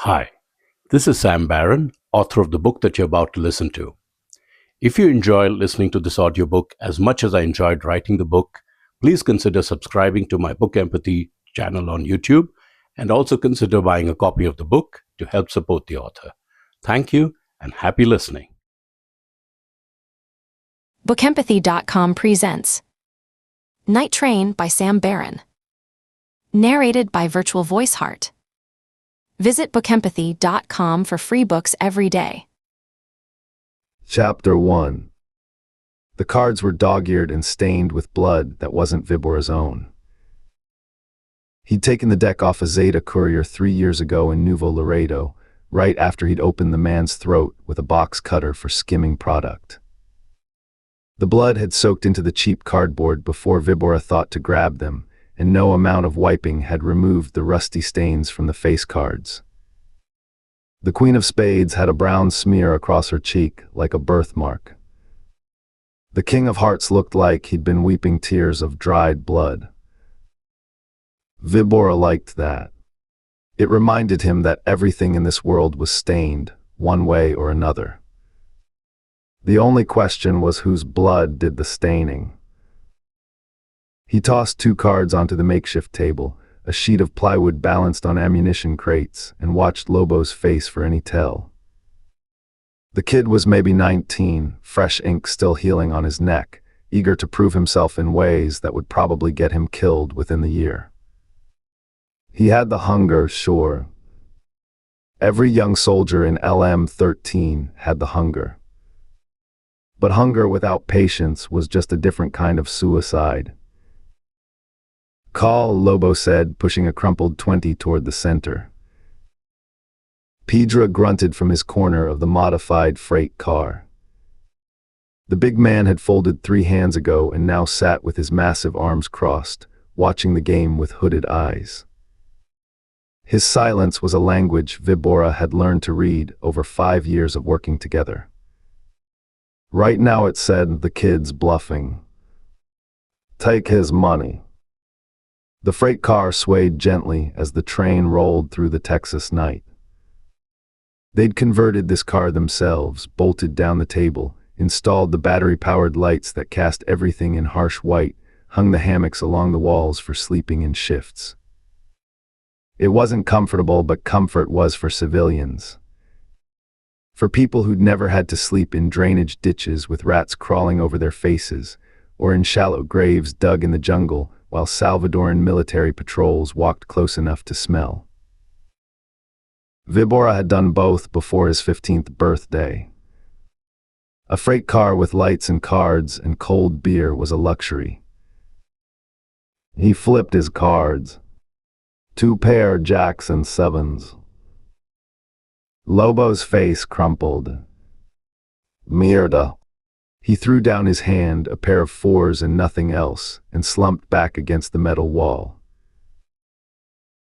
Hi, this is Sam Barron, author of the book that you're about to listen to. If you enjoy listening to this audiobook as much as I enjoyed writing the book, please consider subscribing to my BookEmpathy channel on YouTube and also consider buying a copy of the book to help support the author. Thank you and happy listening. BookEmpathy.com presents Night Train by Sam Barron. Narrated by Virtual Voice Heart. Visit BookEmpathy.com for free books every day. Chapter 1. The cards were dog-eared and stained with blood that wasn't Vibora's own. He'd taken the deck off a Zeta courier 3 years ago in Nuevo Laredo, right after he'd opened the man's throat with a box cutter for skimming product. The blood had soaked into the cheap cardboard before Vibora thought to grab them, and no amount of wiping had removed the rusty stains from the face cards. The Queen of Spades had a brown smear across her cheek, like a birthmark. The King of Hearts looked like he'd been weeping tears of dried blood. Vibora liked that. It reminded him that everything in this world was stained, one way or another. The only question was whose blood did the staining. He tossed 2 cards onto the makeshift table, a sheet of plywood balanced on ammunition crates, and watched Lobo's face for any tell. The kid was maybe 19, fresh ink still healing on his neck, eager to prove himself in ways that would probably get him killed within the year. He had the hunger, sure. Every young soldier in LM-13 had the hunger. But hunger without patience was just a different kind of suicide. "Call," Lobo said, pushing a crumpled 20 toward the center. Pedra grunted from his corner of the modified freight car. The big man had folded 3 hands ago and now sat with his massive arms crossed, watching the game with hooded eyes. His silence was a language Vibora had learned to read over 5 years of working together. Right now it said, "The kid's bluffing. Take his money." The freight car swayed gently as the train rolled through the Texas night. They'd converted this car themselves, bolted down the table, installed the battery-powered lights that cast everything in harsh white, hung the hammocks along the walls for sleeping in shifts. It wasn't comfortable, but comfort was for civilians. For people who'd never had to sleep in drainage ditches with rats crawling over their faces, or in shallow graves dug in the jungle while Salvadoran military patrols walked close enough to smell. Vibora had done both before his 15th birthday. A freight car with lights and cards and cold beer was a luxury. He flipped his cards. 2 pair jacks and 7s. Lobo's face crumpled. "Mierda." He threw down his hand, a pair of 4s and nothing else, and slumped back against the metal wall.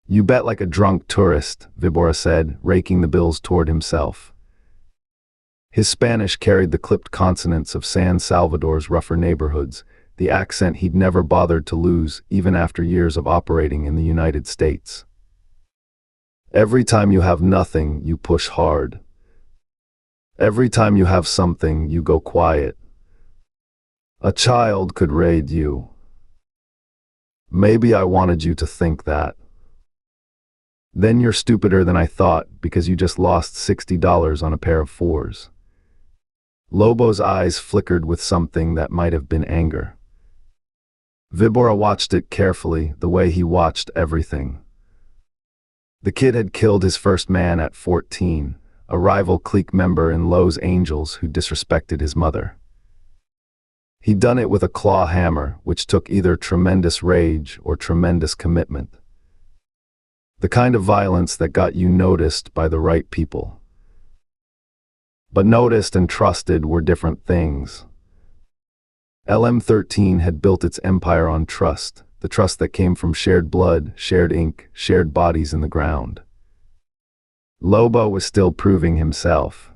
"You bet like a drunk tourist," Vibora said, raking the bills toward himself. His Spanish carried the clipped consonants of San Salvador's rougher neighborhoods, the accent he'd never bothered to lose even after years of operating in the United States. "Every time you have nothing, you push hard. Every time you have something, you go quiet. A child could raid you. Maybe I wanted you to think that. Then you're stupider than I thought because you just lost $60 on a pair of 4s. Lobo's eyes flickered with something that might have been anger. Vibora watched it carefully, the way he watched everything. The kid had killed his first man at 14, a rival clique member in Lowe's Angels who disrespected his mother. He'd done it with a claw hammer, which took either tremendous rage or tremendous commitment. The kind of violence that got you noticed by the right people. But noticed and trusted were different things. LM-13 had built its empire on trust, the trust that came from shared blood, shared ink, shared bodies in the ground. Lobo was still proving himself.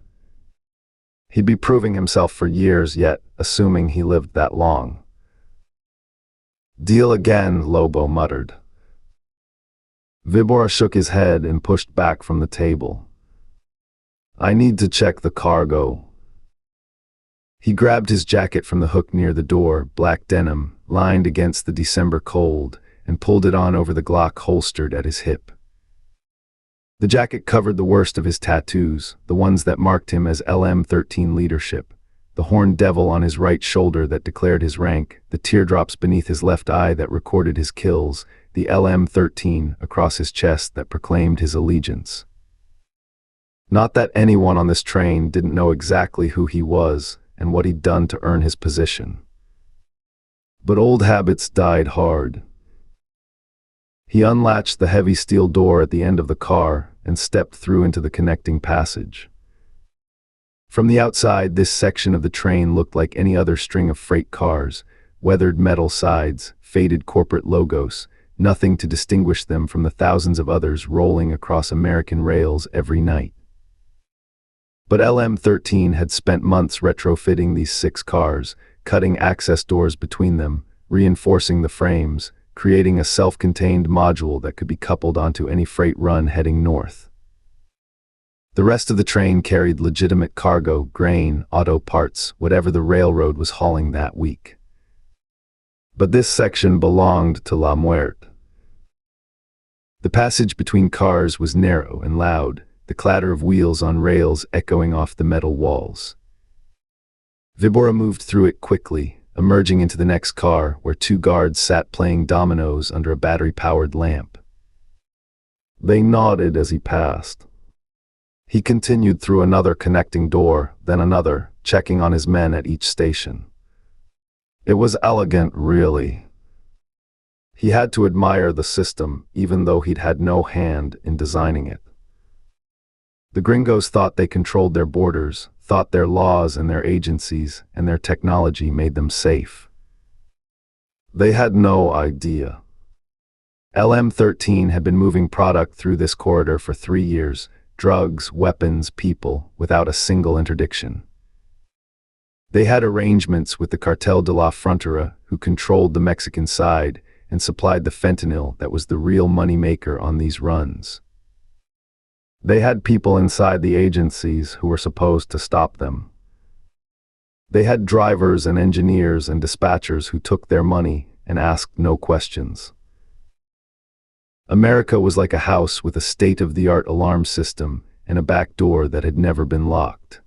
He'd be proving himself for years yet, assuming he lived that long. "Deal again," Lobo muttered. Vibora shook his head and pushed back from the table. I need to check the cargo. He grabbed his jacket from the hook near the door, black denim, lined against the December cold, and pulled it on over the Glock holstered at his hip. The jacket covered the worst of his tattoos, the ones that marked him as LM-13 leadership, the horned devil on his right shoulder that declared his rank, the teardrops beneath his left eye that recorded his kills, the LM-13 across his chest that proclaimed his allegiance. Not that anyone on this train didn't know exactly who he was and what he'd done to earn his position. But old habits died hard. He unlatched the heavy steel door at the end of the car and stepped through into the connecting passage. From the outside, this section of the train looked like any other string of freight cars, weathered metal sides, faded corporate logos, nothing to distinguish them from the thousands of others rolling across American rails every night. But LM-13 had spent months retrofitting these 6 cars, cutting access doors between them, reinforcing the frames, creating a self-contained module that could be coupled onto any freight run heading north. The rest of the train carried legitimate cargo, grain, auto parts, whatever the railroad was hauling that week. But this section belonged to La Muerte. The passage between cars was narrow and loud, the clatter of wheels on rails echoing off the metal walls. Vibora moved through it quickly, emerging into the next car where 2 guards sat playing dominoes under a battery-powered lamp. They nodded as he passed. He continued through another connecting door, then another, checking on his men at each station. It was elegant, really. He had to admire the system, even though he'd had no hand in designing it. The gringos thought they controlled their borders, thought their laws and their agencies and their technology made them safe. They had no idea. LM-13 had been moving product through this corridor for 3 years, drugs, weapons, people, without a single interdiction. They had arrangements with the Cartel de la Frontera, who controlled the Mexican side and supplied the fentanyl that was the real money maker on these runs. They had people inside the agencies who were supposed to stop them. They had drivers and engineers and dispatchers who took their money and asked no questions. America was like a house with a state-of-the-art alarm system and a back door that had never been locked.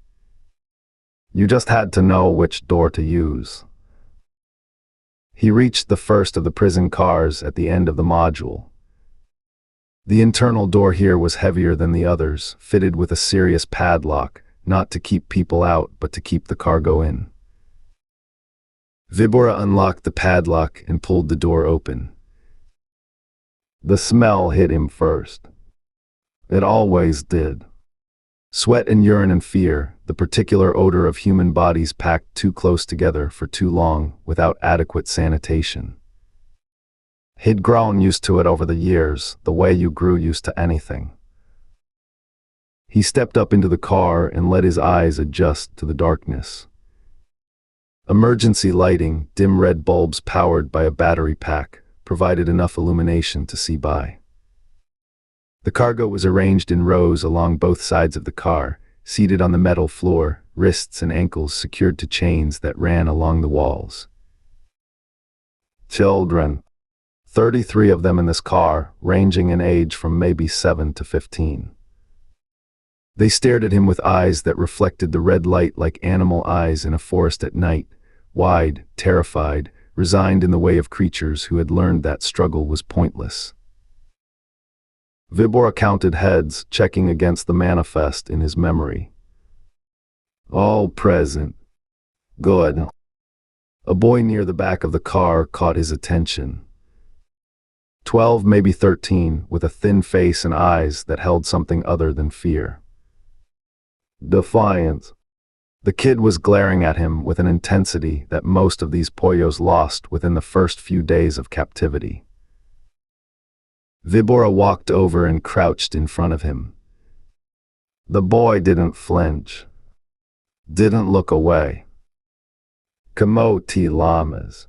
You just had to know which door to use. He reached the first of the prison cars at the end of the module. The internal door here was heavier than the others, fitted with a serious padlock, not to keep people out, but to keep the cargo in. Vibora unlocked the padlock and pulled the door open. The smell hit him first. It always did. Sweat and urine and fear, the particular odor of human bodies packed too close together for too long without adequate sanitation. He'd grown used to it over the years, the way you grew used to anything. He stepped up into the car and let his eyes adjust to the darkness. Emergency lighting, dim red bulbs powered by a battery pack, provided enough illumination to see by. The cargo was arranged in rows along both sides of the car, seated on the metal floor, wrists and ankles secured to chains that ran along the walls. Children. 33 of them in this car, ranging in age from maybe 7 to 15. They stared at him with eyes that reflected the red light like animal eyes in a forest at night, wide, terrified, resigned in the way of creatures who had learned that struggle was pointless. Vibora counted heads, checking against the manifest in his memory. All present. Good. A boy near the back of the car caught his attention. 12, maybe 13, with a thin face and eyes that held something other than fear. Defiance. The kid was glaring at him with an intensity that most of these pollos lost within the first few days of captivity. Vibora walked over and crouched in front of him. The boy didn't flinch. Didn't look away. "Como te llamas?"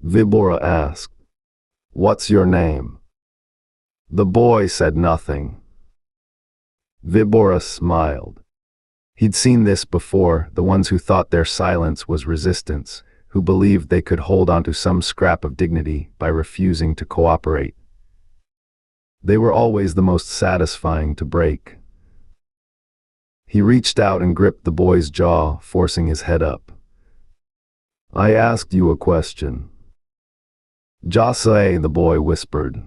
Vibora asked. "What's your name?" The boy said nothing. Vibora smiled. He'd seen this before, the ones who thought their silence was resistance, who believed they could hold onto some scrap of dignity by refusing to cooperate. They were always the most satisfying to break. He reached out and gripped the boy's jaw, forcing his head up. I asked you a question. Josue, the boy whispered.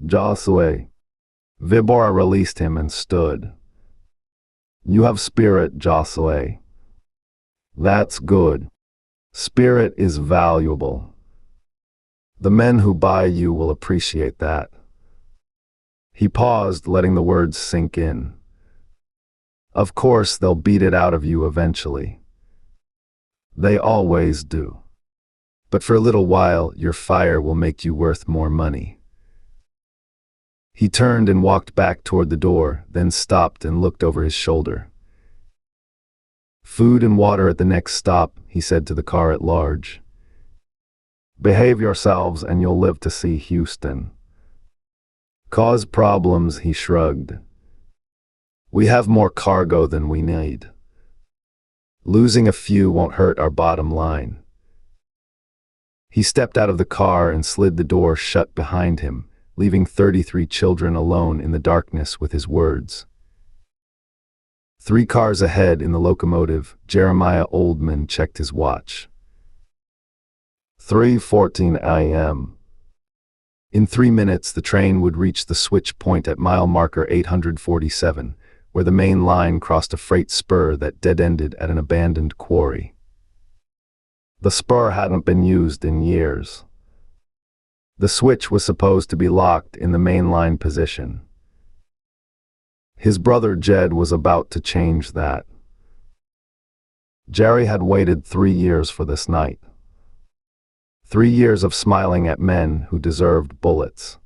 Josue. Vibora released him and stood. You have spirit, Josue. That's good. Spirit is valuable. The men who buy you will appreciate that. He paused, letting the words sink in. Of course, they'll beat it out of you eventually. They always do. But for a little while, your fire will make you worth more money. He turned and walked back toward the door, then stopped and looked over his shoulder. Food and water at the next stop, he said to the car at large. Behave yourselves and you'll live to see Houston. Cause problems, he shrugged. We have more cargo than we need. Losing a few won't hurt our bottom line. He stepped out of the car and slid the door shut behind him, leaving 33 children alone in the darkness with his words. 3 cars ahead in the locomotive, Jeremiah Oldman checked his watch. 3:14 a.m. In 3 minutes, the train would reach the switch point at mile marker 847, where the main line crossed a freight spur that dead-ended at an abandoned quarry. The spur hadn't been used in years. The switch was supposed to be locked in the mainline position. His brother Jed was about to change that. Jerry had waited 3 years for this night. 3 years of smiling at men who deserved bullets.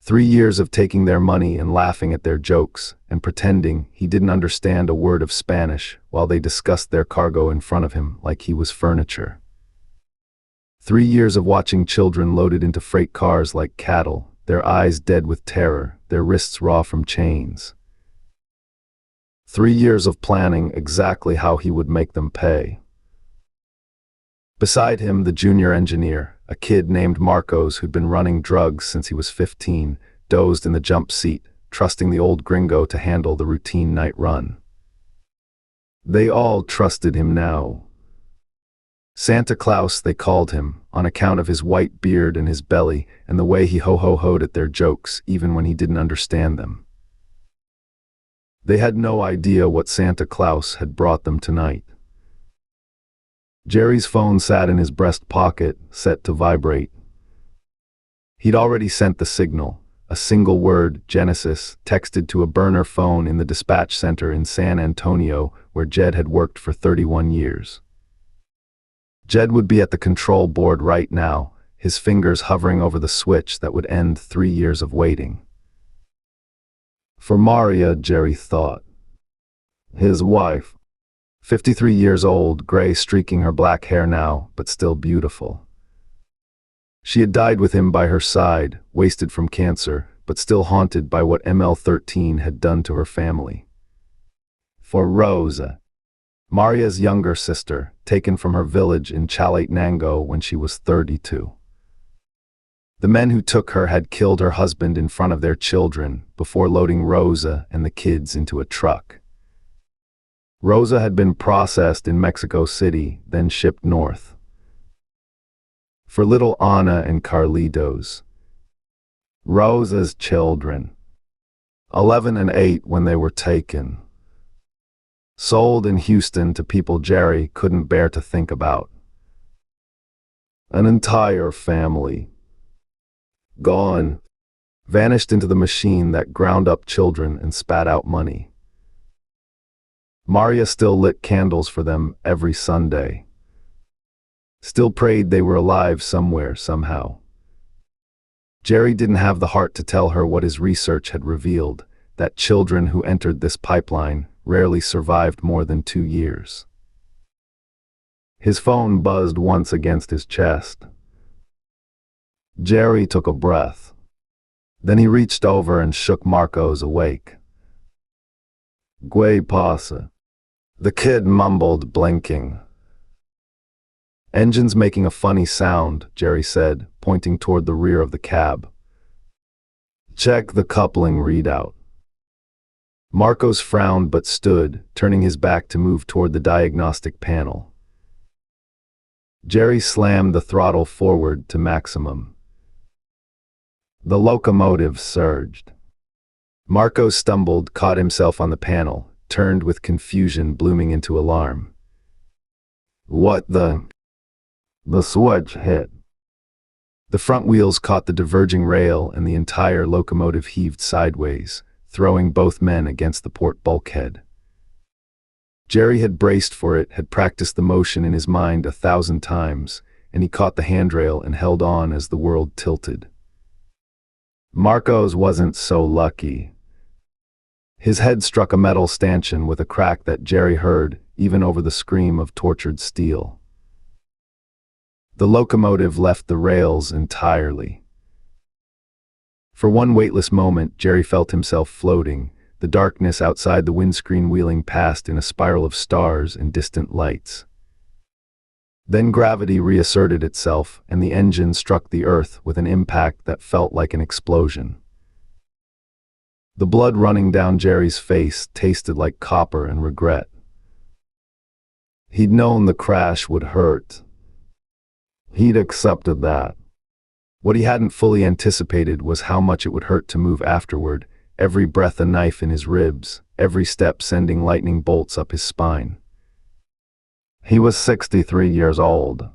3 years of taking their money and laughing at their jokes and pretending he didn't understand a word of Spanish while they discussed their cargo in front of him like he was furniture. 3 years of watching children loaded into freight cars like cattle, their eyes dead with terror, their wrists raw from chains. 3 years of planning exactly how he would make them pay. Beside him, the junior engineer, a kid named Marcos who'd been running drugs since he was 15, dozed in the jump seat, trusting the old gringo to handle the routine night run. They all trusted him now. Santa Claus, they called him, on account of his white beard and his belly and the way he ho-ho-hoed at their jokes even when he didn't understand them. They had no idea what Santa Claus had brought them tonight. Jerry's phone sat in his breast pocket, set to vibrate. He'd already sent the signal, a single word, Genesis, texted to a burner phone in the dispatch center in San Antonio, where Jed had worked for 31 years. Jed would be at the control board right now, his fingers hovering over the switch that would end 3 years of waiting. For Maria, Jerry thought. His wife. 53 years old, gray streaking her black hair now, but still beautiful. She had died with him by her side, wasted from cancer, but still haunted by what ML13 had done to her family. For Rosa, Maria's younger sister, taken from her village in Chalatenango when she was 32. The men who took her had killed her husband in front of their children before loading Rosa and the kids into a truck. Rosa had been processed in Mexico City, then shipped north. For little Anna and Carlitos, Rosa's children, 11 and 8 when they were taken, sold in Houston to people Jerry couldn't bear to think about. An entire family. Gone. Vanished into the machine that ground up children and spat out money. Maria still lit candles for them every Sunday. Still prayed they were alive somewhere, somehow. Jerry didn't have the heart to tell her what his research had revealed, that children who entered this pipeline rarely survived more than 2 years. His phone buzzed once against his chest. Jerry took a breath. Then he reached over and shook Marco's awake. "Gwe pasa." The kid mumbled, blinking. "Engine's making a funny sound," Jerry said, pointing toward the rear of the cab. "Check the coupling readout." Marcos frowned but stood, turning his back to move toward the diagnostic panel. Jerry slammed the throttle forward to maximum. The locomotive surged. Marcos stumbled, caught himself on the panel, turned with confusion blooming into alarm. "What the?" The switch hit. The front wheels caught the diverging rail and the entire locomotive heaved sideways, throwing both men against the port bulkhead. Jerry had braced for it, had practiced the motion in his mind 1,000 times, and he caught the handrail and held on as the world tilted. Marcos wasn't so lucky. His head struck a metal stanchion with a crack that Jerry heard, even over the scream of tortured steel. The locomotive left the rails entirely. For one weightless moment, Jerry felt himself floating, the darkness outside the windscreen wheeling past in a spiral of stars and distant lights. Then gravity reasserted itself, and the engine struck the earth with an impact that felt like an explosion. The blood running down Jerry's face tasted like copper and regret. He'd known the crash would hurt. He'd accepted that. What he hadn't fully anticipated was how much it would hurt to move afterward, every breath a knife in his ribs, every step sending lightning bolts up his spine. He was 63 years old.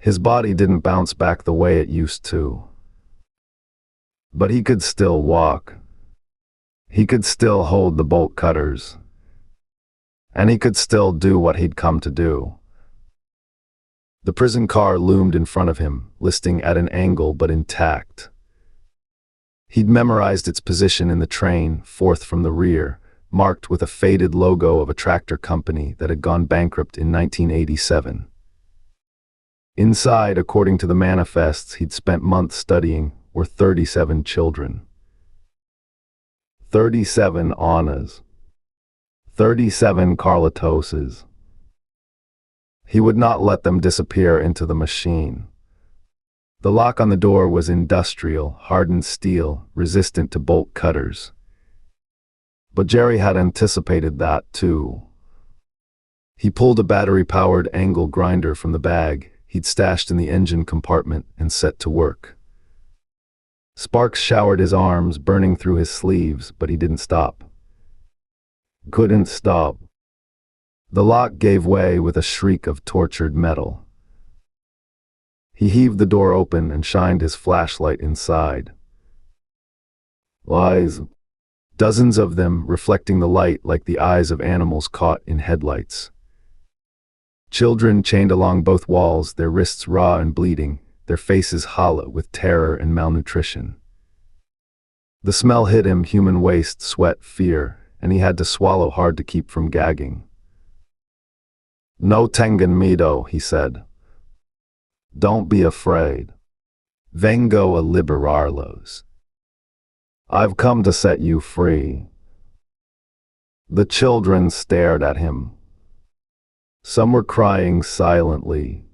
His body didn't bounce back the way it used to. But he could still walk. He could still hold the bolt cutters. And he could still do what he'd come to do. The prison car loomed in front of him, listing at an angle but intact. He'd memorized its position in the train, fourth from the rear, marked with a faded logo of a tractor company that had gone bankrupt in 1987. Inside, according to the manifests he'd spent months studying, were 37 children. 37 Annas. 37 Carlitoses. He would not let them disappear into the machine. The lock on the door was industrial, hardened steel, resistant to bolt cutters. But Jerry had anticipated that, too. He pulled a battery-powered angle grinder from the bag he'd stashed in the engine compartment and set to work. Sparks showered his arms, burning through his sleeves, but he didn't stop. Couldn't stop. The lock gave way with a shriek of tortured metal. He heaved the door open and shined his flashlight inside. Lies. Dozens of them, reflecting the light like the eyes of animals caught in headlights. Children chained along both walls, their wrists raw and bleeding, their faces hollow with terror and malnutrition. The smell hit him, human waste, sweat, fear, and he had to swallow hard to keep from gagging. "No tengan miedo," he said. "Don't be afraid. Vengo a liberarlos. I've come to set you free." The children stared at him. Some were crying silently.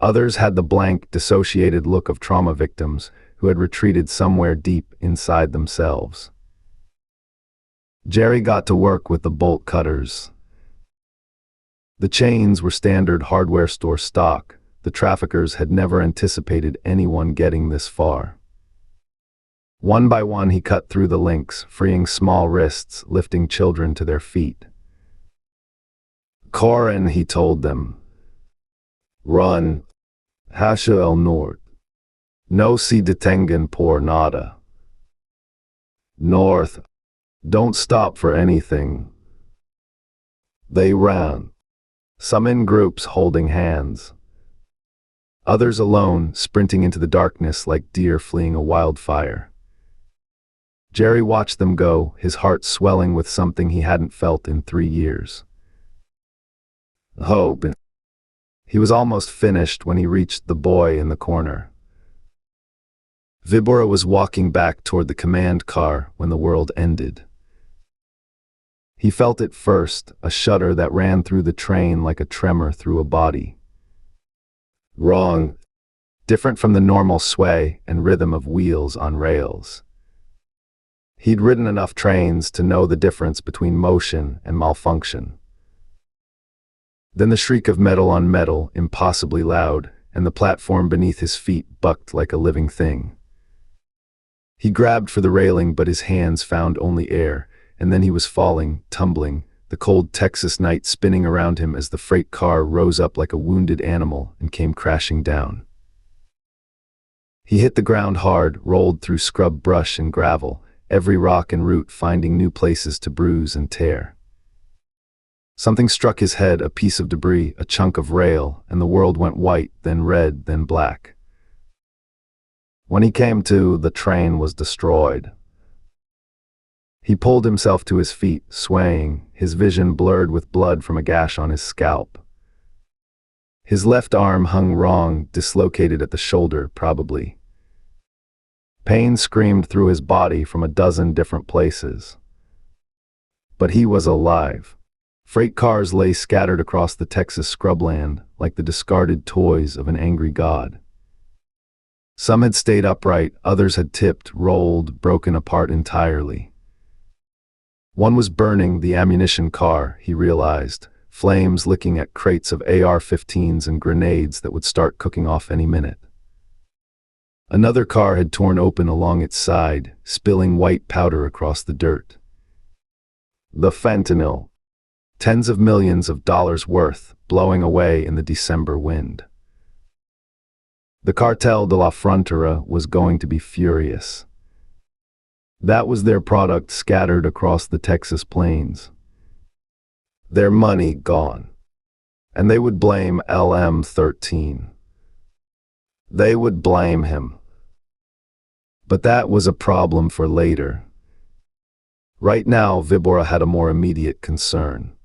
Others had the blank, dissociated look of trauma victims who had retreated somewhere deep inside themselves. Jerry got to work with the bolt cutters. The chains were standard hardware store stock. The traffickers had never anticipated anyone getting this far. One by one he cut through the links, freeing small wrists, lifting children to their feet. "Corin," he told them. "Run. Hasha el Norte. No se detengan por nada. North. Don't stop for anything." They ran. Some in groups holding hands. Others alone, sprinting into the darkness like deer fleeing a wildfire. Jerry watched them go, his heart swelling with something he hadn't felt in 3 years. Hope. He was almost finished when he reached the boy in the corner. Vibora was walking back toward the command car when the world ended. He felt it first, a shudder that ran through the train like a tremor through a body. Wrong. Different from the normal sway and rhythm of wheels on rails. He'd ridden enough trains to know the difference between motion and malfunction. Then the shriek of metal on metal, impossibly loud, and the platform beneath his feet bucked like a living thing. He grabbed for the railing, but his hands found only air, and then he was falling, tumbling, the cold Texas night spinning around him as the freight car rose up like a wounded animal and came crashing down. He hit the ground hard, rolled through scrub brush and gravel, every rock and root finding new places to bruise and tear. Something struck his head, a piece of debris, a chunk of rail, and the world went white, then red, then black. When he came to, the train was destroyed. He pulled himself to his feet, swaying, his vision blurred with blood from a gash on his scalp. His left arm hung wrong, dislocated at the shoulder, probably. Pain screamed through his body from a dozen different places. But he was alive. Freight cars lay scattered across the Texas scrubland like the discarded toys of an angry god. Some had stayed upright, others had tipped, rolled, broken apart entirely. One was burning, the ammunition car, he realized, flames licking at crates of AR-15s and grenades that would start cooking off any minute. Another car had torn open along its side, spilling white powder across the dirt. The fentanyl. Tens of millions of dollars worth, blowing away in the December wind. The Cartel de la Frontera was going to be furious. That was their product scattered across the Texas plains. Their money gone. And they would blame LM-13. They would blame him. But that was a problem for later. Right now, Vibora had a more immediate concern.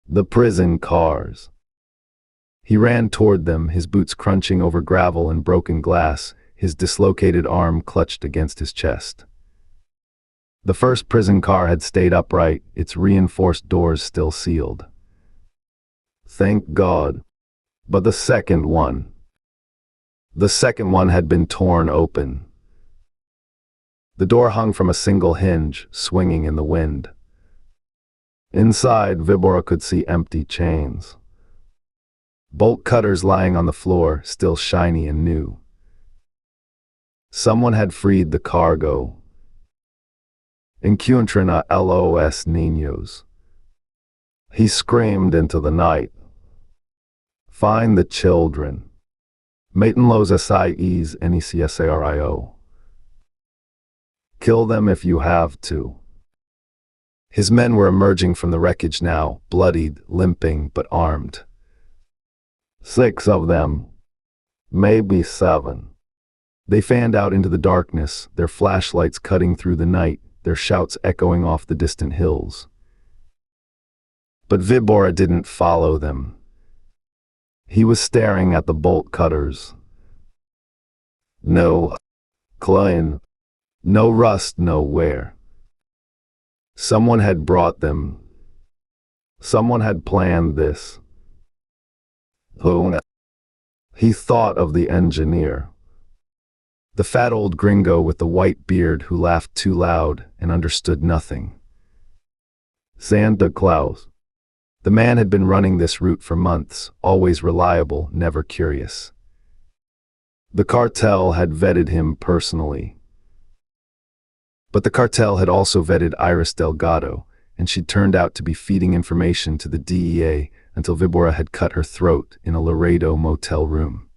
The prison cars. He ran toward them, his boots crunching over gravel and broken glass, his dislocated arm clutched against his chest. The first prison car had stayed upright, its reinforced doors still sealed. Thank God. But the second one had been torn open. The door hung from a single hinge, swinging in the wind. Inside, Vibora could see empty chains. Bolt cutters lying on the floor, still shiny and new. Someone had freed the cargo. Encuentren a los niños. He screamed into the night. Find the children. Mátenlos así necesario. Kill them if you have to. His men were emerging from the wreckage now, bloodied, limping, but armed. 6 of them. Maybe 7. They fanned out into the darkness, their flashlights cutting through the night, their shouts echoing off the distant hills. But Vibora didn't follow them. He was staring at the bolt cutters. No Klein. No rust, no wear. Someone had brought them. Someone had planned this. Who? He thought of the engineer. The fat old gringo with the white beard who laughed too loud and understood nothing. Santa Claus. The man had been running this route for months, always reliable, never curious. The cartel had vetted him personally. But the cartel had also vetted Iris Delgado, and she'd turned out to be feeding information to the DEA until Vibora had cut her throat in a Laredo motel room.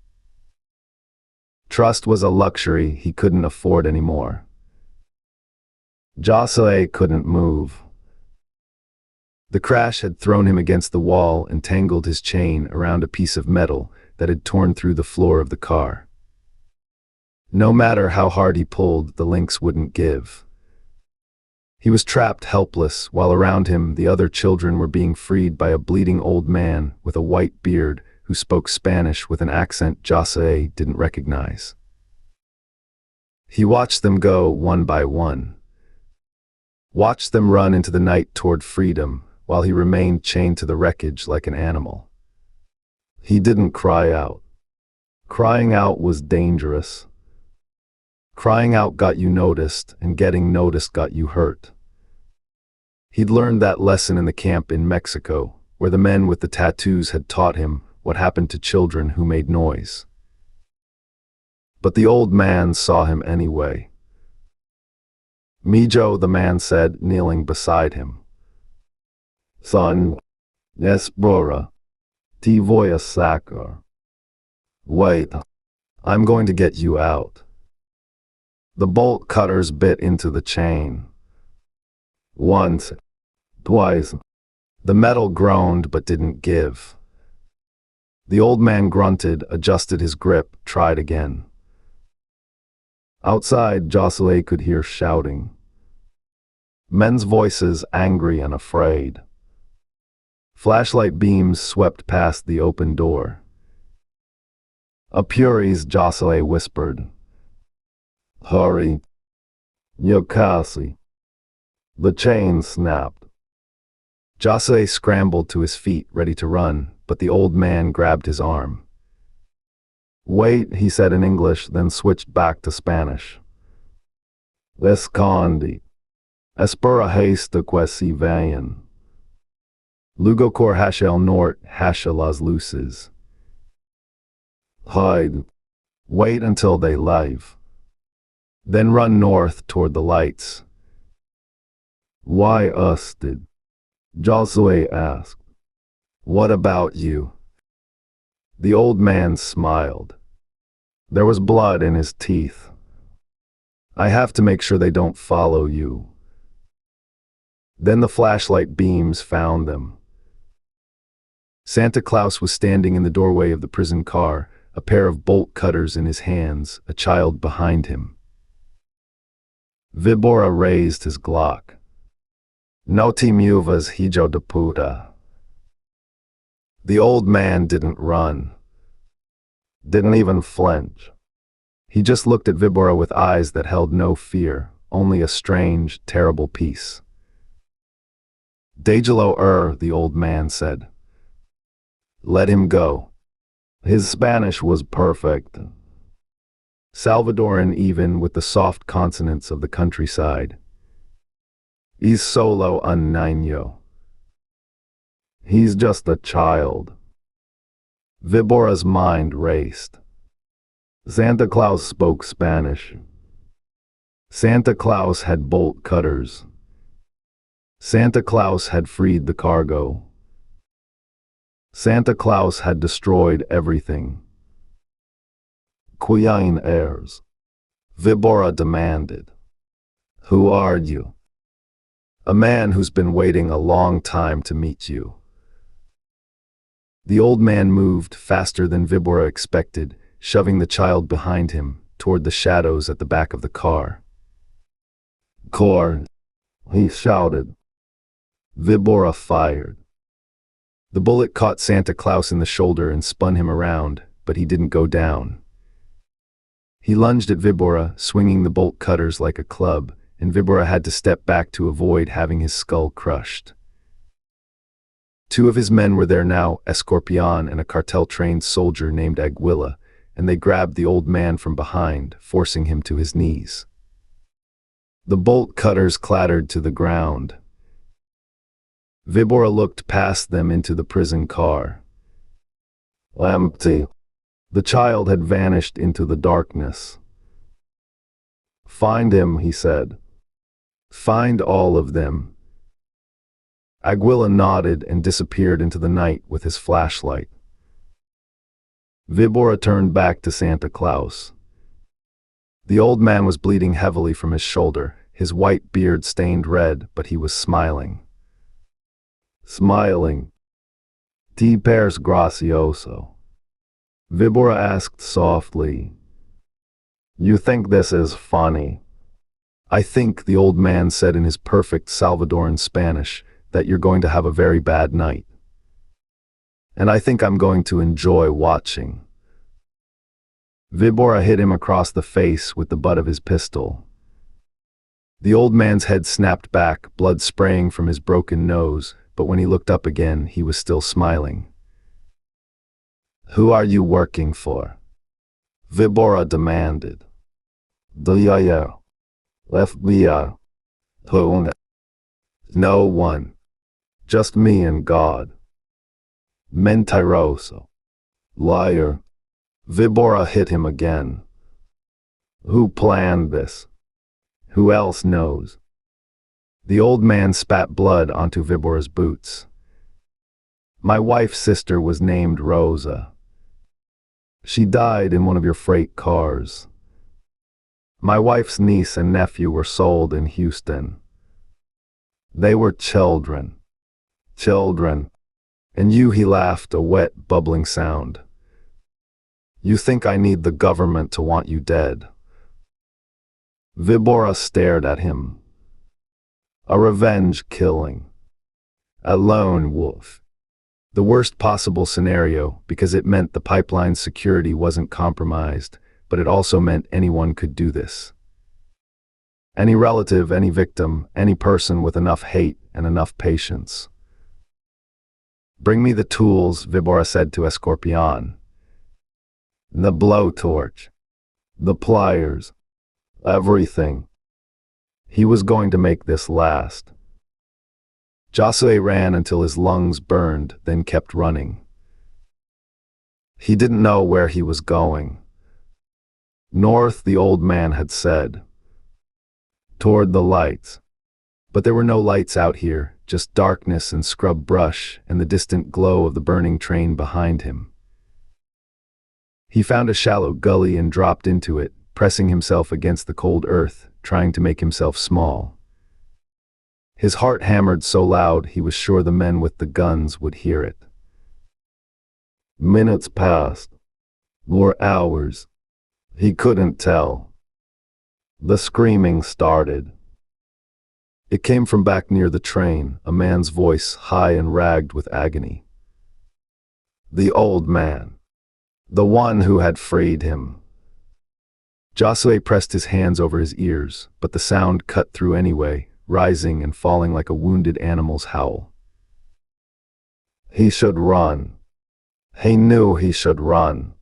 Trust was a luxury he couldn't afford anymore. Jocelyn couldn't move. The crash had thrown him against the wall and tangled his chain around a piece of metal that had torn through the floor of the car. No matter how hard he pulled, the links wouldn't give. He was trapped helpless, while around him the other children were being freed by a bleeding old man with a white beard who spoke Spanish with an accent Jocelyn didn't recognize. He watched them go one by one. Watched them run into the night toward freedom, while he remained chained to the wreckage like an animal. He didn't cry out. Crying out was dangerous. Crying out got you noticed, and getting noticed got you hurt. He'd learned that lesson in the camp in Mexico, where the men with the tattoos had taught him what happened to children who made noise. But the old man saw him anyway. Mijo, the man said, kneeling beside him. Son, espera, te voy a sacar. Wait, I'm going to get you out. The bolt cutters bit into the chain. Once, twice. The metal groaned but didn't give. The old man grunted, adjusted his grip, tried again. Outside, Jocelyn could hear shouting. Men's voices, angry and afraid. Flashlight beams swept past the open door. Apuris, Jocelyn whispered. Hurry. Yokasi. The chain snapped. Jocelyn scrambled to his feet, ready to run, but the old man grabbed his arm. Wait, he said in English, then switched back to Spanish. Esconde. Espera haste que se vayan. Luego cor hacia el norte, hacia las luces. Hide. Wait until they leave. Then run north toward the lights. Why us did? Jocelyn asked. What about you? The old man smiled. There was blood in his teeth. I have to make sure they don't follow you. Then the flashlight beams found them. Santa Claus was standing in the doorway of the prison car, a pair of bolt cutters in his hands, a child behind him. Vibora raised his Glock. No te muevas, hijo de puta. The old man didn't run. Didn't even flinch. He just looked at Vibora with eyes that held no fear, only a strange, terrible peace. Déjalo the old man said. Let him go. His Spanish was perfect. Salvadoran even, with the soft consonants of the countryside. Es solo un niño. He's just a child. Vibora's mind raced. Santa Claus spoke Spanish. Santa Claus had bolt cutters. Santa Claus had freed the cargo. Santa Claus had destroyed everything. Quien eres? Vibora demanded. Who are you? A man who's been waiting a long time to meet you. The old man moved faster than Vibora expected, shoving the child behind him, toward the shadows at the back of the car. Cor, he shouted. Vibora fired. The bullet caught Santa Claus in the shoulder and spun him around, but he didn't go down. He lunged at Vibora, swinging the bolt cutters like a club, and Vibora had to step back to avoid having his skull crushed. Two of his men were there now, Escorpion and a cartel-trained soldier named Aguila, and they grabbed the old man from behind, forcing him to his knees. The bolt cutters clattered to the ground. Vibora looked past them into the prison car. Empty. The child had vanished into the darkness. Find him, he said. Find all of them. Aguila nodded and disappeared into the night with his flashlight. Vibora turned back to Santa Claus. The old man was bleeding heavily from his shoulder, his white beard stained red, but he was smiling. Smiling. Te pares gracioso. Vibora asked softly. You think this is funny? I think, the old man said in his perfect Salvadoran Spanish, that you're going to have a very bad night. And I think I'm going to enjoy watching. Vibora hit him across the face with the butt of his pistol. The old man's head snapped back, blood spraying from his broken nose, but when he looked up again, he was still smiling. "Who are you working for?" Vibora demanded. "The FBI. Who?" "No one. Just me and God." "Mentiroso. Liar." Vibora hit him again. "Who planned this? Who else knows?" The old man spat blood onto Vibora's boots. "My wife's sister was named Rosa. She died in one of your freight cars. My wife's niece and nephew were sold in Houston. They were children. Children." "And you," he laughed, a wet, bubbling sound. "You think I need the government to want you dead?" Vibora stared at him. "A revenge killing. A lone wolf. The worst possible scenario because it meant the pipeline's security wasn't compromised, but it also meant anyone could do this. Any relative, any victim, any person with enough hate and enough patience." "Bring me the tools," Vibora said to Escorpion. "The blowtorch. The pliers. Everything." He was going to make this last. Josue ran until his lungs burned, then kept running. He didn't know where he was going. North, the old man had said. Toward the lights. But there were no lights out here, just darkness and scrub brush and the distant glow of the burning train behind him. He found a shallow gully and dropped into it, pressing himself against the cold earth, trying to make himself small. His heart hammered so loud he was sure the men with the guns would hear it. Minutes passed. Or hours. He couldn't tell. The screaming started. It came from back near the train, a man's voice high and ragged with agony. The old man. The one who had freed him. Josue pressed his hands over his ears, but the sound cut through anyway, rising and falling like a wounded animal's howl. He should run. He knew he should run.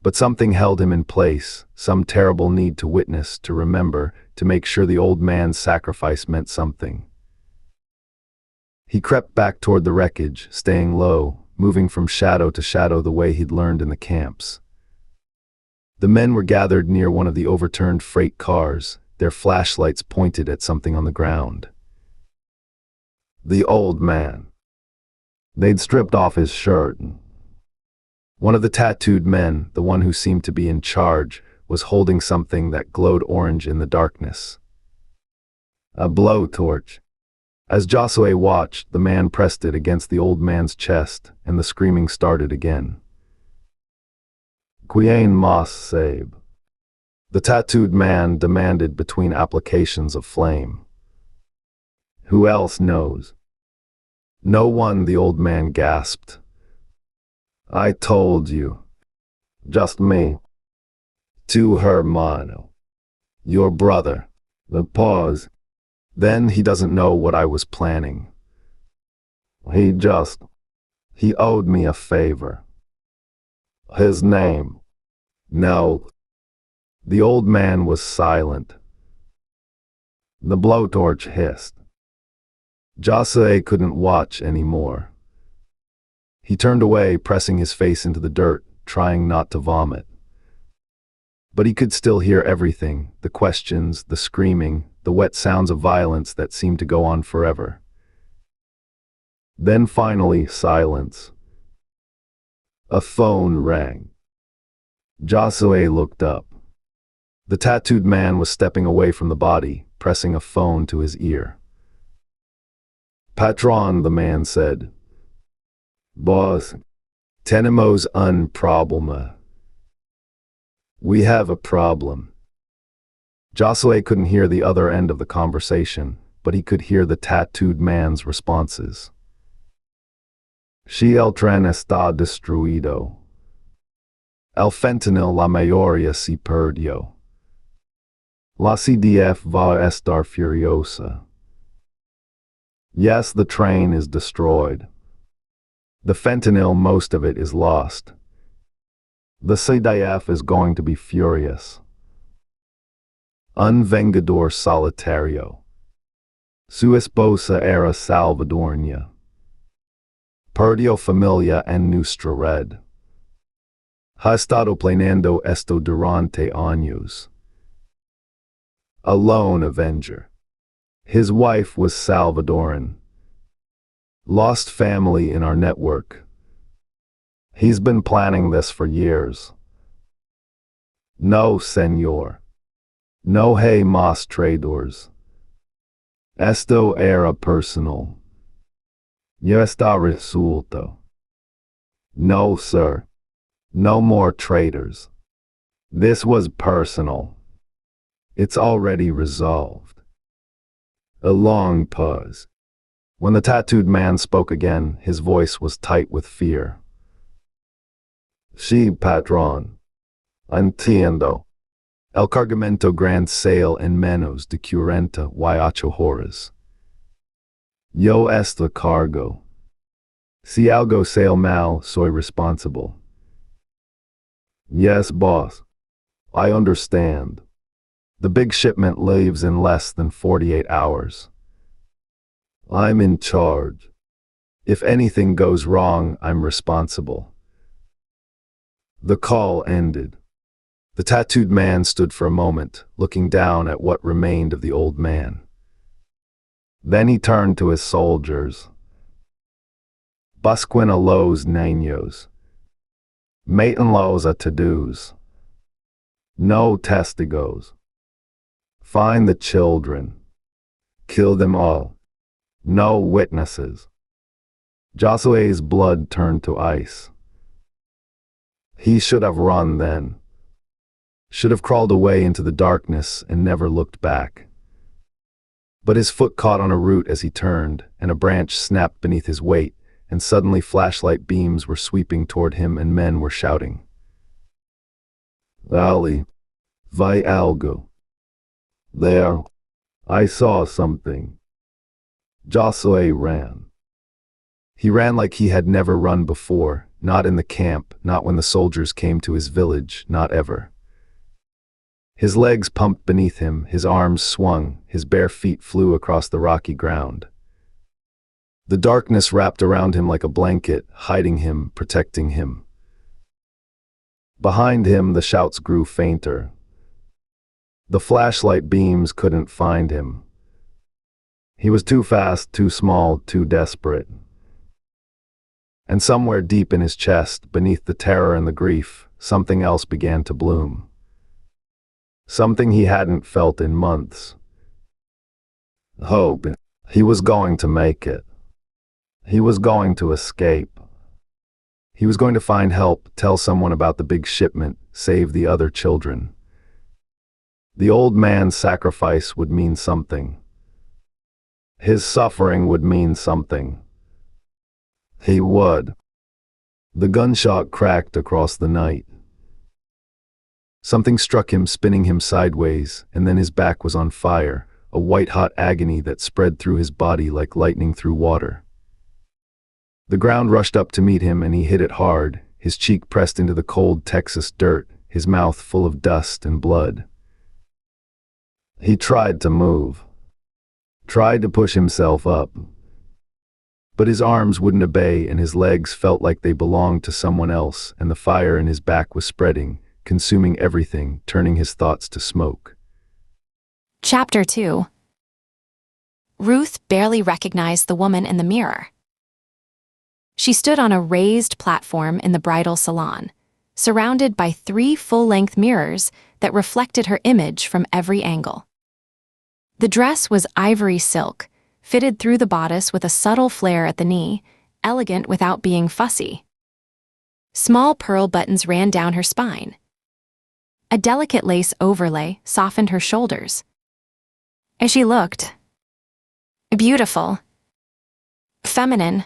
But something held him in place, some terrible need to witness, to remember, to make sure the old man's sacrifice meant something. He crept back toward the wreckage, staying low, moving from shadow to shadow the way he'd learned in the camps. The men were gathered near one of the overturned freight cars, their flashlights pointed at something on the ground. The old man. They'd stripped off his shirt. One of the tattooed men, the one who seemed to be in charge, was holding something that glowed orange in the darkness. A blowtorch. As Josue watched, the man pressed it against the old man's chest, and the screaming started again. Quien mas sabe. The tattooed man demanded between applications of flame. Who else knows? No one, the old man gasped. I told you. Just me. Tu hermano. Your brother. The pause. Then he doesn't know what I was planning. He owed me a favor. His name. No. The old man was silent. The blowtorch hissed. Josue couldn't watch anymore. He turned away, pressing his face into the dirt, trying not to vomit. But he could still hear everything, the questions, the screaming, the wet sounds of violence that seemed to go on forever. Then finally, silence. A phone rang. Josue looked up. The tattooed man was stepping away from the body, pressing a phone to his ear. Patron, the man said. Boss, tenemos un problema. We have a problem. Josue couldn't hear the other end of the conversation, but he could hear the tattooed man's responses. Si el tren está destruido. El fentanyl la mayoría se perdió. La CDF va a estar furiosa. Yes, the train is destroyed. The fentanyl, most of it is lost. The CDF is going to be furious. Un vengador solitario. Su esposa era salvadoreña. Perdió familia en nuestra red. Ha estado planeando esto durante años. A lone avenger. His wife was Salvadoran. Lost family in our network. He's been planning this for years. No, señor. No hay más traidores. Esto era personal. Ya está resuelto. No, sir. No more traitors. This was personal. It's already resolved. A long pause. When the tattooed man spoke again, his voice was tight with fear. Sí, patrón. Entiendo. El cargamento grand sale en menos de 48 horas. Yo esta cargo. Si algo sale mal, soy responsable. Yes, boss. I understand. The big shipment leaves in less than 48 hours. I'm in charge. If anything goes wrong, I'm responsible. The call ended. The tattooed man stood for a moment, looking down at what remained of the old man. Then he turned to his soldiers. Busquen a los niños. Mátenlos a todos. No testigos. Find the children. Kill them all. No witnesses. Josue's blood turned to ice. He should have run then. Should have crawled away into the darkness and never looked back. But his foot caught on a root as he turned, and a branch snapped beneath his weight, and suddenly flashlight beams were sweeping toward him and men were shouting. Ali, vi algo. There. I saw something. Josue ran. He ran like he had never run before, not in the camp, not when the soldiers came to his village, not ever. His legs pumped beneath him, his arms swung, his bare feet flew across the rocky ground. The darkness wrapped around him like a blanket, hiding him, protecting him. Behind him, the shouts grew fainter. The flashlight beams couldn't find him. He was too fast, too small, too desperate. And somewhere deep in his chest, beneath the terror and the grief, something else began to bloom. Something he hadn't felt in months. Hope. He was going to make it. He was going to escape. He was going to find help, tell someone about the big shipment, save the other children. The old man's sacrifice would mean something. His suffering would mean something. He would. The gunshot cracked across the night. Something struck him, spinning him sideways, and then his back was on fire, a white-hot agony that spread through his body like lightning through water. The ground rushed up to meet him, and he hit it hard, his cheek pressed into the cold Texas dirt, his mouth full of dust and blood. He tried to move. Tried to push himself up. But his arms wouldn't obey, and his legs felt like they belonged to someone else, and the fire in his back was spreading, consuming everything, turning his thoughts to smoke. Chapter 2. Ruth barely recognized the woman in the mirror. She stood on a raised platform in the bridal salon, surrounded by 3 full-length mirrors that reflected her image from every angle. The dress was ivory silk, fitted through the bodice with a subtle flare at the knee, elegant without being fussy. Small pearl buttons ran down her spine. A delicate lace overlay softened her shoulders. As she looked, beautiful, feminine,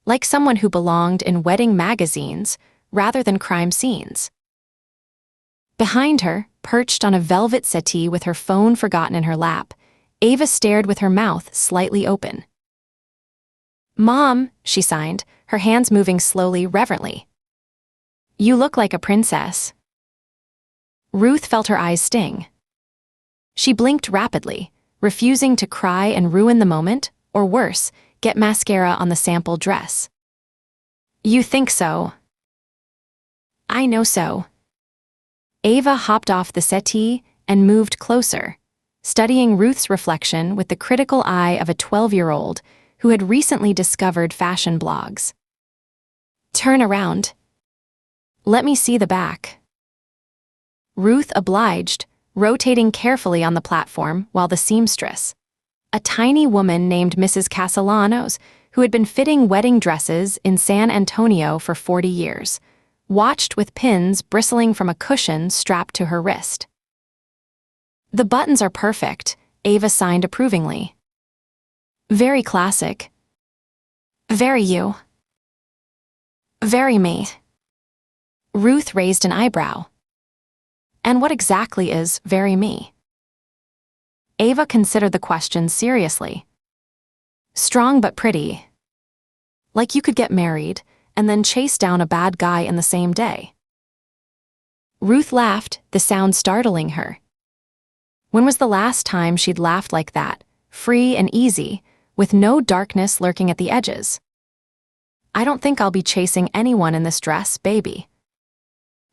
like someone who belonged in wedding magazines, rather than crime scenes. Behind her, perched on a velvet settee with her phone forgotten in her lap, Ava stared with her mouth slightly open. "Mom," she signed, her hands moving slowly, reverently. "You look like a princess." Ruth felt her eyes sting. She blinked rapidly, refusing to cry and ruin the moment, or worse, get mascara on the sample dress. "You think so?" "I know so." Ava hopped off the settee and moved closer, studying Ruth's reflection with the critical eye of a 12-year-old who had recently discovered fashion blogs. "Turn around. Let me see the back." Ruth obliged, rotating carefully on the platform while the seamstress, a tiny woman named Mrs. Castellanos, who had been fitting wedding dresses in San Antonio for 40 years, watched with pins bristling from a cushion strapped to her wrist. "The buttons are perfect," Ava signed approvingly. "Very classic. Very you. Very me." Ruth raised an eyebrow. "And what exactly is very me?" Ava considered the question seriously. "Strong but pretty. Like you could get married and then chase down a bad guy in the same day." Ruth laughed, the sound startling her. When was the last time she'd laughed like that, free and easy, with no darkness lurking at the edges? "I don't think I'll be chasing anyone in this dress, baby.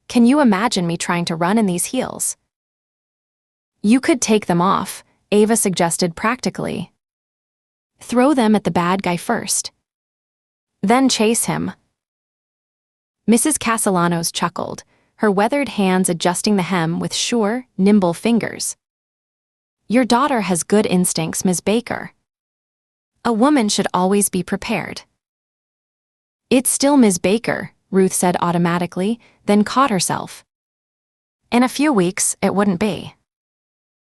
Can you imagine me trying to run in these heels?" "You could take them off," Ava suggested practically. "Throw them at the bad guy first. Then chase him." Mrs. Castellanos chuckled, her weathered hands adjusting the hem with sure, nimble fingers. "Your daughter has good instincts, Ms. Baker. A woman should always be prepared." "It's still Ms. Baker," Ruth said automatically, then caught herself. "In a few weeks, it wouldn't be.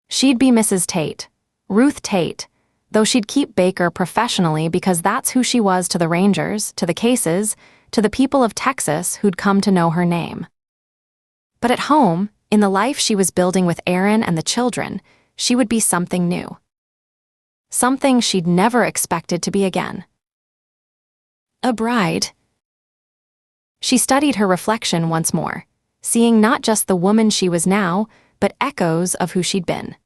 She'd be Mrs. Tate, Ruth Tate, though she'd keep Baker professionally because that's who she was to the Rangers, to the cases, to the people of Texas who'd come to know her name. But at home, in the life she was building with Aaron and the children, she would be something new. Something she'd never expected to be again. A bride. She studied her reflection once more, seeing not just the woman she was now, but echoes of who she'd been.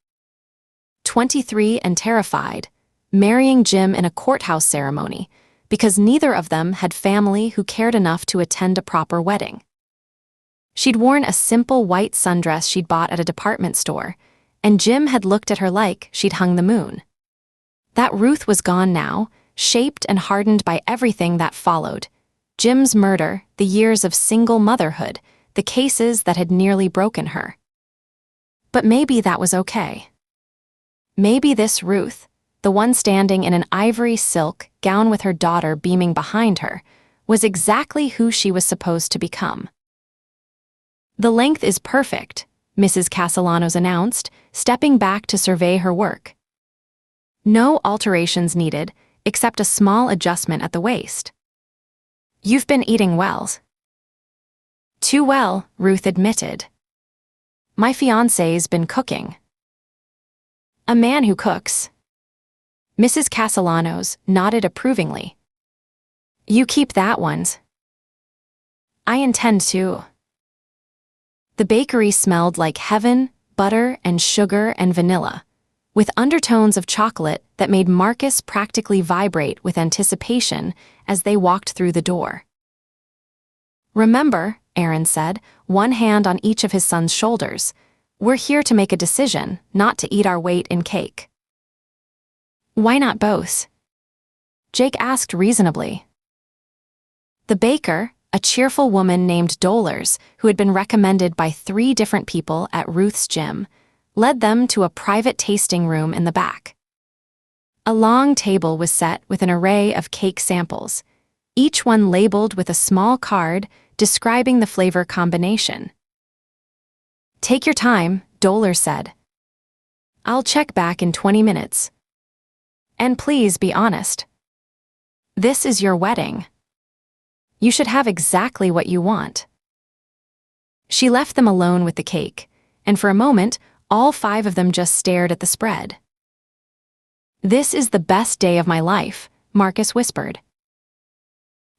23 and terrified, marrying Jim in a courthouse ceremony, because neither of them had family who cared enough to attend a proper wedding. She'd worn a simple white sundress she'd bought at a department store, and Jim had looked at her like she'd hung the moon. That Ruth was gone now, shaped and hardened by everything that followed. Jim's murder, the years of single motherhood, the cases that had nearly broken her. But maybe that was okay. Maybe this Ruth, the one standing in an ivory silk gown with her daughter beaming behind her, was exactly who she was supposed to become. "The length is perfect," Mrs. Castellanos announced, stepping back to survey her work. "No alterations needed, except a small adjustment at the waist." "You've been eating well." "Too well," Ruth admitted. "My fiancé's been cooking." "A man who cooks." Mrs. Castellanos nodded approvingly. "You keep that one." "I intend to." The bakery smelled like heaven, butter and sugar and vanilla, with undertones of chocolate that made Marcus practically vibrate with anticipation as they walked through the door. "Remember," Aaron said, one hand on each of his son's shoulders, "we're here to make a decision, not to eat our weight in cake." "Why not both?" Jake asked reasonably. The baker, a cheerful woman named Dolers, who had been recommended by 3 different people at Ruth's gym, led them to a private tasting room in the back. A long table was set with an array of cake samples, each one labeled with a small card describing the flavor combination. "Take your time," Dolers said. "I'll check back in 20 minutes. And please be honest. This is your wedding. You should have exactly what you want." She left them alone with the cake, and for a moment, all 5 of them just stared at the spread. "This is the best day of my life," Marcus whispered.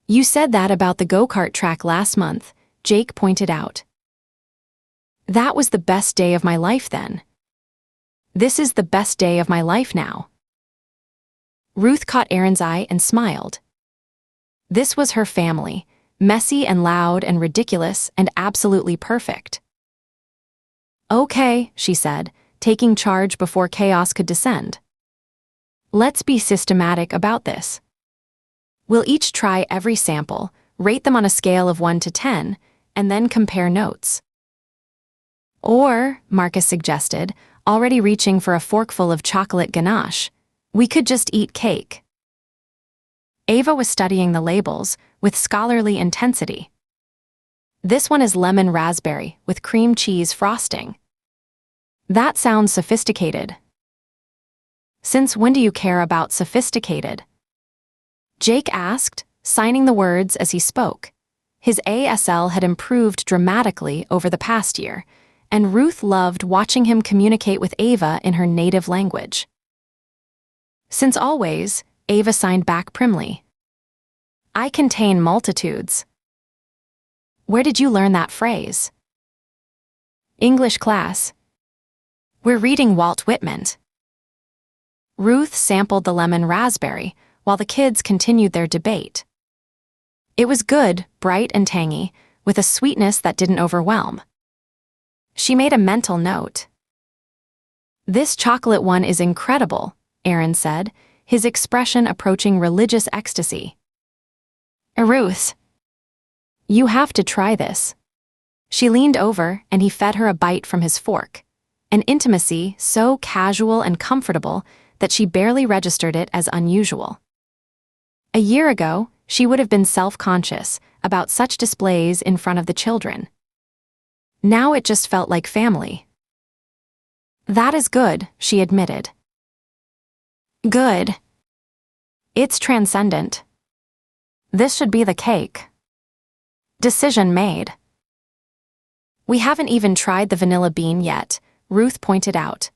"You said that about the go-kart track last month," Jake pointed out. "That was the best day of my life then. This is the best day of my life now." Ruth caught Erin's eye and smiled. This was her family, messy and loud and ridiculous and absolutely perfect. "Okay," she said, taking charge before chaos could descend. "Let's be systematic about this. We'll each try every sample, rate them on a scale of 1 to 10, and then compare notes." "Or," Marcus suggested, already reaching for a forkful of chocolate ganache, "we could just eat cake." Ava was studying the labels with scholarly intensity. "This one is lemon raspberry with cream cheese frosting." "That sounds sophisticated." "Since when do you care about sophisticated?" Jake asked, signing the words as he spoke. His ASL had improved dramatically over the past year, and Ruth loved watching him communicate with Ava in her native language. "Since always," Ava signed back primly. "I contain multitudes." "Where did you learn that phrase?" "English class. We're reading Walt Whitman." Ruth sampled the lemon raspberry while the kids continued their debate. It was good, bright and tangy, with a sweetness that didn't overwhelm. She made a mental note. "This chocolate one is incredible," Aaron said, his expression approaching religious ecstasy. "Ruth, you have to try this." She leaned over and he fed her a bite from his fork, an intimacy so casual and comfortable that she barely registered it as unusual. A year ago, she would have been self-conscious about such displays in front of the children. Now it just felt like family. "That is good," she admitted. "Good. It's transcendent. This should be the cake." Decision made. "We haven't even tried the vanilla bean yet," Ruth pointed out.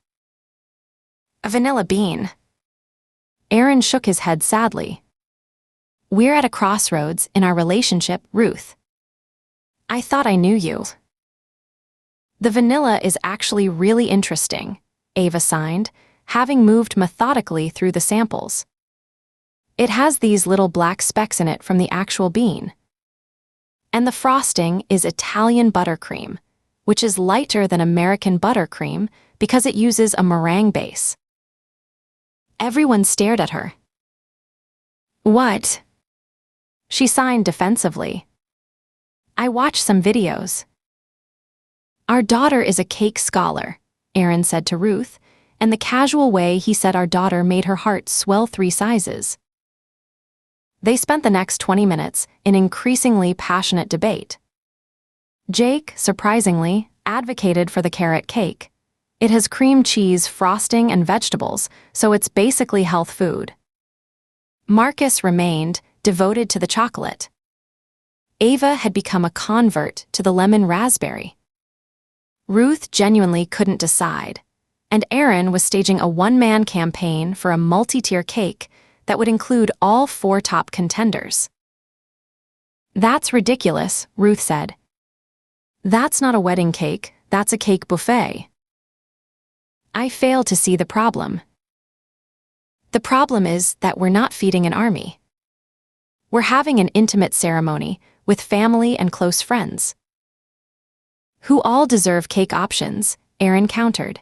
"A vanilla bean?" Aaron shook his head sadly. "We're at a crossroads in our relationship, Ruth. I thought I knew you." "The vanilla is actually really interesting," Ava signed, having moved methodically through the samples. "It has these little black specks in it from the actual bean. And the frosting is Italian buttercream, which is lighter than American buttercream because it uses a meringue base." Everyone stared at her. "What?" She signed defensively. "I watched some videos." "Our daughter is a cake scholar," Aaron said to Ruth, and the casual way he said our daughter made her heart swell 3 sizes. They spent the next 20 minutes in increasingly passionate debate. Jake, surprisingly, advocated for the carrot cake. It has cream cheese, frosting, and vegetables, so it's basically health food. Marcus remained devoted to the chocolate. Ava had become a convert to the lemon raspberry. Ruth genuinely couldn't decide, and Aaron was staging a one-man campaign for a multi-tier cake that would include all 4 top contenders. "That's ridiculous," Ruth said. "That's not a wedding cake, that's a cake buffet." "I fail to see the problem." "The problem is that we're not feeding an army. We're having an intimate ceremony with family and close friends." "Who all deserve cake options," Aaron countered.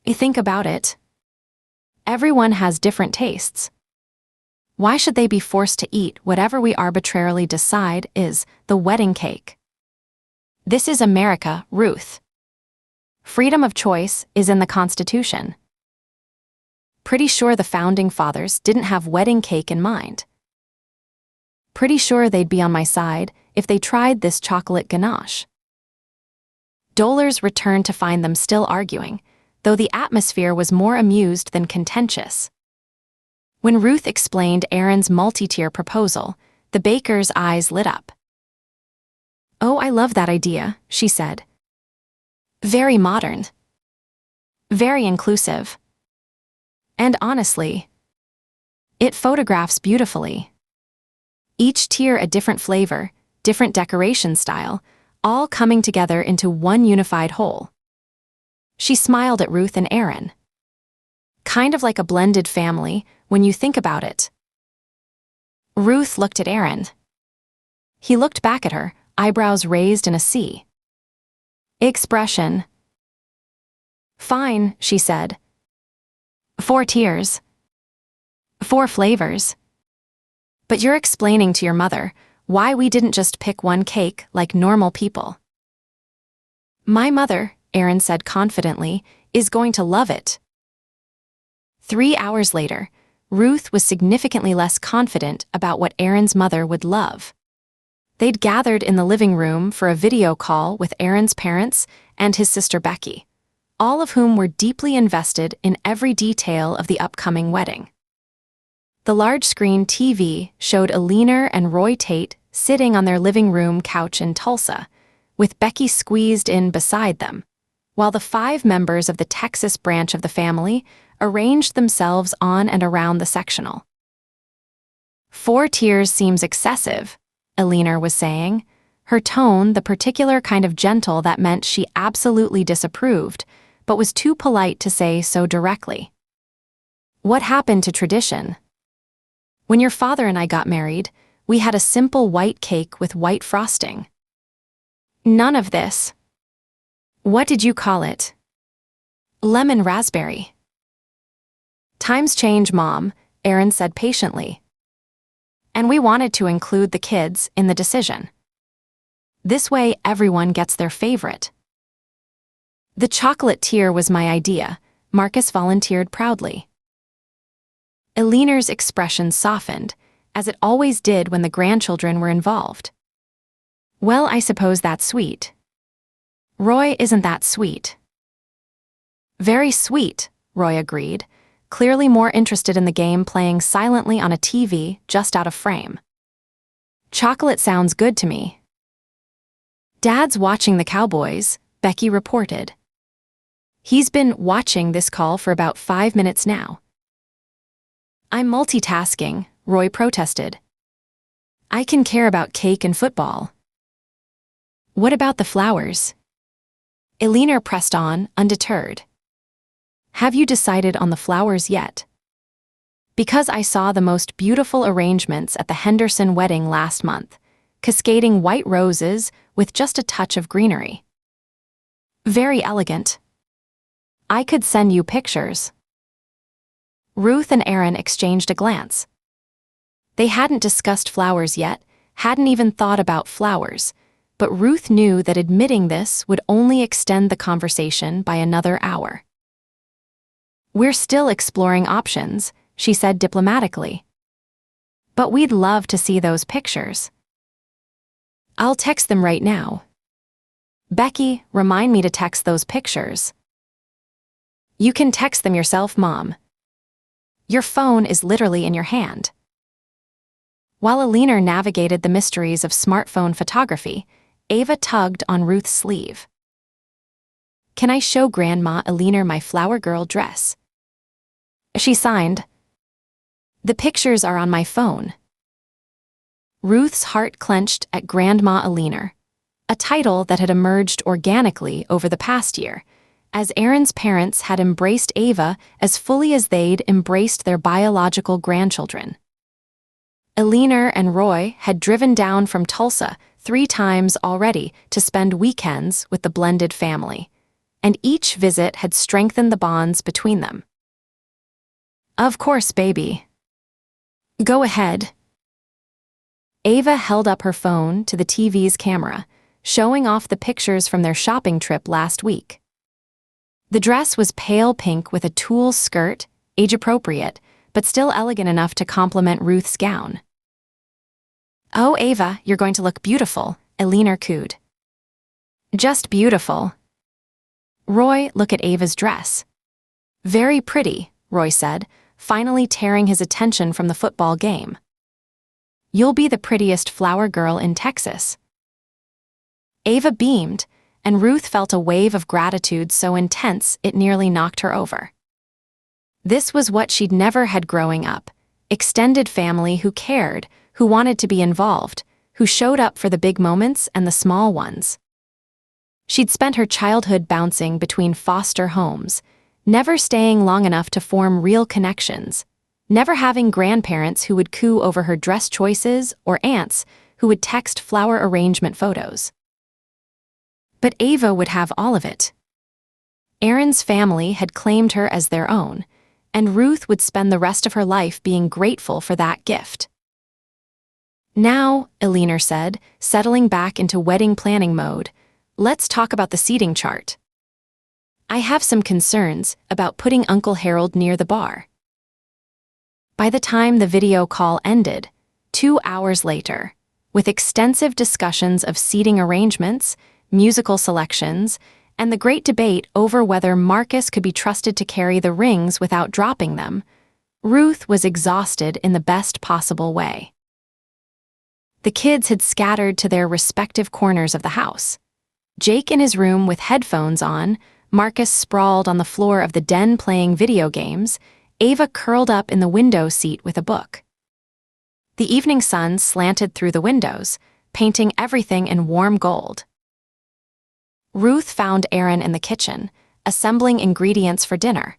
"Think about it. Everyone has different tastes. Why should they be forced to eat whatever we arbitrarily decide is the wedding cake? This is America, Ruth. Freedom of choice is in the Constitution. Pretty sure the Founding Fathers didn't have wedding cake in mind. Pretty sure they'd be on my side if they tried this chocolate ganache." Dolers returned to find them still arguing, though the atmosphere was more amused than contentious. When Ruth explained Aaron's multi-tier proposal, the baker's eyes lit up. "Oh, I love that idea," she said. "Very modern. Very inclusive. And honestly, it photographs beautifully. Each tier a different flavor, different decoration style, all coming together into one unified whole." She smiled at Ruth and Aaron. "Kind of like a blended family, when you think about it." Ruth looked at Aaron. He looked back at her, eyebrows raised in a C expression. "Fine," she said. "4 tiers. 4 flavors. But you're explaining to your mother why we didn't just pick one cake like normal people." "My mother," Aaron said confidently, "is going to love it." 3 hours later, Ruth was significantly less confident about what Aaron's mother would love. They'd gathered in the living room for a video call with Aaron's parents and his sister Becky, all of whom were deeply invested in every detail of the upcoming wedding. The large-screen TV showed Alina and Roy Tate sitting on their living room couch in Tulsa, with Becky squeezed in beside them, while the 5 members of the Texas branch of the family arranged themselves on and around the sectional. "4 tiers seems excessive," Alina was saying, her tone the particular kind of gentle that meant she absolutely disapproved, but was too polite to say so directly. "What happened to tradition? When your father and I got married, we had a simple white cake with white frosting. None of this. What did you call it? Lemon raspberry." "Times change, Mom," Aaron said patiently. "And we wanted to include the kids in the decision. This way everyone gets their favorite." "The chocolate tier was my idea," Marcus volunteered proudly. Alina's expression softened, as it always did when the grandchildren were involved. "Well, I suppose that's sweet. Roy isn't that sweet." "Very sweet," Roy agreed, clearly more interested in the game playing silently on a TV just out of frame. "Chocolate sounds good to me." "Dad's watching the Cowboys," Becky reported. "He's been watching this call for about 5 minutes now." "I'm multitasking," Roy protested. "I can care about cake and football." "What about the flowers?" Alina pressed on, undeterred. "Have you decided on the flowers yet? Because I saw the most beautiful arrangements at the Henderson wedding last month, cascading white roses with just a touch of greenery. Very elegant. I could send you pictures." Ruth and Aaron exchanged a glance. They hadn't discussed flowers yet, hadn't even thought about flowers, but Ruth knew that admitting this would only extend the conversation by another hour. "We're still exploring options," she said diplomatically. "But we'd love to see those pictures." "I'll text them right now." "Becky, remind me to text those pictures." "You can text them yourself, Mom. Your phone is literally in your hand." While Alina navigated the mysteries of smartphone photography, Ava tugged on Ruth's sleeve. "Can I show Grandma Alina my flower girl dress?" She signed. "The pictures are on my phone." Ruth's heart clenched at Grandma Alina, a title that had emerged organically over the past year, as Aaron's parents had embraced Ava as fully as they'd embraced their biological grandchildren. Alina and Roy had driven down from Tulsa 3 times already to spend weekends with the blended family, and each visit had strengthened the bonds between them. "Of course, baby. Go ahead." Ava held up her phone to the TV's camera, showing off the pictures from their shopping trip last week. The dress was pale pink with a tulle skirt, age-appropriate, but still elegant enough to complement Ruth's gown. "Oh, Ava, you're going to look beautiful," Alina cooed. "Just beautiful." "Roy, look at Ava's dress." "Very pretty," Roy said, finally tearing his attention from the football game. "You'll be the prettiest flower girl in Texas." Ava beamed, and Ruth felt a wave of gratitude so intense it nearly knocked her over. This was what she'd never had growing up: extended family who cared, who wanted to be involved, who showed up for the big moments and the small ones. She'd spent her childhood bouncing between foster homes, never staying long enough to form real connections, never having grandparents who would coo over her dress choices or aunts who would text flower arrangement photos. But Ava would have all of it. Aaron's family had claimed her as their own, and Ruth would spend the rest of her life being grateful for that gift. "Now," Eleanor said, settling back into wedding planning mode, "let's talk about the seating chart. I have some concerns about putting Uncle Harold near the bar." By the time the video call ended, 2 hours later, with extensive discussions of seating arrangements, musical selections, and the great debate over whether Marcus could be trusted to carry the rings without dropping them, Ruth was exhausted in the best possible way. The kids had scattered to their respective corners of the house. Jake in his room with headphones on, Marcus sprawled on the floor of the den playing video games, Ava curled up in the window seat with a book. The evening sun slanted through the windows, painting everything in warm gold. Ruth found Aaron in the kitchen, assembling ingredients for dinner.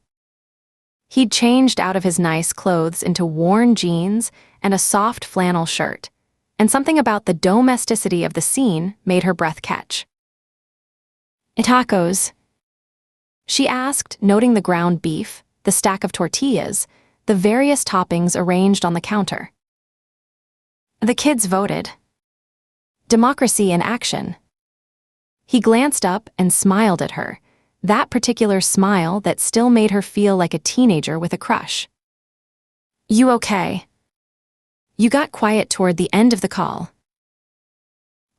He'd changed out of his nice clothes into worn jeans and a soft flannel shirt, and something about the domesticity of the scene made her breath catch. "Tacos?" she asked, noting the ground beef, the stack of tortillas, the various toppings arranged on the counter. The kids voted. Democracy in action. He glanced up and smiled at her, that particular smile that still made her feel like a teenager with a crush. "You okay?" "You got quiet toward the end of the call."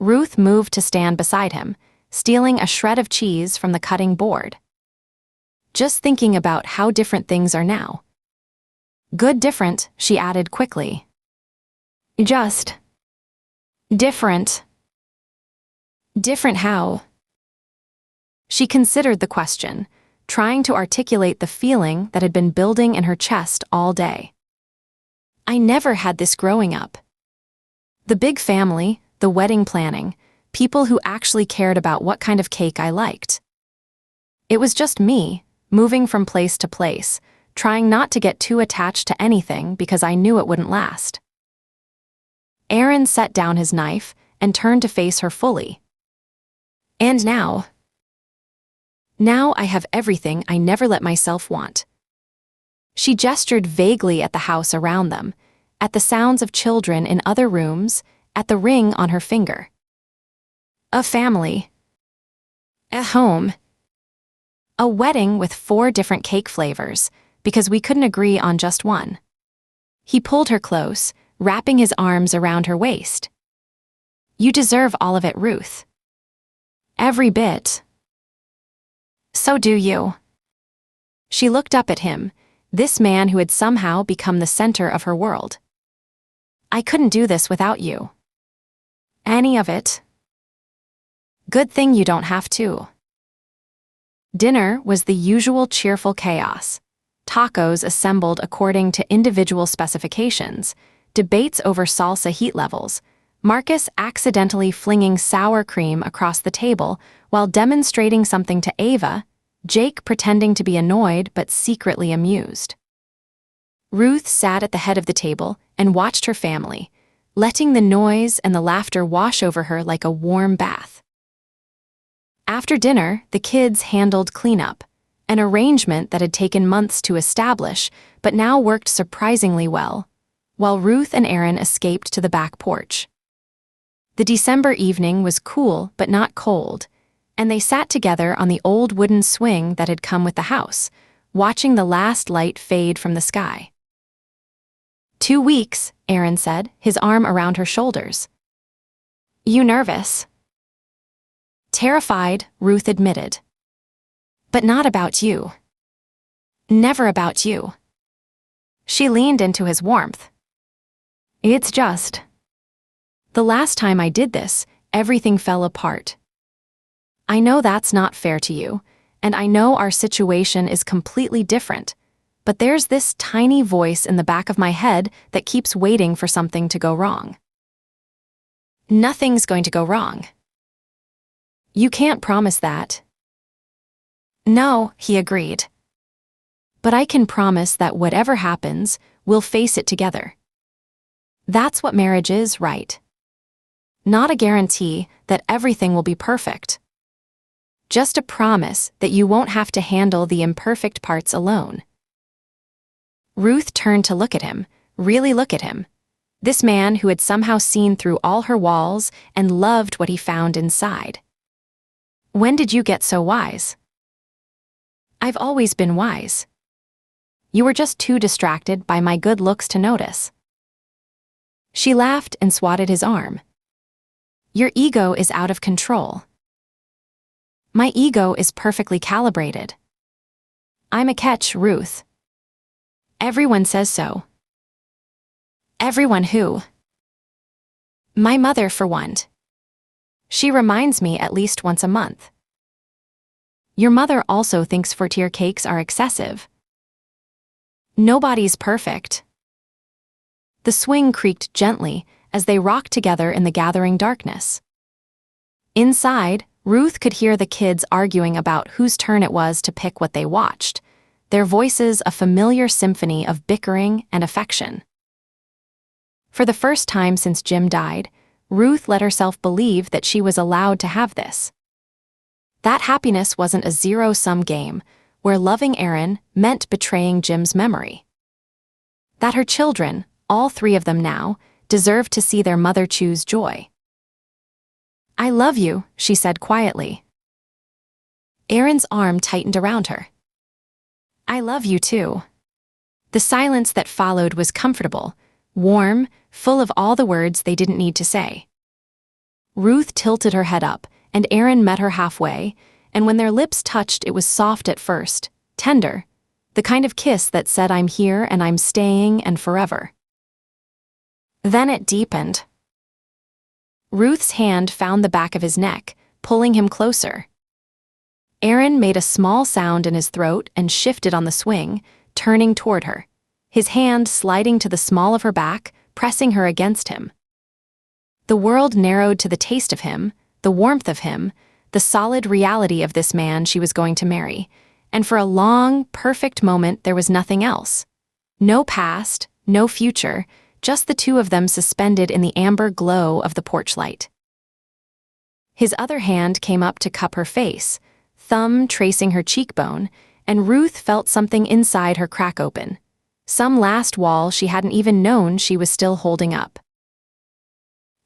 Ruth moved to stand beside him, stealing a shred of cheese from the cutting board. "Just thinking about how different things are now." "Good different," she added quickly. "Just different." "Different how?" She considered the question, trying to articulate the feeling that had been building in her chest all day. "I never had this growing up. The big family, the wedding planning, people who actually cared about what kind of cake I liked. It was just me, moving from place to place, trying not to get too attached to anything because I knew it wouldn't last." Aaron set down his knife and turned to face her fully. "And now I have everything I never let myself want." She gestured vaguely at the house around them, at the sounds of children in other rooms, at the ring on her finger. "A family. A home. A wedding with 4 different cake flavors, because we couldn't agree on just one." He pulled her close, wrapping his arms around her waist. "You deserve all of it, Ruth. Every bit. So do you." She looked up at him, this man who had somehow become the center of her world. "I couldn't do this without you. Any of it. Good thing you don't have to." Dinner was the usual cheerful chaos. Tacos assembled according to individual specifications, debates over salsa heat levels, Marcus accidentally flinging sour cream across the table while demonstrating something to Ava, Jake pretending to be annoyed but secretly amused. Ruth sat at the head of the table and watched her family, letting the noise and the laughter wash over her like a warm bath. After dinner, the kids handled cleanup, an arrangement that had taken months to establish but now worked surprisingly well, while Ruth and Aaron escaped to the back porch. The December evening was cool but not cold, and they sat together on the old wooden swing that had come with the house, watching the last light fade from the sky. 2 weeks, Aaron said, his arm around her shoulders. "You nervous?" "Terrified," Ruth admitted. "But not about you. Never about you." She leaned into his warmth. "It's just. The last time I did this, everything fell apart. I know that's not fair to you, and I know our situation is completely different, but there's this tiny voice in the back of my head that keeps waiting for something to go wrong. Nothing's going to go wrong. You can't promise that. No, he agreed. But I can promise that whatever happens, we'll face it together. That's what marriage is, right? Not a guarantee that everything will be perfect. Just a promise that you won't have to handle the imperfect parts alone. Ruth turned to look at him, really look at him. This man who had somehow seen through all her walls and loved what he found inside. When did you get so wise? I've always been wise. You were just too distracted by my good looks to notice. She laughed and swatted his arm. Your ego is out of control. My ego is perfectly calibrated. I'm a catch, Ruth. Everyone says so. Everyone who? My mother, for one. She reminds me at least once a month. Your mother also thinks fruitier cakes are excessive. Nobody's perfect. The swing creaked gently as they rocked together in the gathering darkness. Inside, Ruth could hear the kids arguing about whose turn it was to pick what they watched, their voices a familiar symphony of bickering and affection. For the first time since Jim died, Ruth let herself believe that she was allowed to have this. That happiness wasn't a zero-sum game where loving Aaron meant betraying Jim's memory. That her children, all three of them now, deserved to see their mother choose joy. I love you, she said quietly. Aaron's arm tightened around her. I love you too. The silence that followed was comfortable, warm, full of all the words they didn't need to say. Ruth tilted her head up, and Aaron met her halfway, and when their lips touched it was soft at first, tender, the kind of kiss that said I'm here and I'm staying and forever. Then it deepened. Ruth's hand found the back of his neck, pulling him closer. Aaron made a small sound in his throat and shifted on the swing, turning toward her, his hand sliding to the small of her back, pressing her against him. The world narrowed to the taste of him, the warmth of him, the solid reality of this man she was going to marry, and for a long, perfect moment there was nothing else. No past, no future, just the two of them suspended in the amber glow of the porch light. His other hand came up to cup her face, thumb tracing her cheekbone, and Ruth felt something inside her crack open, some last wall she hadn't even known she was still holding up.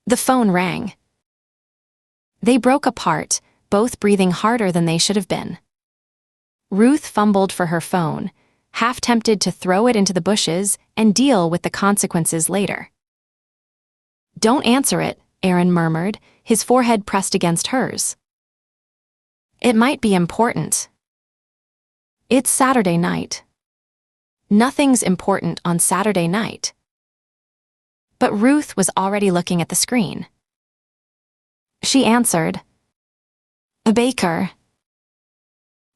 The phone rang. They broke apart, both breathing harder than they should have been. Ruth fumbled for her phone, half tempted to throw it into the bushes and deal with the consequences later. Don't answer it, Aaron murmured, his forehead pressed against hers. It might be important. It's Saturday night. Nothing's important on Saturday night. But Ruth was already looking at the screen. She answered. Baker.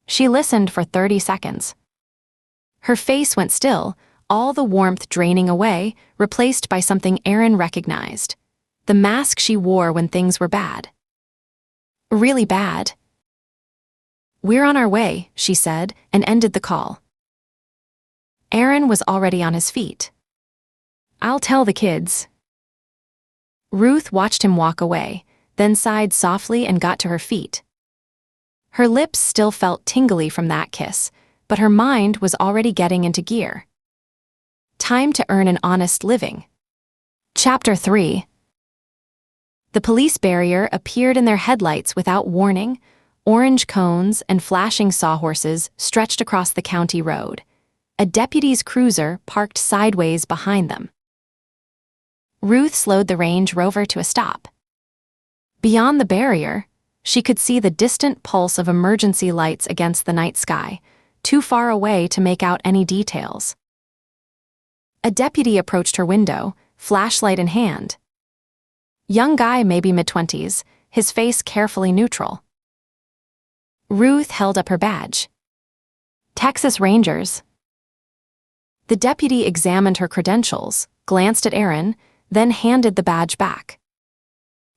She listened for 30 seconds. Her face went still, all the warmth draining away, replaced by something Aaron recognized. The mask she wore when things were bad. Really bad. We're on our way, she said, and ended the call. Aaron was already on his feet. I'll tell the kids. Ruth watched him walk away, then sighed softly and got to her feet. Her lips still felt tingly from that kiss, but her mind was already getting into gear. Time to earn an honest living. Chapter 3. The police barrier appeared in their headlights without warning. Orange cones and flashing sawhorses stretched across the county road. A deputy's cruiser parked sideways behind them. Ruth slowed the Range Rover to a stop. Beyond the barrier, she could see the distant pulse of emergency lights against the night sky, too far away to make out any details. A deputy approached her window, flashlight in hand. Young guy, maybe mid-20s, his face carefully neutral. Ruth held up her badge. Texas Rangers. The deputy examined her credentials, glanced at Aaron, then handed the badge back.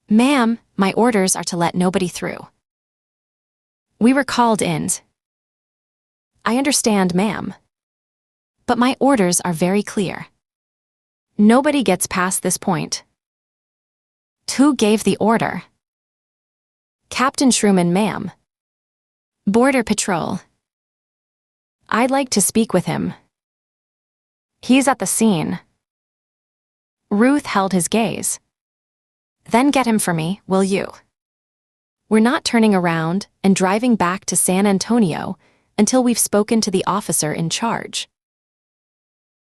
Ma'am, my orders are to let nobody through. We were called in. I understand, ma'am. But my orders are very clear. Nobody gets past this point. Who gave the order? Captain Shrewman, ma'am. Border Patrol. I'd like to speak with him. He's at the scene. Ruth held his gaze. Then get him for me, will you? We're not turning around and driving back to San Antonio until we've spoken to the officer in charge.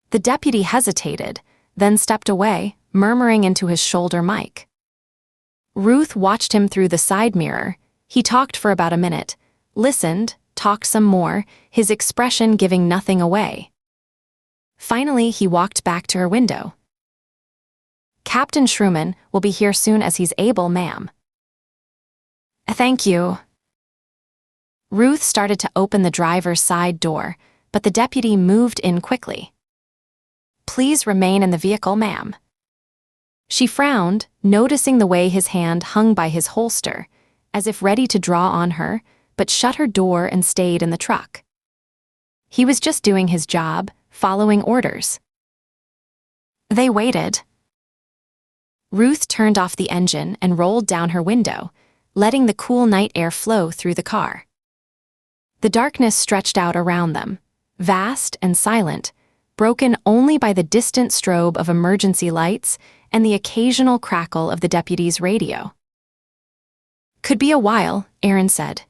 The deputy hesitated, then stepped away, murmuring into his shoulder mic. Ruth watched him through the side mirror. He talked for about a minute, listened, talked some more, his expression giving nothing away. Finally, he walked back to her window. Captain Shrewman will be here soon as he's able, ma'am. Thank you. Ruth started to open the driver's side door, but the deputy moved in quickly. Please remain in the vehicle, ma'am. She frowned, noticing the way his hand hung by his holster, as if ready to draw on her, but shut her door and stayed in the truck. He was just doing his job, following orders. They waited. Ruth turned off the engine and rolled down her window, letting the cool night air flow through the car. The darkness stretched out around them, vast and silent, broken only by the distant strobe of emergency lights and the occasional crackle of the deputy's radio. Could be a while, Aaron said.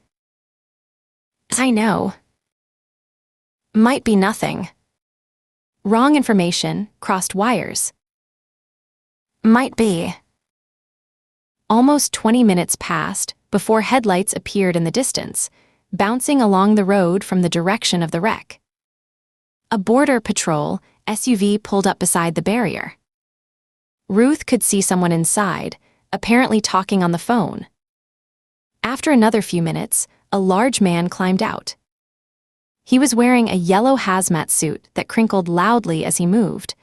I know. Might be nothing. Wrong information, crossed wires. Might be. Almost 20 minutes passed before headlights appeared in the distance, bouncing along the road from the direction of the wreck. A border patrol SUV pulled up beside the barrier. Ruth could see someone inside, apparently talking on the phone. After another few minutes, a large man climbed out. He was wearing a yellow hazmat suit that crinkled loudly as he moved,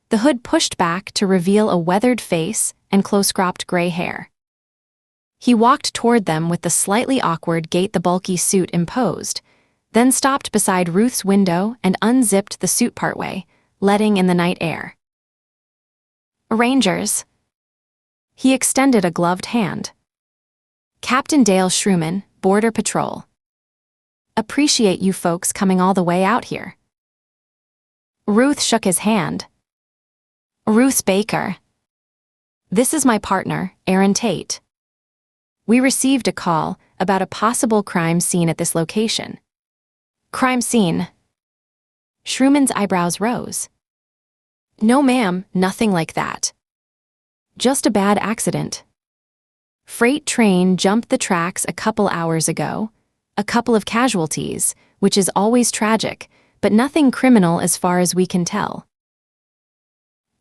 the hood pushed back to reveal a weathered face and close-cropped gray hair. He walked toward them with the slightly awkward gait the bulky suit imposed, then stopped beside Ruth's window and unzipped the suit partway, letting in the night air. Rangers. He extended a gloved hand. Captain Dale Shrewman, Border Patrol. Appreciate you folks coming all the way out here. Ruth shook his hand. Ruth Baker. This is my partner, Aaron Tate. We received a call about a possible crime scene at this location. Crime scene. Shrewman's eyebrows rose. No, ma'am, nothing like that. Just a bad accident. Freight train jumped the tracks a couple hours ago. A couple of casualties, which is always tragic, but nothing criminal as far as we can tell.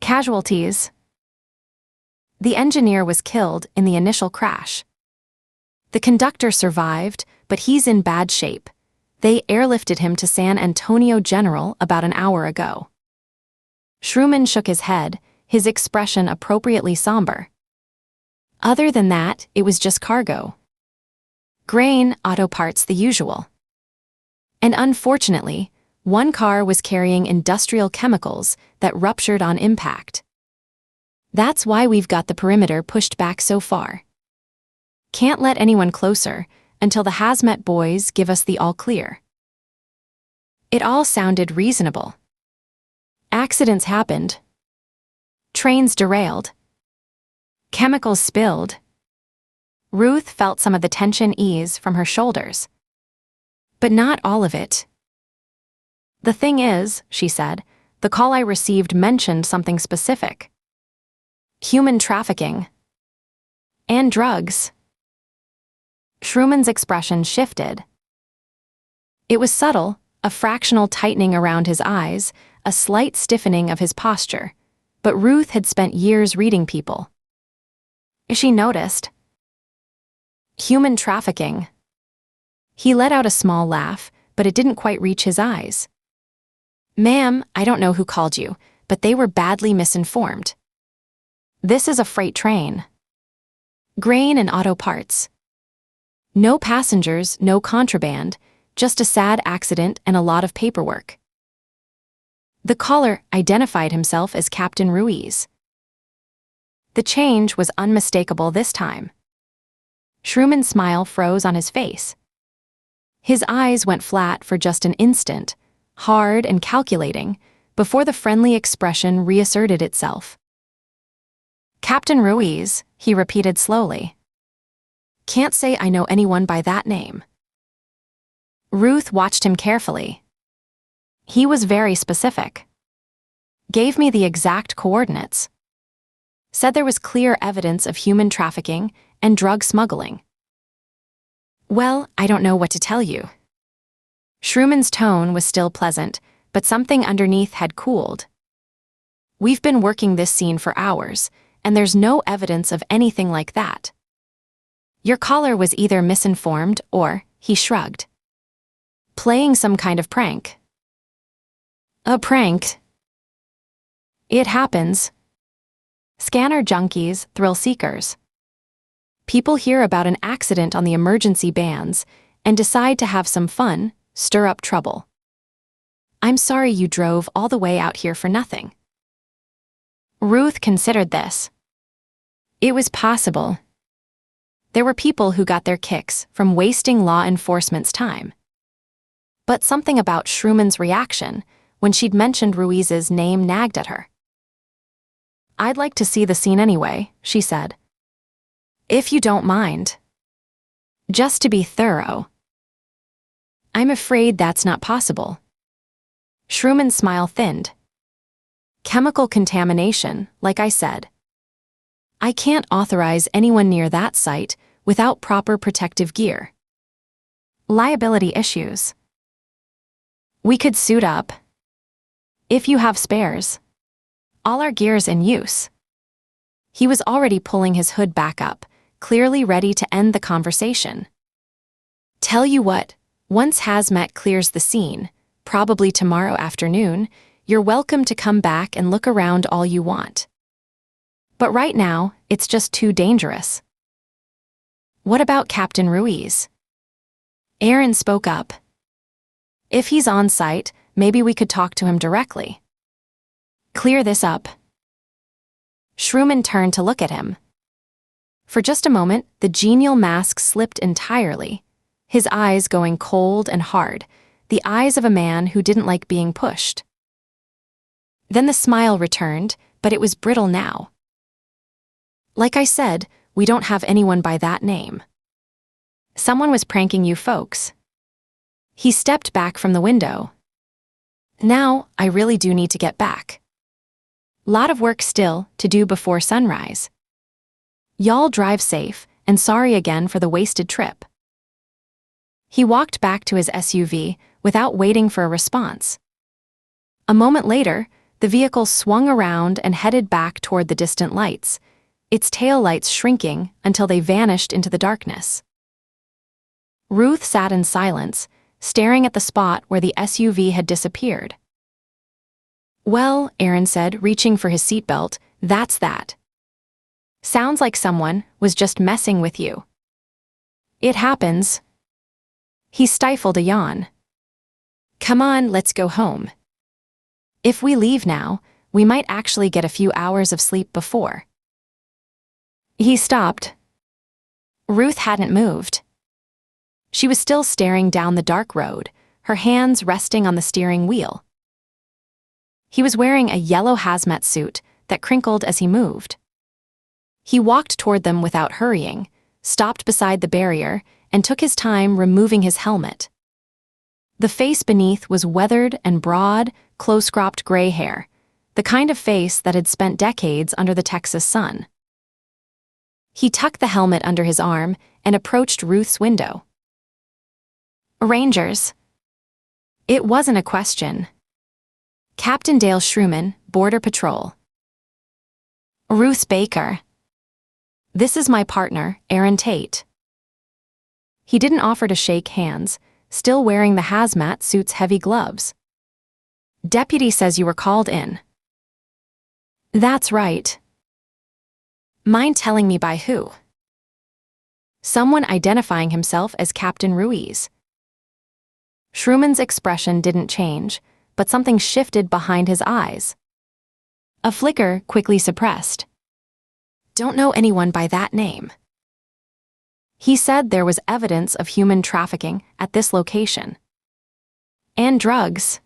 Casualties. The engineer was killed in the initial crash. The conductor survived, but he's in bad shape. They airlifted him to San Antonio General about an hour ago. Shrewman shook his head, his expression appropriately somber. Other than that, it was just cargo. Grain, auto parts, the usual. And unfortunately, one car was carrying industrial chemicals that ruptured on impact. That's why we've got the perimeter pushed back so far. Can't let anyone closer until the hazmat boys give us the all clear. It all sounded reasonable. Accidents happened. Trains derailed. Chemicals spilled. Ruth felt some of the tension ease from her shoulders. But not all of it. The thing is, she said, the call I received mentioned something specific. Human trafficking. And drugs. Shrewman's expression shifted. It was subtle, a fractional tightening around his eyes, a slight stiffening of his posture, but Ruth had spent years reading people. She noticed. Human trafficking. He let out a small laugh, but it didn't quite reach his eyes. "Ma'am, I don't know who called you, but they were badly misinformed. This is a freight train. Grain and auto parts. No passengers, no contraband, just a sad accident and a lot of paperwork." The caller identified himself as Captain Ruiz. The change was unmistakable this time. Shrewman's smile froze on his face. His eyes went flat for just an instant, hard and calculating, before the friendly expression reasserted itself. "Captain Ruiz," he repeated slowly. "Can't say I know anyone by that name." Ruth watched him carefully. He was very specific. Gave me the exact coordinates. Said there was clear evidence of human trafficking and drug smuggling. "Well, I don't know what to tell you." Shrewman's tone was still pleasant, but something underneath had cooled. "We've been working this scene for hours, and there's no evidence of anything like that. Your caller was either misinformed or," he shrugged, "playing some kind of prank." "A prank?" "It happens. Scanner junkies, thrill seekers. People hear about an accident on the emergency bands and decide to have some fun, stir up trouble. I'm sorry you drove all the way out here for nothing." Ruth considered this. It was possible. There were people who got their kicks from wasting law enforcement's time. But something about Shrewman's reaction when she'd mentioned Ruiz's name nagged at her. "I'd like to see the scene anyway," she said. "If you don't mind. Just to be thorough." "I'm afraid that's not possible." Shrewman's smile thinned. "Chemical contamination, like I said. I can't authorize anyone near that site without proper protective gear. Liability issues. We could suit up. If you have spares. All our gear's in use." He was already pulling his hood back up, clearly ready to end the conversation. "Tell you what, once Hazmat clears the scene, probably tomorrow afternoon, you're welcome to come back and look around all you want. But right now, it's just too dangerous." "What about Captain Ruiz?" Aaron spoke up. "If he's on site, maybe we could talk to him directly. Clear this up." Shrewman turned to look at him. For just a moment, the genial mask slipped entirely, his eyes going cold and hard, the eyes of a man who didn't like being pushed. Then the smile returned, but it was brittle now. "Like I said, we don't have anyone by that name. Someone was pranking you folks." He stepped back from the window. "Now, I really do need to get back. Lot of work still to do before sunrise. Y'all drive safe, and sorry again for the wasted trip." He walked back to his SUV without waiting for a response. A moment later, the vehicle swung around and headed back toward the distant lights, its taillights shrinking until they vanished into the darkness. Ruth sat in silence, staring at the spot where the SUV had disappeared. "Well," Aaron said, reaching for his seatbelt, "that's that. Sounds like someone was just messing with you." "It happens." He stifled a yawn. "Come on, let's go home. If we leave now, we might actually get a few hours of sleep before." He stopped. Ruth hadn't moved. She was still staring down the dark road, her hands resting on the steering wheel. He was wearing a yellow hazmat suit that crinkled as he moved. He walked toward them without hurrying, stopped beside the barrier, and took his time removing his helmet. The face beneath was weathered and broad, close-cropped gray hair, the kind of face that had spent decades under the Texas sun. He tucked the helmet under his arm and approached Ruth's window. "Rangers." It wasn't a question. "Captain Dale Shrewman, Border Patrol." "Ruth Baker." "This is my partner, Aaron Tate." He didn't offer to shake hands, still wearing the hazmat suit's heavy gloves. "Deputy says you were called in." "That's right." "Mind telling me by who?" "Someone identifying himself as Captain Ruiz." Shrewman's expression didn't change, but something shifted behind his eyes. A flicker quickly suppressed. "Don't know anyone by that name." He said there was evidence of human trafficking at this location. "And drugs."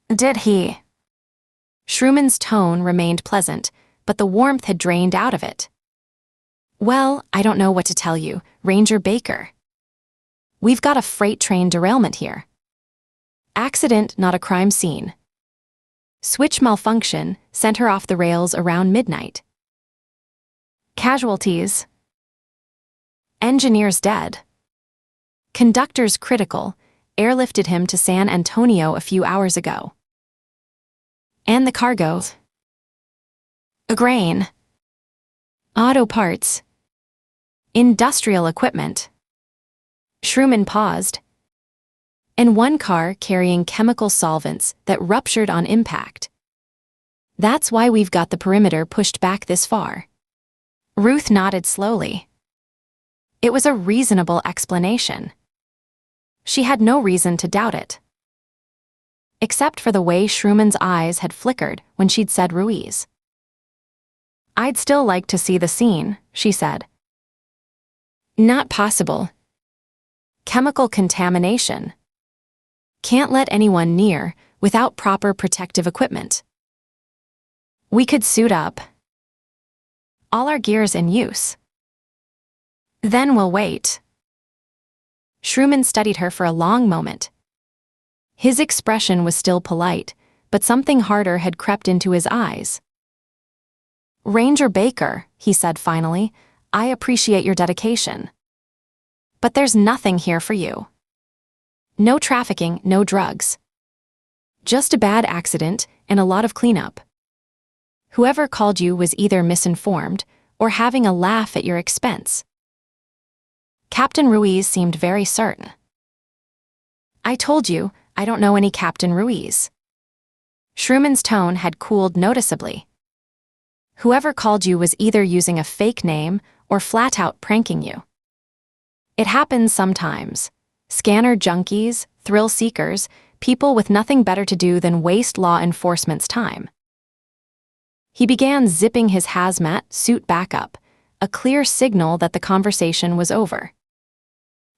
"Did he?" Shrewman's tone remained pleasant, but the warmth had drained out of it. "Well, I don't know what to tell you, Ranger Baker. We've got a freight train derailment here. Accident, not a crime scene. Switch malfunction sent her off the rails around midnight. Casualties: engineers dead. Conductors critical, airlifted him to San Antonio a few hours ago. And the cargo: grain, auto parts, industrial equipment." Shrewman paused. "And one car carrying chemical solvents that ruptured on impact. That's why we've got the perimeter pushed back this far." Ruth nodded slowly. It was a reasonable explanation. She had no reason to doubt it. Except for the way Shrewman's eyes had flickered when she'd said Ruiz. "I'd still like to see the scene," she said. "Not possible. Chemical contamination. Can't let anyone near without proper protective equipment. We could suit up. All our gear's in use. Then we'll wait." Shrewman studied her for a long moment. His expression was still polite, but something harder had crept into his eyes. "Ranger Baker," he said finally, "I appreciate your dedication. But there's nothing here for you. No trafficking, no drugs. Just a bad accident and a lot of cleanup. Whoever called you was either misinformed or having a laugh at your expense." Captain Ruiz seemed very certain. "I told you, I don't know any Captain Ruiz." Shrewman's tone had cooled noticeably. "Whoever called you was either using a fake name or flat out pranking you. It happens sometimes. Scanner junkies, thrill seekers, people with nothing better to do than waste law enforcement's time." He began zipping his hazmat suit back up, a clear signal that the conversation was over.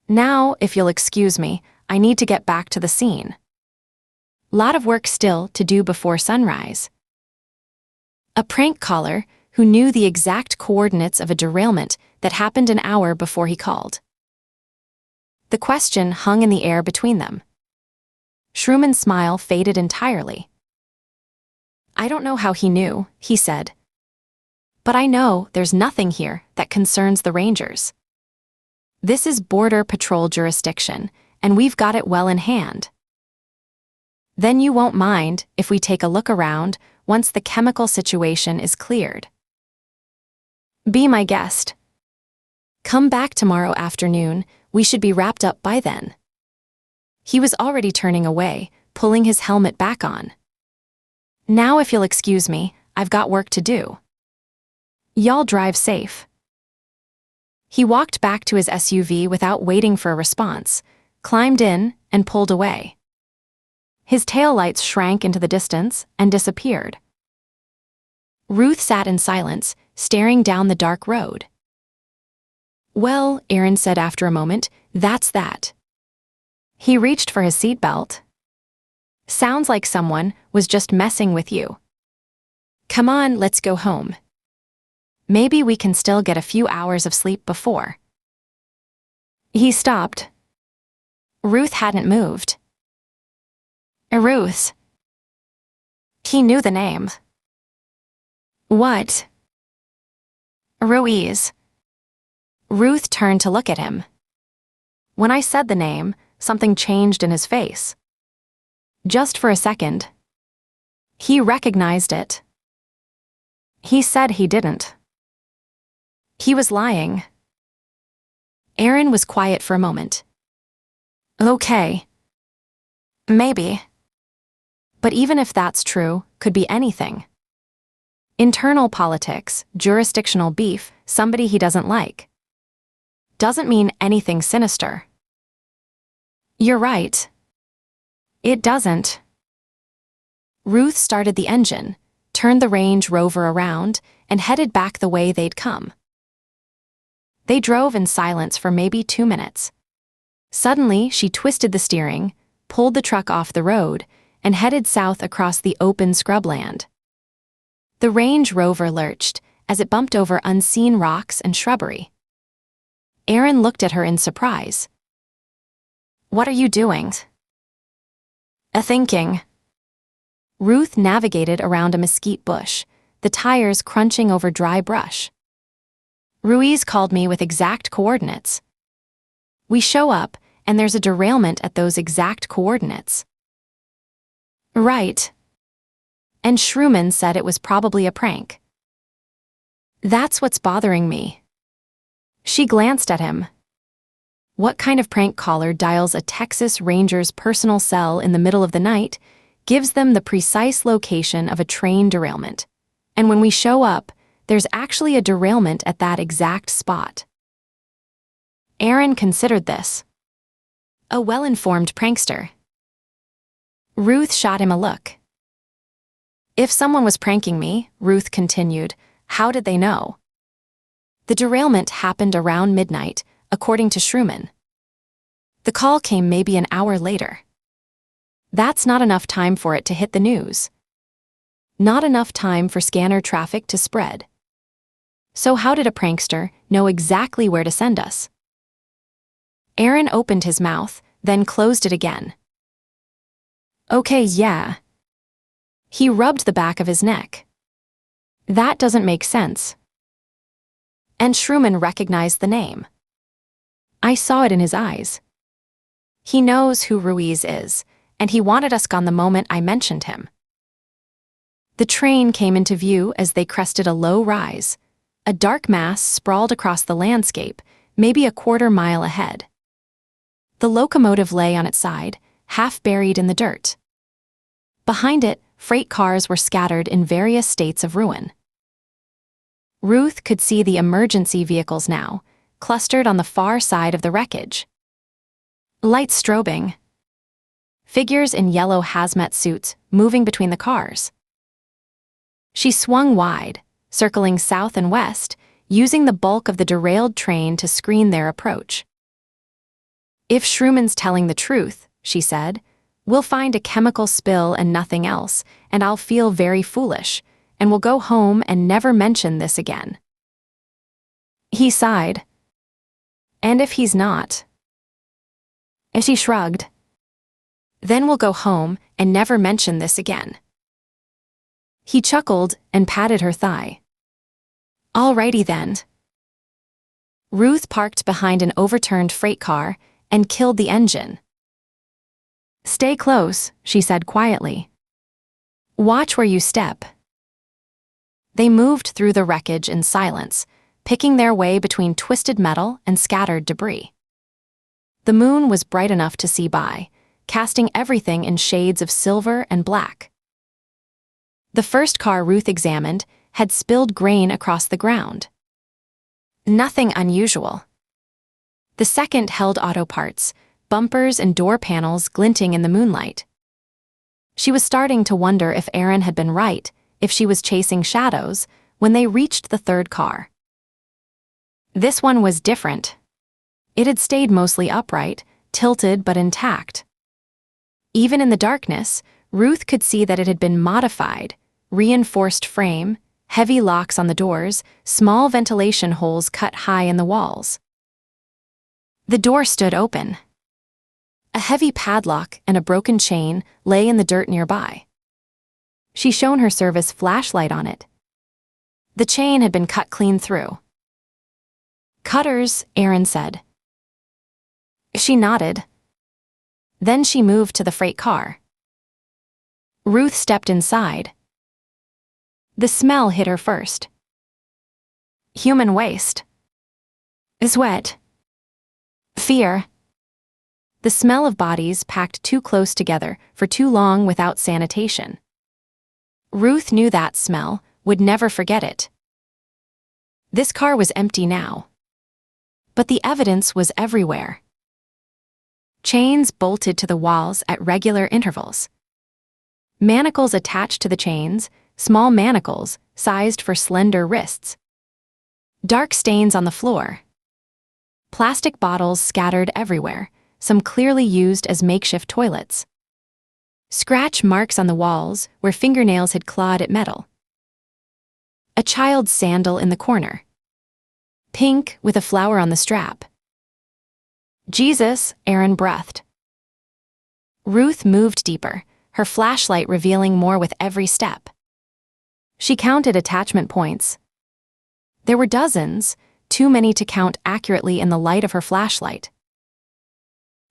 "Now, if you'll excuse me, I need to get back to the scene. Lot of work still to do before sunrise." A prank caller who knew the exact coordinates of a derailment that happened an hour before he called. The question hung in the air between them. Shrewman's smile faded entirely. "I don't know how he knew," he said. "But I know there's nothing here that concerns the Rangers. This is Border Patrol jurisdiction, and we've got it well in hand. Then you won't mind if we take a look around once the chemical situation is cleared. Be my guest. Come back tomorrow afternoon, we should be wrapped up by then." He was already turning away, pulling his helmet back on. "Now if you'll excuse me, I've got work to do. Y'all drive safe." He walked back to his SUV without waiting for a response, climbed in, and pulled away. His taillights shrank into the distance and disappeared. Ruth sat in silence, staring down the dark road. "Well," Aaron said after a moment, "that's that." He reached for his seatbelt. "Sounds like someone was just messing with you. Come on, let's go home. Maybe we can still get a few hours of sleep before." He stopped. Ruth hadn't moved. "Ruth." He knew the name. "What?" "Ruiz." Ruth turned to look at him. When I said the name, something changed in his face. Just for a second. He recognized it. He said he didn't. He was lying. Aaron was quiet for a moment. Okay. Maybe. But even if that's true, could be anything. Internal politics, jurisdictional beef, somebody he doesn't like. Doesn't mean anything sinister. You're right. It doesn't. Ruth started the engine, turned the Range Rover around, and headed back the way they'd come. They drove in silence for maybe 2 minutes. Suddenly, she twisted the steering, pulled the truck off the road, and headed south across the open scrubland. The Range Rover lurched as it bumped over unseen rocks and shrubbery. Aaron looked at her in surprise. What are you doing? Thinking. Ruth navigated around a mesquite bush, the tires crunching over dry brush. Ruiz called me with exact coordinates. We show up, and there's a derailment at those exact coordinates. Right. And Shrewman said it was probably a prank. That's what's bothering me. She glanced at him. What kind of prank caller dials a Texas Ranger's personal cell in the middle of the night, gives them the precise location of a train derailment, and when we show up, there's actually a derailment at that exact spot? Aaron considered this. A well-informed prankster. Ruth shot him a look. If someone was pranking me, Ruth continued, how did they know? The derailment happened around midnight, according to Shrewman. The call came maybe an hour later. That's not enough time for it to hit the news. Not enough time for scanner traffic to spread. So how did a prankster know exactly where to send us? Aaron opened his mouth, then closed it again. Okay, yeah. He rubbed the back of his neck. That doesn't make sense. And Shrewman recognized the name. I saw it in his eyes. He knows who Ruiz is, and he wanted us gone the moment I mentioned him. The train came into view as they crested a low rise. A dark mass sprawled across the landscape, maybe a quarter-mile ahead. The locomotive lay on its side, half buried in the dirt. Behind it, freight cars were scattered in various states of ruin. Ruth could see the emergency vehicles now, clustered on the far side of the wreckage. Lights strobing. Figures in yellow hazmat suits moving between the cars. She swung wide, circling south and west, using the bulk of the derailed train to screen their approach. If Shrewman's telling the truth, she said, we'll find a chemical spill and nothing else, and I'll feel very foolish, and we'll go home and never mention this again. He sighed. And if he's not? And she shrugged. Then we'll go home and never mention this again. He chuckled and patted her thigh. Alrighty then. Ruth parked behind an overturned freight car and killed the engine. Stay close, she said quietly. Watch where you step. They moved through the wreckage in silence, picking their way between twisted metal and scattered debris. The moon was bright enough to see by, casting everything in shades of silver and black. The first car Ruth examined had spilled grain across the ground. Nothing unusual. The second held auto parts, bumpers and door panels glinting in the moonlight. She was starting to wonder if Aaron had been right, if she was chasing shadows, when they reached the third car. This one was different. It had stayed mostly upright, tilted but intact. Even in the darkness, Ruth could see that it had been modified, reinforced frame, heavy locks on the doors, small ventilation holes cut high in the walls. The door stood open. A heavy padlock and a broken chain lay in the dirt nearby. She shone her service flashlight on it. The chain had been cut clean through. Cutters, Aaron said. She nodded. Then she moved to the freight car. Ruth stepped inside. The smell hit her first. Human waste. Sweat. Fear. The smell of bodies packed too close together for too long without sanitation. Ruth knew that smell, would never forget it. This car was empty now. But the evidence was everywhere. Chains bolted to the walls at regular intervals. Manacles attached to the chains, small manacles sized for slender wrists. Dark stains on the floor. Plastic bottles scattered everywhere, some clearly used as makeshift toilets. Scratch marks on the walls where fingernails had clawed at metal. A child's sandal in the corner. Pink with a flower on the strap. Jesus, Aaron breathed. Ruth moved deeper, her flashlight revealing more with every step. She counted attachment points. There were dozens, too many to count accurately in the light of her flashlight.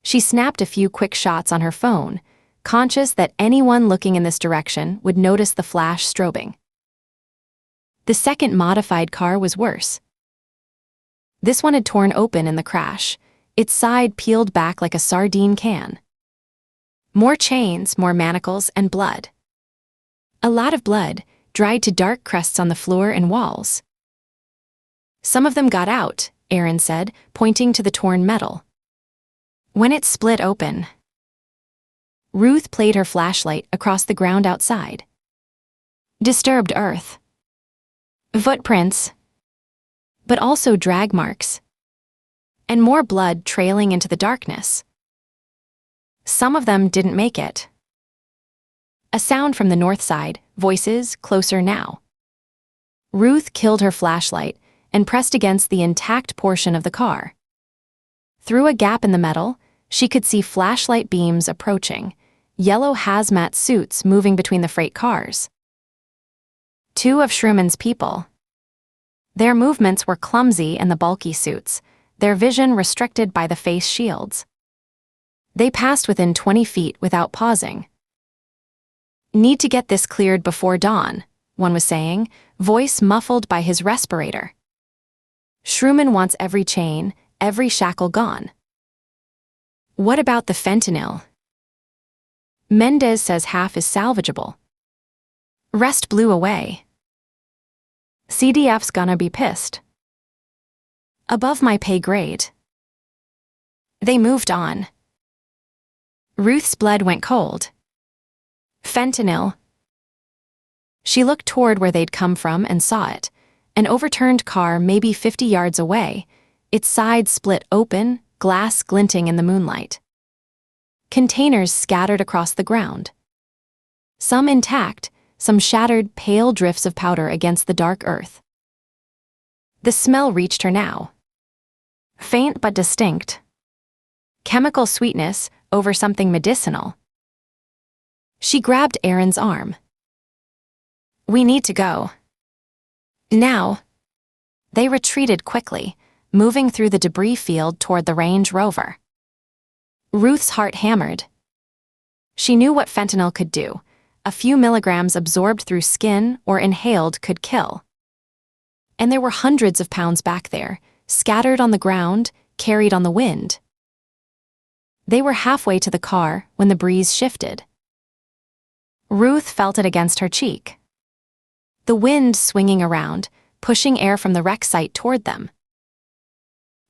She snapped a few quick shots on her phone, conscious that anyone looking in this direction would notice the flash strobing. The second modified car was worse. This one had torn open in the crash, its side peeled back like a sardine can. More chains, more manacles, and blood. A lot of blood, dried to dark crests on the floor and walls. Some of them got out, Aaron said, pointing to the torn metal. When it split open. Ruth played her flashlight across the ground outside. Disturbed earth. Footprints. But also drag marks. And more blood trailing into the darkness. Some of them didn't make it. A sound from the north side, voices closer now. Ruth killed her flashlight and pressed against the intact portion of the car. Through a gap in the metal, she could see flashlight beams approaching, yellow hazmat suits moving between the freight cars. Two of Shrooman's people. Their movements were clumsy in the bulky suits, their vision restricted by the face shields. They passed within 20 feet without pausing. Need to get this cleared before dawn, one was saying, voice muffled by his respirator. Shrooman wants every chain, every shackle gone. What about the fentanyl? Mendez says half is salvageable. Rest blew away. CDF's gonna be pissed. Above my pay grade. They moved on. Ruth's blood went cold. Fentanyl. She looked toward where they'd come from and saw it, an overturned car maybe 50 yards away, its side split open, glass glinting in the moonlight. Containers scattered across the ground. Some intact, some shattered pale drifts of powder against the dark earth. The smell reached her now. Faint but distinct. Chemical sweetness over something medicinal. She grabbed Aaron's arm. We need to go. Now. They retreated quickly, moving through the debris field toward the Range Rover. Ruth's heart hammered. She knew what fentanyl could do. A few milligrams absorbed through skin or inhaled could kill. And there were hundreds of pounds back there, scattered on the ground, carried on the wind. They were halfway to the car when the breeze shifted. Ruth felt it against her cheek. The wind swinging around, pushing air from the wreck site toward them.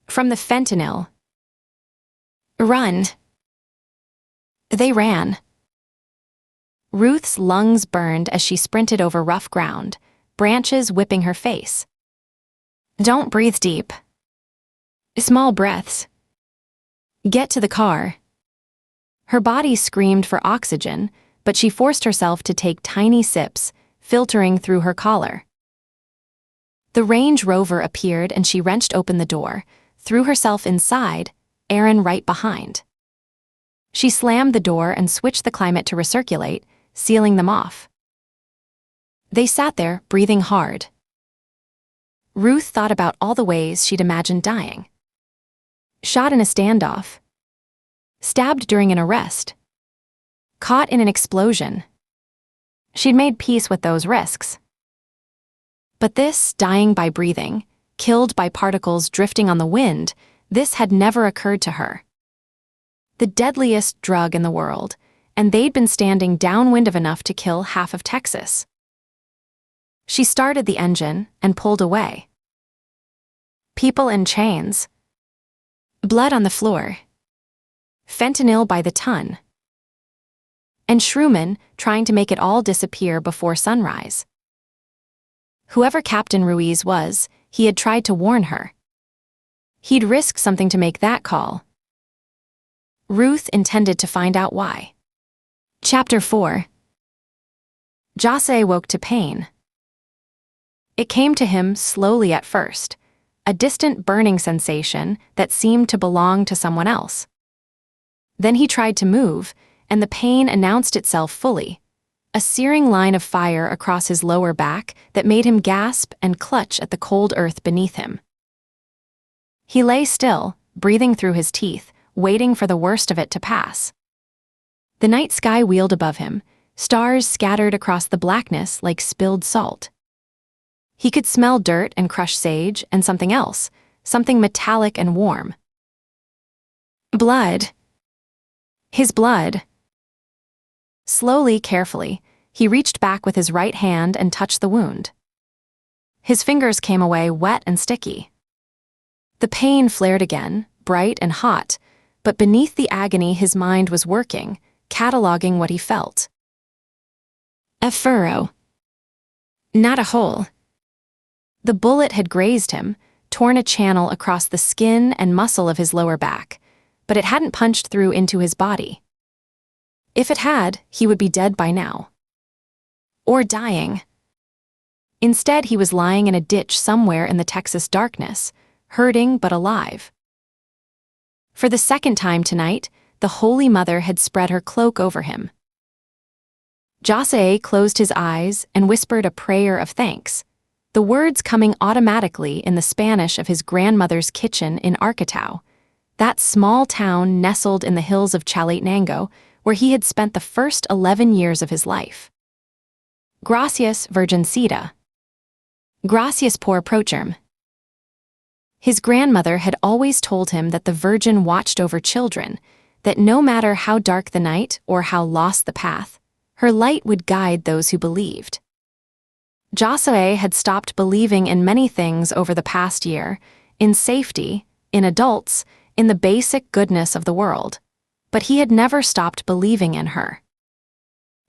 From the fentanyl. Run. They ran. Ruth's lungs burned as she sprinted over rough ground, branches whipping her face. Don't breathe deep. Small breaths. Get to the car. Her body screamed for oxygen, but she forced herself to take tiny sips, filtering through her collar. The Range Rover appeared and she wrenched open the door, threw herself inside, Aaron right behind. She slammed the door and switched the climate to recirculate, sealing them off. They sat there, breathing hard. Ruth thought about all the ways she'd imagined dying. Shot in a standoff. Stabbed during an arrest. Caught in an explosion. She'd made peace with those risks. But this, dying by breathing, killed by particles drifting on the wind, This had never occurred to her. The deadliest drug in the world, and they'd been standing downwind of enough to kill half of Texas. She started the engine and pulled away. People in chains. Blood on the floor. Fentanyl by the ton. And Shrewman trying to make it all disappear before sunrise. Whoever Captain Ruiz was, he had tried to warn her. He'd risk something to make that call. Ruth intended to find out why. Chapter 4. Jose woke to pain. It came to him slowly at first, a distant burning sensation that seemed to belong to someone else. Then he tried to move, and the pain announced itself fully, a searing line of fire across his lower back that made him gasp and clutch at the cold earth beneath him. He lay still, breathing through his teeth, waiting for the worst of it to pass. The night sky wheeled above him, stars scattered across the blackness like spilled salt. He could smell dirt and crushed sage and something else, something metallic and warm. Blood. His blood. Slowly, carefully, he reached back with his right hand and touched the wound. His fingers came away wet and sticky. The pain flared again, bright and hot, but beneath the agony his mind was working, cataloging what he felt. A furrow. Not a hole. The bullet had grazed him, torn a channel across the skin and muscle of his lower back, but it hadn't punched through into his body. If it had, he would be dead by now. Or dying. Instead, he was lying in a ditch somewhere in the Texas darkness, hurting but alive. For the second time tonight, the Holy Mother had spread her cloak over him. Jose closed his eyes and whispered a prayer of thanks, the words coming automatically in the Spanish of his grandmother's kitchen in Arquitao, that small town nestled in the hills of Chalatenango, where he had spent the first 11 years of his life. Gracias, Virgencita. Gracias por protegerme. His grandmother had always told him that the Virgin watched over children, that no matter how dark the night or how lost the path, her light would guide those who believed. Josue had stopped believing in many things over the past year, in safety, in adults, in the basic goodness of the world, but he had never stopped believing in her.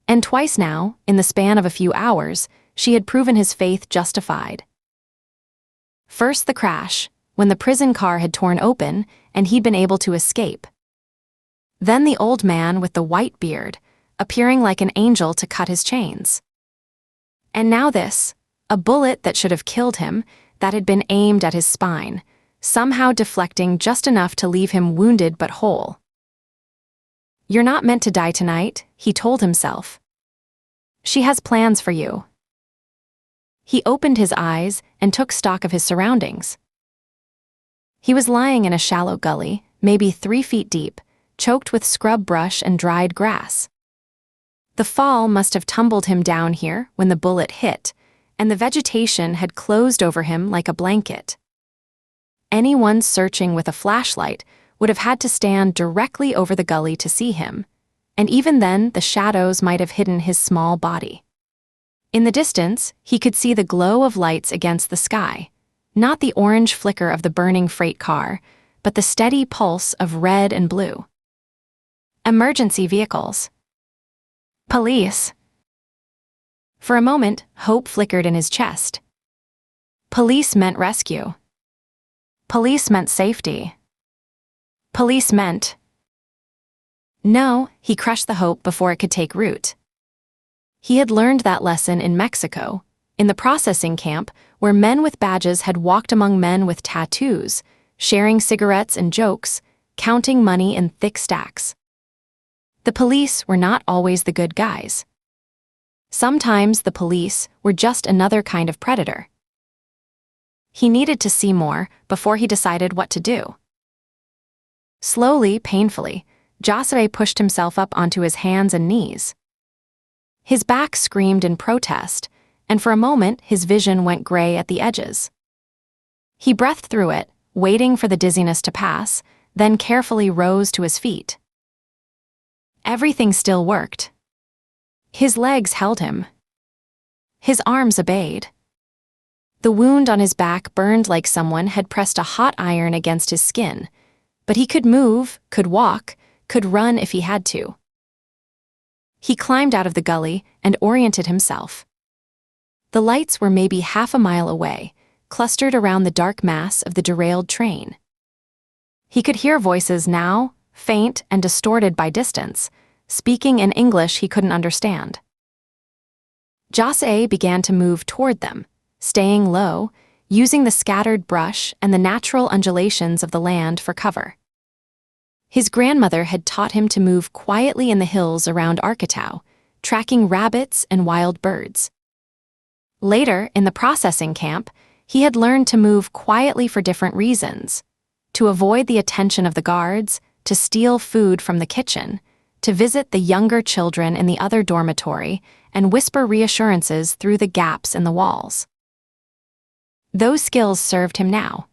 And twice now, in the span of a few hours, she had proven his faith justified. First the crash, when the prison car had torn open and he'd been able to escape. Then the old man with the white beard, appearing like an angel to cut his chains. And now this, a bullet that should have killed him, that had been aimed at his spine, somehow deflecting just enough to leave him wounded but whole. You're not meant to die tonight, he told himself. She has plans for you. He opened his eyes and took stock of his surroundings. He was lying in a shallow gully, maybe 3 feet deep, choked with scrub brush and dried grass. The fall must have tumbled him down here when the bullet hit, and the vegetation had closed over him like a blanket. Anyone searching with a flashlight would have had to stand directly over the gully to see him, and even then the shadows might have hidden his small body. In the distance, he could see the glow of lights against the sky, not the orange flicker of the burning freight car, but the steady pulse of red and blue. Emergency vehicles. Police. For a moment, hope flickered in his chest. Police meant rescue. Police meant safety. Police meant... No, he crushed the hope before it could take root. He had learned that lesson in Mexico, in the processing camp where men with badges had walked among men with tattoos, sharing cigarettes and jokes, counting money in thick stacks. The police were not always the good guys. Sometimes the police were just another kind of predator. He needed to see more before he decided what to do. Slowly, painfully, Josue pushed himself up onto his hands and knees. His back screamed in protest, and for a moment his vision went gray at the edges. He breathed through it, waiting for the dizziness to pass, then carefully rose to his feet. Everything still worked. His legs held him. His arms obeyed. The wound on his back burned like someone had pressed a hot iron against his skin, but he could move, could walk, could run if he had to. He climbed out of the gully and oriented himself. The lights were maybe half a mile away, clustered around the dark mass of the derailed train. He could hear voices now, faint and distorted by distance, speaking in English he couldn't understand. Jose began to move toward them, staying low, using the scattered brush and the natural undulations of the land for cover. His grandmother had taught him to move quietly in the hills around Arquitao, tracking rabbits and wild birds. Later, in the processing camp, he had learned to move quietly for different reasons: to avoid the attention of the guards, to steal food from the kitchen, to visit the younger children in the other dormitory and whisper reassurances through the gaps in the walls. Those skills served him now.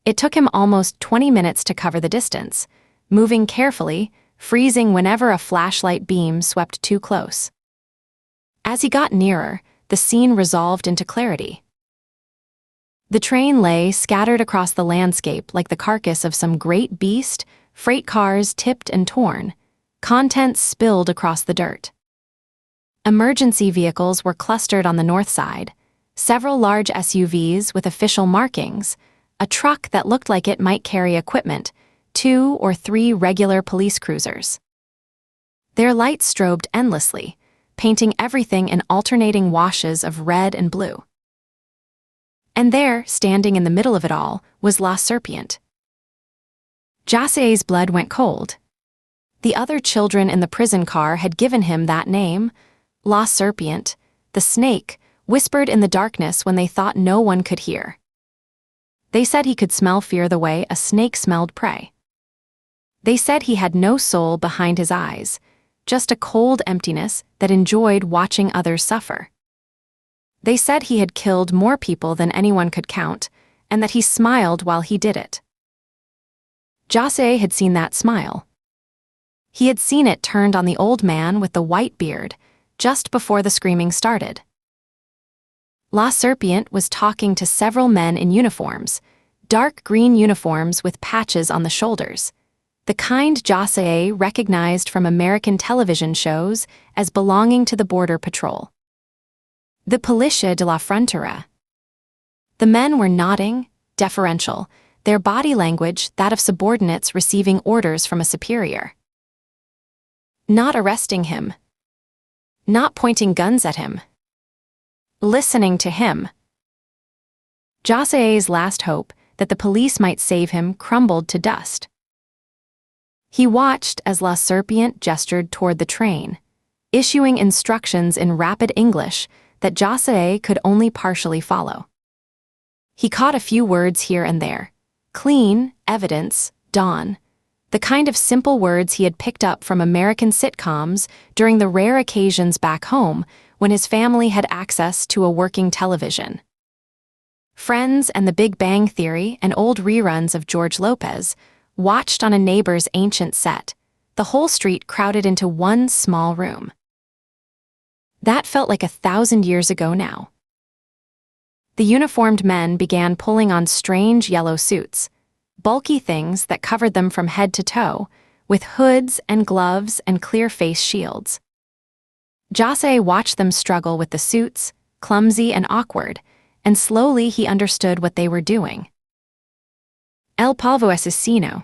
It took him almost 20 minutes to cover the distance, moving carefully, freezing whenever a flashlight beam swept too close. As he got nearer, the scene resolved into clarity. The train lay scattered across the landscape like the carcass of some great beast, freight cars tipped and torn, contents spilled across the dirt. Emergency vehicles were clustered on the north side, several large SUVs with official markings, a truck that looked like it might carry equipment, 2 or 3 regular police cruisers. Their lights strobed endlessly, painting everything in alternating washes of red and blue. And there, standing in the middle of it all, was La Serpiente. Jose's blood went cold. The other children in the prison car had given him that name, La Serpiente, the snake, whispered in the darkness when they thought no one could hear. They said he could smell fear the way a snake smelled prey. They said he had no soul behind his eyes, just a cold emptiness that enjoyed watching others suffer. They said he had killed more people than anyone could count, and that he smiled while he did it. Jose had seen that smile. He had seen it turned on the old man with the white beard, just before the screaming started. La Serpiente was talking to several men in uniforms, dark green uniforms with patches on the shoulders, the kind Jose recognized from American television shows as belonging to the Border Patrol. The Policia de la Frontera. The men were nodding, deferential, their body language that of subordinates receiving orders from a superior. Not arresting him. Not pointing guns at him. Listening to him. Jose's last hope that the police might save him crumbled to dust. He watched as La Serpiente gestured toward the train, issuing instructions in rapid English that Jose could only partially follow. He caught a few words here and there: clean, evidence, dawn, the kind of simple words he had picked up from American sitcoms during the rare occasions back home when his family had access to a working television. Friends and The Big Bang Theory and old reruns of George Lopez, watched on a neighbor's ancient set, the whole street crowded into one small room. That felt like 1,000 years ago now. The uniformed men began pulling on strange yellow suits, bulky things that covered them from head to toe, with hoods and gloves and clear face shields. Jose watched them struggle with the suits, clumsy and awkward, and slowly he understood what they were doing. El polvo asesino.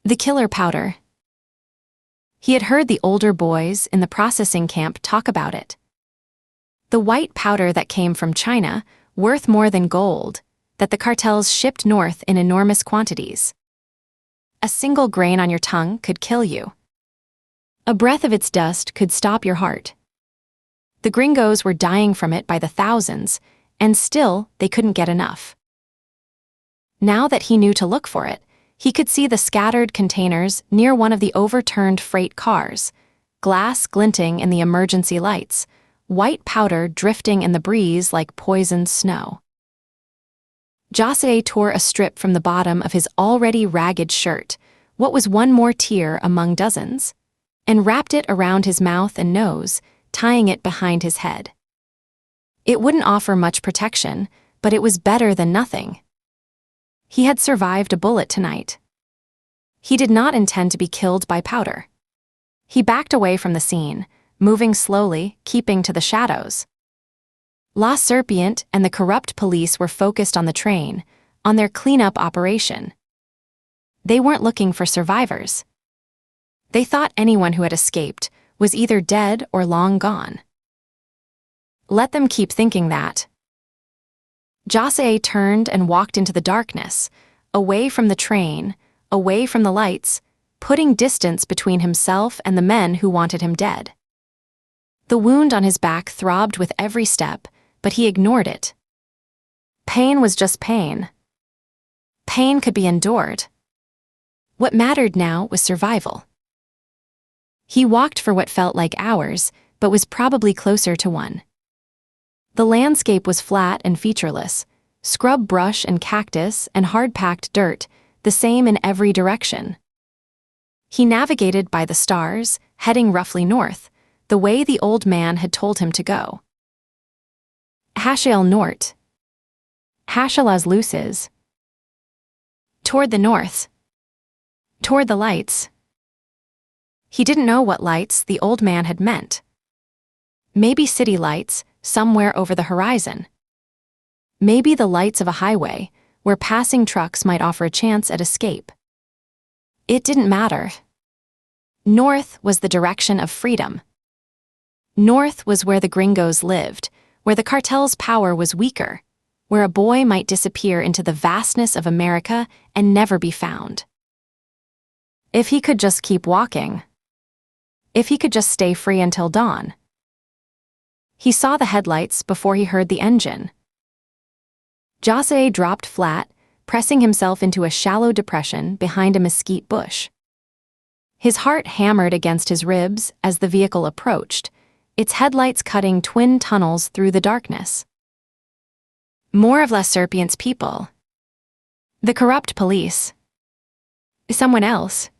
The killer powder. He had heard the older boys in the processing camp talk about it. The white powder that came from China, worth more than gold, that the cartels shipped north in enormous quantities. A single grain on your tongue could kill you. A breath of its dust could stop your heart. The gringos were dying from it by the thousands, and still they couldn't get enough. Now that he knew to look for it, he could see the scattered containers near one of the overturned freight cars, glass glinting in the emergency lights, white powder drifting in the breeze like poisoned snow. José tore a strip from the bottom of his already ragged shirt, what was one more tear among dozens, and wrapped it around his mouth and nose, tying it behind his head. It wouldn't offer much protection, but it was better than nothing. He had survived a bullet tonight. He did not intend to be killed by powder. He backed away from the scene, moving slowly, keeping to the shadows. La Serpiente and the corrupt police were focused on the train, on their cleanup operation. They weren't looking for survivors. They thought anyone who had escaped was either dead or long gone. Let them keep thinking that. José turned and walked into the darkness, away from the train, away from the lights, putting distance between himself and the men who wanted him dead. The wound on his back throbbed with every step, but he ignored it. Pain was just pain. Pain could be endured. What mattered now was survival. He walked for what felt like hours, but was probably closer to one. The landscape was flat and featureless, scrub brush and cactus and hard-packed dirt, the same in every direction. He navigated by the stars, heading roughly north, the way the old man had told him to go. Hacia el norte. Hacia las luces. Toward the north. Toward the lights. He didn't know what lights the old man had meant. Maybe city lights, somewhere over the horizon. Maybe the lights of a highway, where passing trucks might offer a chance at escape. It didn't matter. North was the direction of freedom. North was where the gringos lived, where the cartel's power was weaker, where a boy might disappear into the vastness of America and never be found. If he could just keep walking. If he could just stay free until dawn. He saw the headlights before he heard the engine. José dropped flat, pressing himself into a shallow depression behind a mesquite bush. His heart hammered against his ribs as the vehicle approached, its headlights cutting twin tunnels through the darkness. More of La Serpiente's people. The corrupt police. Someone else.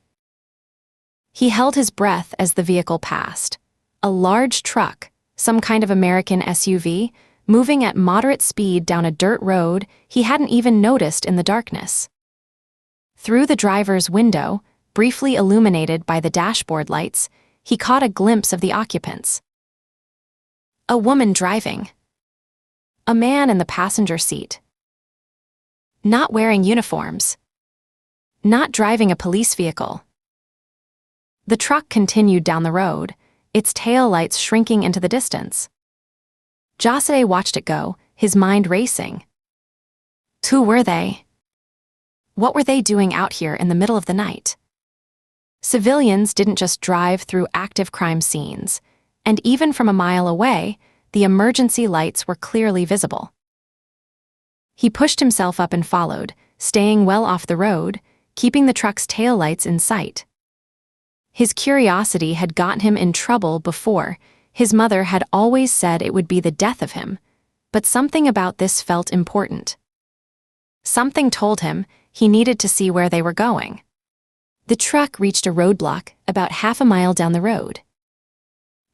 He held his breath as the vehicle passed. A large truck, some kind of American SUV, moving at moderate speed down a dirt road he hadn't even noticed in the darkness. Through the driver's window, briefly illuminated by the dashboard lights, he caught a glimpse of the occupants. A woman driving. A man in the passenger seat. Not wearing uniforms. Not driving a police vehicle. The truck continued down the road, its tail lights shrinking into the distance. José watched it go, his mind racing. Who were they? What were they doing out here in the middle of the night? Civilians didn't just drive through active crime scenes, and even from a mile away, the emergency lights were clearly visible. He pushed himself up and followed, staying well off the road, keeping the truck's taillights in sight. His curiosity had gotten him in trouble before. His mother had always said it would be the death of him, but something about this felt important. Something told him he needed to see where they were going. The truck reached a roadblock about half a mile down the road.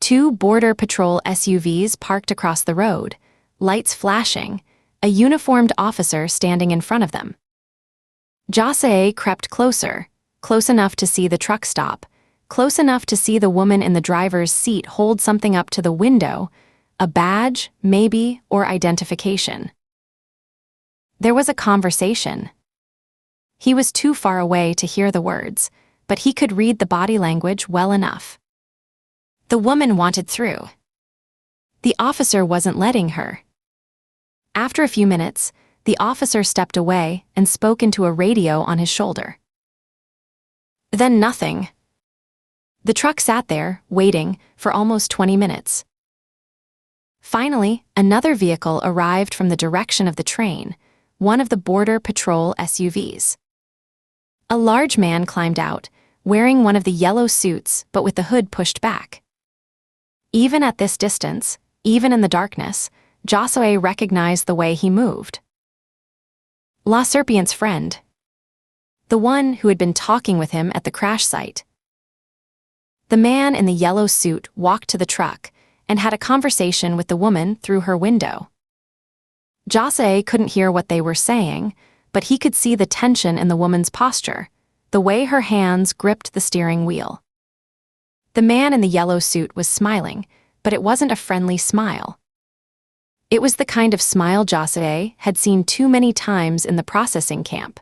Two Border Patrol SUVs parked across the road, lights flashing, a uniformed officer standing in front of them. José crept closer, close enough to see the truck stop, close enough to see the woman in the driver's seat hold something up to the window, a badge, maybe, or identification. There was a conversation. He was too far away to hear the words, but he could read the body language well enough. The woman wanted through. The officer wasn't letting her. After a few minutes, the officer stepped away and spoke into a radio on his shoulder. Then nothing. The truck sat there, waiting, for almost 20 minutes. Finally, another vehicle arrived from the direction of the train, one of the Border Patrol SUVs. A large man climbed out, wearing one of the yellow suits but with the hood pushed back. Even at this distance, even in the darkness, José recognized the way he moved. La Serpient's friend. The one who had been talking with him at the crash site. The man in the yellow suit walked to the truck and had a conversation with the woman through her window. Jose couldn't hear what they were saying, but he could see the tension in the woman's posture, the way her hands gripped the steering wheel. The man in the yellow suit was smiling, but it wasn't a friendly smile. It was the kind of smile Jose had seen too many times in the processing camp,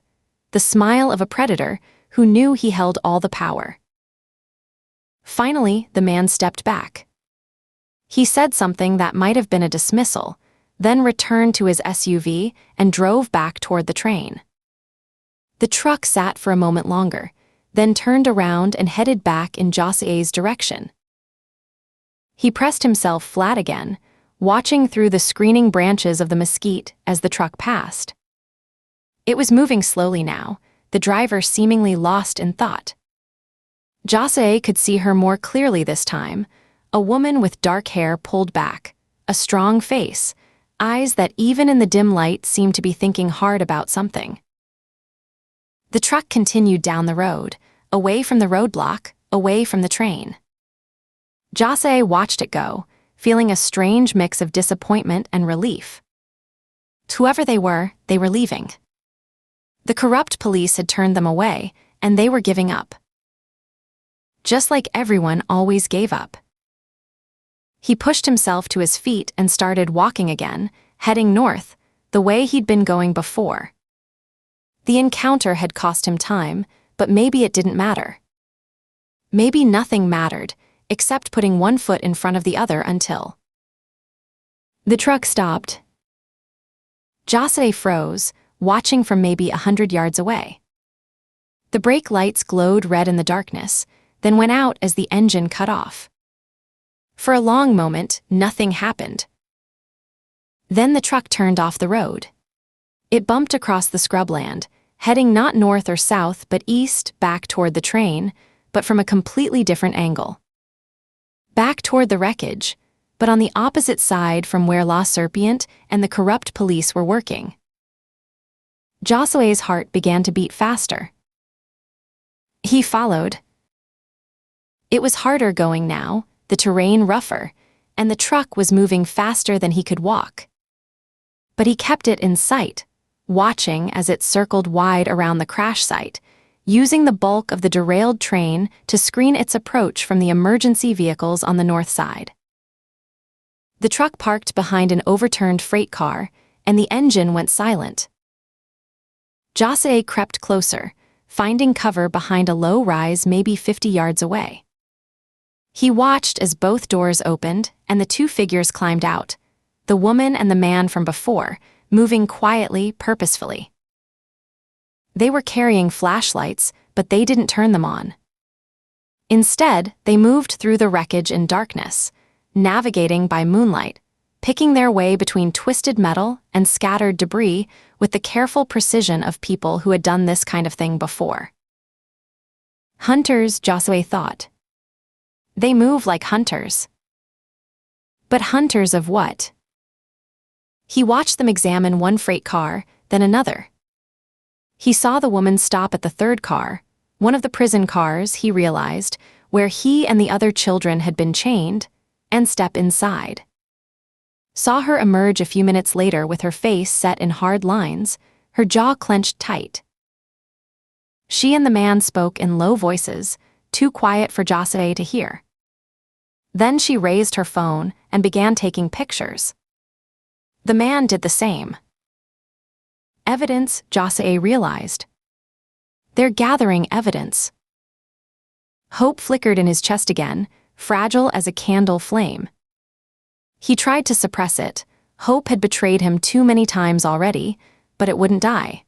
the smile of a predator who knew he held all the power. Finally, the man stepped back. He said something that might have been a dismissal, then returned to his SUV and drove back toward the train. The truck sat for a moment longer, then turned around and headed back in Jose's direction. He pressed himself flat again, watching through the screening branches of the mesquite as the truck passed. It was moving slowly now, the driver seemingly lost in thought. Jose could see her more clearly this time, a woman with dark hair pulled back, a strong face, eyes that even in the dim light seemed to be thinking hard about something. The truck continued down the road, away from the roadblock, away from the train. Jose watched it go, feeling a strange mix of disappointment and relief. Whoever they were leaving. The corrupt police had turned them away, and they were giving up. Just like everyone always gave up. He pushed himself to his feet and started walking again, heading north, the way he'd been going before. The encounter had cost him time, but maybe it didn't matter. Maybe nothing mattered, except putting one foot in front of the other until the truck stopped. Jose froze, watching from maybe 100 yards away. The brake lights glowed red in the darkness, then went out as the engine cut off. For a long moment, nothing happened. Then the truck turned off the road. It bumped across the scrubland, heading not north or south but east, back toward the train, but from a completely different angle. Back toward the wreckage, but on the opposite side from where La Serpient and the corrupt police were working. Josue's heart began to beat faster. He followed. It was harder going now, the terrain rougher, and the truck was moving faster than he could walk. But he kept it in sight, watching as it circled wide around the crash site, using the bulk of the derailed train to screen its approach from the emergency vehicles on the north side. The truck parked behind an overturned freight car, and the engine went silent. Jose crept closer, finding cover behind a low rise maybe 50 yards away. He watched as both doors opened and the two figures climbed out, the woman and the man from before, moving quietly, purposefully. They were carrying flashlights, but they didn't turn them on. Instead, they moved through the wreckage in darkness, navigating by moonlight, picking their way between twisted metal and scattered debris with the careful precision of people who had done this kind of thing before. Hunters, Josue thought. They move like hunters. But hunters of what? He watched them examine one freight car, then another. He saw the woman stop at the third car, one of the prison cars, he realized, where he and the other children had been chained, and step inside. Saw her emerge a few minutes later with her face set in hard lines, her jaw clenched tight. She and the man spoke in low voices, too quiet for Josue to hear. Then she raised her phone and began taking pictures. The man did the same. Evidence, Josue realized. They're gathering evidence. Hope flickered in his chest again, fragile as a candle flame. He tried to suppress it. Hope had betrayed him too many times already, but it wouldn't die.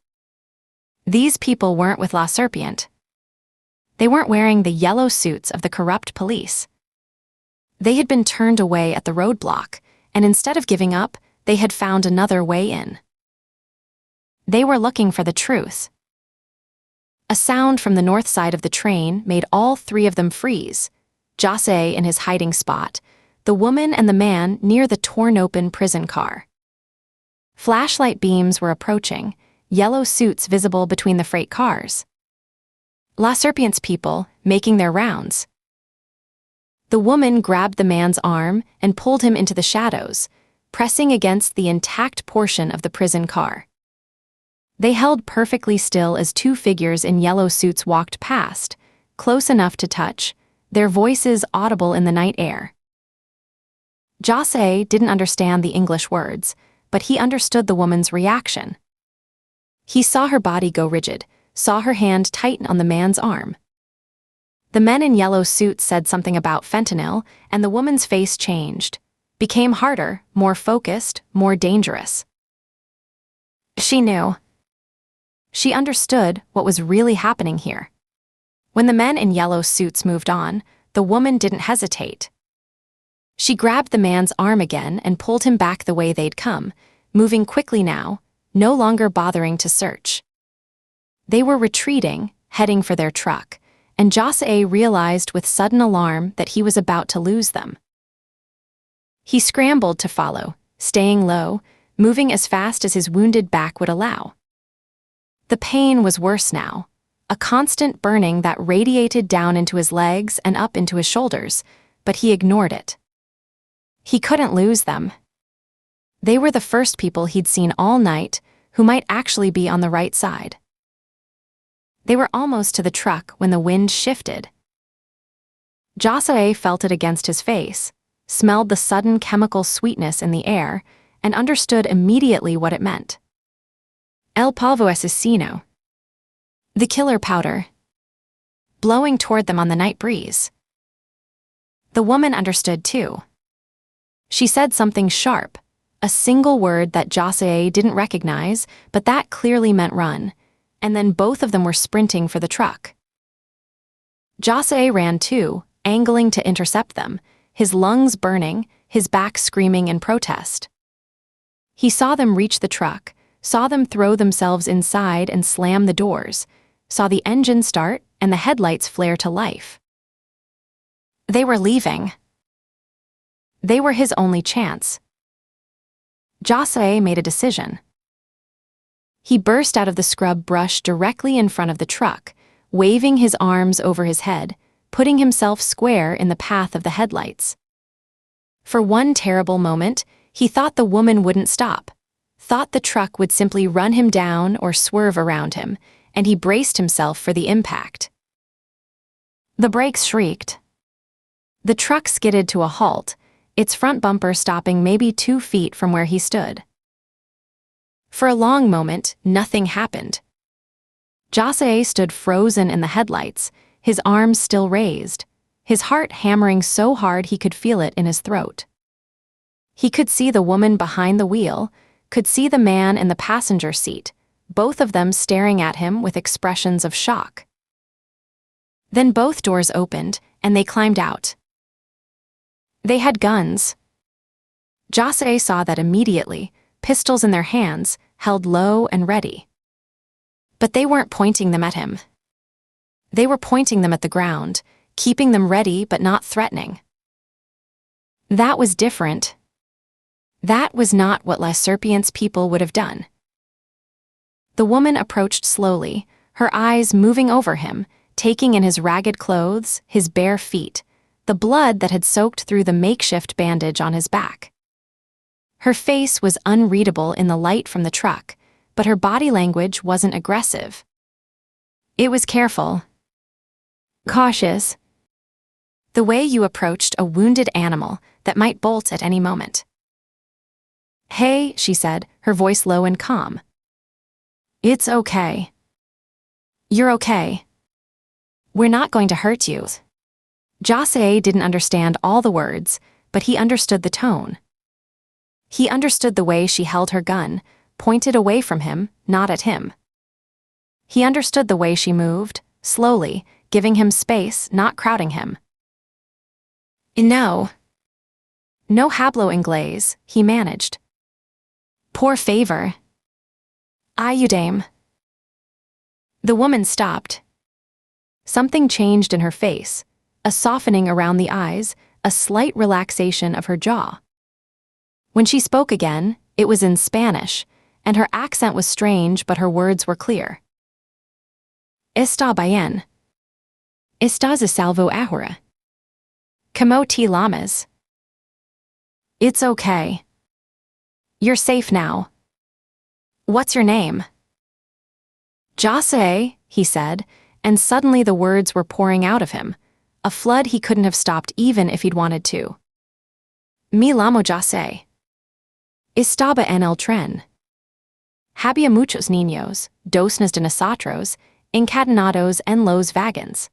These people weren't with La Serpient. They weren't wearing the yellow suits of the corrupt police. They had been turned away at the roadblock, and instead of giving up, they had found another way in. They were looking for the truth. A sound from the north side of the train made all three of them freeze, Jose in his hiding spot, the woman and the man near the torn-open prison car. Flashlight beams were approaching, yellow suits visible between the freight cars. La Serpient's people, making their rounds. The woman grabbed the man's arm and pulled him into the shadows, pressing against the intact portion of the prison car. They held perfectly still as two figures in yellow suits walked past, close enough to touch, their voices audible in the night air. Jose didn't understand the English words, but he understood the woman's reaction. He saw her body go rigid, saw her hand tighten on the man's arm. The men in yellow suits said something about fentanyl, and the woman's face changed, became harder, more focused, more dangerous. She knew. She understood what was really happening here. When the men in yellow suits moved on, the woman didn't hesitate. She grabbed the man's arm again and pulled him back the way they'd come, moving quickly now, no longer bothering to search. They were retreating, heading for their truck, and Jose realized with sudden alarm that he was about to lose them. He scrambled to follow, staying low, moving as fast as his wounded back would allow. The pain was worse now, a constant burning that radiated down into his legs and up into his shoulders, but he ignored it. He couldn't lose them. They were the first people he'd seen all night who might actually be on the right side. They were almost to the truck when the wind shifted. Josue felt it against his face, smelled the sudden chemical sweetness in the air, and understood immediately what it meant. El polvo asesino. The killer powder. Blowing toward them on the night breeze. The woman understood too. She said something sharp, a single word that Josue didn't recognize, but that clearly meant run, and then both of them were sprinting for the truck. Josue ran too, angling to intercept them, his lungs burning, his back screaming in protest. He saw them reach the truck, saw them throw themselves inside and slam the doors, saw the engine start and the headlights flare to life. They were leaving. They were his only chance. Josue made a decision. He burst out of the scrub brush directly in front of the truck, waving his arms over his head, putting himself square in the path of the headlights. For one terrible moment, he thought the woman wouldn't stop, thought the truck would simply run him down or swerve around him, and he braced himself for the impact. The brakes shrieked. The truck skidded to a halt, its front bumper stopping maybe 2 feet from where he stood. For a long moment, nothing happened. Josue stood frozen in the headlights, his arms still raised, his heart hammering so hard he could feel it in his throat. He could see the woman behind the wheel, could see the man in the passenger seat, both of them staring at him with expressions of shock. Then both doors opened, and they climbed out. They had guns. Josue saw that immediately, pistols in their hands, held low and ready. But they weren't pointing them at him. They were pointing them at the ground, keeping them ready but not threatening. That was different. That was not what La Serpient's people would have done. The woman approached slowly, her eyes moving over him, taking in his ragged clothes, his bare feet, the blood that had soaked through the makeshift bandage on his back. Her face was unreadable in the light from the truck, but her body language wasn't aggressive. It was careful. Cautious. The way you approached a wounded animal that might bolt at any moment. Hey, she said, her voice low and calm. It's okay. You're okay. We're not going to hurt you. Josue didn't understand all the words, but he understood the tone. He understood the way she held her gun, pointed away from him, not at him. He understood the way she moved, slowly, giving him space, not crowding him. No hablo inglés, he managed. Por favor. Ayúdame. The woman stopped. Something changed in her face, a softening around the eyes, a slight relaxation of her jaw. When she spoke again, it was in Spanish, and her accent was strange, but her words were clear. Está bien. Estás a salvo ahora. Como te llamas? It's okay. You're safe now. What's your name? Jose, he said, and suddenly the words were pouring out of him, a flood he couldn't have stopped even if he'd wanted to. Me llamo Jose. Estaba en el tren. Había muchos niños, dosnes de nosotros, encadenados en los vagons.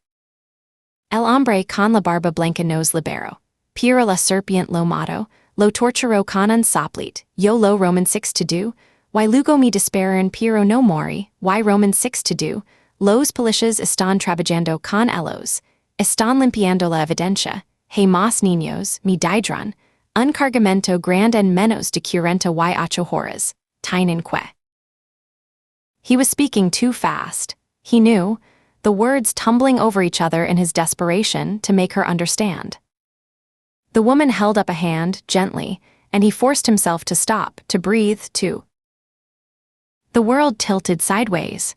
El hombre con la barba blanca nos liberó, pero la serpiente lo mató, lo torturó con un soplit, yo lo Roman 6 to do, y luego me desperaron pero no mori, y Roman 6 to do, los policías están trabajando con ellos, están limpiando la evidencia, hey más niños, me didron, un cargamento grande en menos de 48 horas, tienen que. He was speaking too fast. He knew, the words tumbling over each other in his desperation to make her understand. The woman held up a hand, gently, and he forced himself to stop, to breathe, too. The world tilted sideways.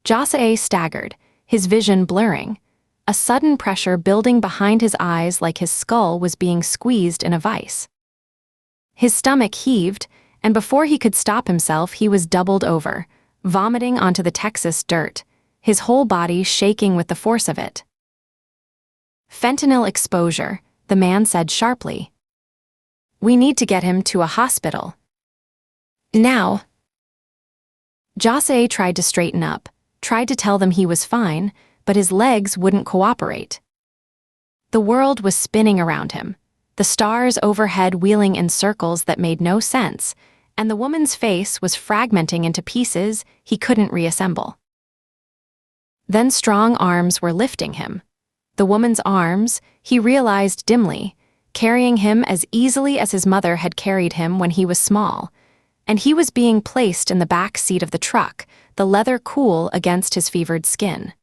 Jose staggered, his vision blurring, a sudden pressure building behind his eyes like his skull was being squeezed in a vice. His stomach heaved, and before he could stop himself he was doubled over, vomiting onto the Texas dirt, his whole body shaking with the force of it. Fentanyl exposure, the man said sharply. We need to get him to a hospital. Now. Jose tried to straighten up, tried to tell them he was fine, but his legs wouldn't cooperate. The world was spinning around him, the stars overhead wheeling in circles that made no sense, and the woman's face was fragmenting into pieces he couldn't reassemble. Then strong arms were lifting him. The woman's arms, he realized dimly, carrying him as easily as his mother had carried him when he was small, and he was being placed in the back seat of the truck, the leather cool against his fevered skin.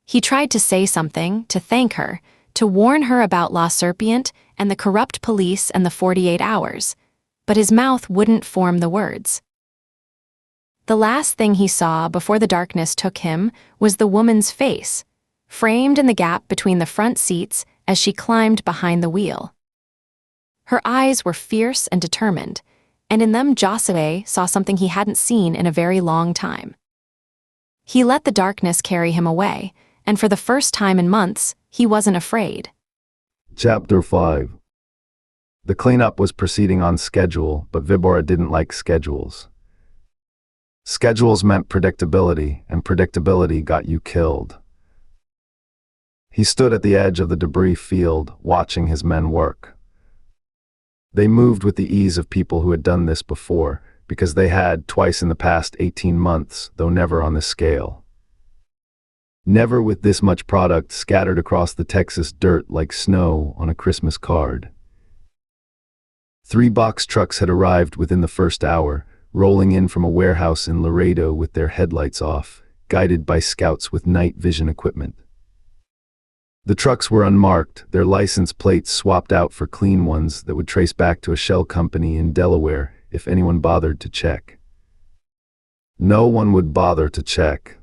He tried to say something, to thank her, to warn her about La Serpiente and the corrupt police and the 48 hours, but his mouth wouldn't form the words. The last thing he saw before the darkness took him was the woman's face, framed in the gap between the front seats as she climbed behind the wheel. Her eyes were fierce and determined, and in them Josue saw something he hadn't seen in a very long time. He let the darkness carry him away, and for the first time in months, he wasn't afraid. Chapter 5. The cleanup was proceeding on schedule, but Vibora didn't like schedules. Schedules meant predictability, and predictability got you killed. He stood at the edge of the debris field, watching his men work. They moved with the ease of people who had done this before, because they had twice in the past 18 months, though never on this scale. Never with this much product scattered across the Texas dirt like snow on a Christmas card. 3 box trucks had arrived within the first hour, rolling in from a warehouse in Laredo with their headlights off, guided by scouts with night vision equipment. The trucks were unmarked, their license plates swapped out for clean ones that would trace back to a shell company in Delaware if anyone bothered to check. No one would bother to check.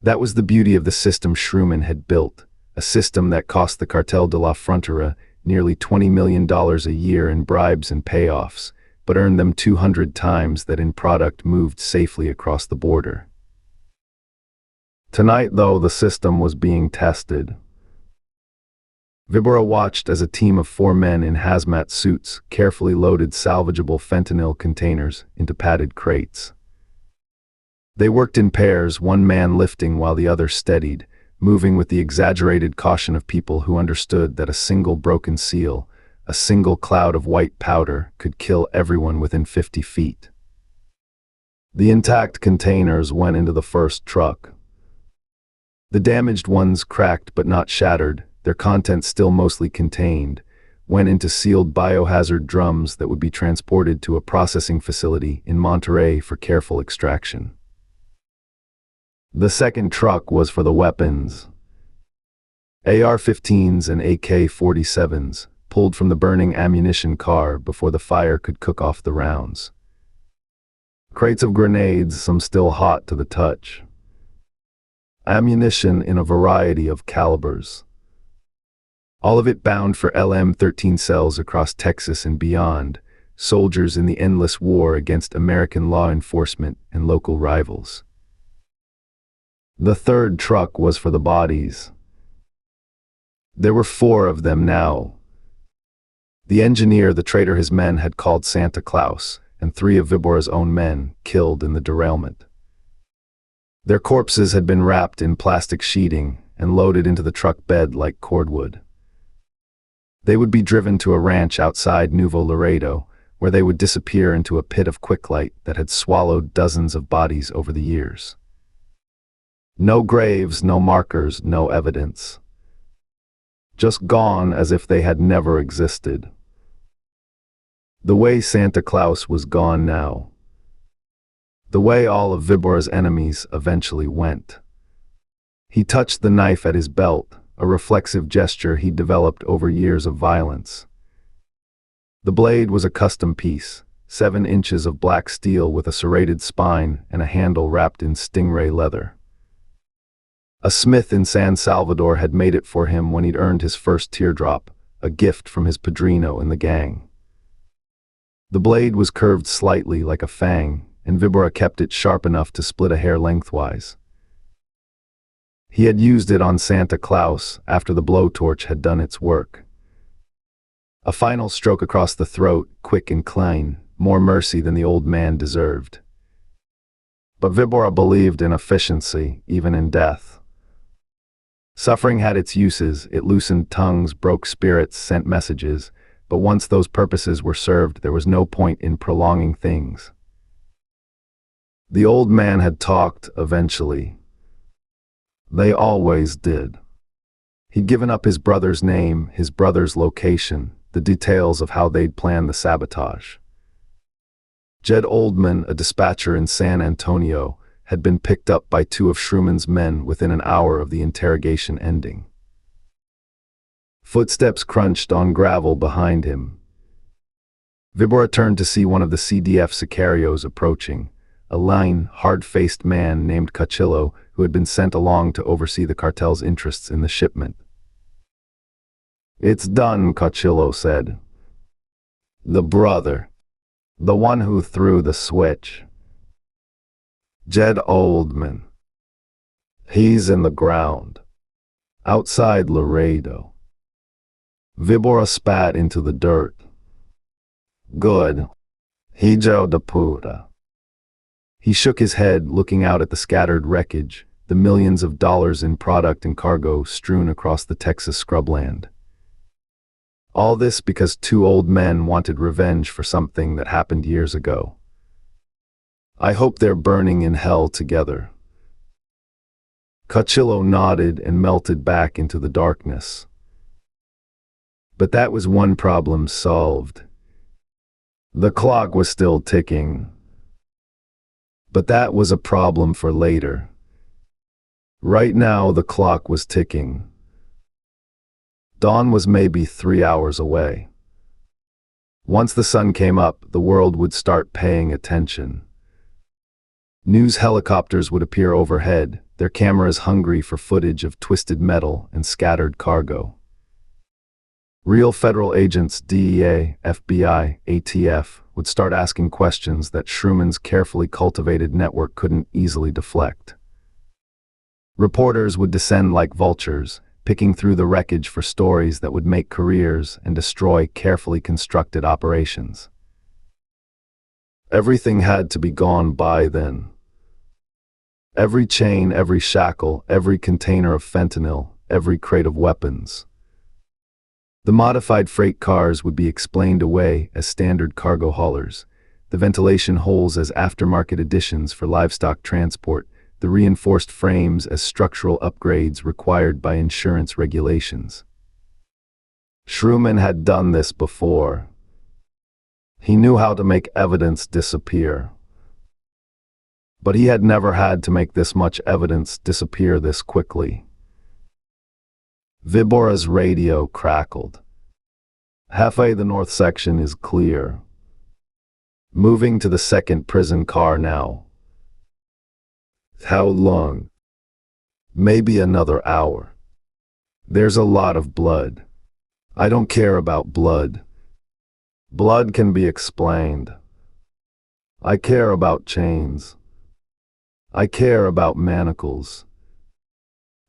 That was the beauty of the system Shrooman had built, a system that cost the Cartel de la Frontera nearly $20 million a year in bribes and payoffs, but earned them 200 times that in product moved safely across the border. Tonight, though, the system was being tested. Vibora watched as a team of 4 men in hazmat suits carefully loaded salvageable fentanyl containers into padded crates. They worked in pairs, one man lifting while the other steadied, moving with the exaggerated caution of people who understood that a single broken seal, a single cloud of white powder, could kill everyone within 50 feet. The intact containers went into the first truck. The damaged ones, cracked but not shattered, their contents still mostly contained, went into sealed biohazard drums that would be transported to a processing facility in Monterey for careful extraction. The second truck was for the weapons. AR-15s and AK-47s, pulled from the burning ammunition car before the fire could cook off the rounds. Crates of grenades, some still hot to the touch. Ammunition in a variety of calibers. All of it bound for LM-13 cells across Texas and beyond, soldiers in the endless war against American law enforcement and local rivals. The third truck was for the bodies. There were 4 of them now. The engineer the traitor his men had called Santa Claus, and 3 of Vibora's own men killed in the derailment. Their corpses had been wrapped in plastic sheeting and loaded into the truck bed like cordwood. They would be driven to a ranch outside Nuevo Laredo, where they would disappear into a pit of quicklite that had swallowed dozens of bodies over the years. No graves, no markers, no evidence. Just gone as if they had never existed. The way Santa Claus was gone now. The way all of Vibora's enemies eventually went. He touched the knife at his belt, a reflexive gesture he developed over years of violence. The blade was a custom piece, 7 inches of black steel with a serrated spine and a handle wrapped in stingray leather. A smith in San Salvador had made it for him when he'd earned his first teardrop, a gift from his padrino in the gang. The blade was curved slightly like a fang, and Vibora kept it sharp enough to split a hair lengthwise. He had used it on Santa Claus after the blowtorch had done its work. A final stroke across the throat, quick and clean, more mercy than the old man deserved. But Vibora believed in efficiency, even in death. Suffering had its uses. It loosened tongues, broke spirits, sent messages, but once those purposes were served, there was no point in prolonging things. The old man had talked, eventually. They always did. He'd given up his brother's name, his brother's location, the details of how they'd planned the sabotage. Jed Oldman, a dispatcher in San Antonio, had been picked up by 2 of Shrewman's men within an hour of the interrogation ending. Footsteps crunched on gravel behind him. Vibora turned to see one of the CDF sicarios approaching, a lean, hard-faced man named Cachillo who had been sent along to oversee the cartel's interests in the shipment. "It's done," Cachillo said. "The brother. The one who threw the switch. Jed Oldman. He's in the ground. Outside Laredo." Vibora spat into the dirt. "Good. Hijo de puta." He shook his head, looking out at the scattered wreckage, the millions of dollars in product and cargo strewn across the Texas scrubland. All this because 2 old men wanted revenge for something that happened years ago. "I hope they're burning in hell together." Cachillo nodded and melted back into the darkness. But that was one problem solved. The clock was still ticking. But that was a problem for later. Right now, the clock was ticking. Dawn was maybe 3 hours away. Once the sun came up, the world would start paying attention. News helicopters would appear overhead, their cameras hungry for footage of twisted metal and scattered cargo. Real federal agents, DEA, FBI, ATF, would start asking questions that Shrewman's carefully cultivated network couldn't easily deflect. Reporters would descend like vultures, picking through the wreckage for stories that would make careers and destroy carefully constructed operations. Everything had to be gone by then. Every chain, every shackle, every container of fentanyl, every crate of weapons. The modified freight cars would be explained away as standard cargo haulers, the ventilation holes as aftermarket additions for livestock transport, the reinforced frames as structural upgrades required by insurance regulations. Shrewman had done this before. He knew how to make evidence disappear. But he had never had to make this much evidence disappear this quickly. Vibora's radio crackled. "Halfway the north section is clear." Moving to the second prison car now. How long? Maybe another hour. There's a lot of blood. I don't care about blood. Blood can be explained. I care about chains. I care about manacles.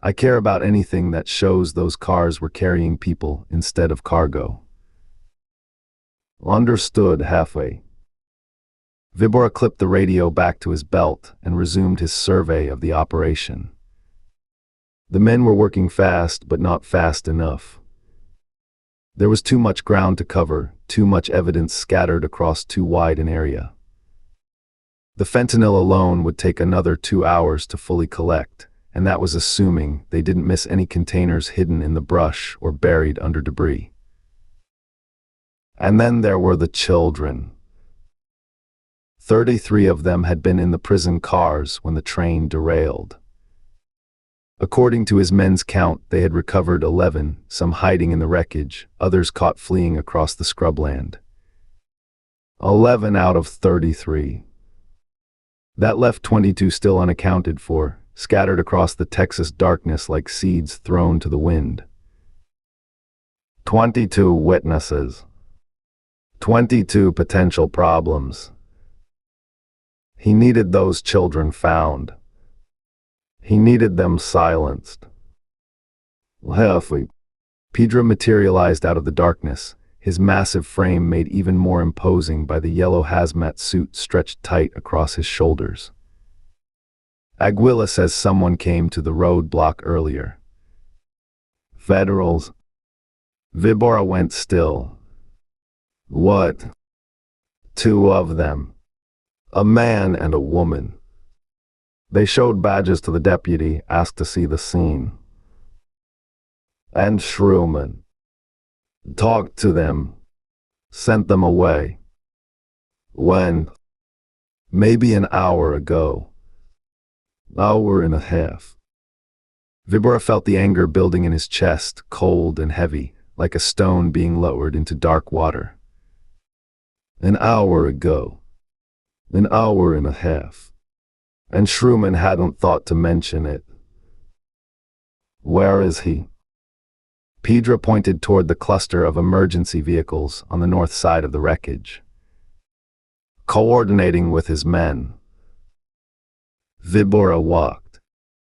I care about anything that shows those cars were carrying people instead of cargo. Understood halfway. Vibora clipped the radio back to his belt and resumed his survey of the operation. The men were working fast, but not fast enough. There was too much ground to cover, too much evidence scattered across too wide an area. The fentanyl alone would take another 2 hours to fully collect, and that was assuming they didn't miss any containers hidden in the brush or buried under debris. And then there were the children. 33 of them had been in the prison cars when the train derailed. According to his men's count, they had recovered 11, some hiding in the wreckage, others caught fleeing across the scrubland. 11 out of 33. That left 22 still unaccounted for, scattered across the Texas darkness like seeds thrown to the wind. 22 witnesses. 22 potential problems. He needed those children found. He needed them silenced. Halfway, Pedro materialized out of the darkness, his massive frame made even more imposing by the yellow hazmat suit stretched tight across his shoulders. Aguila says someone came to the roadblock earlier. Federals. Vibora went still. What? 2 of them. A man and a woman. They showed badges to the deputy, asked to see the scene. And Shrewman. Talked to them. Sent them away. When? Maybe an hour ago. Hour and a half. Vibora felt the anger building in his chest, cold and heavy, like a stone being lowered into dark water. An hour ago. An hour and a half. And Shrewman hadn't thought to mention it. Where is he? Pedro pointed toward the cluster of emergency vehicles on the north side of the wreckage. Coordinating with his men. Vibora walked.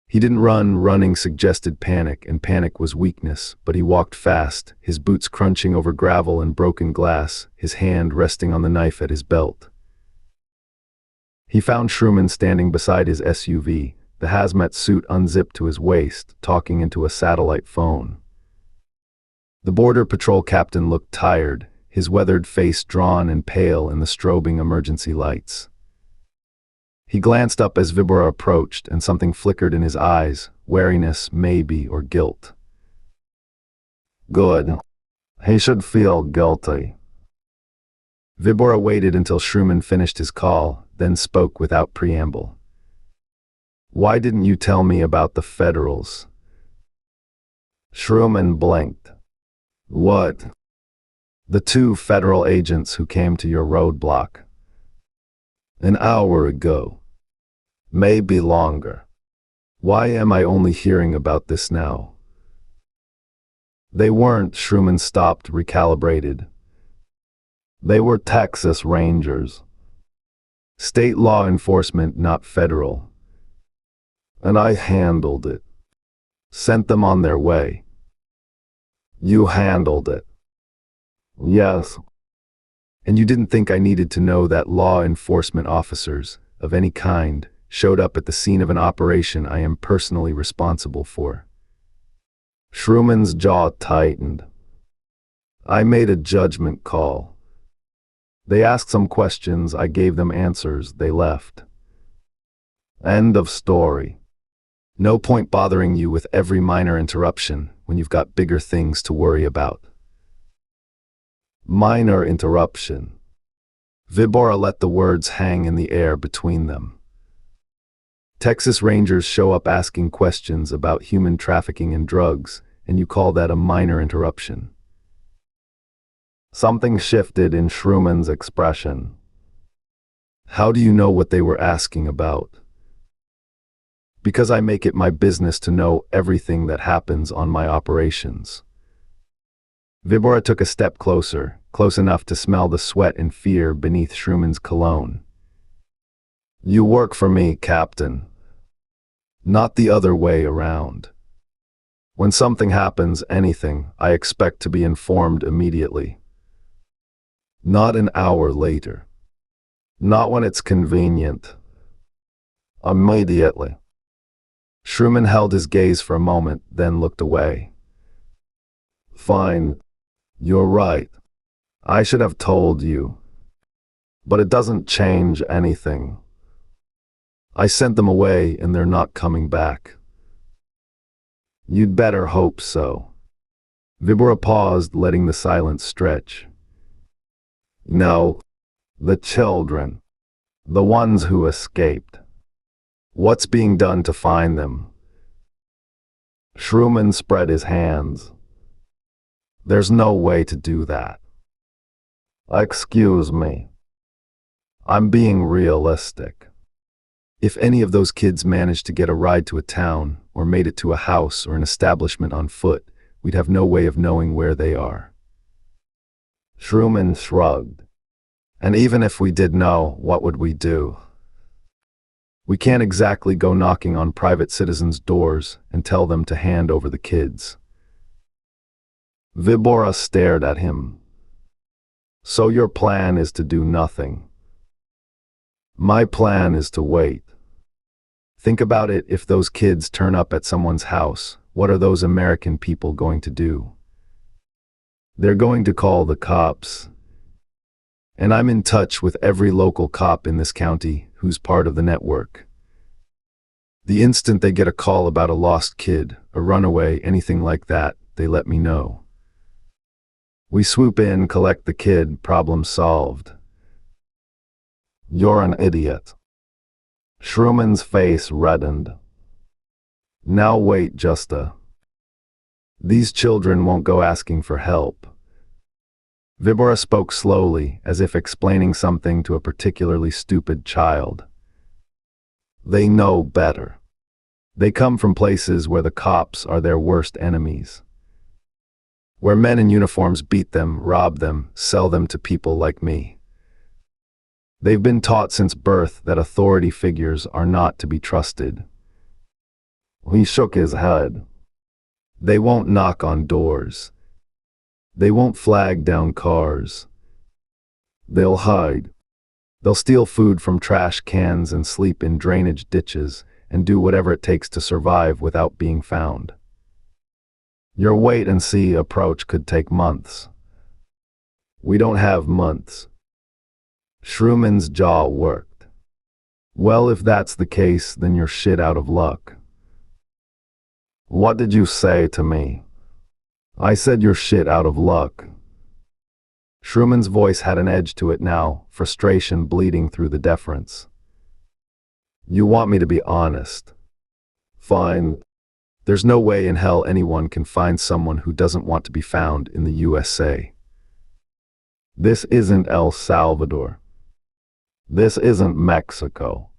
He didn't run. Running suggested panic, and panic was weakness, but he walked fast, his boots crunching over gravel and broken glass, his hand resting on the knife at his belt. He found Shrewman standing beside his SUV, the hazmat suit unzipped to his waist, talking into a satellite phone. The Border Patrol captain looked tired, his weathered face drawn and pale in the strobing emergency lights. He glanced up as Vibora approached, and something flickered in his eyes, wariness, maybe, or guilt. Good. He should feel guilty. Vibora waited until Shrewman finished his call, then spoke without preamble. Why didn't you tell me about the Federals? Shrewman blinked. What? The 2 federal agents who came to your roadblock. An hour ago. Maybe longer. Why am I only hearing about this now? They weren't. Shrewman stopped, recalibrated. They were Texas Rangers. State law enforcement, not federal. And I handled it. Sent them on their way. You handled it. Yes. And you didn't think I needed to know that law enforcement officers, of any kind, showed up at the scene of an operation I am personally responsible for. Shrewman's jaw tightened. I made a judgment call. They asked some questions, I gave them answers, they left. End of story. No point bothering you with every minor interruption when you've got bigger things to worry about. Minor interruption. Vibora let the words hang in the air between them. Texas Rangers show up asking questions about human trafficking and drugs, and you call that a minor interruption. Something shifted in Shrewman's expression. How do you know what they were asking about? Because I make it my business to know everything that happens on my operations. Vibora took a step closer, close enough to smell the sweat and fear beneath Shrewman's cologne. You work for me, Captain. Not the other way around. When something happens, anything, I expect to be informed immediately. Not an hour later. Not when it's convenient. Immediately. Shrewman held his gaze for a moment, then looked away. Fine. You're right. I should have told you. But it doesn't change anything. I sent them away and they're not coming back. You'd better hope so. Vibora paused, letting the silence stretch. No. The children. The ones who escaped. What's being done to find them? Shrewman spread his hands. There's no way to do that. Excuse me. I'm being realistic. If any of those kids managed to get a ride to a town, or made it to a house or an establishment on foot, we'd have no way of knowing where they are. Shrewman shrugged. And even if we did know, what would we do? We can't exactly go knocking on private citizens' doors and tell them to hand over the kids. Vibora stared at him. So your plan is to do nothing. My plan is to wait. Think about it, if those kids turn up at someone's house, what are those American people going to do? They're going to call the cops. And I'm in touch with every local cop in this county who's part of the network. The instant they get a call about a lost kid, a runaway, anything like that, they let me know. We swoop in, collect the kid, problem solved. You're an idiot. Shrewman's face reddened. Now wait, Justa. These children won't go asking for help. Vibora spoke slowly, as if explaining something to a particularly stupid child. They know better. They come from places where the cops are their worst enemies. Where men in uniforms beat them, rob them, sell them to people like me. They've been taught since birth that authority figures are not to be trusted. He shook his head. They won't knock on doors. They won't flag down cars. They'll hide. They'll steal food from trash cans and sleep in drainage ditches and do whatever it takes to survive without being found. Your wait-and-see approach could take months. We don't have months. Shrewman's jaw worked. Well, if that's the case, then you're shit out of luck. What did you say to me? I said you're shit out of luck. Shrewman's voice had an edge to it now, frustration bleeding through the deference. You want me to be honest? Fine. There's no way in hell anyone can find someone who doesn't want to be found in the USA. This isn't El Salvador. This isn't Mexico.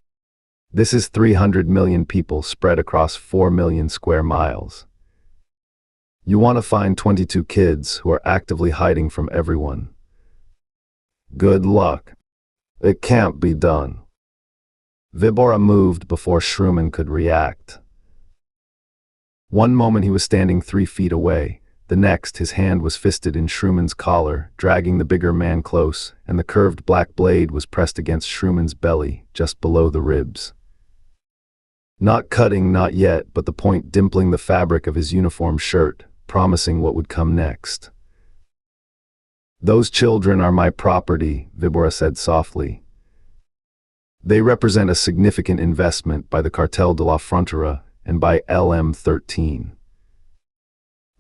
This is 300 million people spread across 4 million square miles. You want to find 22 kids who are actively hiding from everyone. Good luck. It can't be done. Vibora moved before Shrewman could react. One moment he was standing 3 feet away. The next, his hand was fisted in Shrewman's collar, dragging the bigger man close, and the curved black blade was pressed against Shrewman's belly, just below the ribs. Not cutting, not yet, but the point dimpling the fabric of his uniform shirt, promising what would come next. Those children are my property, Vibora said softly. They represent a significant investment by the Cartel de la Frontera and by LM-13.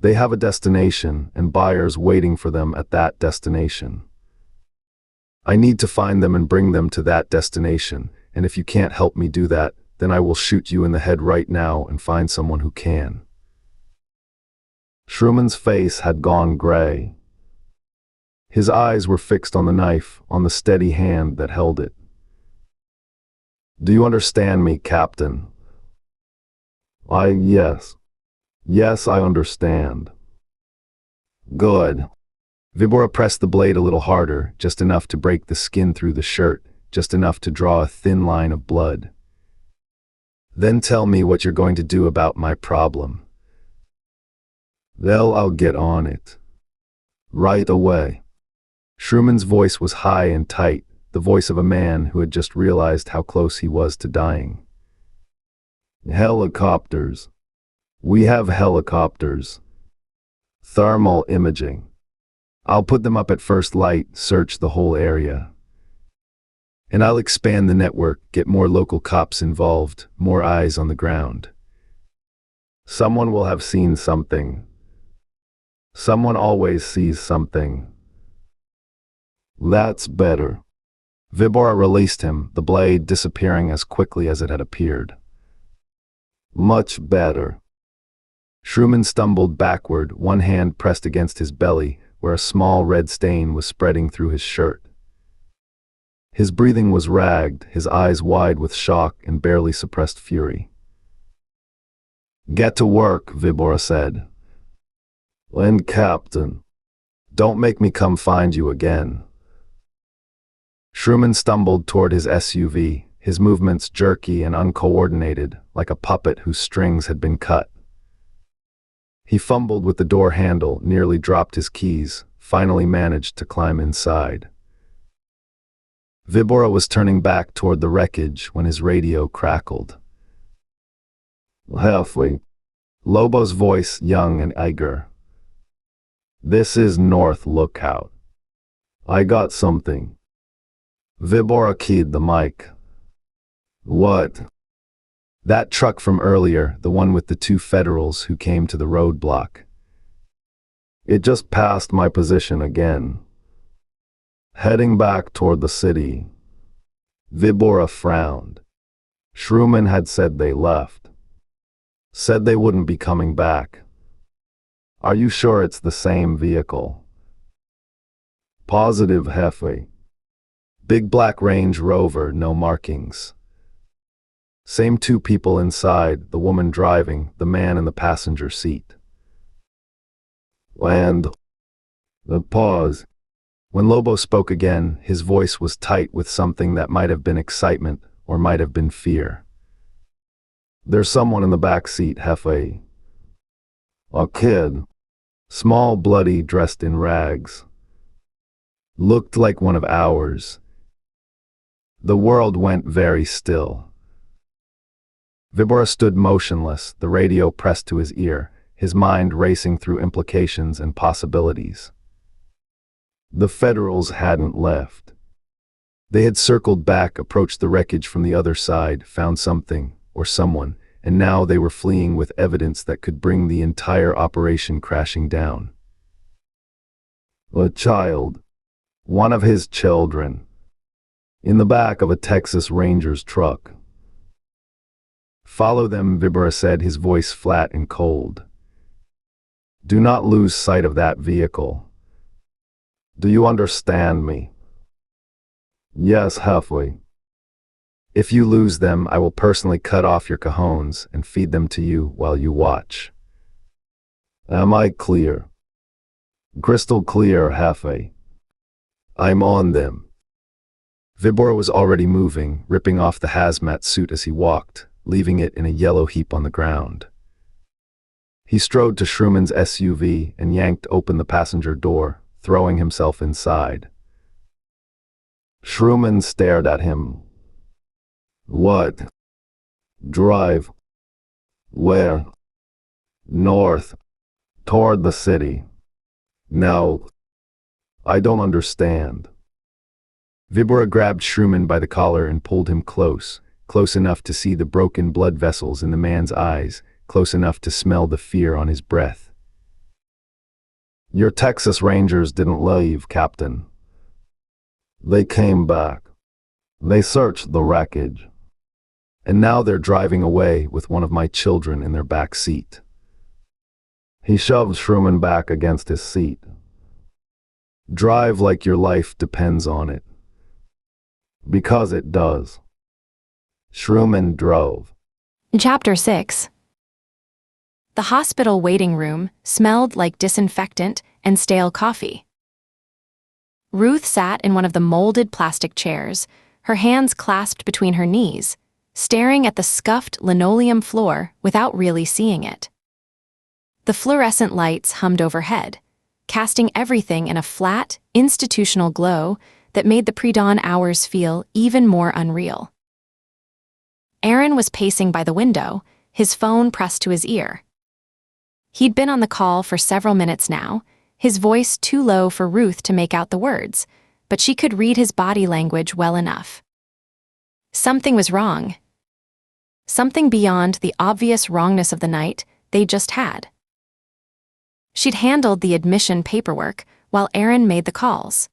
They have a destination and buyers waiting for them at that destination. I need to find them and bring them to that destination, and if you can't help me do that, then I will shoot you in the head right now and find someone who can. Shrewman's face had gone gray. His eyes were fixed on the knife, on the steady hand that held it. Do you understand me, Captain? Yes. Yes, I understand. Good. Vibora pressed the blade a little harder, just enough to break the skin through the shirt, just enough to draw a thin line of blood. Then tell me what you're going to do about my problem. Well, I'll get on it. Right away. Shrewman's voice was high and tight, the voice of a man who had just realized how close he was to dying. Helicopters. We have helicopters. Thermal imaging. I'll put them up at first light, search the whole area. And I'll expand the network, get more local cops involved, more eyes on the ground. Someone will have seen something. Someone always sees something. That's better. Vibora released him, the blade disappearing as quickly as it had appeared. Much better. Shrewman stumbled backward, one hand pressed against his belly, where a small red stain was spreading through his shirt. His breathing was ragged, his eyes wide with shock and barely suppressed fury. Get to work, Vibora said. And Captain, don't make me come find you again. Shrewman stumbled toward his SUV, his movements jerky and uncoordinated, like a puppet whose strings had been cut. He fumbled with the door handle, nearly dropped his keys, finally managed to climb inside. Vibora was turning back toward the wreckage when his radio crackled. Halfway. Lobo's voice, young and eager. This is North Lookout. I got something. Vibora keyed the mic. What? That truck from earlier, the one with the two federals who came to the roadblock. It just passed my position again. Heading back toward the city. Vibora frowned. Shrewman had said they left. Said they wouldn't be coming back. Are you sure it's the same vehicle? Positive, Hefe. Big black Range Rover, no markings. Same two people inside, the woman driving, the man in the passenger seat. And the pause. When Lobo spoke again, his voice was tight with something that might have been excitement or might have been fear. There's someone in the back seat, Hefe. A kid. Small, bloody, dressed in rags. Looked like one of ours. The world went very still. Vibora stood motionless, the radio pressed to his ear, his mind racing through implications and possibilities. The Federals hadn't left. They had circled back, approached the wreckage from the other side, found something, or someone, and now they were fleeing with evidence that could bring the entire operation crashing down. A child. One of his children. In the back of a Texas Ranger's truck. Follow them, Vibora said, his voice flat and cold. Do not lose sight of that vehicle. Do you understand me? Yes, halfway. If you lose them, I will personally cut off your cajones and feed them to you while you watch. Am I clear? Crystal clear, halfway. I'm on them. Vibora was already moving, ripping off the hazmat suit as he walked, leaving it in a yellow heap on the ground. He strode to Shrewman's SUV and yanked open the passenger door, throwing himself inside. Shrewman stared at him. What? Drive. Where? North. Toward the city. No. I don't understand. Vibora grabbed Shrewman by the collar and pulled him close, close enough to see the broken blood vessels in the man's eyes, close enough to smell the fear on his breath. Your Texas Rangers didn't leave, Captain. They came back. They searched the wreckage. And now they're driving away with one of my children in their back seat. He shoved Shrewman back against his seat. Drive like your life depends on it. Because it does. Shrooman drove. Chapter 6. The hospital waiting room smelled like disinfectant and stale coffee. Ruth sat in one of the molded plastic chairs, her hands clasped between her knees, staring at the scuffed linoleum floor without really seeing it. The fluorescent lights hummed overhead, casting everything in a flat, institutional glow that made the pre-dawn hours feel even more unreal. Aaron was pacing by the window, his phone pressed to his ear. He'd been on the call for several minutes now, his voice too low for Ruth to make out the words, but she could read his body language well enough. Something was wrong. Something beyond the obvious wrongness of the night they just had. She'd handled the admission paperwork while Aaron made the calls.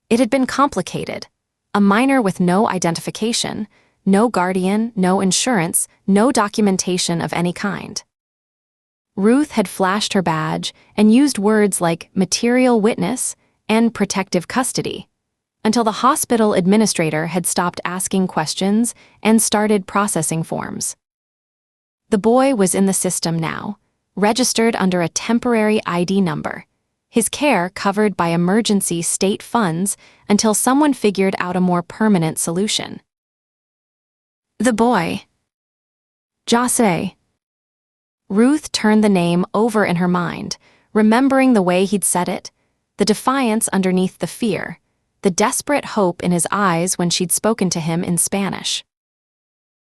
It had been complicated. A minor with no identification, no guardian, no insurance, no documentation of any kind. Ruth had flashed her badge and used words like material witness and protective custody, until the hospital administrator had stopped asking questions and started processing forms. The boy was in the system now, registered under a temporary ID number, his care covered by emergency state funds until someone figured out a more permanent solution. The boy. Jose. Ruth turned the name over in her mind, remembering the way he'd said it, the defiance underneath the fear, the desperate hope in his eyes when she'd spoken to him in Spanish.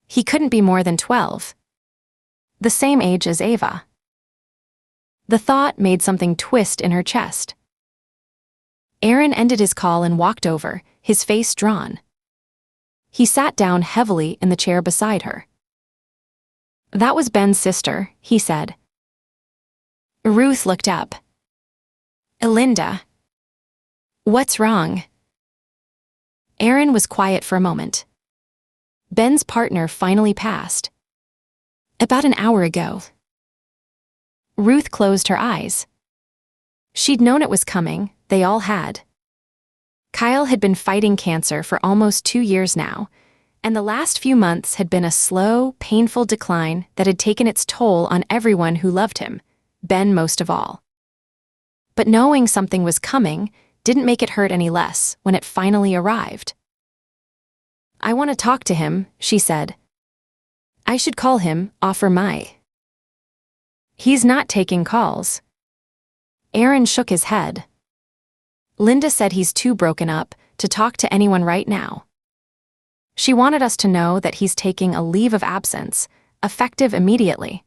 He couldn't be more than 12. The same age as Ava. The thought made something twist in her chest. Aaron ended his call and walked over, his face drawn. He sat down heavily in the chair beside her. "That was Ben's sister," he said. Ruth looked up. "Linda. What's wrong?" Aaron was quiet for a moment. Ben's partner finally passed. "About an hour ago." Ruth closed her eyes. She'd known it was coming, they all had. Kyle had been fighting cancer for almost 2 years now, and the last few months had been a slow, painful decline that had taken its toll on everyone who loved him, Ben most of all. But knowing something was coming didn't make it hurt any less when it finally arrived. "I want to talk to him," she said. "I should call him, offer my." "He's not taking calls." Aaron shook his head. "Linda said he's too broken up to talk to anyone right now. She wanted us to know that he's taking a leave of absence, effective immediately."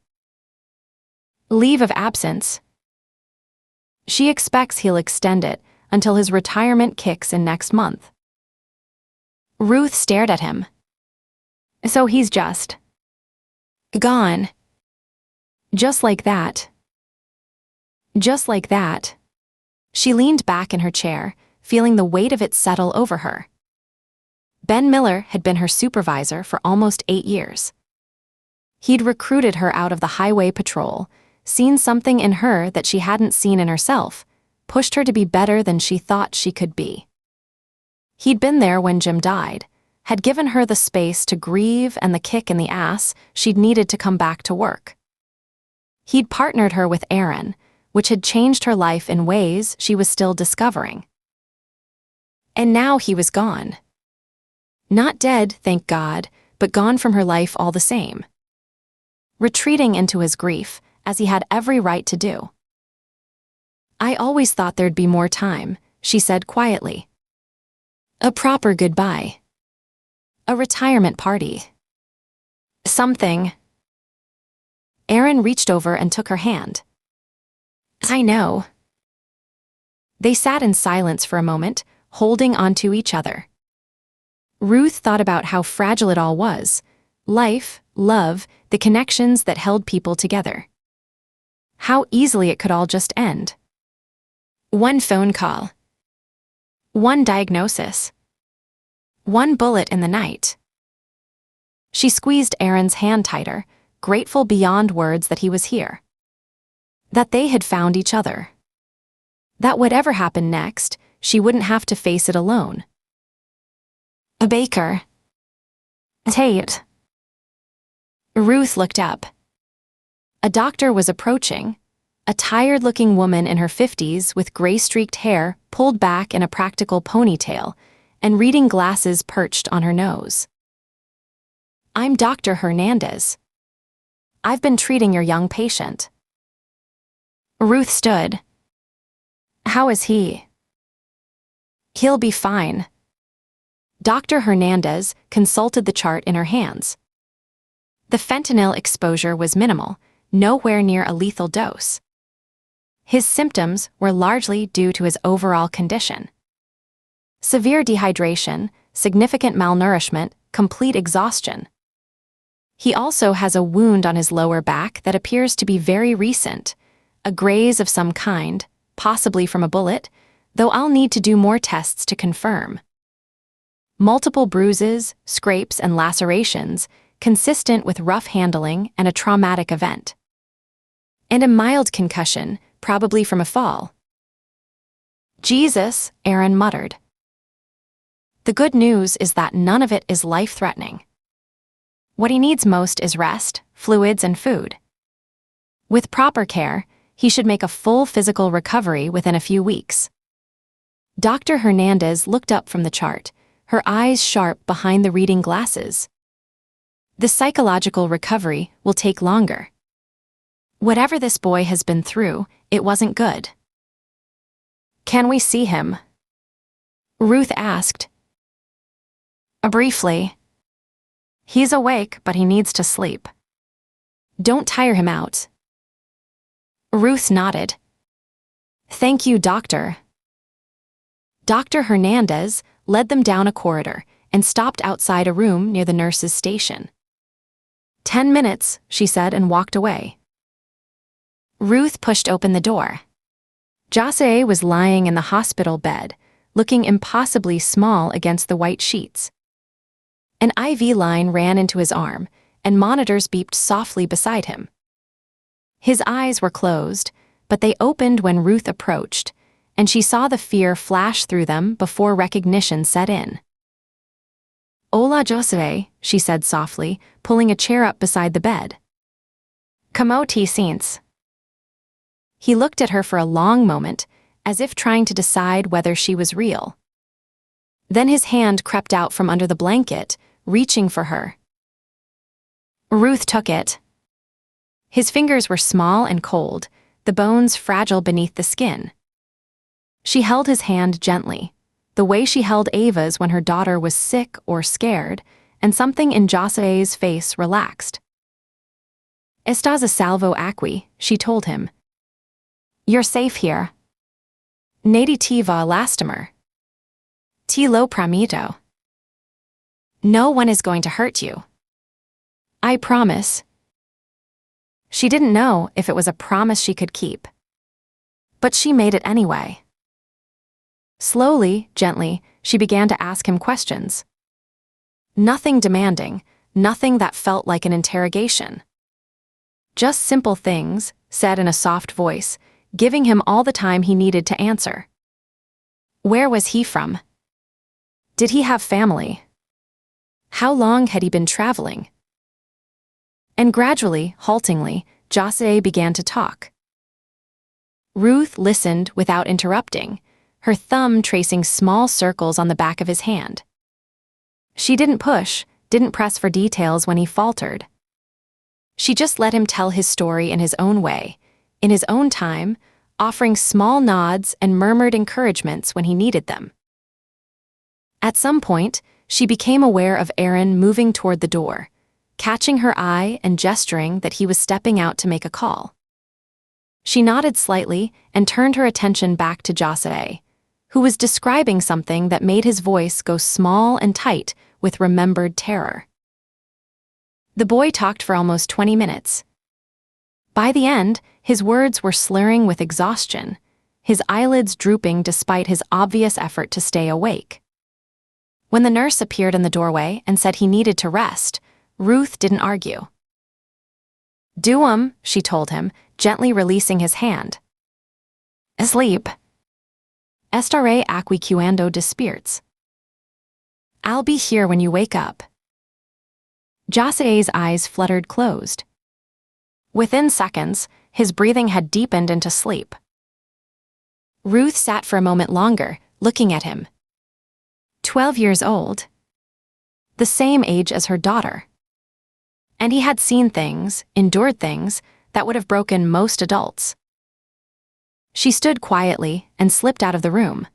Leave of absence? She expects he'll extend it until his retirement kicks in next month. Ruth stared at him. "So he's just gone. Just like that." Just like that. She leaned back in her chair, feeling the weight of it settle over her. Ben Miller had been her supervisor for almost 8 years. He'd recruited her out of the highway patrol, seen something in her that she hadn't seen in herself, pushed her to be better than she thought she could be. He'd been there when Jim died, had given her the space to grieve and the kick in the ass she'd needed to come back to work. He'd partnered her with Aaron, which had changed her life in ways she was still discovering. And now he was gone. Not dead, thank God, but gone from her life all the same. Retreating into his grief, as he had every right to do. "I always thought there'd be more time," she said quietly. "A proper goodbye. A retirement party. Something." Aaron reached over and took her hand. "I know." They sat in silence for a moment, holding onto each other. Ruth thought about how fragile it all was. Life, love, the connections that held people together. How easily it could all just end. One phone call. One diagnosis. One bullet in the night. She squeezed Aaron's hand tighter, grateful beyond words that he was here. That they had found each other. That whatever happened next, she wouldn't have to face it alone. "A Baker." Tate. Ruth looked up. A doctor was approaching, a tired-looking woman in her 50s with gray-streaked hair pulled back in a practical ponytail and reading glasses perched on her nose. "I'm Dr. Hernandez. I've been treating your young patient." Ruth stood. "How is he?" "He'll be fine." Dr. Hernandez consulted the chart in her hands. The fentanyl exposure was minimal, nowhere near a lethal dose. His symptoms were largely due to his overall condition. Severe dehydration, significant malnourishment, complete exhaustion. He also has a wound on his lower back that appears to be very recent, a graze of some kind, possibly from a bullet, though I'll need to do more tests to confirm. Multiple bruises, scrapes, and lacerations, consistent with rough handling and a traumatic event. And a mild concussion, probably from a fall. "Jesus," Aaron muttered. "The good news is that none of it is life-threatening. What he needs most is rest, fluids, and food. With proper care, he should make a full physical recovery within a few weeks." Dr. Hernandez looked up from the chart, her eyes sharp behind the reading glasses. "The psychological recovery will take longer. Whatever this boy has been through, it wasn't good." "Can we see him?" Ruth asked. "Briefly. He's awake, but he needs to sleep. Don't tire him out." Ruth nodded. "Thank you, doctor." Dr. Hernandez led them down a corridor and stopped outside a room near the nurse's station. "10 minutes," she said, and walked away. Ruth pushed open the door. Jose was lying in the hospital bed, looking impossibly small against the white sheets. An IV line ran into his arm, and monitors beeped softly beside him. His eyes were closed, but they opened when Ruth approached, and she saw the fear flash through them before recognition set in. "Hola, Jose," she said softly, pulling a chair up beside the bed. "Como te sientes?" He looked at her for a long moment, as if trying to decide whether she was real. Then his hand crept out from under the blanket, reaching for her. Ruth took it. His fingers were small and cold, the bones fragile beneath the skin. She held his hand gently, the way she held Ava's when her daughter was sick or scared, and something in Jose's face relaxed. "Estás a salvo aquí," she told him. "You're safe here. Nadie te va a lastimar. Te lo prometo. No one is going to hurt you. I promise." She didn't know if it was a promise she could keep. But she made it anyway. Slowly, gently, she began to ask him questions. Nothing demanding, nothing that felt like an interrogation. Just simple things, said in a soft voice, giving him all the time he needed to answer. Where was he from? Did he have family? How long had he been traveling? And gradually, haltingly, Jose began to talk. Ruth listened without interrupting, her thumb tracing small circles on the back of his hand. She didn't push, didn't press for details when he faltered. She just let him tell his story in his own way, in his own time, offering small nods and murmured encouragements when he needed them. At some point, she became aware of Aaron moving toward the door, catching her eye and gesturing that he was stepping out to make a call. She nodded slightly and turned her attention back to Jose, who was describing something that made his voice go small and tight with remembered terror. The boy talked for almost 20 minutes. By the end, his words were slurring with exhaustion, his eyelids drooping despite his obvious effort to stay awake. When the nurse appeared in the doorway and said he needed to rest, Ruth didn't argue. "Do she told him, gently releasing his hand. "Asleep. Estaré aquí cuando despiertes. I'll be here when you wake up." Josue's eyes fluttered closed. Within seconds, his breathing had deepened into sleep. Ruth sat for a moment longer, looking at him. 12 years old. The same age as her daughter. And he had seen things, endured things, that would have broken most adults. She stood quietly and slipped out of the room.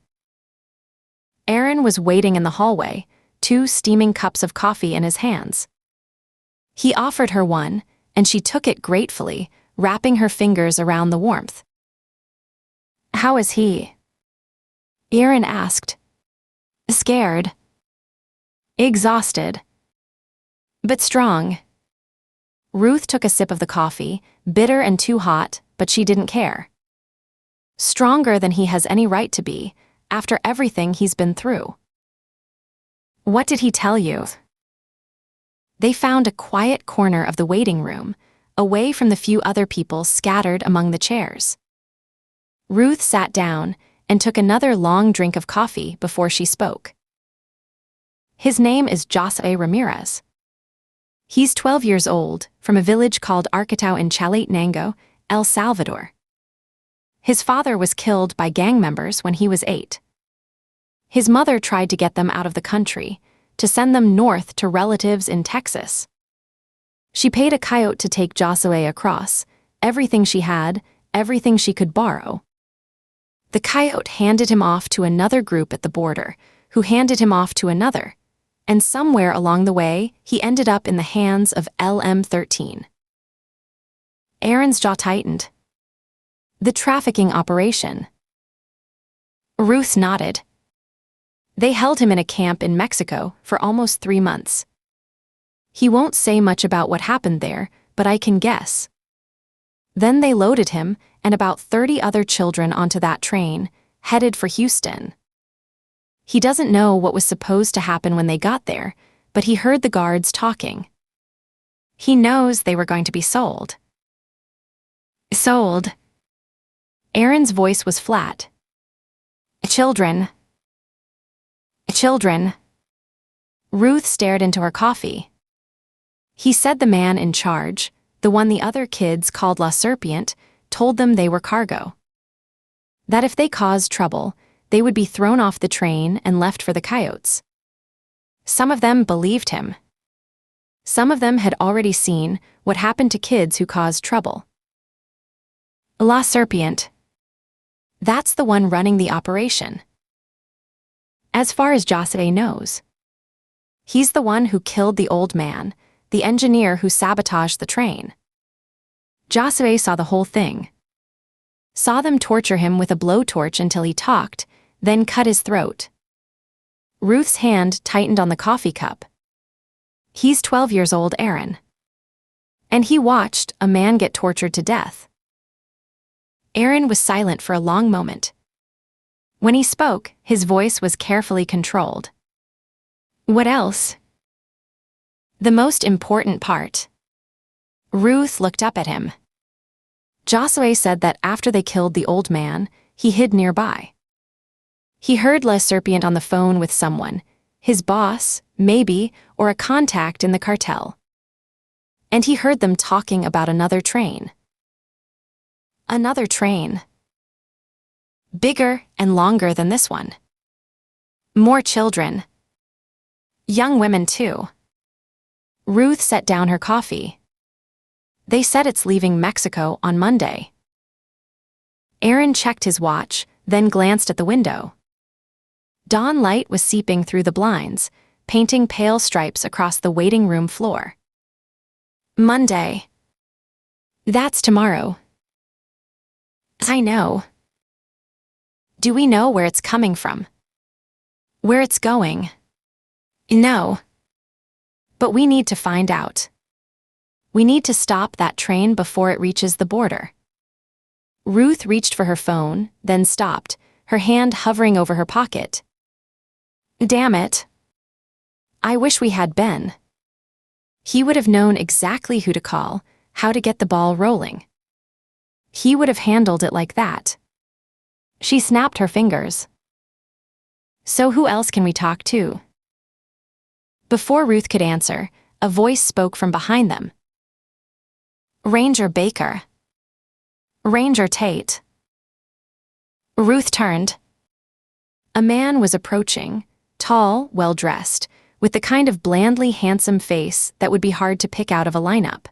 Aaron was waiting in the hallway, 2 steaming cups of coffee in his hands. He offered her one, and she took it gratefully, wrapping her fingers around the warmth. "How is he?" Aaron asked. "Scared. Exhausted. But strong." Ruth took a sip of the coffee, bitter and too hot, but she didn't care. Stronger than he has any right to be, after everything he's been through. "What did he tell you?" They found a quiet corner of the waiting room, away from the few other people scattered among the chairs. Ruth sat down and took another long drink of coffee before she spoke. "His name is Josue Ramirez. He's 12 years old, from a village called Arquitao in Chalatenango, El Salvador. His father was killed by gang members when he was 8. His mother tried to get them out of the country, to send them north to relatives in Texas. She paid a coyote to take Josue across, everything she had, everything she could borrow. The coyote handed him off to another group at the border, who handed him off to another, and somewhere along the way, he ended up in the hands of LM-13. Aaron's jaw tightened. The trafficking operation. Ruth nodded. They held him in a camp in Mexico for almost 3 months. He won't say much about what happened there, but I can guess. Then they loaded him and about 30 other children onto that train, headed for Houston. He doesn't know what was supposed to happen when they got there, but he heard the guards talking. He knows they were going to be sold. Sold. Aaron's voice was flat. Children. Children. Ruth stared into her coffee. He said the man in charge, the one the other kids called La Serpiente, told them they were cargo. That if they caused trouble, they would be thrown off the train and left for the coyotes. Some of them believed him. Some of them had already seen what happened to kids who caused trouble. La Serpiente. That's the one running the operation. As far as Josue knows. He's the one who killed the old man, the engineer who sabotaged the train. Josue saw the whole thing. Saw them torture him with a blowtorch until he talked, then cut his throat. Ruth's hand tightened on the coffee cup. He's 12 years old, Aaron. And he watched a man get tortured to death. Aaron was silent for a long moment. When he spoke, his voice was carefully controlled. What else? The most important part. Ruth looked up at him. Josue said that after they killed the old man, he hid nearby. He heard La Serpiente on the phone with someone, his boss, maybe, or a contact in the cartel. And he heard them talking about another train. Another train. Bigger and longer than this one. More children. Young women, too. Ruth set down her coffee. They said it's leaving Mexico on Monday. Aaron checked his watch, then glanced at the window. Dawn light was seeping through the blinds, painting pale stripes across the waiting room floor. Monday. That's tomorrow. I know. Do we know where it's coming from? Where it's going? No. But we need to find out. We need to stop that train before it reaches the border. Ruth reached for her phone, then stopped, her hand hovering over her pocket. Damn it. I wish we had Ben. He would have known exactly who to call, how to get the ball rolling. He would have handled it like that. She snapped her fingers. So who else can we talk to? Before Ruth could answer, a a voice spoke from behind them. Ranger Baker. Ranger Tate. Ruth turned. A man was approaching, tall, well-dressed, with the kind of blandly handsome face that would be hard to pick out of a lineup.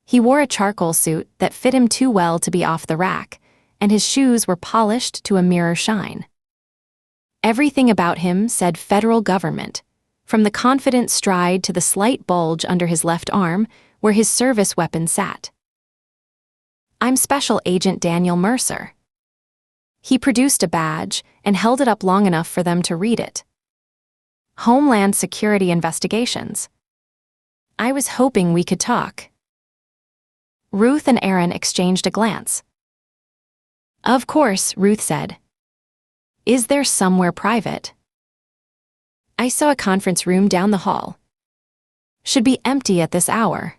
He wore a charcoal suit that fit him too well to be off the rack, and his shoes were polished to a mirror shine. Everything about him said federal government, from the confident stride to the slight bulge under his left arm where his service weapon sat. I'm Special Agent Daniel Mercer. He produced a badge and held it up long enough for them to read it. Homeland Security Investigations. I was hoping we could talk. Ruth and Aaron exchanged a glance. Of course, Ruth said. Is there somewhere private? I saw a conference room down the hall. Should be empty at this hour.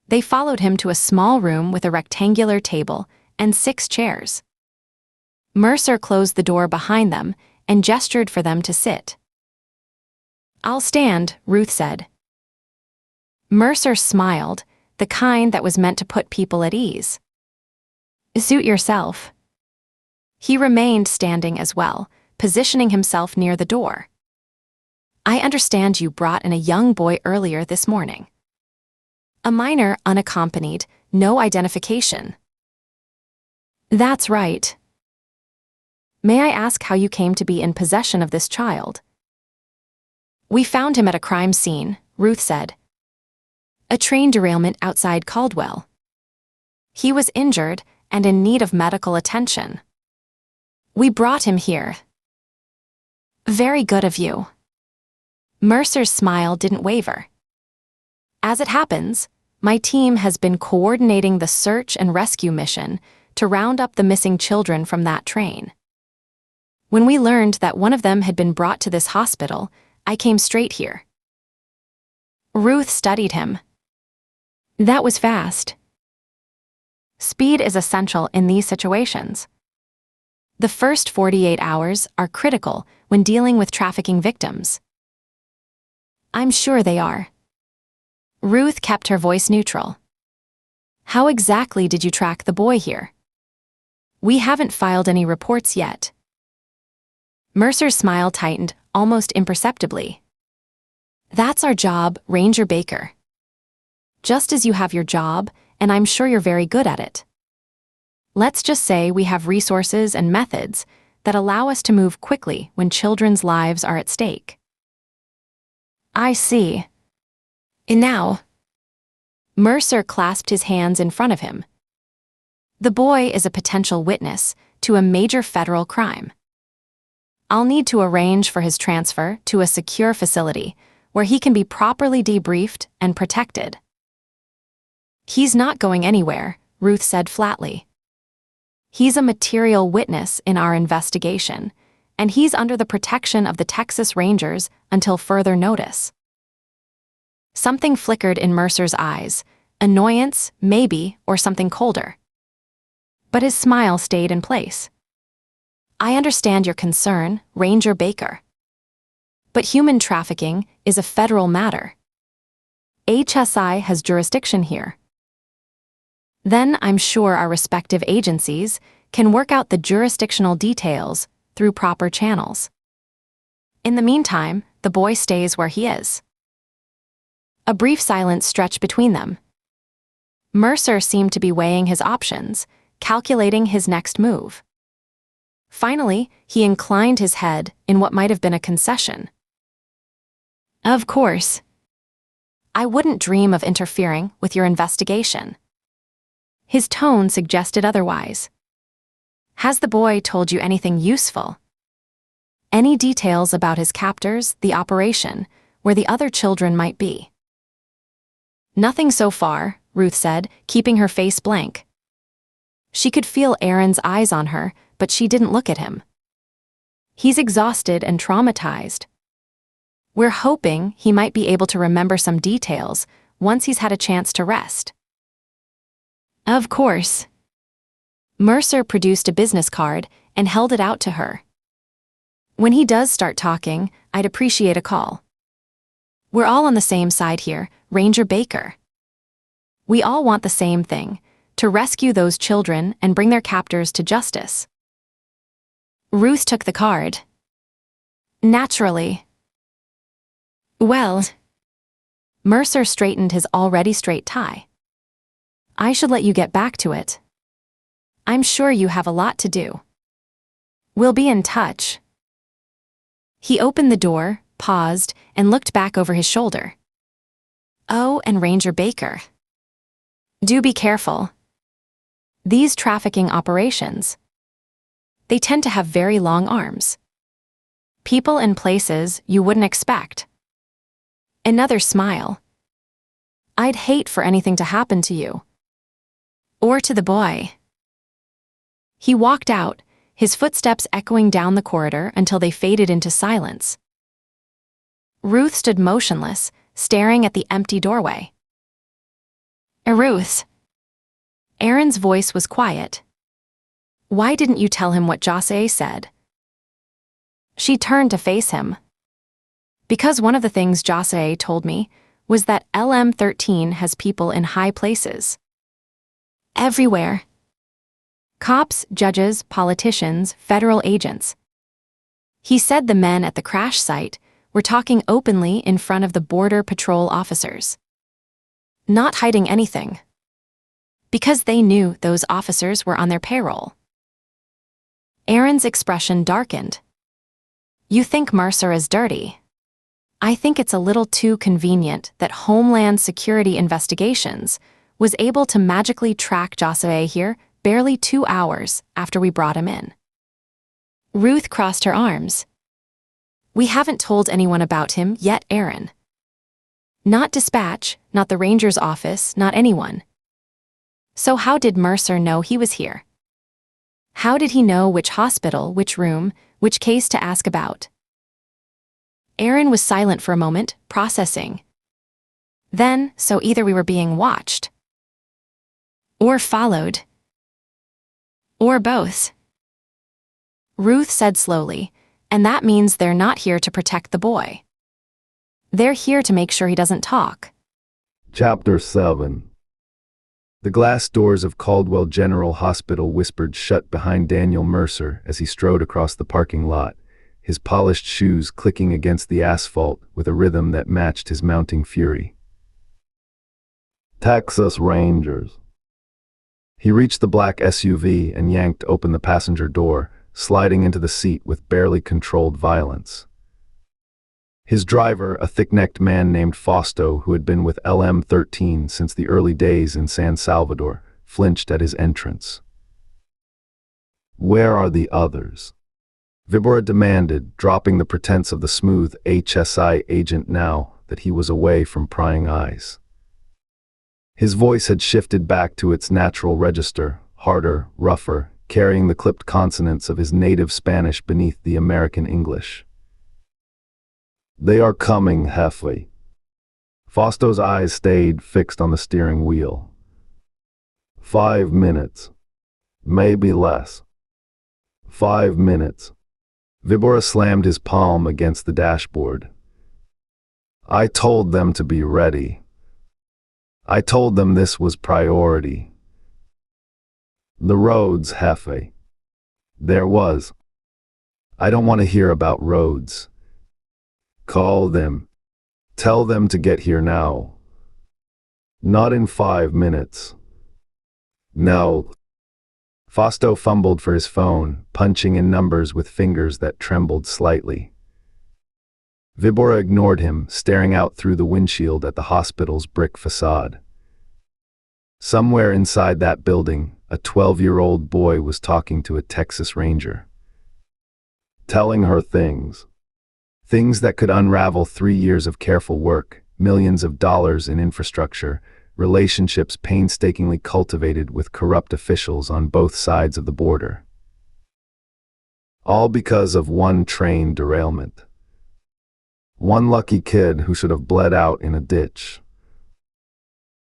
They followed him to a small room with a rectangular table and 6 chairs. Mercer closed the door behind them and gestured for them to sit. I'll stand, Ruth said. Mercer smiled, the kind that was meant to put people at ease. Suit yourself. He remained standing as well, positioning himself near the door. I understand you brought in a young boy earlier this morning. A minor, unaccompanied, no identification. That's right. May I ask how you came to be in possession of this child? We found him at a crime scene, Ruth said. A train derailment outside Caldwell. He was injured and in need of medical attention. We brought him here. Very good of you. Mercer's smile didn't waver. As it happens, my team has been coordinating the search and rescue mission to round up the missing children from that train. When we learned that one of them had been brought to this hospital, I came straight here. Ruth studied him. That was fast. Speed is essential in these situations. The first 48 hours are critical when dealing with trafficking victims. I'm sure they are. Ruth kept her voice neutral. How exactly did you track the boy here? We haven't filed any reports yet. Mercer's smile tightened almost imperceptibly. That's our job, Ranger Baker. Just as you have your job, and I'm sure you're very good at it. Let's just say we have resources and methods that allow us to move quickly when children's lives are at stake. I see. And now, Mercer clasped his hands in front of him. The boy is a potential witness to a major federal crime. I'll need to arrange for his transfer to a secure facility where he can be properly debriefed and protected. He's not going anywhere, Ruth said flatly. He's a material witness in our investigation, and he's under the protection of the Texas Rangers until further notice. Something flickered in Mercer's eyes, annoyance, maybe, or something colder. But his smile stayed in place. I understand your concern, Ranger Baker. But human trafficking is a federal matter. HSI has jurisdiction here. Then I'm sure our respective agencies can work out the jurisdictional details through proper channels. In the meantime, the boy stays where he is. A brief silence stretched between them. Mercer seemed to be weighing his options, calculating his next move. Finally, he inclined his head in what might have been a concession. Of course. I wouldn't dream of interfering with your investigation. His tone suggested otherwise. Has the boy told you anything useful? Any details about his captors, the operation, where the other children might be? Nothing so far, Ruth said, keeping her face blank. She could feel Aaron's eyes on her, but she didn't look at him. He's exhausted and traumatized. We're hoping he might be able to remember some details once he's had a chance to rest. Of course. Mercer produced a business card and held it out to her. When he does start talking, I'd appreciate a call. We're all on the same side here, Ranger Baker. We all want the same thing, to rescue those children and bring their captors to justice. Ruth took the card. Naturally. Well, Mercer straightened his already straight tie. I should let you get back to it. I'm sure you have a lot to do. We'll be in touch. He opened the door, paused, and looked back over his shoulder. Oh, and Ranger Baker. Do be careful. These trafficking operations. They tend to have very long arms. People in places you wouldn't expect. Another smile. I'd hate for anything to happen to you. Or to the boy. He walked out, his footsteps echoing down the corridor until they faded into silence. Ruth stood motionless, staring at the empty doorway. Ruth. Aaron's voice was quiet. Why didn't you tell him what Jose said? She turned to face him. Because one of the things Jose told me was that LM13 has people in high places. Everywhere. Cops, judges, politicians, federal agents. He said the men at the crash site were talking openly in front of the Border Patrol officers. Not hiding anything. Because they knew those officers were on their payroll. Aaron's expression darkened. You think Mercer is dirty? I think it's a little too convenient that Homeland Security Investigations was able to magically track Josue here barely 2 hours after we brought him in. Ruth crossed her arms. We haven't told anyone about him yet, Aaron. Not dispatch, not the ranger's office, not anyone. So how did Mercer know he was here? How did he know which hospital, which room, which case to ask about? Aaron was silent for a moment, processing. Then, so either we were being watched. Or followed. Or both. Ruth said slowly, and that means they're not here to protect the boy. They're here to make sure he doesn't talk. Chapter 7. The glass doors of Caldwell General Hospital whispered shut behind Daniel Mercer as he strode across the parking lot, his polished shoes clicking against the asphalt with a rhythm that matched his mounting fury. Texas Rangers. He reached the black SUV and yanked open the passenger door, sliding into the seat with barely controlled violence. His driver, a thick-necked man named Fausto who had been with LM13 since the early days in San Salvador, flinched at his entrance. Where are the others? Vibora demanded, dropping the pretense of the smooth HSI agent now that he was away from prying eyes. His voice had shifted back to its natural register, harder, rougher, carrying the clipped consonants of his native Spanish beneath the American English. They are coming, Jefe. Fausto's eyes stayed fixed on the steering wheel. 5 minutes. Maybe less. 5 minutes. Vibora slammed his palm against the dashboard. I told them to be ready. I told them this was priority. The roads, Jefe. There was. I don't want to hear about roads. Call them. Tell them to get here now. Not in 5 minutes. No. Fausto fumbled for his phone, punching in numbers with fingers that trembled slightly. Vibora ignored him, staring out through the windshield at the hospital's brick facade. Somewhere inside that building, a 12-year-old boy was talking to a Texas Ranger. Telling her things. Things that could unravel 3 years of careful work, millions of dollars in infrastructure, relationships painstakingly cultivated with corrupt officials on both sides of the border. All because of one train derailment. One lucky kid who should have bled out in a ditch.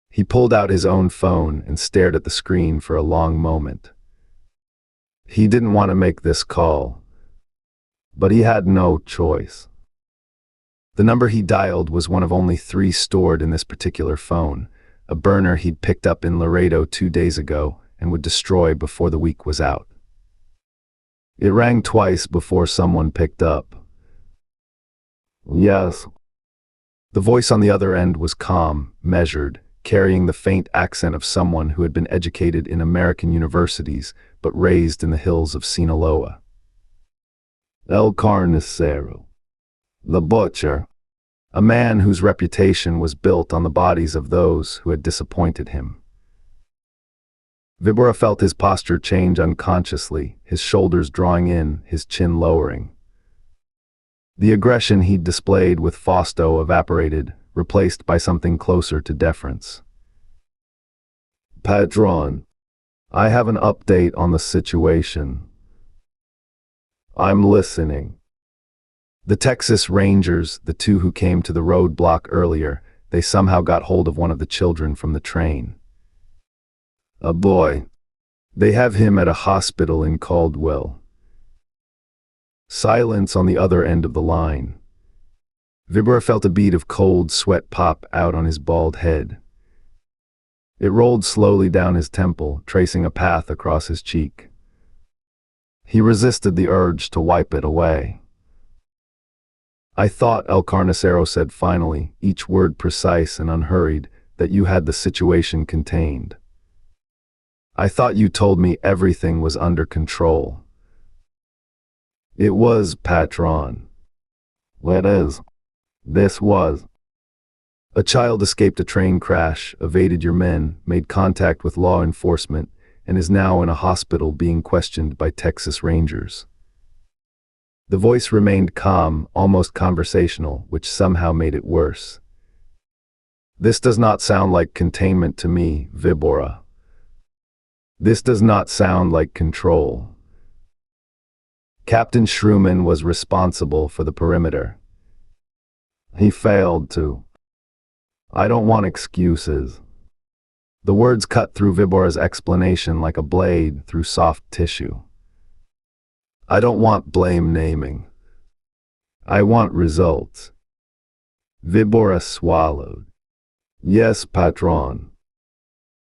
He pulled out his own phone and stared at the screen for a long moment. He didn't want to make this call, but he had no choice. The number he dialed was one of only 3 stored in this particular phone, a burner he'd picked up in Laredo 2 days ago and would destroy before the week was out. It rang twice before someone picked up. Yes. The voice on the other end was calm, measured, carrying the faint accent of someone who had been educated in American universities but raised in the hills of Sinaloa. El Carnicero, the butcher, a man whose reputation was built on the bodies of those who had disappointed him. Vibora felt his posture change unconsciously, his shoulders drawing in, his chin lowering. The aggression he'd displayed with Fausto evaporated, replaced by something closer to deference. Patron, I have an update on the situation. I'm listening. The Texas Rangers, the 2 who came to the roadblock earlier, they somehow got hold of one of the children from the train. A boy. They have him at a hospital in Caldwell. Silence on the other end of the line. Vibora felt a bead of cold sweat pop out on his bald head. It rolled slowly down his temple, tracing a path across his cheek. He resisted the urge to wipe it away. I thought, El Carnicero said finally, each word precise and unhurried, that you had the situation contained. I thought you told me everything was under control. It was, Patron. It is. This was. A child escaped a train crash, evaded your men, made contact with law enforcement, and is now in a hospital being questioned by Texas Rangers. The voice remained calm, almost conversational, which somehow made it worse. This does not sound like containment to me, Vibora. This does not sound like control. Captain Shrewman was responsible for the perimeter. He failed to. I don't want excuses. The words cut through Vibora's explanation like a blade through soft tissue. I don't want blame naming. I want results. Vibora swallowed. Yes, Patron.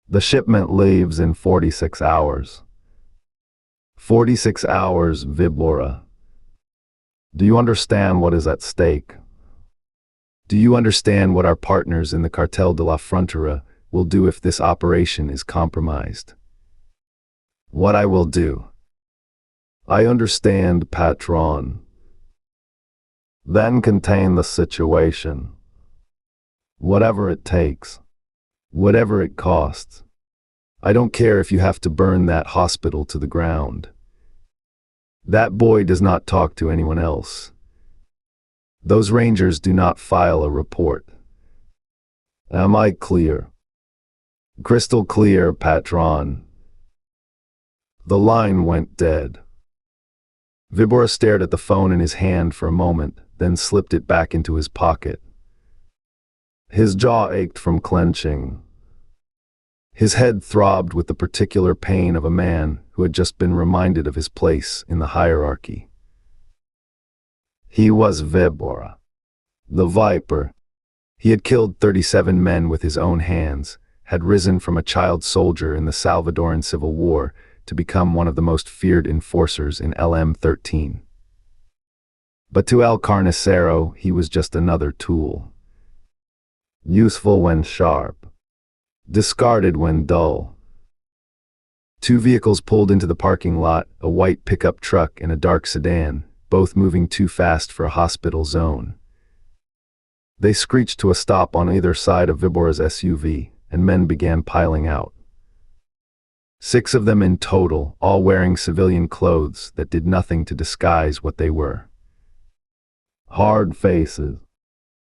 The shipment leaves in 46 hours. 46 hours, Vibora. Do you understand what is at stake? Do you understand what our partners in the Cartel de la Frontera will do if this operation is compromised? What I will do? I understand, Patron. Then contain the situation. Whatever it takes. Whatever it costs. I don't care if you have to burn that hospital to the ground. That boy does not talk to anyone else. Those Rangers do not file a report. Am I clear? Crystal clear, Patron. The line went dead. Vibora stared at the phone in his hand for a moment, then slipped it back into his pocket. His jaw ached from clenching. His head throbbed with the particular pain of a man who had just been reminded of his place in the hierarchy. He was Vibora, the Viper. He had killed 37 men with his own hands, had risen from a child soldier in the Salvadoran Civil War to become one of the most feared enforcers in LM-13. But to El Carnicero, he was just another tool. Useful when sharp. Discarded when dull. 2 vehicles pulled into the parking lot, a white pickup truck and a dark sedan, both moving too fast for a hospital zone. They screeched to a stop on either side of Vibora's SUV, and men began piling out. 6 of them in total, all wearing civilian clothes that did nothing to disguise what they were. Hard faces.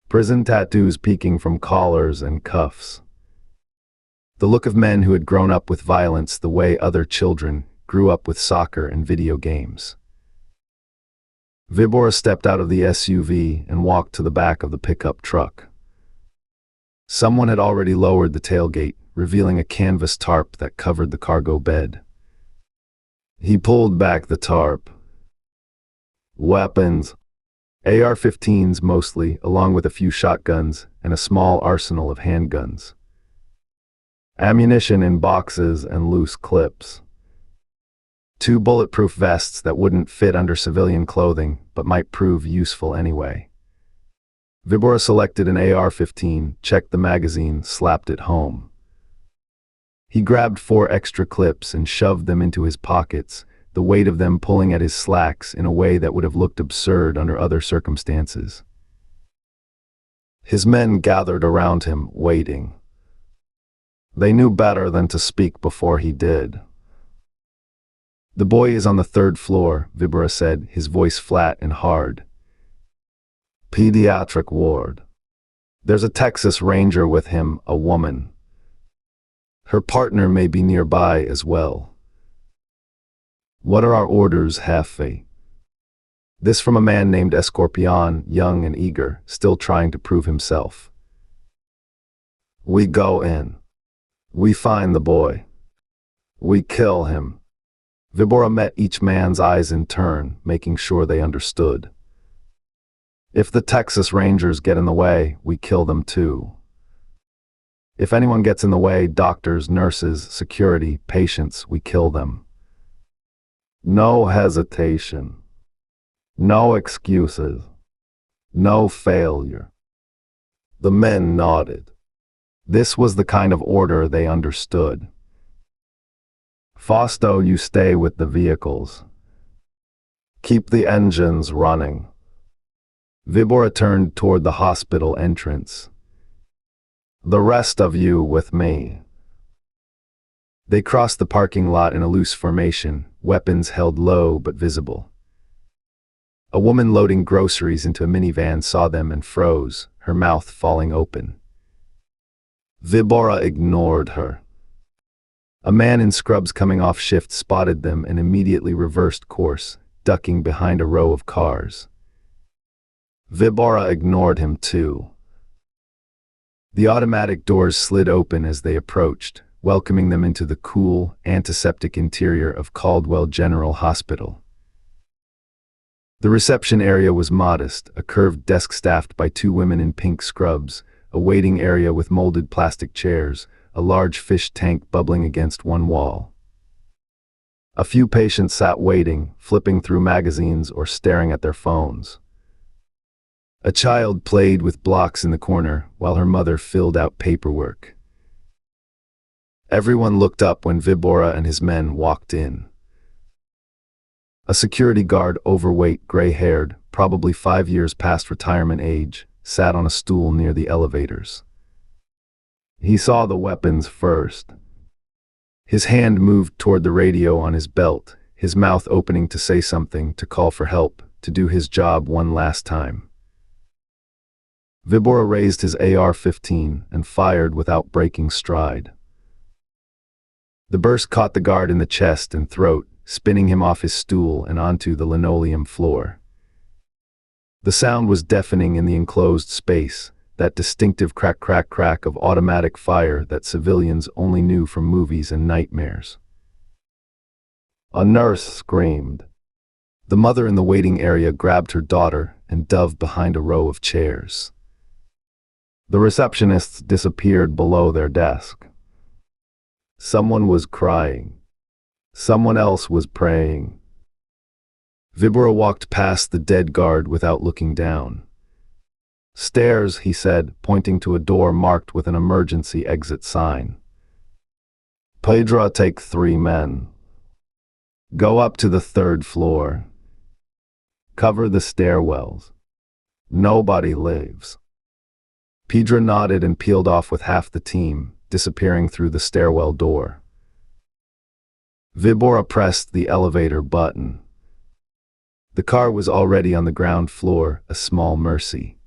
Prison tattoos peeking from collars and cuffs. The look of men who had grown up with violence the way other children grew up with soccer and video games. Vibora stepped out of the SUV and walked to the back of the pickup truck. Someone had already lowered the tailgate, revealing a canvas tarp that covered the cargo bed. He pulled back the tarp. Weapons. AR-15s mostly, along with a few shotguns and a small arsenal of handguns. Ammunition in boxes and loose clips. 2 bulletproof vests that wouldn't fit under civilian clothing, but might prove useful anyway. Vibora selected an AR-15, checked the magazine, slapped it home. He grabbed 4 extra clips and shoved them into his pockets, the weight of them pulling at his slacks in a way that would have looked absurd under other circumstances. His men gathered around him, waiting. They knew better than to speak before he did. "The boy is on the 3rd floor," Vibora said, his voice flat and hard. "Pediatric ward. There's a Texas Ranger with him, a woman. Her partner may be nearby as well." "What are our orders, Jefe?" This from a man named Escorpion, young and eager, still trying to prove himself. "We go in. We find the boy. We kill him." Vibora met each man's eyes in turn, making sure they understood. "If the Texas Rangers get in the way, we kill them too. If anyone gets in the way, doctors, nurses, security, patients, we kill them. No hesitation. No excuses. No failure." The men nodded. This was the kind of order they understood. "Fausto, you stay with the vehicles. Keep the engines running." Vibora turned toward the hospital entrance. "The rest of you with me." They crossed the parking lot in a loose formation, weapons held low but visible. A woman loading groceries into a minivan saw them and froze, her mouth falling open. Vibora ignored her. A man in scrubs coming off shift spotted them and immediately reversed course, ducking behind a row of cars. Vibora ignored him too. The automatic doors slid open as they approached, welcoming them into the cool, antiseptic interior of Caldwell General Hospital. The reception area was modest, a curved desk staffed by 2 women in pink scrubs, a waiting area with molded plastic chairs, a large fish tank bubbling against one wall. A few patients sat waiting, flipping through magazines or staring at their phones. A child played with blocks in the corner while her mother filled out paperwork. Everyone looked up when Vibora and his men walked in. A security guard, overweight, gray-haired, probably 5 years past retirement age, sat on a stool near the elevators. He saw the weapons first. His hand moved toward the radio on his belt, his mouth opening to say something, to call for help, to do his job one last time. Vibora raised his AR-15 and fired without breaking stride. The burst caught the guard in the chest and throat, spinning him off his stool and onto the linoleum floor. The sound was deafening in the enclosed space, that distinctive crack crack crack of automatic fire that civilians only knew from movies and nightmares. A nurse screamed. The mother in the waiting area grabbed her daughter and dove behind a row of chairs. The receptionists disappeared below their desk. Someone was crying. Someone else was praying. Vibora walked past the dead guard without looking down. "Stairs," he said, pointing to a door marked with an emergency exit sign. "Pedro, take 3 men. Go up to the 3rd floor. Cover the stairwells. Nobody lives." Pedro nodded and peeled off with half the team, disappearing through the stairwell door. Vibora pressed the elevator button. The car was already on the ground floor, a small Mercy.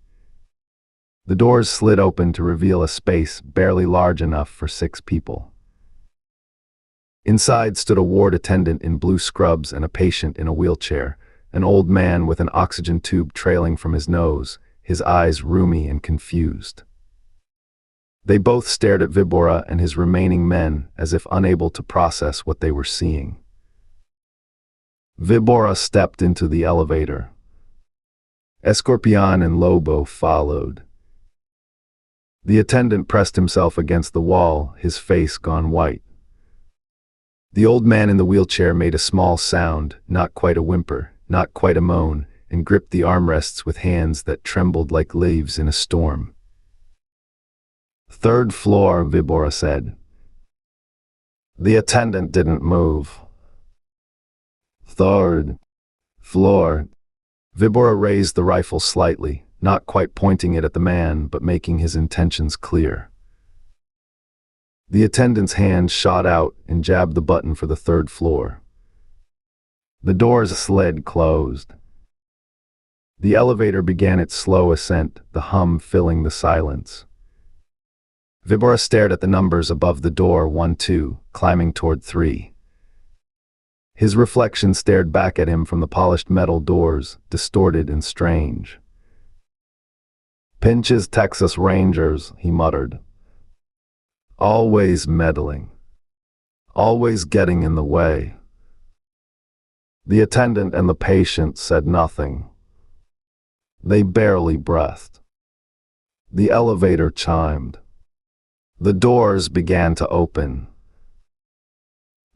The doors slid open to reveal a space barely large enough for 6 people. Inside stood a ward attendant in blue scrubs and a patient in a wheelchair, an old man with an oxygen tube trailing from his nose, his eyes rheumy and confused. They both stared at Vibora and his remaining men as if unable to process what they were seeing. Vibora stepped into the elevator. Escorpion and Lobo followed. The attendant pressed himself against the wall, his face gone white. The old man in the wheelchair made a small sound, not quite a whimper, not quite a moan, and gripped the armrests with hands that trembled like leaves in a storm. "Third floor," Vibora said. The attendant didn't move. "Third floor." Vibora raised the rifle slightly, not quite pointing it at the man, but making his intentions clear. The attendant's hand shot out and jabbed the button for the third floor. The doors slid closed. The elevator began its slow ascent, the hum filling the silence. Vibora stared at the numbers above the door, 1, 2, climbing toward 3. His reflection stared back at him from the polished metal doors, distorted and strange. "Pinches Texas Rangers," he muttered. "Always meddling. Always getting in the way." The attendant and the patient said nothing. They barely breathed. The elevator chimed. The doors began to open.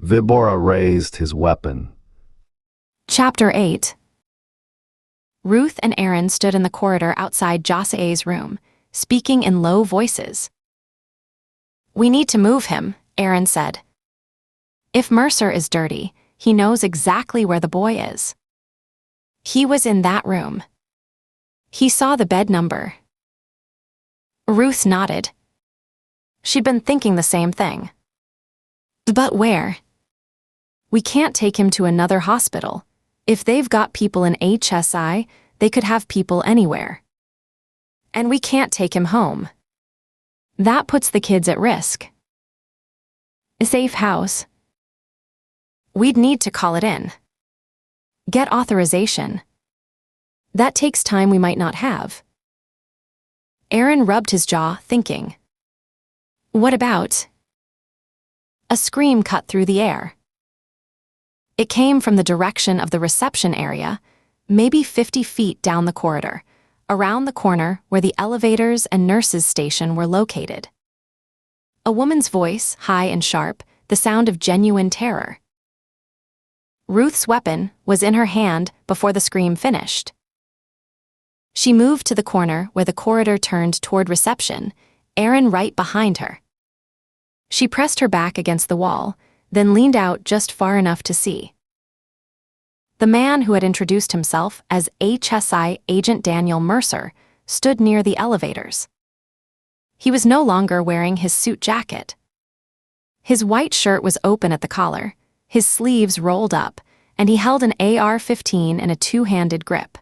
Vibora raised his weapon. Chapter 8. Ruth and Aaron stood in the corridor outside Jose's room, speaking in low voices. "We need to move him," Aaron said. "If Mercer is dirty, he knows exactly where the boy is. He was in that room. He saw the bed number." Ruth nodded. She'd been thinking the same thing. "But where? We can't take him to another hospital. If they've got people in HSI, they could have people anywhere. And we can't take him home. That puts the kids at risk. A safe house. We'd need to call it in. Get authorization. That takes time we might not have." Aaron rubbed his jaw, thinking. What about? A scream cut through the air. It came from the direction of the reception area, maybe 50 feet down the corridor, around the corner where the elevators and nurses' station were located. A woman's voice, high and sharp, the sound of genuine terror. Ruth's weapon was in her hand before the scream finished. She moved to the corner where the corridor turned toward reception, Aaron right behind her. She pressed her back against the wall, then leaned out just far enough to see. The man who had introduced himself as HSI Agent Daniel Mercer stood near the elevators. He was no longer wearing his suit jacket. His white shirt was open at the collar, his sleeves rolled up, and he held an AR-15 in a two-handed grip.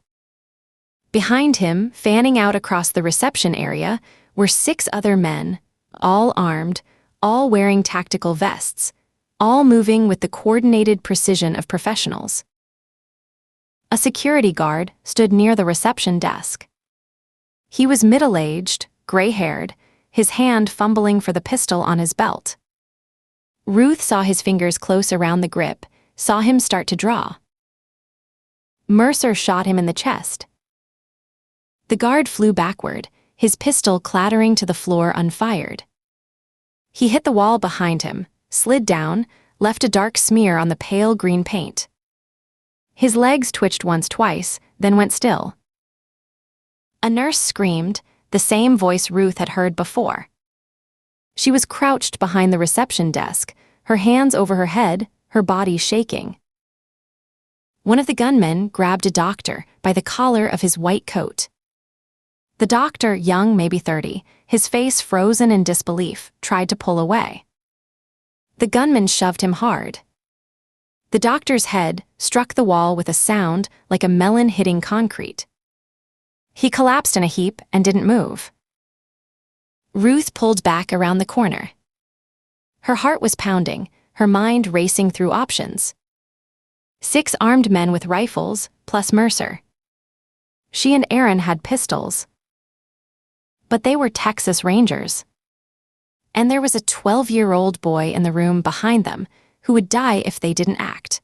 Behind him, fanning out across the reception area, were 6 other men, all armed, all wearing tactical vests, all moving with the coordinated precision of professionals. A security guard stood near the reception desk. He was middle-aged, gray-haired, his hand fumbling for the pistol on his belt. Ruth saw his fingers close around the grip, saw him start to draw. Mercer shot him in the chest. The guard flew backward, his pistol clattering to the floor unfired. He hit the wall behind him, slid down, left a dark smear on the pale green paint. His legs twitched once, twice, then went still. A nurse screamed, the same voice Ruth had heard before. She was crouched behind the reception desk, her hands over her head, her body shaking. One of the gunmen grabbed a doctor by the collar of his white coat. The doctor, young, maybe 30, his face frozen in disbelief, tried to pull away. The gunman shoved him hard. The doctor's head struck the wall with a sound like a melon hitting concrete. He collapsed in a heap and didn't move. Ruth pulled back around the corner. Her heart was pounding, her mind racing through options. 6 armed men with rifles, plus Mercer. She and Aaron had pistols. But they were Texas Rangers. And there was a 12-year-old boy in the room behind them who would die if they didn't act.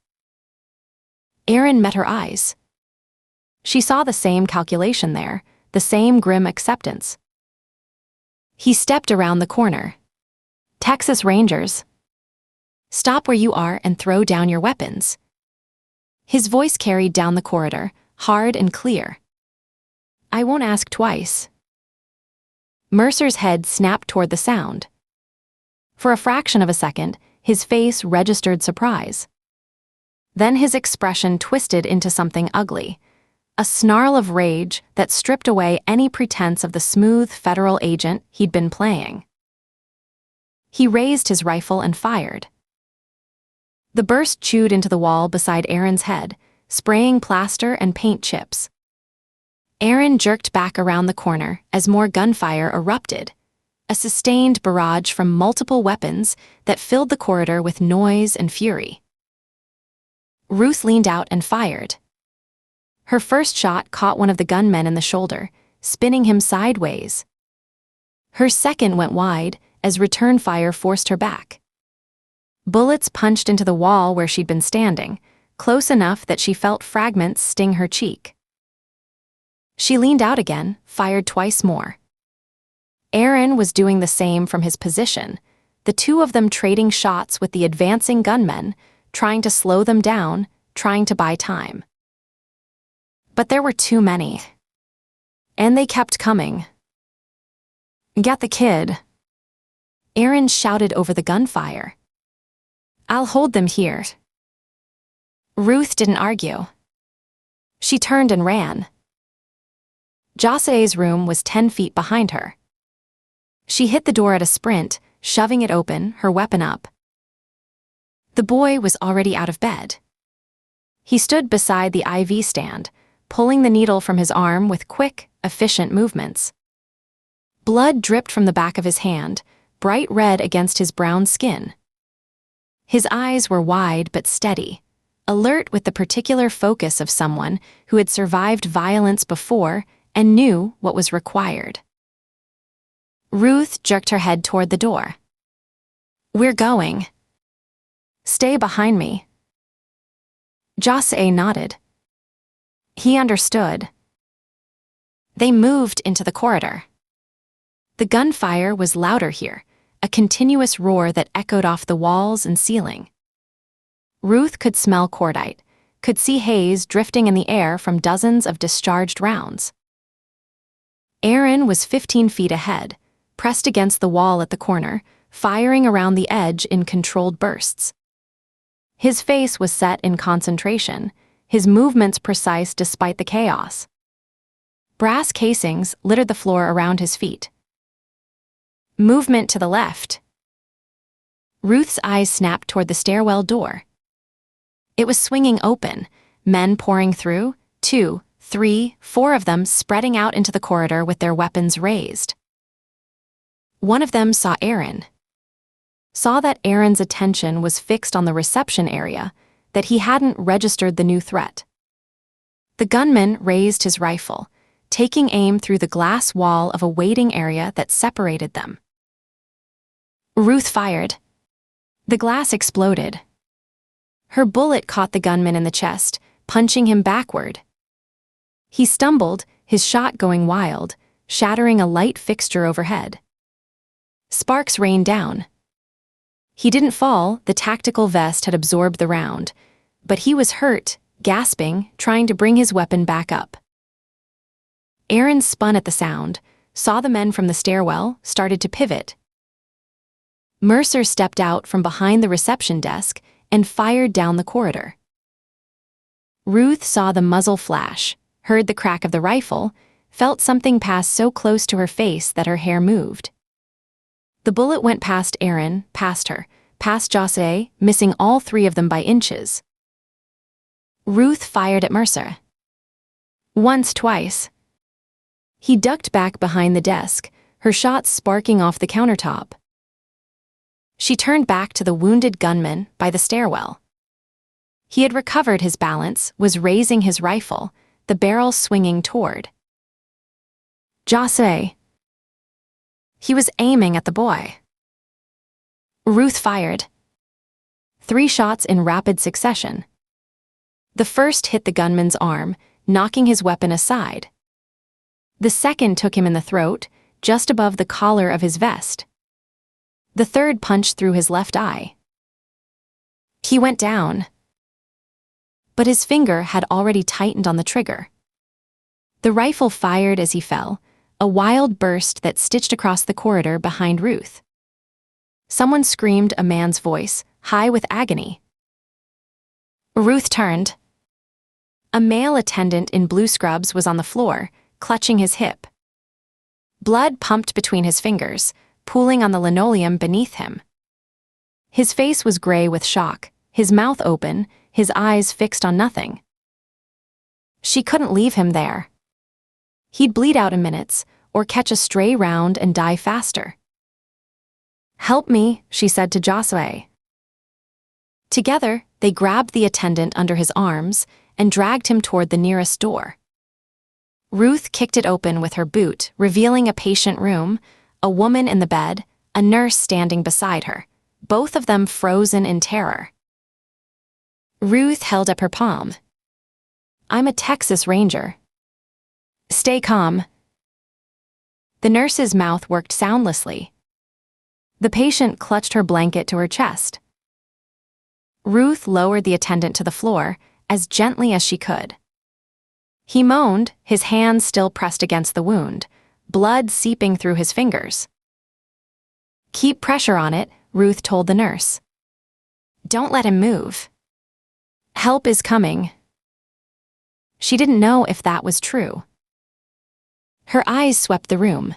Aaron met her eyes. She saw the same calculation there, the same grim acceptance. He stepped around the corner. "Texas Rangers. Stop where you are and throw down your weapons." His voice carried down the corridor, hard and clear. "I won't ask twice." Mercer's head snapped toward the sound. For a fraction of a second, his face registered surprise. Then his expression twisted into something ugly, a snarl of rage that stripped away any pretense of the smooth federal agent he'd been playing. He raised his rifle and fired. The burst chewed into the wall beside Aaron's head, spraying plaster and paint chips. Aaron jerked back around the corner as more gunfire erupted, a sustained barrage from multiple weapons that filled the corridor with noise and fury. Ruth leaned out and fired. Her first shot caught one of the gunmen in the shoulder, spinning him sideways. Her second went wide as return fire forced her back. Bullets punched into the wall where she'd been standing, close enough that she felt fragments sting her cheek. She leaned out again, fired twice more. Aaron was doing the same from his position, the two of them trading shots with the advancing gunmen, trying to slow them down, trying to buy time. But there were too many. And they kept coming. "Get the kid." Aaron shouted over the gunfire. "I'll hold them here." Ruth didn't argue. She turned and ran. Jose's room was 10 feet behind her. She hit the door at a sprint, shoving it open, her weapon up. The boy was already out of bed. He stood beside the IV stand, pulling the needle from his arm with quick, efficient movements. Blood dripped from the back of his hand, bright red against his brown skin. His eyes were wide but steady, alert with the particular focus of someone who had survived violence before and knew what was required. Ruth jerked her head toward the door. "We're going." "Stay behind me." Jose nodded. He understood. They moved into the corridor. The gunfire was louder here, a continuous roar that echoed off the walls and ceiling. Ruth could smell cordite, could see haze drifting in the air from dozens of discharged rounds. Aaron was 15 feet ahead, pressed against the wall at the corner, firing around the edge in controlled bursts. His face was set in concentration, his movements precise despite the chaos. Brass casings littered the floor around his feet. Movement to the left. Ruth's eyes snapped toward the stairwell door. It was swinging open, men pouring through, 2, 3, 4 of them spreading out into the corridor with their weapons raised. One of them saw Aaron. Saw that Aaron's attention was fixed on the reception area, that he hadn't registered the new threat. The gunman raised his rifle, taking aim through the glass wall of a waiting area that separated them. Ruth fired. The glass exploded. Her bullet caught the gunman in the chest, punching him backward. He stumbled, his shot going wild, shattering a light fixture overhead. Sparks rained down. He didn't fall, the tactical vest had absorbed the round, but he was hurt, gasping, trying to bring his weapon back up. Aaron spun at the sound, saw the men from the stairwell, started to pivot. Mercer stepped out from behind the reception desk and fired down the corridor. Ruth saw the muzzle flash, heard the crack of the rifle, felt something pass so close to her face that her hair moved. The bullet went past Aaron, past her, past Jose, missing all 3 of them by inches. Ruth fired at Mercer. Once, twice. He ducked back behind the desk, her shots sparking off the countertop. She turned back to the wounded gunman by the stairwell. He had recovered his balance, was raising his rifle, the barrel swinging toward Jose. He was aiming at the boy. Ruth fired. 3 shots in rapid succession. The first hit the gunman's arm, knocking his weapon aside. The second took him in the throat, just above the collar of his vest. The third punched through his left eye. He went down, but his finger had already tightened on the trigger. The rifle fired as he fell, a wild burst that stitched across the corridor behind Ruth. Someone screamed a man's voice, high with agony. Ruth turned. A male attendant in blue scrubs was on the floor, clutching his hip. Blood pumped between his fingers, pooling on the linoleum beneath him. His face was gray with shock, his mouth open, his eyes fixed on nothing. She couldn't leave him there. He'd bleed out in minutes, or catch a stray round and die faster. "Help me," she said to Josue. Together, they grabbed the attendant under his arms and dragged him toward the nearest door. Ruth kicked it open with her boot, revealing a patient room, a woman in the bed, a nurse standing beside her, both of them frozen in terror. Ruth held up her palm. "I'm a Texas Ranger. Stay calm." The nurse's mouth worked soundlessly. The patient clutched her blanket to her chest. Ruth lowered the attendant to the floor as gently as she could. He moaned, his hands still pressed against the wound, blood seeping through his fingers. "Keep pressure on it," Ruth told the nurse. "Don't let him move. Help is coming." She didn't know if that was true. Her eyes swept the room.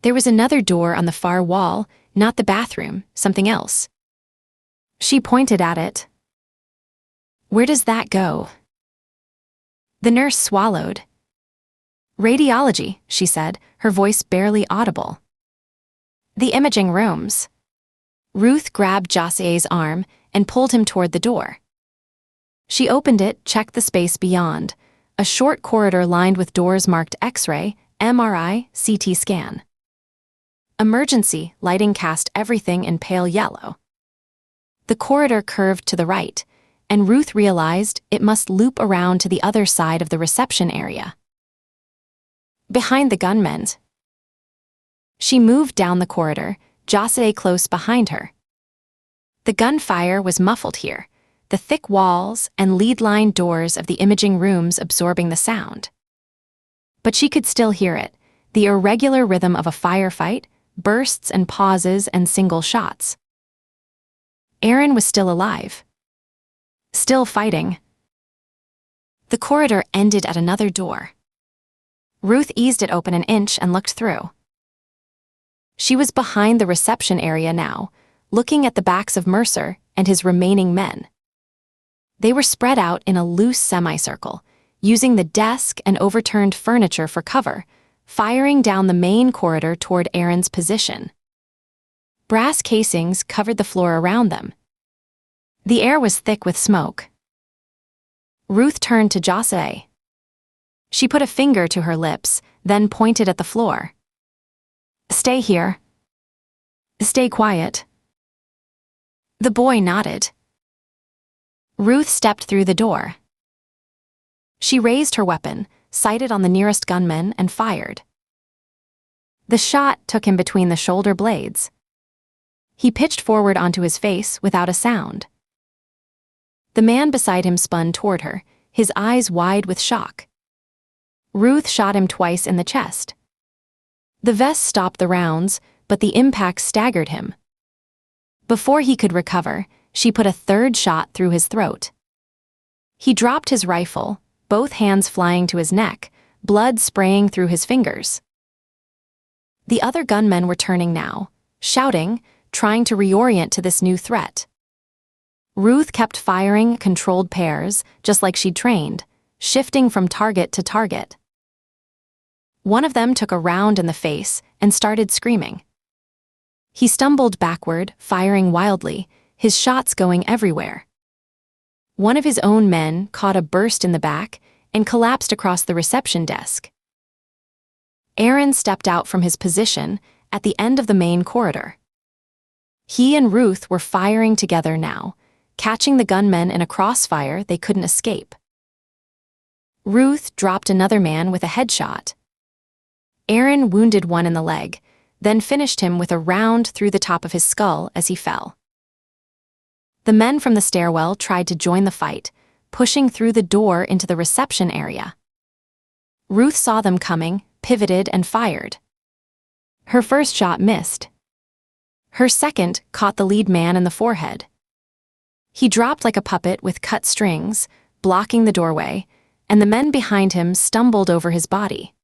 There was another door on the far wall, not the bathroom, something else. She pointed at it. "Where does that go?" The nurse swallowed. "Radiology," she said, her voice barely audible. "The imaging rooms." Ruth grabbed Josue's arm and pulled him toward the door. She opened it, checked the space beyond, a short corridor lined with doors marked X-ray, MRI, CT scan. Emergency lighting cast everything in pale yellow. The corridor curved to the right, and Ruth realized it must loop around to the other side of the reception area. Behind the gunmen. She moved down the corridor, Josue close behind her. The gunfire was muffled here, the thick walls and lead-lined doors of the imaging rooms absorbing the sound. But she could still hear it, the irregular rhythm of a firefight, bursts and pauses and single shots. Aaron was still alive. Still fighting. The corridor ended at another door. Ruth eased it open an inch and looked through. She was behind the reception area now, looking at the backs of Mercer and his remaining men. They were spread out in a loose semicircle, using the desk and overturned furniture for cover, firing down the main corridor toward Aaron's position. Brass casings covered the floor around them. The air was thick with smoke. Ruth turned to Josue. She put a finger to her lips, then pointed at the floor. "Stay here. Stay quiet." The boy nodded. Ruth stepped through the door. She raised her weapon, sighted on the nearest gunman, and fired. The shot took him between the shoulder blades. He pitched forward onto his face without a sound. The man beside him spun toward her, his eyes wide with shock. Ruth shot him twice in the chest. The vest stopped the rounds, but the impact staggered him. Before he could recover, she put a third shot through his throat. He dropped his rifle, both hands flying to his neck, blood spraying through his fingers. The other gunmen were turning now, shouting, trying to reorient to this new threat. Ruth kept firing controlled pairs, just like she'd trained, shifting from target to target. One of them took a round in the face and started screaming. He stumbled backward, firing wildly, his shots going everywhere. One of his own men caught a burst in the back and collapsed across the reception desk. Aaron stepped out from his position at the end of the main corridor. He and Ruth were firing together now, catching the gunmen in a crossfire they couldn't escape. Ruth dropped another man with a headshot. Aaron wounded one in the leg, then finished him with a round through the top of his skull as he fell. The men from the stairwell tried to join the fight, pushing through the door into the reception area. Ruth saw them coming, pivoted, and fired. Her first shot missed. Her second caught the lead man in the forehead. He dropped like a puppet with cut strings, blocking the doorway, and the men behind him stumbled over his body.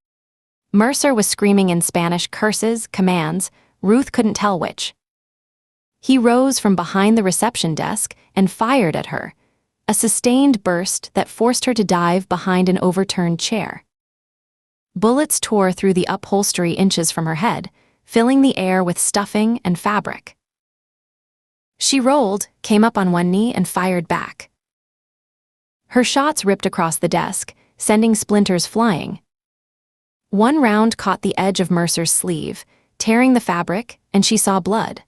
Mercer was screaming in Spanish curses, commands. Ruth couldn't tell which. He rose from behind the reception desk and fired at her, a sustained burst that forced her to dive behind an overturned chair. Bullets tore through the upholstery inches from her head, filling the air with stuffing and fabric. She rolled, came up on one knee, and fired back. Her shots ripped across the desk, sending splinters flying. One round caught the edge of Mercer's sleeve, tearing the fabric, and she saw blood.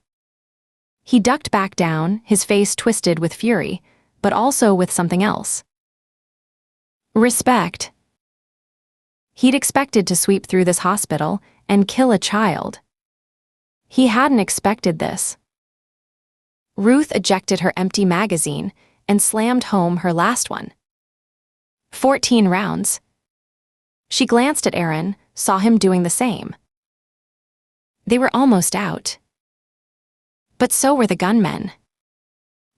He ducked back down, his face twisted with fury, but also with something else. Respect. He'd expected to sweep through this hospital and kill a child. He hadn't expected this. Ruth ejected her empty magazine and slammed home her last one. 14 rounds. She glanced at Aaron, saw him doing the same. They were almost out. But so were the gunmen.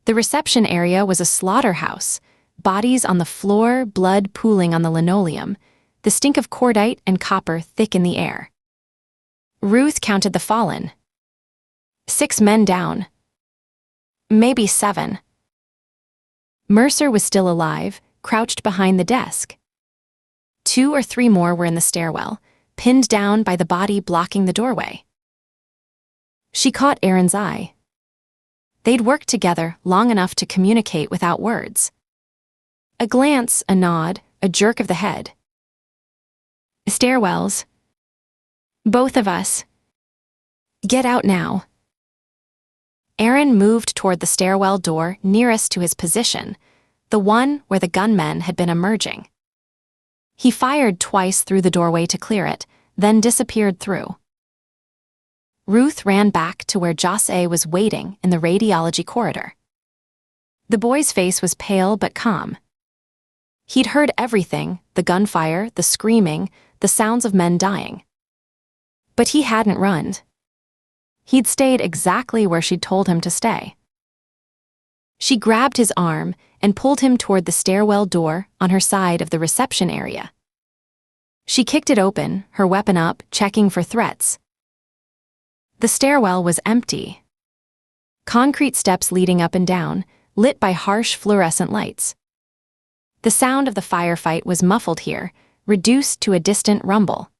The reception area was a slaughterhouse, bodies on the floor, blood pooling on the linoleum, the stink of cordite and copper thick in the air. Ruth counted the fallen. 6 men down. Maybe 7. Mercer was still alive, crouched behind the desk. 2 or 3 more were in the stairwell, pinned down by the body blocking the doorway. She caught Aaron's eye. They'd worked together long enough to communicate without words. A glance, a nod, a jerk of the head. Stairwells. Both of us. Get out now. Aaron moved toward the stairwell door nearest to his position, the one where the gunmen had been emerging. He fired twice through the doorway to clear it, then disappeared through. Ruth ran back to where Jose was waiting in the radiology corridor. The boy's face was pale but calm. He'd heard everything, the gunfire, the screaming, the sounds of men dying. But he hadn't run. He'd stayed exactly where she'd told him to stay. She grabbed his arm and pulled him toward the stairwell door on her side of the reception area. She kicked it open, her weapon up, checking for threats. The stairwell was empty. Concrete steps leading up and down, lit by harsh fluorescent lights. The sound of the firefight was muffled here, reduced to a distant rumble.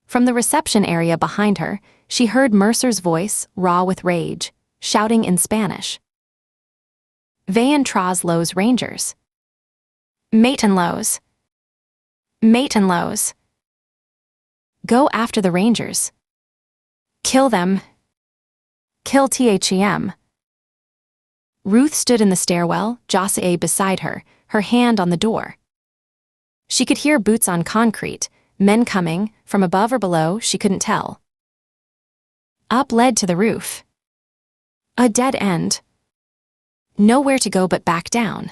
From the reception area behind her, she heard Mercer's voice, raw with rage, shouting in Spanish. Vayan tras los Rangers. Maten los. Maten los. Go after the Rangers. Kill them. Kill THEM. Ruth stood in the stairwell, Jose beside her, her hand on the door. She could hear boots on concrete, men coming, from above or below, she couldn't tell. Up led to the roof. A dead end. Nowhere to go but back down.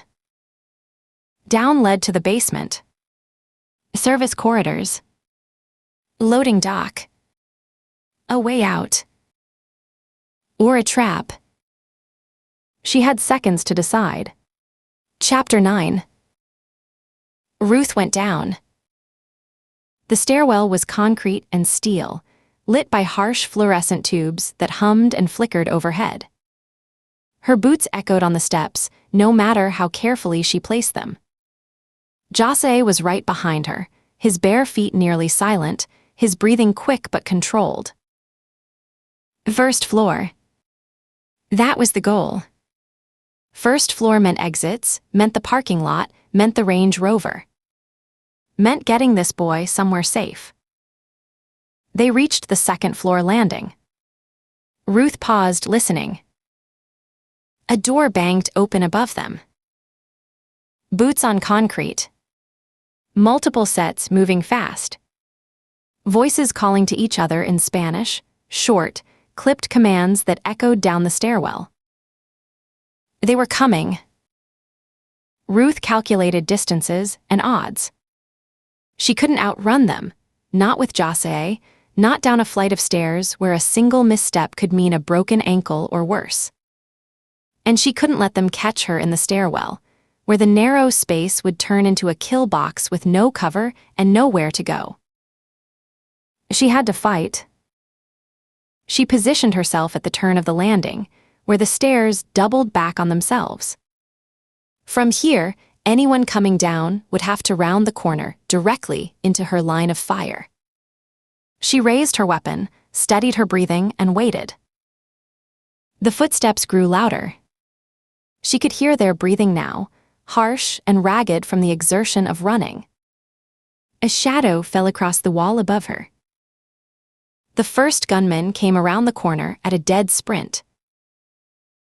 Down led to the basement. Service corridors. Loading dock. A way out. Or a trap. She had seconds to decide. Chapter 9. Ruth went down. The stairwell was concrete and steel, lit by harsh fluorescent tubes that hummed and flickered overhead. Her boots echoed on the steps, no matter how carefully she placed them. Jose was right behind her, his bare feet nearly silent, his breathing quick but controlled. First floor. That was the goal. First floor meant exits, meant the parking lot, meant the Range Rover. Meant getting this boy somewhere safe. They reached the second floor landing. Ruth paused, listening. A door banged open above them. Boots on concrete. Multiple sets moving fast. Voices calling to each other in Spanish, short, clipped commands that echoed down the stairwell. They were coming. Ruth calculated distances and odds. She couldn't outrun them, not with Jose, not down a flight of stairs where a single misstep could mean a broken ankle or worse. And she couldn't let them catch her in the stairwell, where the narrow space would turn into a kill box with no cover and nowhere to go. She had to fight. She positioned herself at the turn of the landing, where the stairs doubled back on themselves. From here, anyone coming down would have to round the corner directly into her line of fire. She raised her weapon, steadied her breathing, and waited. The footsteps grew louder. She could hear their breathing now, harsh and ragged from the exertion of running. A shadow fell across the wall above her. The first gunman came around the corner at a dead sprint.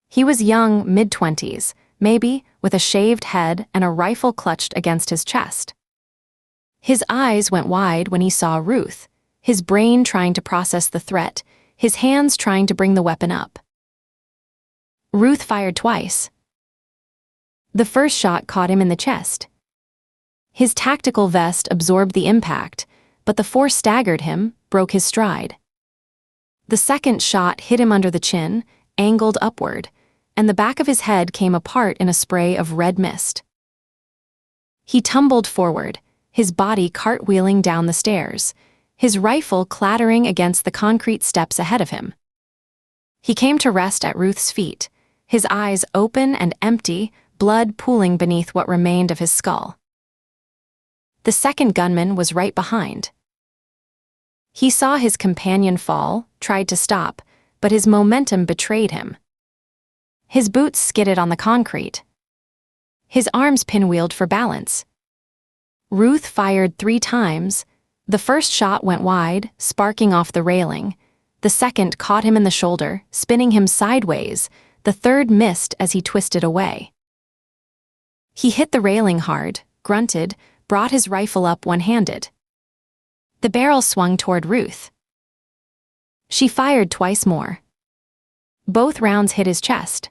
He was young, mid-20s, maybe, with a shaved head and a rifle clutched against his chest. His eyes went wide when he saw Ruth, his brain trying to process the threat, his hands trying to bring the weapon up. Ruth fired twice. The first shot caught him in the chest. His tactical vest absorbed the impact, but the force staggered him, broke his stride. The second shot hit him under the chin, angled upward, and the back of his head came apart in a spray of red mist. He tumbled forward, his body cartwheeling down the stairs, his rifle clattering against the concrete steps ahead of him. He came to rest at Ruth's feet, his eyes open and empty, blood pooling beneath what remained of his skull. The second gunman was right behind. He saw his companion fall, tried to stop, but his momentum betrayed him. His boots skidded on the concrete. His arms pinwheeled for balance. Ruth fired 3 times. The first shot went wide, sparking off the railing. The second caught him in the shoulder, spinning him sideways. The third missed as he twisted away. He hit the railing hard, grunted, brought his rifle up one-handed. The barrel swung toward Ruth. She fired twice more. Both rounds hit his chest.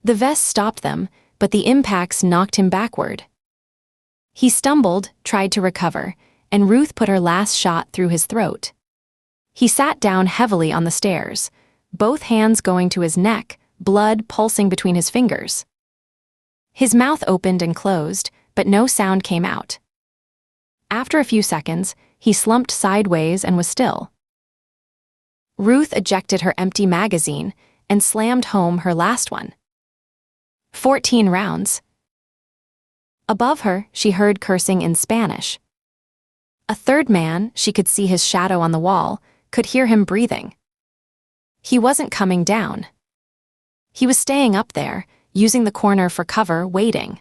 The vest stopped them, but the impacts knocked him backward. He stumbled, tried to recover, and Ruth put her last shot through his throat. He sat down heavily on the stairs, both hands going to his neck, blood pulsing between his fingers. His mouth opened and closed, but no sound came out. After a few seconds, he slumped sideways and was still. Ruth ejected her empty magazine and slammed home her last one. 14 rounds. Above her, she heard cursing in Spanish. A third man, she could see his shadow on the wall, could hear him breathing. He wasn't coming down. He was staying up there, using the corner for cover, waiting.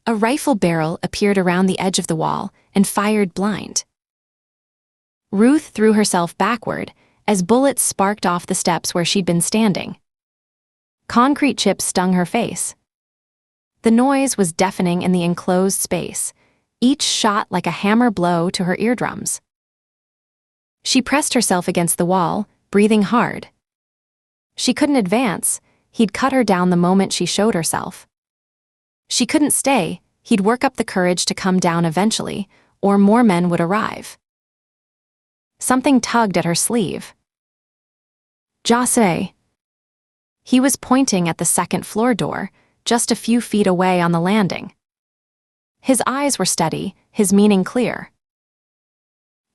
A rifle barrel appeared around the edge of the wall and fired blind. Ruth threw herself backward as bullets sparked off the steps where she'd been standing. Concrete chips stung her face. The noise was deafening in the enclosed space, each shot like a hammer blow to her eardrums. She pressed herself against the wall, breathing hard. She couldn't advance. He'd cut her down the moment she showed herself. She couldn't stay. He'd work up the courage to come down eventually, or more men would arrive. Something tugged at her sleeve. Jose. He was pointing at the second floor door, just a few feet away on the landing. His eyes were steady, his meaning clear.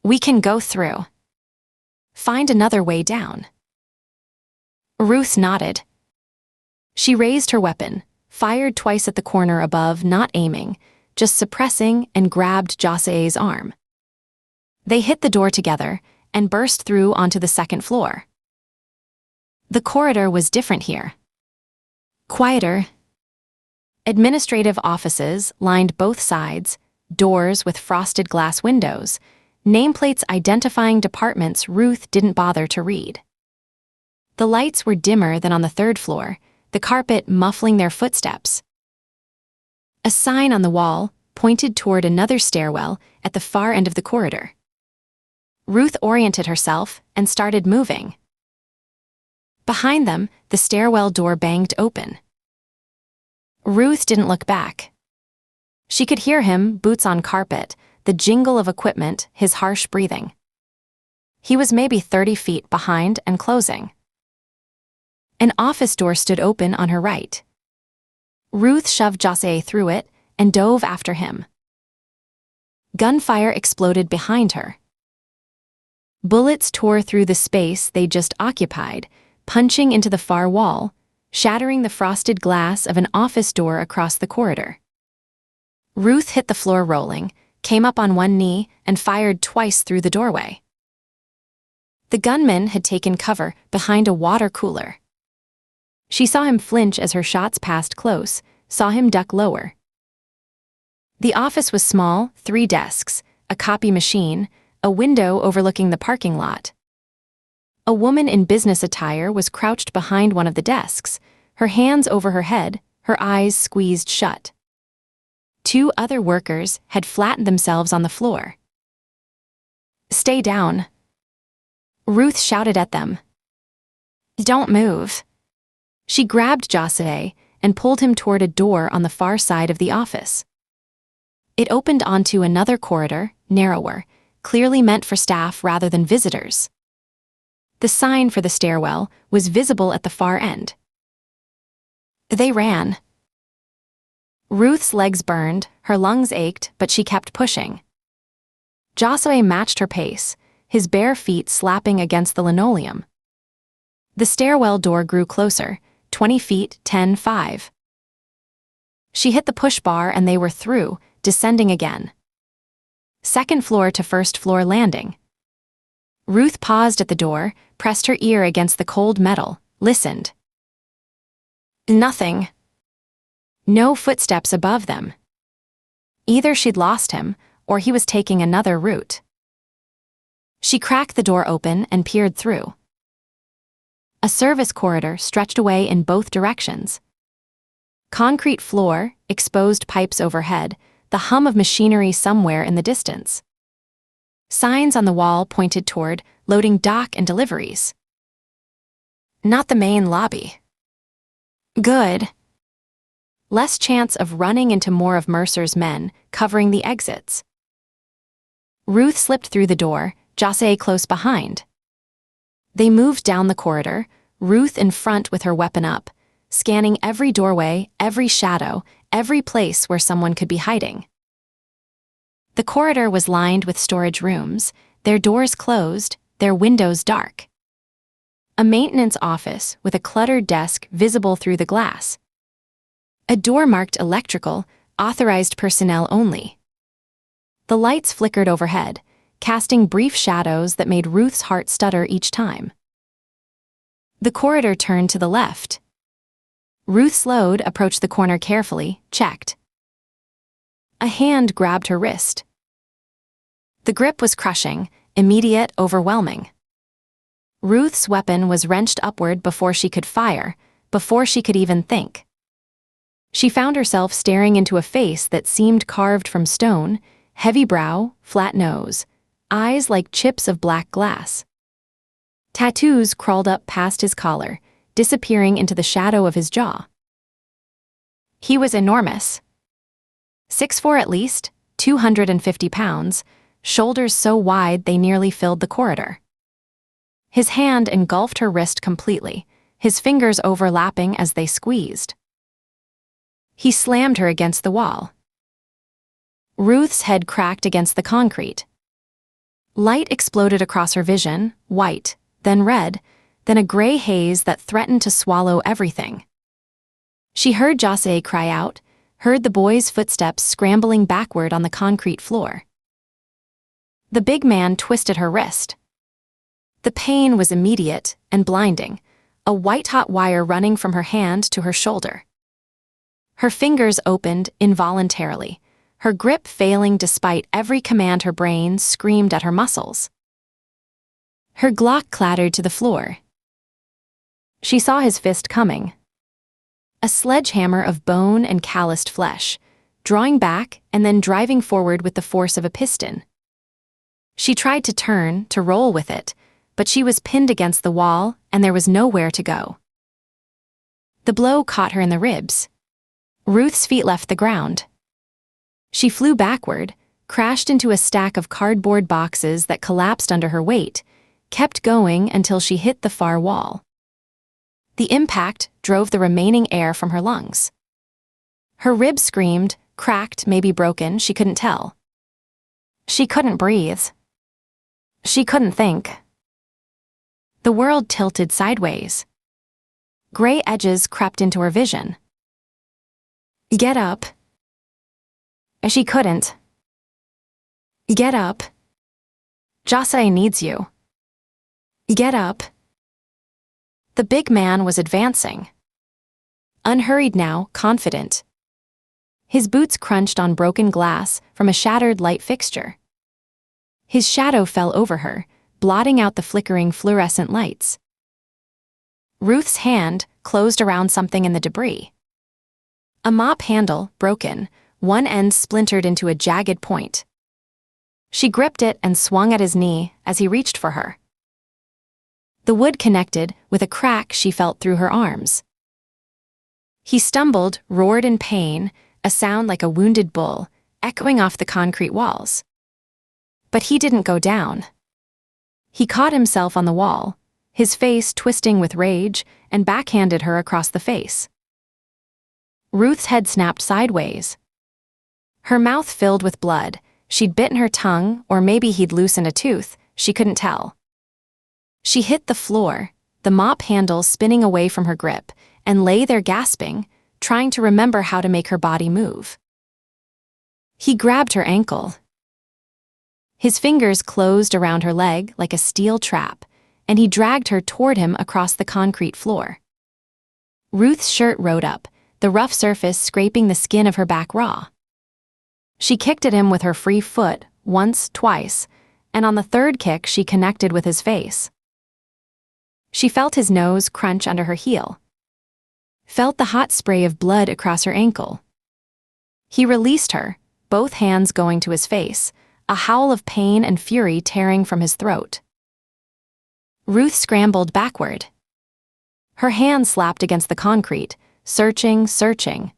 We can go through. Find another way down. Ruth nodded. She raised her weapon, fired twice at the corner above, not aiming, just suppressing, and grabbed Jose's arm. They hit the door together and burst through onto the second floor. The corridor was different here. Quieter. Administrative offices lined both sides, doors with frosted glass windows, nameplates identifying departments Ruth didn't bother to read. The lights were dimmer than on the third floor, the carpet muffling their footsteps. A sign on the wall, pointed toward another stairwell at the far end of the corridor. Ruth oriented herself and started moving. Behind them, the stairwell door banged open. Ruth didn't look back. She could hear him, boots on carpet, the jingle of equipment, his harsh breathing. He was maybe 30 feet behind and closing. An office door stood open on her right. Ruth shoved Jose through it and dove after him. Gunfire exploded behind her. Bullets tore through the space they just occupied, punching into the far wall, shattering the frosted glass of an office door across the corridor. Ruth hit the floor rolling, came up on one knee, and fired twice through the doorway. The gunman had taken cover behind a water cooler. She saw him flinch as her shots passed close, saw him duck lower. The office was small, 3 desks, a copy machine, a window overlooking the parking lot. A woman in business attire was crouched behind one of the desks, her hands over her head, her eyes squeezed shut. 2 other workers had flattened themselves on the floor. "Stay down." Ruth shouted at them. "Don't move." She grabbed Jose and pulled him toward a door on the far side of the office. It opened onto another corridor, narrower, clearly meant for staff rather than visitors. The sign for the stairwell was visible at the far end. They ran. Ruth's legs burned, her lungs ached, but she kept pushing. Josue matched her pace, his bare feet slapping against the linoleum. The stairwell door grew closer, 20 feet, 10, 5. She hit the push bar and they were through, descending again. Second floor to first floor landing. Ruth paused at the door, pressed her ear against the cold metal, listened. Nothing. No footsteps above them. Either she'd lost him, or he was taking another route. She cracked the door open and peered through. A service corridor stretched away in both directions. Concrete floor, exposed pipes overhead, the hum of machinery somewhere in the distance. Signs on the wall pointed toward loading dock and deliveries. Not the main lobby. Good. Less chance of running into more of Mercer's men, covering the exits. Ruth slipped through the door, Jose close behind. They moved down the corridor, Ruth in front with her weapon up, scanning every doorway, every shadow, every place where someone could be hiding. The corridor was lined with storage rooms, their doors closed, their windows dark. A maintenance office with a cluttered desk visible through the glass. A door marked electrical, authorized personnel only. The lights flickered overhead, casting brief shadows that made Ruth's heart stutter each time. The corridor turned to the left. Ruth slowed, approached the corner carefully, checked. A hand grabbed her wrist. The grip was crushing, immediate, overwhelming. Ruth's weapon was wrenched upward before she could fire, before she could even think. She found herself staring into a face that seemed carved from stone, heavy brow, flat nose, eyes like chips of black glass. Tattoos crawled up past his collar, disappearing into the shadow of his jaw. He was enormous. 6'4" at least, 250 pounds, shoulders so wide they nearly filled the corridor. His hand engulfed her wrist completely, his fingers overlapping as they squeezed. He slammed her against the wall. Ruth's head cracked against the concrete. Light exploded across her vision, white, then red, then a gray haze that threatened to swallow everything. She heard Jose cry out, heard the boy's footsteps scrambling backward on the concrete floor. The big man twisted her wrist. The pain was immediate and blinding, a white-hot wire running from her hand to her shoulder. Her fingers opened involuntarily, her grip failing despite every command her brain screamed at her muscles. Her Glock clattered to the floor. She saw his fist coming. A sledgehammer of bone and calloused flesh, drawing back and then driving forward with the force of a piston. She tried to turn, to roll with it, but she was pinned against the wall and there was nowhere to go. The blow caught her in the ribs. Ruth's feet left the ground. She flew backward, crashed into a stack of cardboard boxes that collapsed under her weight, kept going until she hit the far wall. The impact drove the remaining air from her lungs. Her ribs screamed, cracked, maybe broken, she couldn't tell. She couldn't breathe. She couldn't think. The world tilted sideways. Gray edges crept into her vision. Get up. She couldn't. Get up. Jose needs you. Get up. The big man was advancing. Unhurried now, confident. His boots crunched on broken glass from a shattered light fixture. His shadow fell over her, blotting out the flickering fluorescent lights. Ruth's hand closed around something in the debris. A mop handle, broken, one end splintered into a jagged point. She gripped it and swung at his knee as he reached for her. The wood connected with a crack she felt through her arms. He stumbled, roared in pain, a sound like a wounded bull, echoing off the concrete walls. But he didn't go down. He caught himself on the wall, his face twisting with rage, and backhanded her across the face. Ruth's head snapped sideways. Her mouth filled with blood. She'd bitten her tongue, or maybe he'd loosened a tooth, she couldn't tell. She hit the floor, the mop handle spinning away from her grip, and lay there gasping, trying to remember how to make her body move. He grabbed her ankle. His fingers closed around her leg like a steel trap, and he dragged her toward him across the concrete floor. Ruth's shirt rode up, the rough surface scraping the skin of her back raw. She kicked at him with her free foot, once, twice, and on the third kick she connected with his face. She felt his nose crunch under her heel. Felt the hot spray of blood across her ankle. He released her, both hands going to his face, a howl of pain and fury tearing from his throat. Ruth scrambled backward. Her hand slapped against the concrete, searching.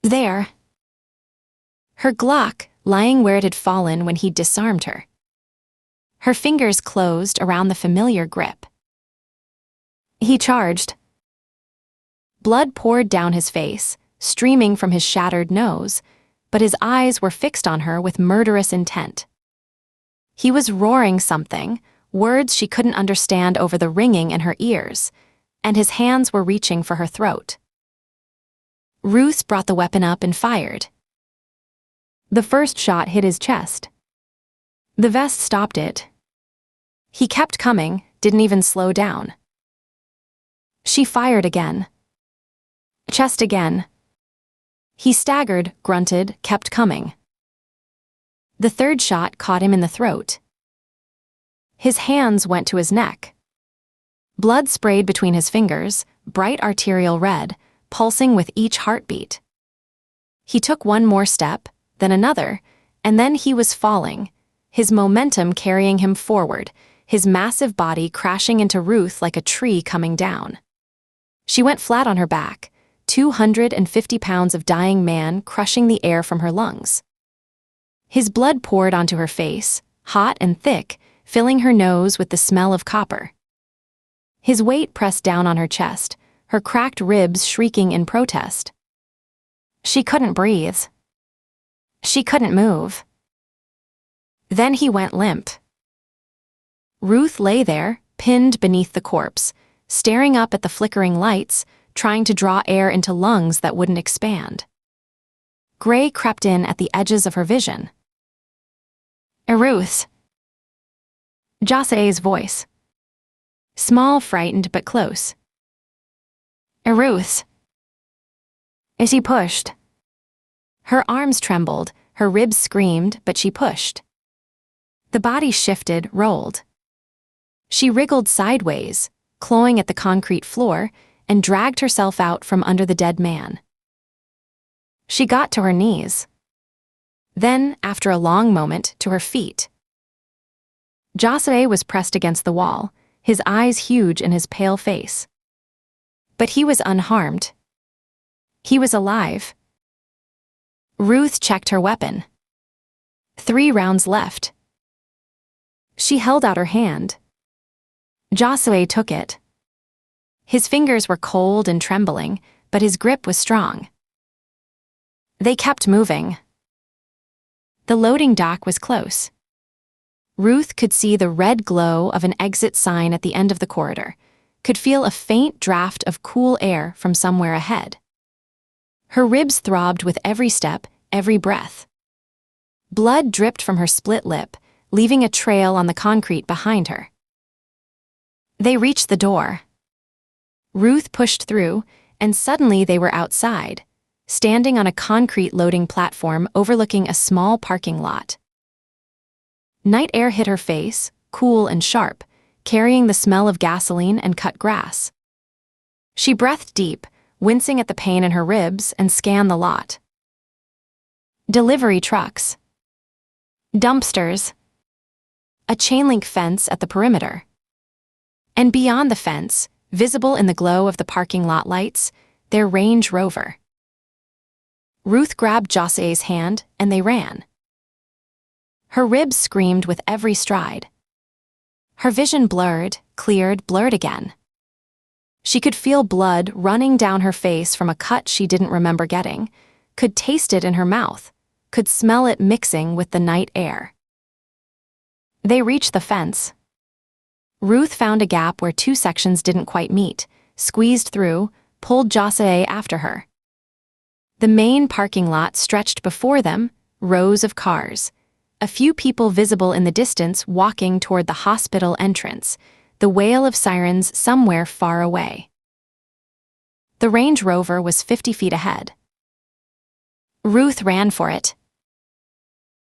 There. Her Glock lying where it had fallen when he disarmed her. Her fingers closed around the familiar grip. He charged. Blood poured down his face, streaming from his shattered nose, but his eyes were fixed on her with murderous intent. He was roaring something, words she couldn't understand over the ringing in her ears, and his hands were reaching for her throat. Ruth brought the weapon up and fired. The first shot hit his chest. The vest stopped it. He kept coming, didn't even slow down. She fired again. Chest again. He staggered, grunted, kept coming. The third shot caught him in the throat. His hands went to his neck. Blood sprayed between his fingers, bright arterial red, pulsing with each heartbeat. He took one more step, then another, and then he was falling, his momentum carrying him forward, his massive body crashing into Ruth like a tree coming down. She went flat on her back, 250 pounds of dying man crushing the air from her lungs. His blood poured onto her face, hot and thick, filling her nose with the smell of copper. His weight pressed down on her chest, her cracked ribs shrieking in protest. She couldn't breathe. She couldn't move. Then he went limp. Ruth lay there, pinned beneath the corpse, staring up at the flickering lights, trying to draw air into lungs that wouldn't expand. Gray crept in at the edges of her vision. Ruth. Jose's voice. Small, frightened, but close. Ruth. As he pushed. Her arms trembled, her ribs screamed, but she pushed. The body shifted, rolled. She wriggled sideways, clawing at the concrete floor, and dragged herself out from under the dead man. She got to her knees. Then, after a long moment, to her feet. Josue was pressed against the wall, his eyes huge in his pale face. But he was unharmed. He was alive. Ruth checked her weapon. 3 rounds left. She held out her hand. Josue took it. His fingers were cold and trembling, but his grip was strong. They kept moving. The loading dock was close. Ruth could see the red glow of an exit sign at the end of the corridor, could feel a faint draft of cool air from somewhere ahead. Her ribs throbbed with every step, every breath. Blood dripped from her split lip, leaving a trail on the concrete behind her. They reached the door. Ruth pushed through, and suddenly they were outside, standing on a concrete loading platform overlooking a small parking lot. Night air hit her face, cool and sharp, carrying the smell of gasoline and cut grass. She breathed deep, wincing at the pain in her ribs, and scanned the lot. Delivery trucks. Dumpsters. A chain-link fence at the perimeter. And beyond the fence, visible in the glow of the parking lot lights, their Range Rover. Ruth grabbed Josue's hand, and they ran. Her ribs screamed with every stride. Her vision blurred, cleared, blurred again. She could feel blood running down her face from a cut she didn't remember getting, could taste it in her mouth, could smell it mixing with the night air. They reached the fence. Ruth found a gap where 2 sections didn't quite meet, squeezed through, pulled Josue after her. The main parking lot stretched before them, rows of cars. A few people visible in the distance walking toward the hospital entrance, the wail of sirens somewhere far away. The Range Rover was 50 feet ahead. Ruth ran for it.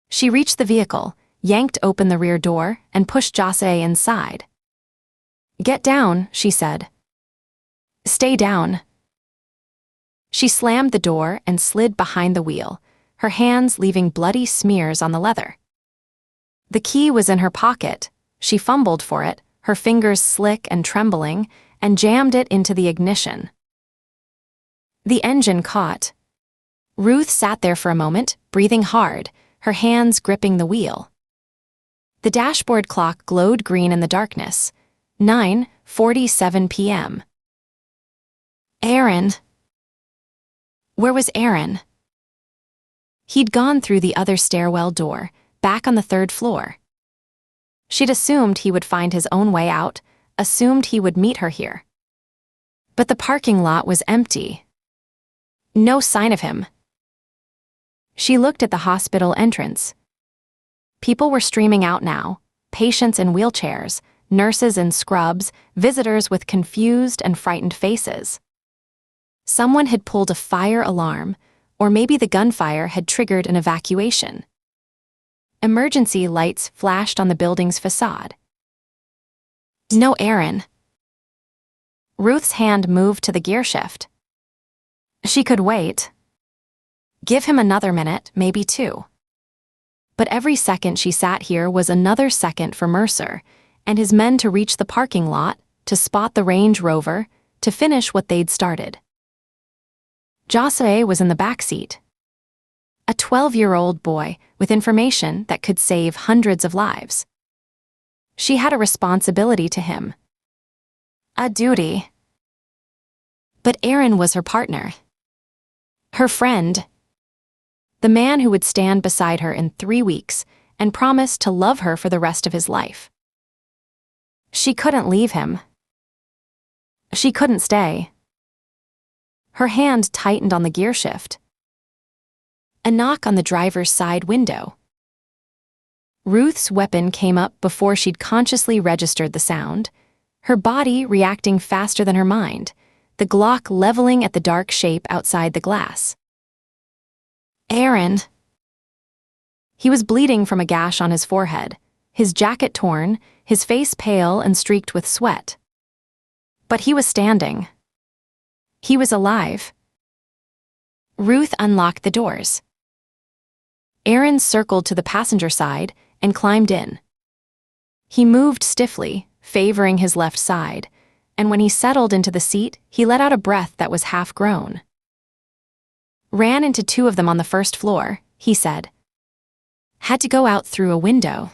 She reached the vehicle, yanked open the rear door, and pushed Josue inside. "Get down," she said. "Stay down." She slammed the door and slid behind the wheel, her hands leaving bloody smears on the leather. The key was in her pocket. She fumbled for it, her fingers slick and trembling, and jammed it into the ignition. The engine caught. Ruth sat there for a moment, breathing hard, her hands gripping the wheel. The dashboard clock glowed green in the darkness. 9:47 p.m. Aaron. Where was Aaron? He'd gone through the other stairwell door, back on the 3rd floor. She'd assumed he would find his own way out, assumed he would meet her here. But the parking lot was empty. No sign of him. She looked at the hospital entrance. People were streaming out now, patients in wheelchairs, nurses in scrubs, visitors with confused and frightened faces. Someone had pulled a fire alarm, or maybe the gunfire had triggered an evacuation. Emergency lights flashed on the building's facade. No Aaron. Ruth's hand moved to the gear shift. She could wait. Give him another minute, maybe 2. But every second she sat here was another second for Mercer and his men to reach the parking lot, to spot the Range Rover, to finish what they'd started. Josue was in the back seat. A 12-year-old boy with information that could save hundreds of lives. She had a responsibility to him. A duty. But Aaron was her partner. Her friend. The man who would stand beside her in 3 weeks and promise to love her for the rest of his life. She couldn't leave him. She couldn't stay. Her hand tightened on the gear shift. A knock on the driver's side window. Ruth's weapon came up before she'd consciously registered the sound, her body reacting faster than her mind, the Glock leveling at the dark shape outside the glass. Aaron. He was bleeding from a gash on his forehead, his jacket torn, his face pale and streaked with sweat. But he was standing. He was alive. Ruth unlocked the doors. Aaron circled to the passenger side and climbed in. He moved stiffly, favoring his left side, and when he settled into the seat, he let out a breath that was half-grown. "Ran into two of them on the first floor," he said. "Had to go out through a window."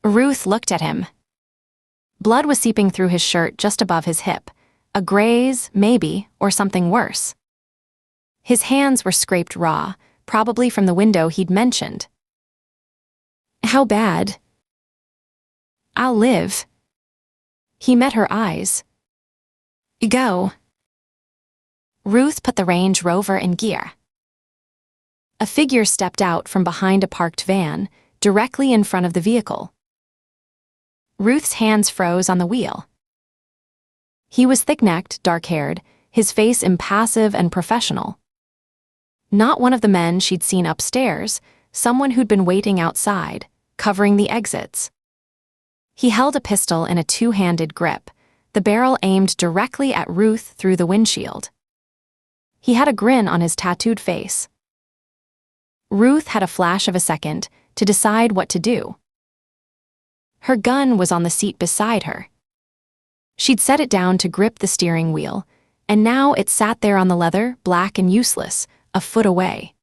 Ruth looked at him. Blood was seeping through his shirt just above his hip. A graze, maybe, or something worse. His hands were scraped raw, probably from the window he'd mentioned. "How bad?" "I'll live." He met her eyes. "Go." Ruth put the Range Rover in gear. A figure stepped out from behind a parked van, directly in front of the vehicle. Ruth's hands froze on the wheel. He was thick-necked, dark-haired, his face impassive and professional. Not one of the men she'd seen upstairs, someone who'd been waiting outside, covering the exits. He held a pistol in a two-handed grip, the barrel aimed directly at Ruth through the windshield. He had a grin on his tattooed face. Ruth had a flash of a second to decide what to do. Her gun was on the seat beside her. She'd set it down to grip the steering wheel, and now it sat there on the leather, black and useless, a foot away.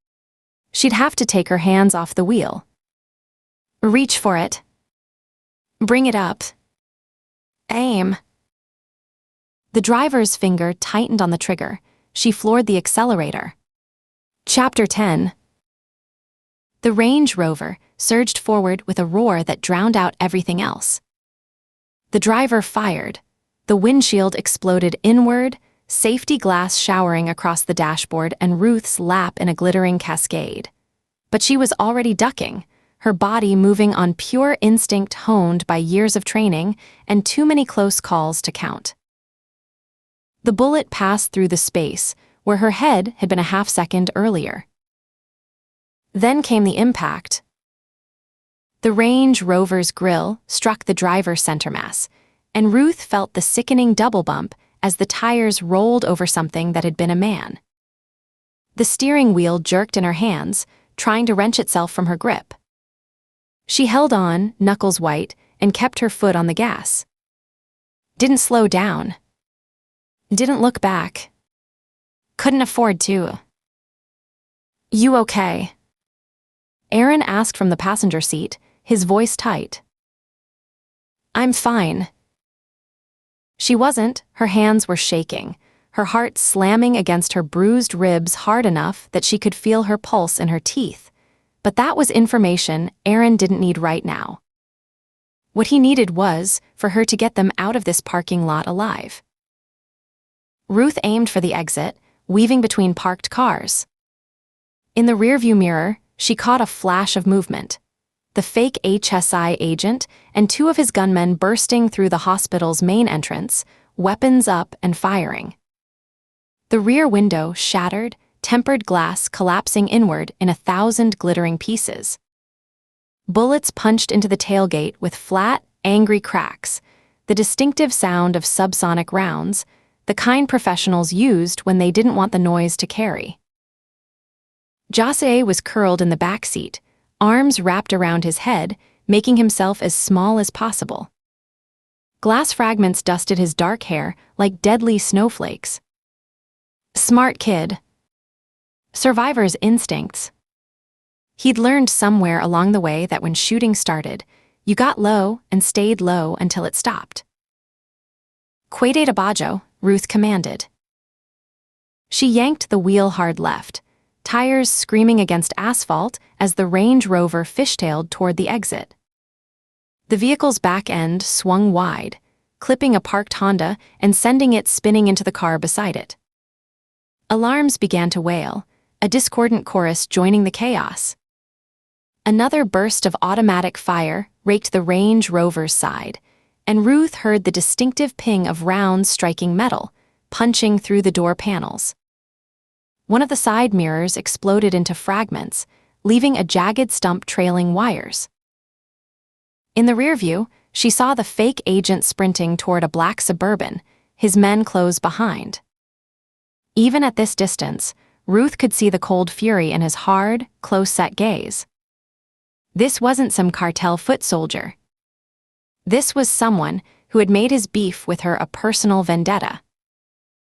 She'd have to take her hands off the wheel. "Reach for it. Bring it up. Aim." The driver's finger tightened on the trigger. She floored the accelerator. Chapter 10. The Range Rover surged forward with a roar that drowned out everything else. The driver fired. The windshield exploded inward, safety glass showering across the dashboard and Ruth's lap in a glittering cascade. But she was already ducking, her body moving on pure instinct honed by years of training and too many close calls to count. The bullet passed through the space where her head had been a half-second earlier. Then came the impact. The Range Rover's grille struck the driver's center mass, and Ruth felt the sickening double bump as the tires rolled over something that had been a man. The steering wheel jerked in her hands, trying to wrench itself from her grip. She held on, knuckles white, and kept her foot on the gas. Didn't slow down. Didn't look back. Couldn't afford to. "You okay?" Aaron asked from the passenger seat, his voice tight. "I'm fine." She wasn't. Her hands were shaking, her heart slamming against her bruised ribs hard enough that she could feel her pulse in her teeth. But that was information Aaron didn't need right now. What he needed was for her to get them out of this parking lot alive. Ruth aimed for the exit, weaving between parked cars. In the rearview mirror, she caught a flash of movement. The fake HSI agent and two of his gunmen bursting through the hospital's main entrance, weapons up and firing. The rear window shattered, tempered glass collapsing inward in 1,000 glittering pieces. Bullets punched into the tailgate with flat, angry cracks, the distinctive sound of subsonic rounds, the kind professionals used when they didn't want the noise to carry. Jose was curled in the back seat, arms wrapped around his head, making himself as small as possible. Glass fragments dusted his dark hair like deadly snowflakes. Smart kid. Survivor's instincts. He'd learned somewhere along the way that when shooting started, you got low and stayed low until it stopped. "Cuide abajo," Ruth commanded. She yanked the wheel hard left, tires screaming against asphalt as the Range Rover fishtailed toward the exit. The vehicle's back end swung wide, clipping a parked Honda and sending it spinning into the car beside it. Alarms began to wail, a discordant chorus joining the chaos. Another burst of automatic fire raked the Range Rover's side, and Ruth heard the distinctive ping of rounds striking metal, punching through the door panels. One of the side mirrors exploded into fragments, leaving a jagged stump trailing wires. In the rearview, she saw the fake agent sprinting toward a black Suburban, his men close behind. Even at this distance, Ruth could see the cold fury in his hard, close-set gaze. This wasn't some cartel foot soldier. This was someone who had made his beef with her a personal vendetta.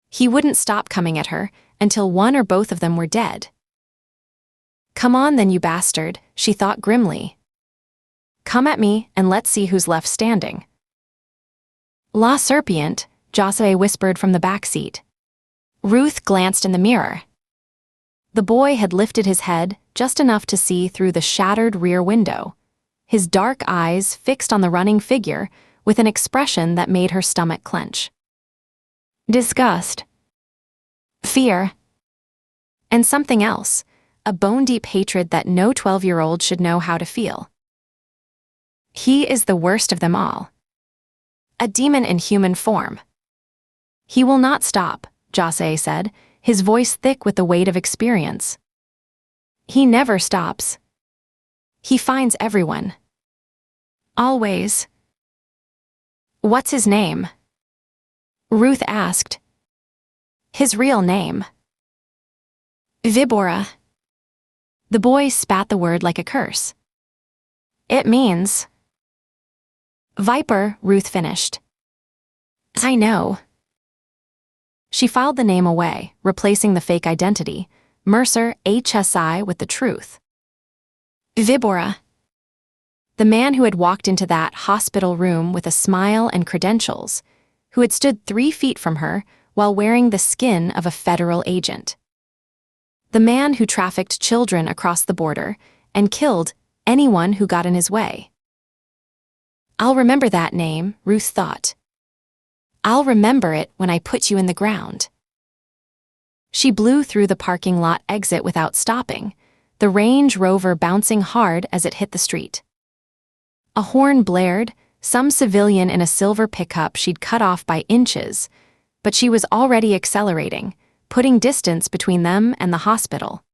He wouldn't stop coming at her until one or both of them were dead. "Come on then, you bastard," she thought grimly. "Come at me and let's see who's left standing." "La Serpient," José whispered from the back seat. Ruth glanced in the mirror. The boy had lifted his head just enough to see through the shattered rear window, his dark eyes fixed on the running figure with an expression that made her stomach clench. Disgust, fear, and something else, a bone-deep hatred that no 12-year-old should know how to feel. He is the worst of them all. A demon in human form. "He will not stop," José said, his voice thick with the weight of experience. "He never stops. He finds everyone. Always." "What's his name?" Ruth asked. "His real name." "Vibora." The boy spat the word like a curse. "It means..." "Viper," Ruth finished. "I know." She filed the name away, replacing the fake identity, Mercer HSI, with the truth. Vibora. The man who had walked into that hospital room with a smile and credentials, who had stood 3 feet from her while wearing the skin of a federal agent. The man who trafficked children across the border and killed anyone who got in his way. "I'll remember that name," Ruth thought. "I'll remember it when I put you in the ground." She blew through the parking lot exit without stopping, the Range Rover bouncing hard as it hit the street. A horn blared, some civilian in a silver pickup she'd cut off by inches, but she was already accelerating, putting distance between them and the hospital.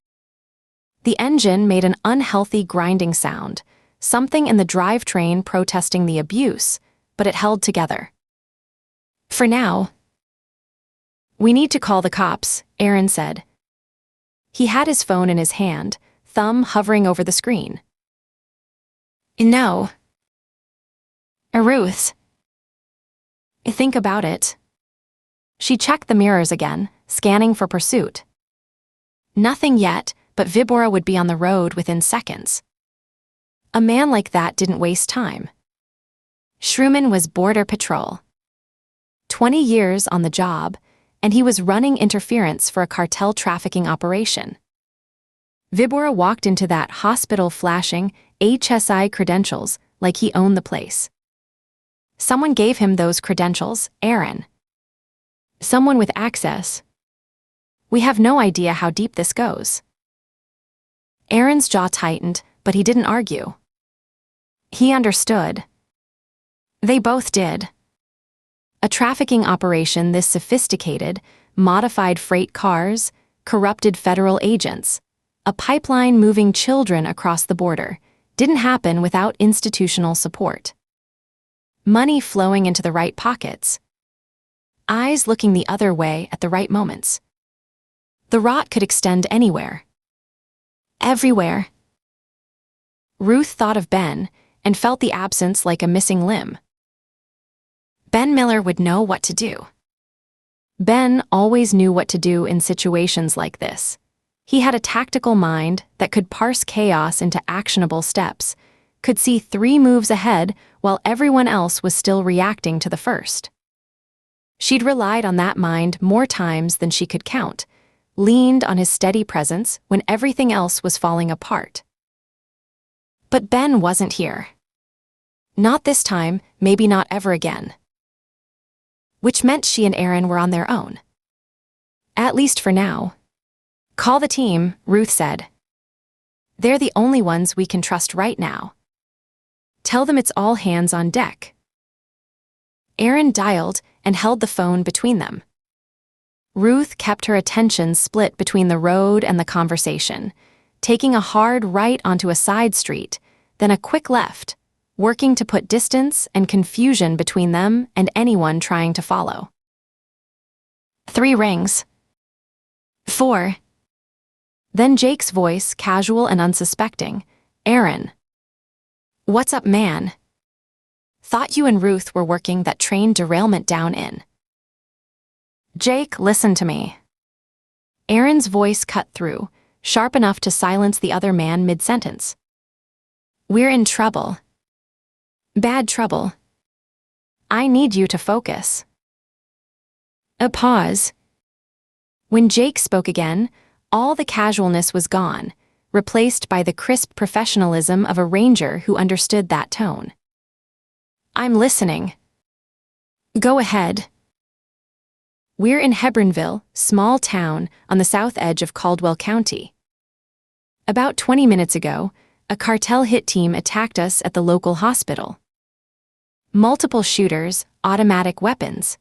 The engine made an unhealthy grinding sound, something in the drivetrain protesting the abuse, but it held together. "For now." "We need to call the cops," Aaron said. He had his phone in his hand, thumb hovering over the screen. "No." "Ruth." "Think about it." She checked the mirrors again, scanning for pursuit. Nothing yet, but Vibora would be on the road within seconds. A man like that didn't waste time. Shrewman was Border Patrol. 20 years on the job, and he was running interference for a cartel trafficking operation. Vibora walked into that hospital flashing HSI credentials like he owned the place. Someone gave him those credentials, Aaron. Someone with access. We have no idea how deep this goes. Aaron's jaw tightened, but he didn't argue. He understood. They both did. A trafficking operation this sophisticated, modified freight cars, corrupted federal agents, a pipeline moving children across the border, didn't happen without institutional support. Money flowing into the right pockets. Eyes looking the other way at the right moments. The rot could extend anywhere. Everywhere. Ruth thought of Ben and felt the absence like a missing limb. Ben Miller would know what to do. Ben always knew what to do in situations like this. He had a tactical mind that could parse chaos into actionable steps, could see 3 moves ahead while everyone else was still reacting to the first. She'd relied on that mind more times than she could count, leaned on his steady presence when everything else was falling apart. But Ben wasn't here. Not this time, maybe not ever again. Which meant she and Aaron were on their own. At least for now. "Call the team," Ruth said. "They're the only ones we can trust right now. Tell them it's all hands on deck." Aaron dialed and held the phone between them. Ruth kept her attention split between the road and the conversation, taking a hard right onto a side street, then a quick left, working to put distance and confusion between them and anyone trying to follow. 3 rings. 4. Then Jake's voice, casual and unsuspecting. "Aaron." "What's up, man? Thought you and Ruth were working that train derailment down in." "Jake, listen to me." Aaron's voice cut through, sharp enough to silence the other man mid-sentence. "We're in trouble. Bad trouble. I need you to focus." A pause. When Jake spoke again, all the casualness was gone, replaced by the crisp professionalism of a ranger who understood that tone. "I'm listening." "Go ahead." "We're in Hebronville, small town on the south edge of Caldwell County. About 20 minutes ago, a cartel hit team attacked us at the local hospital. Multiple shooters, automatic weapons.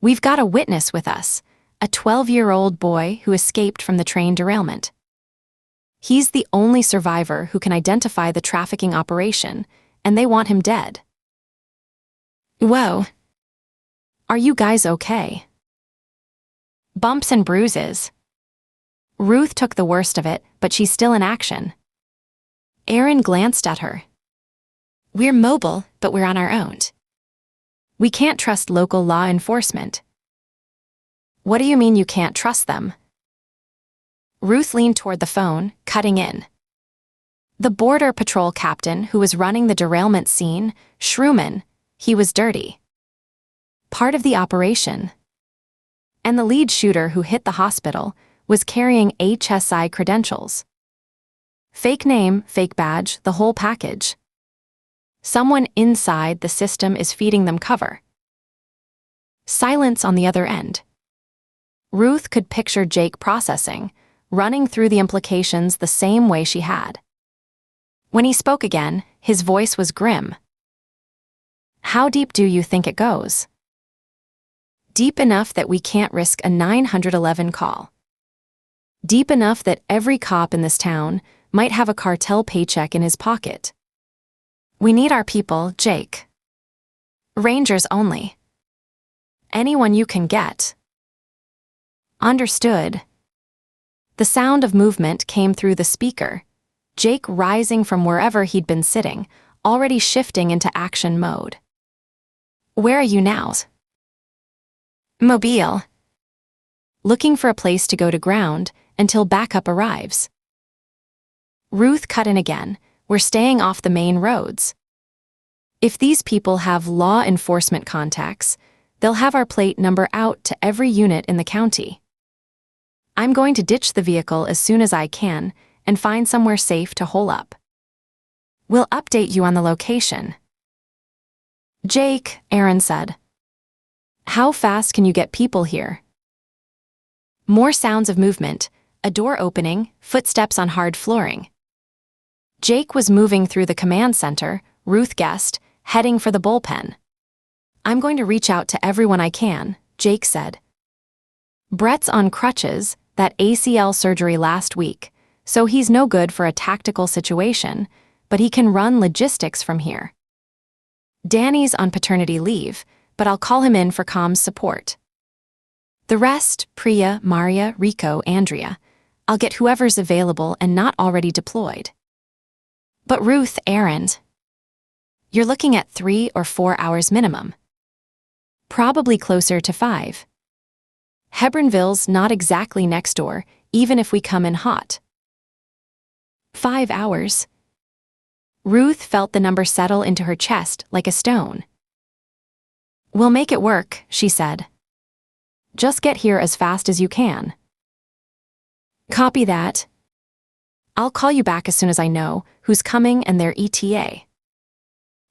We've got a witness with us, a 12-year-old boy who escaped from the train derailment. He's the only survivor who can identify the trafficking operation, and they want him dead." "Whoa. Are you guys okay?" "Bumps and bruises. Ruth took the worst of it, but she's still in action." Aaron glanced at her. "We're mobile, but we're on our own. We can't trust local law enforcement." "What do you mean you can't trust them?" Ruth leaned toward the phone, cutting in. "The Border Patrol captain who was running the derailment scene, Shrewman, he was dirty. Part of the operation. And the lead shooter who hit the hospital was carrying HSI credentials. Fake name, fake badge, the whole package. Someone inside the system is feeding them cover." Silence on the other end. Ruth could picture Jake processing, running through the implications the same way she had. When he spoke again, his voice was grim. "How deep do you think it goes?" "Deep enough that we can't risk a 911 call. Deep enough that every cop in this town might have a cartel paycheck in his pocket. We need our people, Jake. Rangers only. Anyone you can get." "Understood." The sound of movement came through the speaker, Jake rising from wherever he'd been sitting, already shifting into action mode. "Where are you now?" "Mobile. Looking for a place to go to ground until backup arrives." Ruth cut in again. "We're staying off the main roads. If these people have law enforcement contacts, they'll have our plate number out to every unit in the county. I'm going to ditch the vehicle as soon as I can and find somewhere safe to hole up. We'll update you on the location." "Jake," Aaron said. "How fast can you get people here?" More sounds of movement, a door opening, footsteps on hard flooring. Jake was moving through the command center, Ruth guessed, heading for the bullpen. "I'm going to reach out to everyone I can," Jake said. "Brett's on crutches, that ACL surgery last week, so he's no good for a tactical situation, but he can run logistics from here. Danny's on paternity leave, but I'll call him in for comms support. The rest, Priya, Maria, Rico, Andrea, I'll get whoever's available and not already deployed." "But Ruth, Aaron, you're looking at 3 or 4 hours minimum. Probably closer to 5. Hebronville's not exactly next door, even if we come in hot." 5 hours. Ruth felt the number settle into her chest like a stone. "We'll make it work," she said. "Just get here as fast as you can." "Copy that. I'll call you back as soon as I know who's coming and their ETA.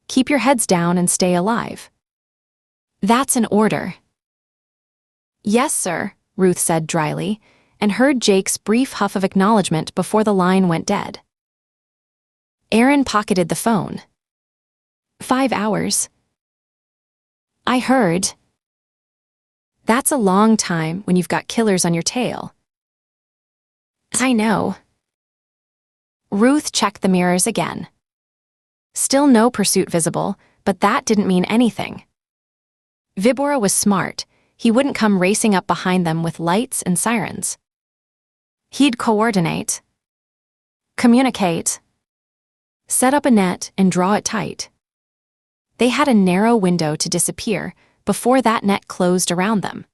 Keep your heads down and stay alive." "That's an order." "Yes, sir," Ruth said dryly, and heard Jake's brief huff of acknowledgement before the line went dead. Aaron pocketed the phone. 5 hours. "I heard." "That's a long time when you've got killers on your tail." "I know." Ruth checked the mirrors again. Still no pursuit visible, but that didn't mean anything. Vibora was smart. He wouldn't come racing up behind them with lights and sirens. He'd coordinate, communicate, set up a net and draw it tight. They had a narrow window to disappear before that net closed around them.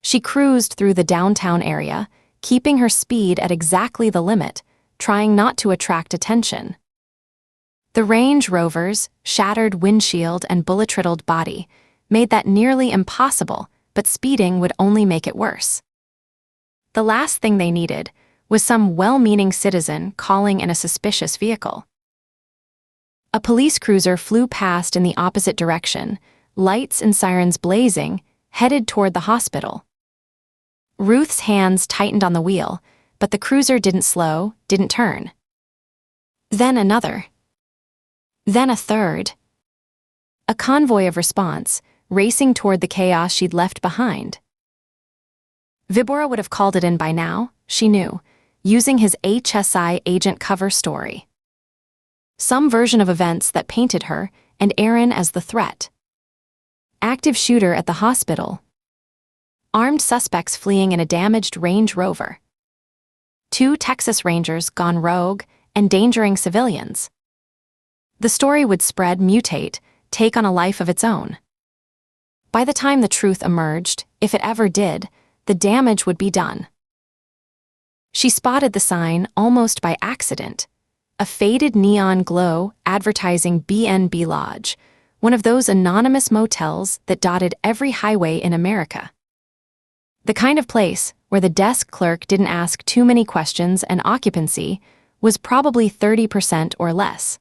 She cruised through the downtown area, keeping her speed at exactly the limit, trying not to attract attention. The Range Rover's shattered windshield and bullet-riddled body made that nearly impossible, but speeding would only make it worse. The last thing they needed was some well-meaning citizen calling in a suspicious vehicle. A police cruiser flew past in the opposite direction, lights and sirens blazing, headed toward the hospital. Ruth's hands tightened on the wheel, but the cruiser didn't slow, didn't turn. Then another. Then a third. A convoy of response, racing toward the chaos she'd left behind. Vibora would have called it in by now, she knew, using his HSI agent cover story. Some version of events that painted her and Aaron as the threat. Active shooter at the hospital. Armed suspects fleeing in a damaged Range Rover. 2 Texas Rangers gone rogue, endangering civilians. The story would spread, mutate, take on a life of its own. By the time the truth emerged, if it ever did, the damage would be done. She spotted the sign almost by accident, a faded neon glow advertising B&B Lodge, one of those anonymous motels that dotted every highway in America. The kind of place where the desk clerk didn't ask too many questions and occupancy was probably 30% or less.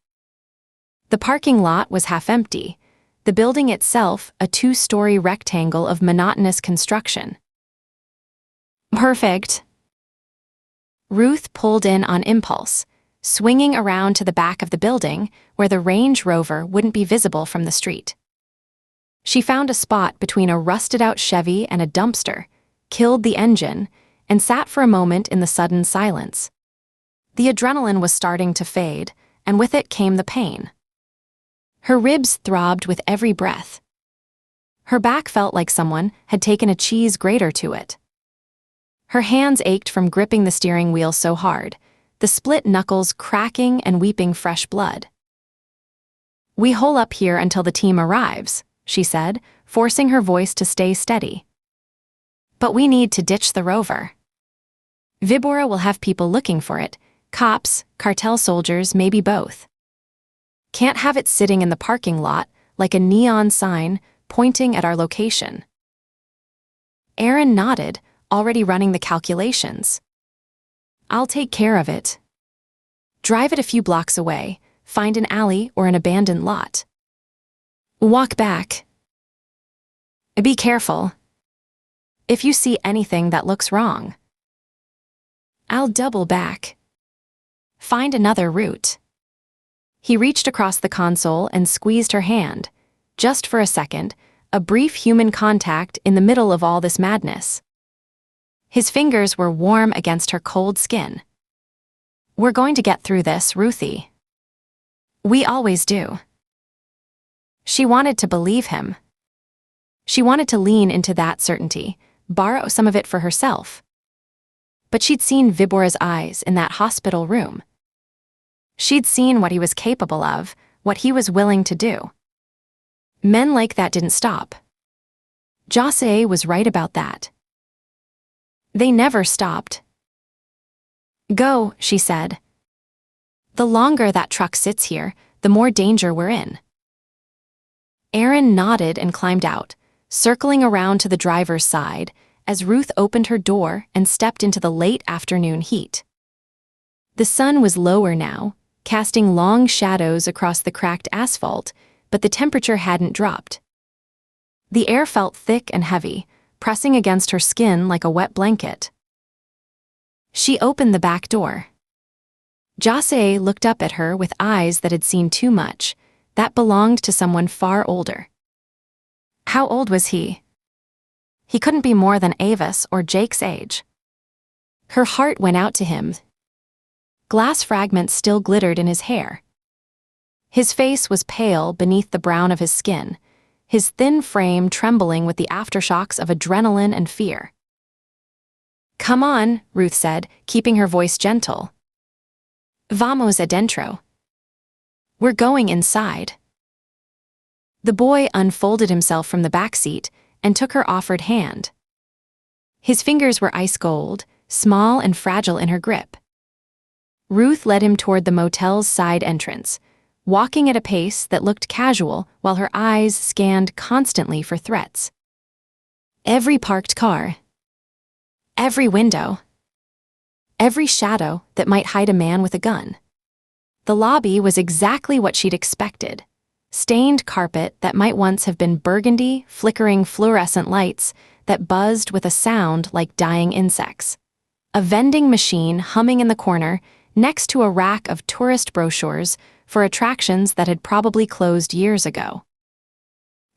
The parking lot was half empty, the building itself a 2-story rectangle of monotonous construction. Perfect. Ruth pulled in on impulse, swinging around to the back of the building where the Range Rover wouldn't be visible from the street. She found a spot between a rusted-out Chevy and a dumpster, killed the engine, and sat for a moment in the sudden silence. The adrenaline was starting to fade, and with it came the pain. Her ribs throbbed with every breath. Her back felt like someone had taken a cheese grater to it. Her hands ached from gripping the steering wheel so hard, the split knuckles cracking and weeping fresh blood. "We hole up here until the team arrives," she said, forcing her voice to stay steady. "But we need to ditch the Rover. Vibora will have people looking for it, cops, cartel soldiers, maybe both. Can't have it sitting in the parking lot like a neon sign pointing at our location." Aaron nodded, already running the calculations. "I'll take care of it. Drive it a few blocks away, find an alley or an abandoned lot. Walk back. Be careful. If you see anything that looks wrong, I'll double back. Find another route." He reached across the console and squeezed her hand, just for a second, a brief human contact in the middle of all this madness. His fingers were warm against her cold skin. "We're going to get through this, Ruthie. We always do." She wanted to believe him. She wanted to lean into that certainty, borrow some of it for herself. But she'd seen Vibora's eyes in that hospital room. She'd seen what he was capable of, what he was willing to do. Men like that didn't stop. José was right about that. They never stopped. "Go," she said. "The longer that truck sits here, the more danger we're in." Aaron nodded and climbed out, circling around to the driver's side as Ruth opened her door and stepped into the late afternoon heat. The sun was lower now, casting long shadows across the cracked asphalt, but the temperature hadn't dropped. The air felt thick and heavy, pressing against her skin like a wet blanket. She opened the back door. José looked up at her with eyes that had seen too much, that belonged to someone far older. How old was he? He couldn't be more than Avis or Jake's age. Her heart went out to him. Glass fragments still glittered in his hair. His face was pale beneath the brown of his skin, his thin frame trembling with the aftershocks of adrenaline and fear. "Come on," Ruth said, keeping her voice gentle. "Vamos adentro." "We're going inside." The boy unfolded himself from the back seat and took her offered hand. His fingers were ice gold, small and fragile in her grip. Ruth led him toward the motel's side entrance, walking at a pace that looked casual while her eyes scanned constantly for threats. Every parked car, every window, every shadow that might hide a man with a gun. The lobby was exactly what she'd expected. Stained carpet that might once have been burgundy, flickering fluorescent lights that buzzed with a sound like dying insects. A vending machine humming in the corner next to a rack of tourist brochures for attractions that had probably closed years ago.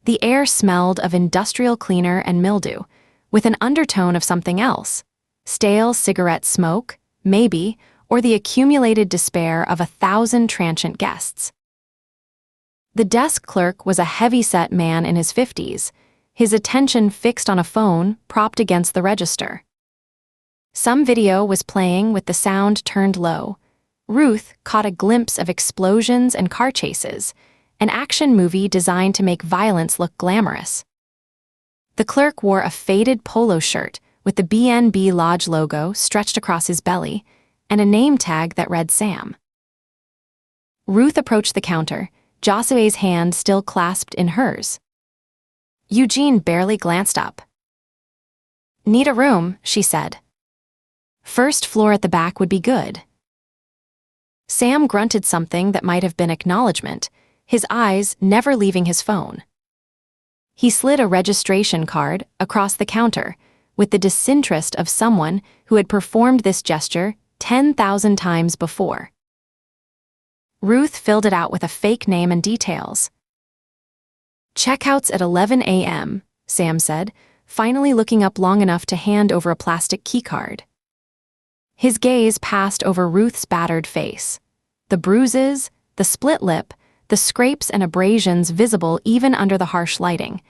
The air smelled of industrial cleaner and mildew, with an undertone of something else. Stale cigarette smoke, maybe, or the accumulated despair of 1,000 transient guests. The desk clerk was a heavy-set man in his 50s, his attention fixed on a phone propped against the register. Some video was playing with the sound turned low. Ruth caught a glimpse of explosions and car chases, an action movie designed to make violence look glamorous. The clerk wore a faded polo shirt with the BNB Lodge logo stretched across his belly and a name tag that read Sam. Ruth approached the counter, Josue's hand still clasped in hers. Eugene barely glanced up. "Need a room," she said. "First floor at the back would be good." Sam grunted something that might have been acknowledgement, his eyes never leaving his phone. He slid a registration card across the counter with the disinterest of someone who had performed this gesture 10,000 times before. Ruth filled it out with a fake name and details. "Checkouts at 11 a.m., Sam said, finally looking up long enough to hand over a plastic keycard. His gaze passed over Ruth's battered face. The bruises, the split lip, the scrapes and abrasions visible even under the harsh lighting,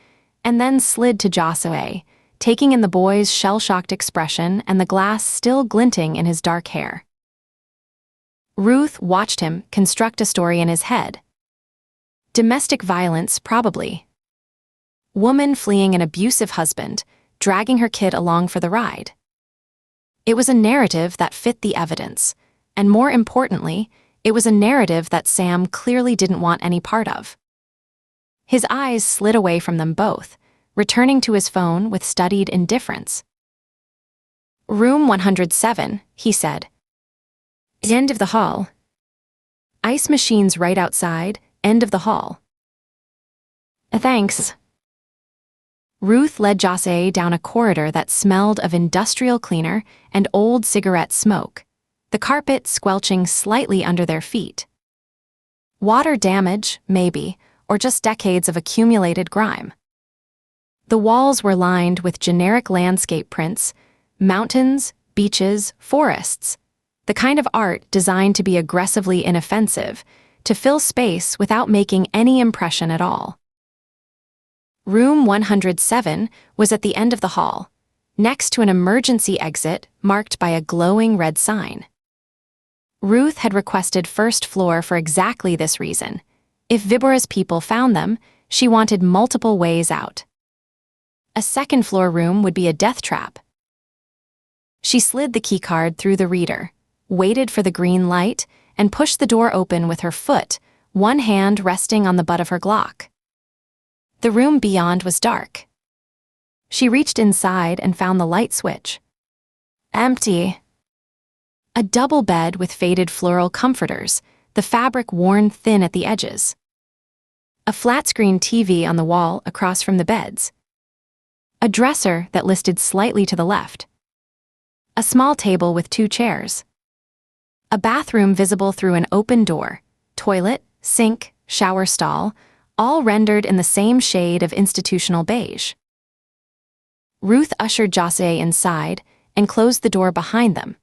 and then slid to Josue, taking in the boy's shell-shocked expression and the glass still glinting in his dark hair. Ruth watched him construct a story in his head. Domestic violence, probably. Woman fleeing an abusive husband, dragging her kid along for the ride. It was a narrative that fit the evidence, and more importantly, it was a narrative that Sam clearly didn't want any part of. His eyes slid away from them both, returning to his phone with studied indifference. "Room 107, he said. "End of the hall." "Ice machines right outside, end of the hall." "Thanks." Ruth led Josue down a corridor that smelled of industrial cleaner and old cigarette smoke, the carpet squelching slightly under their feet. Water damage, maybe, or just decades of accumulated grime. The walls were lined with generic landscape prints, mountains, beaches, forests, the kind of art designed to be aggressively inoffensive, to fill space without making any impression at all. Room 107 was at the end of the hall, next to an emergency exit marked by a glowing red sign. Ruth had requested first floor for exactly this reason. If Vibora's people found them, she wanted multiple ways out. A second floor room would be a death trap. She slid the keycard through the reader, waited for the green light, and pushed the door open with her foot, one hand resting on the butt of her Glock. The room beyond was dark. She reached inside and found the light switch. Empty. A double bed with faded floral comforters, the fabric worn thin at the edges. A flat-screen TV on the wall across from the beds. A dresser that listed slightly to the left. A small table with 2 chairs. A bathroom visible through an open door, toilet, sink, shower stall, all rendered in the same shade of institutional beige. Ruth ushered Josue inside and closed the door behind them.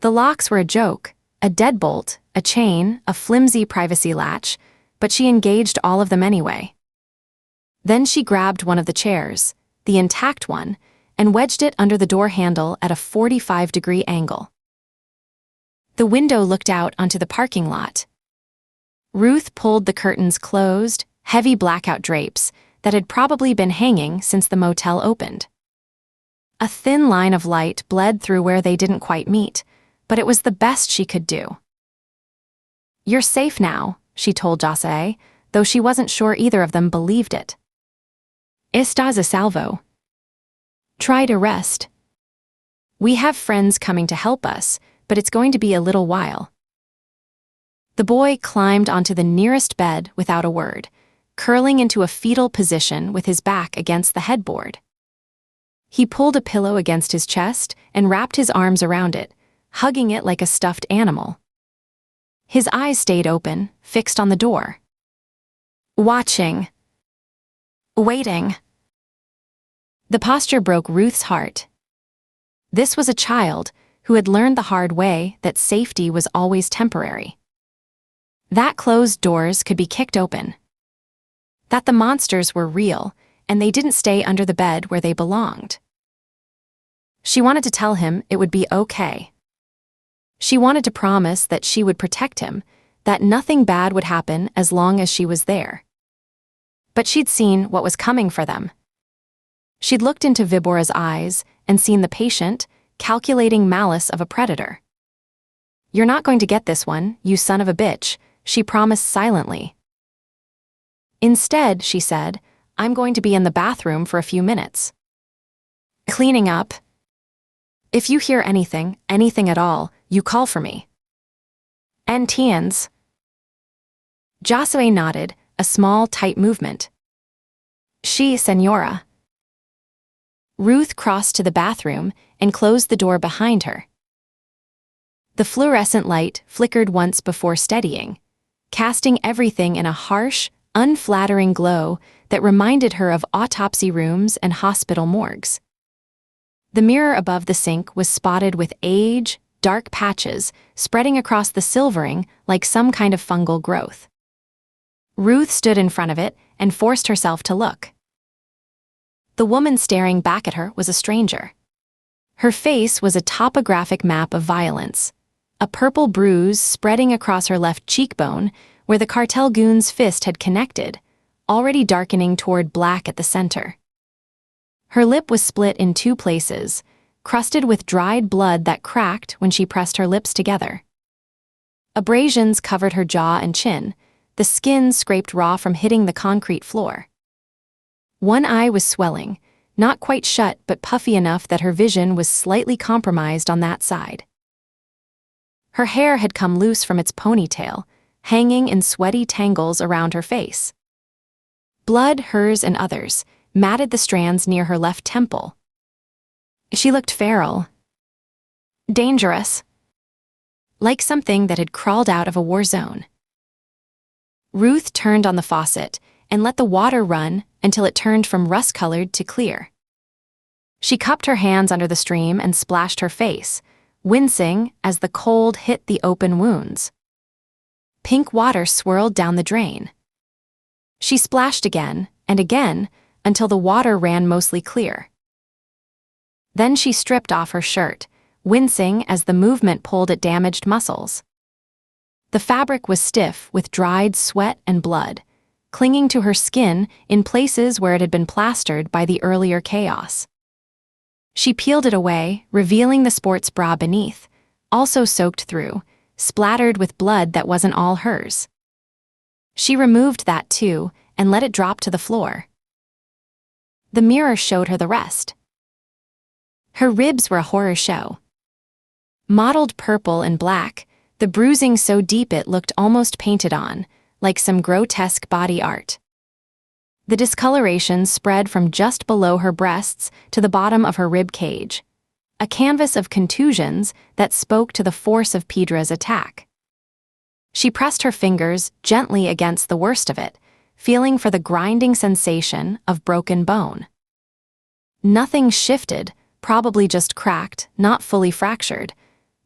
The locks were a joke, a deadbolt, a chain, a flimsy privacy latch, but she engaged all of them anyway. Then she grabbed one of the chairs, the intact one, and wedged it under the door handle at a 45-degree angle. The window looked out onto the parking lot. Ruth pulled the curtains closed, heavy blackout drapes that had probably been hanging since the motel opened. A thin line of light bled through where they didn't quite meet, but it was the best she could do. "You're safe now," she told Jose, though she wasn't sure either of them believed it. "Estás a salvo. Try to rest. We have friends coming to help us, but it's going to be a little while." The boy climbed onto the nearest bed without a word, curling into a fetal position with his back against the headboard. He pulled a pillow against his chest and wrapped his arms around it, hugging it like a stuffed animal. His eyes stayed open, fixed on the door. Watching. Waiting. The posture broke Ruth's heart. This was a child who had learned the hard way that safety was always temporary. That closed doors could be kicked open. That the monsters were real, and they didn't stay under the bed where they belonged. She wanted to tell him it would be okay. She wanted to promise that she would protect him, that nothing bad would happen as long as she was there. But she'd seen what was coming for them. She'd looked into Vibora's eyes and seen the patient, calculating malice of a predator. "You're not going to get this one, you son of a bitch," she promised silently. "Instead," she said, "I'm going to be in the bathroom for a few minutes. Cleaning up. If you hear anything at all, you call for me. And Tians." Josue nodded, a small, tight movement. "Sí, señora." Ruth crossed to the bathroom and closed the door behind her. The fluorescent light flickered once before steadying, casting everything in a harsh, unflattering glow that reminded her of autopsy rooms and hospital morgues. The mirror above the sink was spotted with age, dark patches spreading across the silvering like some kind of fungal growth. Ruth stood in front of it and forced herself to look. The woman staring back at her was a stranger. Her face was a topographic map of violence, a purple bruise spreading across her left cheekbone where the cartel goon's fist had connected, already darkening toward black at the center. Her lip was split in two places, crusted with dried blood that cracked when she pressed her lips together. Abrasions covered her jaw and chin, the skin scraped raw from hitting the concrete floor. One eye was swelling, not quite shut but puffy enough that her vision was slightly compromised on that side. Her hair had come loose from its ponytail, hanging in sweaty tangles around her face. Blood, hers and others, matted the strands near her left temple. She looked feral. Dangerous. Like something that had crawled out of a war zone. Ruth turned on the faucet and let the water run until it turned from rust-colored to clear. She cupped her hands under the stream and splashed her face, wincing as the cold hit the open wounds. Pink water swirled down the drain. She splashed again and again until the water ran mostly clear. Then she stripped off her shirt, wincing as the movement pulled at damaged muscles. The fabric was stiff with dried sweat and blood, clinging to her skin in places where it had been plastered by the earlier chaos. She peeled it away, revealing the sports bra beneath, also soaked through, splattered with blood that wasn't all hers. She removed that too and let it drop to the floor. The mirror showed her the rest. Her ribs were a horror show. Mottled purple and black, the bruising so deep it looked almost painted on, like some grotesque body art. The discoloration spread from just below her breasts to the bottom of her rib cage, a canvas of contusions that spoke to the force of Pedra's attack. She pressed her fingers gently against the worst of it, feeling for the grinding sensation of broken bone. Nothing shifted, probably just cracked, not fully fractured,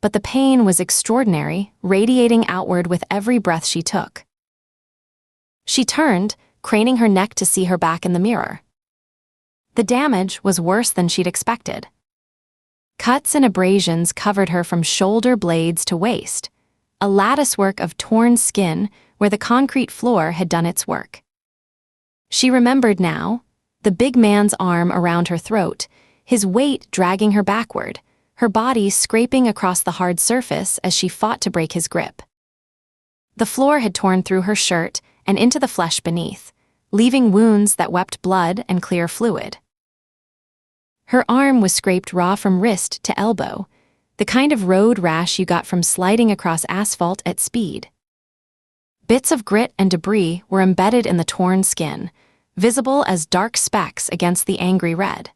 but the pain was extraordinary, radiating outward with every breath she took. She turned, craning her neck to see her back in the mirror. The damage was worse than she'd expected. Cuts and abrasions covered her from shoulder blades to waist, a latticework of torn skin where the concrete floor had done its work. She remembered now, the big man's arm around her throat, his weight dragging her backward, her body scraping across the hard surface as she fought to break his grip. The floor had torn through her shirt and into the flesh beneath, leaving wounds that wept blood and clear fluid. Her arm was scraped raw from wrist to elbow, the kind of road rash you got from sliding across asphalt at speed. Bits of grit and debris were embedded in the torn skin, visible as dark specks against the angry red.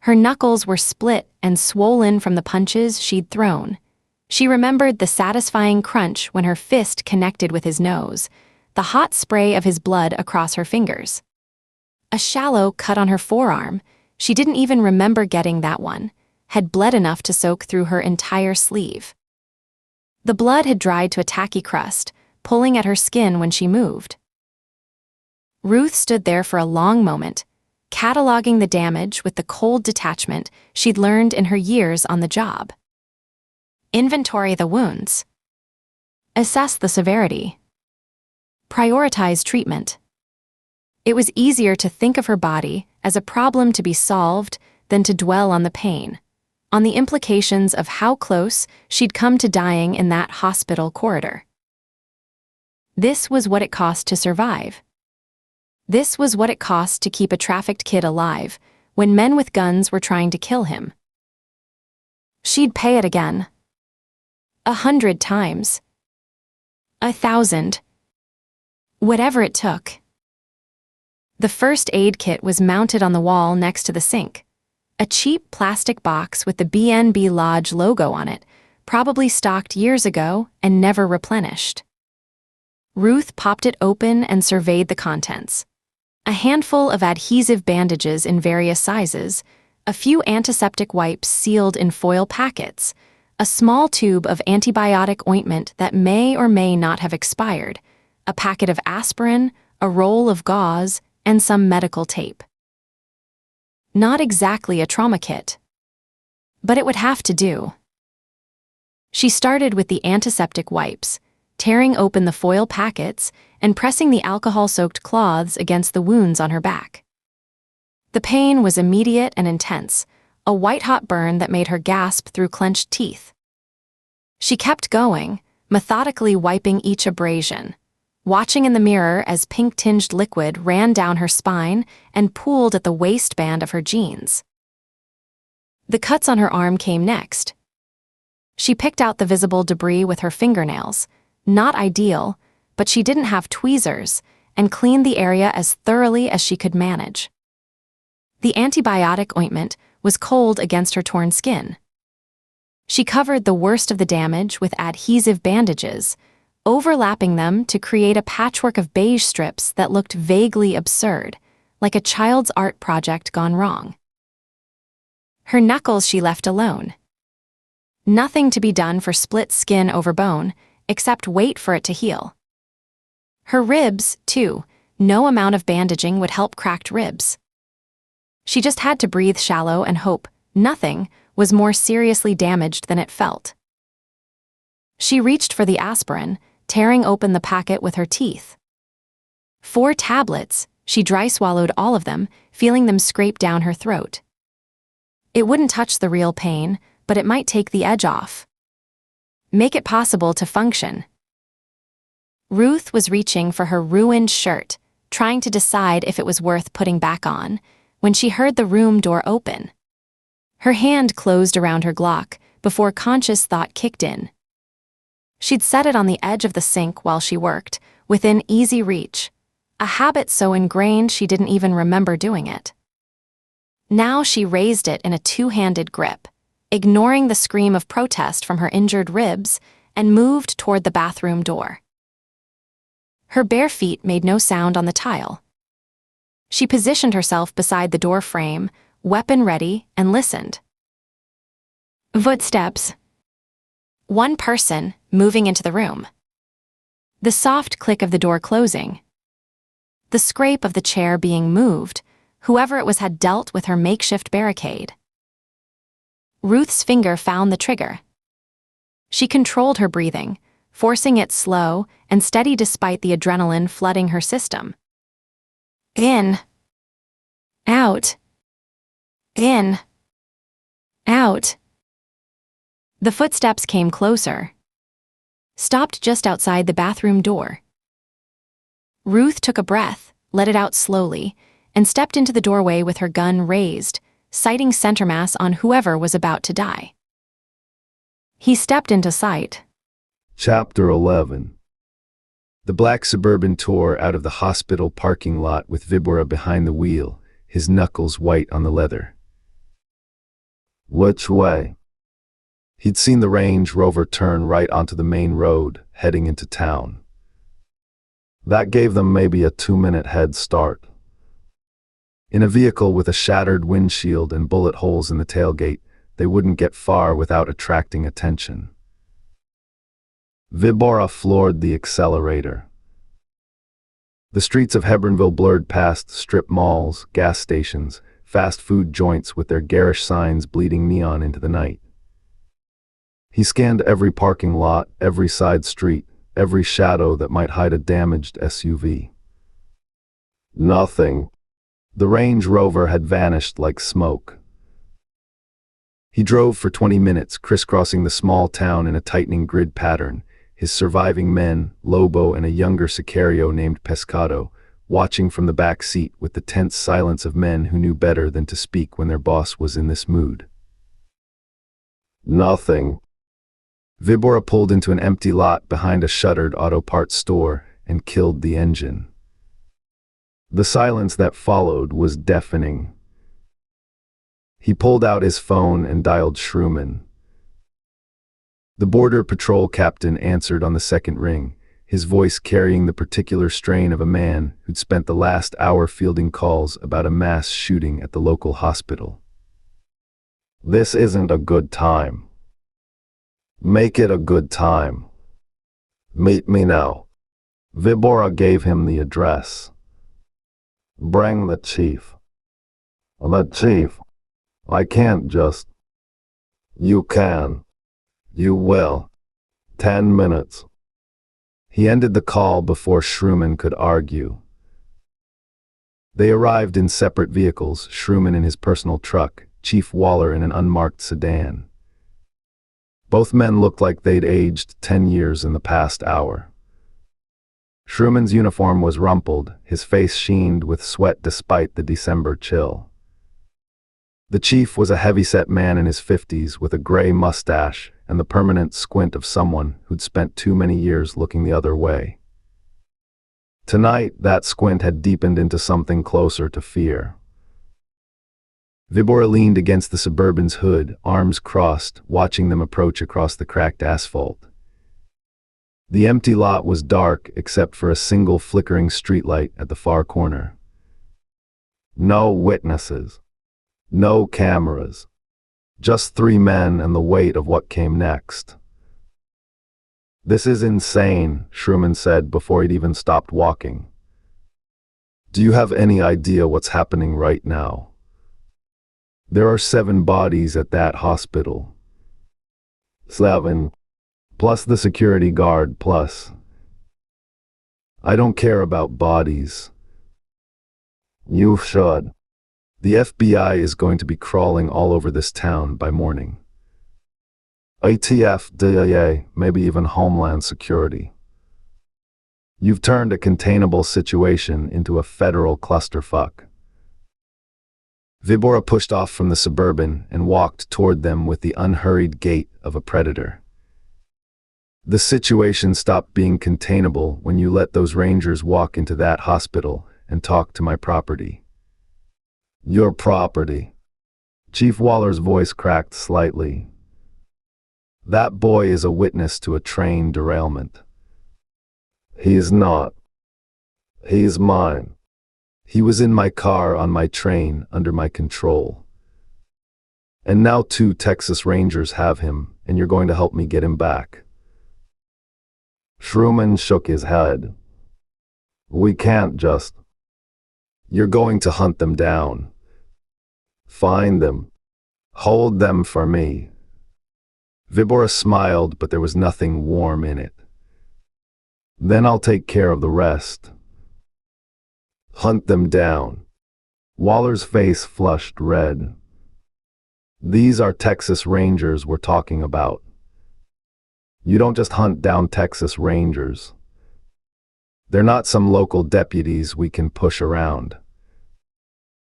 Her knuckles were split and swollen from the punches she'd thrown. She remembered the satisfying crunch when her fist connected with his nose, the hot spray of his blood across her fingers. A shallow cut on her forearm, she didn't even remember getting that one, had bled enough to soak through her entire sleeve. The blood had dried to a tacky crust, pulling at her skin when she moved. Ruth stood there for a long moment, cataloging the damage with the cold detachment she'd learned in her years on the job. Inventory the wounds. Assess the severity. Prioritize treatment. It was easier to think of her body as a problem to be solved than to dwell on the pain, on the implications of how close she'd come to dying in that hospital corridor. This was what it cost to survive. This was what it cost to keep a trafficked kid alive when men with guns were trying to kill him. She'd pay it again. 100 times. 1,000. Whatever it took. The first aid kit was mounted on the wall next to the sink. A cheap plastic box with the BNB Lodge logo on it, probably stocked years ago and never replenished. Ruth popped it open and surveyed the contents. A handful of adhesive bandages in various sizes, a few antiseptic wipes sealed in foil packets, a small tube of antibiotic ointment that may or may not have expired, a packet of aspirin, a roll of gauze, and some medical tape. Not exactly a trauma kit. But it would have to do. She started with the antiseptic wipes, tearing open the foil packets and pressing the alcohol-soaked cloths against the wounds on her back. The pain was immediate and intense, a white-hot burn that made her gasp through clenched teeth. She kept going, methodically wiping each abrasion, watching in the mirror as pink-tinged liquid ran down her spine and pooled at the waistband of her jeans. The cuts on her arm came next. She picked out the visible debris with her fingernails, not ideal, but she didn't have tweezers, and cleaned the area as thoroughly as she could manage. The antibiotic ointment was cold against her torn skin. She covered the worst of the damage with adhesive bandages, overlapping them to create a patchwork of beige strips that looked vaguely absurd, like a child's art project gone wrong. Her knuckles she left alone. Nothing to be done for split skin over bone, except wait for it to heal. Her ribs, too, no amount of bandaging would help cracked ribs. She just had to breathe shallow and hope nothing was more seriously damaged than it felt. She reached for the aspirin, tearing open the packet with her teeth. 4 tablets, she dry swallowed all of them, feeling them scrape down her throat. It wouldn't touch the real pain, but it might take the edge off. Make it possible to function. Ruth was reaching for her ruined shirt, trying to decide if it was worth putting back on, when she heard the room door open. Her hand closed around her Glock before conscious thought kicked in. She'd set it on the edge of the sink while she worked, within easy reach, a habit so ingrained she didn't even remember doing it. Now she raised it in a two-handed grip, ignoring the scream of protest from her injured ribs, and moved toward the bathroom door. Her bare feet made no sound on the tile. She positioned herself beside the door frame, weapon ready, and listened. Footsteps. One person moving into the room. The soft click of the door closing. The scrape of the chair being moved, Whoever it was had dealt with her makeshift barricade. Ruth's finger found the trigger. She controlled her breathing, forcing it slow and steady despite the adrenaline flooding her system. In. Out. In. Out. The footsteps came closer. Stopped just outside the bathroom door. Ruth took a breath, let it out slowly, and stepped into the doorway with her gun raised, sighting center mass on whoever was about to die. He stepped into sight. Chapter 11. The black Suburban tore out of the hospital parking lot with Vibora behind the wheel, his knuckles white on the leather. Which way? He'd seen the Range Rover turn right onto the main road, heading into town. That gave them maybe a 2-minute head start. In a vehicle with a shattered windshield and bullet holes in the tailgate, they wouldn't get far without attracting attention. Vibora floored the accelerator. The streets of Hebronville blurred past strip malls, gas stations, fast food joints with their garish signs bleeding neon into the night. He scanned every parking lot, every side street, every shadow that might hide a damaged SUV. Nothing. The Range Rover had vanished like smoke. He drove for 20 minutes, crisscrossing the small town in a tightening grid pattern, his surviving men, Lobo and a younger Sicario named Pescado, watching from the back seat with the tense silence of men who knew better than to speak when their boss was in this mood. Nothing. Vibora pulled into an empty lot behind a shuttered auto parts store and killed the engine. The silence that followed was deafening. He pulled out his phone and dialed Shrooman. The Border Patrol captain answered on the second ring, his voice carrying the particular strain of a man who'd spent the last hour fielding calls about a mass shooting at the local hospital. This isn't a good time. Make it a good time. Meet me now. Vibora gave him the address. Bring the chief. The chief. I can't just. You can. You will. 10 minutes. He ended the call before Shrooman could argue. They arrived in separate vehicles, Shrooman in his personal truck, Chief Waller in an unmarked sedan. Both men looked like they'd aged 10 years in the past hour. Shrooman's uniform was rumpled, his face sheened with sweat despite the December chill. The chief was a heavy-set man in his 50s with a gray mustache and the permanent squint of someone who'd spent too many years looking the other way. Tonight, that squint had deepened into something closer to fear. Vibora leaned against the Suburban's hood, arms crossed, watching them approach across the cracked asphalt. The empty lot was dark except for a single flickering streetlight at the far corner. No witnesses. No cameras. Just 3 men and the weight of what came next. This is insane, Shrooman said before he'd even stopped walking. Do you have any idea what's happening right now? There are 7 bodies at that hospital. 7. Plus the security guard, plus. I don't care about bodies. You should. The FBI is going to be crawling all over this town by morning. ATF, DIA, maybe even Homeland Security. You've turned a containable situation into a federal clusterfuck. Vibora pushed off from the Suburban and walked toward them with the unhurried gait of a predator. The situation stopped being containable when you let those rangers walk into that hospital and talk to my property. Your property. Chief Waller's voice cracked slightly. That boy is a witness to a train derailment. He's not. He's mine. He was in my car on my train under my control. And now 2 Texas Rangers have him, and you're going to help me get him back. Shrooman shook his head. We can't just. You're going to hunt them down. Find them. Hold them for me. Vibora smiled, but there was nothing warm in it. Then I'll take care of the rest. Hunt them down. Waller's face flushed red. These are Texas Rangers we're talking about. You don't just hunt down Texas Rangers. They're not some local deputies we can push around.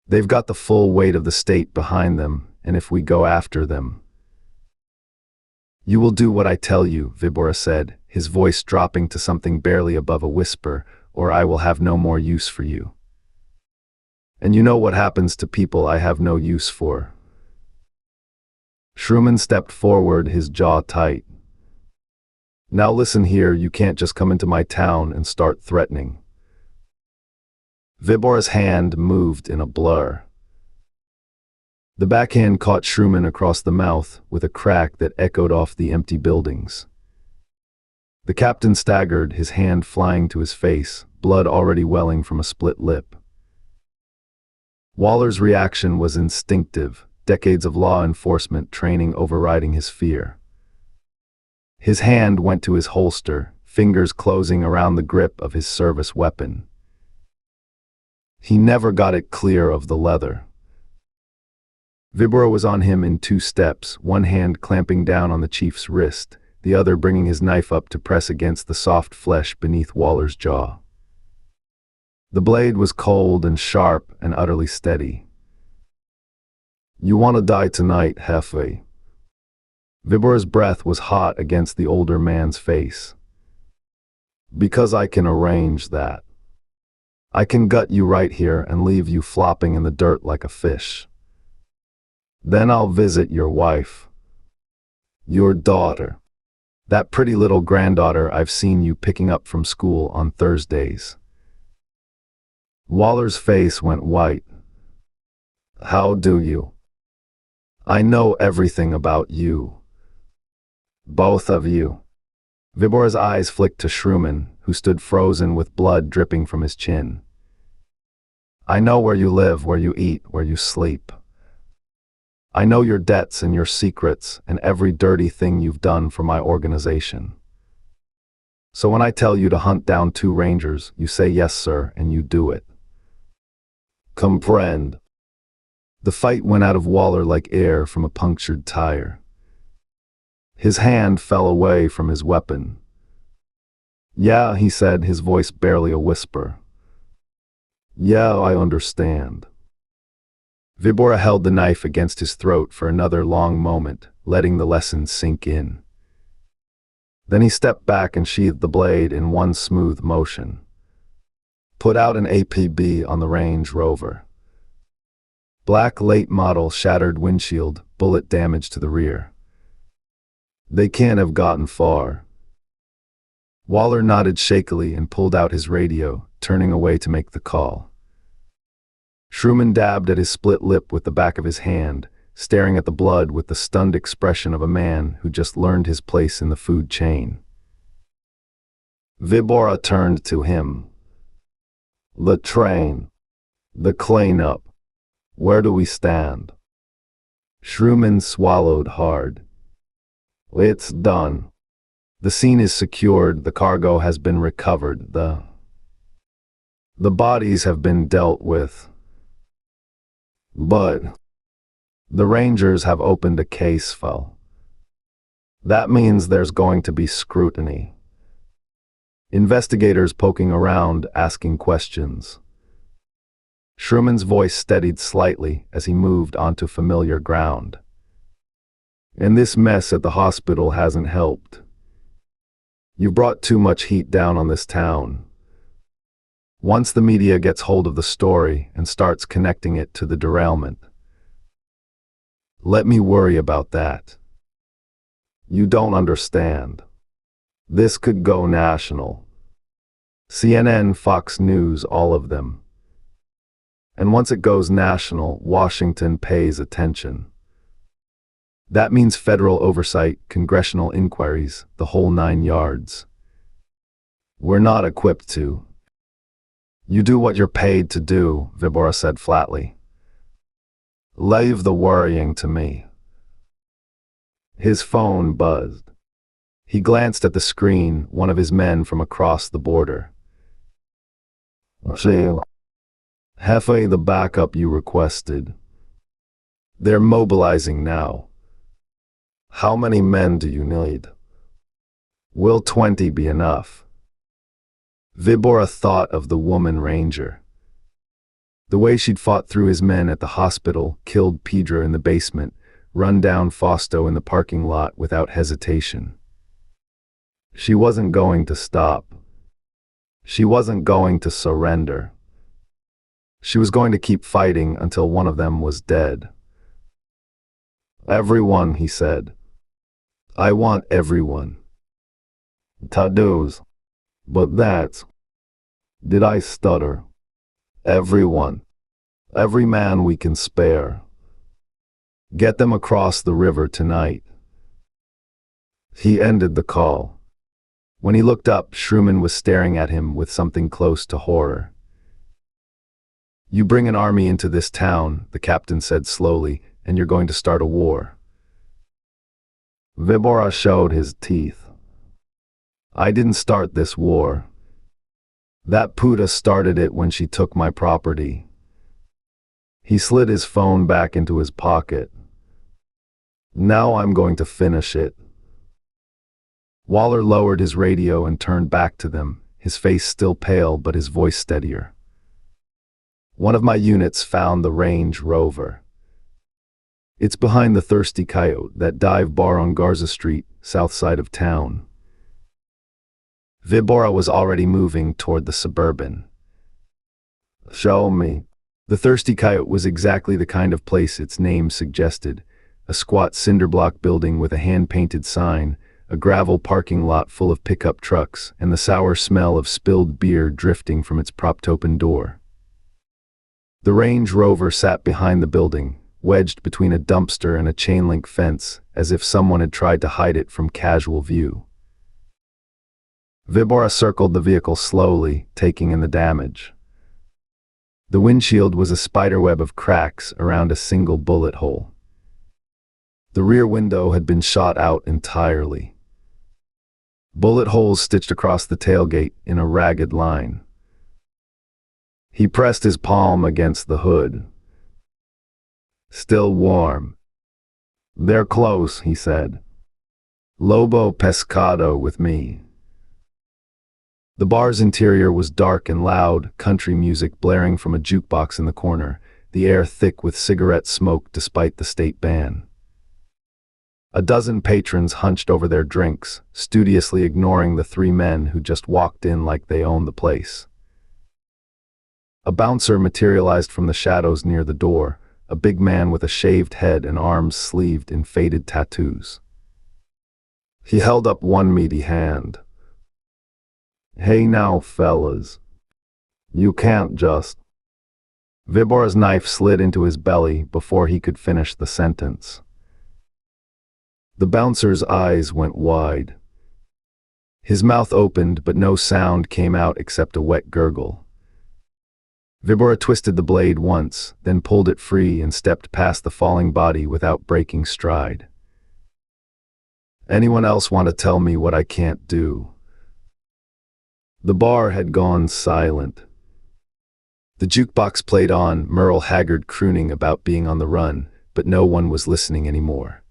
They've got the full weight of the state behind them, and if we go after them... You will do what I tell you, Vibora said, his voice dropping to something barely above a whisper, or I will have no more use for you. And you know what happens to people I have no use for. Shrooman stepped forward, his jaw tight. Now listen here, you can't just come into my town and start threatening. Vibora's hand moved in a blur. The backhand caught Shrooman across the mouth with a crack that echoed off the empty buildings. The captain staggered, his hand flying to his face, blood already welling from a split lip. Waller's reaction was instinctive, decades of law enforcement training overriding his fear. His hand went to his holster, fingers closing around the grip of his service weapon. He never got it clear of the leather. Vibora was on him in 2 steps, one hand clamping down on the chief's wrist, the other bringing his knife up to press against the soft flesh beneath Waller's jaw. The blade was cold and sharp and utterly steady. You want to die tonight, Hefe. Vibora's breath was hot against the older man's face. Because I can arrange that. I can gut you right here and leave you flopping in the dirt like a fish. Then I'll visit your wife. Your daughter. That pretty little granddaughter I've seen you picking up from school on Thursdays. Waller's face went white. How do you? I know everything about you. Both of you. Vibora's eyes flicked to Shrooman, who stood frozen with blood dripping from his chin. I know where you live, where you eat, where you sleep. I know your debts and your secrets and every dirty thing you've done for my organization. So when I tell you to hunt down 2 Rangers, you say yes, sir, and you do it. Comprend. The fight went out of Waller like air from a punctured tire. His hand fell away from his weapon. Yeah, he said, his voice barely a whisper. Yeah, I understand. Vibora held the knife against his throat for another long moment, letting the lesson sink in. Then he stepped back and sheathed the blade in one smooth motion. Put out an APB on the Range Rover. Black late model, shattered windshield, bullet damage to the rear. They can't have gotten far. Waller nodded shakily and pulled out his radio, turning away to make the call. Shrooman dabbed at his split lip with the back of his hand, staring at the blood with the stunned expression of a man who just learned his place in the food chain. Vibora turned to him. The train. The cleanup. Where do we stand? Shrooman swallowed hard. It's done. The scene is secured, the cargo has been recovered, the bodies have been dealt with. But the Rangers have opened a case file. That means there's going to be scrutiny. Investigators poking around, asking questions. Shrooman's voice steadied slightly as he moved onto familiar ground. And this mess at the hospital hasn't helped. You've brought too much heat down on this town. Once the media gets hold of the story and starts connecting it to the derailment. Let me worry about that. You don't understand. This could go national. CNN, Fox News, all of them. And once it goes national, Washington pays attention. That means federal oversight, congressional inquiries, the whole 9 yards. We're not equipped to. You do what you're paid to do, Vibora said flatly. Leave the worrying to me. His phone buzzed. He glanced at the screen, one of his men from across the border. See, halfway the backup you requested. They're mobilizing now. How many men do you need? Will 20 be enough? Vibora thought of the woman ranger. The way she'd fought through his men at the hospital, killed Pedro in the basement, run down Fausto in the parking lot without hesitation. She wasn't going to stop. She wasn't going to surrender. She was going to keep fighting until one of them was dead. Everyone, he said. I want everyone. Tadoos. But that's... Did I stutter? Everyone. Every man we can spare. Get them across the river tonight. He ended the call. When he looked up, Shrewman was staring at him with something close to horror. You bring an army into this town, the captain said slowly, and you're going to start a war. Vibora showed his teeth. I didn't start this war. That puta started it when she took my property. He slid his phone back into his pocket. Now I'm going to finish it. Waller lowered his radio and turned back to them, his face still pale but his voice steadier. One of my units found the Range Rover. It's behind the Thirsty Coyote, that dive bar on Garza Street, south side of town. Vibora was already moving toward the Suburban. Show me. The Thirsty Coyote was exactly the kind of place its name suggested. A squat cinder-block building with a hand-painted sign, a gravel parking lot full of pickup trucks, and the sour smell of spilled beer drifting from its propped-open door. The Range Rover sat behind the building, wedged between a dumpster and a chain-link fence, as if someone had tried to hide it from casual view. Vibora circled the vehicle slowly, taking in the damage. The windshield was a spiderweb of cracks around a single bullet hole. The rear window had been shot out entirely. Bullet holes stitched across the tailgate in a ragged line. He pressed his palm against the hood. Still warm. They're close, he said. Lobo Pescado with me. The bar's interior was dark and loud, country music blaring from a jukebox in the corner, the air thick with cigarette smoke despite the state ban. A dozen patrons hunched over their drinks, studiously ignoring the three men who just walked in like they owned the place. A bouncer materialized from the shadows near the door, a big man with a shaved head and arms sleeved in faded tattoos. He held up one meaty hand. Hey now, fellas. You can't just... Vibora's knife slid into his belly before he could finish the sentence. The bouncer's eyes went wide. His mouth opened, but no sound came out except a wet gurgle. Vibora twisted the blade once, then pulled it free and stepped past the falling body without breaking stride. Anyone else want to tell me what I can't do? The bar had gone silent. The jukebox played on, Merle Haggard crooning about being on the run, but no one was listening anymore.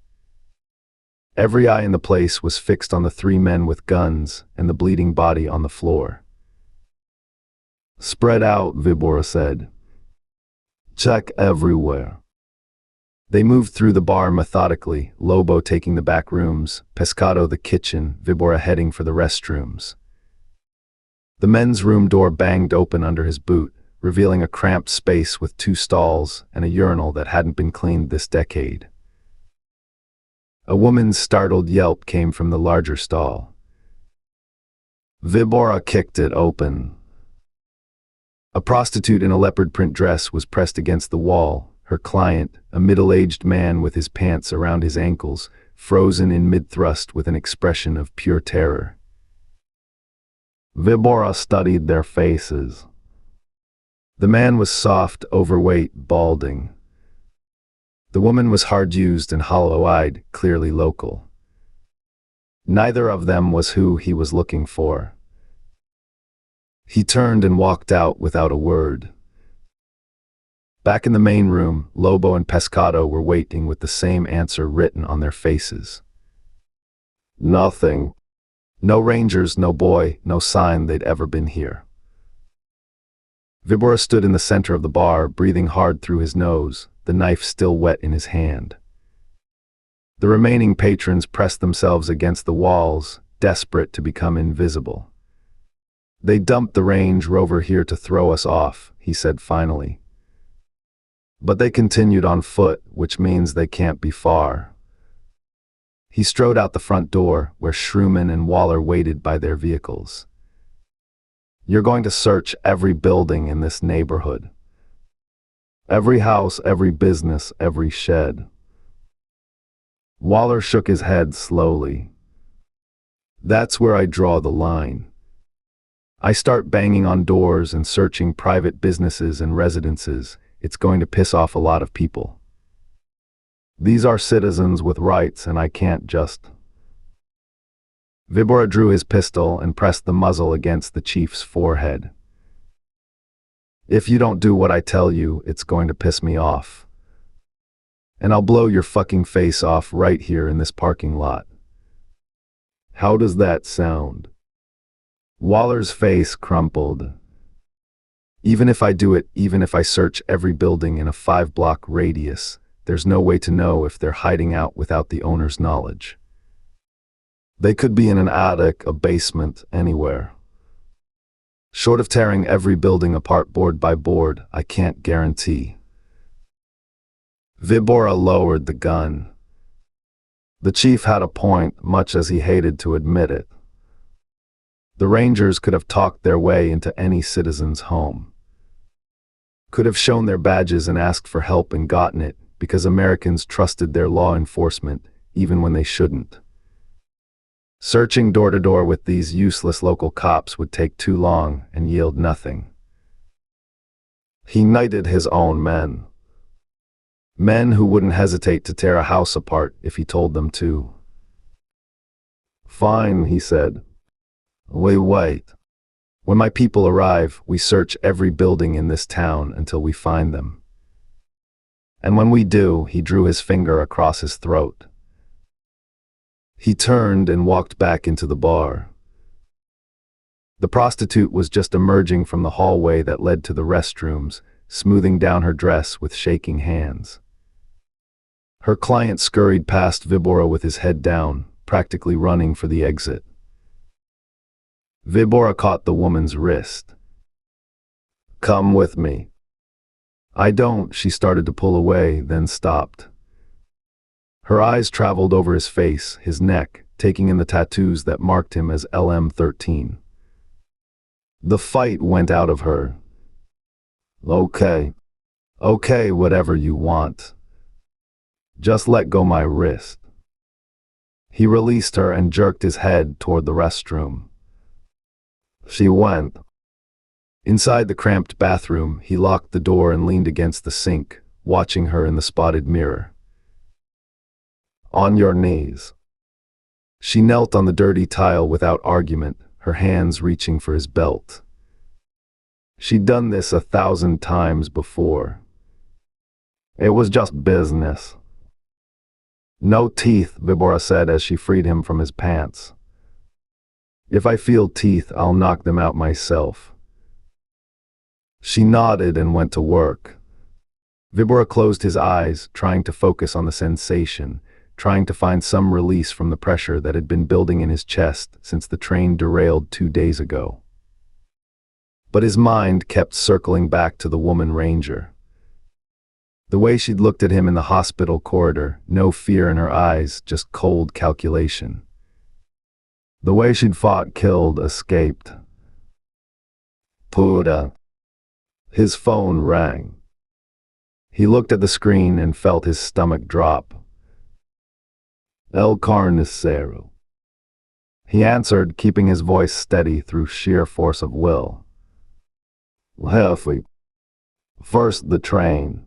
Every eye in the place was fixed on the three men with guns and the bleeding body on the floor. Spread out, Vibora said. Check everywhere. They moved through the bar methodically, Lobo taking the back rooms, Pescado the kitchen, Vibora heading for the restrooms. The men's room door banged open under his boot, revealing a cramped space with two stalls and a urinal that hadn't been cleaned this decade. A woman's startled yelp came from the larger stall. Vibora kicked it open. A prostitute in a leopard print dress was pressed against the wall, her client, a middle-aged man with his pants around his ankles, frozen in mid-thrust with an expression of pure terror. Vibora studied their faces. The man was soft, overweight, balding. The woman was hard-used and hollow-eyed, clearly local. Neither of them was who he was looking for. He turned and walked out without a word. Back in the main room, Lobo and Pescado were waiting with the same answer written on their faces. Nothing. No rangers, no boy, no sign they'd ever been here. Vibora stood in the center of the bar, breathing hard through his nose, the knife still wet in his hand. The remaining patrons pressed themselves against the walls, desperate to become invisible. They dumped the Range Rover here to throw us off, he said finally. But they continued on foot, which means they can't be far. He strode out the front door, where Shrewman and Waller waited by their vehicles. You're going to search every building in this neighborhood. Every house, every business, every shed. Waller shook his head slowly. That's where I draw the line. I start banging on doors and searching private businesses and residences. It's going to piss off a lot of people. These are citizens with rights, and I can't just... Vibora drew his pistol and pressed the muzzle against the chief's forehead. If you don't do what I tell you, it's going to piss me off. And I'll blow your fucking face off right here in this parking lot. How does that sound? Waller's face crumpled. Even if I do it, even if I search every building in a 5-block radius, there's no way to know if they're hiding out without the owner's knowledge. They could be in an attic, a basement, anywhere. Short of tearing every building apart board by board, I can't guarantee. Vibora lowered the gun. The chief had a point, much as he hated to admit it. The Rangers could have talked their way into any citizen's home. Could have shown their badges and asked for help and gotten it, because Americans trusted their law enforcement, even when they shouldn't. Searching door to door with these useless local cops would take too long and yield nothing. He knighted his own men. Men who wouldn't hesitate to tear a house apart if he told them to. Fine, he said. Wait. When my people arrive, we search every building in this town until we find them. And when we do, he drew his finger across his throat. He turned and walked back into the bar. The prostitute was just emerging from the hallway that led to the restrooms, smoothing down her dress with shaking hands. Her client scurried past Vibora with his head down, practically running for the exit. Vibora caught the woman's wrist. Come with me. I don't, she started to pull away, then stopped. Her eyes traveled over his face, his neck, taking in the tattoos that marked him as LM13. The fight went out of her. Okay, whatever you want. Just let go my wrist. He released her and jerked his head toward the restroom. She went. Inside the cramped bathroom, he locked the door and leaned against the sink, watching her in the spotted mirror. On your knees. She knelt on the dirty tile without argument, her hands reaching for his belt. She'd done this 1,000 times before. It was just business. No teeth, Vibora said as she freed him from his pants. If I feel teeth, I'll knock them out myself. She nodded and went to work. Vibora closed his eyes, trying to focus on the sensation, trying to find some release from the pressure that had been building in his chest since the train derailed 2 days ago. But his mind kept circling back to the woman ranger. The way she'd looked at him in the hospital corridor, no fear in her eyes, just cold calculation. The way she'd fought, killed, escaped. Puta. His phone rang. He looked at the screen and felt his stomach drop. El Carnicero. He answered, keeping his voice steady through sheer force of will. Jefe. First, the train.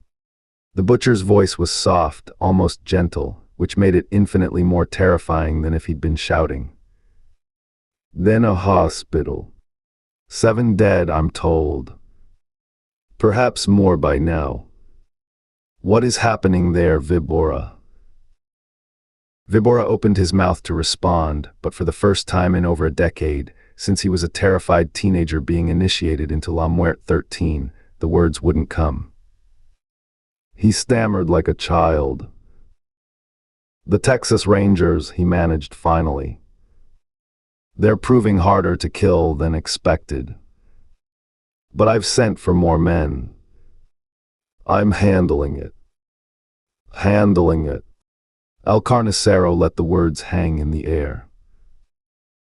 The butcher's voice was soft, almost gentle, which made it infinitely more terrifying than if he'd been shouting. Then a hospital. 7 dead, I'm told. Perhaps more by now. What is happening there, Vibora? Vibora opened his mouth to respond, but for the first time in over a decade, since he was a terrified teenager being initiated into La Muerte 13, the words wouldn't come. He stammered like a child. The Texas Rangers, he managed finally. They're proving harder to kill than expected. But I've sent for more men. I'm handling it. Handling it. El Carnicero let the words hang in the air.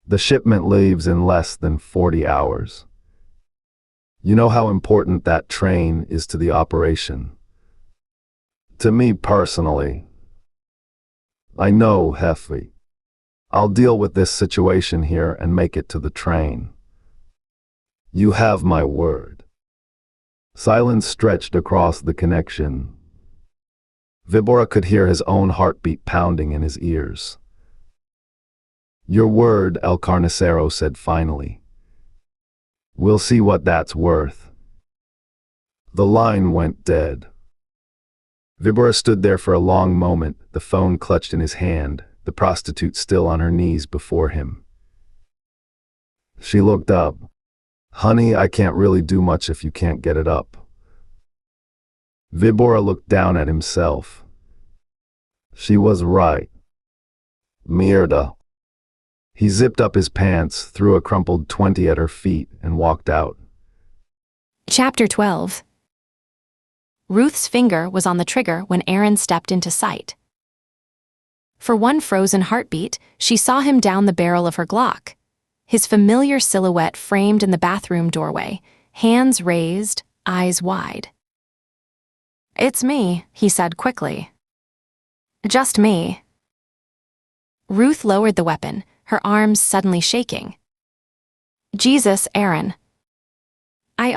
The shipment leaves in less than 40 hours. You know how important that train is to the operation. To me personally. I know, Hefe. I'll deal with this situation here and make it to the train. You have my word. Silence stretched across the connection. Vibora could hear his own heartbeat pounding in his ears. Your word, El Carnicero said finally. We'll see what that's worth. The line went dead. Vibora stood there for a long moment, the phone clutched in his hand, the prostitute still on her knees before him. She looked up. Honey, I can't really do much if you can't get it up. Vibora looked down at himself. She was right. Mierda. He zipped up his pants, threw a crumpled 20 at her feet, and walked out. Chapter 12. Ruth's finger was on the trigger when Aaron stepped into sight. For one frozen heartbeat, she saw him down the barrel of her Glock, his familiar silhouette framed in the bathroom doorway, hands raised, eyes wide. It's me, he said quickly. Just me. Ruth lowered the weapon, her arms suddenly shaking. Jesus, Aaron. I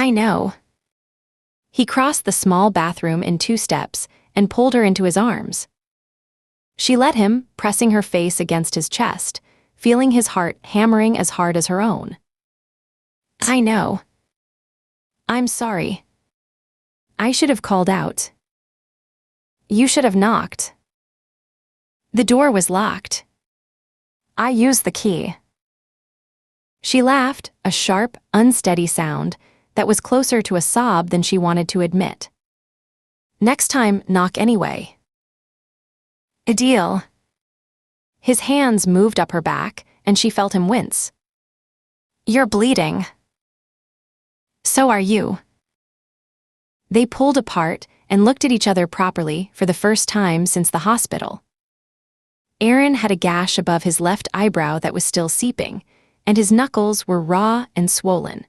know. He crossed the small bathroom in 2 steps and pulled her into his arms. She let him, pressing her face against his chest, feeling his heart hammering as hard as her own. I know. I'm sorry. I should have called out. You should have knocked. The door was locked. I used the key. She laughed, a sharp, unsteady sound that was closer to a sob than she wanted to admit. Next time, knock anyway. A deal. His hands moved up her back, and she felt him wince. You're bleeding. So are you. They pulled apart and looked at each other properly for the first time since the hospital. Aaron had a gash above his left eyebrow that was still seeping, and his knuckles were raw and swollen.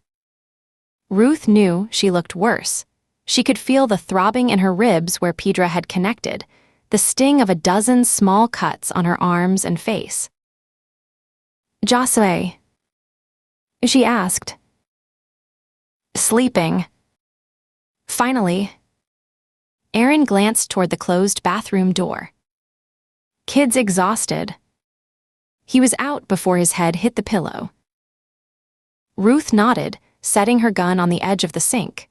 Ruth knew she looked worse. She could feel the throbbing in her ribs where Pedra had connected, the sting of a dozen small cuts on her arms and face. Josue? She asked. Sleeping. Finally. Aaron glanced toward the closed bathroom door. Kid's exhausted. He was out before his head hit the pillow. Ruth nodded, setting her gun on the edge of the sink.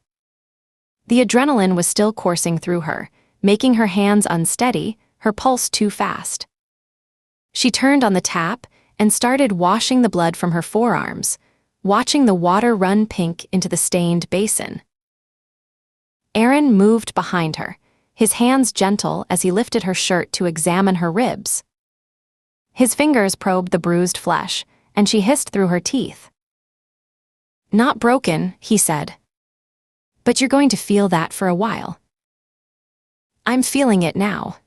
The adrenaline was still coursing through her, making her hands unsteady, her pulse too fast. She turned on the tap and started washing the blood from her forearms, watching the water run pink into the stained basin. Aaron moved behind her, his hands gentle as he lifted her shirt to examine her ribs. His fingers probed the bruised flesh, and she hissed through her teeth. Not broken, he said. But you're going to feel that for a while. I'm feeling it now.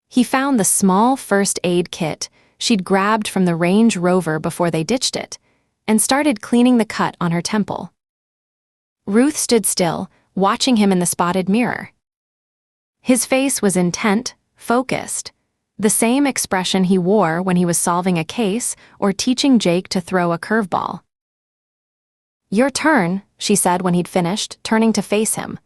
He found the small first aid kit she'd grabbed from the Range Rover before they ditched it, and started cleaning the cut on her temple. Ruth stood still, watching him in the spotted mirror. His face was intent, focused, the same expression he wore when he was solving a case or teaching Jake to throw a curveball. "Your turn," she said when he'd finished, turning to face him.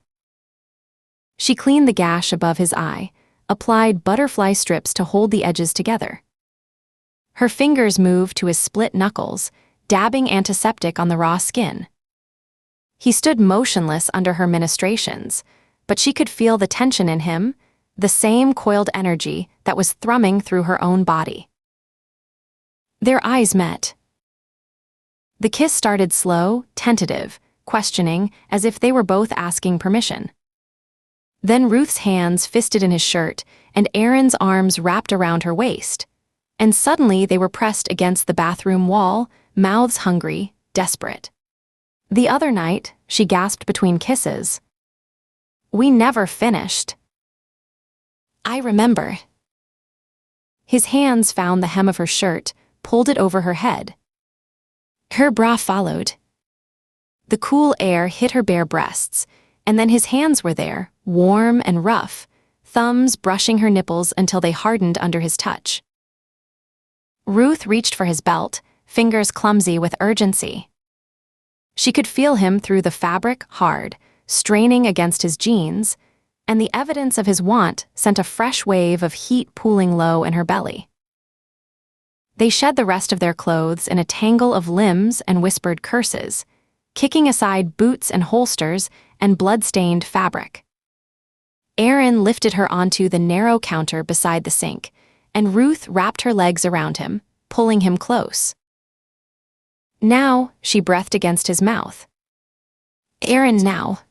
She cleaned the gash above his eye, applied butterfly strips to hold the edges together. Her fingers moved to his split knuckles, dabbing antiseptic on the raw skin. He stood motionless under her ministrations, but she could feel the tension in him, the same coiled energy that was thrumming through her own body. Their eyes met. The kiss started slow, tentative, questioning, as if they were both asking permission. Then Ruth's hands fisted in his shirt, and Aaron's arms wrapped around her waist. And suddenly they were pressed against the bathroom wall, mouths hungry, desperate. The other night, she gasped between kisses, "We never finished." "I remember." His hands found the hem of her shirt, pulled it over her head. Her bra followed. The cool air hit her bare breasts, and then his hands were there, warm and rough, thumbs brushing her nipples until they hardened under his touch. Ruth reached for his belt, fingers clumsy with urgency. She could feel him through the fabric, hard, straining against his jeans, and the evidence of his want sent a fresh wave of heat pooling low in her belly. They shed the rest of their clothes in a tangle of limbs and whispered curses, kicking aside boots and holsters and blood-stained fabric. Aaron lifted her onto the narrow counter beside the sink, and Ruth wrapped her legs around him, pulling him close. "Now," she breathed against his mouth. "Aaron, now."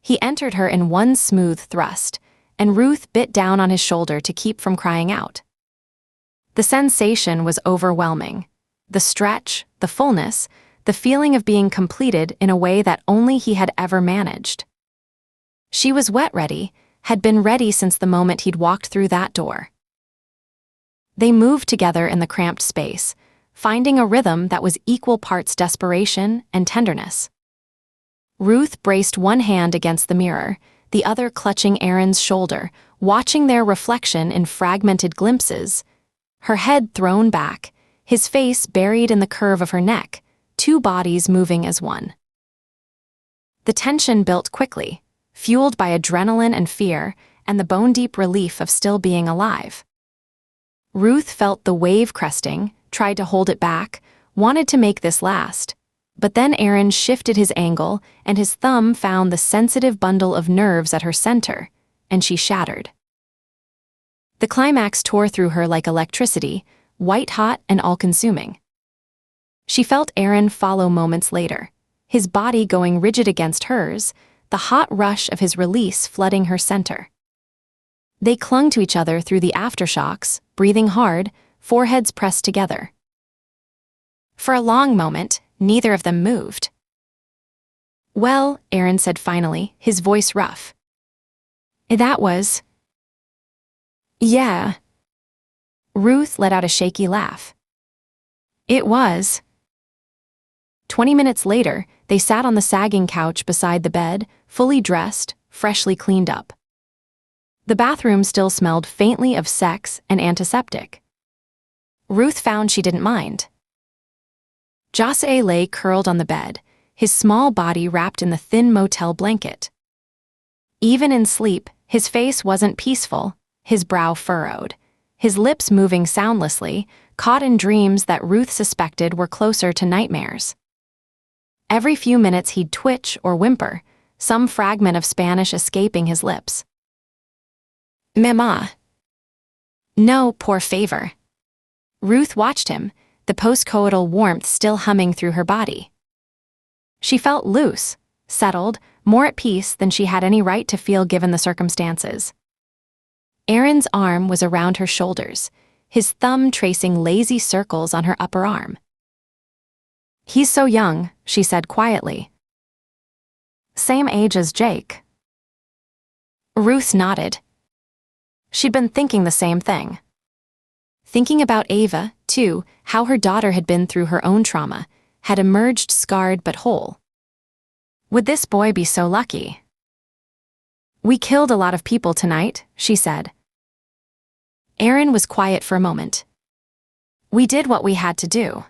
He entered her in one smooth thrust, and Ruth bit down on his shoulder to keep from crying out. The sensation was overwhelming. The stretch, the fullness, the feeling of being completed in a way that only he had ever managed. She was wet-ready, had been ready since the moment he'd walked through that door. They moved together in the cramped space, finding a rhythm that was equal parts desperation and tenderness. Ruth braced one hand against the mirror, the other clutching Aaron's shoulder, watching their reflection in fragmented glimpses, her head thrown back, his face buried in the curve of her neck, two bodies moving as one. The tension built quickly, fueled by adrenaline and fear and the bone-deep relief of still being alive. Ruth felt the wave cresting, tried to hold it back, wanted to make this last, but then Aaron shifted his angle and his thumb found the sensitive bundle of nerves at her center, and she shattered. The climax tore through her like electricity, white-hot and all-consuming. She felt Aaron follow moments later, his body going rigid against hers, the hot rush of his release flooding her center. They clung to each other through the aftershocks, breathing hard, foreheads pressed together. For a long moment, neither of them moved. "Well," Aaron said finally, his voice rough. "That was..." "Yeah." Ruth let out a shaky laugh. "It was." 20 minutes later, they sat on the sagging couch beside the bed, fully dressed, freshly cleaned up. The bathroom still smelled faintly of sex and antiseptic. Ruth found she didn't mind. Jose lay curled on the bed, his small body wrapped in the thin motel blanket. Even in sleep, his face wasn't peaceful, his brow furrowed, his lips moving soundlessly, caught in dreams that Ruth suspected were closer to nightmares. Every few minutes he'd twitch or whimper, some fragment of Spanish escaping his lips. "Mama." "No, por favor." Ruth watched him, the postcoital warmth still humming through her body. She felt loose, settled, more at peace than she had any right to feel given the circumstances. Aaron's arm was around her shoulders, his thumb tracing lazy circles on her upper arm. "He's so young," she said quietly. "Same age as Jake." Ruth nodded. She'd been thinking the same thing. Thinking about Ava, too, how her daughter had been through her own trauma, had emerged scarred but whole. Would this boy be so lucky? "We killed a lot of people tonight," she said. Aaron was quiet for a moment. "We did what we had to do."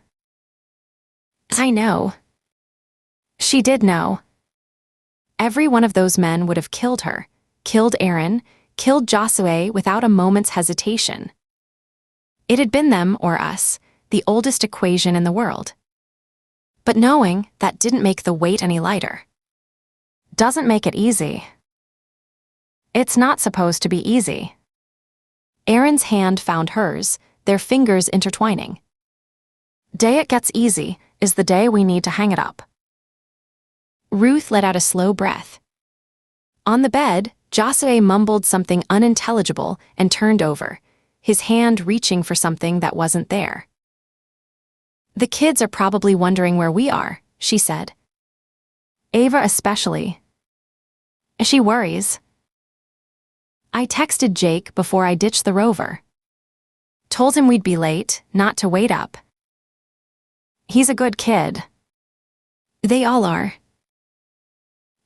"I know." She did know. Every one of those men would have killed her, killed Aaron, killed Josue without a moment's hesitation. It had been them or us, the oldest equation in the world. But knowing that didn't make the weight any lighter. Doesn't make it easy. It's not supposed to be easy. Aaron's hand found hers, their fingers intertwining. Day it gets easy is the day we need to hang it up. Ruth let out a slow breath. On the bed, Josue mumbled something unintelligible and turned over, his hand reaching for something that wasn't there. The kids are probably wondering where we are, she said. Ava especially. She worries. I texted Jake before I ditched the rover. Told him we'd be late, not to wait up. He's a good kid. They all are.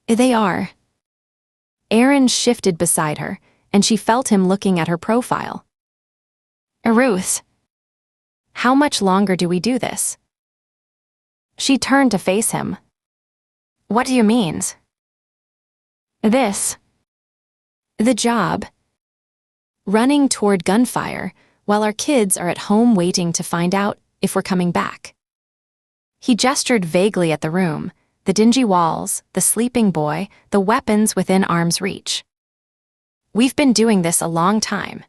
They are. Aaron shifted beside her, and she felt him looking at her profile. Ruth. How much longer do we do this? She turned to face him. What do you mean? This. The job. Running toward gunfire, while our kids are at home waiting to find out if we're coming back. He gestured vaguely at the room, the dingy walls, the sleeping boy, the weapons within arm's reach. We've been doing this a long time.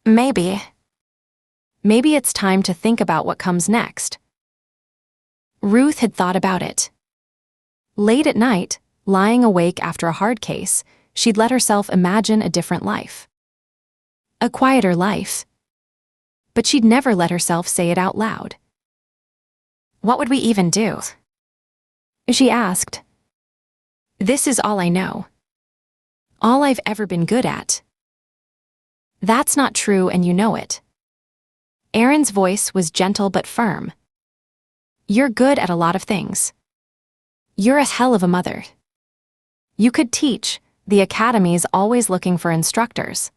Maybe it's time to think about what comes next. Ruth had thought about it. Late at night, lying awake after a hard case, she'd let herself imagine a different life. A quieter life. But she'd never let herself say it out loud. What would we even do? She asked. This is all I know. All I've ever been good at. That's not true, and you know it. Aaron's voice was gentle but firm. You're good at a lot of things. You're a hell of a mother. You could teach, the academy's always looking for instructors.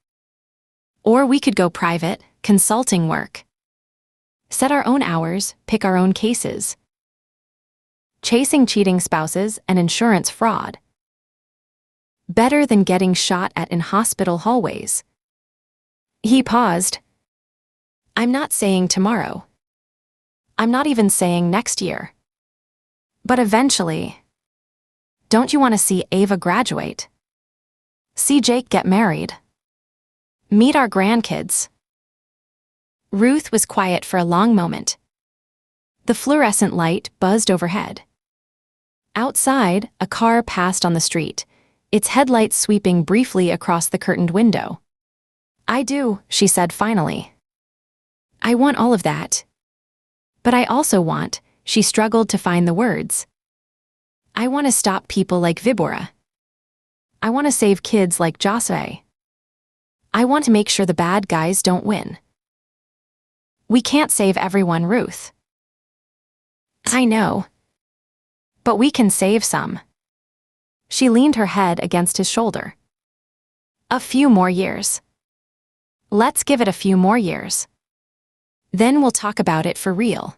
Or we could go private, consulting work. Set our own hours, pick our own cases. Chasing cheating spouses and insurance fraud. Better than getting shot at in hospital hallways. He paused. I'm not saying tomorrow. I'm not even saying next year. But eventually. Don't you want to see Ava graduate? See Jake get married? Meet our grandkids? Ruth was quiet for a long moment. The fluorescent light buzzed overhead. Outside, a car passed on the street, its headlights sweeping briefly across the curtained window. I do, she said finally. I want all of that. But I also want, she struggled to find the words. I want to stop people like Vibora. I want to save kids like Josue. I want to make sure the bad guys don't win. We can't save everyone, Ruth. I know. But we can save some. She leaned her head against his shoulder. A few more years. Let's give it a few more years. Then we'll talk about it for real.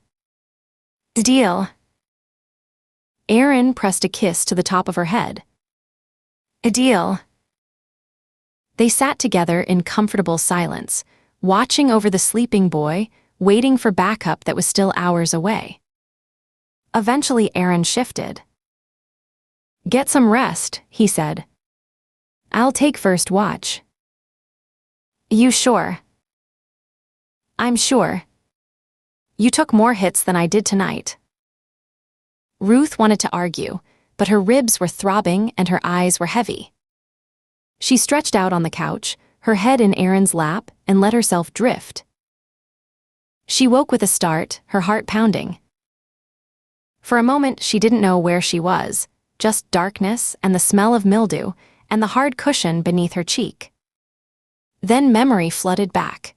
Deal. Aaron pressed a kiss to the top of her head. A deal. They sat together in comfortable silence, watching over the sleeping boy, waiting for backup that was still hours away. Eventually Aaron shifted. Get some rest, he said. I'll take first watch. You sure? I'm sure. You took more hits than I did tonight. Ruth wanted to argue, but her ribs were throbbing and her eyes were heavy. She stretched out on the couch, her head in Aaron's lap, and let herself drift. She woke with a start, her heart pounding. For a moment she didn't know where she was, just darkness and the smell of mildew and the hard cushion beneath her cheek. Then memory flooded back.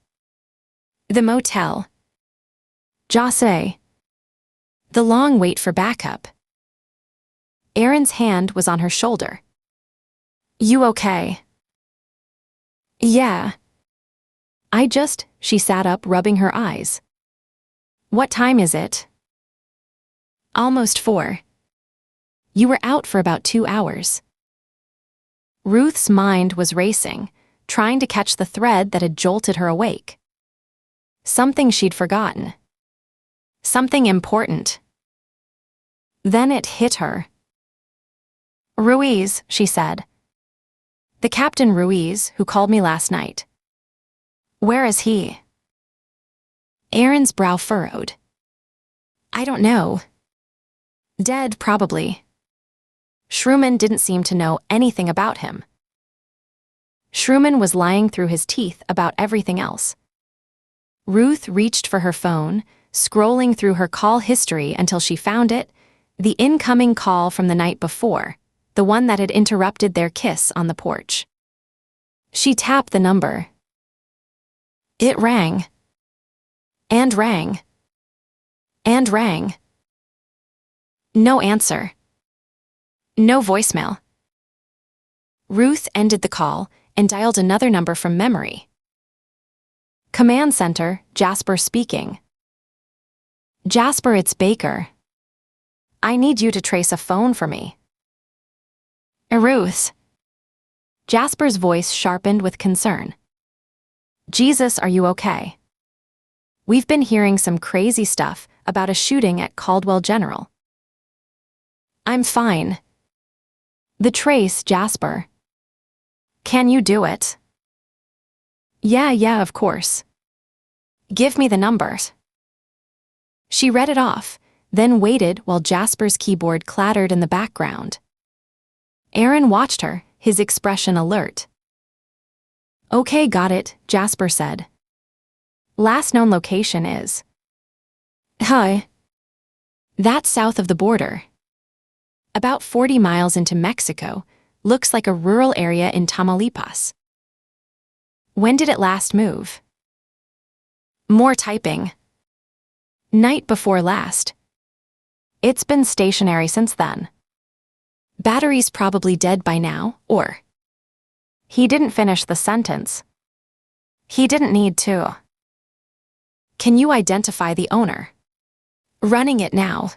The motel. Josue. The long wait for backup. Aaron's hand was on her shoulder. You okay? Yeah. She sat up, rubbing her eyes. What time is it? Almost 4. You were out for about 2 hours. Ruth's mind was racing, trying to catch the thread that had jolted her awake. Something she'd forgotten. Something important. Then it hit her. "Ruiz," she said. "The Captain Ruiz who called me last night. Where is he?" Aaron's brow furrowed. "I don't know. Dead, probably." Shrewman didn't seem to know anything about him. Shrewman was lying through his teeth about everything else. Ruth reached for her phone, scrolling through her call history until she found it, the incoming call from the night before, the one that had interrupted their kiss on the porch. She tapped the number. It rang. And rang. And rang. No answer. No voicemail. Ruth ended the call and dialed another number from memory. "Command Center, Jasper speaking." "Jasper, it's Baker. I need you to trace a phone for me." "Ruth." Jasper's voice sharpened with concern. "Jesus, are you okay? We've been hearing some crazy stuff about a shooting at Caldwell General." "I'm fine." "The trace, Jasper. Can you do it?" Yeah, of course. Give me the numbers." She read it off, then waited while Jasper's keyboard clattered in the background. Aaron watched her, his expression alert. "Okay, got it," Jasper said. "Last known location is..." "Hi." "That's south of the border. About 40 miles into Mexico, looks like a rural area in Tamaulipas." "When did it last move?" More typing. "Night before last. It's been stationary since then. Battery's probably dead by now, or..." He didn't finish the sentence. He didn't need to. "Can you identify the owner?" "Running it now."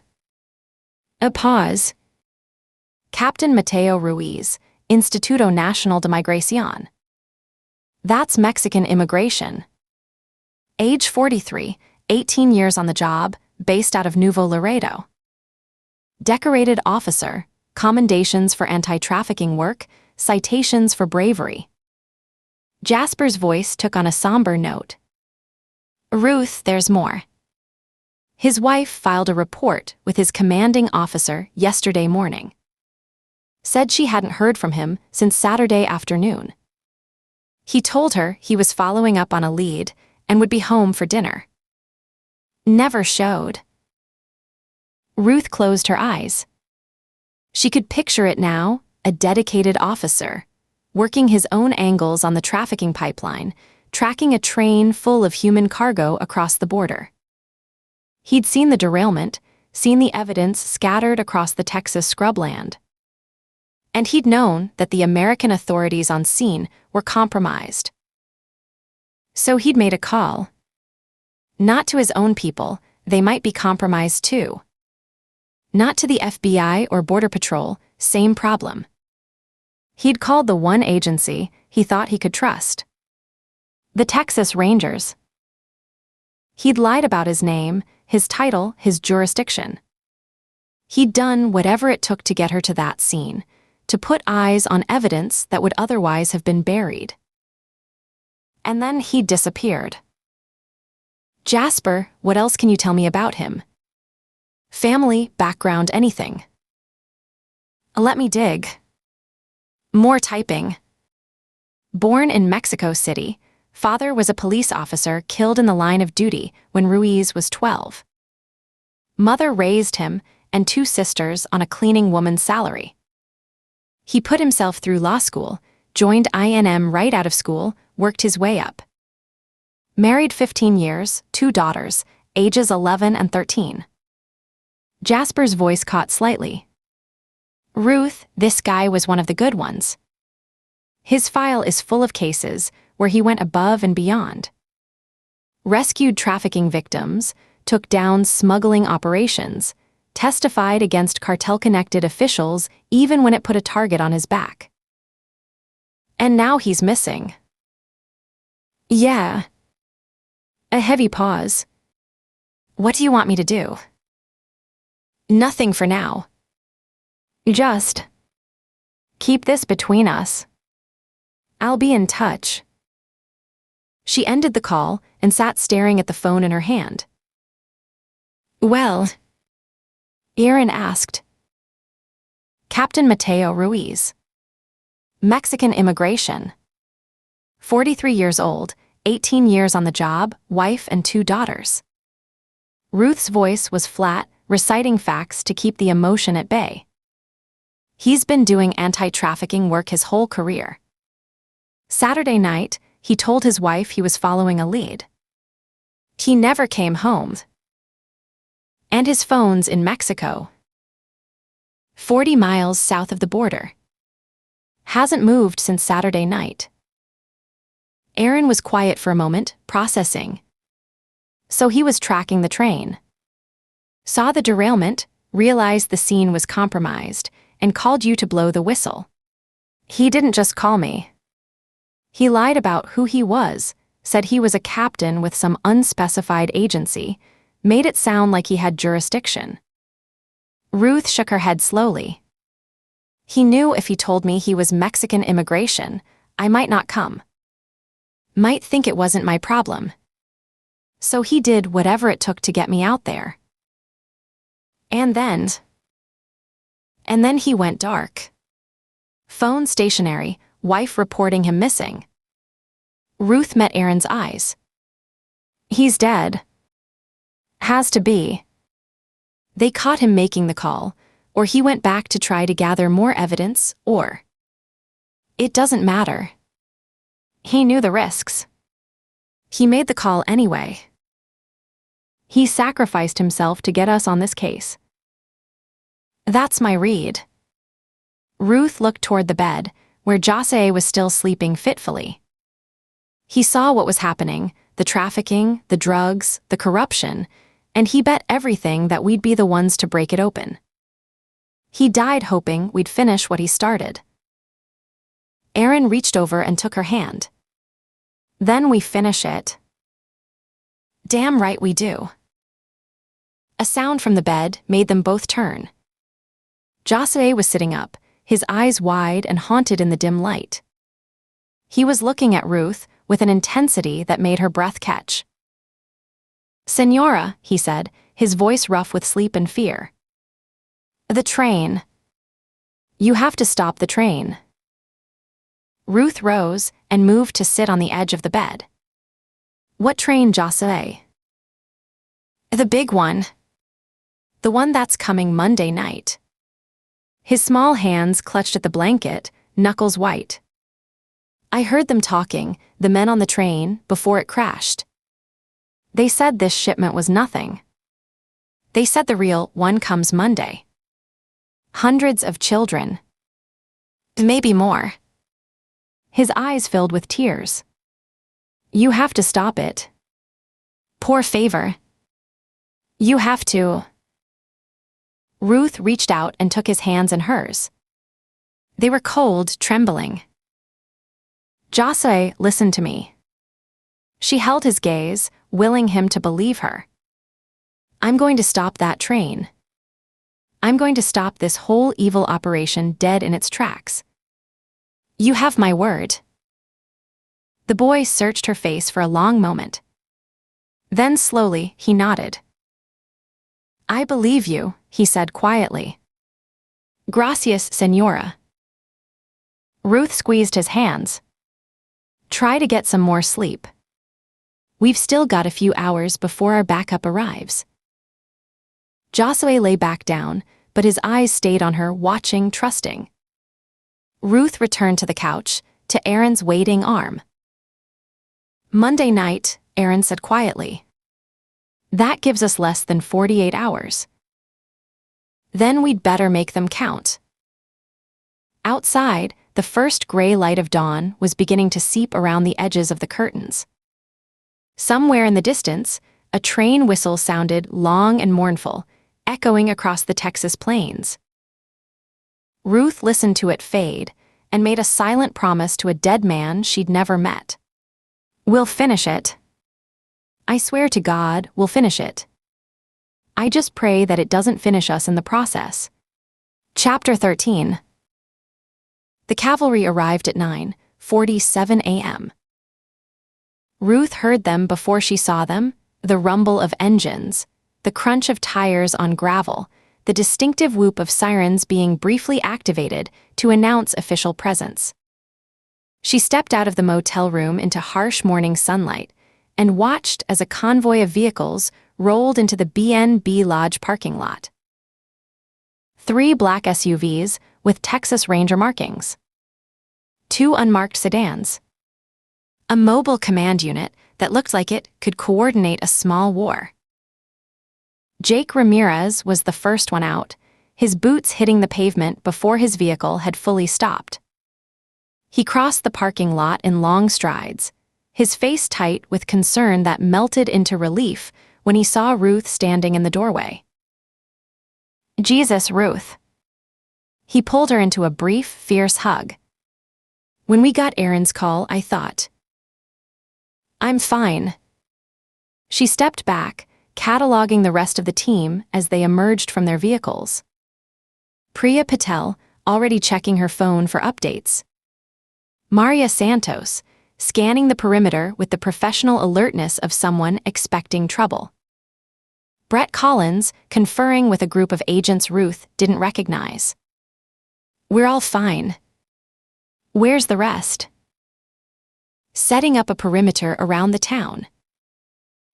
A pause. "Captain Mateo Ruiz, Instituto Nacional de Migración. That's Mexican immigration. Age 43, 18 years on the job, based out of Nuevo Laredo. Decorated officer, commendations for anti-trafficking work, citations for bravery." Jasper's voice took on a somber note. "Ruth, there's more. His wife filed a report with his commanding officer yesterday morning. Said she hadn't heard from him since Saturday afternoon. He told her he was following up on a lead and would be home for dinner. Never showed." Ruth closed her eyes. She could picture it now, a dedicated officer, working his own angles on the trafficking pipeline, tracking a train full of human cargo across the border. He'd seen the derailment, seen the evidence scattered across the Texas scrubland. And he'd known that the American authorities on scene were compromised. So he'd made a call. Not to his own people, they might be compromised too. Not to the FBI or Border Patrol, same problem. He'd called the one agency he thought he could trust. The Texas Rangers. He'd lied about his name, his title, his jurisdiction. He'd done whatever it took to get her to that scene, to put eyes on evidence that would otherwise have been buried. And then he disappeared. "Jasper, what else can you tell me about him? Family, background, anything." "Let me dig." More typing. Born in Mexico City, father was a police officer killed in the line of duty when Ruiz was 12. Mother raised him and 2 sisters on a cleaning woman's salary. He put himself through law school, joined INM right out of school, worked his way up. Married 15 years, 2 daughters, ages 11 and 13. Jasper's voice caught slightly. "Ruth, this guy was one of the good ones. His file is full of cases where he went above and beyond. Rescued trafficking victims, took down smuggling operations, testified against cartel-connected officials even when it put a target on his back. And now he's missing. Yeah. A heavy pause. What do you want me to do? Nothing for now. Just keep this between us. I'll be in touch. She ended the call and sat staring at the phone in her hand. Well, Aaron asked. Captain Mateo Ruiz. Mexican immigration. 43 years old, 18 years on the job, wife and 2 daughters. Ruth's voice was flat, reciting facts to keep the emotion at bay. He's been doing anti-trafficking work his whole career. Saturday night, he told his wife he was following a lead. He never came home. And his phone's in Mexico. 40 miles south of the border. Hasn't moved since Saturday night. Aaron was quiet for a moment, processing. So he was tracking the train. Saw the derailment, realized the scene was compromised, and called you to blow the whistle. He didn't just call me. He lied about who he was, said he was a captain with some unspecified agency, made it sound like he had jurisdiction. Ruth shook her head slowly. He knew if he told me he was Mexican immigration, I might not come. Might think it wasn't my problem. So he did whatever it took to get me out there. And then he went dark. Phone stationary, wife reporting him missing. Ruth met Aaron's eyes. He's dead. Has to be. They caught him making the call, or he went back to try to gather more evidence, or... It doesn't matter. He knew the risks. He made the call anyway. He sacrificed himself to get us on this case. That's my read. Ruth looked toward the bed, where Jose was still sleeping fitfully. He saw what was happening, the trafficking, the drugs, the corruption, and he bet everything that we'd be the ones to break it open. He died hoping we'd finish what he started. Aaron reached over and took her hand. Then we finish it. Damn right we do. A sound from the bed made them both turn. Jose was sitting up, his eyes wide and haunted in the dim light. He was looking at Ruth with an intensity that made her breath catch. Señora, he said, his voice rough with sleep and fear. The train. You have to stop the train. Ruth rose and moved to sit on the edge of the bed. What train, Jose? The big one. The one that's coming Monday night. His small hands clutched at the blanket, knuckles white. I heard them talking, the men on the train, before it crashed. They said this shipment was nothing. They said the real one comes Monday. Hundreds of children. Maybe more. His eyes filled with tears. You have to stop it. Poor favor. You have to. Ruth reached out and took his hands in hers. They were cold, trembling. Jose, listen to me. She held his gaze, willing him to believe her. I'm going to stop that train. I'm going to stop this whole evil operation dead in its tracks. You have my word. The boy searched her face for a long moment. Then slowly, he nodded. I believe you, he said quietly. Gracias, señora. Ruth squeezed his hands. Try to get some more sleep. We've still got a few hours before our backup arrives. Josue lay back down, but his eyes stayed on her, watching, trusting. Ruth returned to the couch, to Aaron's waiting arm. Monday night, Aaron said quietly. That gives us less than 48 hours. Then we'd better make them count. Outside, the first gray light of dawn was beginning to seep around the edges of the curtains. Somewhere in the distance, a train whistle sounded long and mournful, echoing across the Texas plains. Ruth listened to it fade and made a silent promise to a dead man she'd never met. "We'll finish it. I swear to God, we'll finish it. I just pray that it doesn't finish us in the process." Chapter 13. The cavalry arrived at 9:47 a.m. Ruth heard them before she saw them, the rumble of engines, the crunch of tires on gravel, the distinctive whoop of sirens being briefly activated to announce official presence. She stepped out of the motel room into harsh morning sunlight and watched as a convoy of vehicles rolled into the B&B Lodge parking lot. 3 black SUVs with Texas Ranger markings. 2 unmarked sedans. A mobile command unit that looked like it could coordinate a small war. Jake Ramirez was the first one out, his boots hitting the pavement before his vehicle had fully stopped. He crossed the parking lot in long strides, his face tight with concern that melted into relief when he saw Ruth standing in the doorway. "Jesus, Ruth." He pulled her into a brief, fierce hug. "When we got Aaron's call, I thought, I'm fine." She stepped back, cataloging the rest of the team as they emerged from their vehicles. Priya Patel, already checking her phone for updates. Maria Santos, scanning the perimeter with the professional alertness of someone expecting trouble. Brett Collins, conferring with a group of agents Ruth didn't recognize. "We're all fine. Where's the rest?" "Setting up a perimeter around the town.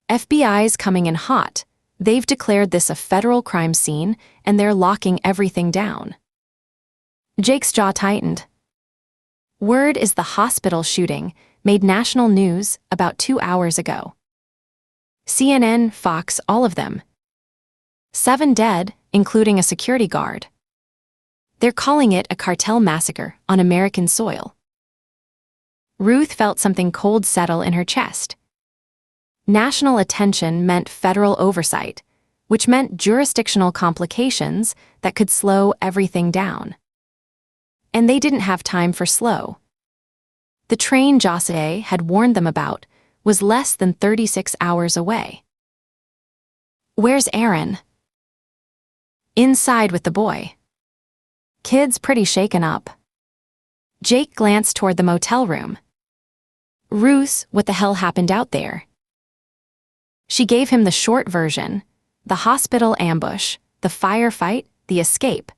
FBI's coming in hot. They've declared this a federal crime scene, and they're locking everything down." Jake's jaw tightened. Word is the hospital shooting made national news about 2 hours ago. CNN, Fox, all of them. 7 dead, including a security guard. They're calling it a cartel massacre on American soil. Ruth felt something cold settle in her chest. National attention meant federal oversight, which meant jurisdictional complications that could slow everything down. And they didn't have time for slow. The train José had warned them about was less than 36 hours away. "Where's Aaron?" "Inside with the boy. Kid's pretty shaken up." Jake glanced toward the motel room. "Ruth, what the hell happened out there?" She gave him the short version: the hospital ambush, the firefight, the escape,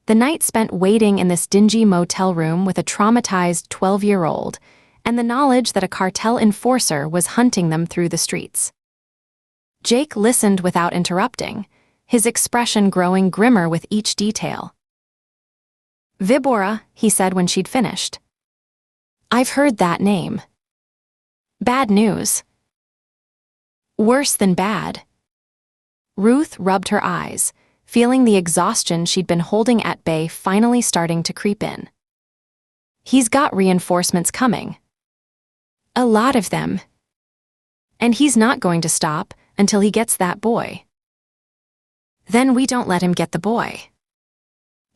the night spent waiting in this dingy motel room with a traumatized 12-year-old, and the knowledge that a cartel enforcer was hunting them through the streets. Jake listened without interrupting, his expression growing grimmer with each detail. "Vibora," he said when she'd finished. "I've heard that name. Bad news." "Worse than bad." Ruth rubbed her eyes, feeling the exhaustion she'd been holding at bay finally starting to creep in. "He's got reinforcements coming. A lot of them. And he's not going to stop until he gets that boy." "Then we don't let him get the boy."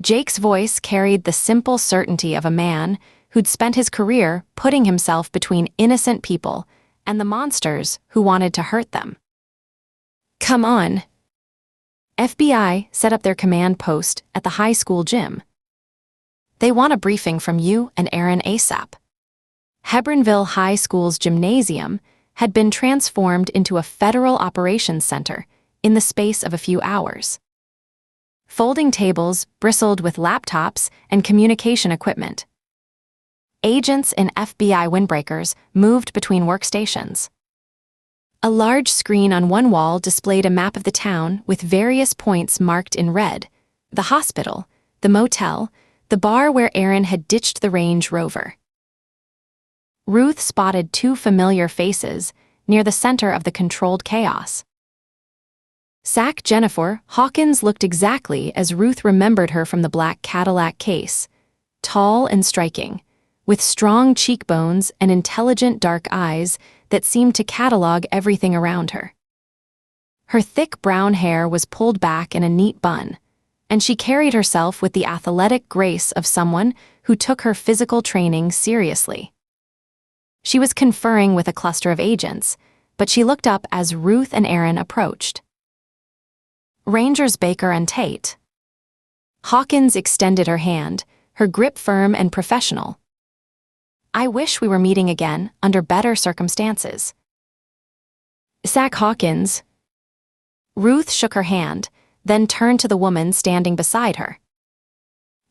Jake's voice carried the simple certainty of a man who'd spent his career putting himself between innocent people and the monsters who wanted to hurt them. "Come on." FBI set up their command post at the high school gym. "They want a briefing from you and Aaron ASAP." Hebronville High School's gymnasium had been transformed into a federal operations center in the space of a few hours. Folding tables bristled with laptops and communication equipment. Agents in FBI windbreakers moved between workstations. A large screen on one wall displayed a map of the town with various points marked in red: the hospital, the motel, the bar where Aaron had ditched the Range Rover. Ruth spotted 2 familiar faces near the center of the controlled chaos. Sack Jennifer Hawkins looked exactly as Ruth remembered her from the black Cadillac case, tall and striking, with strong cheekbones and intelligent dark eyes that seemed to catalog everything around her. Her thick brown hair was pulled back in a neat bun, and she carried herself with the athletic grace of someone who took her physical training seriously. She was conferring with a cluster of agents, but she looked up as Ruth and Aaron approached. Rangers Baker and Tate. Hawkins extended her hand, her grip firm and professional. I wish we were meeting again under better circumstances. Sack Hawkins. Ruth shook her hand, then turned to the woman standing beside her.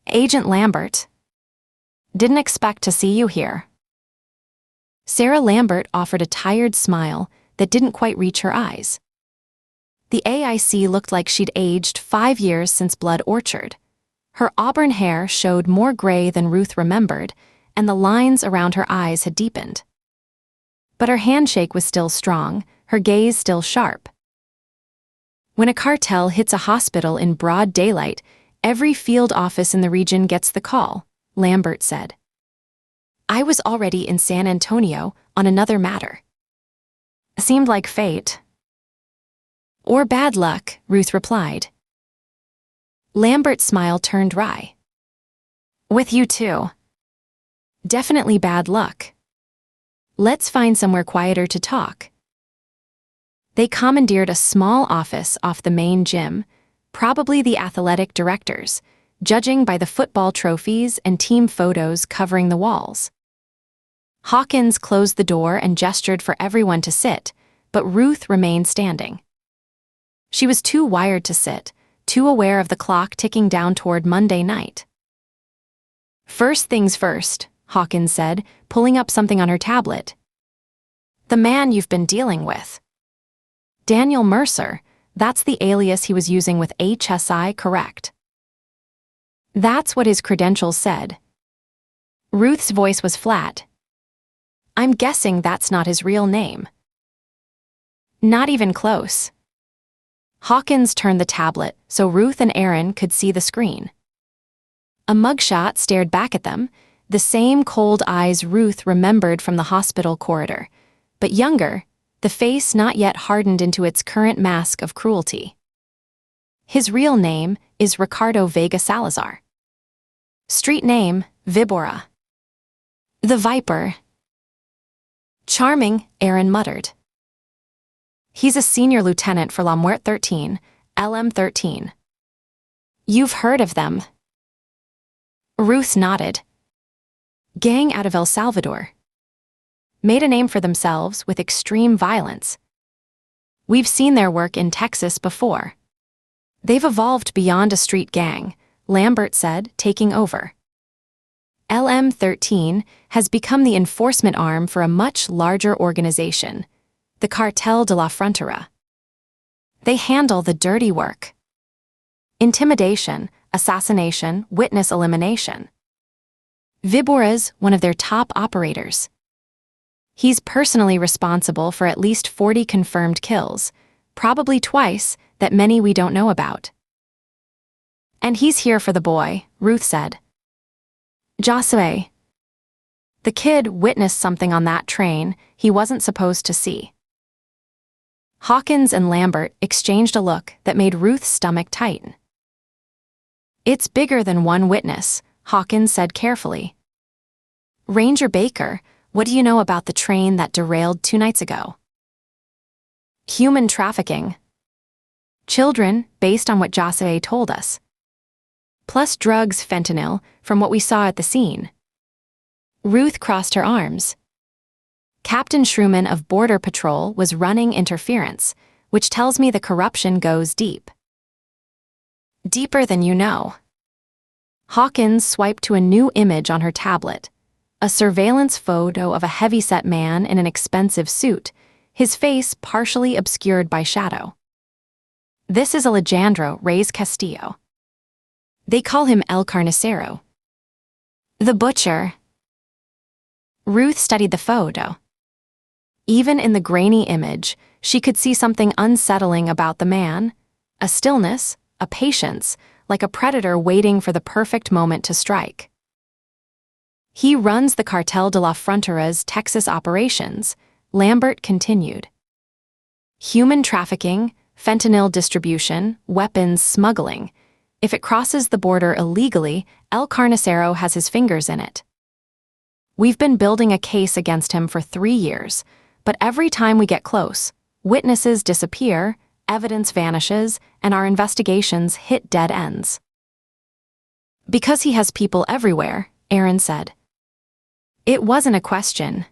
Agent Lambert. Didn't expect to see you here. Sarah Lambert offered a tired smile that didn't quite reach her eyes. The AIC looked like she'd aged 5 years since Blood Orchard. Her auburn hair showed more gray than Ruth remembered, and the lines around her eyes had deepened. But her handshake was still strong, her gaze still sharp. When a cartel hits a hospital in broad daylight, every field office in the region gets the call, Lambert said. I was already in San Antonio on another matter. Seemed like fate. Or bad luck, Ruth replied. Lambert's smile turned wry. With you too. Definitely bad luck. Let's find somewhere quieter to talk. They commandeered a small office off the main gym, probably the athletic director's, judging by the football trophies and team photos covering the walls. Hawkins closed the door and gestured for everyone to sit, but Ruth remained standing. She was too wired to sit, too aware of the clock ticking down toward Monday night. First things first, Hawkins said, pulling up something on her tablet. The man you've been dealing with. Daniel Mercer, that's the alias he was using with HSI, correct? That's what his credentials said. Ruth's voice was flat. I'm guessing that's not his real name. Not even close. Hawkins turned the tablet so Ruth and Aaron could see the screen. A mugshot stared back at them, the same cold eyes Ruth remembered from the hospital corridor, but younger, the face not yet hardened into its current mask of cruelty. His real name is Ricardo Vega Salazar. Street name, Vibora. The Viper. Charming, Aaron muttered. He's a senior lieutenant for La Muerte 13, LM13. You've heard of them. Ruth nodded. Gang out of El Salvador. Made a name for themselves with extreme violence. We've seen their work in Texas before. They've evolved beyond a street gang, Lambert said, taking over. LM13 has become the enforcement arm for a much larger organization, the Cartel de la Frontera. They handle the dirty work. Intimidation, assassination, witness elimination. Vibora's one of their top operators. He's personally responsible for at least 40 confirmed kills, probably twice that many we don't know about. And he's here for the boy, Ruth said. Josue. The kid witnessed something on that train he wasn't supposed to see. Hawkins and Lambert exchanged a look that made Ruth's stomach tighten. It's bigger than one witness, Hawkins said carefully. Ranger Baker, what do you know about the train that derailed 2 nights ago? Human trafficking. Children, based on what Josue told us. Plus drugs, fentanyl, from what we saw at the scene. Ruth crossed her arms. Captain Shrewman of Border Patrol was running interference, which tells me the corruption goes deep. Deeper than you know. Hawkins swiped to a new image on her tablet, a surveillance photo of a heavy-set man in an expensive suit, his face partially obscured by shadow. This is Alejandro Reyes Castillo. They call him El Carnicero. The butcher. Ruth studied the photo. Even in the grainy image, she could see something unsettling about the man, a stillness, a patience, like a predator waiting for the perfect moment to strike. He runs the Cartel de la Frontera's Texas operations, Lambert continued. Human trafficking, fentanyl distribution, weapons smuggling. If it crosses the border illegally, El Carnicero has his fingers in it. We've been building a case against him for 3 years, but every time we get close, witnesses disappear, evidence vanishes, and our investigations hit dead ends. Because he has people everywhere, Aaron said. It wasn't a question.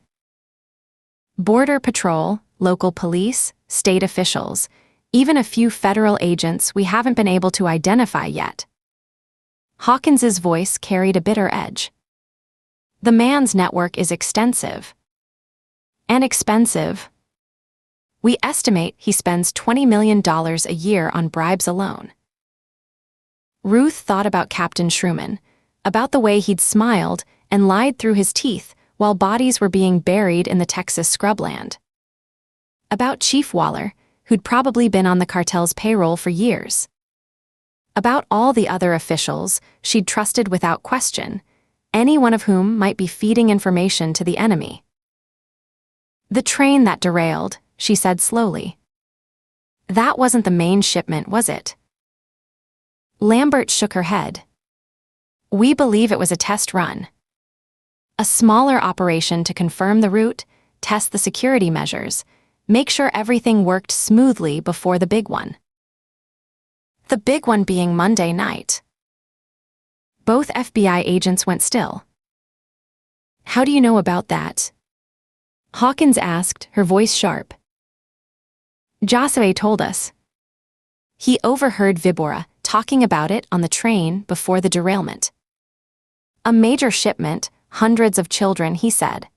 Border Patrol, local police, state officials, even a few federal agents we haven't been able to identify yet. Hawkins's voice carried a bitter edge. The man's network is extensive. And expensive. We estimate he spends $20 million a year on bribes alone. Ruth thought about Captain Shrewman, about the way he'd smiled and lied through his teeth while bodies were being buried in the Texas scrubland. About Chief Waller, who'd probably been on the cartel's payroll for years. About all the other officials she'd trusted without question, any one of whom might be feeding information to the enemy. The train that derailed, she said slowly. That wasn't the main shipment, was it? Lambert shook her head. We believe it was a test run. A smaller operation to confirm the route, test the security measures, make sure everything worked smoothly before the big one. The big one being Monday night. Both FBI agents went still. How do you know about that? Hawkins asked, her voice sharp. Josue told us. He overheard Vibora talking about it on the train before the derailment. A major shipment, hundreds of children, he said.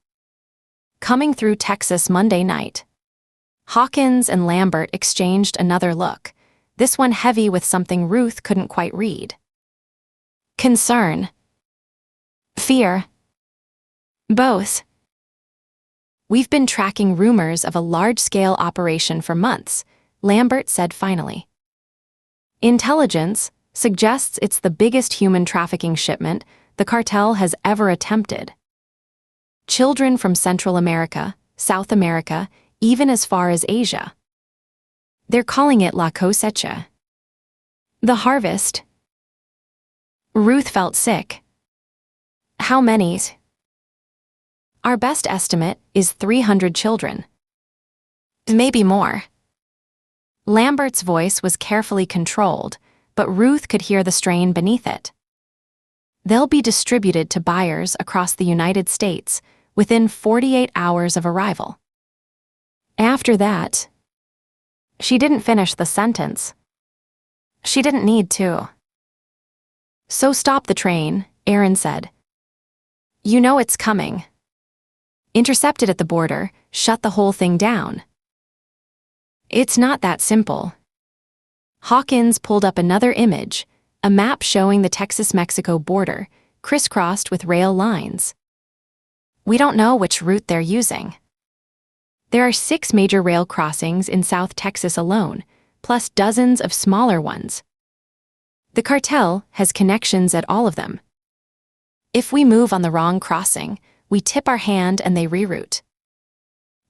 Coming through Texas Monday night. Hawkins and Lambert exchanged another look, this one heavy with something Ruth couldn't quite read. Concern. Fear. Both. We've been tracking rumors of a large-scale operation for months, Lambert said finally. Intelligence suggests it's the biggest human trafficking shipment the cartel has ever attempted. Children from Central America, South America, even as far as Asia. They're calling it La Cosecha. The harvest. Ruth felt sick. How many? Our best estimate is 300 children. Maybe more. Lambert's voice was carefully controlled, but Ruth could hear the strain beneath it. They'll be distributed to buyers across the United States within 48 hours of arrival. After that, she didn't finish the sentence. She didn't need to. So stop the train, Aaron said. You know it's coming. Intercept it at the border, shut the whole thing down. It's not that simple. Hawkins pulled up another image, a map showing the Texas-Mexico border, crisscrossed with rail lines. We don't know which route they're using. There are 6 major rail crossings in South Texas alone, plus dozens of smaller ones. The cartel has connections at all of them. If we move on the wrong crossing, we tip our hand and they reroute.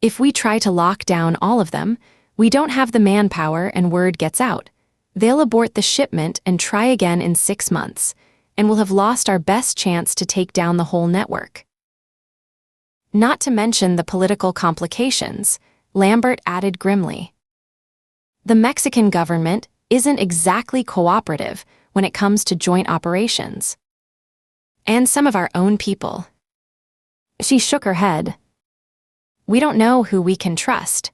If we try to lock down all of them, we don't have the manpower and word gets out. They'll abort the shipment and try again in 6 months, and we'll have lost our best chance to take down the whole network. Not to mention the political complications, Lambert added grimly. The Mexican government isn't exactly cooperative when it comes to joint operations. And some of our own people. She shook her head. We don't know who we can trust.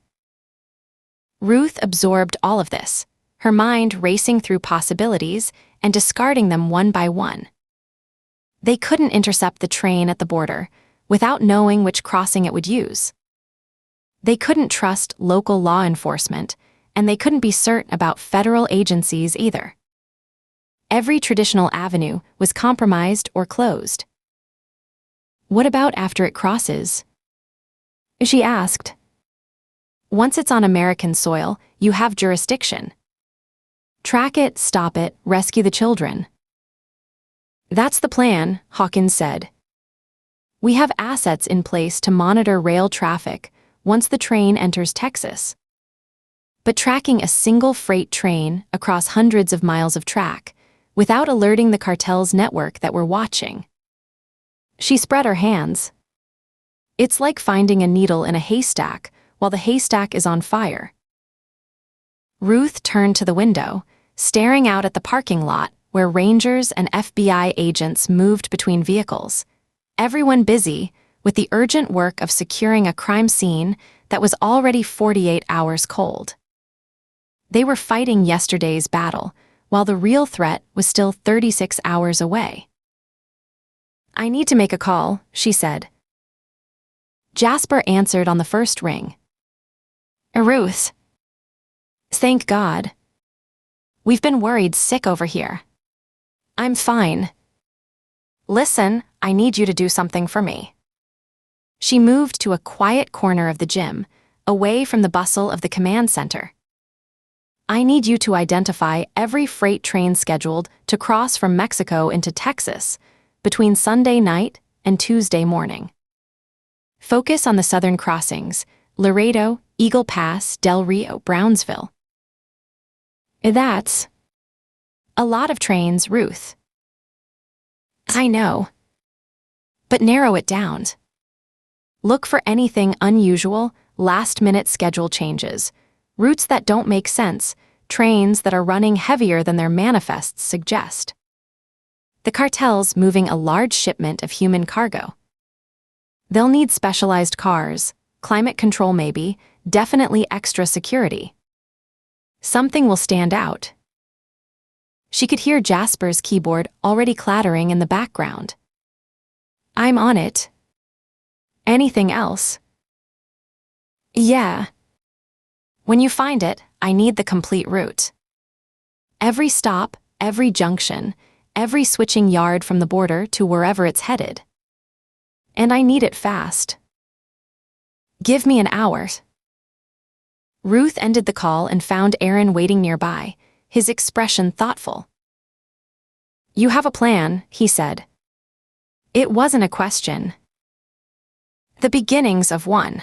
Ruth absorbed all of this, her mind racing through possibilities and discarding them one by one. They couldn't intercept the train at the border without knowing which crossing it would use. They couldn't trust local law enforcement, and they couldn't be certain about federal agencies either. Every traditional avenue was compromised or closed. What about after it crosses? She asked. Once it's on American soil, you have jurisdiction. Track it, stop it, rescue the children. That's the plan, Hawkins said. We have assets in place to monitor rail traffic once the train enters Texas. But tracking a single freight train across hundreds of miles of track, without alerting the cartel's network that we're watching. She spread her hands. It's like finding a needle in a haystack while the haystack is on fire. Ruth turned to the window, staring out at the parking lot where rangers and FBI agents moved between vehicles, everyone busy with the urgent work of securing a crime scene that was already 48 hours cold. They were fighting yesterday's battle, while the real threat was still 36 hours away. "I need to make a call," she said. Jasper answered on the first ring. "Ruth." "Thank God. We've been worried sick over here." "I'm fine." "Listen, I need you to do something for me." She moved to a quiet corner of the gym, away from the bustle of the command center. "I need you to identify every freight train scheduled to cross from Mexico into Texas between Sunday night and Tuesday morning. Focus on the southern crossings: Laredo, Eagle Pass, Del Rio, Brownsville." "That's a lot of trains, Ruth." "I know. But narrow it down. Look for anything unusual, last-minute schedule changes, routes that don't make sense, trains that are running heavier than their manifests suggest. The cartel's moving a large shipment of human cargo. They'll need specialized cars, climate control maybe, definitely extra security. Something will stand out." She could hear Jasper's keyboard already clattering in the background. "I'm on it." "Anything else?" "Yeah. When you find it, I need the complete route. Every stop, every junction, every switching yard from the border to wherever it's headed. And I need it fast. Give me an hour." Ruth ended the call and found Aaron waiting nearby, his expression thoughtful. "You have a plan," he said. It wasn't a question. The beginnings of one.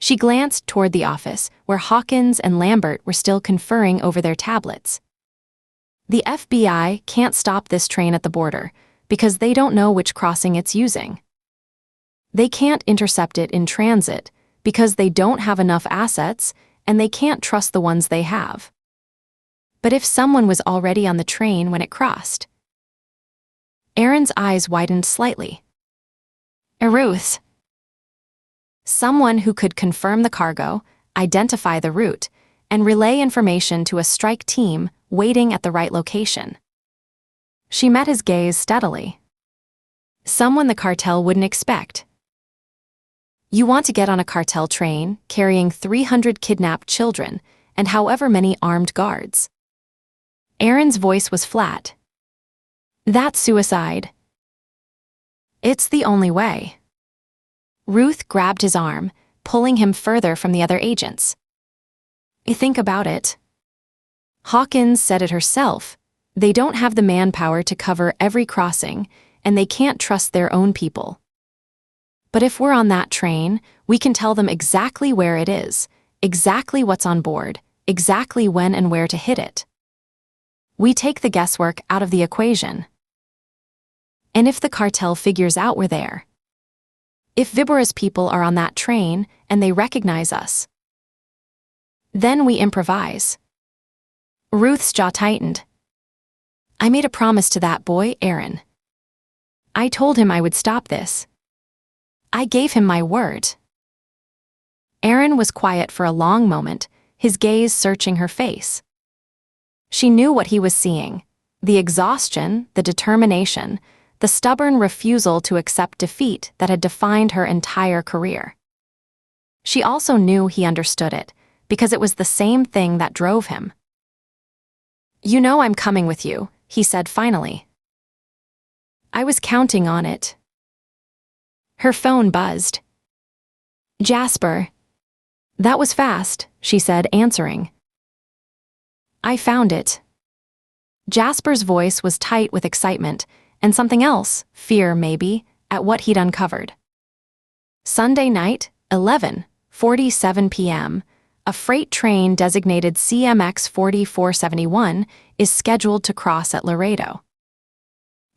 She glanced toward the office, where Hawkins and Lambert were still conferring over their tablets. The FBI can't stop this train at the border because they don't know which crossing it's using. They can't intercept it in transit because they don't have enough assets and they can't trust the ones they have. But if someone was already on the train when it crossed? Aaron's eyes widened slightly. "Ruth." Someone who could confirm the cargo, identify the route, and relay information to a strike team waiting at the right location. She met his gaze steadily. Someone the cartel wouldn't expect. "You want to get on a cartel train carrying 300 kidnapped children and however many armed guards." Aaron's voice was flat. "That's suicide." "It's the only way." Ruth grabbed his arm, pulling him further from the other agents. "Think about it. Hawkins said it herself. They don't have the manpower to cover every crossing, and they can't trust their own people. But if we're on that train, we can tell them exactly where it is, exactly what's on board, exactly when and where to hit it. We take the guesswork out of the equation. And if the cartel figures out we're there, if Vibura's people are on that train and they recognize us, then we improvise." Ruth's jaw tightened. "I made a promise to that boy, Aaron. I told him I would stop this. I gave him my word." Aaron was quiet for a long moment, his gaze searching her face. She knew what he was seeing: the exhaustion, the determination, the stubborn refusal to accept defeat that had defined her entire career. She also knew he understood it, because it was the same thing that drove him. "You know I'm coming with you," he said finally. "I was counting on it." Her phone buzzed. "Jasper." "That was fast," she said, answering. "I found it." Jasper's voice was tight with excitement, and something else, fear maybe, at what he'd uncovered. "Sunday night, 11:47 p.m., a freight train designated CMX 4471 is scheduled to cross at Laredo.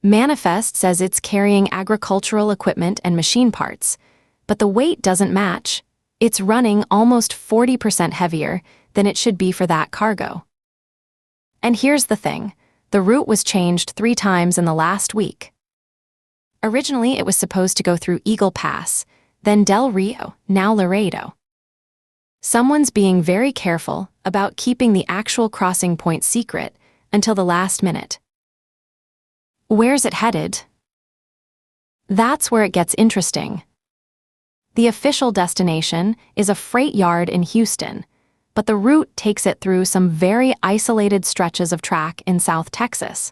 Manifest says it's carrying agricultural equipment and machine parts, but the weight doesn't match. It's running almost 40% heavier than it should be for that cargo. And here's the thing, the route was changed 3 times in the last week. Originally, it was supposed to go through Eagle Pass, then Del Rio, now Laredo. Someone's being very careful about keeping the actual crossing point secret until the last minute. Where's it headed? That's where it gets interesting. The official destination is a freight yard in Houston, but the route takes it through some very isolated stretches of track in South Texas.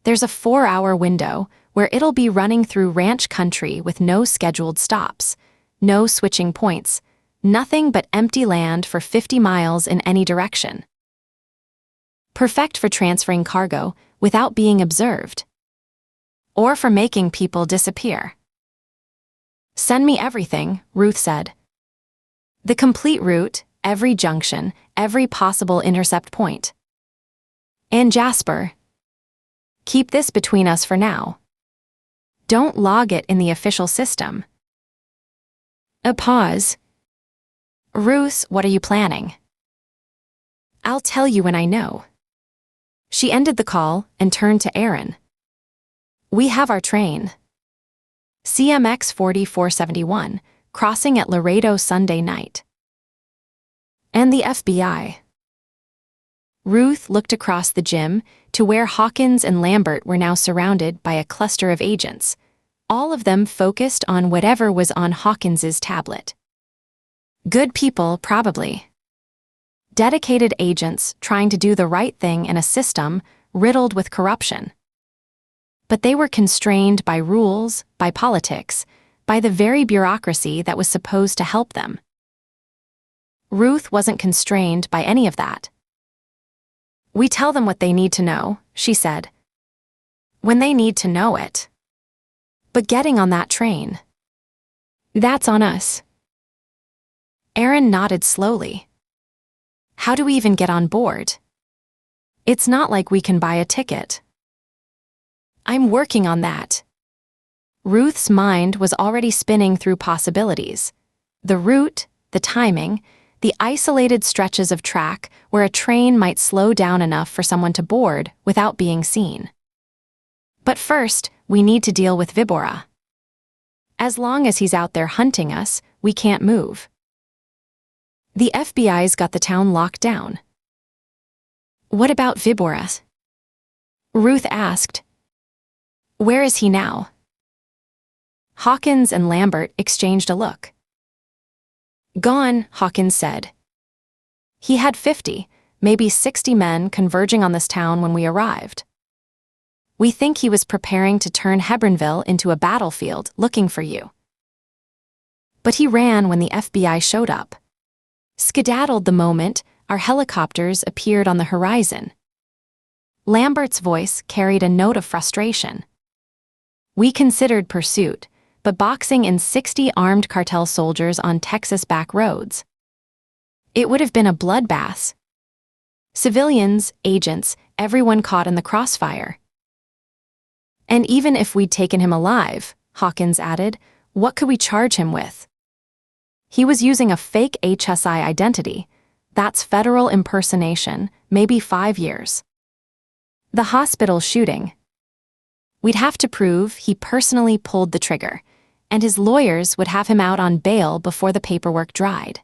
There's a 4-hour window where it'll be running through ranch country with no scheduled stops, no switching points, nothing but empty land for 50 miles in any direction. Perfect for transferring cargo without being observed, or for making people disappear. "Send me everything," Ruth said. "The complete route, every junction, every possible intercept point. And Jasper, keep this between us for now. Don't log it in the official system." A pause. "Ruth, what are you planning?" "I'll tell you when I know." She ended the call and turned to Aaron. "We have our train. CMX 4471, crossing at Laredo Sunday night. And the FBI." Ruth looked across the gym to where Hawkins and Lambert were now surrounded by a cluster of agents, all of them focused on whatever was on Hawkins's tablet. Good people, probably. Dedicated agents trying to do the right thing in a system riddled with corruption. But they were constrained by rules, by politics, by the very bureaucracy that was supposed to help them. Ruth wasn't constrained by any of that. "We tell them what they need to know," she said. "When they need to know it. But getting on that train, that's on us." Aaron nodded slowly. "How do we even get on board? It's not like we can buy a ticket." "I'm working on that." Ruth's mind was already spinning through possibilities. The route, the timing, the isolated stretches of track where a train might slow down enough for someone to board without being seen. "But first, we need to deal with Vibora. As long as he's out there hunting us, we can't move." "The FBI's got the town locked down." "What about Vibora?" Ruth asked. "Where is he now?" Hawkins and Lambert exchanged a look. "Gone," Hawkins said. "He had 50, maybe 60 men converging on this town when we arrived. We think he was preparing to turn Hebronville into a battlefield looking for you. But he ran when the FBI showed up. Skedaddled the moment our helicopters appeared on the horizon." Lambert's voice carried a note of frustration. "We considered pursuit, but boxing in 60 armed cartel soldiers on Texas back roads. It would have been a bloodbath. Civilians, agents, everyone caught in the crossfire. And even if we'd taken him alive," Hawkins added, "what could we charge him with? He was using a fake HSI identity. That's federal impersonation, maybe 5 years. The hospital shooting. We'd have to prove he personally pulled the trigger, and his lawyers would have him out on bail before the paperwork dried.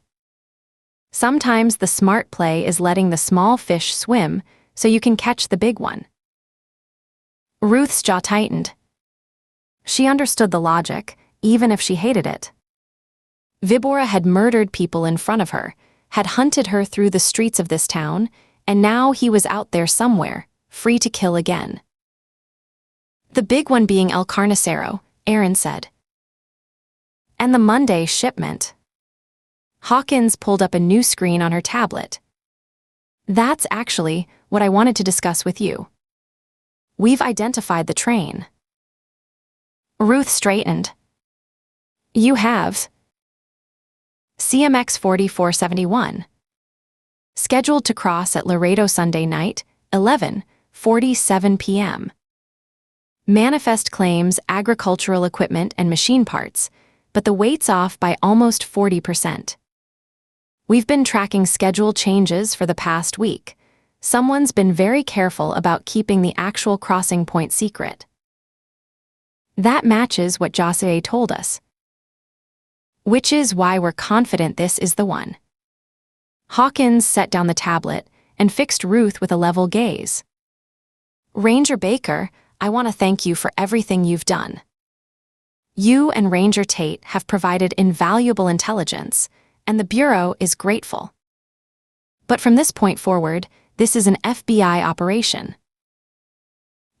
Sometimes the smart play is letting the small fish swim so you can catch the big one." Ruth's jaw tightened. She understood the logic, even if she hated it. Vibora had murdered people in front of her, had hunted her through the streets of this town, and now he was out there somewhere, free to kill again. "The big one being El Carnicero," Aaron said. "And the Monday shipment." Hawkins pulled up a new screen on her tablet. "That's actually what I wanted to discuss with you. We've identified the train." Ruth straightened. "You have?" CMX 4471. Scheduled to cross at Laredo Sunday night, 11:47 p.m. Manifest claims agricultural equipment and machine parts, but the weight's off by almost 40%. We've been tracking schedule changes for the past week. Someone's been very careful about keeping the actual crossing point secret. That matches what Josue told us, which is why we're confident this is the one. Hawkins set down the tablet and fixed Ruth with a level gaze. Ranger Baker, I want to thank you for everything you've done. You and Ranger Tate have provided invaluable intelligence, and the Bureau is grateful. But from this point forward, this is an FBI operation.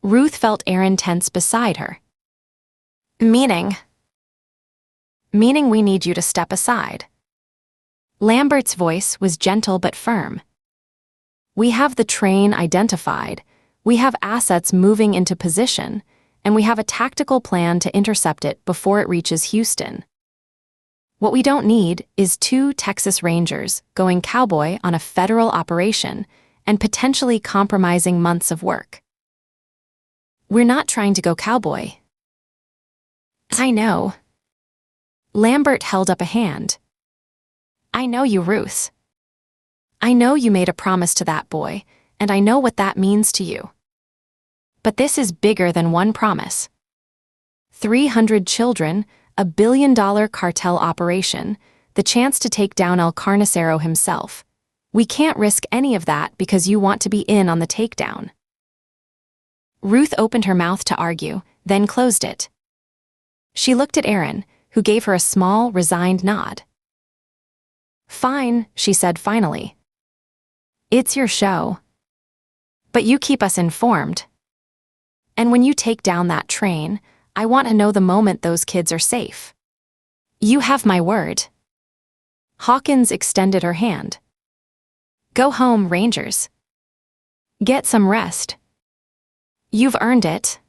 Ruth felt Aaron tense beside her. Meaning we need you to step aside. Lambert's voice was gentle but firm. We have the train identified, we have assets moving into position, and we have a tactical plan to intercept it before it reaches Houston. What we don't need is 2 Texas Rangers going cowboy on a federal operation and potentially compromising months of work. We're not trying to go cowboy. I know. Lambert held up a hand. I know you, Ruth. I know you made a promise to that boy, and I know what that means to you. But this is bigger than one promise. 300 children, $1 billion cartel operation, the chance to take down El Carnicero himself. We can't risk any of that because you want to be in on the takedown. Ruth opened her mouth to argue, then closed it. She looked at Aaron, who gave her a small, resigned nod. Fine, she said finally. It's your show. But you keep us informed. And when you take down that train, I want to know the moment those kids are safe. You have my word. Hawkins extended her hand. Go home, Rangers. Get some rest. You've earned it.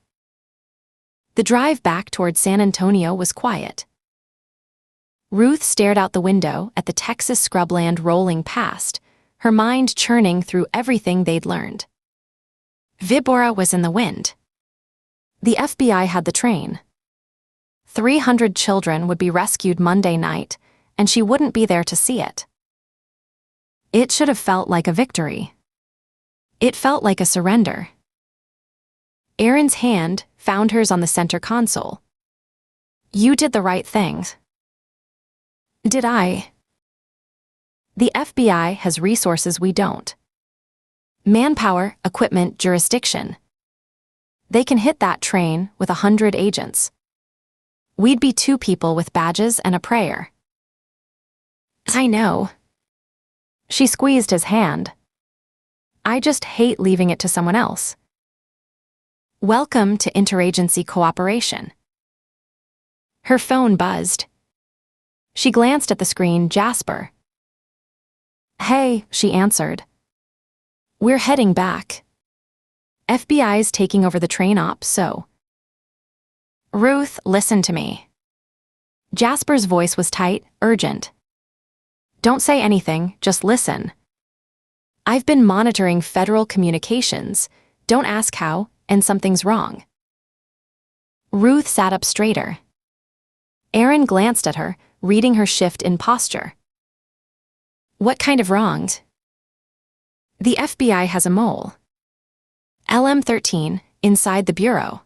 The drive back toward San Antonio was quiet. Ruth stared out the window at the Texas scrubland rolling past, her mind churning through everything they'd learned. Vibora was in the wind. The FBI had the train. 300 children would be rescued Monday night, and she wouldn't be there to see it. It should have felt like a victory. It felt like a surrender. Aaron's hand found hers on the center console. You did the right thing. Did I? The FBI has resources we don't. Manpower, equipment, jurisdiction. They can hit that train with 100 agents. We'd be 2 people with badges and a prayer. I know. She squeezed his hand. I just hate leaving it to someone else. Welcome to interagency cooperation. Her phone buzzed. She glanced at the screen. Jasper. Hey, she answered. We're heading back. FBI's taking over the train op, so. Ruth, listen to me. Jasper's voice was tight, urgent. Don't say anything, just listen. I've been monitoring federal communications, don't ask how, and something's wrong. Ruth sat up straighter. Aaron glanced at her, reading her shift in posture. What kind of wronged? The FBI has a mole. LM-13, inside the Bureau.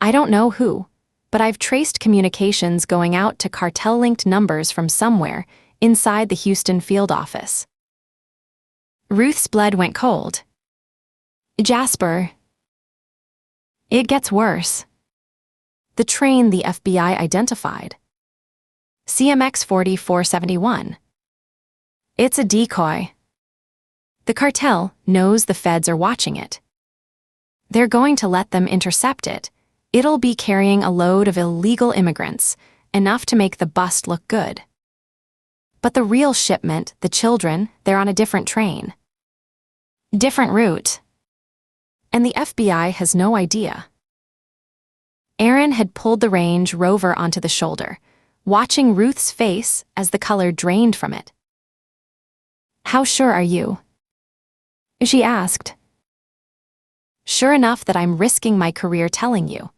I don't know who, but I've traced communications going out to cartel-linked numbers from somewhere inside the Houston field office. Ruth's blood went cold. Jasper. It gets worse. The train the FBI identified. CMX 4471. It's a decoy. The cartel knows the feds are watching it. They're going to let them intercept it. It'll be carrying a load of illegal immigrants, enough to make the bust look good. But the real shipment, the children, they're on a different train. Different route. And the FBI has no idea. Aaron had pulled the Range Rover onto the shoulder, watching Ruth's face as the color drained from it. "How sure are you?" she asked. "Sure enough that I'm risking my career telling you.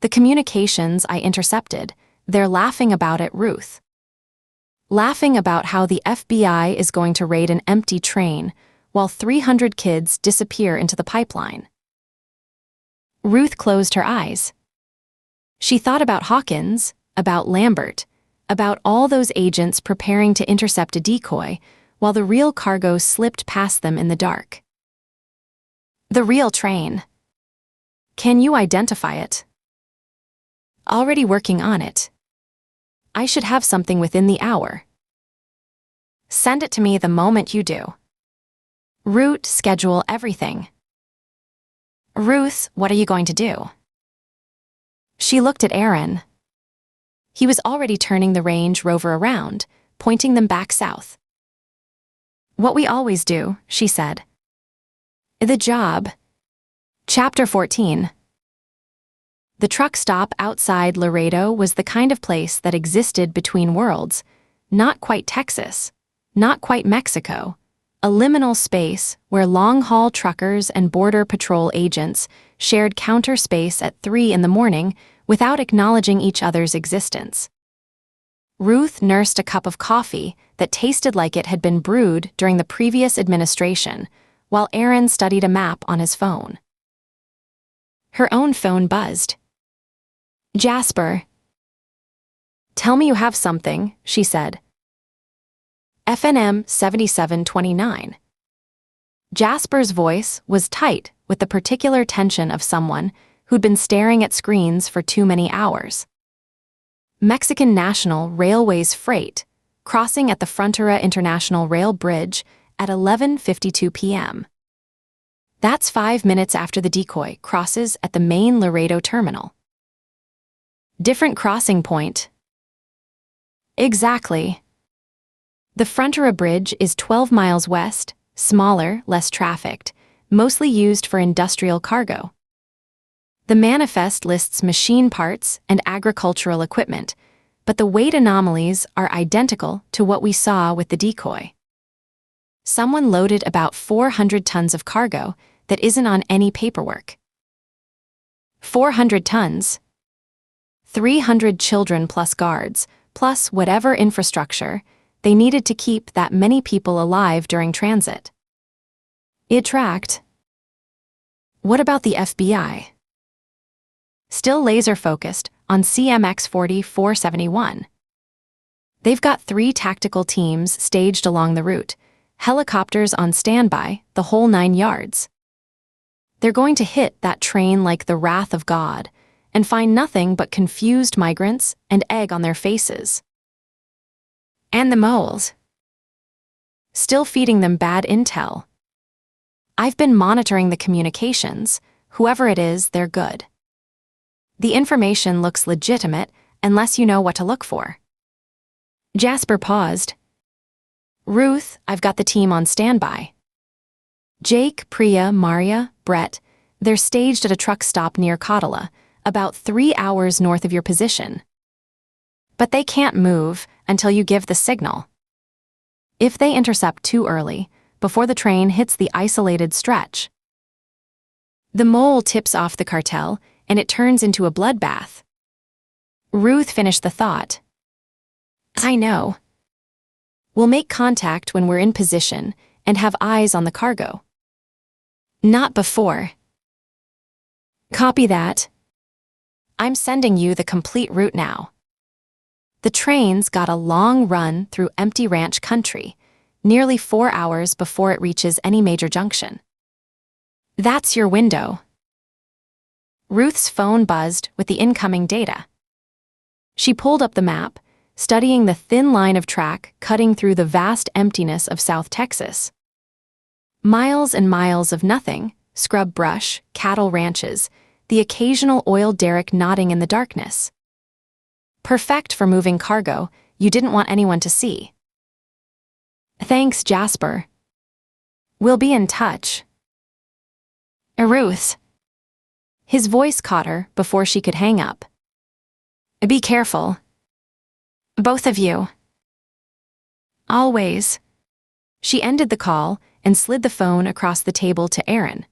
The communications I intercepted, they're laughing about it, Ruth. Laughing about how the FBI is going to raid an empty train while 300 kids disappear into the pipeline." Ruth closed her eyes. She thought about Hawkins, about Lambert, about all those agents preparing to intercept a decoy while the real cargo slipped past them in the dark. The real train. Can you identify it? Already working on it. I should have something within the hour. Send it to me the moment you do. Route, schedule, everything. Ruth, what are you going to do? She looked at Aaron. He was already turning the Range Rover around, pointing them back south. "What we always do," she said. "The job." Chapter 14. The truck stop outside Laredo was the kind of place that existed between worlds, not quite Texas, not quite Mexico, a liminal space where long-haul truckers and Border Patrol agents shared counter space at 3 in the morning without acknowledging each other's existence. Ruth nursed a cup of coffee that tasted like it had been brewed during the previous administration, while Aaron studied a map on his phone. Her own phone buzzed. "Jasper." "Tell me you have something," she said. "FNM 7729. Jasper's voice was tight with the particular tension of someone who'd been staring at screens for too many hours. Mexican National Railways freight, crossing at the Frontera International Rail Bridge at 11:52 p.m. That's 5 minutes after the decoy crosses at the main Laredo terminal. Different crossing point. Exactly. The Frontera Bridge is 12 miles west, smaller, less trafficked, mostly used for industrial cargo. The manifest lists machine parts and agricultural equipment, but the weight anomalies are identical to what we saw with the decoy. Someone loaded about 400 tons of cargo that isn't on any paperwork. 400 tons. 300 children plus guards, plus whatever infrastructure they needed to keep that many people alive during transit. It tracked. What about the FBI? Still laser-focused on CMX 4471. They've got 3 tactical teams staged along the route, helicopters on standby, the whole 9 yards. They're going to hit that train like the wrath of God and find nothing but confused migrants and egg on their faces. And the moles. Still feeding them bad intel. I've been monitoring the communications. Whoever it is, they're good. The information looks legitimate unless you know what to look for. Jasper paused. Ruth, I've got the team on standby. Jake, Priya, Maria, Brett, they're staged at a truck stop near Cotala, about 3 hours north of your position. But they can't move until you give the signal. If they intercept too early, before the train hits the isolated stretch, the mole tips off the cartel and it turns into a bloodbath. Ruth finished the thought. I know. We'll make contact when we're in position and have eyes on the cargo. Not before. Copy that. I'm sending you the complete route now. The train's got a long run through empty ranch country, nearly 4 hours before it reaches any major junction. That's your window. Ruth's phone buzzed with the incoming data. She pulled up the map, studying the thin line of track cutting through the vast emptiness of South Texas. Miles and miles of nothing, scrub brush, cattle ranches, the occasional oil derrick nodding in the darkness. Perfect for moving cargo you didn't want anyone to see. Thanks, Jasper. We'll be in touch. Ruth. His voice caught her before she could hang up. Be careful. Both of you. Always. She ended the call and slid the phone across the table to Aaron.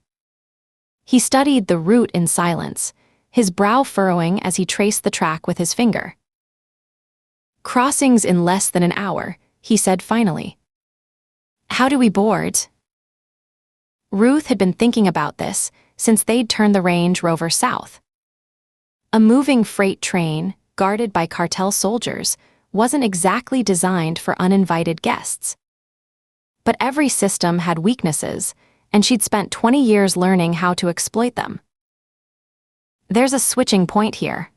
He studied the route in silence, his brow furrowing as he traced the track with his finger. Crossings in less than an hour, he said finally. How do we board? Ruth had been thinking about this since they'd turned the Range Rover south. A moving freight train, guarded by cartel soldiers, wasn't exactly designed for uninvited guests. But every system had weaknesses, and she'd spent 20 years learning how to exploit them. There's a switching point here.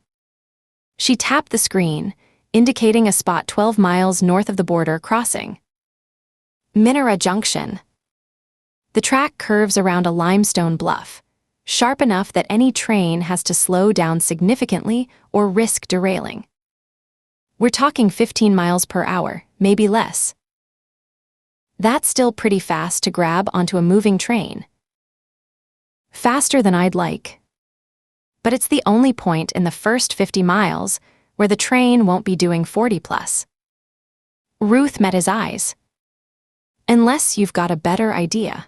She tapped the screen, indicating a spot 12 miles north of the border crossing. Minera Junction. The track curves around a limestone bluff, sharp enough that any train has to slow down significantly or risk derailing. We're talking 15 miles per hour, maybe less. That's still pretty fast to grab onto a moving train. Faster than I'd like. But it's the only point in the first 50 miles where the train won't be doing 40 plus. Ruth met his eyes. Unless you've got a better idea.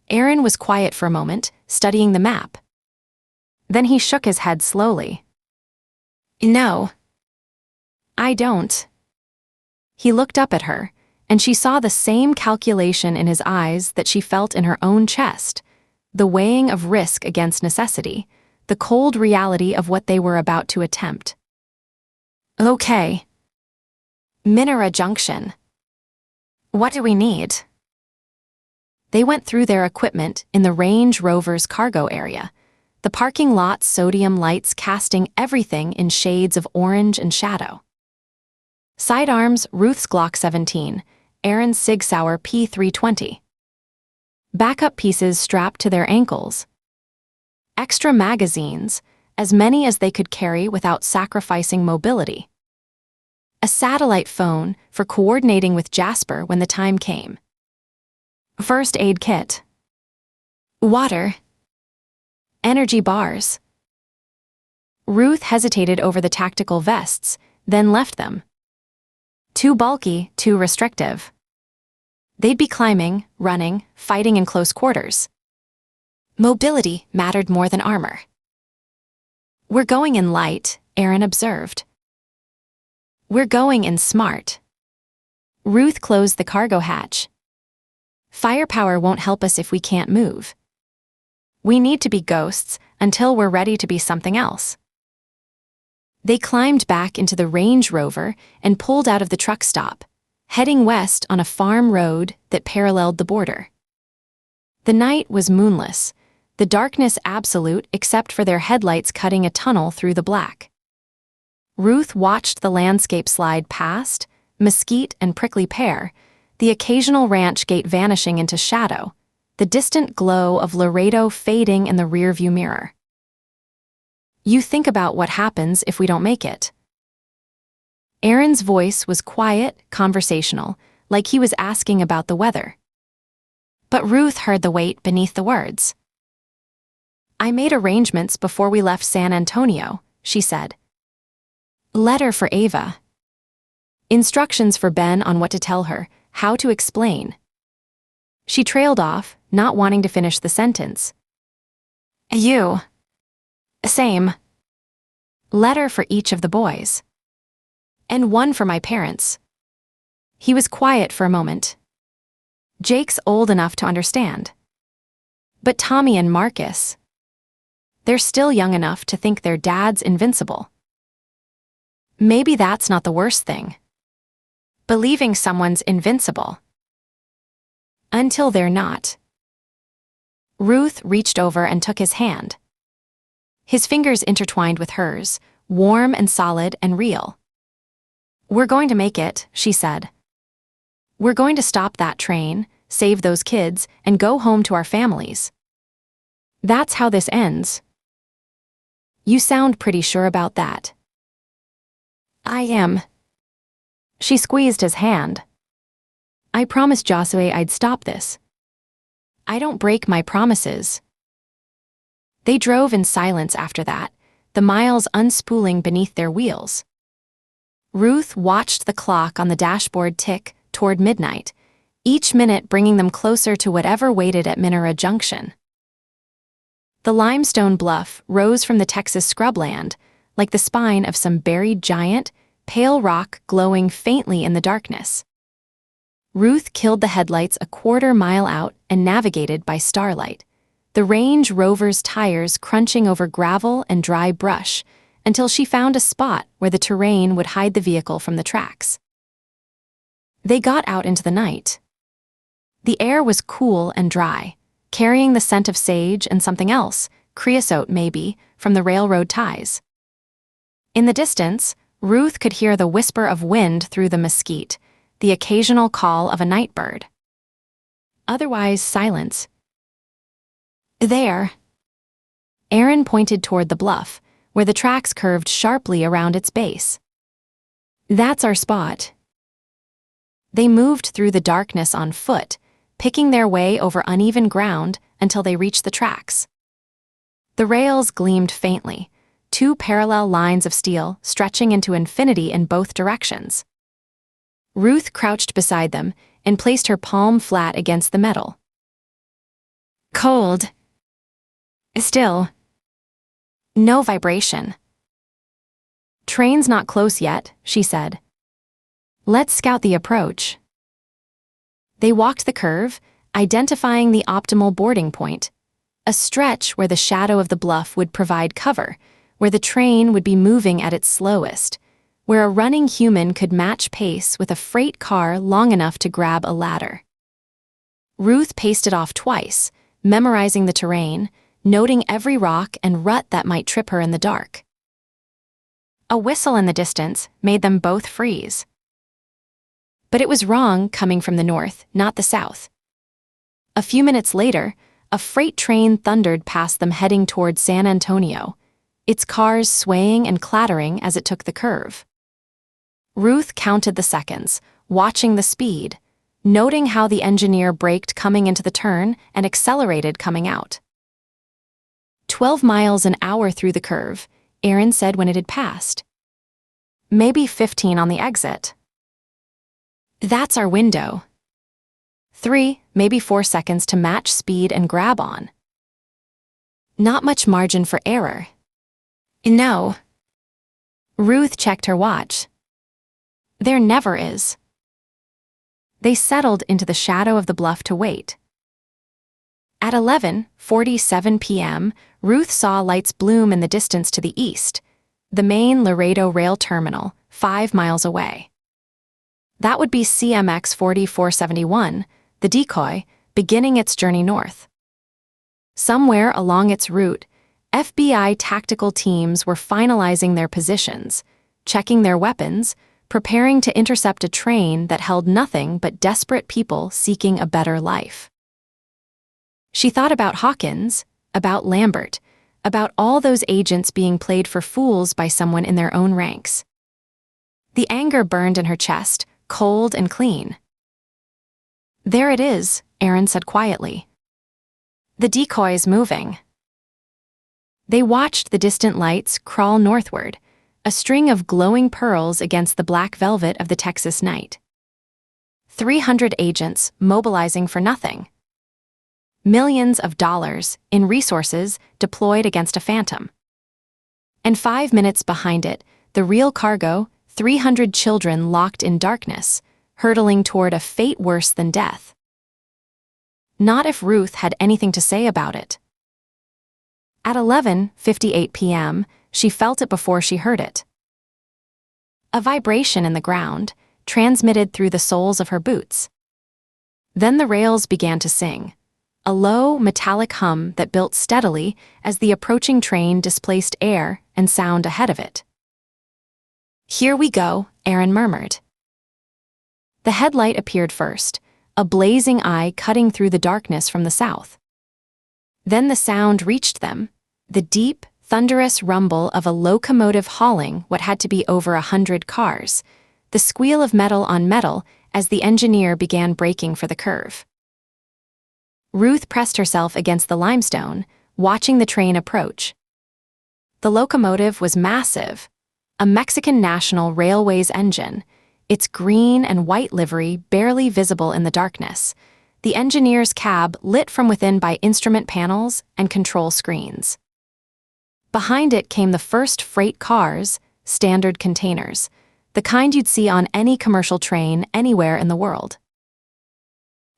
Aaron was quiet for a moment, studying the map. Then he shook his head slowly. No. I don't. He looked up at her, and she saw the same calculation in his eyes that she felt in her own chest, the weighing of risk against necessity, the cold reality of what they were about to attempt. Okay. Minera Junction. What do we need? They went through their equipment in the Range Rover's cargo area, the parking lot's sodium lights casting everything in shades of orange and shadow. Sidearms, Ruth's Glock 17, Aaron's Sig Sauer P320. Backup pieces strapped to their ankles. Extra magazines, as many as they could carry without sacrificing mobility. A satellite phone for coordinating with Jasper when the time came. First aid kit. Water. Energy bars. Ruth hesitated over the tactical vests, then left them. Too bulky, too restrictive. They'd be climbing, running, fighting in close quarters. Mobility mattered more than armor. We're going in light, Aaron observed. We're going in smart. Ruth closed the cargo hatch. Firepower won't help us if we can't move. We need to be ghosts until we're ready to be something else. They climbed back into the Range Rover and pulled out of the truck stop, heading west on a farm road that paralleled the border. The night was moonless, the darkness absolute except for their headlights cutting a tunnel through the black. Ruth watched the landscape slide past, mesquite and prickly pear, the occasional ranch gate vanishing into shadow, the distant glow of Laredo fading in the rearview mirror. You think about what happens if we don't make it. Aaron's voice was quiet, conversational, like he was asking about the weather. But Ruth heard the weight beneath the words. I made arrangements before we left San Antonio, she said. Letter for Ava. Instructions for Ben on what to tell her, how to explain. She trailed off, not wanting to finish the sentence. You. Same. Letter for each of the boys. And one for my parents. He was quiet for a moment. Jake's old enough to understand. But Tommy and Marcus. They're still young enough to think their dad's invincible. Maybe that's not the worst thing. Believing someone's invincible. Until they're not. Ruth reached over and took his hand. His fingers intertwined with hers, warm and solid and real. We're going to make it, she said. We're going to stop that train, save those kids, and go home to our families. That's how this ends. You sound pretty sure about that. I am. She squeezed his hand. I promised Josue I'd stop this. I don't break my promises. They drove in silence after that, the miles unspooling beneath their wheels. Ruth watched the clock on the dashboard tick toward midnight, each minute bringing them closer to whatever waited at Minera Junction. The limestone bluff rose from the Texas scrubland, like the spine of some buried giant, pale rock glowing faintly in the darkness. Ruth killed the headlights a quarter-mile out and navigated by starlight, the Range Rover's tires crunching over gravel and dry brush, until she found a spot where the terrain would hide the vehicle from the tracks. They got out into the night. The air was cool and dry, carrying the scent of sage and something else, creosote maybe, from the railroad ties. In the distance, Ruth could hear the whisper of wind through the mesquite, the occasional call of a night bird. Otherwise, silence. There. Aaron pointed toward the bluff, where the tracks curved sharply around its base. That's our spot. They moved through the darkness on foot, picking their way over uneven ground until they reached the tracks. The rails gleamed faintly, two parallel lines of steel stretching into infinity in both directions. Ruth crouched beside them and placed her palm flat against the metal. Cold. Still. No vibration. Train's not close yet, she said. Let's scout the approach. They walked the curve, identifying the optimal boarding point, a stretch where the shadow of the bluff would provide cover, where the train would be moving at its slowest, where a running human could match pace with a freight car long enough to grab a ladder. Ruth paced it off twice, memorizing the terrain, noting every rock and rut that might trip her in the dark. A whistle in the distance made them both freeze. But it was wrong coming from the north, not the south. A few minutes later, a freight train thundered past them heading toward San Antonio, its cars swaying and clattering as it took the curve. Ruth counted the seconds, watching the speed, noting how the engineer braked coming into the turn and accelerated coming out. 12 miles an hour through the curve, Aaron said when it had passed. Maybe 15 on the exit. That's our window. 3, maybe 4 seconds to match speed and grab on. Not much margin for error. No. Ruth checked her watch. There never is. They settled into the shadow of the bluff to wait. At 11:47 p.m., Ruth saw lights bloom in the distance to the east, the main Laredo rail terminal, 5 miles away. That would be CMX 4471, the decoy, beginning its journey north. Somewhere along its route, FBI tactical teams were finalizing their positions, checking their weapons, preparing to intercept a train that held nothing but desperate people seeking a better life. She thought about Hawkins, about Lambert, about all those agents being played for fools by someone in their own ranks. The anger burned in her chest, cold and clean. There it is, Aaron said quietly. The decoy is moving. They watched the distant lights crawl northward, a string of glowing pearls against the black velvet of the Texas night. 300 agents mobilizing for nothing. Millions of dollars in resources deployed against a phantom. And 5 minutes behind it, the real cargo, 300 children locked in darkness, hurtling toward a fate worse than death. Not if Ruth had anything to say about it. At 11:58 p.m., she felt it before she heard it. A vibration in the ground, transmitted through the soles of her boots. Then the rails began to sing, a low, metallic hum that built steadily as the approaching train displaced air and sound ahead of it. Here we go, Aaron murmured. The headlight appeared first, a blazing eye cutting through the darkness from the south. Then the sound reached them, the deep, thunderous rumble of a locomotive hauling what had to be over 100 cars, the squeal of metal on metal as the engineer began braking for the curve. Ruth pressed herself against the limestone, watching the train approach. The locomotive was massive, a Mexican National Railways engine, its green and white livery barely visible in the darkness, the engineer's cab lit from within by instrument panels and control screens. Behind it came the first freight cars, standard containers, the kind you'd see on any commercial train anywhere in the world.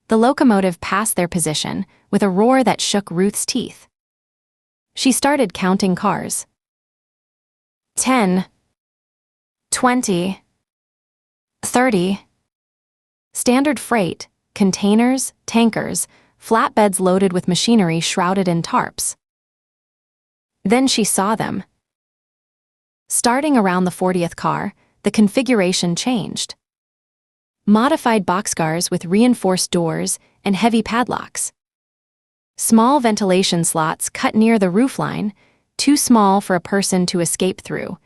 The locomotive passed their position with a roar that shook Ruth's teeth. She started counting cars. 10, 20, 30. Standard freight, containers, tankers, flatbeds loaded with machinery shrouded in tarps. Then she saw them. Starting around the 40th car, the configuration changed. Modified boxcars with reinforced doors and heavy padlocks. Small ventilation slots cut near the roofline, too small for a person to escape through,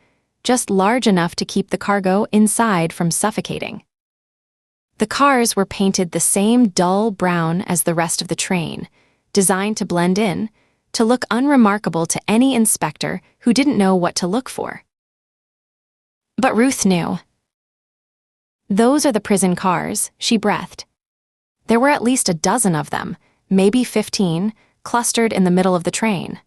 just large enough to keep the cargo inside from suffocating. The cars were painted the same dull brown as the rest of the train, designed to blend in, to look unremarkable to any inspector who didn't know what to look for. But Ruth knew. Those are the prison cars, she breathed. There were at least a dozen of them, maybe 15, clustered in the middle of the train.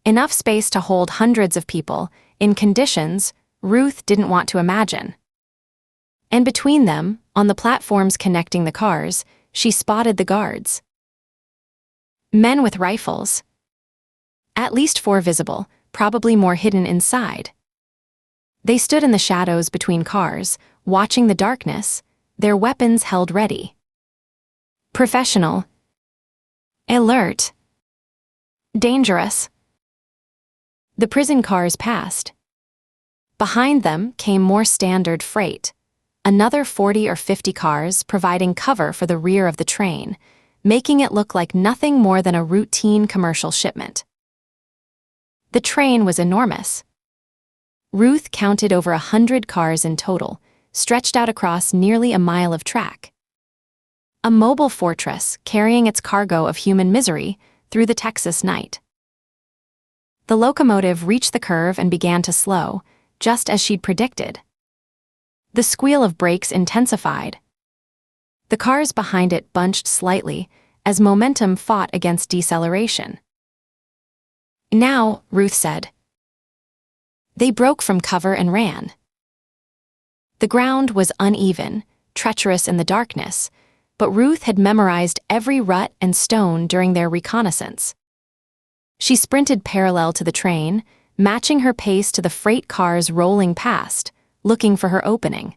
Enough space to hold hundreds of people, in conditions Ruth didn't want to imagine. And between them, on the platforms connecting the cars, she spotted the guards. Men with rifles. At least 4 visible, probably more hidden inside. They stood in the shadows between cars, watching the darkness, their weapons held ready. Professional. Alert. Dangerous. The prison cars passed. Behind them came more standard freight, another 40 or 50 cars providing cover for the rear of the train, making it look like nothing more than a routine commercial shipment. The train was enormous. Ruth counted over 100 cars in total, stretched out across nearly a mile of track. A mobile fortress carrying its cargo of human misery through the Texas night. The locomotive reached the curve and began to slow, just as she'd predicted. The squeal of brakes intensified. The cars behind it bunched slightly as momentum fought against deceleration. Now, Ruth said. They broke from cover and ran. The ground was uneven, treacherous in the darkness, but Ruth had memorized every rut and stone during their reconnaissance. She sprinted parallel to the train, matching her pace to the freight cars rolling past, looking for her opening.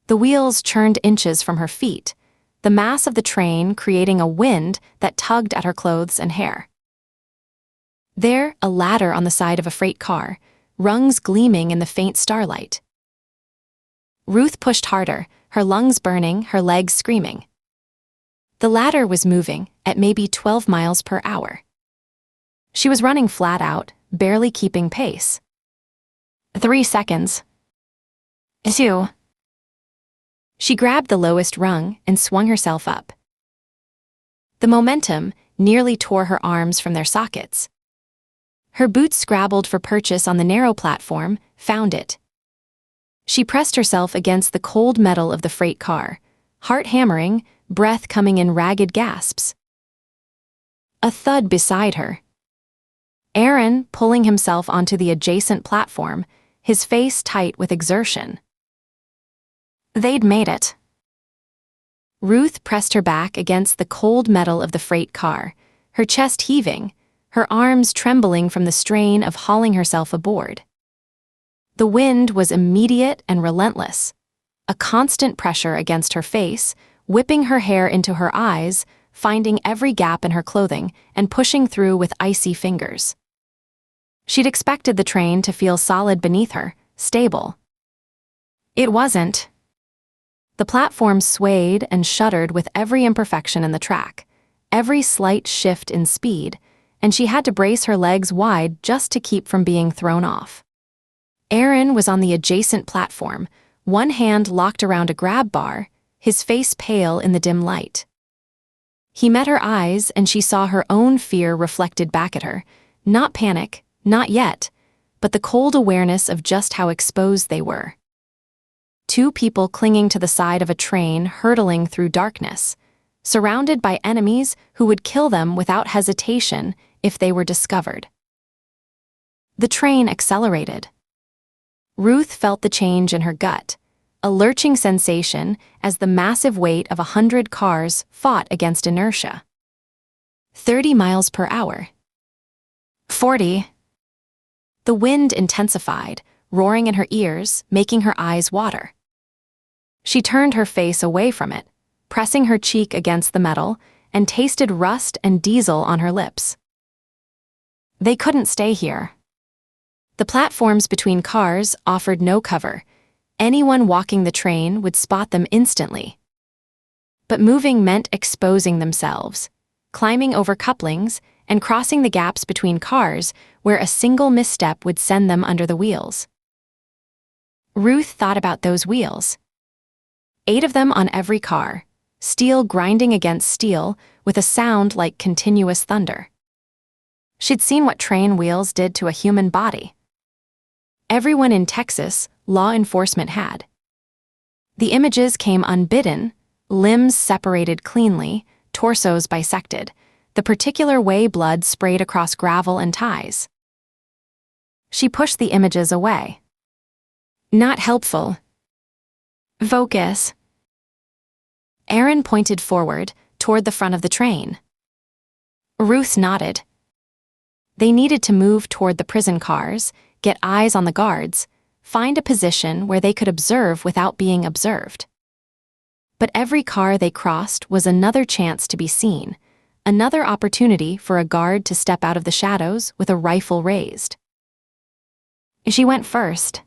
The wheels churned inches from her feet, the mass of the train creating a wind that tugged at her clothes and hair. There, a ladder on the side of a freight car, rungs gleaming in the faint starlight. Ruth pushed harder, her lungs burning, her legs screaming. The ladder was moving at maybe 12 miles per hour. She was running flat out, barely keeping pace. 3 seconds. 2. She grabbed the lowest rung and swung herself up. The momentum nearly tore her arms from their sockets. Her boots scrabbled for purchase on the narrow platform, found it. She pressed herself against the cold metal of the freight car, heart hammering, breath coming in ragged gasps. A thud beside her. Aaron pulling himself onto the adjacent platform, his face tight with exertion. They'd made it. Ruth pressed her back against the cold metal of the freight car, her chest heaving, her arms trembling from the strain of hauling herself aboard. The wind was immediate and relentless, a constant pressure against her face, whipping her hair into her eyes, finding every gap in her clothing and pushing through with icy fingers. She'd expected the train to feel solid beneath her, stable. It wasn't. The platform swayed and shuddered with every imperfection in the track, every slight shift in speed, and she had to brace her legs wide just to keep from being thrown off. Aaron was on the adjacent platform, one hand locked around a grab bar, his face pale in the dim light. He met her eyes and she saw her own fear reflected back at her, not panic, not yet, but the cold awareness of just how exposed they were. Two people clinging to the side of a train hurtling through darkness, surrounded by enemies who would kill them without hesitation if they were discovered. The train accelerated. Ruth felt the change in her gut, a lurching sensation as the massive weight of 100 cars fought against inertia. 30 miles per hour. 40. The wind intensified, roaring in her ears, making her eyes water. She turned her face away from it, pressing her cheek against the metal, and tasted rust and diesel on her lips. They couldn't stay here. The platforms between cars offered no cover. Anyone walking the train would spot them instantly. But moving meant exposing themselves, climbing over couplings, and crossing the gaps between cars where a single misstep would send them under the wheels. Ruth thought about those wheels. 8 of them on every car, steel grinding against steel with a sound like continuous thunder. She'd seen what train wheels did to a human body. Everyone in Texas, law enforcement had. The images came unbidden, limbs separated cleanly, torsos bisected, the particular way blood sprayed across gravel and ties. She pushed the images away. Not helpful. Focus. Aaron pointed forward, toward the front of the train. Ruth nodded. They needed to move toward the prison cars, get eyes on the guards, find a position where they could observe without being observed. But every car they crossed was another chance to be seen, another opportunity for a guard to step out of the shadows with a rifle raised. She went first.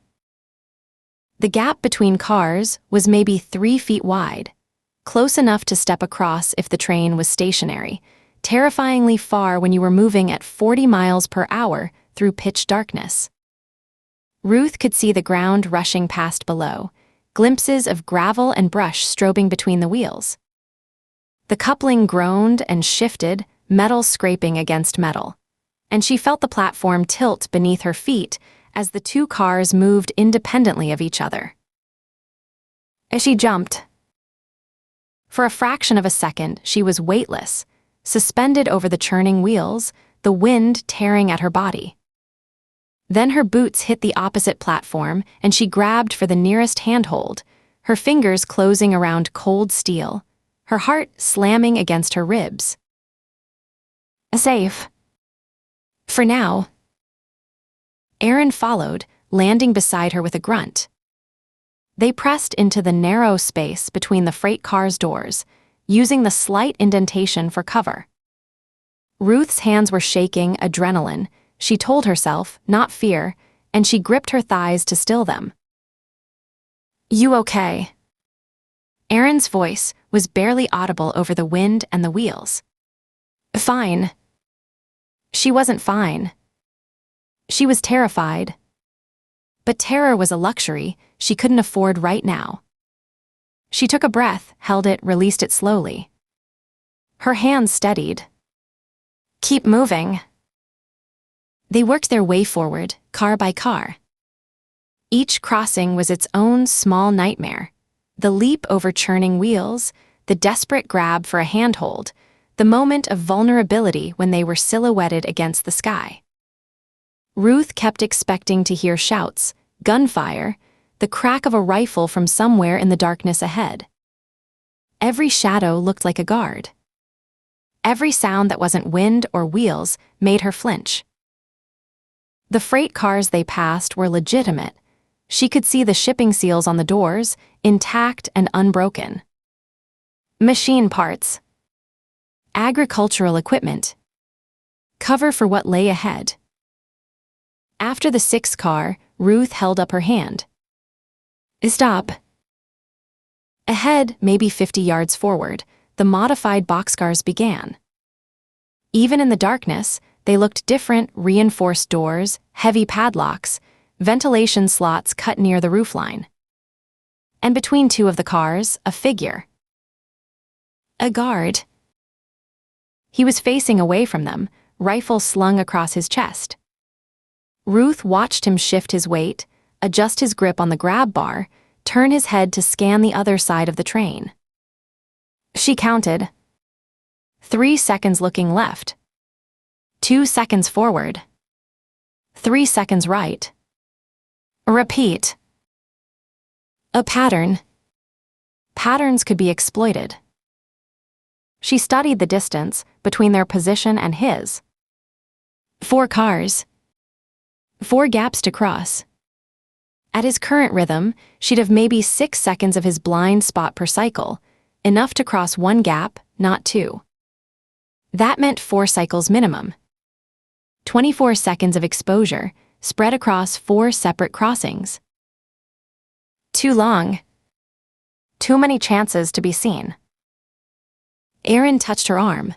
The gap between cars was maybe 3 feet wide, close enough to step across if the train was stationary, terrifyingly far when you were moving at 40 miles per hour through pitch darkness. Ruth could see the ground rushing past below, glimpses of gravel and brush strobing between the wheels. The coupling groaned and shifted, metal scraping against metal, and she felt the platform tilt beneath her feet as the 2 cars moved independently of each other. As she jumped. For a fraction of a second, she was weightless, suspended over the churning wheels, the wind tearing at her body. Then her boots hit the opposite platform, and she grabbed for the nearest handhold, her fingers closing around cold steel, her heart slamming against her ribs. Safe. For now. Aaron followed, landing beside her with a grunt. They pressed into the narrow space between the freight car's doors, using the slight indentation for cover. Ruth's hands were shaking adrenaline, she told herself, not fear, and she gripped her thighs to still them. You okay? Aaron's voice was barely audible over the wind and the wheels. Fine. She wasn't fine. She was terrified. But terror was a luxury she couldn't afford right now. She took a breath, held it, released it slowly. Her hands steadied. Keep moving. They worked their way forward, car by car. Each crossing was its own small nightmare. The leap over churning wheels, the desperate grab for a handhold, the moment of vulnerability when they were silhouetted against the sky. Ruth kept expecting to hear shouts, gunfire, the crack of a rifle from somewhere in the darkness ahead. Every shadow looked like a guard. Every sound that wasn't wind or wheels made her flinch. The freight cars they passed were legitimate. She could see the shipping seals on the doors, intact and unbroken. Machine parts. Agricultural equipment. Cover for what lay ahead. After the 6th car, Ruth held up her hand. Stop. Ahead, maybe 50 yards forward, the modified boxcars began. Even in the darkness, they looked different: reinforced doors, heavy padlocks, ventilation slots cut near the roofline. And between 2 of the cars, a figure. A guard. He was facing away from them, rifle slung across his chest. Ruth watched him shift his weight, adjust his grip on the grab bar, turn his head to scan the other side of the train. She counted. 3 seconds looking left. 2 seconds forward. 3 seconds right. Repeat. A pattern. Patterns could be exploited. She studied the distance between their position and his. 4 cars. 4 gaps to cross. At his current rhythm, she'd have maybe 6 seconds of his blind spot per cycle, enough to cross 1 gap, not 2. That meant 4 cycles minimum. 24 seconds of exposure, spread across 4 separate crossings. Too long. Too many chances to be seen. Aaron touched her arm.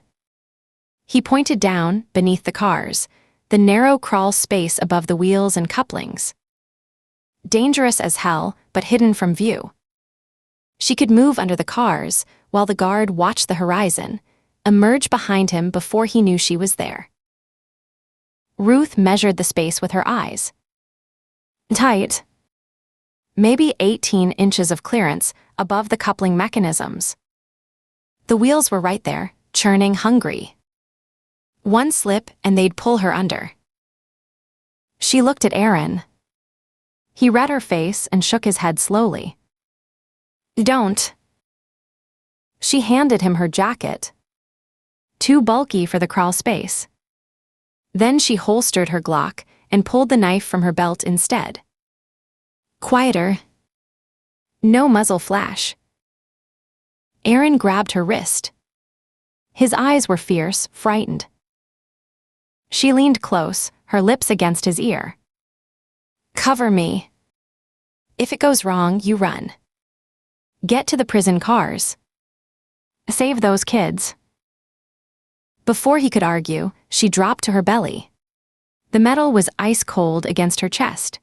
He pointed down, beneath the cars, the narrow crawl space above the wheels and couplings. Dangerous as hell, but hidden from view. She could move under the cars, while the guard watched the horizon, emerge behind him before he knew she was there. Ruth measured the space with her eyes. Tight. Maybe 18 inches of clearance above the coupling mechanisms. The wheels were right there, churning hungry. One slip and they'd pull her under. She looked at Aaron. He read her face and shook his head slowly. Don't. She handed him her jacket. Too bulky for the crawl space. Then she holstered her Glock and pulled the knife from her belt instead. Quieter. No muzzle flash. Aaron grabbed her wrist. His eyes were fierce, frightened. She leaned close, her lips against his ear. Cover me. If it goes wrong, you run. Get to the prison cars. Save those kids. Before he could argue, she dropped to her belly. The metal was ice cold against her chest.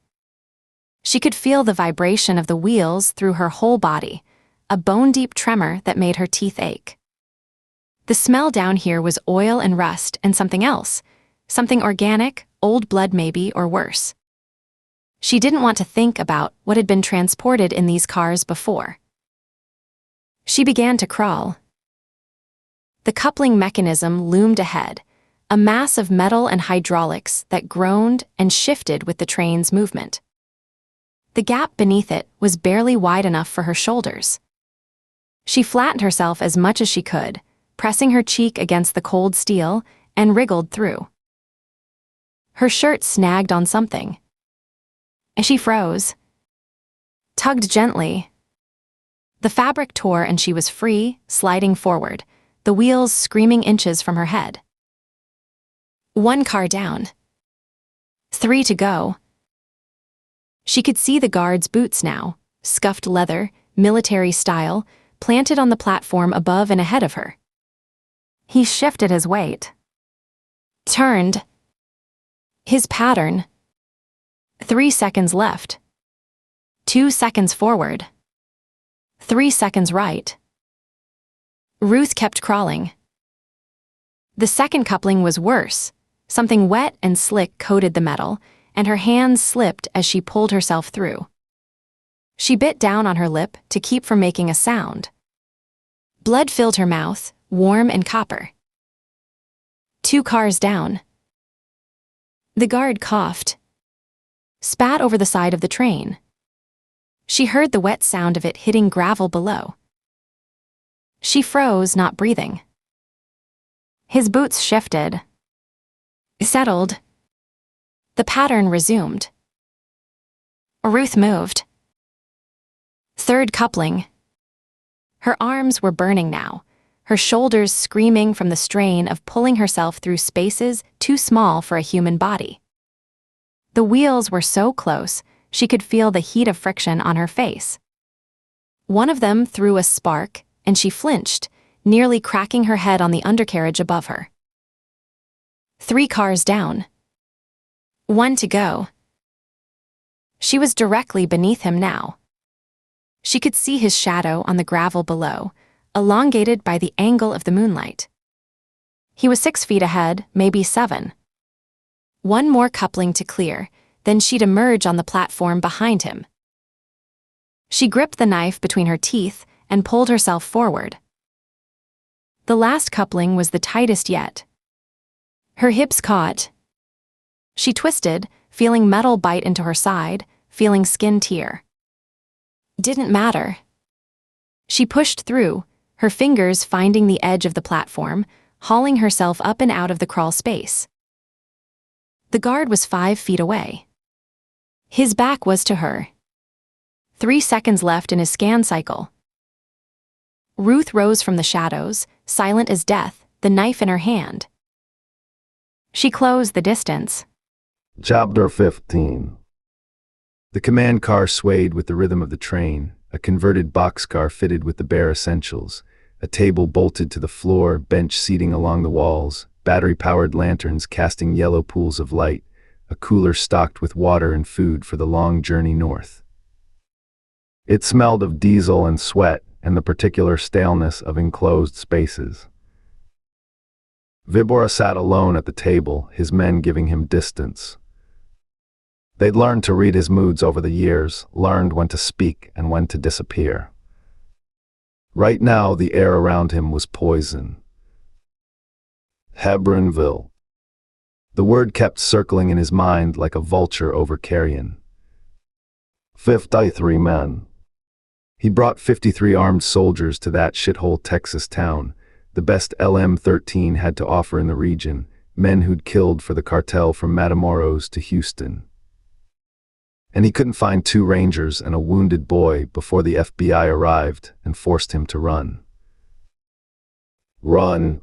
She could feel the vibration of the wheels through her whole body, a bone-deep tremor that made her teeth ache. The smell down here was oil and rust and something else, something organic, old blood maybe, or worse. She didn't want to think about what had been transported in these cars before. She began to crawl. The coupling mechanism loomed ahead, a mass of metal and hydraulics that groaned and shifted with the train's movement. The gap beneath it was barely wide enough for her shoulders. She flattened herself as much as she could, pressing her cheek against the cold steel, and wriggled through. Her shirt snagged on something. She froze. Tugged gently. The fabric tore and she was free, sliding forward, the wheels screaming inches from her head. 1 car down. 3 to go. She could see the guard's boots now, scuffed leather, military style, planted on the platform above and ahead of her. He shifted his weight. Turned. His pattern. 3 seconds left. 2 seconds forward. 3 seconds right. Ruth kept crawling. The second coupling was worse. Something wet and slick coated the metal, and her hands slipped as she pulled herself through. She bit down on her lip to keep from making a sound. Blood filled her mouth, warm and copper. 2 cars down. The guard coughed. Spat over the side of the train. She heard the wet sound of it hitting gravel below. She froze, not breathing. His boots shifted. Settled. The pattern resumed. Ruth moved. 3rd coupling. Her arms were burning now, her shoulders screaming from the strain of pulling herself through spaces too small for a human body. The wheels were so close, she could feel the heat of friction on her face. One of them threw a spark, and she flinched, nearly cracking her head on the undercarriage above her. 3 cars down. 1 to go. She was directly beneath him now. She could see his shadow on the gravel below, elongated by the angle of the moonlight. He was 6 feet ahead, maybe 7. One more coupling to clear, then she'd emerge on the platform behind him. She gripped the knife between her teeth and pulled herself forward. The last coupling was the tightest yet. Her hips caught. She twisted, feeling metal bite into her side, feeling skin tear. Didn't matter. She pushed through, her fingers finding the edge of the platform, hauling herself up and out of the crawl space. The guard was 5 feet away. His back was to her. 3 seconds left in his scan cycle. Ruth rose from the shadows, silent as death, the knife in her hand. She closed the distance. Chapter 15. The command car swayed with the rhythm of the train, a converted boxcar fitted with the bare essentials, a table bolted to the floor, bench seating along the walls, battery-powered lanterns casting yellow pools of light, a cooler stocked with water and food for the long journey north. It smelled of diesel and sweat and the particular staleness of enclosed spaces. Vibora sat alone at the table, his men giving him distance. They'd learned to read his moods over the years, learned when to speak and when to disappear. Right now, the air around him was poison. Hebronville. The word kept circling in his mind like a vulture over carrion. 53 men. He brought 53 armed soldiers to that shithole Texas town, the best LM-13 had to offer in the region, men who'd killed for the cartel from Matamoros to Houston. And he couldn't find 2 rangers and a wounded boy before the FBI arrived and forced him to run. Run.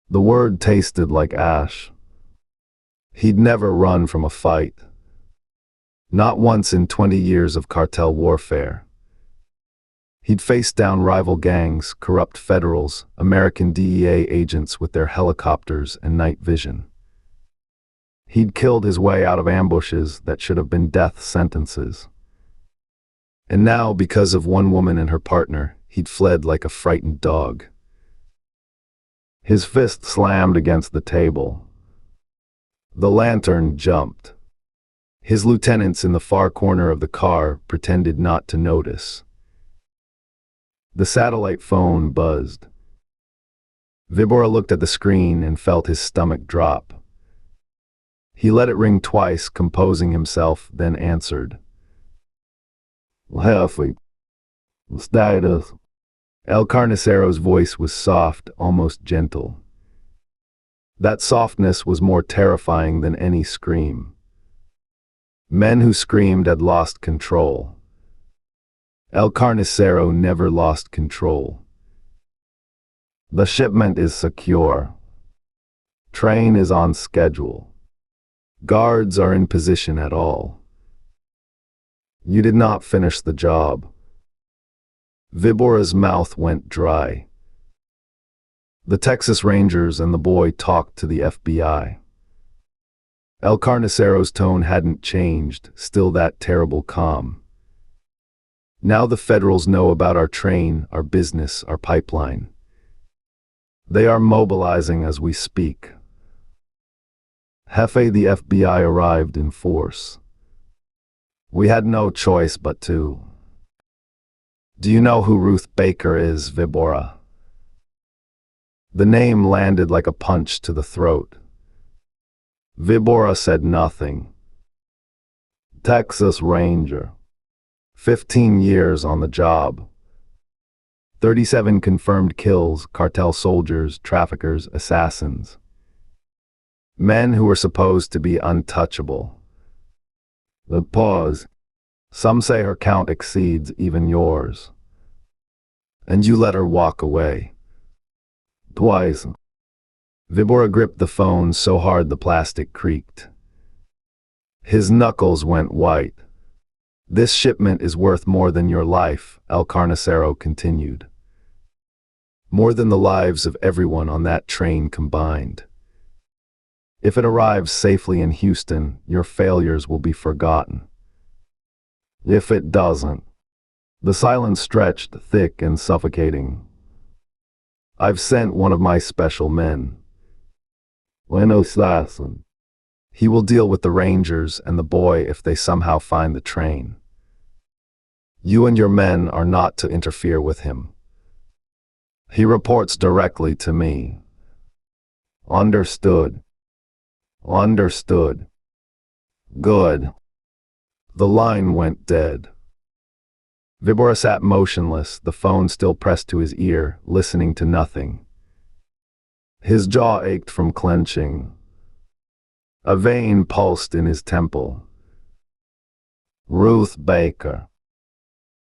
The word tasted like ash. He'd never run from a fight. Not once in 20 years of cartel warfare. He'd faced down rival gangs, corrupt federals, American DEA agents with their helicopters and night vision. He'd killed his way out of ambushes that should have been death sentences. And now, because of one woman and her partner, he'd fled like a frightened dog. His fist slammed against the table. The lantern jumped. His lieutenants in the far corner of the car pretended not to notice. The satellite phone buzzed. Vibora looked at the screen and felt his stomach drop. He let it ring twice, composing himself, then answered. Jefe, status. El Carnicero's voice was soft, almost gentle. That softness was more terrifying than any scream. Men who screamed had lost control. El Carnicero never lost control. The shipment is secure. Train is on schedule. Guards are in position at all. You did not finish the job. Vibora's mouth went dry. The Texas Rangers and the boy talked to the FBI. El Carnicero's tone hadn't changed, still that terrible calm. Now the Federals know about our train, our business, our pipeline. They are mobilizing as we speak. Jefe, the FBI arrived in force. We had no choice but to. Do you know who Ruth Baker is, Vibora? The name landed like a punch to the throat. Vibora said nothing. Texas Ranger. 15 years on the job. 37 confirmed kills, cartel soldiers, traffickers, assassins. Men who were supposed to be untouchable. The pause. Some say her count exceeds even yours. And you let her walk away. Twice. Vibora gripped the phone so hard the plastic creaked. His knuckles went white. This shipment is worth more than your life, El Carnicero continued. More than the lives of everyone on that train combined. If it arrives safely in Houston, your failures will be forgotten. If it doesn't. The silence stretched thick and suffocating. I've sent one of my special men. When assassin. He will deal with the rangers and the boy if they somehow find the train. You and your men are not to interfere with him. He reports directly to me. Understood. Understood. Good. The line went dead. Vibora sat motionless, the phone still pressed to his ear, listening to nothing. His jaw ached from clenching. A vein pulsed in his temple. Ruth Baker.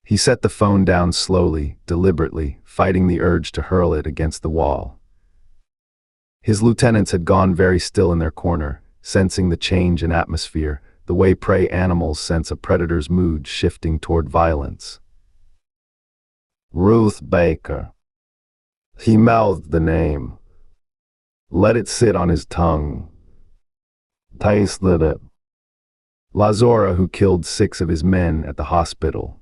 He set the phone down slowly, deliberately, fighting the urge to hurl it against the wall. His lieutenants had gone very still in their corner, sensing the change in atmosphere, the way prey animals sense a predator's mood shifting toward violence. Ruth Baker. He mouthed the name. Let it sit on his tongue. Tasted it. Lazora, who killed 6 of his men at the hospital.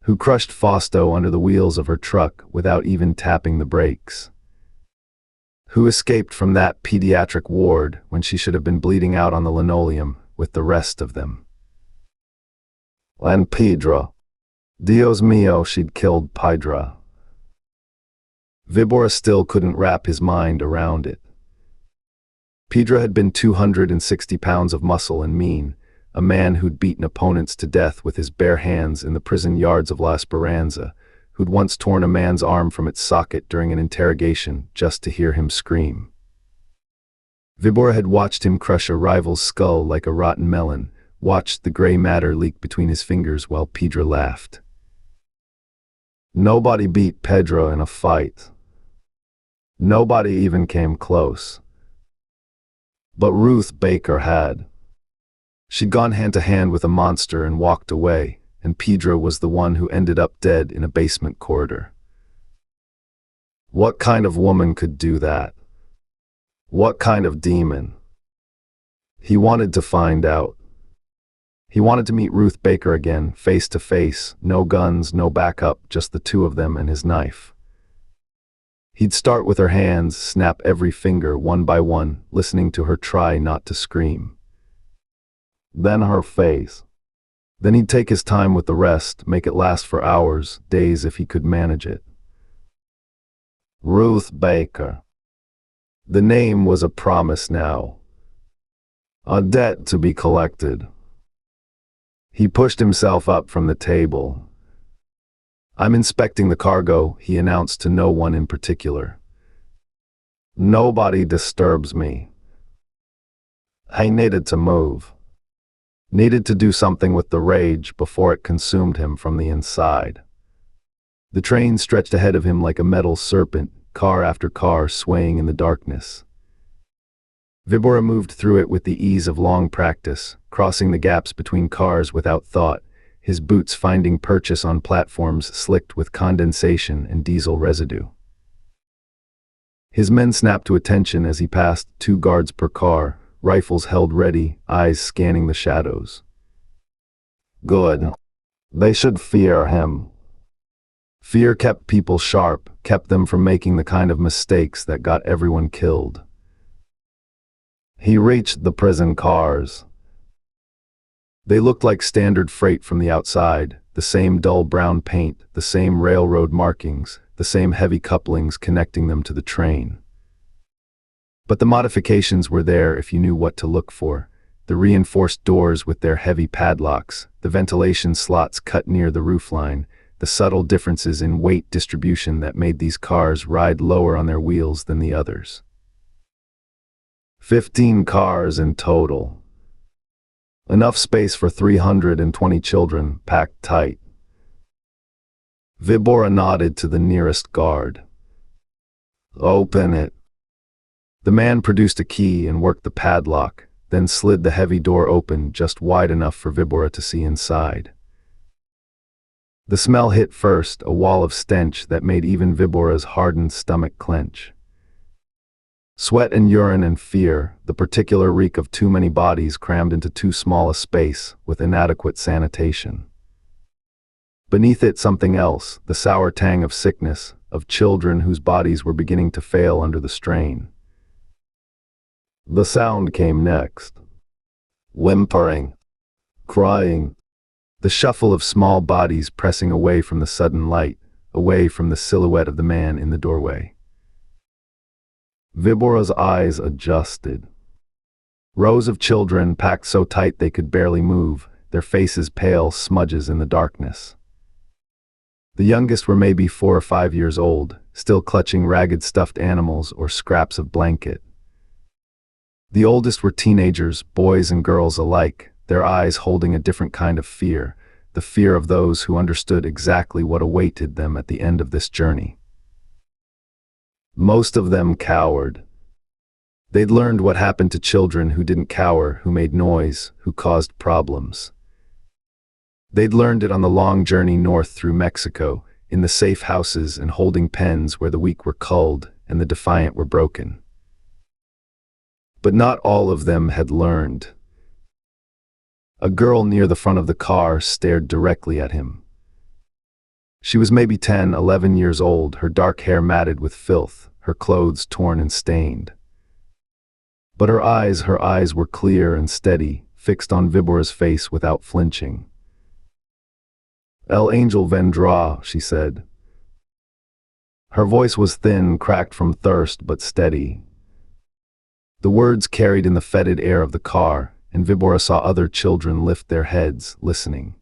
Who crushed Fausto under the wheels of her truck without even tapping the brakes. Who escaped from that pediatric ward when she should have been bleeding out on the linoleum with the rest of them. And Pedro. Dios mío, she'd killed Pedro. Vibora still couldn't wrap his mind around it. Pedro had been 260 pounds of muscle and mean, a man who'd beaten opponents to death with his bare hands in the prison yards of La Esperanza, who'd once torn a man's arm from its socket during an interrogation just to hear him scream. Vibora had watched him crush a rival's skull like a rotten melon, watched the gray matter leak between his fingers while Pedro laughed. Nobody beat Pedro in a fight. Nobody even came close. But Ruth Baker had. She'd gone hand to hand with a monster and walked away, and Pedro was the one who ended up dead in a basement corridor. What kind of woman could do that? What kind of demon? He wanted to find out. He wanted to meet Ruth Baker again, face to face, no guns, no backup, just the two of them and his knife. He'd start with her hands, snap every finger one by one, listening to her try not to scream. Then her face. Then he'd take his time with the rest, make it last for hours, days if he could manage it. Ruth Baker. The name was a promise now. A debt to be collected. He pushed himself up from the table. I'm inspecting the cargo, he announced to no one in particular. Nobody disturbs me. I needed to move. Needed to do something with the rage before it consumed him from the inside. The train stretched ahead of him like a metal serpent, car after car swaying in the darkness. Vibora moved through it with the ease of long practice, crossing the gaps between cars without thought, his boots finding purchase on platforms slicked with condensation and diesel residue. His men snapped to attention as he passed 2 guards per car, rifles held ready, eyes scanning the shadows. Good. They should fear him. Fear kept people sharp, kept them from making the kind of mistakes that got everyone killed. He reached the prison cars. They looked like standard freight from the outside, the same dull brown paint, the same railroad markings, the same heavy couplings connecting them to the train. But the modifications were there if you knew what to look for. The reinforced doors with their heavy padlocks, the ventilation slots cut near the roofline, the subtle differences in weight distribution that made these cars ride lower on their wheels than the others. 15 cars in total. Enough space for 320 children, packed tight. Vibora nodded to the nearest guard. Open it. The man produced a key and worked the padlock, then slid the heavy door open just wide enough for Vibora to see inside. The smell hit first, a wall of stench that made even Vibora's hardened stomach clench. Sweat and urine and fear, the particular reek of too many bodies crammed into too small a space with inadequate sanitation. Beneath it something else, the sour tang of sickness, of children whose bodies were beginning to fail under the strain. The sound came next. Whimpering, crying, the shuffle of small bodies pressing away from the sudden light, away from the silhouette of the man in the doorway. Vibora's eyes adjusted. Rows of children packed so tight they could barely move, their faces pale smudges in the darkness. The youngest were maybe 4 or 5 years old, still clutching ragged stuffed animals or scraps of blanket. The oldest were teenagers, boys and girls alike, their eyes holding a different kind of fear, the fear of those who understood exactly what awaited them at the end of this journey. Most of them cowered. They'd learned what happened to children who didn't cower, who made noise, who caused problems. They'd learned it on the long journey north through Mexico, in the safe houses and holding pens where the weak were culled and the defiant were broken. But not all of them had learned. A girl near the front of the car stared directly at him. She was maybe 10, 11 years old, her dark hair matted with filth, her clothes torn and stained. But her eyes were clear and steady, fixed on Vibora's face without flinching. "El Angel vendrá," she said. Her voice was thin, cracked from thirst, but steady. The words carried in the fetid air of the car, and Vibora saw other children lift their heads, listening.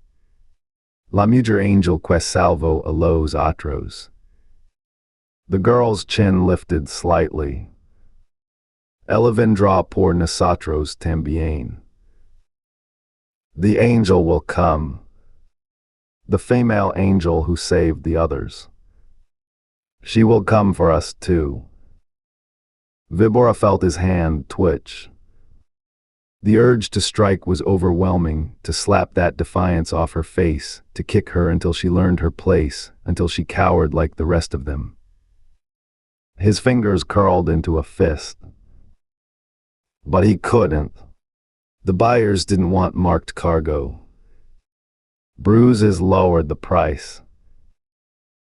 La mujer angel que salvo a los otros. The girl's chin lifted slightly. Ella vendrá por nosotros también. The angel will come. The female angel who saved the others. She will come for us too. Vibora felt his hand twitch. The urge to strike was overwhelming, to slap that defiance off her face, to kick her until she learned her place, until she cowered like the rest of them. His fingers curled into a fist. But he couldn't. The buyers didn't want marked cargo. Bruises lowered the price.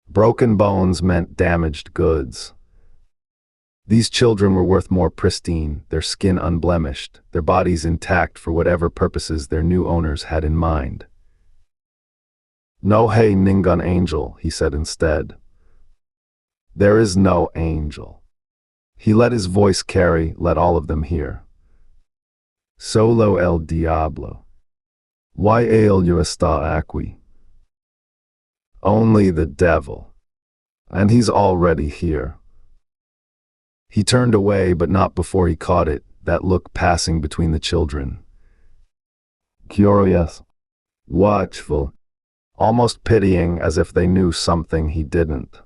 Broken bones meant damaged goods. These children were worth more pristine, their skin unblemished, their bodies intact for whatever purposes their new owners had in mind. "No hay ningun angel," he said instead. "There is no angel." He let his voice carry, let all of them hear. "Solo el diablo. Y él ya está aquí." Only the devil. And he's already here. He turned away, but not before he caught it, that look passing between the children. Curious, watchful, almost pitying, as if they knew something he didn't.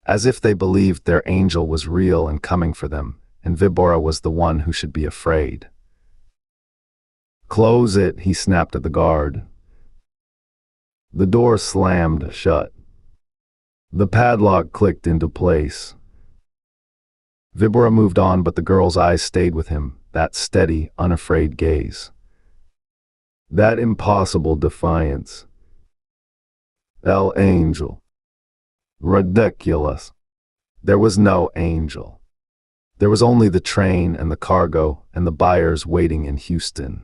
As if they believed their angel was real and coming for them, and Vibora was the one who should be afraid. "Close it," he snapped at the guard. The door slammed shut. The padlock clicked into place. Vibora moved on, but the girl's eyes stayed with him, that steady, unafraid gaze. That impossible defiance. El Angel. Ridiculous. There was no angel. There was only the train and the cargo and the buyers waiting in Houston.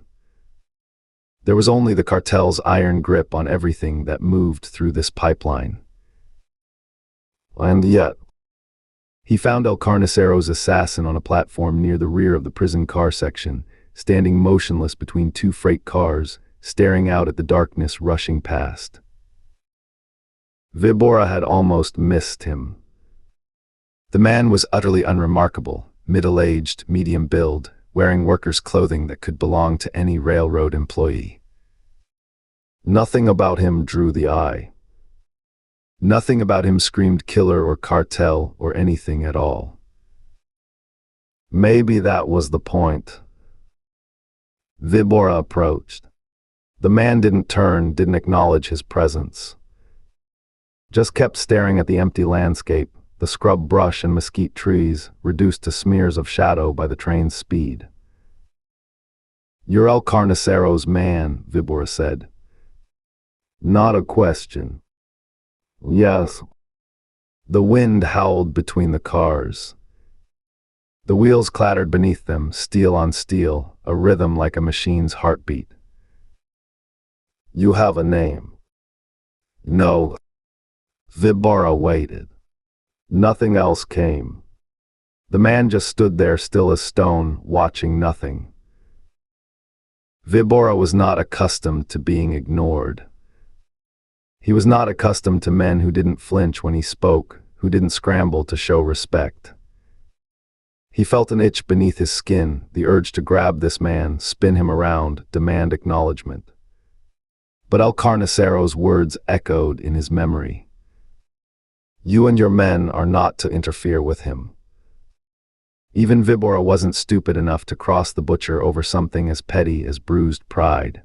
There was only the cartel's iron grip on everything that moved through this pipeline. And yet, he found El Carnicero's assassin on a platform near the rear of the prison car section, standing motionless between 2 freight cars, staring out at the darkness rushing past. Vibora had almost missed him. The man was utterly unremarkable, middle-aged, medium build, wearing workers' clothing that could belong to any railroad employee. Nothing about him drew the eye. Nothing about him screamed killer or cartel or anything at all. Maybe that was the point. Vibora approached. The man didn't turn, didn't acknowledge his presence. Just kept staring at the empty landscape, the scrub brush and mesquite trees, reduced to smears of shadow by the train's speed. "You're El Carnicero's man," Vibora said. "Not a question." "Yes." The wind howled between the cars. The wheels clattered beneath them, steel on steel, a rhythm like a machine's heartbeat. "You have a name." "No." Vibora waited. Nothing else came. The man just stood there still as stone, watching nothing. Vibora was not accustomed to being ignored. He was not accustomed to men who didn't flinch when he spoke, who didn't scramble to show respect. He felt an itch beneath his skin, the urge to grab this man, spin him around, demand acknowledgement. But El Carnicero's words echoed in his memory. "You and your men are not to interfere with him." Even Vibora wasn't stupid enough to cross the butcher over something as petty as bruised pride.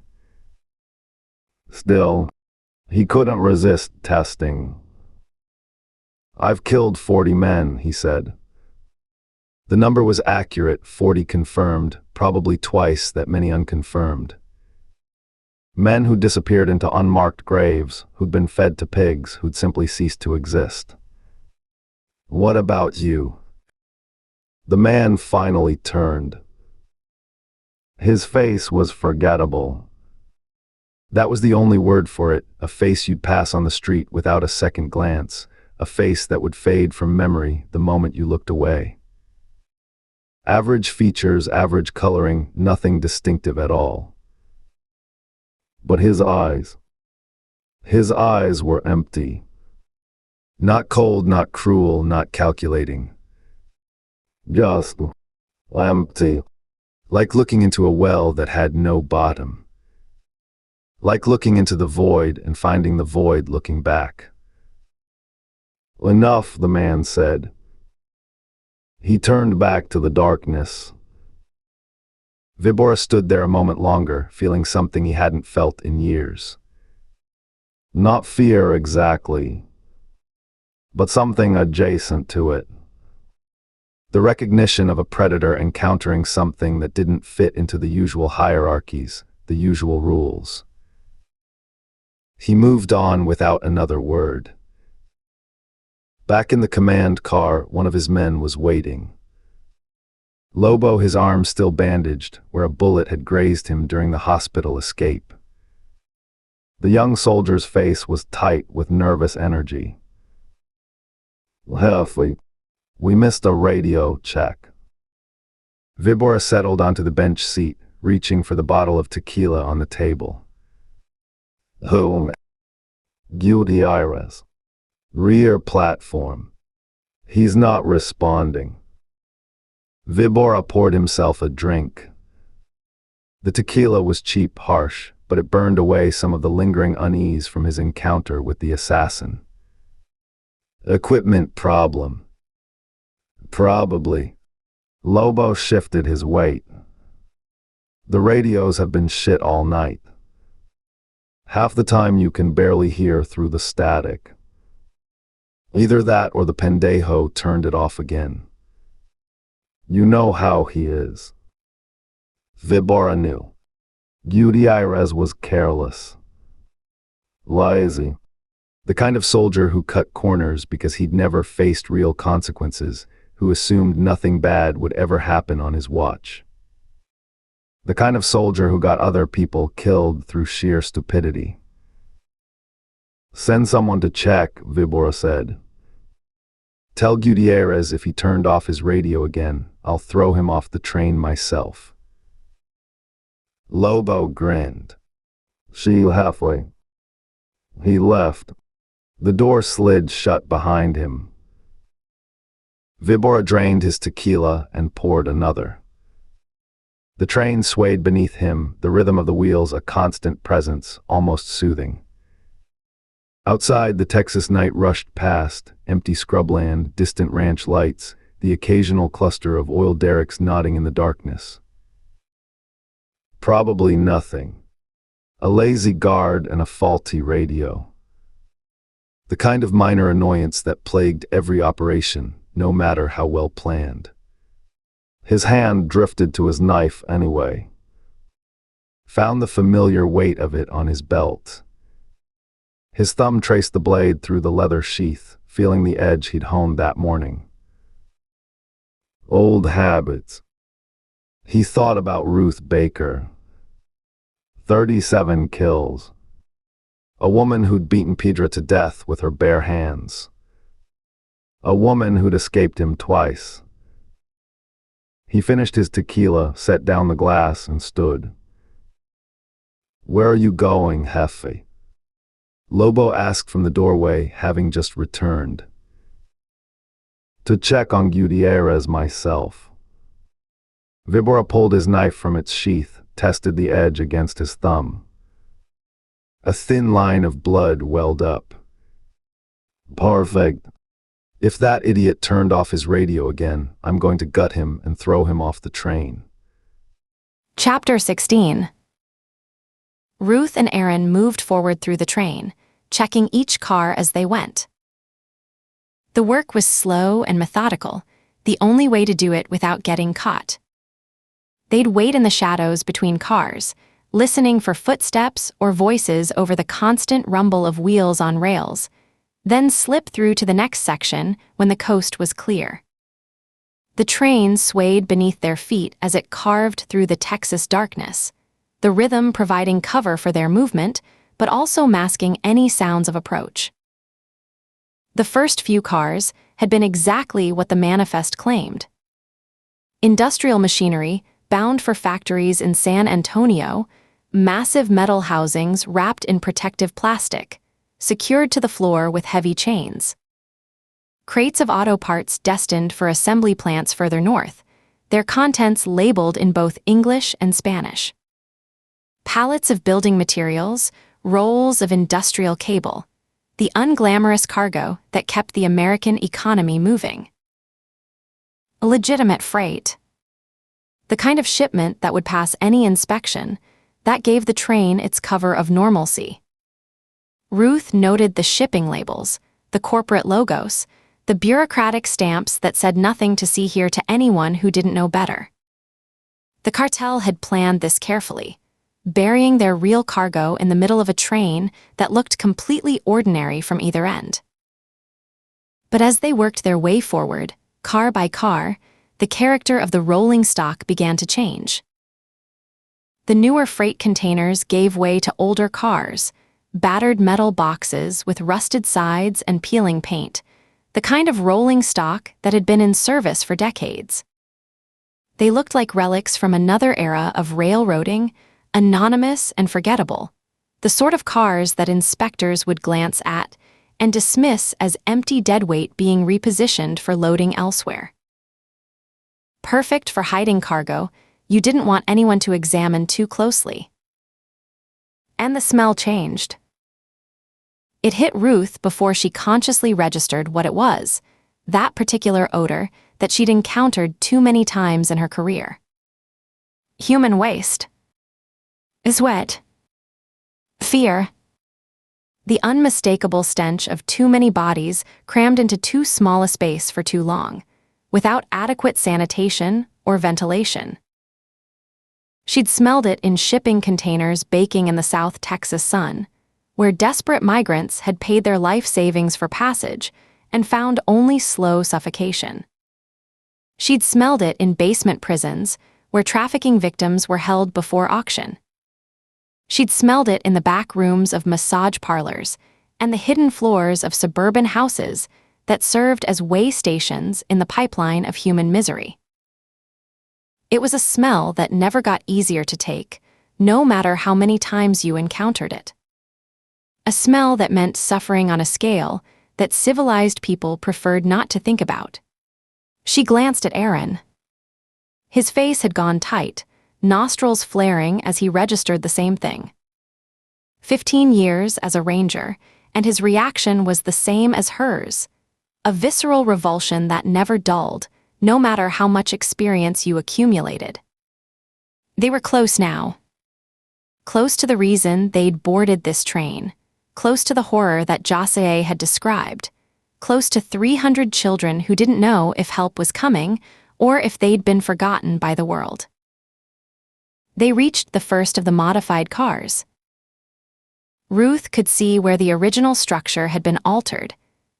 Still, he couldn't resist testing. "I've killed 40 men," he said. The number was accurate, 40 confirmed, probably twice that many unconfirmed. Men who'd disappeared into unmarked graves, who'd been fed to pigs, who'd simply ceased to exist. "What about you?" The man finally turned. His face was forgettable. That was the only word for it, a face you'd pass on the street without a second glance, a face that would fade from memory the moment you looked away. Average features, average coloring, nothing distinctive at all. But his eyes were empty. Not cold, not cruel, not calculating. Just empty. Like looking into a well that had no bottom. Like looking into the void and finding the void looking back. "Enough," the man said. He turned back to the darkness. Vibora stood there a moment longer, feeling something he hadn't felt in years. Not fear exactly, but something adjacent to it. The recognition of a predator encountering something that didn't fit into the usual hierarchies, the usual rules. He moved on without another word. Back in the command car, one of his men was waiting. Lobo, his arm still bandaged, where a bullet had grazed him during the hospital escape. The young soldier's face was tight with nervous energy. We missed a radio check." Vibora settled onto the bench seat, reaching for the bottle of tequila on the table. "Whom?" "Gutierrez. Rear platform. He's not responding." Vibora poured himself a drink. The tequila was cheap, harsh, but it burned away some of the lingering unease from his encounter with the assassin. "Equipment problem." "Probably." Lobo shifted his weight. "The radios have been shit all night. Half the time you can barely hear through the static. Either that or the pendejo turned it off again. You know how he is." Vibora knew. Gutierrez was careless. Lazy. The kind of soldier who cut corners because he'd never faced real consequences, who assumed nothing bad would ever happen on his watch. The kind of soldier who got other people killed through sheer stupidity. "Send someone to check," Vibora said. "Tell Gutierrez if he turned off his radio again, I'll throw him off the train myself." Lobo grinned. "See you halfway." He left. The door slid shut behind him. Vibora drained his tequila and poured another. The train swayed beneath him, the rhythm of the wheels a constant presence, almost soothing. Outside, the Texas night rushed past, empty scrubland, distant ranch lights, the occasional cluster of oil derricks nodding in the darkness. Probably nothing. A lazy guard and a faulty radio. The kind of minor annoyance that plagued every operation, no matter how well planned. His hand drifted to his knife anyway. Found the familiar weight of it on his belt. His thumb traced the blade through the leather sheath, feeling the edge he'd honed that morning. Old habits. He thought about Ruth Baker. 37 kills. A woman who'd beaten Pedro to death with her bare hands. A woman who'd escaped him twice. He finished his tequila, set down the glass, and stood. "Where are you going, Jefe?" Lobo asked from the doorway, having just returned. "To check on Gutierrez myself." Vibora pulled his knife from its sheath, tested the edge against his thumb. A thin line of blood welled up. "Perfect. If that idiot turned off his radio again, I'm going to gut him and throw him off the train." Chapter 16. Ruth and Aaron moved forward through the train, checking each car as they went. The work was slow and methodical, the only way to do it without getting caught. They'd wait in the shadows between cars, listening for footsteps or voices over the constant rumble of wheels on rails, then slip through to the next section when the coast was clear. The train swayed beneath their feet as it carved through the Texas darkness, the rhythm providing cover for their movement, but also masking any sounds of approach. The first few cars had been exactly what the manifest claimed. Industrial machinery bound for factories in San Antonio, massive metal housings wrapped in protective plastic, secured to the floor with heavy chains. Crates of auto parts destined for assembly plants further north, their contents labeled in both English and Spanish. Pallets of building materials, rolls of industrial cable, the unglamorous cargo that kept the American economy moving. Legitimate freight. The kind of shipment that would pass any inspection, that gave the train its cover of normalcy. Ruth noted the shipping labels, the corporate logos, the bureaucratic stamps that said nothing to see here to anyone who didn't know better. The cartel had planned this carefully, burying their real cargo in the middle of a train that looked completely ordinary from either end. But as they worked their way forward, car by car, the character of the rolling stock began to change. The newer freight containers gave way to older cars, battered metal boxes with rusted sides and peeling paint, the kind of rolling stock that had been in service for decades. They looked like relics from another era of railroading, anonymous and forgettable, the sort of cars that inspectors would glance at and dismiss as empty deadweight being repositioned for loading elsewhere. Perfect for hiding cargo you didn't want anyone to examine too closely. And the smell changed. It hit Ruth before she consciously registered what it was, that particular odor that she'd encountered too many times in her career. Human waste. Sweat. Fear. The unmistakable stench of too many bodies crammed into too small a space for too long, without adequate sanitation or ventilation. She'd smelled it in shipping containers baking in the South Texas sun, where desperate migrants had paid their life savings for passage and found only slow suffocation. She'd smelled it in basement prisons, where trafficking victims were held before auction. She'd smelled it in the back rooms of massage parlors and the hidden floors of suburban houses that served as way stations in the pipeline of human misery. It was a smell that never got easier to take, no matter how many times you encountered it. A smell that meant suffering on a scale that civilized people preferred not to think about. She glanced at Aaron. His face had gone tight, nostrils flaring as he registered the same thing. 15 years as a ranger, and his reaction was the same as hers. A visceral revulsion that never dulled, no matter how much experience you accumulated. They were close now. Close to the reason they'd boarded this train, close to the horror that José had described, close to 300 children who didn't know if help was coming or if they'd been forgotten by the world. They reached the first of the modified cars. Ruth could see where the original structure had been altered,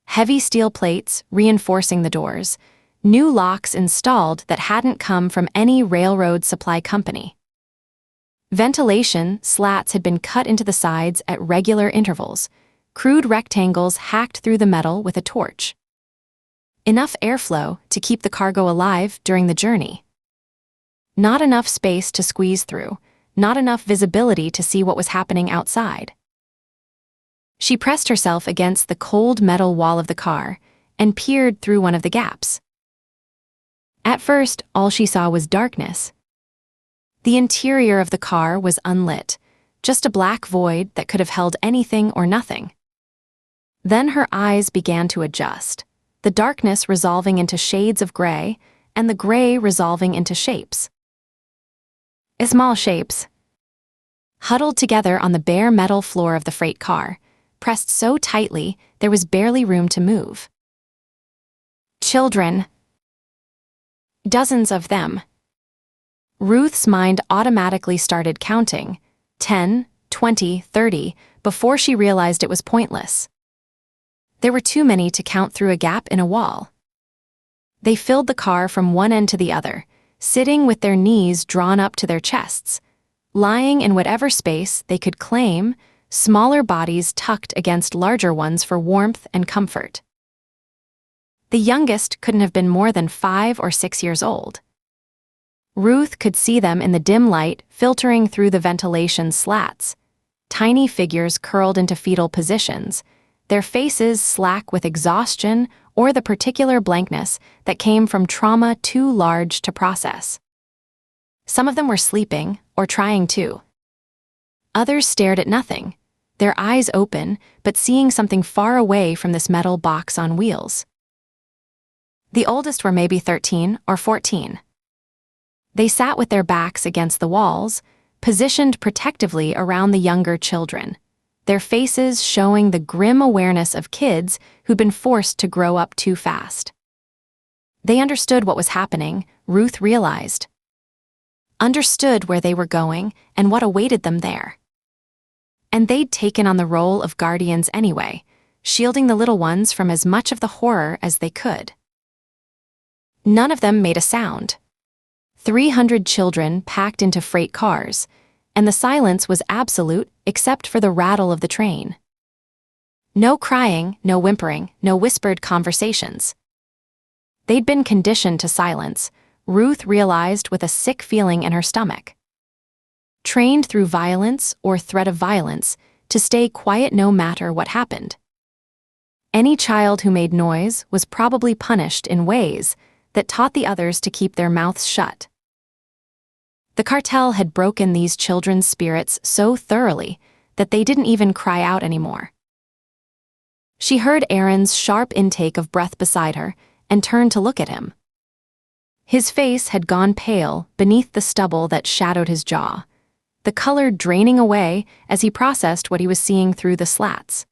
heavy steel plates reinforcing the doors, New locks installed that hadn't come from any railroad supply company. Ventilation slats had been cut into the sides at regular intervals, crude rectangles hacked through the metal with a torch. Enough airflow to keep the cargo alive during the journey. Not enough space to squeeze through, not enough visibility to see what was happening outside. She pressed herself against the cold metal wall of the car and peered through one of the gaps. At first, all she saw was darkness. The interior of the car was unlit, just a black void that could have held anything or nothing. Then her eyes began to adjust, the darkness resolving into shades of gray, and the gray resolving into shapes. Small shapes. Huddled together on the bare metal floor of the freight car, pressed so tightly there was barely room to move. Children. Dozens of them. Ruth's mind automatically started counting, 10, 20, 30, before she realized it was pointless. There were too many to count through a gap in a wall. They filled the car from one end to the other, sitting with their knees drawn up to their chests, lying in whatever space they could claim, smaller bodies tucked against larger ones for warmth and comfort. The youngest couldn't have been more than 5 or 6 years old. Ruth could see them in the dim light filtering through the ventilation slats, tiny figures curled into fetal positions, their faces slack with exhaustion or the particular blankness that came from trauma too large to process. Some of them were sleeping or trying to. Others stared at nothing, their eyes open but seeing something far away from this metal box on wheels. The oldest were maybe 13 or 14. They sat with their backs against the walls, positioned protectively around the younger children, their faces showing the grim awareness of kids who'd been forced to grow up too fast. They understood what was happening, Ruth realized. Understood where they were going and what awaited them there. And they'd taken on the role of guardians anyway, shielding the little ones from as much of the horror as they could. None of them made a sound. 300 children packed into freight cars, and the silence was absolute except for the rattle of the train. No crying, no whimpering, no whispered conversations. They'd been conditioned to silence, Ruth realized with a sick feeling in her stomach. Trained through violence or threat of violence to stay quiet no matter what happened. Any child who made noise was probably punished in ways that taught the others to keep their mouths shut. The cartel had broken these children's spirits so thoroughly that they didn't even cry out anymore. She heard Aaron's sharp intake of breath beside her and turned to look at him. His face had gone pale beneath the stubble that shadowed his jaw, the color draining away as he processed what he was seeing through the slats.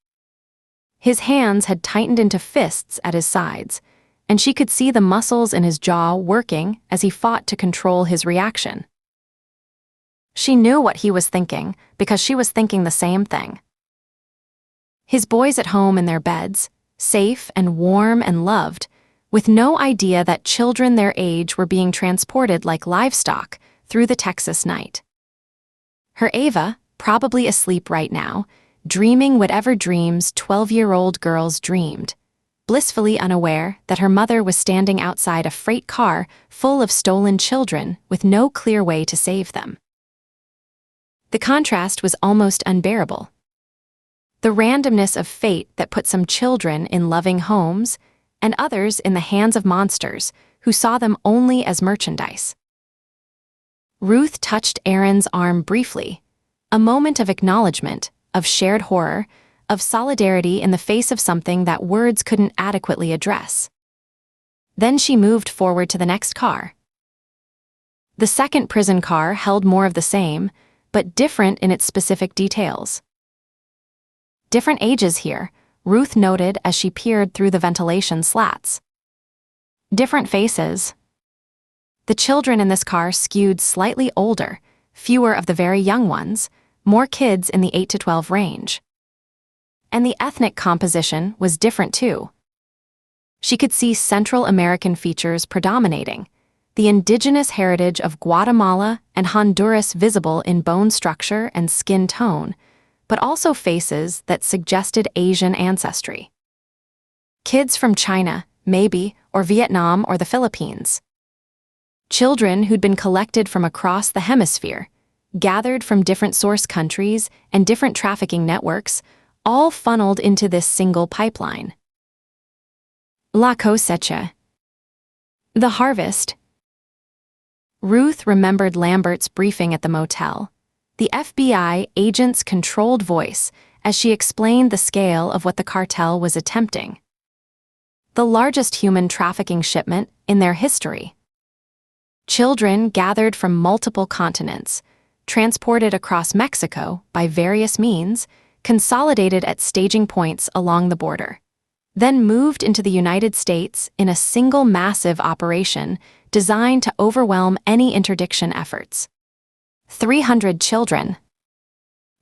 His hands had tightened into fists at his sides, and she could see the muscles in his jaw working as he fought to control his reaction. She knew what he was thinking because she was thinking the same thing. His boys at home in their beds, safe and warm and loved, with no idea that children their age were being transported like livestock through the Texas night. Her Ava, probably asleep right now, dreaming whatever dreams 12-year-old girls dreamed, blissfully unaware that her mother was standing outside a freight car full of stolen children with no clear way to save them. The contrast was almost unbearable. The randomness of fate that put some children in loving homes and others in the hands of monsters who saw them only as merchandise. Ruth touched Aaron's arm briefly, a moment of acknowledgement, of shared horror, of solidarity in the face of something that words couldn't adequately address. Then she moved forward to the next car. The second prison car held more of the same, but different in its specific details. Different ages here, Ruth noted as she peered through the ventilation slats. Different faces. The children in this car skewed slightly older, fewer of the very young ones, more kids in the 8 to 12 range. And the ethnic composition was different too. She could see Central American features predominating, the indigenous heritage of Guatemala and Honduras visible in bone structure and skin tone, but also faces that suggested Asian ancestry. Kids from China, maybe, or Vietnam or the Philippines. Children who'd been collected from across the hemisphere, gathered from different source countries and different trafficking networks, all funneled into this single pipeline. La cosecha. The harvest. Ruth remembered Lambert's briefing at the motel, the FBI agent's controlled voice as she explained the scale of what the cartel was attempting. The largest human trafficking shipment in their history. Children gathered from multiple continents, transported across Mexico by various means, consolidated at staging points along the border, then moved into the United States in a single massive operation designed to overwhelm any interdiction efforts. 300 children.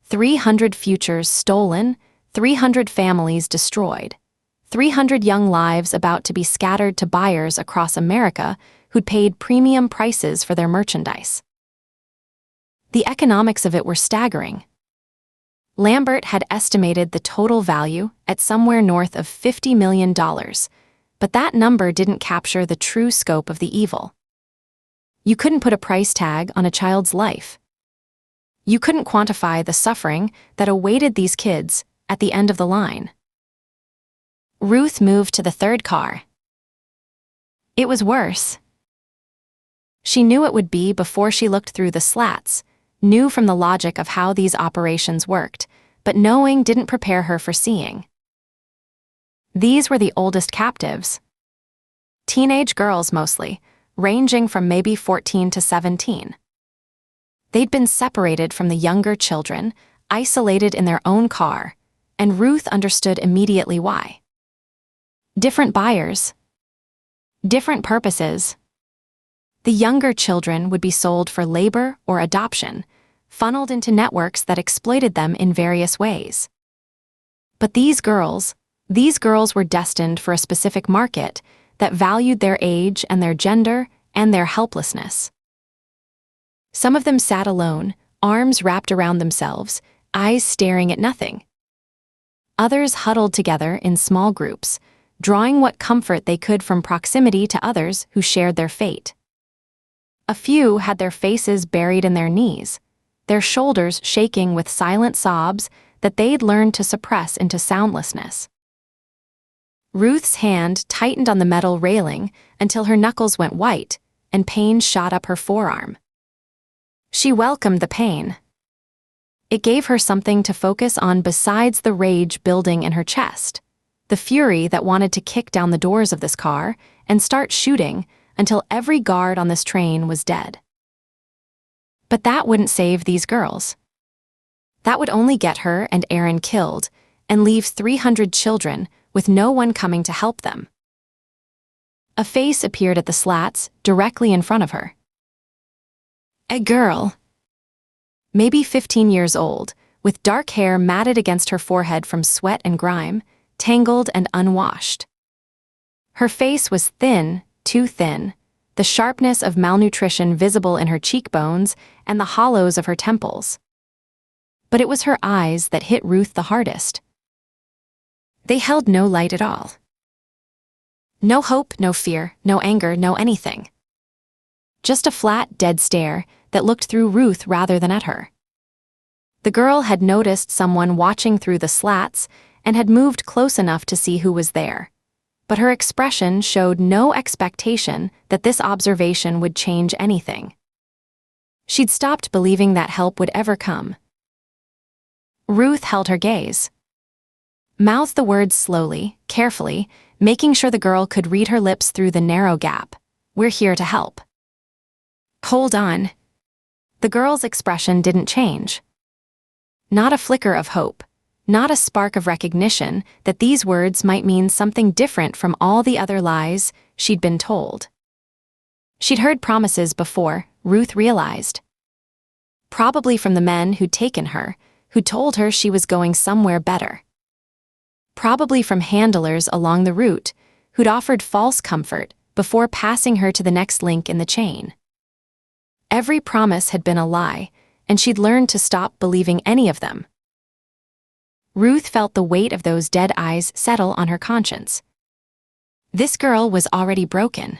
300 futures stolen, 300 families destroyed, 300 young lives about to be scattered to buyers across America who'd paid premium prices for their merchandise. The economics of it were staggering. Lambert had estimated the total value at somewhere north of $50 million, but that number didn't capture the true scope of the evil. You couldn't put a price tag on a child's life. You couldn't quantify the suffering that awaited these kids at the end of the line. Ruth moved to the third car. It was worse. She knew it would be before she looked through the slats, knew from the logic of how these operations worked, but knowing didn't prepare her for seeing. These were the oldest captives. Teenage girls mostly, ranging from maybe 14 to 17. They'd been separated from the younger children, isolated in their own car, and Ruth understood immediately why. Different buyers. Different purposes. The younger children would be sold for labor or adoption, funneled into networks that exploited them in various ways. But these girls were destined for a specific market that valued their age and their gender and their helplessness. Some of them sat alone, arms wrapped around themselves, eyes staring at nothing. Others huddled together in small groups, drawing what comfort they could from proximity to others who shared their fate. A few had their faces buried in their knees, their shoulders shaking with silent sobs that they'd learned to suppress into soundlessness. Ruth's hand tightened on the metal railing until her knuckles went white and pain shot up her forearm. She welcomed the pain. It gave her something to focus on besides the rage building in her chest, the fury that wanted to kick down the doors of this car and start shooting until every guard on this train was dead. But that wouldn't save these girls. That would only get her and Aaron killed and leave 300 children with no one coming to help them. A face appeared at the slats directly in front of her. A girl. Maybe 15 years old, with dark hair matted against her forehead from sweat and grime, tangled and unwashed. Her face was thin, too thin, the sharpness of malnutrition visible in her cheekbones and the hollows of her temples. But it was her eyes that hit Ruth the hardest. They held no light at all. No hope, no fear, no anger, no anything. Just a flat, dead stare that looked through Ruth rather than at her. The girl had noticed someone watching through the slats and had moved close enough to see who was there. But her expression showed no expectation that this observation would change anything. She'd stopped believing that help would ever come. Ruth held her gaze. Mouthed the words slowly, carefully, making sure the girl could read her lips through the narrow gap. We're here to help. Hold on. The girl's expression didn't change. Not a flicker of hope. Not a spark of recognition that these words might mean something different from all the other lies she'd been told. She'd heard promises before, Ruth realized. Probably from the men who'd taken her, who told her she was going somewhere better. Probably from handlers along the route, who'd offered false comfort before passing her to the next link in the chain. Every promise had been a lie, and she'd learned to stop believing any of them. Ruth felt the weight of those dead eyes settle on her conscience. This girl was already broken.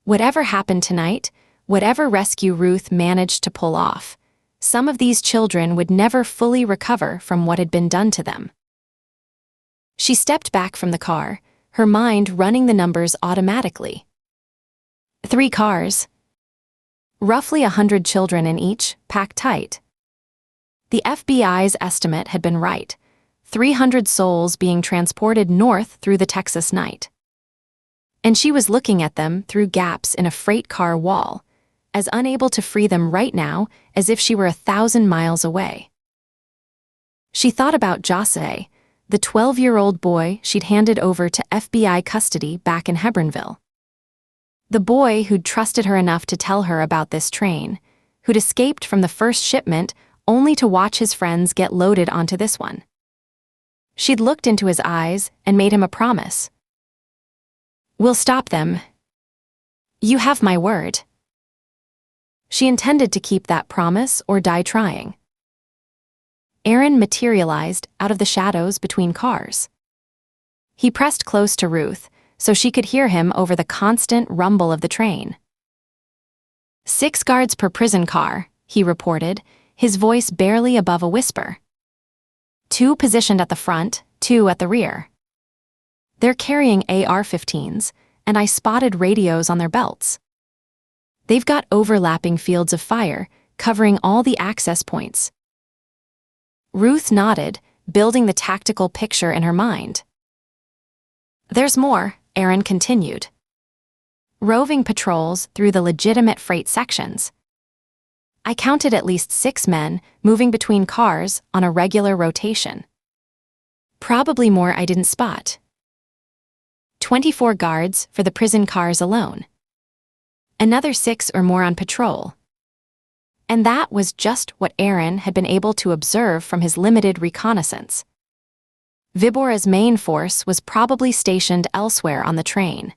Whatever happened tonight, whatever rescue Ruth managed to pull off, some of these children would never fully recover from what had been done to them. She stepped back from the car, her mind running the numbers automatically. 3 cars. Roughly 100 children in each, packed tight. The FBI's estimate had been right, 300 souls being transported north through the Texas night. And she was looking at them through gaps in a freight car wall, as unable to free them right now as if she were 1,000 miles away. She thought about Jose, the 12-year-old boy she'd handed over to FBI custody back in Hebronville. The boy who'd trusted her enough to tell her about this train, who'd escaped from the first shipment only to watch his friends get loaded onto this one. She'd looked into his eyes and made him a promise. "We'll stop them. You have my word." She intended to keep that promise or die trying. Aaron materialized out of the shadows between cars. He pressed close to Ruth so she could hear him over the constant rumble of the train. 6 guards per prison car, he reported, his voice barely above a whisper. 2 positioned at the front, 2 at the rear. They're carrying AR-15s, and I spotted radios on their belts. They've got overlapping fields of fire, covering all the access points. Ruth nodded, building the tactical picture in her mind. "There's more," Aaron continued. "Roving patrols through the legitimate freight sections. I counted at least 6 men moving between cars on a regular rotation. Probably more I didn't spot. 24 guards for the prison cars alone. Another 6 or more on patrol. And that was just what Aaron had been able to observe from his limited reconnaissance. Vibora's main force was probably stationed elsewhere on the train,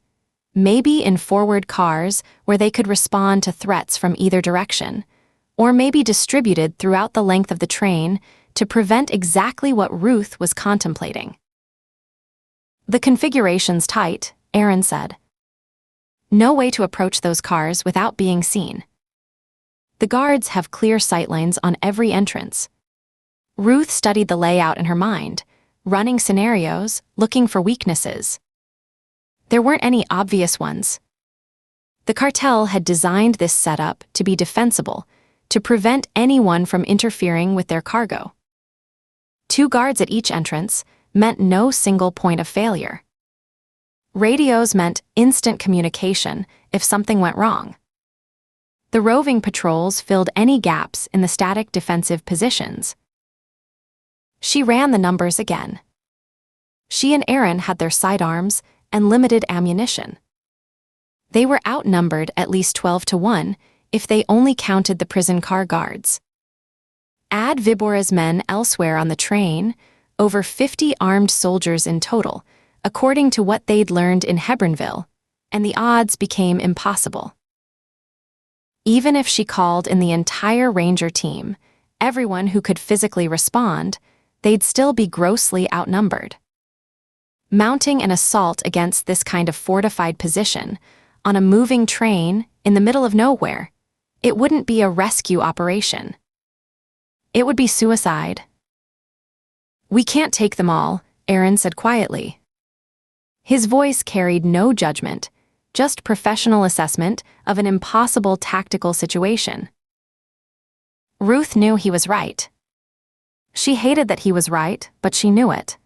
maybe in forward cars where they could respond to threats from either direction, or maybe distributed throughout the length of the train to prevent exactly what Ruth was contemplating. "The configuration's tight," Aaron said. "No way to approach those cars without being seen. The guards have clear sightlines on every entrance." Ruth studied the layout in her mind, running scenarios, looking for weaknesses. There weren't any obvious ones. The cartel had designed this setup to be defensible, to prevent anyone from interfering with their cargo. 2 guards at each entrance meant no single point of failure. Radios meant instant communication if something went wrong. The roving patrols filled any gaps in the static defensive positions. She ran the numbers again. She and Aaron had their sidearms and limited ammunition. They were outnumbered at least 12-1 if they only counted the prison car guards. Add Vibora's men elsewhere on the train, over 50 armed soldiers in total, according to what they'd learned in Hebronville, and the odds became impossible. Even if she called in the entire Ranger team, everyone who could physically respond, they'd still be grossly outnumbered. Mounting an assault against this kind of fortified position, on a moving train in the middle of nowhere, it wouldn't be a rescue operation. It would be suicide. "We can't take them all," Aaron said quietly. His voice carried no judgment, just professional assessment of an impossible tactical situation. Ruth knew he was right. She hated that he was right, but she knew it.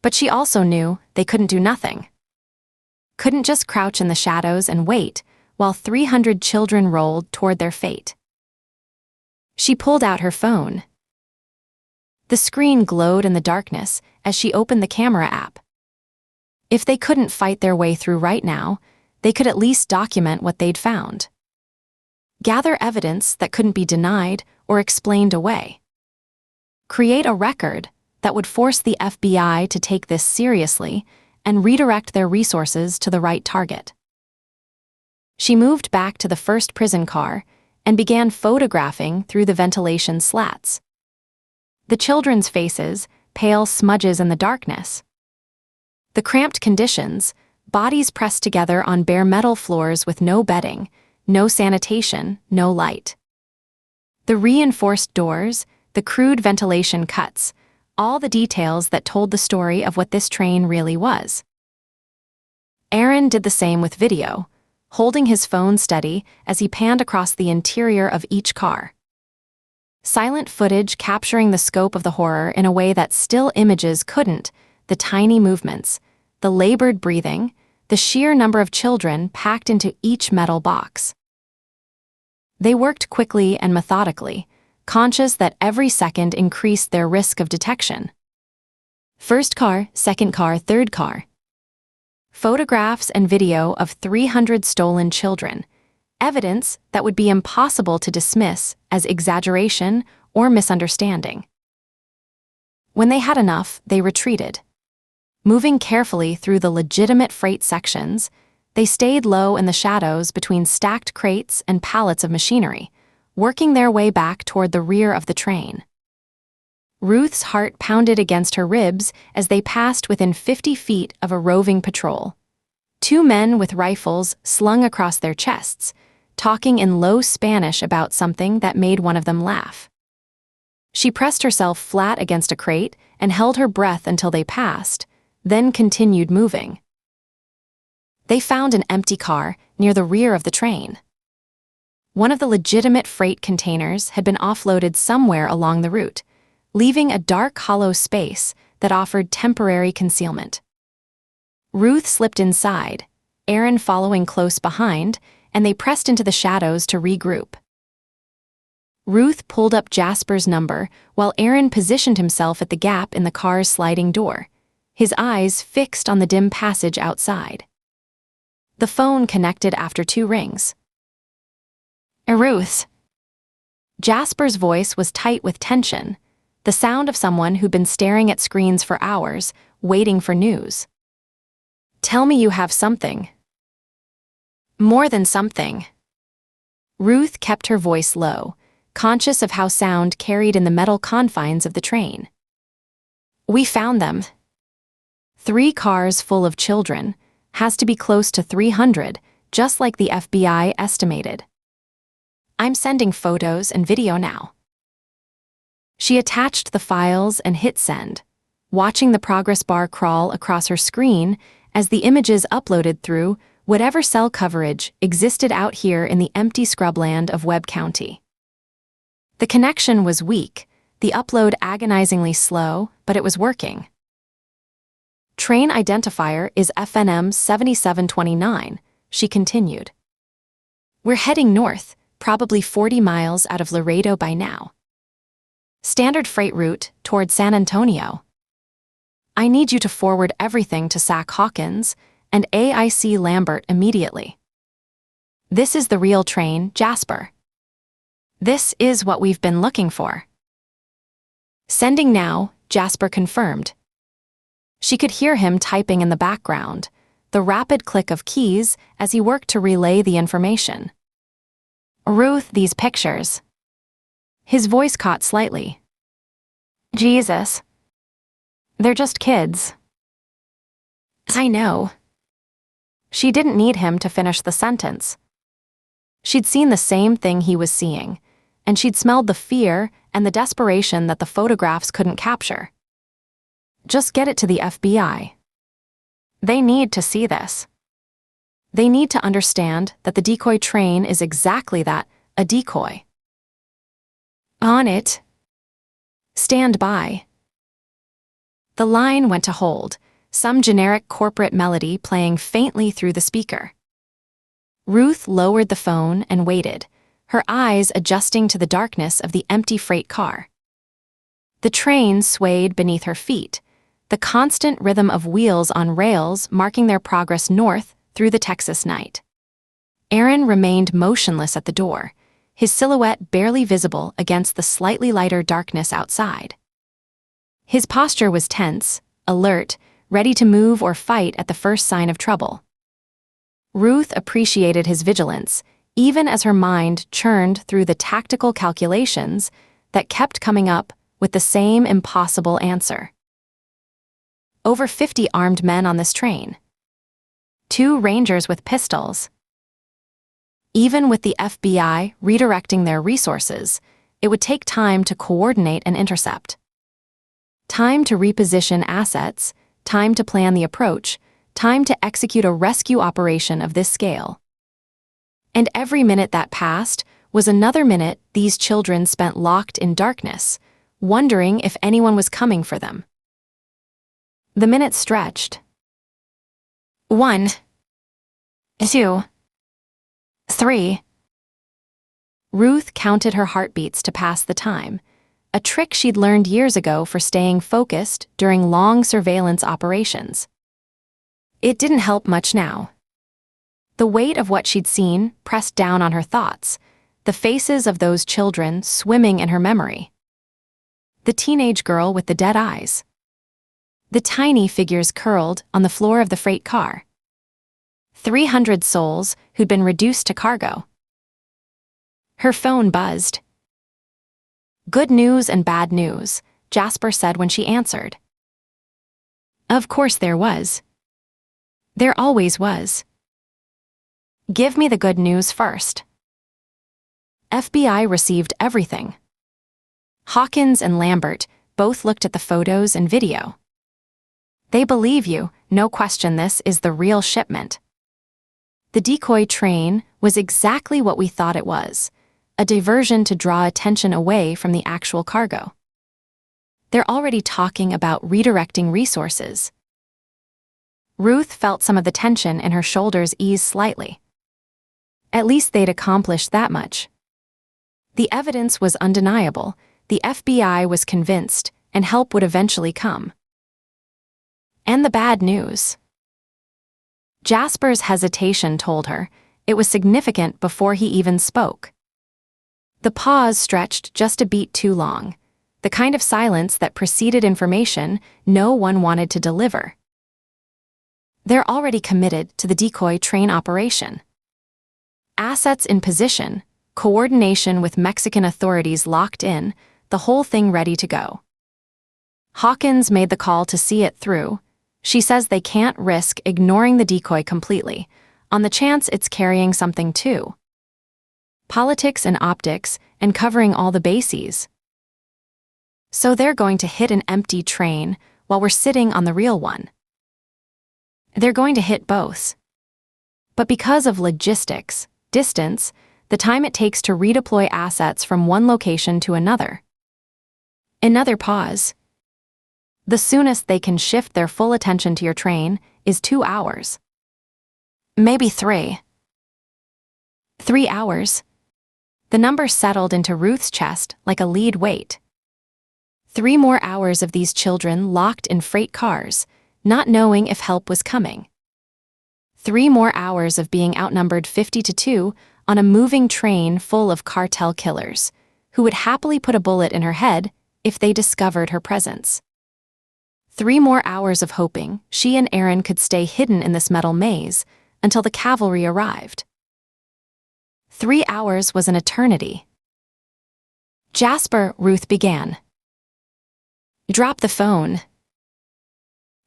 But she also knew they couldn't do nothing. Couldn't just crouch in the shadows and wait while 300 children rolled toward their fate. She pulled out her phone. The screen glowed in the darkness as she opened the camera app. If they couldn't fight their way through right now, they could at least document what they'd found. Gather evidence that couldn't be denied or explained away. Create a record that would force the FBI to take this seriously and redirect their resources to the right target. She moved back to the first prison car and began photographing through the ventilation slats. The children's faces, pale smudges in the darkness. The cramped conditions, bodies pressed together on bare metal floors with no bedding, no sanitation, no light. The reinforced doors, the crude ventilation cuts, all the details that told the story of what this train really was. Aaron did the same with video, holding his phone steady as he panned across the interior of each car. Silent footage capturing the scope of the horror in a way that still images couldn't, the tiny movements, the labored breathing, the sheer number of children packed into each metal box. They worked quickly and methodically, conscious that every second increased their risk of detection. First car, second car, third car. Photographs and video of 300 stolen children, evidence that would be impossible to dismiss as exaggeration or misunderstanding. When they had enough, they retreated. Moving carefully through the legitimate freight sections, they stayed low in the shadows between stacked crates and pallets of machinery, working their way back toward the rear of the train. Ruth's heart pounded against her ribs as they passed within 50 feet of a roving patrol. Two men with rifles slung across their chests, talking in low Spanish about something that made one of them laugh. She pressed herself flat against a crate and held her breath until they passed, then continued moving. They found an empty car near the rear of the train. One of the legitimate freight containers had been offloaded somewhere along the route, leaving a dark hollow space that offered temporary concealment. Ruth slipped inside, Aaron following close behind, and they pressed into the shadows to regroup. Ruth pulled up Jasper's number while Aaron positioned himself at the gap in the car's sliding door, his eyes fixed on the dim passage outside. The phone connected after 2 rings. Ruth. Jasper's voice was tight with tension, the sound of someone who'd been staring at screens for hours, waiting for news. Tell me you have something. More than something. Ruth kept her voice low, conscious of how sound carried in the metal confines of the train. We found them. 3 cars full of children, has to be close to 300, just like the FBI estimated. I'm sending photos and video now. She attached the files and hit send, watching the progress bar crawl across her screen as the images uploaded through whatever cell coverage existed out here in the empty scrubland of Webb County. The connection was weak, the upload agonizingly slow, but it was working. Train identifier is FNM 7729, she continued. We're heading north, probably 40 miles out of Laredo by now. Standard freight route toward San Antonio. I need you to forward everything to Sac Hawkins and AIC Lambert immediately. This is the real train, Jasper. This is what we've been looking for. Sending now, Jasper confirmed. She could hear him typing in the background, the rapid click of keys as he worked to relay the information. Ruth, these pictures. His voice caught slightly. Jesus. They're just kids. I know. She didn't need him to finish the sentence. She'd seen the same thing he was seeing, and she'd smelled the fear and the desperation that the photographs couldn't capture. Just get it to the FBI. They need to see this. They need to understand that the decoy train is exactly that, a decoy. On it. Stand by. The line went to hold, some generic corporate melody playing faintly through the speaker. Ruth lowered the phone and waited, her eyes adjusting to the darkness of the empty freight car. The train swayed beneath her feet, the constant rhythm of wheels on rails marking their progress north through the Texas night. Aaron remained motionless at the door, his silhouette barely visible against the slightly lighter darkness outside. His posture was tense, alert, ready to move or fight at the first sign of trouble. Ruth appreciated his vigilance, even as her mind churned through the tactical calculations that kept coming up with the same impossible answer. Over 50 armed men on this train. 2 rangers with pistols. Even with the FBI redirecting their resources, it would take time to coordinate and intercept. Time to reposition assets, time to plan the approach, time to execute a rescue operation of this scale. And every minute that passed was another minute these children spent locked in darkness, wondering if anyone was coming for them. The minutes stretched. 1, 2, 3. Ruth counted her heartbeats to pass the time, a trick she'd learned years ago for staying focused during long surveillance operations. It didn't help much now. The weight of what she'd seen pressed down on her thoughts, the faces of those children swimming in her memory. The teenage girl with the dead eyes. The tiny figures curled on the floor of the freight car. 300 souls who'd been reduced to cargo. Her phone buzzed. "Good news and bad news," Jasper said when she answered. Of course there was. There always was. "Give me the good news first." FBI received everything. Hawkins and Lambert both looked at the photos and video. "They believe you, no question this is the real shipment." The decoy train was exactly what we thought it was, a diversion to draw attention away from the actual cargo. They're already talking about redirecting resources. Ruth felt some of the tension in her shoulders ease slightly. At least they'd accomplished that much. The evidence was undeniable, the FBI was convinced, and help would eventually come. And the bad news. Jasper's hesitation told her it was significant before he even spoke. The pause stretched just a beat too long, the kind of silence that preceded information no one wanted to deliver. They're already committed to the decoy train operation. Assets in position, coordination with Mexican authorities locked in, the whole thing ready to go. Hawkins made the call to see it through. She says they can't risk ignoring the decoy completely, on the chance it's carrying something too. Politics and optics, and covering all the bases. So they're going to hit an empty train while we're sitting on the real one. They're going to hit both. But because of logistics, distance, the time it takes to redeploy assets from one location to another. Another pause. The soonest they can shift their full attention to your train is 2 hours. Maybe 3. 3 hours. The number settled into Ruth's chest like a lead weight. 3 more hours of these children locked in freight cars, not knowing if help was coming. 3 more hours of being outnumbered 50-2 on a moving train full of cartel killers, who would happily put a bullet in her head if they discovered her presence. 3 more hours of hoping she and Aaron could stay hidden in this metal maze until the cavalry arrived. 3 hours was an eternity. "Jasper," Ruth began. "Drop the phone."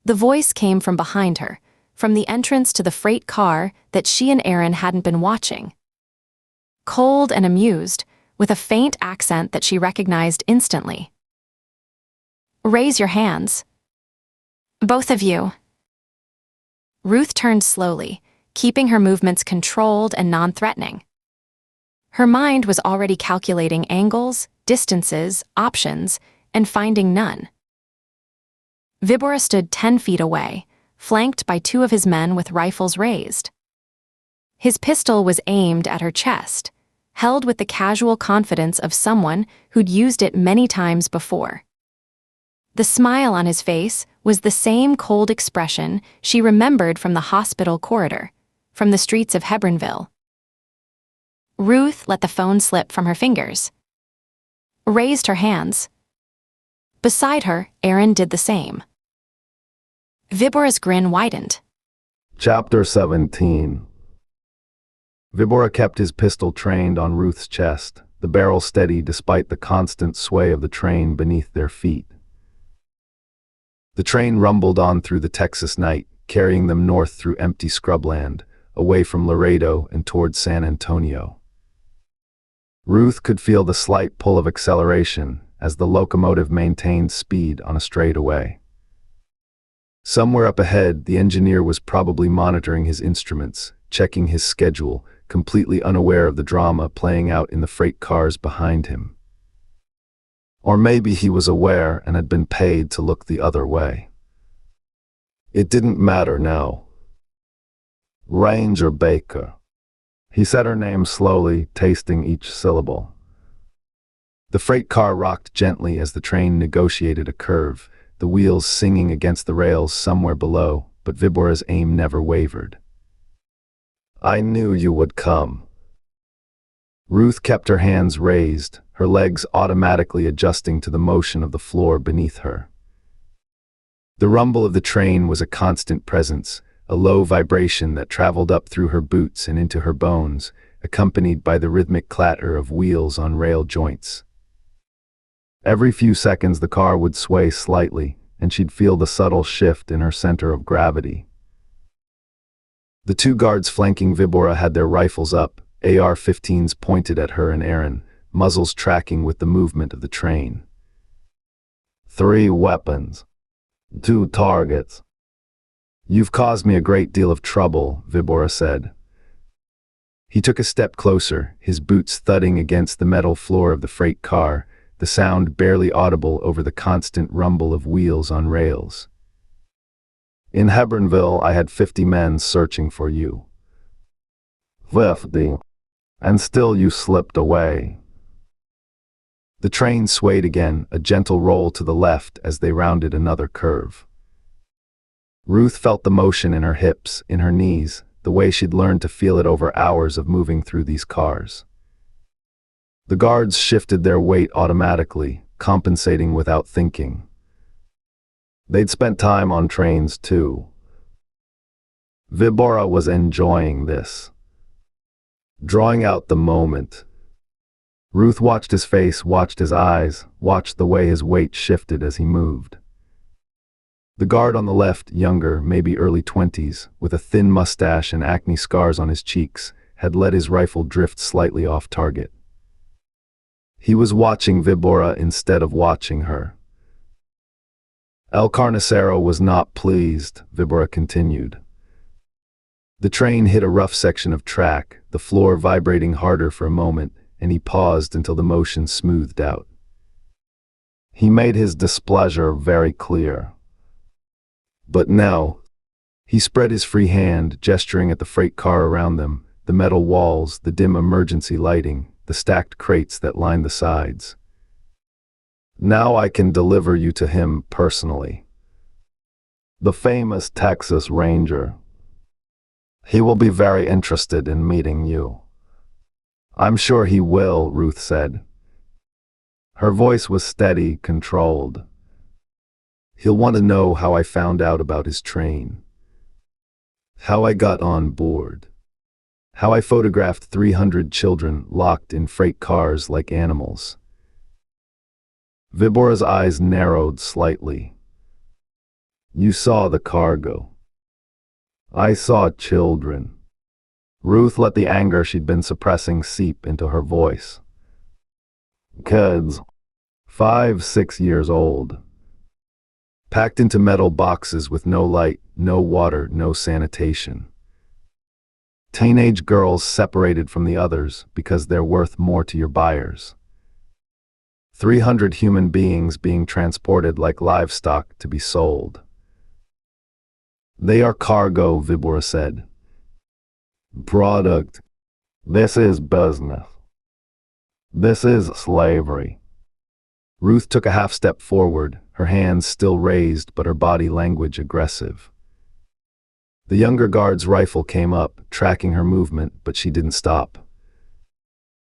The voice came from behind her, from the entrance to the freight car that she and Aaron hadn't been watching. Cold and amused, with a faint accent that she recognized instantly. "Raise your hands. Both of you." Ruth turned slowly, keeping her movements controlled and non-threatening. Her mind was already calculating angles, distances, options, and finding none. Vibora stood 10 feet away, flanked by 2 of his men with rifles raised. His pistol was aimed at her chest, held with the casual confidence of someone who'd used it many times before. The smile on his face was the same cold expression she remembered from the hospital corridor, from the streets of Hebronville. Ruth let the phone slip from her fingers. Raised her hands. Beside her, Aaron did the same. Vibora's grin widened. Chapter 17. Vibora kept his pistol trained on Ruth's chest, the barrel steady despite the constant sway of the train beneath their feet. The train rumbled on through the Texas night, carrying them north through empty scrubland, away from Laredo and towards San Antonio. Ruth could feel the slight pull of acceleration as the locomotive maintained speed on a straightaway. Somewhere up ahead, the engineer was probably monitoring his instruments, checking his schedule, completely unaware of the drama playing out in the freight cars behind him. Or maybe he was aware and had been paid to look the other way. It didn't matter now. Ranger Baker. He said her name slowly, tasting each syllable. The freight car rocked gently as the train negotiated a curve, the wheels singing against the rails somewhere below, but Vibora's aim never wavered. I knew you would come. Ruth kept her hands raised, her legs automatically adjusting to the motion of the floor beneath her. The rumble of the train was a constant presence, a low vibration that traveled up through her boots and into her bones, accompanied by the rhythmic clatter of wheels on rail joints. Every few seconds the car would sway slightly, and she'd feel the subtle shift in her center of gravity. The two guards flanking Vibora had their rifles up, AR-15s pointed at her and Aaron, muzzles tracking with the movement of the train. 3 weapons. 2 targets. You've caused me a great deal of trouble, Vibora said. He took a step closer, his boots thudding against the metal floor of the freight car, the sound barely audible over the constant rumble of wheels on rails. In Hebronville, I had 50 men searching for you. 50. And still you slipped away. The train swayed again, a gentle roll to the left as they rounded another curve. Ruth felt the motion in her hips, in her knees, the way she'd learned to feel it over hours of moving through these cars. The guards shifted their weight automatically, compensating without thinking. They'd spent time on trains too. Vibora was enjoying this. Drawing out the moment. Ruth watched his face, watched his eyes, watched the way his weight shifted as he moved. The guard on the left, younger, maybe early 20s, with a thin mustache and acne scars on his cheeks, had let his rifle drift slightly off target. He was watching Vibora instead of watching her. El Carnicero was not pleased, Vibora continued. The train hit a rough section of track, the floor vibrating harder for a moment, and he paused until the motion smoothed out. He made his displeasure very clear. But now, he spread his free hand, gesturing at the freight car around them, the metal walls, the dim emergency lighting, the stacked crates that lined the sides. Now I can deliver you to him personally. The famous Texas Ranger. He will be very interested in meeting you. I'm sure he will, Ruth said. Her voice was steady, controlled. He'll want to know how I found out about his train. How I got on board. How I photographed 300 children locked in freight cars like animals. Vibora's eyes narrowed slightly. You saw the cargo. I saw children. Ruth let the anger she'd been suppressing seep into her voice. Kids, 5, 6 years old. Packed into metal boxes with no light, no water, no sanitation. Teenage girls separated from the others because they're worth more to your buyers. 300 human beings being transported like livestock to be sold. They are cargo, Vibora said. Product. This is business. This is slavery. Ruth took a half step forward, her hands still raised but her body language aggressive. The younger guard's rifle came up, tracking her movement, but she didn't stop.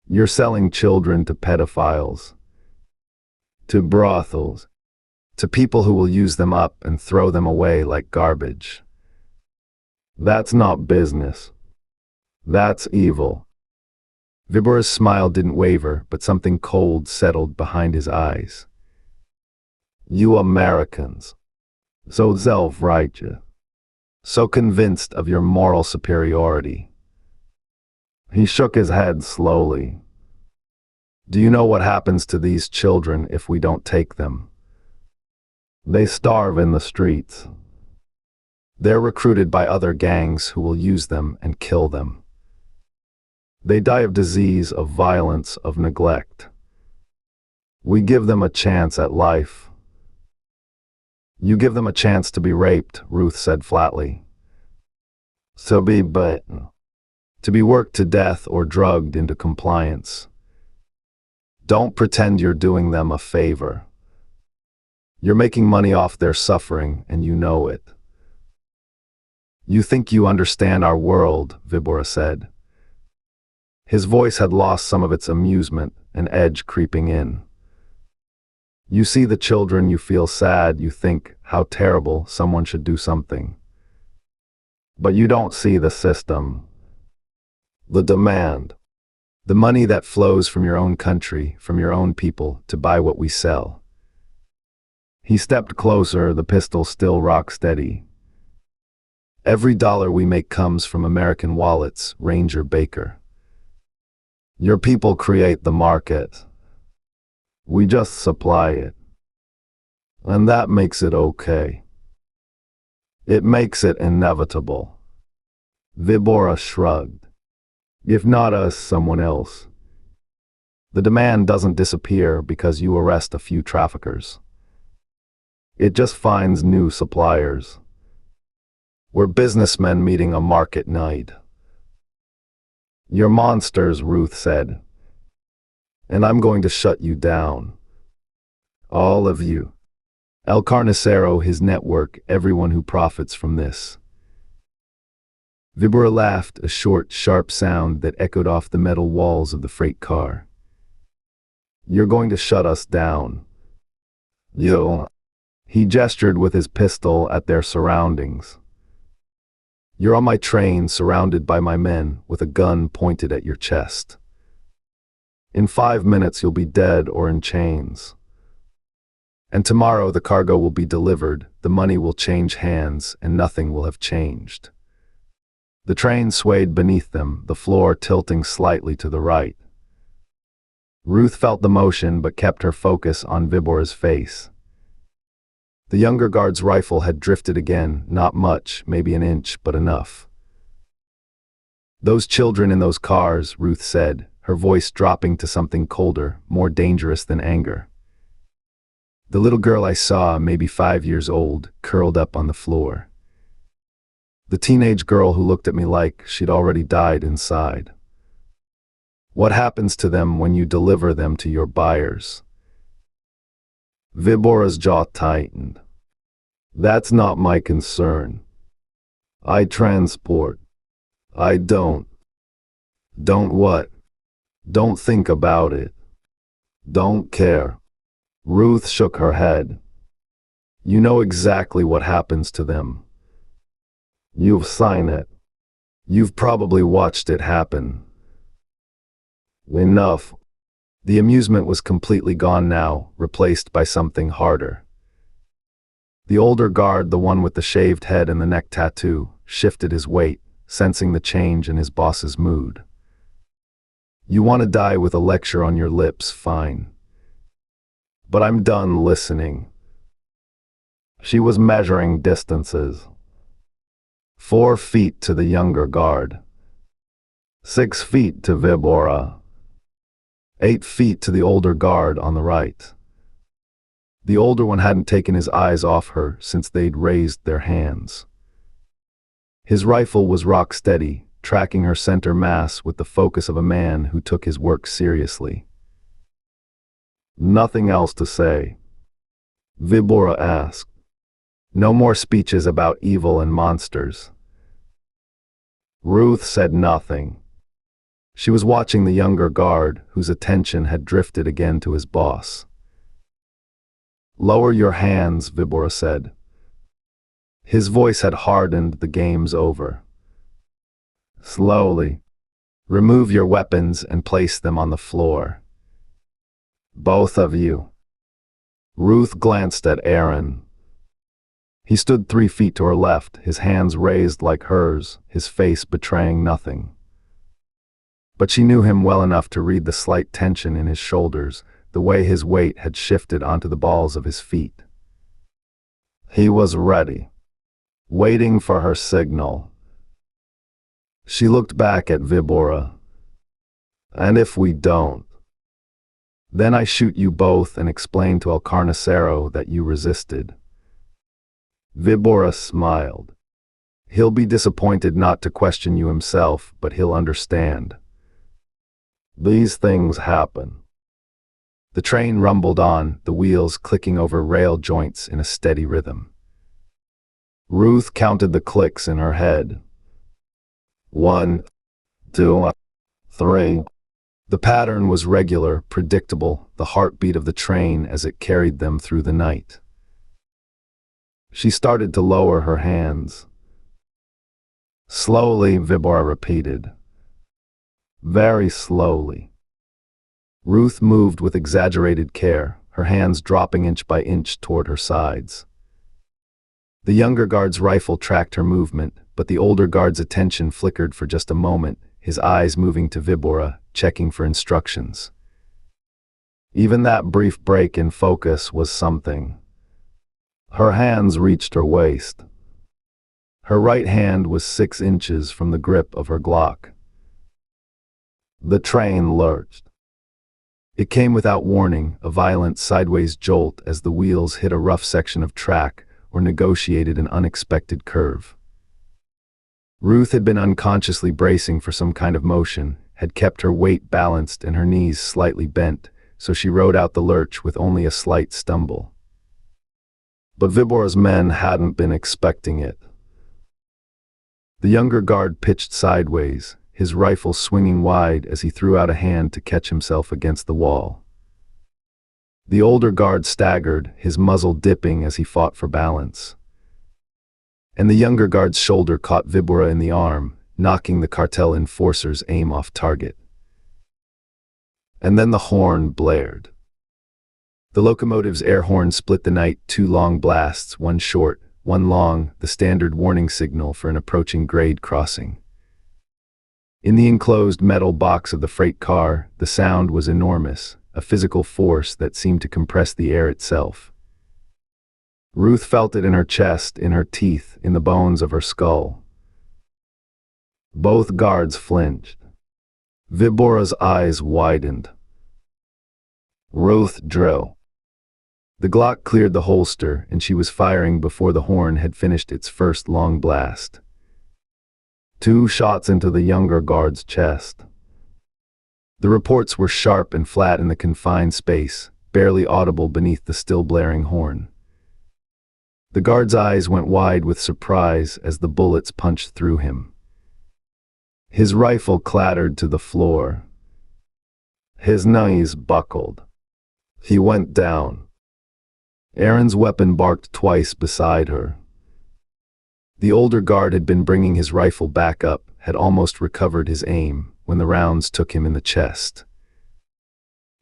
You're selling children to pedophiles. To brothels. to people who will use them up and throw them away like garbage. That's not business. That's evil. Vibora's smile didn't waver, but something cold settled behind his eyes. You Americans, so self-righteous, so convinced of your moral superiority. He shook his head slowly. Do you know what happens to these children if we don't take them? They starve in the streets. They're recruited by other gangs who will use them and kill them. They die of disease, of violence, of neglect. We give them a chance at life. You give them a chance to be raped, Ruth said flatly. To be worked to death or drugged into compliance. Don't pretend you're doing them a favor. You're making money off their suffering, and you know it. You think you understand our world, Vibora said. His voice had lost some of its amusement, an edge creeping in. You see the children, you feel sad, you think how terrible, someone should do something. But you don't see the system. The demand. The money that flows from your own country, from your own people, to buy what we sell. He stepped closer, the pistol still rock steady. Every dollar we make comes from American wallets, Ranger Baker. Your people create the market. We just supply it. And that makes it okay. It makes it inevitable. Vibora shrugged. If not us, someone else. The demand doesn't disappear because you arrest a few traffickers. It just finds new suppliers. We're businessmen meeting a market night. You're monsters, Ruth said. And I'm going to shut you down. All of you. El Carnicero, his network, everyone who profits from this. Vibora laughed, a short, sharp sound that echoed off the metal walls of the freight car. You're going to shut us down. You. He gestured with his pistol at their surroundings. You're on my train, surrounded by my men, with a gun pointed at your chest. In 5 minutes you'll be dead or in chains. And tomorrow the cargo will be delivered, the money will change hands, and nothing will have changed. The train swayed beneath them, the floor tilting slightly to the right. Ruth felt the motion but kept her focus on Vibora's face. The younger guard's rifle had drifted again, not much, maybe an inch, but enough. Those children in those cars, Ruth said, her voice dropping to something colder, more dangerous than anger. The little girl I saw, maybe 5 years old, curled up on the floor. The teenage girl who looked at me like she'd already died inside. What happens to them when you deliver them to your buyers? Vibora's jaw tightened. That's not my concern. I transport. I don't. Don't what? Don't think about it. Don't care. Ruth shook her head. You know exactly what happens to them. You've seen it. You've probably watched it happen. Enough. The amusement was completely gone now, replaced by something harder. The older guard, the one with the shaved head and the neck tattoo, shifted his weight, sensing the change in his boss's mood. You want to die with a lecture on your lips, fine. But I'm done listening. She was measuring distances. 4 feet to the younger guard. 6 feet to Vibora. 8 feet to the older guard on the right. The older one hadn't taken his eyes off her since they'd raised their hands. His rifle was rock steady, tracking her center mass with the focus of a man who took his work seriously. Nothing else to say? Vibora asked. No more speeches about evil and monsters. Ruth said nothing. She was watching the younger guard, whose attention had drifted again to his boss. Lower your hands, Vibora said. His voice had hardened. The game's over. Slowly. Remove your weapons and place them on the floor. Both of you. Ruth glanced at Aaron. He stood 3 feet to her left, his hands raised like hers, his face betraying nothing. But she knew him well enough to read the slight tension in his shoulders, the way his weight had shifted onto the balls of his feet. He was ready, waiting for her signal. She looked back at Vibora. And if we don't, then I shoot you both and explain to El Carnicero that you resisted. Vibora smiled. He'll be disappointed not to question you himself, but he'll understand. These things happen. The train rumbled on, the wheels clicking over rail joints in a steady rhythm. Ruth counted the clicks in her head. 1, 2, 3. The pattern was regular, predictable, the heartbeat of the train as it carried them through the night. She started to lower her hands. Slowly, Vibora repeated. Very slowly. Ruth moved with exaggerated care, her hands dropping inch by inch toward her sides. The younger guard's rifle tracked her movement, but the older guard's attention flickered for just a moment, his eyes moving to Vibora, checking for instructions. Even that brief break in focus was something. Her hands reached her waist. Her right hand was 6 inches from the grip of her Glock. The train lurched. It came without warning, a violent sideways jolt as the wheels hit a rough section of track or negotiated an unexpected curve. Ruth had been unconsciously bracing for some kind of motion, had kept her weight balanced and her knees slightly bent, so she rode out the lurch with only a slight stumble. But Vibora's men hadn't been expecting it. The younger guard pitched sideways, his rifle swinging wide as he threw out a hand to catch himself against the wall. The older guard staggered, his muzzle dipping as he fought for balance. And the younger guard's shoulder caught Vibora in the arm, knocking the cartel enforcer's aim off target. And then the horn blared. The locomotive's air horn split the night, 2 long blasts, one short, one long, the standard warning signal for an approaching grade crossing. In the enclosed metal box of the freight car, the sound was enormous, a physical force that seemed to compress the air itself. Ruth felt it in her chest, in her teeth, in the bones of her skull. Both guards flinched. Vibora's eyes widened. Ruth drew. The Glock cleared the holster, and she was firing before the horn had finished its first long blast. 2 shots into the younger guard's chest. The reports were sharp and flat in the confined space, barely audible beneath the still blaring horn. The guard's eyes went wide with surprise as the bullets punched through him. His rifle clattered to the floor. His knees buckled. He went down. Aaron's weapon barked twice beside her. The older guard had been bringing his rifle back up, had almost recovered his aim, when the rounds took him in the chest.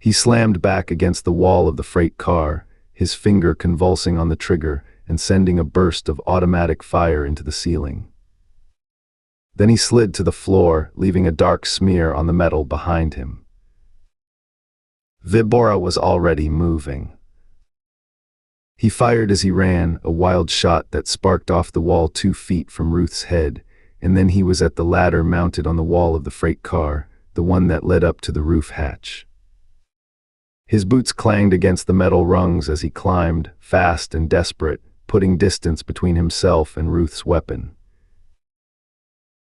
He slammed back against the wall of the freight car, his finger convulsing on the trigger and sending a burst of automatic fire into the ceiling. Then he slid to the floor, leaving a dark smear on the metal behind him. Vibora was already moving. He fired as he ran, a wild shot that sparked off the wall 2 feet from Ruth's head, and then he was at the ladder mounted on the wall of the freight car, the one that led up to the roof hatch. His boots clanged against the metal rungs as he climbed, fast and desperate, putting distance between himself and Ruth's weapon.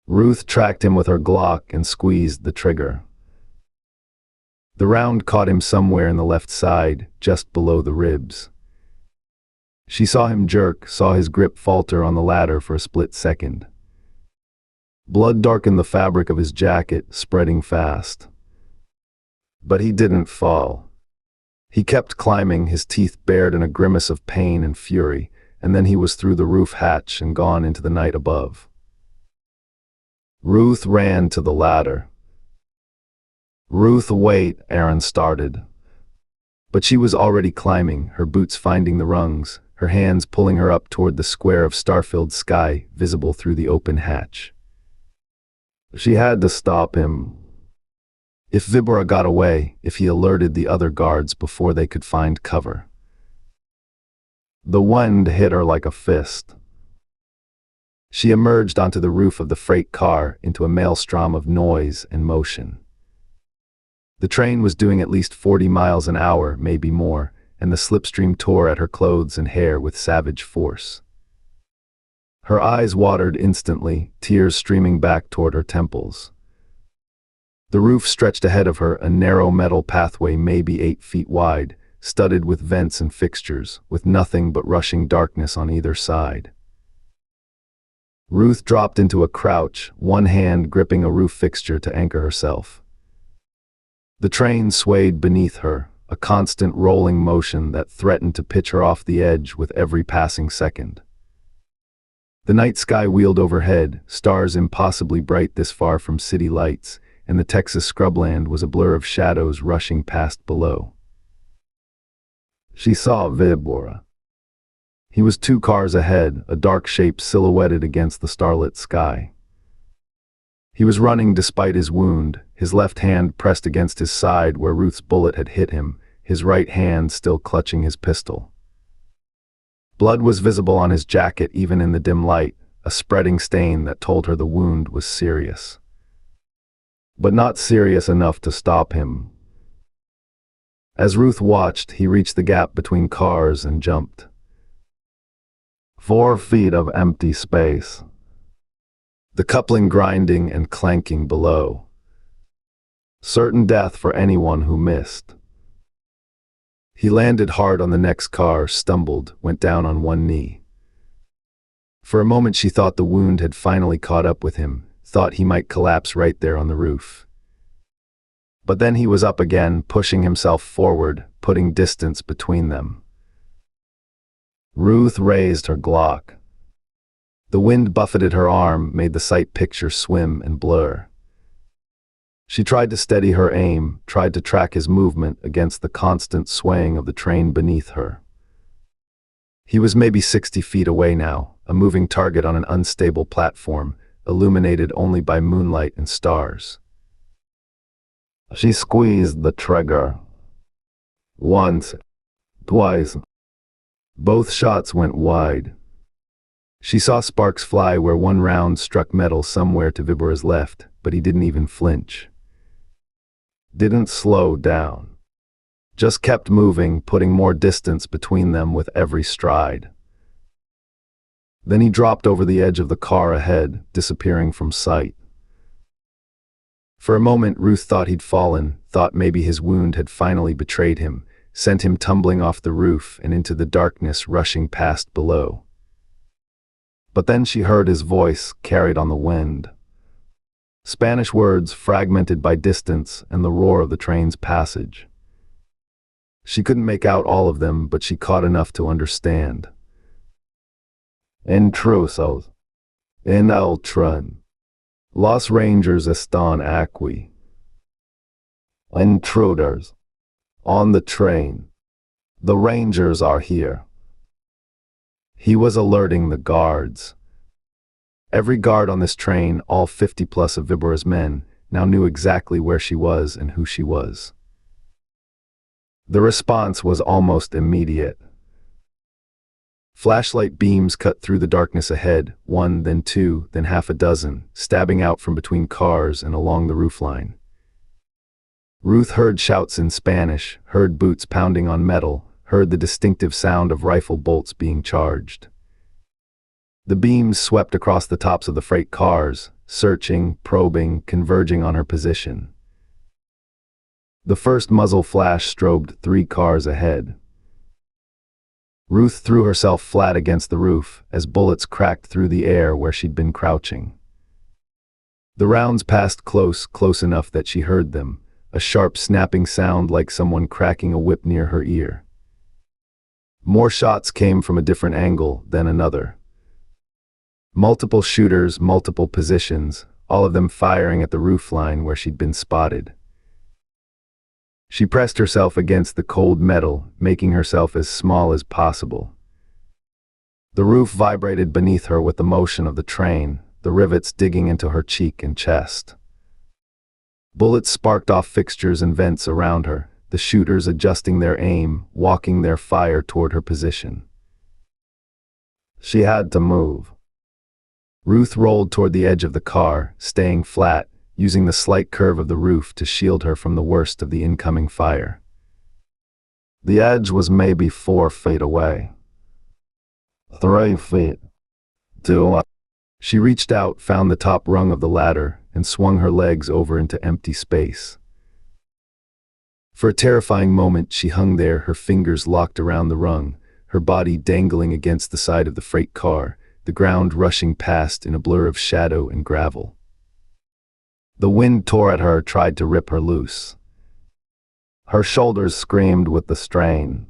Ruth tracked him with her Glock and squeezed the trigger. The round caught him somewhere in the left side, just below the ribs. She saw him jerk, saw his grip falter on the ladder for a split second. Blood darkened the fabric of his jacket, spreading fast. But he didn't fall. He kept climbing, his teeth bared in a grimace of pain and fury, and then he was through the roof hatch and gone into the night above. Ruth ran to the ladder. "Ruth, wait," Aaron started. But she was already climbing, her boots finding the rungs, her hands pulling her up toward the square of star-filled sky visible through the open hatch. She had to stop him. If Vibora got away, if he alerted the other guards before they could find cover. The wind hit her like a fist. She emerged onto the roof of the freight car into a maelstrom of noise and motion. The train was doing at least 40 miles an hour, maybe more, and the slipstream tore at her clothes and hair with savage force. Her eyes watered instantly, tears streaming back toward her temples. The roof stretched ahead of her, a narrow metal pathway maybe 8 feet wide, studded with vents and fixtures, with nothing but rushing darkness on either side. Ruth dropped into a crouch, one hand gripping a roof fixture to anchor herself. The train swayed beneath her, a constant rolling motion that threatened to pitch her off the edge with every passing second. The night sky wheeled overhead, stars impossibly bright this far from city lights, and the Texas scrubland was a blur of shadows rushing past below. She saw Vibora. He was 2 cars ahead, a dark shape silhouetted against the starlit sky. He was running despite his wound, his left hand pressed against his side where Ruth's bullet had hit him, his right hand still clutching his pistol. Blood was visible on his jacket even in the dim light, a spreading stain that told her the wound was serious. But not serious enough to stop him. As Ruth watched, he reached the gap between cars and jumped. 4 feet of empty space. The coupling grinding and clanking below. Certain death for anyone who missed. He landed hard on the next car, stumbled, went down on one knee. For a moment she thought the wound had finally caught up with him, thought he might collapse right there on the roof. But then he was up again, pushing himself forward, putting distance between them. Ruth raised her Glock. The wind buffeted her arm, made the sight picture swim and blur. She tried to steady her aim, tried to track his movement against the constant swaying of the train beneath her. He was maybe 60 feet away now, a moving target on an unstable platform, illuminated only by moonlight and stars. She squeezed the trigger. Once, twice. Both shots went wide. She saw sparks fly where one round struck metal somewhere to Vibora's left, but he didn't even flinch. Didn't slow down. Just kept moving, putting more distance between them with every stride. Then he dropped over the edge of the car ahead, disappearing from sight. For a moment, Ruth thought he'd fallen, thought maybe his wound had finally betrayed him, sent him tumbling off the roof and into the darkness rushing past below. But then she heard his voice, carried on the wind. Spanish words fragmented by distance and the roar of the train's passage. She couldn't make out all of them, but she caught enough to understand. Intrusos. En el tren. Los Rangers están aquí. Intruders. On the train. The Rangers are here. He was alerting the guards. Every guard on this train, all 50 plus of Vibora's men, now knew exactly where she was and who she was. The response was almost immediate. Flashlight beams cut through the darkness ahead, 1, then 2, then half a dozen, stabbing out from between cars and along the roofline. Ruth heard shouts in Spanish, heard boots pounding on metal, heard the distinctive sound of rifle bolts being charged. The beams swept across the tops of the freight cars, searching, probing, converging on her position. The first muzzle flash strobed 3 cars ahead. Ruth threw herself flat against the roof as bullets cracked through the air where she'd been crouching. The rounds passed close enough that she heard them, a sharp snapping sound like someone cracking a whip near her ear. More shots came from a different angle, then another. Multiple shooters, multiple positions, all of them firing at the roofline where she'd been spotted. She pressed herself against the cold metal, making herself as small as possible. The roof vibrated beneath her with the motion of the train, the rivets digging into her cheek and chest. Bullets sparked off fixtures and vents around her, the shooters adjusting their aim, walking their fire toward her position. She had to move. Ruth rolled toward the edge of the car, staying flat, using the slight curve of the roof to shield her from the worst of the incoming fire. The edge was maybe 4 feet away. 3 feet. 2. She reached out, found the top rung of the ladder, and swung her legs over into empty space. For a terrifying moment, she hung there, her fingers locked around the rung, her body dangling against the side of the freight car, the ground rushing past in a blur of shadow and gravel. The wind tore at her, tried to rip her loose. Her shoulders screamed with the strain.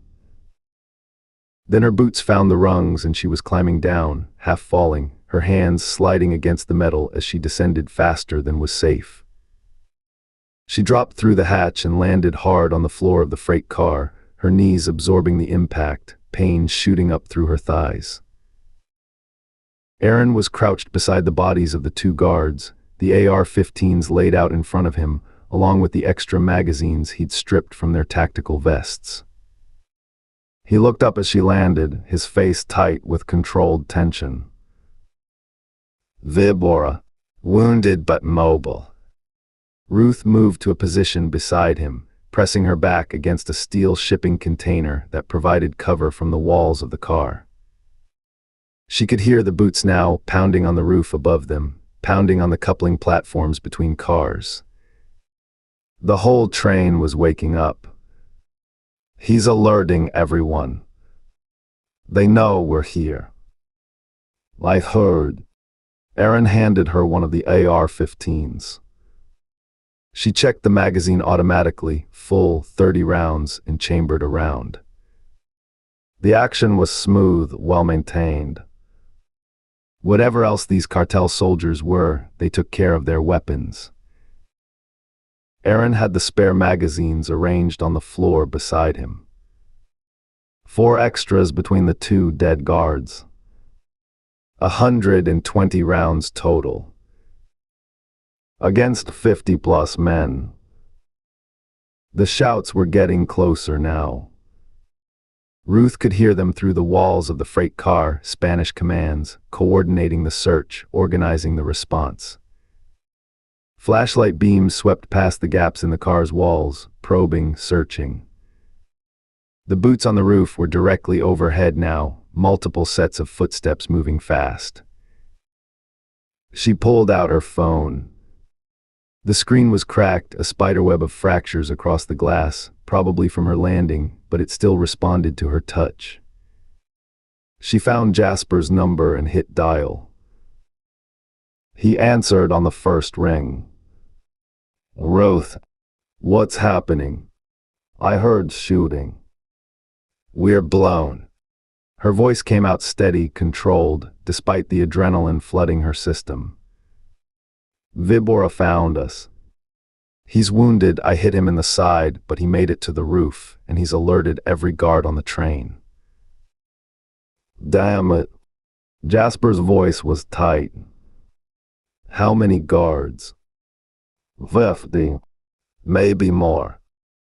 Then her boots found the rungs and she was climbing down, half falling, her hands sliding against the metal as she descended faster than was safe. She dropped through the hatch and landed hard on the floor of the freight car, her knees absorbing the impact, pain shooting up through her thighs. Aaron was crouched beside the bodies of the 2 guards, the AR-15s laid out in front of him, along with the extra magazines he'd stripped from their tactical vests. He looked up as she landed, his face tight with controlled tension. Vibora, wounded but mobile. Ruth moved to a position beside him, pressing her back against a steel shipping container that provided cover from the walls of the car. She could hear the boots now, pounding on the roof above them, pounding on the coupling platforms between cars. The whole train was waking up. He's alerting everyone. They know we're here. I heard. Aaron handed her one of the AR-15s. She checked the magazine automatically, full 30 rounds, and chambered a round. The action was smooth, well-maintained. Whatever else these cartel soldiers were, they took care of their weapons. Aaron had the spare magazines arranged on the floor beside him. 4 extras between the 2 dead guards. 120 rounds total. Against 50-plus men. The shouts were getting closer now. Ruth could hear them through the walls of the freight car, Spanish commands, coordinating the search, organizing the response. Flashlight beams swept past the gaps in the car's walls, probing, searching. The boots on the roof were directly overhead now, multiple sets of footsteps moving fast. She pulled out her phone. The screen was cracked, a spiderweb of fractures across the glass, probably from her landing, but it still responded to her touch. She found Jasper's number and hit dial. He answered on the first ring. Ruth, what's happening? I heard shooting. We're blown. Her voice came out steady, controlled, despite the adrenaline flooding her system. Vibora found us. He's wounded, I hit him in the side, but he made it to the roof, and he's alerted every guard on the train. Damn it. Jasper's voice was tight. How many guards? 50. Maybe more.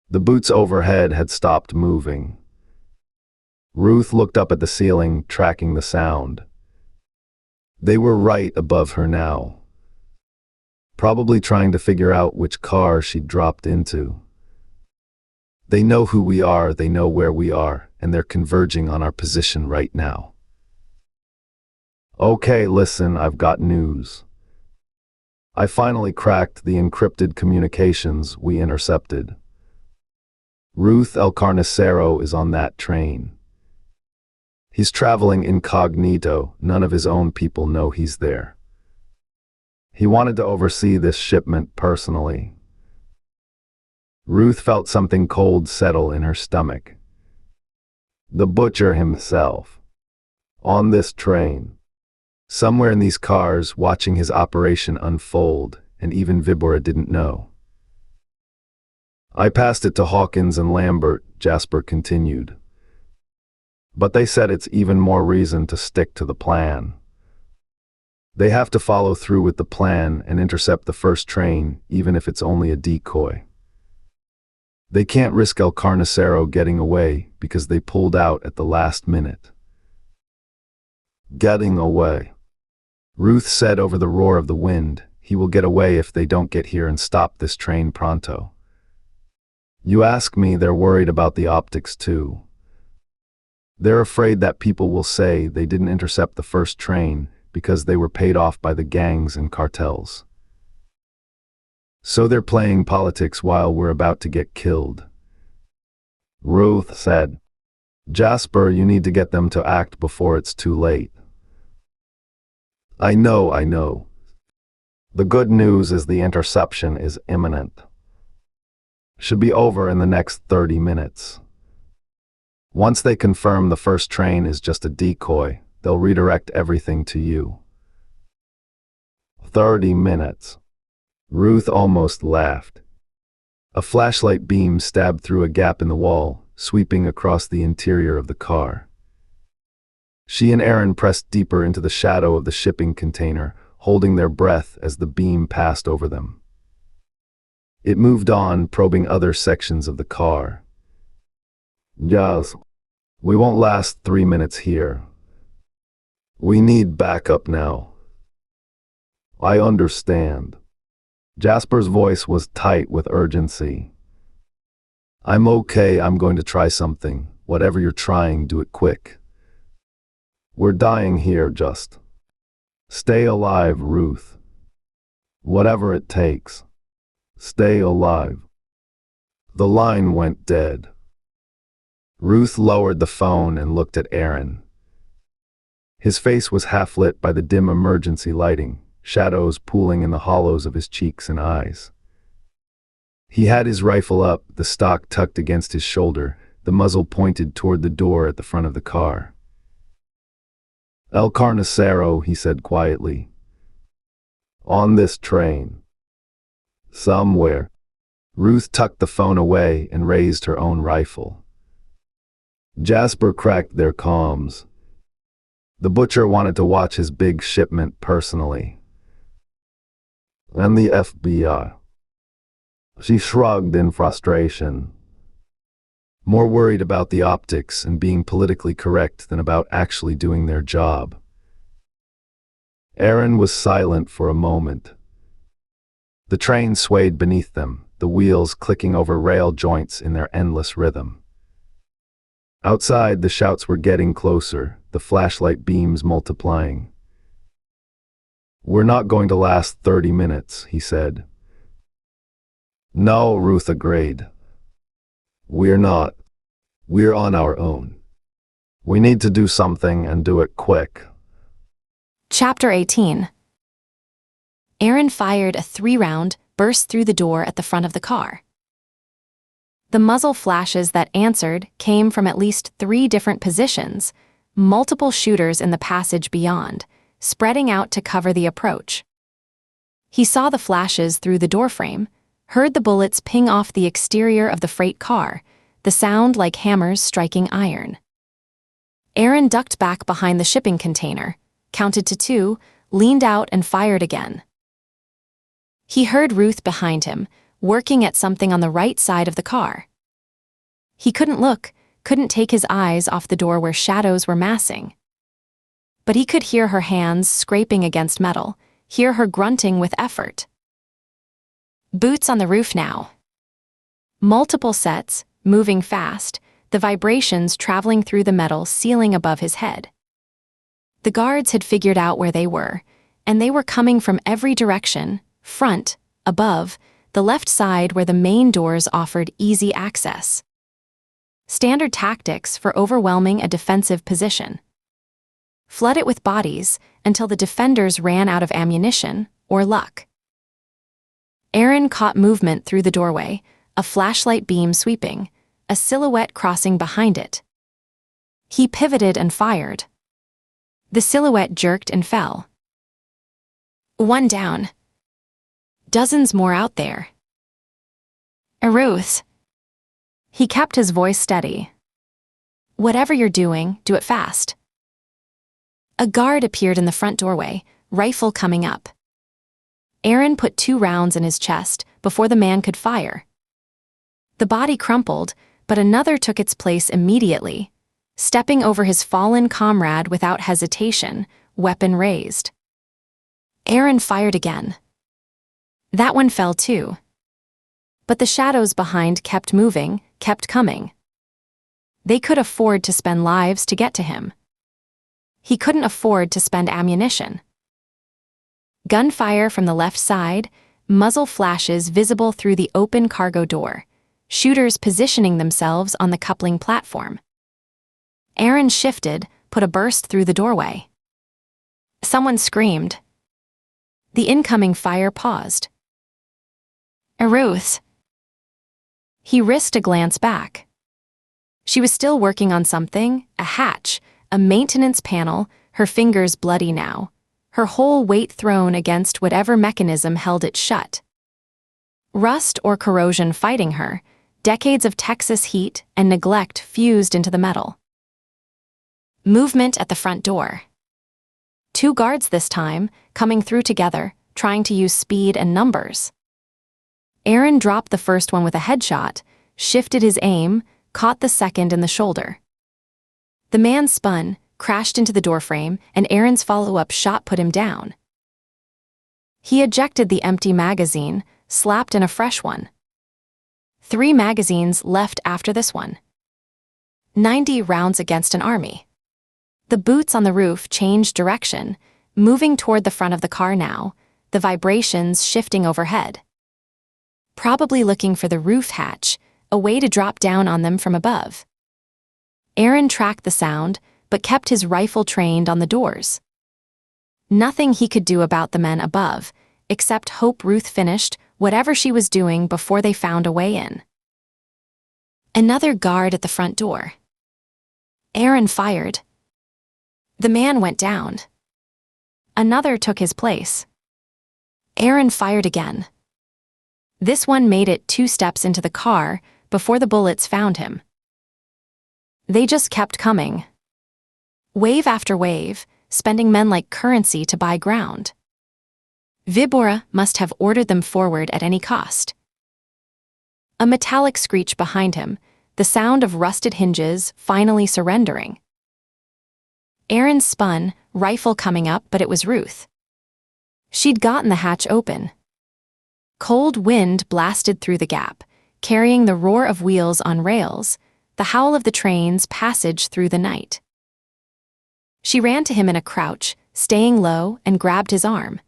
The boots overhead had stopped moving. Ruth looked up at the ceiling, tracking the sound. They were right above her now. Probably trying to figure out which car she'd dropped into. They know who we are, they know where we are, and they're converging on our position right now. Okay, listen, I've got news. I finally cracked the encrypted communications we intercepted. Ruth El Carnicero is on that train. He's traveling incognito, none of his own people know he's there. He wanted to oversee this shipment personally. Ruth felt something cold settle in her stomach. The butcher himself. On this train. Somewhere in these cars, watching his operation unfold, and even Vibora didn't know. I passed it to Hawkins and Lambert, Jasper continued. But they said it's even more reason to stick to the plan. They have to follow through with the plan and intercept the first train, even if it's only a decoy. They can't risk El Carnicero getting away because they pulled out at the last minute. Getting away. Ruth said over the roar of the wind, he will get away if they don't get here and stop this train pronto. You ask me, they're worried about the optics too. They're afraid that people will say they didn't intercept the first train because they were paid off by the gangs and cartels. So they're playing politics while we're about to get killed. Ruth said, Jasper, you need to get them to act before it's too late. I know. The good news is the interception is imminent. Should be over in the next 30 minutes. Once they confirm the first train is just a decoy, they'll redirect everything to you. 30 minutes. Ruth almost laughed. A flashlight beam stabbed through a gap in the wall, sweeping across the interior of the car. She and Aaron pressed deeper into the shadow of the shipping container, holding their breath as the beam passed over them. It moved on, probing other sections of the car. Yes, we won't last 3 minutes here. We need backup now. I understand. Jasper's voice was tight with urgency. I'm okay, I'm going to try something. Whatever you're trying, do it quick. We're dying here, just. Stay alive, Ruth. Whatever it takes. Stay alive. The line went dead. Ruth lowered the phone and looked at Aaron. His face was half lit by the dim emergency lighting, shadows pooling in the hollows of his cheeks and eyes. He had his rifle up, the stock tucked against his shoulder, the muzzle pointed toward the door at the front of the car. El Carnicero, he said quietly. On this train. Somewhere. Ruth tucked the phone away and raised her own rifle. Jasper cracked their comms. The butcher wanted to watch his big shipment personally. And the FBI. She shrugged in frustration. More worried about the optics and being politically correct than about actually doing their job. Aaron was silent for a moment. The train swayed beneath them, the wheels clicking over rail joints in their endless rhythm. Outside, the shouts were getting closer, the flashlight beams multiplying. We're not going to last 30 minutes, he said. No, Ruth agreed. We're not. We're on our own. We need to do something and do it quick. Chapter 18. Aaron fired a 3-round, burst through the door at the front of the car. The muzzle flashes that answered came from at least 3 different positions, multiple shooters in the passage beyond, spreading out to cover the approach. He saw the flashes through the doorframe, heard the bullets ping off the exterior of the freight car, the sound like hammers striking iron. Aaron ducked back behind the shipping container, counted to 2, leaned out and fired again. He heard Ruth behind him, working at something on the right side of the car. He couldn't look, couldn't take his eyes off the door where shadows were massing. But he could hear her hands scraping against metal, hear her grunting with effort. Boots on the roof now. Multiple sets, moving fast, the vibrations traveling through the metal ceiling above his head. The guards had figured out where they were, and they were coming from every direction, front, above, the left side where the main doors offered easy access. Standard tactics for overwhelming a defensive position. Flood it with bodies until the defenders ran out of ammunition or luck. Aaron caught movement through the doorway, a flashlight beam sweeping, a silhouette crossing behind it. He pivoted and fired. The silhouette jerked and fell. One down. Dozens more out there. Ruth. He kept his voice steady. Whatever you're doing, do it fast. A guard appeared in the front doorway, rifle coming up. Aaron put 2 rounds in his chest before the man could fire. The body crumpled, but another took its place immediately, stepping over his fallen comrade without hesitation, weapon raised. Aaron fired again. That one fell too. But the shadows behind kept moving, kept coming. They could afford to spend lives to get to him. He couldn't afford to spend ammunition. Gunfire from the left side, muzzle flashes visible through the open cargo door, shooters positioning themselves on the coupling platform. Aaron shifted, put a burst through the doorway. Someone screamed. The incoming fire paused. Ruth. He risked a glance back. She was still working on something, a hatch, a maintenance panel, her fingers bloody now, her whole weight thrown against whatever mechanism held it shut. Rust or corrosion fighting her, decades of Texas heat and neglect fused into the metal. Movement at the front door. 2 guards this time, coming through together, trying to use speed and numbers. Aaron dropped the first one with a headshot, shifted his aim, caught the second in the shoulder. The man spun, crashed into the doorframe, and Aaron's follow-up shot put him down. He ejected the empty magazine, slapped in a fresh one. 3 magazines left after this one. 90 rounds against an army. The boots on the roof changed direction, moving toward the front of the car now, the vibrations shifting overhead. Probably looking for the roof hatch, a way to drop down on them from above. Aaron tracked the sound, but kept his rifle trained on the doors. Nothing he could do about the men above, except hope Ruth finished whatever she was doing before they found a way in. Another guard at the front door. Aaron fired. The man went down. Another took his place. Aaron fired again. This one made it 2 steps into the car before the bullets found him. They just kept coming. Wave after wave, spending men like currency to buy ground. Vibora must have ordered them forward at any cost. A metallic screech behind him, the sound of rusted hinges finally surrendering. Aaron spun, rifle coming up, but it was Ruth. She'd gotten the hatch open. Cold wind blasted through the gap, carrying the roar of wheels on rails, the howl of the train's passage through the night. She ran to him in a crouch, staying low, and grabbed his arm.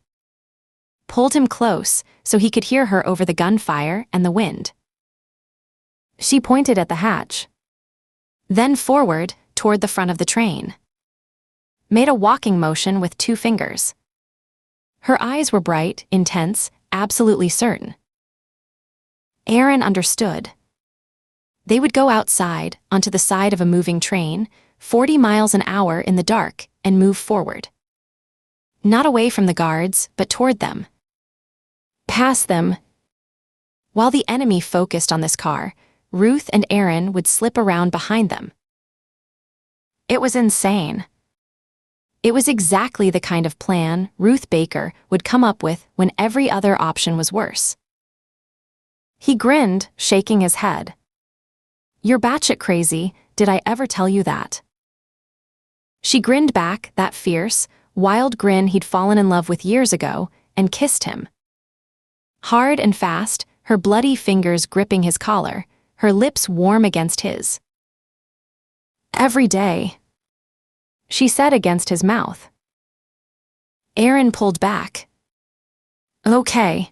Pulled him close so he could hear her over the gunfire and the wind. She pointed at the hatch. Then forward, toward the front of the train. Made a walking motion with 2 fingers. Her eyes were bright, intense, absolutely certain. Aaron understood. They would go outside, onto the side of a moving train, 40 miles an hour in the dark, and move forward. Not away from the guards, but toward them. Past them. While the enemy focused on this car, Ruth and Aaron would slip around behind them. It was insane. It was exactly the kind of plan Ruth Baker would come up with when every other option was worse. He grinned, shaking his head. You're batshit crazy, did I ever tell you that? She grinned back, that fierce, wild grin he'd fallen in love with years ago, and kissed him. Hard and fast, her bloody fingers gripping his collar, her lips warm against his. Every day, she said against his mouth. Aaron pulled back. Okay.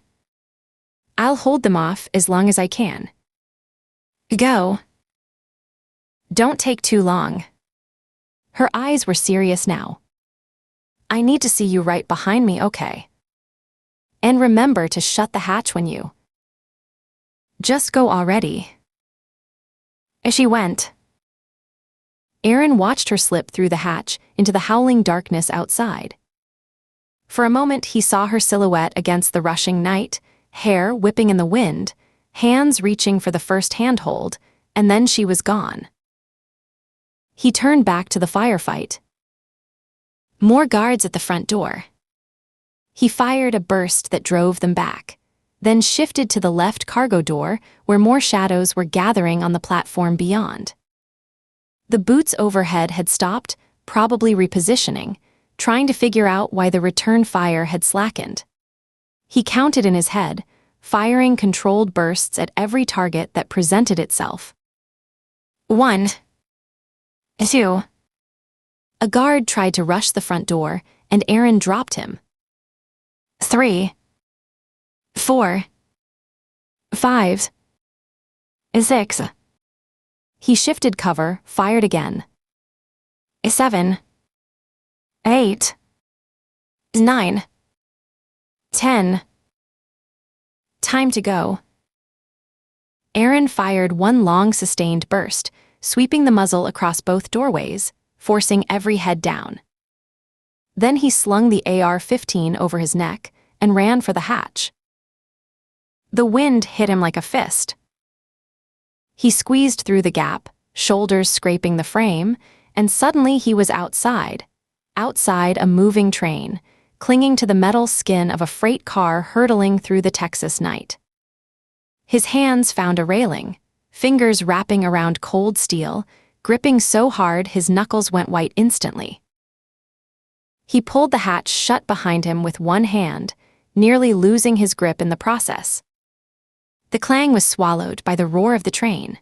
I'll hold them off as long as I can. Go. Don't take too long. Her eyes were serious now. I need to see you right behind me, okay? And remember to shut the hatch when you... Just go already." As she went, Aaron watched her slip through the hatch into the howling darkness outside. For a moment he saw her silhouette against the rushing night, hair whipping in the wind, hands reaching for the first handhold, and then she was gone. He turned back to the firefight. More guards at the front door. He fired a burst that drove them back, then shifted to the left cargo door where more shadows were gathering on the platform beyond. The boots overhead had stopped, probably repositioning, trying to figure out why the return fire had slackened. He counted in his head, firing controlled bursts at every target that presented itself. 1, 2. A guard tried to rush the front door, and Aaron dropped him. 3, 4, 5, 6. He shifted cover, fired again. 7, 8, 9, 10. Time to go. Aaron fired one long sustained burst, sweeping the muzzle across both doorways, forcing every head down. Then he slung the AR-15 over his neck and ran for the hatch. The wind hit him like a fist. He squeezed through the gap, shoulders scraping the frame, and suddenly he was outside a moving train, clinging to the metal skin of a freight car hurtling through the Texas night. His hands found a railing, fingers wrapping around cold steel, gripping so hard his knuckles went white instantly. He pulled the hatch shut behind him with one hand, nearly losing his grip in the process. The clang was swallowed by the roar of the train.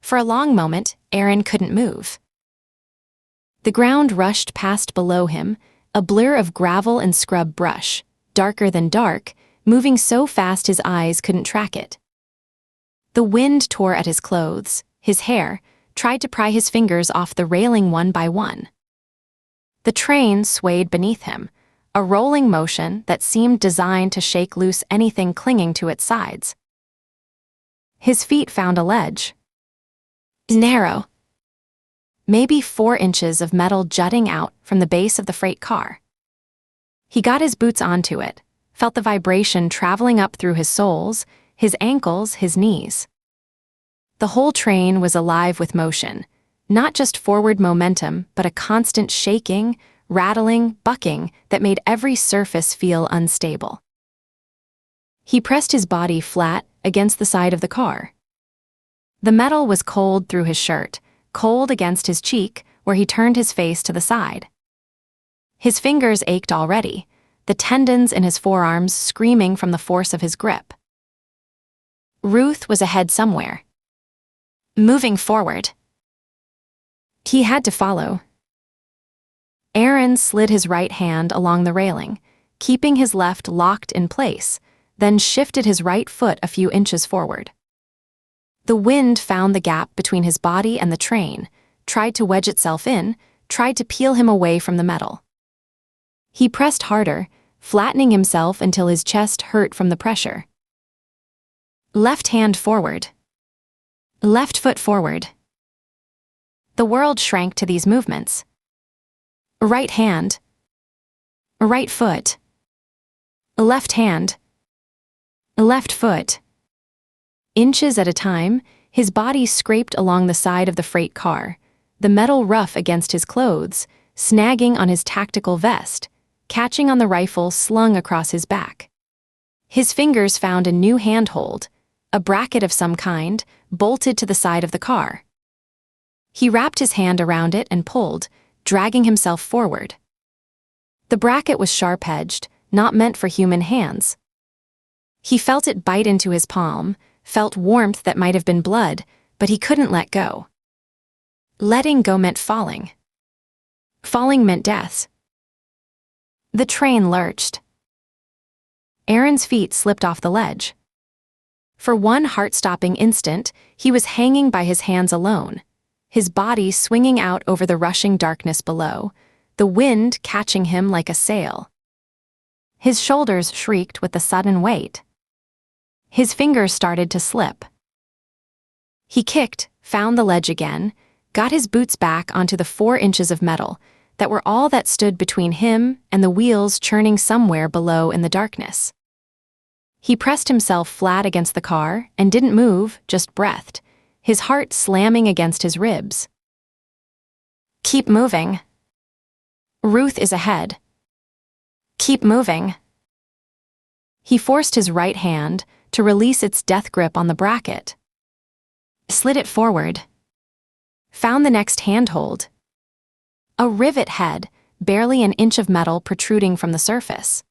For a long moment, Aaron couldn't move. The ground rushed past below him, a blur of gravel and scrub brush, darker than dark, moving so fast his eyes couldn't track it. The wind tore at his clothes, his hair, tried to pry his fingers off the railing one by one. The train swayed beneath him, a rolling motion that seemed designed to shake loose anything clinging to its sides. His feet found a ledge. Narrow. Maybe 4 inches of metal jutting out from the base of the freight car. He got his boots onto it, felt the vibration traveling up through his soles, his ankles, his knees. The whole train was alive with motion, not just forward momentum, but a constant shaking, rattling, bucking that made every surface feel unstable. He pressed his body flat against the side of the car. The metal was cold through his shirt, cold against his cheek where he turned his face to the side. His fingers ached already, the tendons in his forearms screaming from the force of his grip. Ruth was ahead somewhere. Moving forward. He had to follow. Aaron slid his right hand along the railing, keeping his left locked in place, then shifted his right foot a few inches forward. The wind found the gap between his body and the train, tried to wedge itself in, tried to peel him away from the metal. He pressed harder, flattening himself until his chest hurt from the pressure. Left hand forward. Left foot forward. The world shrank to these movements. Right hand. Right foot. Left hand. Left foot. Inches at a time, his body scraped along the side of the freight car, the metal rough against his clothes, snagging on his tactical vest, catching on the rifle slung across his back. His fingers found a new handhold, a bracket of some kind, bolted to the side of the car. He wrapped his hand around it and pulled, dragging himself forward. The bracket was sharp-edged, not meant for human hands. He felt it bite into his palm, felt warmth that might have been blood, but he couldn't let go. Letting go meant falling. Falling meant death. The train lurched. Aaron's feet slipped off the ledge. For one heart-stopping instant, he was hanging by his hands alone, his body swinging out over the rushing darkness below, the wind catching him like a sail. His shoulders shrieked with the sudden weight. His fingers started to slip. He kicked, found the ledge again, got his boots back onto the 4 inches of metal that were all that stood between him and the wheels churning somewhere below in the darkness. He pressed himself flat against the car and didn't move, just breathed, his heart slamming against his ribs. Keep moving. Ruth is ahead. Keep moving. He forced his right hand to release its death grip on the bracket. Slid it forward. Found the next handhold. A rivet head, barely an inch of metal protruding from the surface.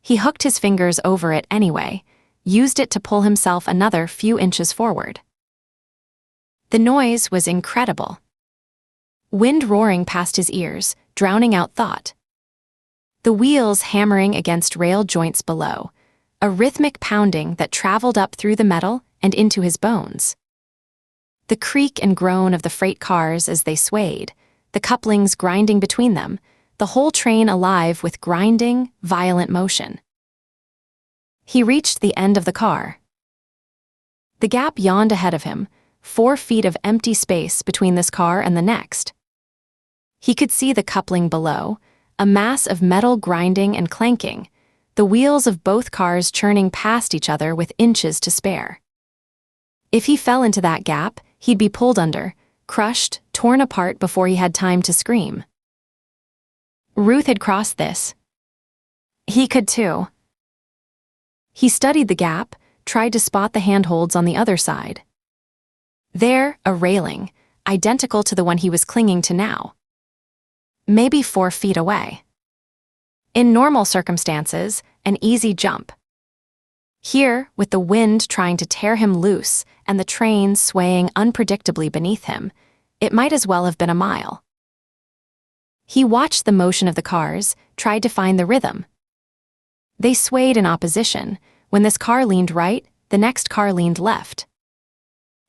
He hooked his fingers over it anyway, used it to pull himself another few inches forward. The noise was incredible. Wind roaring past his ears, drowning out thought. The wheels hammering against rail joints below, a rhythmic pounding that traveled up through the metal and into his bones. The creak and groan of the freight cars as they swayed, the couplings grinding between them, the whole train alive with grinding, violent motion. He reached the end of the car. The gap yawned ahead of him, 4 feet of empty space between this car and the next. He could see the coupling below, a mass of metal grinding and clanking, the wheels of both cars churning past each other with inches to spare. If he fell into that gap, he'd be pulled under, crushed, torn apart before he had time to scream. Ruth had crossed this. He could too. He studied the gap, tried to spot the handholds on the other side. There, a railing, identical to the one he was clinging to now. Maybe 4 feet away. In normal circumstances, an easy jump. Here, with the wind trying to tear him loose and the train swaying unpredictably beneath him, it might as well have been a mile. He watched the motion of the cars, tried to find the rhythm. They swayed in opposition. When this car leaned right, the next car leaned left.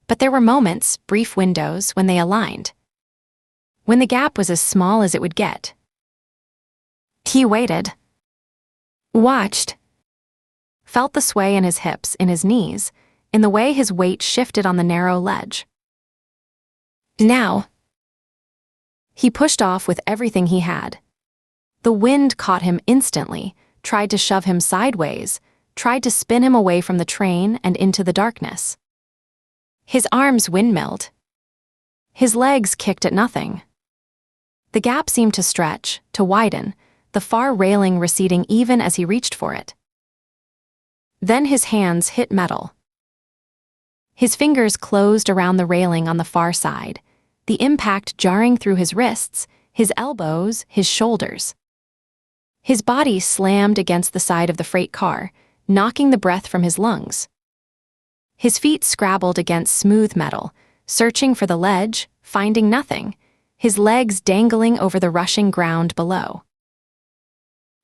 But there were moments, brief windows, when they aligned. When the gap was as small as it would get. He waited. Watched. Felt the sway in his hips, in his knees, in the way his weight shifted on the narrow ledge. Now. He pushed off with everything he had. The wind caught him instantly, tried to shove him sideways, tried to spin him away from the train and into the darkness. His arms windmilled. His legs kicked at nothing. The gap seemed to stretch, to widen, the far railing receding even as he reached for it. Then his hands hit metal. His fingers closed around the railing on the far side, the impact jarring through his wrists, his elbows, his shoulders. His body slammed against the side of the freight car, knocking the breath from his lungs. His feet scrabbled against smooth metal, searching for the ledge, finding nothing, his legs dangling over the rushing ground below.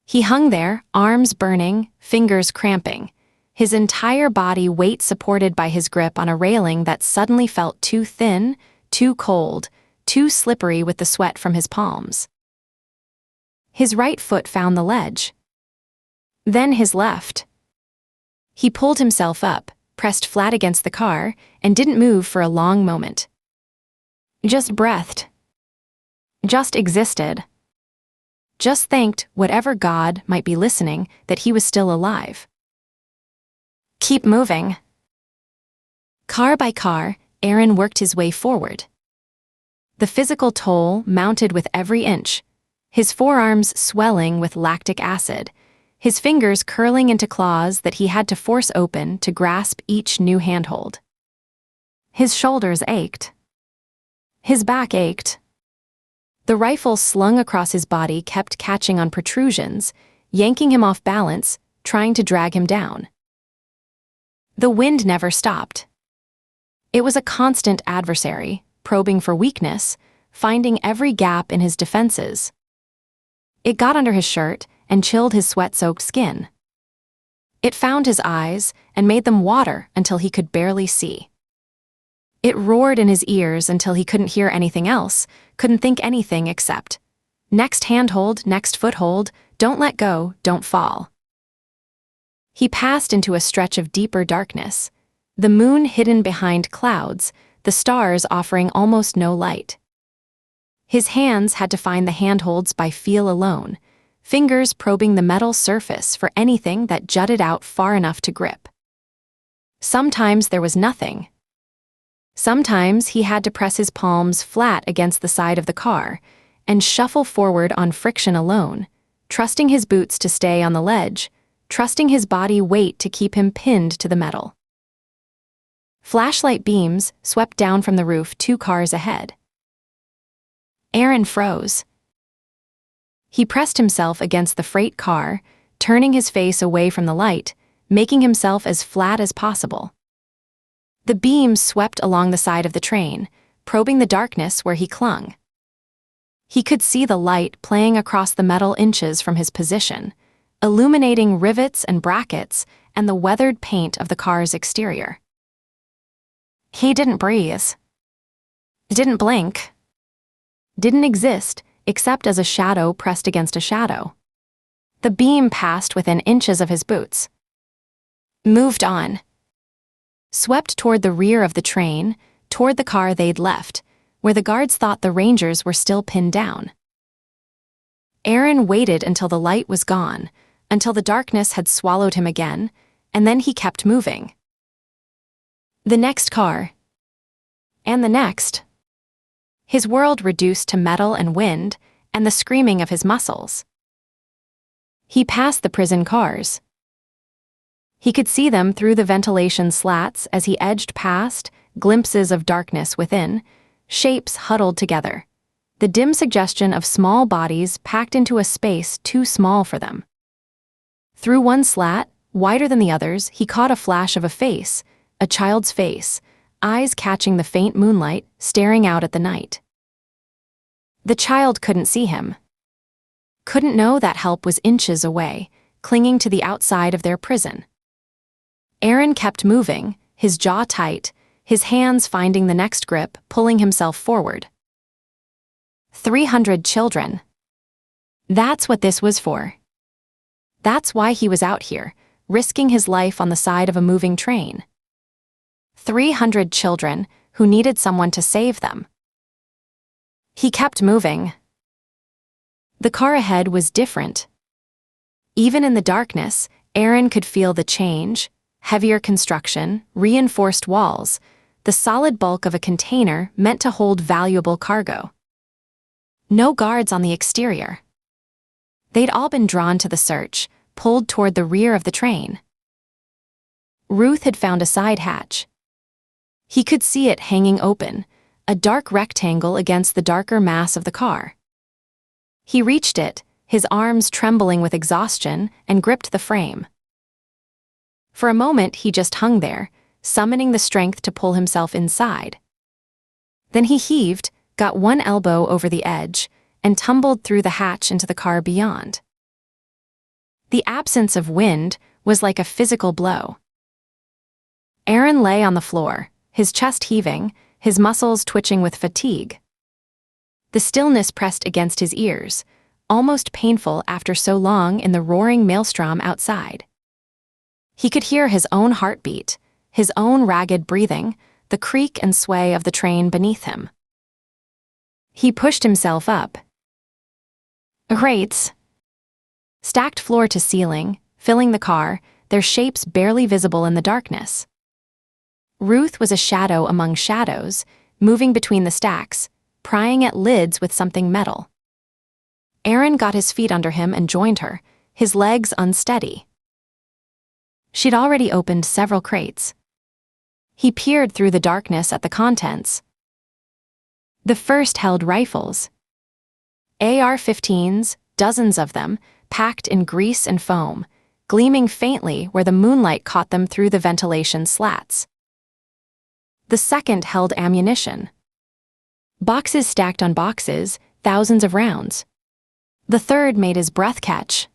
He hung there, arms burning, fingers cramping, his entire body weight supported by his grip on a railing that suddenly felt too thin, too cold, too slippery with the sweat from his palms. His right foot found the ledge. Then his left. He pulled himself up, pressed flat against the car, and didn't move for a long moment. Just breathed. Just existed. Just thanked whatever God might be listening that he was still alive. Keep moving. Car by car, Aaron worked his way forward. The physical toll mounted with every inch, his forearms swelling with lactic acid, his fingers curling into claws that he had to force open to grasp each new handhold. His shoulders ached. His back ached. The rifle slung across his body kept catching on protrusions, yanking him off balance, trying to drag him down. The wind never stopped. It was a constant adversary, probing for weakness, finding every gap in his defenses. It got under his shirt and chilled his sweat-soaked skin. It found his eyes and made them water until he could barely see. It roared in his ears until he couldn't hear anything else, couldn't think anything except, next handhold, next foothold, don't let go, don't fall. He passed into a stretch of deeper darkness, the moon hidden behind clouds, the stars offering almost no light. His hands had to find the handholds by feel alone, fingers probing the metal surface for anything that jutted out far enough to grip. Sometimes there was nothing. Sometimes he had to press his palms flat against the side of the car and shuffle forward on friction alone, trusting his boots to stay on the ledge, trusting his body weight to keep him pinned to the metal. Flashlight beams swept down from the roof 2 cars ahead. Aaron froze. He pressed himself against the freight car, turning his face away from the light, making himself as flat as possible. The beams swept along the side of the train, probing the darkness where he clung. He could see the light playing across the metal inches from his position, illuminating rivets and brackets and the weathered paint of the car's exterior. He didn't breathe. Didn't blink. Didn't exist except as a shadow pressed against a shadow. The beam passed within inches of his boots. Moved on. Swept toward the rear of the train, toward the car they'd left, where the guards thought the Rangers were still pinned down. Aaron waited until the light was gone, until the darkness had swallowed him again, and then he kept moving. The next car. And the next. His world reduced to metal and wind, and the screaming of his muscles. He passed the prison cars. He could see them through the ventilation slats as he edged past, glimpses of darkness within, shapes huddled together, the dim suggestion of small bodies packed into a space too small for them. Through one slat, wider than the others, he caught a flash of a face, a child's face, eyes catching the faint moonlight, staring out at the night. The child couldn't see him. Couldn't know that help was inches away, clinging to the outside of their prison. Aaron kept moving, his jaw tight, his hands finding the next grip, pulling himself forward. 300 children. That's what this was for. That's why he was out here, risking his life on the side of a moving train. 300 children who needed someone to save them. He kept moving. The car ahead was different. Even in the darkness, Aaron could feel the change, heavier construction, reinforced walls, the solid bulk of a container meant to hold valuable cargo. No guards on the exterior. They'd all been drawn to the search, pulled toward the rear of the train. Ruth had found a side hatch. He could see it hanging open, a dark rectangle against the darker mass of the car. He reached it, his arms trembling with exhaustion, and gripped the frame. For a moment he just hung there, summoning the strength to pull himself inside. Then he heaved, got one elbow over the edge, and tumbled through the hatch into the car beyond. The absence of wind was like a physical blow. Aaron lay on the floor, his chest heaving, his muscles twitching with fatigue. The stillness pressed against his ears, almost painful after so long in the roaring maelstrom outside. He could hear his own heartbeat, his own ragged breathing, the creak and sway of the train beneath him. He pushed himself up. Crates. Stacked floor to ceiling, filling the car, their shapes barely visible in the darkness. Ruth was a shadow among shadows, moving between the stacks, prying at lids with something metal. Aaron got his feet under him and joined her, his legs unsteady. She'd already opened several crates. He peered through the darkness at the contents. The first held rifles. AR-15s, dozens of them, packed in grease and foam, gleaming faintly where the moonlight caught them through the ventilation slats. The second held ammunition. Boxes stacked on boxes, thousands of rounds. The third made his breath catch.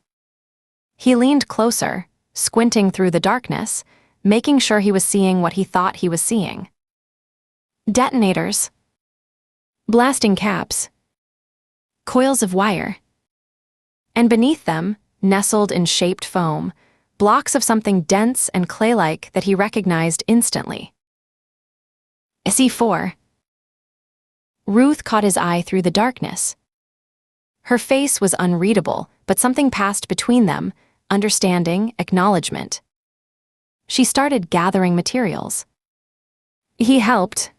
He leaned closer, squinting through the darkness, making sure he was seeing what he thought he was seeing. Detonators. Blasting caps. Coils of wire. And beneath them, nestled in shaped foam, blocks of something dense and clay-like that he recognized instantly. C4. Ruth caught his eye through the darkness. Her face was unreadable, but something passed between them, understanding, acknowledgement. She started gathering materials. He helped.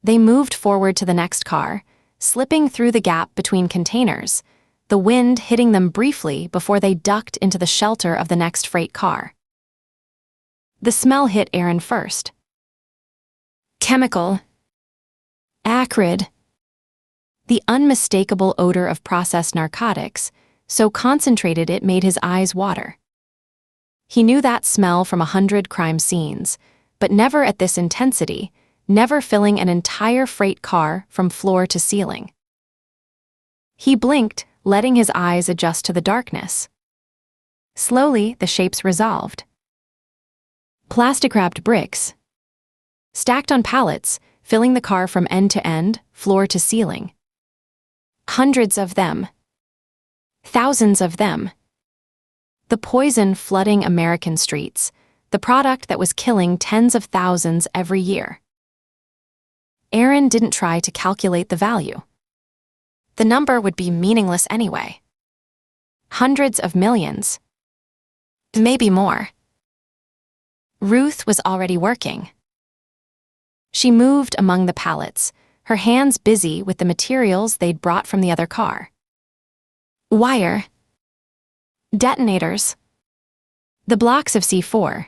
They moved forward to the next car, slipping through the gap between containers, the wind hitting them briefly before they ducked into the shelter of the next freight car. The smell hit Aaron first. Chemical. Acrid. The unmistakable odor of processed narcotics, so concentrated it made his eyes water. He knew that smell from 100 crime scenes, but never at this intensity, never filling an entire freight car from floor to ceiling. He blinked, letting his eyes adjust to the darkness. Slowly, the shapes resolved. Plastic-wrapped bricks, stacked on pallets, filling the car from end to end, floor to ceiling. Hundreds of them. Thousands of them. The poison flooding American streets, the product that was killing tens of thousands every year. Aaron didn't try to calculate the value. The number would be meaningless anyway. Hundreds of millions. Maybe more. Ruth was already working. She moved among the pallets, her hands busy with the materials they'd brought from the other car. Wire. Detonators. The blocks of C4.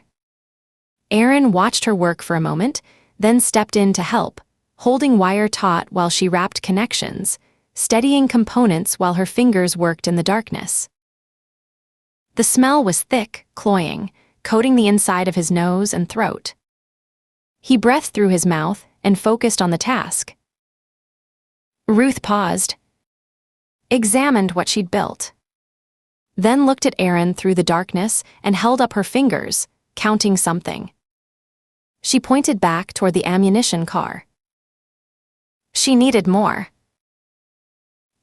Aaron watched her work for a moment, then stepped in to help, holding wire taut while she wrapped connections, steadying components while her fingers worked in the darkness. The smell was thick, cloying, coating the inside of his nose and throat. He breathed through his mouth and focused on the task. Ruth paused, examined what she'd built, then looked at Aaron through the darkness and held up her fingers, counting something. She pointed back toward the ammunition car. She needed more.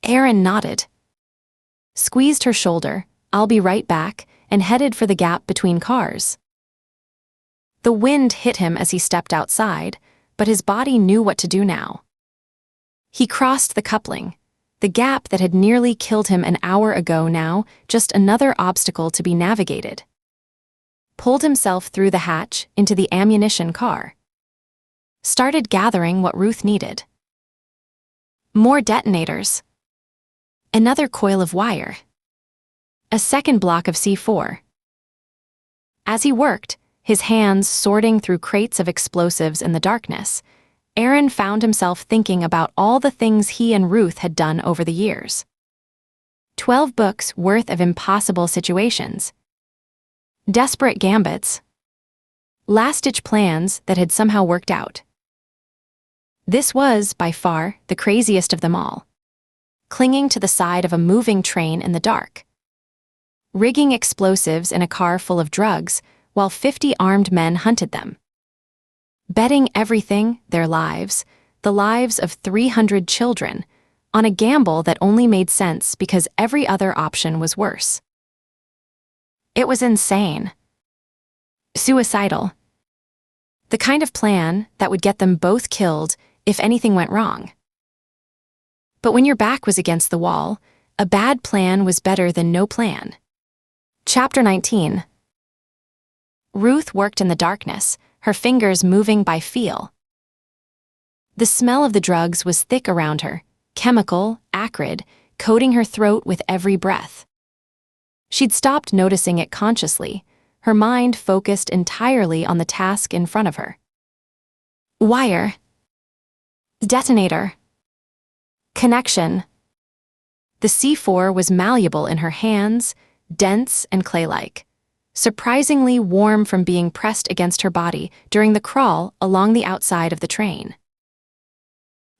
Aaron nodded, squeezed her shoulder, "I'll be right back," and headed for the gap between cars. The wind hit him as he stepped outside, but his body knew what to do now. He crossed the coupling, the gap that had nearly killed him an hour ago now, just another obstacle to be navigated. Pulled himself through the hatch into the ammunition car. Started gathering what Ruth needed. More detonators. Another coil of wire. A second block of C4. As he worked, his hands sorting through crates of explosives in the darkness, Aaron found himself thinking about all the things he and Ruth had done over the years. 12 books worth of impossible situations. Desperate gambits. Last-ditch plans that had somehow worked out. This was, by far, the craziest of them all. Clinging to the side of a moving train in the dark. Rigging explosives in a car full of drugs while 50 armed men hunted them. Betting everything, their lives, the lives of 300 children, on a gamble that only made sense because every other option was worse. It was insane. Suicidal. The kind of plan that would get them both killed if anything went wrong. But when your back was against the wall, a bad plan was better than no plan. Chapter 19. Ruth worked in the darkness, her fingers moving by feel. The smell of the drugs was thick around her, chemical, acrid, coating her throat with every breath. She'd stopped noticing it consciously, her mind focused entirely on the task in front of her. Wire. Detonator. Connection. The C4 was malleable in her hands, dense and clay-like, surprisingly warm from being pressed against her body during the crawl along the outside of the train.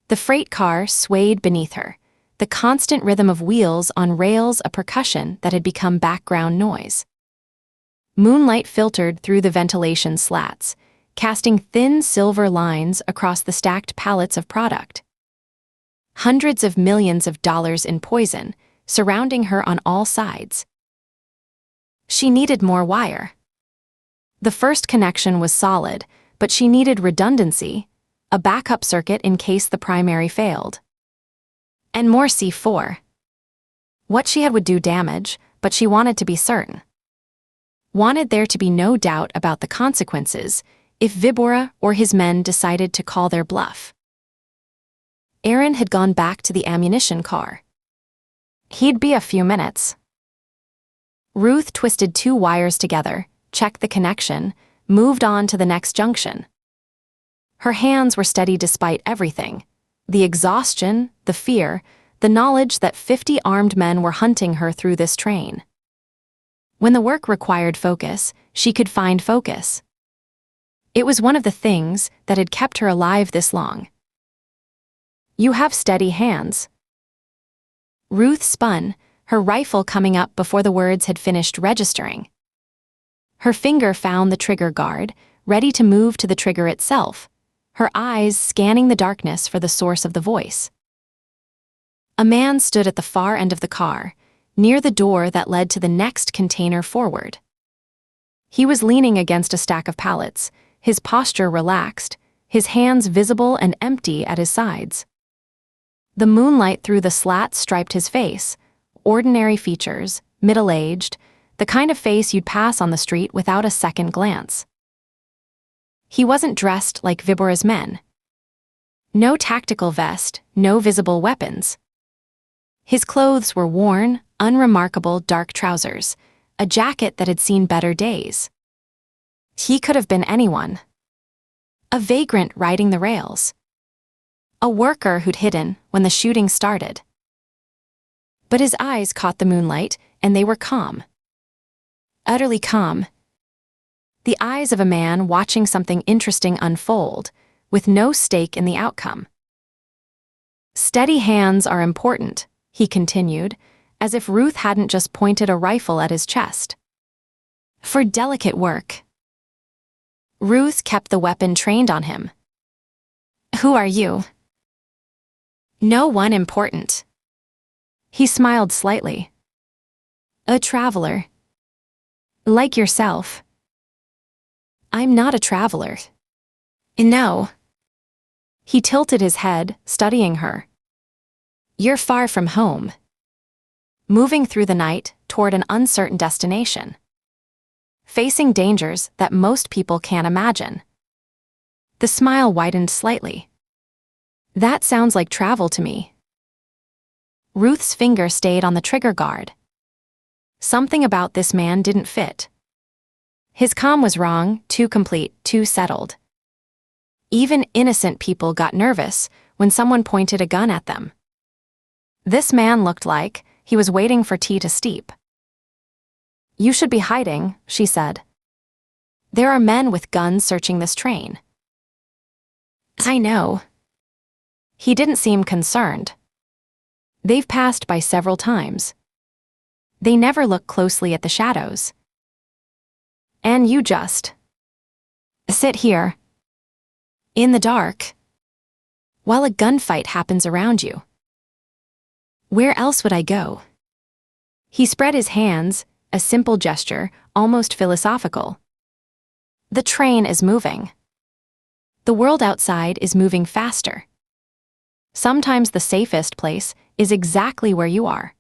The freight car swayed beneath her, the constant rhythm of wheels on rails a percussion that had become background noise. Moonlight filtered through the ventilation slats, casting thin silver lines across the stacked pallets of product. Hundreds of millions of dollars in poison, surrounding her on all sides. She needed more wire. The first connection was solid, but she needed redundancy, a backup circuit in case the primary failed. And more C4. What she had would do damage, but she wanted to be certain. Wanted there to be no doubt about the consequences if Vibora or his men decided to call their bluff. Aaron had gone back to the ammunition car. He'd be a few minutes. Ruth twisted 2 wires together, checked the connection, moved on to the next junction. Her hands were steady despite everything: the exhaustion, the fear, the knowledge that 50 armed men were hunting her through this train. When the work required focus, she could find focus. It was one of the things that had kept her alive this long. You have steady hands. Ruth spun, her rifle coming up before the words had finished registering. Her finger found the trigger guard, ready to move to the trigger itself, her eyes scanning the darkness for the source of the voice. A man stood at the far end of the car, near the door that led to the next container forward. He was leaning against a stack of pallets, his posture relaxed, his hands visible and empty at his sides. The moonlight through the slats striped his face, ordinary features, middle-aged, the kind of face you'd pass on the street without a second glance. He wasn't dressed like Vibora's men. No tactical vest, no visible weapons. His clothes were worn, unremarkable dark trousers, a jacket that had seen better days. He could have been anyone. A vagrant riding the rails. A worker who'd hidden when the shooting started. But his eyes caught the moonlight, and they were calm. Utterly calm. The eyes of a man watching something interesting unfold, with no stake in the outcome. Steady hands are important, he continued, as if Ruth hadn't just pointed a rifle at his chest. For delicate work. Ruth kept the weapon trained on him. Who are you? No one important. He smiled slightly. A traveler. Like yourself. I'm not a traveler. No. He tilted his head, studying her. You're far from home. Moving through the night toward an uncertain destination. Facing dangers that most people can't imagine. The smile widened slightly. That sounds like travel to me. Ruth's finger stayed on the trigger guard. Something about this man didn't fit. His calm was wrong, too complete, too settled. Even innocent people got nervous when someone pointed a gun at them. This man looked like he was waiting for tea to steep. You should be hiding, she said. There are men with guns searching this train. I know. He didn't seem concerned. They've passed by several times. They never look closely at the shadows. And you just sit here. In the dark. While a gunfight happens around you. Where else would I go? He spread his hands, a simple gesture, almost philosophical. The train is moving. The world outside is moving faster. Sometimes the safest place is exactly where you are.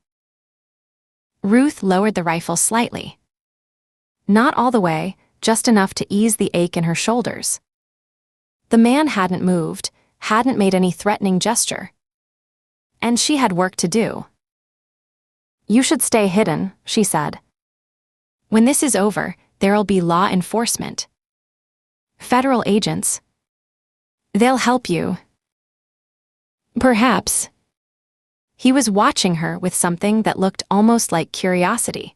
Ruth lowered the rifle slightly. Not all the way, just enough to ease the ache in her shoulders. The man hadn't moved, hadn't made any threatening gesture. And she had work to do. You should stay hidden, she said. When this is over, there'll be law enforcement. Federal agents. They'll help you. Perhaps. He was watching her with something that looked almost like curiosity.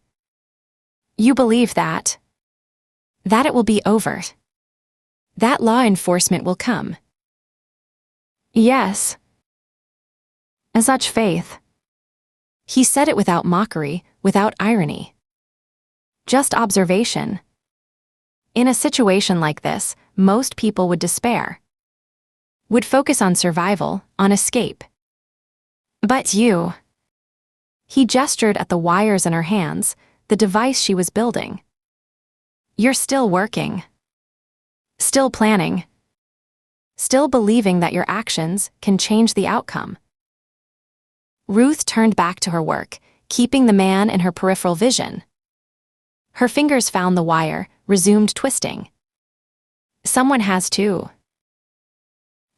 You believe that? That it will be over? That law enforcement will come? Yes. Such faith. He said it without mockery, without irony. Just observation. In a situation like this, most people would despair. Would focus on survival, on escape. But you. He gestured at the wires in her hands, the device she was building. You're still working. Still planning. Still believing that your actions can change the outcome. Ruth turned back to her work, keeping the man in her peripheral vision. Her fingers found the wire, resumed twisting. Someone has to.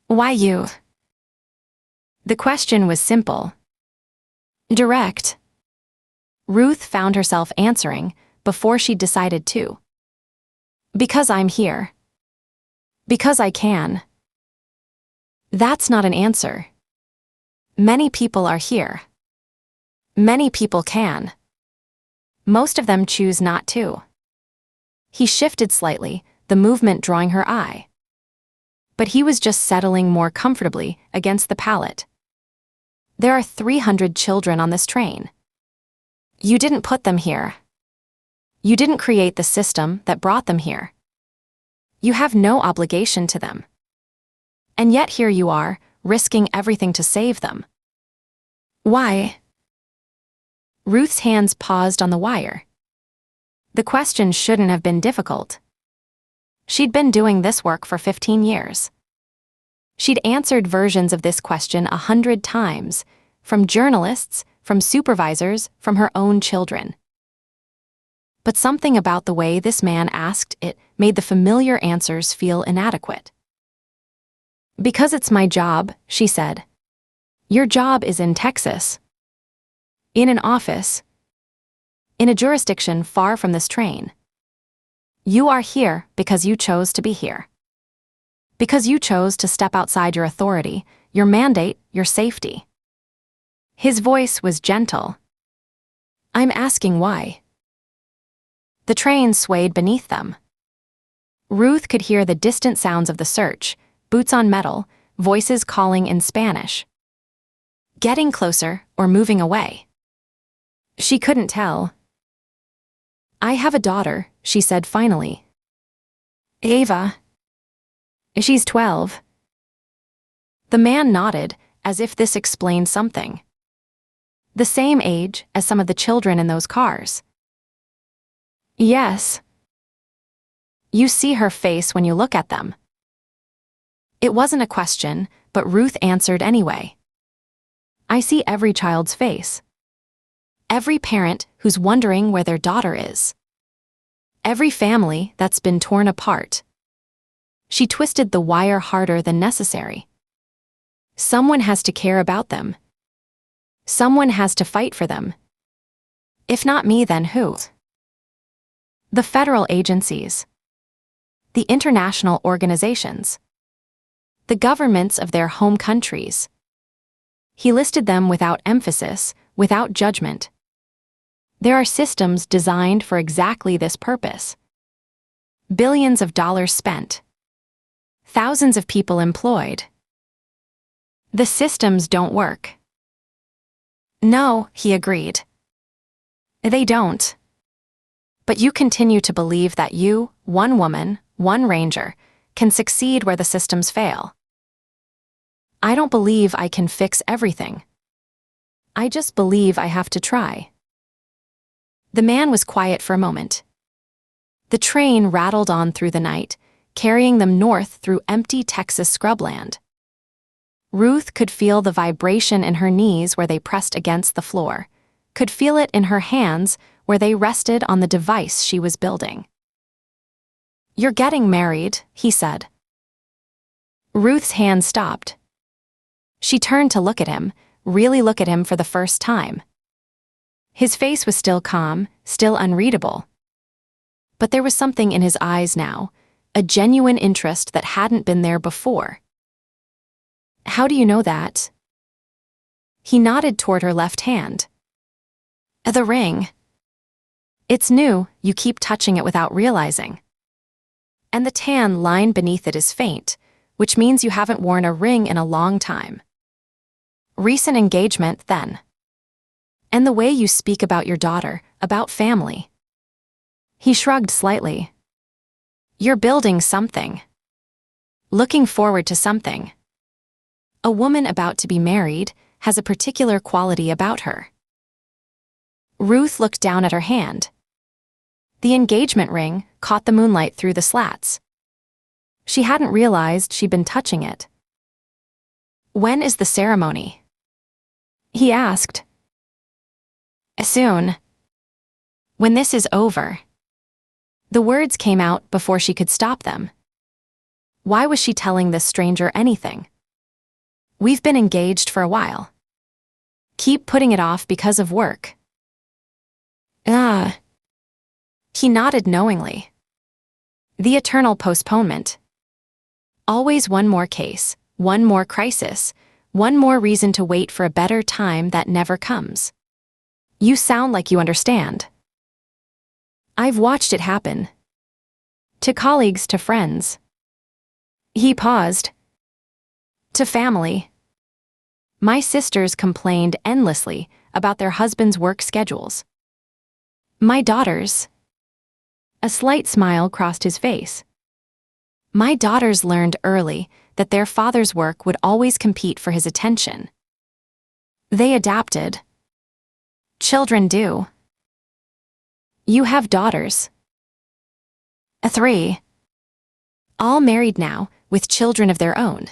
Why you? The question was simple. Direct. Ruth found herself answering before she decided to. Because I'm here. Because I can. That's not an answer. Many people are here. Many people can. Most of them choose not to. He shifted slightly, the movement drawing her eye. But he was just settling more comfortably against the pallet. There are 300 children on this train. You didn't put them here. You didn't create the system that brought them here. You have no obligation to them. And yet here you are, risking everything to save them. Why? Ruth's hands paused on the wire. The question shouldn't have been difficult. She'd been doing this work for 15 years. She'd answered versions of this question 100 times, from journalists, from supervisors, from her own children. But something about the way this man asked it made the familiar answers feel inadequate. Because it's my job, she said. Your job is in Texas. In an office. In a jurisdiction far from this train. You are here because you chose to be here. Because you chose to step outside your authority, your mandate, your safety. His voice was gentle. I'm asking why. The train swayed beneath them. Ruth could hear the distant sounds of the search, boots on metal, voices calling in Spanish. Getting closer or moving away. She couldn't tell. I have a daughter, she said finally. Ava. She's 12. The man nodded, as if this explained something. The same age as some of the children in those cars. Yes. You see her face when you look at them. It wasn't a question, but Ruth answered anyway. I see every child's face. Every parent who's wondering where their daughter is. Every family that's been torn apart. She twisted the wire harder than necessary. Someone has to care about them. Someone has to fight for them. If not me, then who? The federal agencies. The international organizations. The governments of their home countries. He listed them without emphasis, without judgment. There are systems designed for exactly this purpose. Billions of dollars spent. Thousands of people employed. The systems don't work. No, he agreed. They don't. But you continue to believe that you, one woman, one ranger, can succeed where the systems fail. I don't believe I can fix everything. I just believe I have to try. The man was quiet for a moment. The train rattled on through the night, carrying them north through empty Texas scrubland. Ruth could feel the vibration in her knees where they pressed against the floor, could feel it in her hands where they rested on the device she was building. You're getting married, he said. Ruth's hand stopped. She turned to look at him, really look at him for the first time. His face was still calm, still unreadable. But there was something in his eyes now, a genuine interest that hadn't been there before. How do you know that? He nodded toward her left hand. The ring. It's new, you keep touching it without realizing. And the tan line beneath it is faint, which means you haven't worn a ring in a long time. Recent engagement, then. And the way you speak about your daughter, about family. He shrugged slightly. You're building something. Looking forward to something. A woman about to be married has a particular quality about her. Ruth looked down at her hand. The engagement ring caught the moonlight through the slats. She hadn't realized she'd been touching it. "When is the ceremony?" he asked. "Soon. When this is over." The words came out before she could stop them. Why was she telling this stranger anything? "We've been engaged for a while. Keep putting it off because of work." He nodded knowingly. The eternal postponement. Always one more case, one more crisis, one more reason to wait for a better time that never comes. "You sound like you understand." "I've watched it happen. To colleagues, to friends." He paused. "To family. My sisters complained endlessly about their husbands' work schedules. My daughters." A slight smile crossed his face. "My daughters learned early that their father's work would always compete for his attention. They adapted. Children do." "You have daughters?" 3. All married now, with children of their own."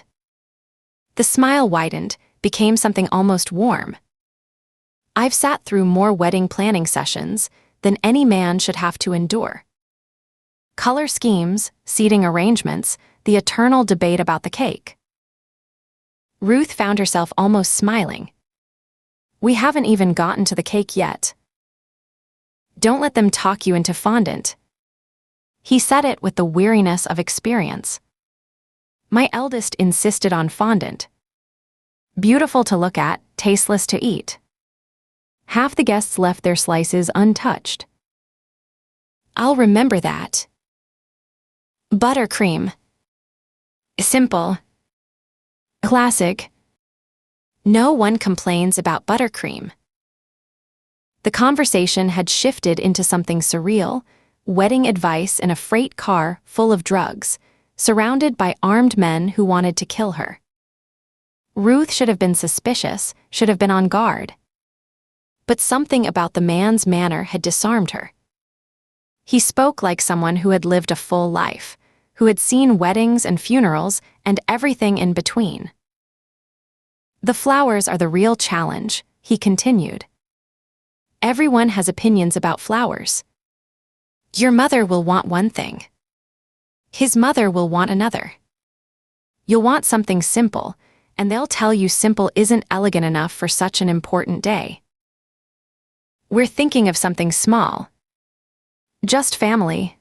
The smile widened, became something almost warm. "I've sat through more wedding planning sessions than any man should have to endure. Color schemes, seating arrangements, the eternal debate about the cake." Ruth found herself almost smiling. "We haven't even gotten to the cake yet." "Don't let them talk you into fondant." He said it with the weariness of experience. "My eldest insisted on fondant. Beautiful to look at, tasteless to eat." Half the guests left their slices untouched. "I'll remember that." Buttercream. Simple. Classic. No one complains about buttercream. The conversation had shifted into something surreal, wedding advice in a freight car full of drugs, surrounded by armed men who wanted to kill her. Ruth should have been suspicious, should have been on guard. But something about the man's manner had disarmed her. He spoke like someone who had lived a full life, who had seen weddings and funerals and everything in between. "The flowers are the real challenge," he continued. "Everyone has opinions about flowers. Your mother will want one thing. His mother will want another. You'll want something simple, and they'll tell you simple isn't elegant enough for such an important day. We're thinking of something small. Just family.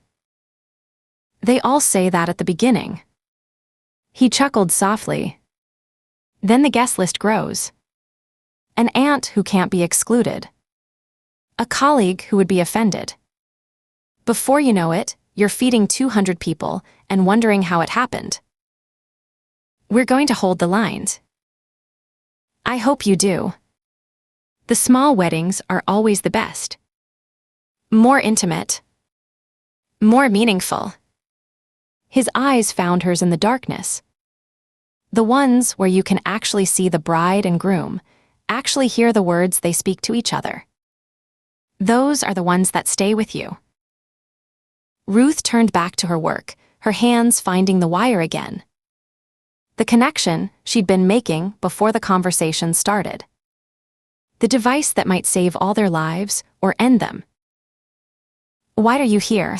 They all say that at the beginning." He chuckled softly. "Then the guest list grows. An aunt who can't be excluded. A colleague who would be offended. Before you know it, you're feeding 200 people and wondering how it happened. We're going to hold the lines. I hope you do. The small weddings are always the best. More intimate. More meaningful." His eyes found hers in the darkness. The ones where you can actually see the bride and groom, actually hear the words they speak to each other. Those are the ones that stay with you. Ruth turned back to her work, her hands finding the wire again. The connection she'd been making before the conversation started. The device that might save all their lives or end them. "Why are you here?"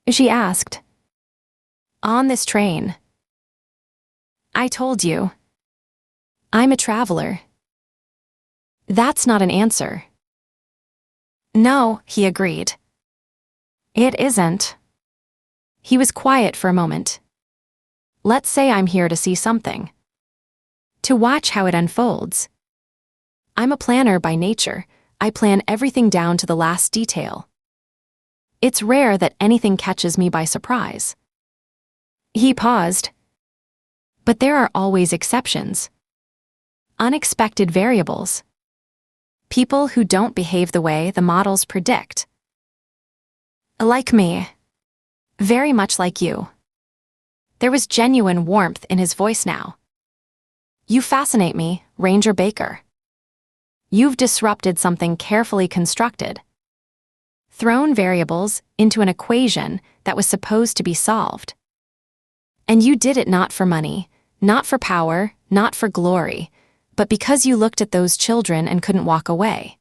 she asked. "On this train." "I told you. I'm a traveler." "That's not an answer." "No," he agreed. "It isn't." He was quiet for a moment. "Let's say I'm here to see something. To watch how it unfolds. I'm a planner by nature. I plan everything down to the last detail. It's rare that anything catches me by surprise." He paused. "But there are always exceptions. Unexpected variables. People who don't behave the way the models predict. Like me. Very much like you." There was genuine warmth in his voice now. "You fascinate me, Ranger Baker. You've disrupted something carefully constructed. thrown variables into an equation that was supposed to be solved. And you did it not for money, not for power, not for glory, but because you looked at those children and couldn't walk away.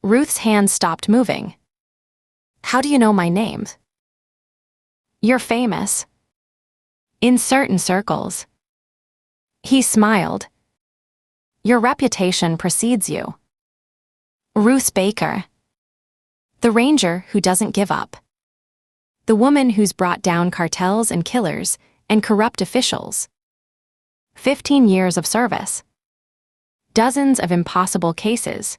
Ruth's hands stopped moving. How do you know my name? You're famous. In certain circles. He smiled. Your reputation precedes you. Ruth Baker. The ranger who doesn't give up. The woman who's brought down cartels and killers and corrupt officials. 15 years of service. Dozens of impossible cases.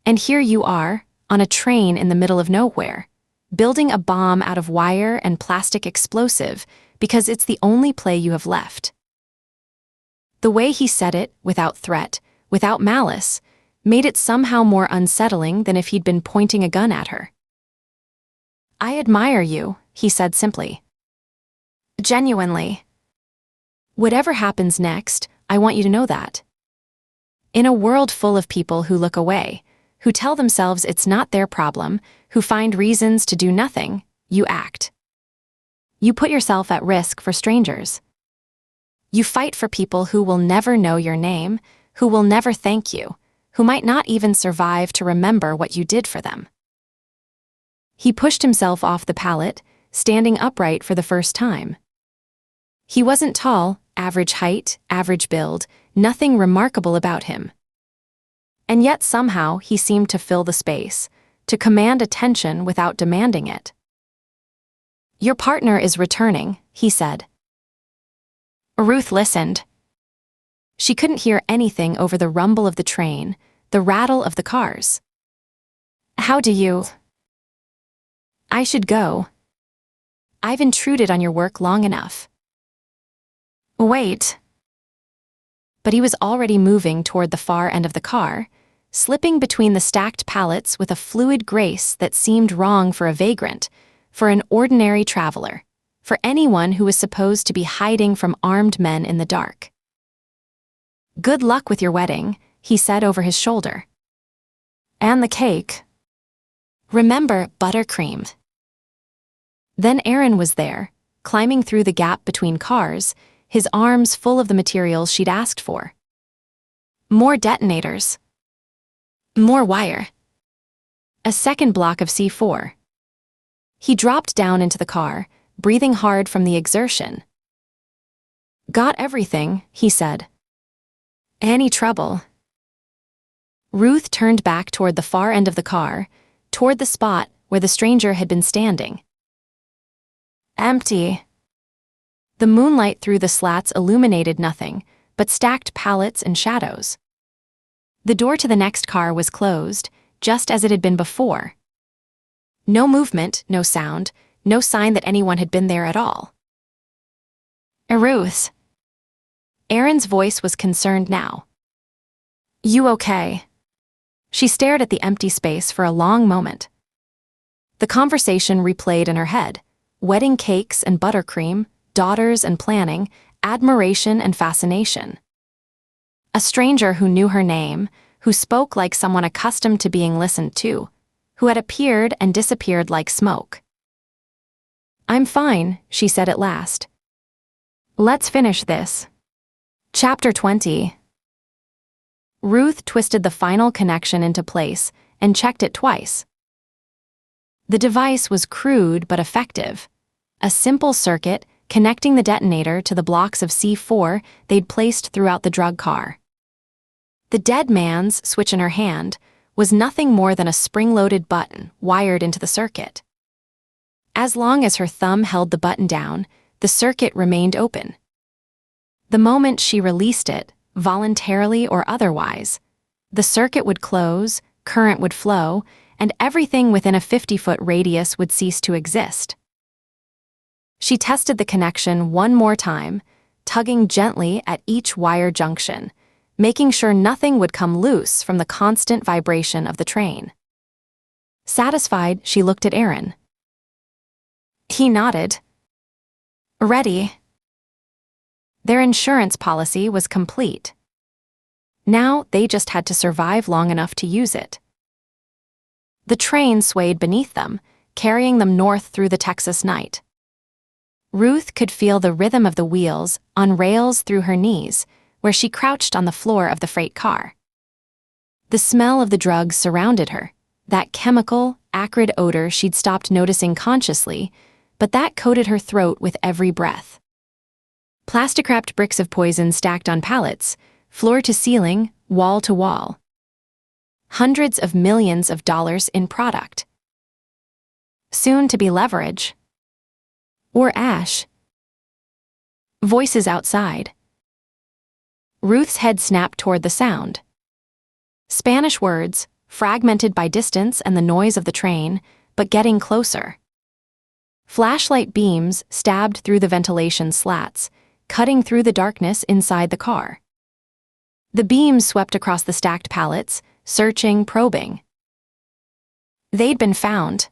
And here you are, on a train in the middle of nowhere, building a bomb out of wire and plastic explosive because it's the only play you have left. The way he said it, without threat, without malice, made it somehow more unsettling than if he'd been pointing a gun at her. I admire you, he said simply. Genuinely. Whatever happens next, I want you to know that. In a world full of people who look away, who tell themselves it's not their problem, who find reasons to do nothing, you act. You put yourself at risk for strangers. You fight for people who will never know your name, who will never thank you, who might not even survive to remember what you did for them. He pushed himself off the pallet, standing upright for the first time. He wasn't tall, average height, average build, nothing remarkable about him. And yet somehow he seemed to fill the space, to command attention without demanding it. Your partner is returning, he said. Ruth listened. She couldn't hear anything over the rumble of the train, the rattle of the cars. How do you? I should go. I've intruded on your work long enough. Wait. But he was already moving toward the far end of the car, slipping between the stacked pallets with a fluid grace that seemed wrong for a vagrant, for an ordinary traveler, for anyone who was supposed to be hiding from armed men in the dark. Good luck with your wedding, he said over his shoulder. And the cake. Remember buttercream. Then Aaron was there, climbing through the gap between cars, his arms full of the materials she'd asked for. More detonators. More wire. A second block of C4. He dropped down into the car, breathing hard from the exertion. Got everything, he said. Any trouble? Ruth turned back toward the far end of the car, toward the spot where the stranger had been standing. Empty. The moonlight through the slats illuminated nothing but stacked pallets and shadows. The door to the next car was closed, just as it had been before. No movement, no sound, no sign that anyone had been there at all. Ruth. Aaron's voice was concerned now. You okay? She stared at the empty space for a long moment. The conversation replayed in her head. Wedding cakes and buttercream, daughters and planning, admiration and fascination. A stranger who knew her name, who spoke like someone accustomed to being listened to, who had appeared and disappeared like smoke. I'm fine, she said at last. Let's finish this. Chapter 20. Ruth twisted the final connection into place and checked it twice. The device was crude but effective. A simple circuit connecting the detonator to the blocks of C4 they'd placed throughout the drug car. The dead man's switch in her hand was nothing more than a spring-loaded button wired into the circuit. As long as her thumb held the button down, the circuit remained open. The moment she released it, voluntarily or otherwise, the circuit would close, current would flow, and everything within a 50-foot radius would cease to exist. She tested the connection one more time, tugging gently at each wire junction, making sure nothing would come loose from the constant vibration of the train. Satisfied, she looked at Aaron. He nodded. Ready. Their insurance policy was complete. Now they just had to survive long enough to use it. The train swayed beneath them, carrying them north through the Texas night. Ruth could feel the rhythm of the wheels on rails through her knees, where she crouched on the floor of the freight car. The smell of the drugs surrounded her, that chemical, acrid odor she'd stopped noticing consciously, but that coated her throat with every breath. Plastic-wrapped bricks of poison stacked on pallets, floor to ceiling, wall to wall. Hundreds of millions of dollars in product. Soon to be leverage. Or ash. Voices outside. Ruth's head snapped toward the sound. Spanish words, fragmented by distance and the noise of the train, but getting closer. Flashlight beams stabbed through the ventilation slats, cutting through the darkness inside the car. The beams swept across the stacked pallets, searching, probing. They'd been found.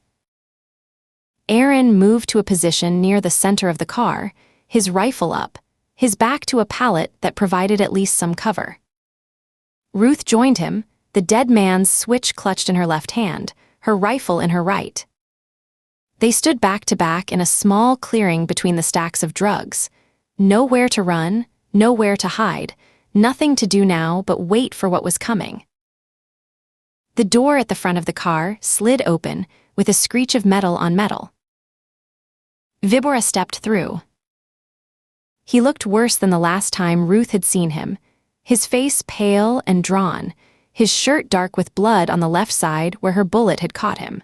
Aaron moved to a position near the center of the car, his rifle up, his back to a pallet that provided at least some cover. Ruth joined him, the dead man's switch clutched in her left hand, her rifle in her right. They stood back to back in a small clearing between the stacks of drugs. Nowhere to run, nowhere to hide, nothing to do now but wait for what was coming. The door at the front of the car slid open with a screech of metal on metal. Vibora stepped through. He looked worse than the last time Ruth had seen him, his face pale and drawn, his shirt dark with blood on the left side where her bullet had caught him.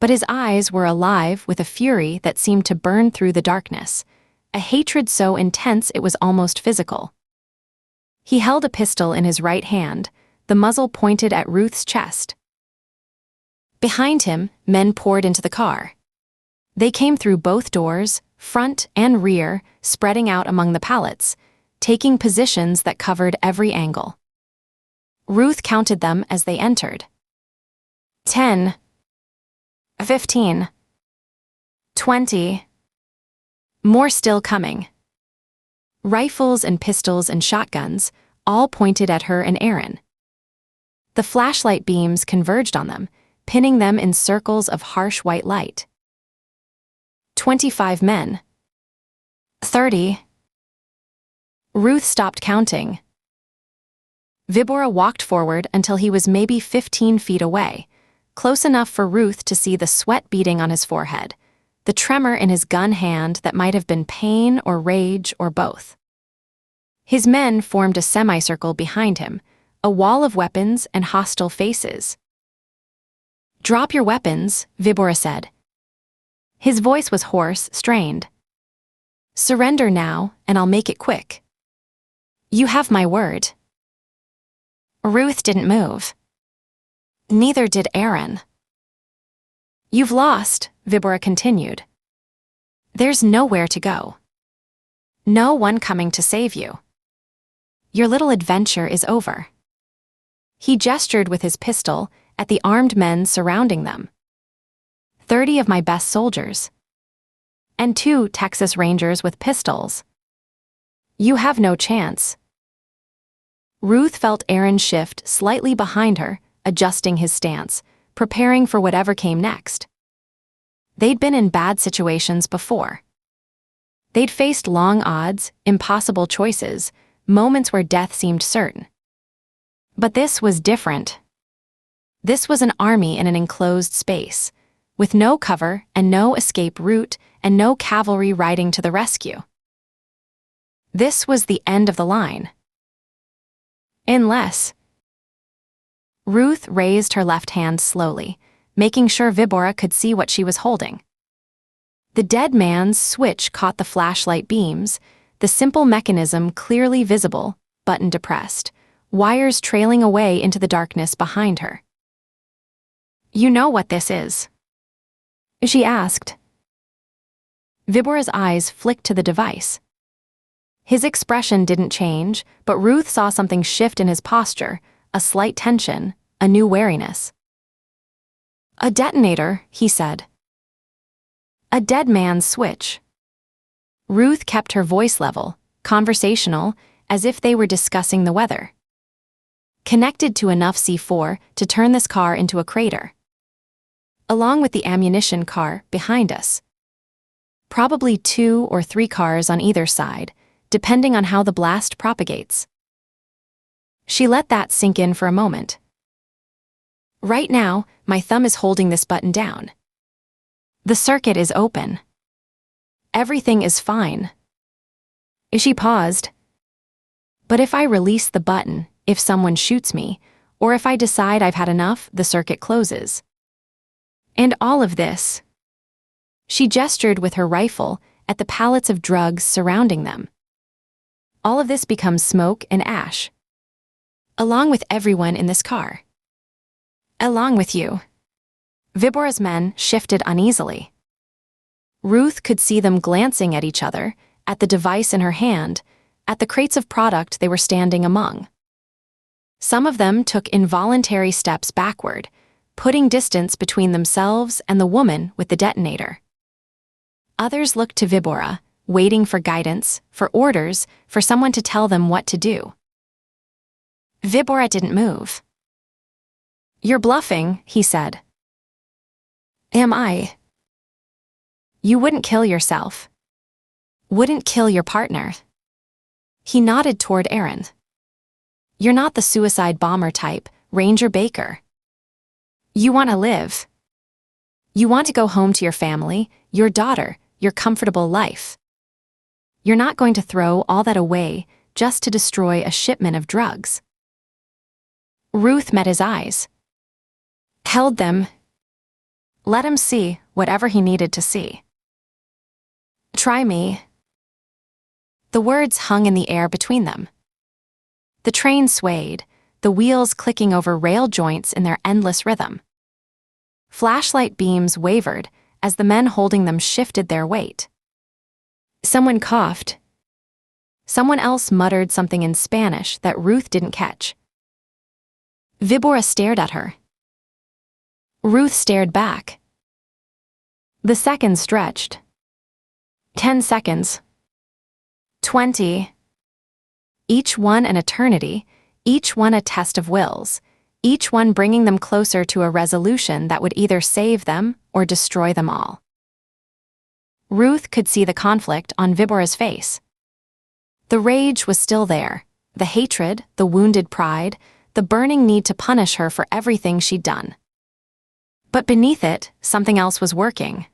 But his eyes were alive with a fury that seemed to burn through the darkness, a hatred so intense it was almost physical. He held a pistol in his right hand, the muzzle pointed at Ruth's chest. Behind him, men poured into the car. They came through both doors, front and rear, spreading out among the pallets, taking positions that covered every angle. Ruth counted them as they entered. 10, 15, 20. More still coming. Rifles and pistols and shotguns, all pointed at her and Aaron. The flashlight beams converged on them, pinning them in circles of harsh white light. 25 men. 30. Ruth stopped counting. Vibora walked forward until he was maybe 15 feet away, close enough for Ruth to see the sweat beading on his forehead, the tremor in his gun hand that might have been pain or rage or both. His men formed a semicircle behind him, a wall of weapons and hostile faces. "Drop your weapons," Vibora said. His voice was hoarse, strained. "Surrender now, and I'll make it quick. You have my word." Ruth didn't move. Neither did Aaron. "You've lost," Vibora continued. "There's nowhere to go. No one coming to save you. Your little adventure is over." He gestured with his pistol at the armed men surrounding them. 30 of my best soldiers. And 2 Texas Rangers with pistols. You have no chance. Ruth felt Aaron shift slightly behind her, adjusting his stance, preparing for whatever came next. They'd been in bad situations before. They'd faced long odds, impossible choices, moments where death seemed certain. But this was different. This was an army in an enclosed space, with no cover and no escape route and no cavalry riding to the rescue. This was the end of the line. Unless... Ruth raised her left hand slowly, making sure Vibora could see what she was holding. The dead man's switch caught the flashlight beams, the simple mechanism clearly visible, button depressed, wires trailing away into the darkness behind her. "You know what this is?" she asked. Vibora's eyes flicked to the device. His expression didn't change, but Ruth saw something shift in his posture, a slight tension, a new wariness. "A detonator," he said. "A dead man's switch." Ruth kept her voice level, conversational, as if they were discussing the weather. "Connected to enough C4 to turn this car into a crater." along with the ammunition car behind us. Probably 2 or 3 cars on either side, depending on how the blast propagates. She let that sink in for a moment. Right now, my thumb is holding this button down. The circuit is open. Everything is fine. She paused. But if I release the button, if someone shoots me, or if I decide I've had enough, the circuit closes. And all of this. She gestured with her rifle at the pallets of drugs surrounding them. All of this becomes smoke and ash. Along with everyone in this car. Along with you. Vibora's men shifted uneasily. Ruth could see them glancing at each other, at the device in her hand, at the crates of product they were standing among. Some of them took involuntary steps backward, putting distance between themselves and the woman with the detonator. Others looked to Vibora, waiting for guidance, for orders, for someone to tell them what to do. Vibora didn't move. "You're bluffing," he said. "Am I?" "You wouldn't kill yourself. Wouldn't kill your partner." He nodded toward Aaron. "You're not the suicide bomber type, Ranger Baker. You want to live. You want to go home to your family, your daughter, your comfortable life. You're not going to throw all that away just to destroy a shipment of drugs." Ruth met his eyes. Held them. Let him see whatever he needed to see. "Try me." The words hung in the air between them. The train swayed, the wheels clicking over rail joints in their endless rhythm. Flashlight beams wavered as the men holding them shifted their weight. Someone coughed. Someone else muttered something in Spanish that Ruth didn't catch. Vibora stared at her. Ruth stared back. The seconds stretched. 10 seconds. 20. Each one an eternity, each one a test of wills, each one bringing them closer to a resolution that would either save them or destroy them all. Ruth could see the conflict on Vibora's face. The rage was still there, the hatred, the wounded pride, the burning need to punish her for everything she'd done. But beneath it, something else was working.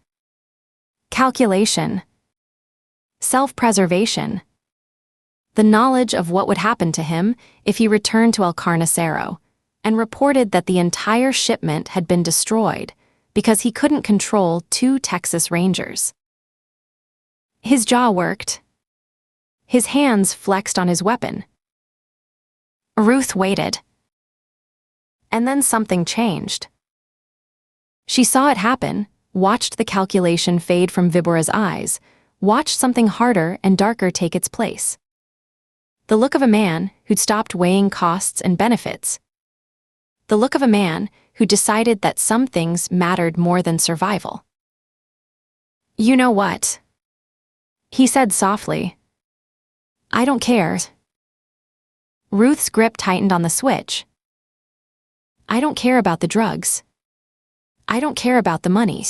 Calculation. Self-preservation. The knowledge of what would happen to him if he returned to El Carnicero and reported that the entire shipment had been destroyed because he couldn't control 2 Texas Rangers. His jaw worked. His hands flexed on his weapon. Ruth waited. And then something changed. She saw it happen, watched the calculation fade from Vibora's eyes, watched something harder and darker take its place. The look of a man who'd stopped weighing costs and benefits. The look of a man who decided that some things mattered more than survival. "You know what?" he said softly. "I don't care." Ruth's grip tightened on the switch. "I don't care about the drugs. I don't care about the money.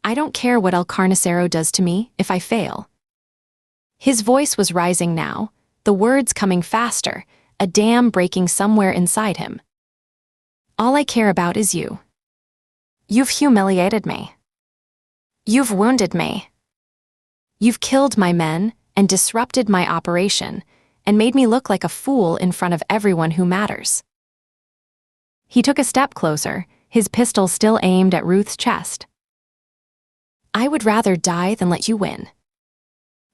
I don't care what El Carnicero does to me if I fail." His voice was rising now, the words coming faster, a dam breaking somewhere inside him. "All I care about is you. You've humiliated me. You've wounded me. You've killed my men and disrupted my operation and made me look like a fool in front of everyone who matters." He took a step closer, his pistol still aimed at Ruth's chest. "I would rather die than let you win.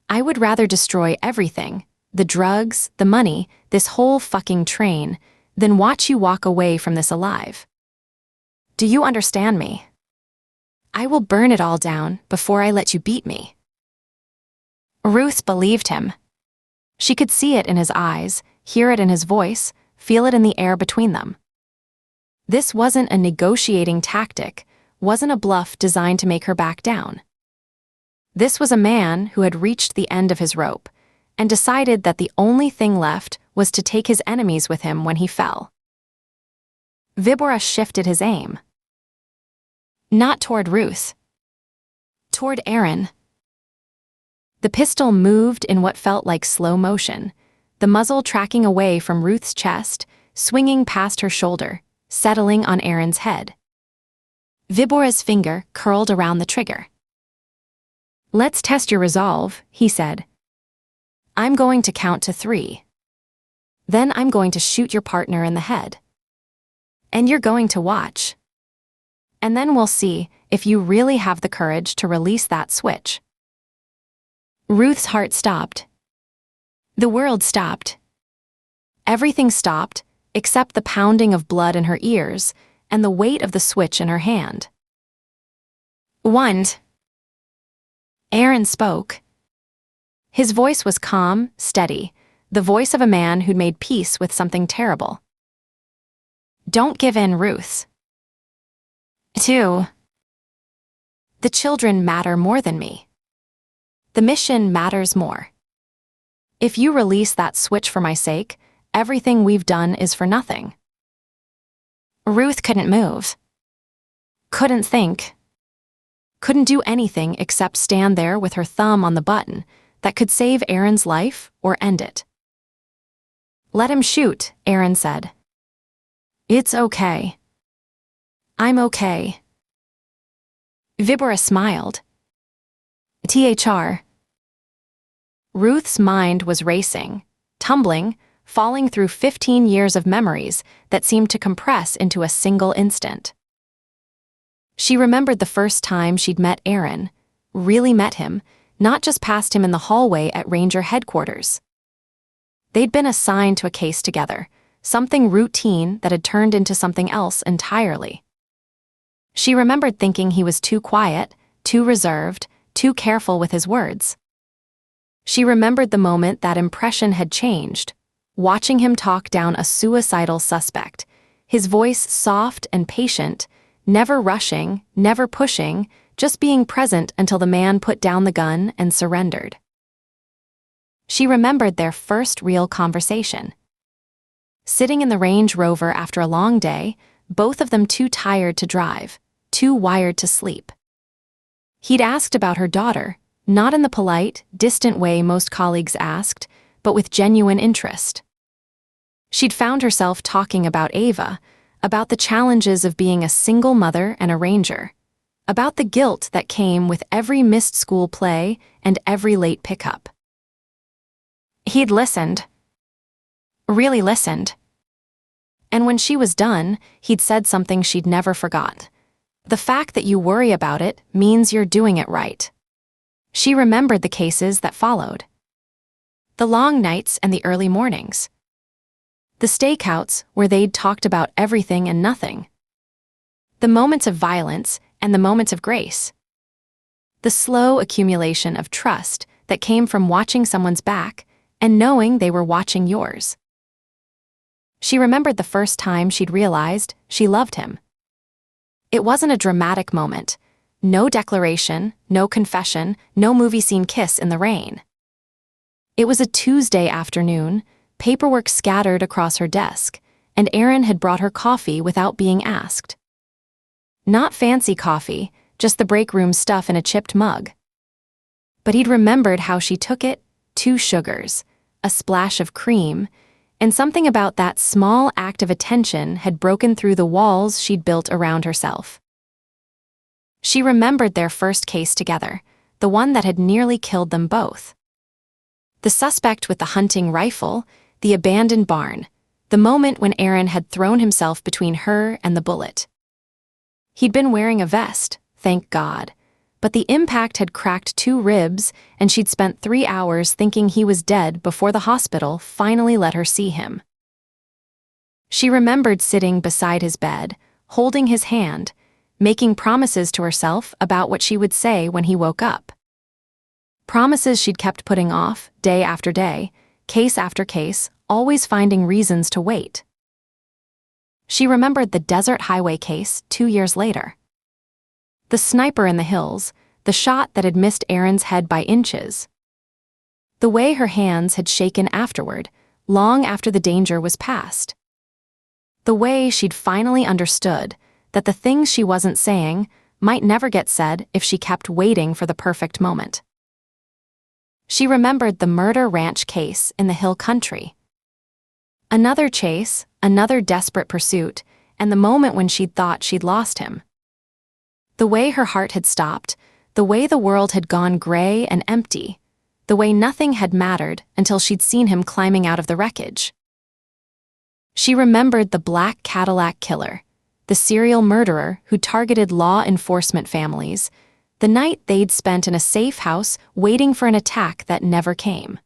I would rather destroy everything, the drugs, the money, this whole fucking train, than watch you walk away from this alive. Do you understand me? I will burn it all down before I let you beat me." Ruth believed him. She could see it in his eyes, hear it in his voice, feel it in the air between them. This wasn't a negotiating tactic, wasn't a bluff designed to make her back down. This was a man who had reached the end of his rope and decided that the only thing left was to take his enemies with him when he fell. Vibora shifted his aim. Not toward Ruth. Toward Aaron. The pistol moved in what felt like slow motion, the muzzle tracking away from Ruth's chest, swinging past her shoulder, settling on Aaron's head. Vibora's finger curled around the trigger. "Let's test your resolve," he said. "I'm going to count to 3. Then I'm going to shoot your partner in the head. And you're going to watch. And then we'll see if you really have the courage to release that switch." Ruth's heart stopped. The world stopped. Everything stopped except the pounding of blood in her ears and the weight of the switch in her hand. "1." Aaron spoke. His voice was calm, steady, the voice of a man who'd made peace with something terrible. "Don't give in, Ruth." 2. "The children matter more than me. The mission matters more. If you release that switch for my sake, everything we've done is for nothing." Ruth couldn't move. Couldn't think. Couldn't do anything except stand there with her thumb on the button that could save Aaron's life or end it. "Let him shoot," Aaron said. "It's okay. I'm okay." Vibora smiled. "THR." Ruth's mind was racing, tumbling, falling through 15 years of memories that seemed to compress into a single instant. She remembered the first time she'd met Aaron, really met him, not just passed him in the hallway at Ranger headquarters. They'd been assigned to a case together, something routine that had turned into something else entirely. She remembered thinking he was too quiet, too reserved, too careful with his words. She remembered the moment that impression had changed, watching him talk down a suicidal suspect, his voice soft and patient, never rushing, never pushing, just being present until the man put down the gun and surrendered. She remembered their first real conversation. Sitting in the Range Rover after a long day, both of them too tired to drive, too wired to sleep. He'd asked about her daughter, not in the polite, distant way most colleagues asked, but with genuine interest. She'd found herself talking about Ava, about the challenges of being a single mother and a ranger, about the guilt that came with every missed school play and every late pickup. He'd listened. Really listened. And when she was done, he'd said something she'd never forgot. "The fact that you worry about it means you're doing it right." She remembered the cases that followed. The long nights and the early mornings. The stakeouts where they'd talked about everything and nothing. The moments of violence and the moments of grace. The slow accumulation of trust that came from watching someone's back and knowing they were watching yours. She remembered the first time she'd realized she loved him. It wasn't a dramatic moment. No declaration, no confession, no movie scene kiss in the rain. It was a Tuesday afternoon, paperwork scattered across her desk, and Aaron had brought her coffee without being asked. Not fancy coffee, just the break room stuff in a chipped mug. But he'd remembered how she took it, 2 sugars, a splash of cream, and something about that small act of attention had broken through the walls she'd built around herself. She remembered their first case together, the one that had nearly killed them both. The suspect with the hunting rifle, the abandoned barn, the moment when Aaron had thrown himself between her and the bullet. He'd been wearing a vest, thank God, but the impact had cracked 2 ribs and she'd spent 3 hours thinking he was dead before the hospital finally let her see him. She remembered sitting beside his bed, holding his hand, making promises to herself about what she would say when he woke up. Promises she'd kept putting off, day after day, case after case, always finding reasons to wait. She remembered the desert highway case 2 years later. The sniper in the hills, the shot that had missed Aaron's head by inches. The way her hands had shaken afterward, long after the danger was past. The way she'd finally understood that the things she wasn't saying might never get said if she kept waiting for the perfect moment. She remembered the murder ranch case in the hill country. Another chase, another desperate pursuit, and the moment when she'd thought she'd lost him. The way her heart had stopped, the way the world had gone gray and empty, the way nothing had mattered until she'd seen him climbing out of the wreckage. She remembered the black Cadillac killer, the serial murderer who targeted law enforcement families, the night they'd spent in a safe house waiting for an attack that never came.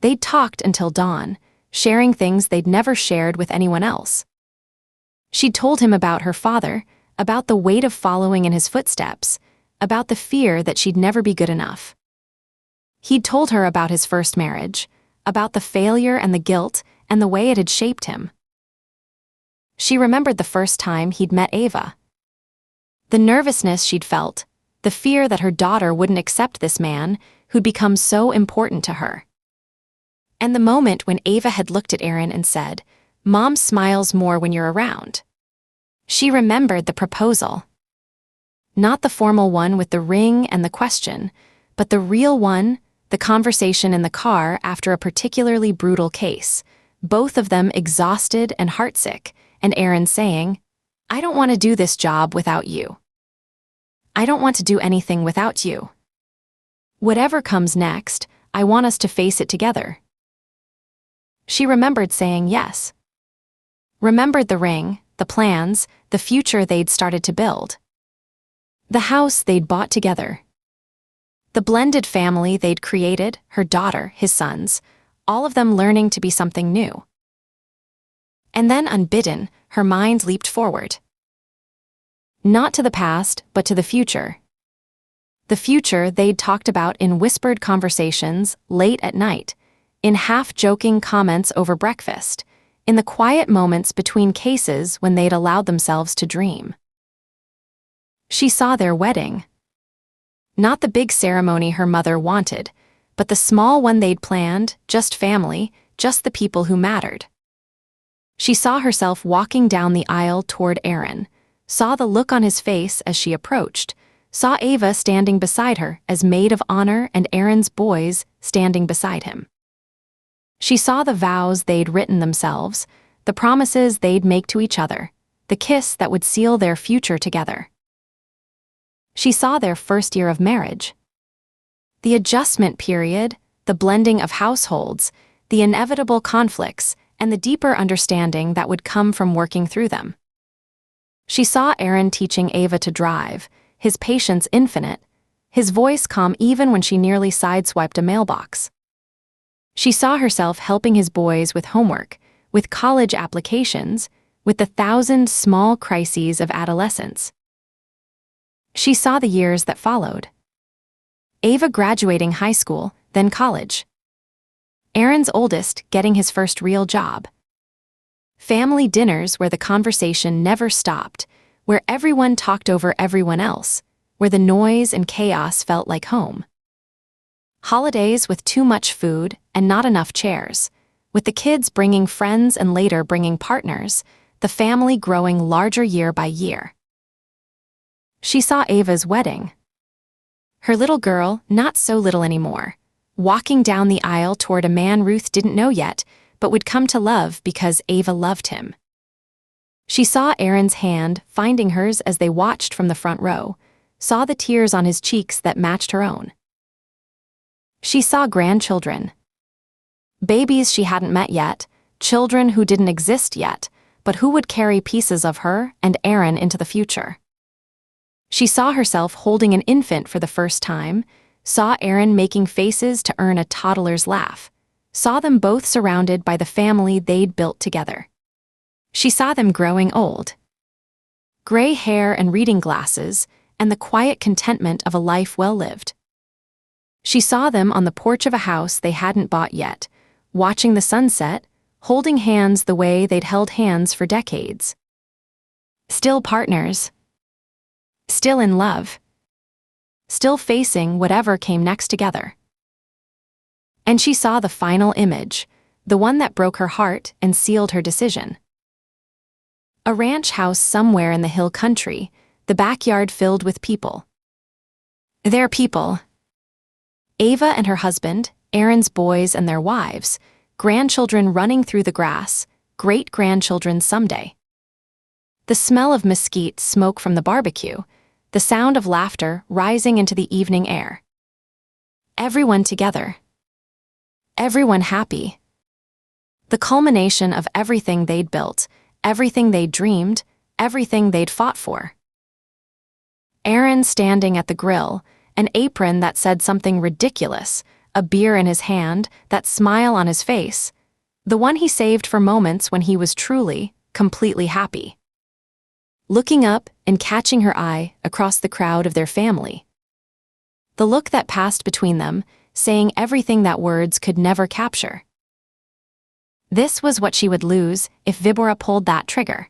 They'd talked until dawn, sharing things they'd never shared with anyone else. She'd told him about her father, about the weight of following in his footsteps, about the fear that she'd never be good enough. He'd told her about his first marriage, about the failure and the guilt and the way it had shaped him. She remembered the first time he'd met Ava. The nervousness she'd felt, the fear that her daughter wouldn't accept this man who'd become so important to her. And the moment when Ava had looked at Aaron and said, "Mom smiles more when you're around." She remembered the proposal. Not the formal one with the ring and the question, but the real one, the conversation in the car after a particularly brutal case, both of them exhausted and heartsick, and Aaron saying, "I don't want to do this job without you. I don't want to do anything without you. Whatever comes next, I want us to face it together." She remembered saying yes. Remembered the ring, the plans, the future they'd started to build. The house they'd bought together. The blended family they'd created, her daughter, his sons, all of them learning to be something new. And then, unbidden, her mind leaped forward. Not to the past, but to the future. The future they'd talked about in whispered conversations late at night, in half-joking comments over breakfast, in the quiet moments between cases when they'd allowed themselves to dream. She saw their wedding. Not the big ceremony her mother wanted, but the small one they'd planned, just family, just the people who mattered. She saw herself walking down the aisle toward Aaron, saw the look on his face as she approached, saw Ava standing beside her as maid of honor and Aaron's boys standing beside him. She saw the vows they'd written themselves, the promises they'd make to each other, the kiss that would seal their future together. She saw their first year of marriage. The adjustment period, the blending of households, the inevitable conflicts, and the deeper understanding that would come from working through them. She saw Aaron teaching Ava to drive, his patience infinite, his voice calm even when she nearly sideswiped a mailbox. She saw herself helping his boys with homework, with college applications, with the 1,000 small crises of adolescence. She saw the years that followed. Ava graduating high school, then college. Aaron's oldest getting his first real job. Family dinners where the conversation never stopped, where everyone talked over everyone else, where the noise and chaos felt like home. Holidays with too much food and not enough chairs, with the kids bringing friends and later bringing partners, the family growing larger year by year. She saw Ava's wedding. Her little girl, not so little anymore, walking down the aisle toward a man Ruth didn't know yet, but would come to love because Ava loved him. She saw Aaron's hand finding hers as they watched from the front row, saw the tears on his cheeks that matched her own. She saw grandchildren. Babies she hadn't met yet, children who didn't exist yet, but who would carry pieces of her and Aaron into the future. She saw herself holding an infant for the first time, saw Aaron making faces to earn a toddler's laugh, saw them both surrounded by the family they'd built together. She saw them growing old. Gray hair and reading glasses, and the quiet contentment of a life well lived. She saw them on the porch of a house they hadn't bought yet, watching the sunset, holding hands the way they'd held hands for decades. Still partners. Still in love. Still facing whatever came next together. And she saw the final image, the one that broke her heart and sealed her decision. A ranch house somewhere in the hill country, the backyard filled with people. Their people. Ava and her husband, Aaron's boys and their wives, grandchildren running through the grass, great-grandchildren someday. The smell of mesquite smoke from the barbecue, the sound of laughter rising into the evening air. Everyone together. Everyone happy. The culmination of everything they'd built, everything they'd dreamed, everything they'd fought for. Aaron standing at the grill, an apron that said something ridiculous, a beer in his hand, that smile on his face, the one he saved for moments when he was truly, completely happy. Looking up and catching her eye across the crowd of their family. The look that passed between them, saying everything that words could never capture. This was what she would lose if Vibora pulled that trigger.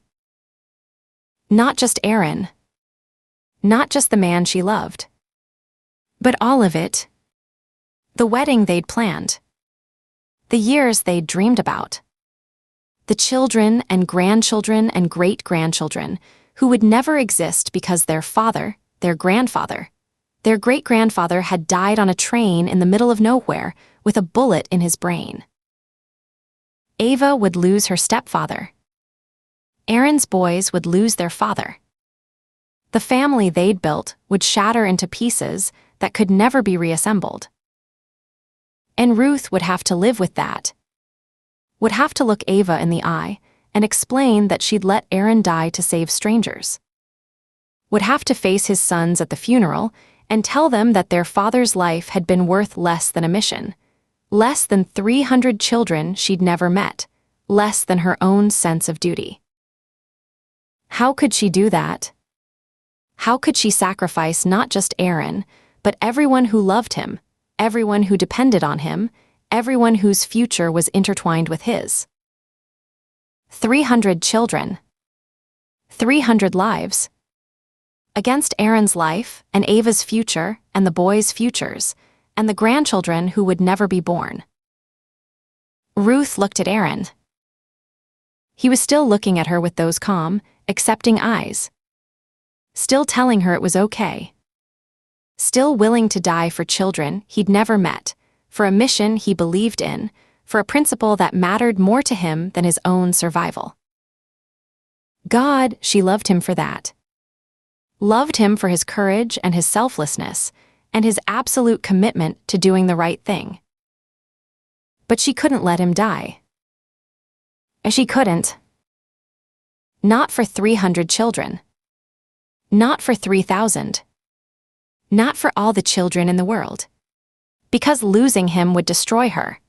Not just Aaron. Not just the man she loved. But all of it. The wedding they'd planned. The years they'd dreamed about. The children and grandchildren and great-grandchildren who would never exist because their father, their grandfather, their great-grandfather had died on a train in the middle of nowhere with a bullet in his brain. Ava would lose her stepfather. Aaron's boys would lose their father. The family they'd built would shatter into pieces that could never be reassembled. And Ruth would have to live with that. Would have to look Ava in the eye and explain that she'd let Aaron die to save strangers. Would have to face his sons at the funeral and tell them that their father's life had been worth less than a mission, less than 300 children she'd never met, less than her own sense of duty. How could she do that? How could she sacrifice not just Aaron, but everyone who loved him, everyone who depended on him, everyone whose future was intertwined with his? 300 children. 300 lives. Against Aaron's life, and Ava's future, and the boys' futures, and the grandchildren who would never be born. Ruth looked at Aaron. He was still looking at her with those calm, accepting eyes. Still telling her it was okay. Still willing to die for children he'd never met, for a mission he believed in, for a principle that mattered more to him than his own survival. God, she loved him for that. Loved him for his courage and his selflessness, and his absolute commitment to doing the right thing. But she couldn't let him die. She couldn't. Not for 300 children. Not for 3,000. Not for all the children in the world. Because losing him would destroy her.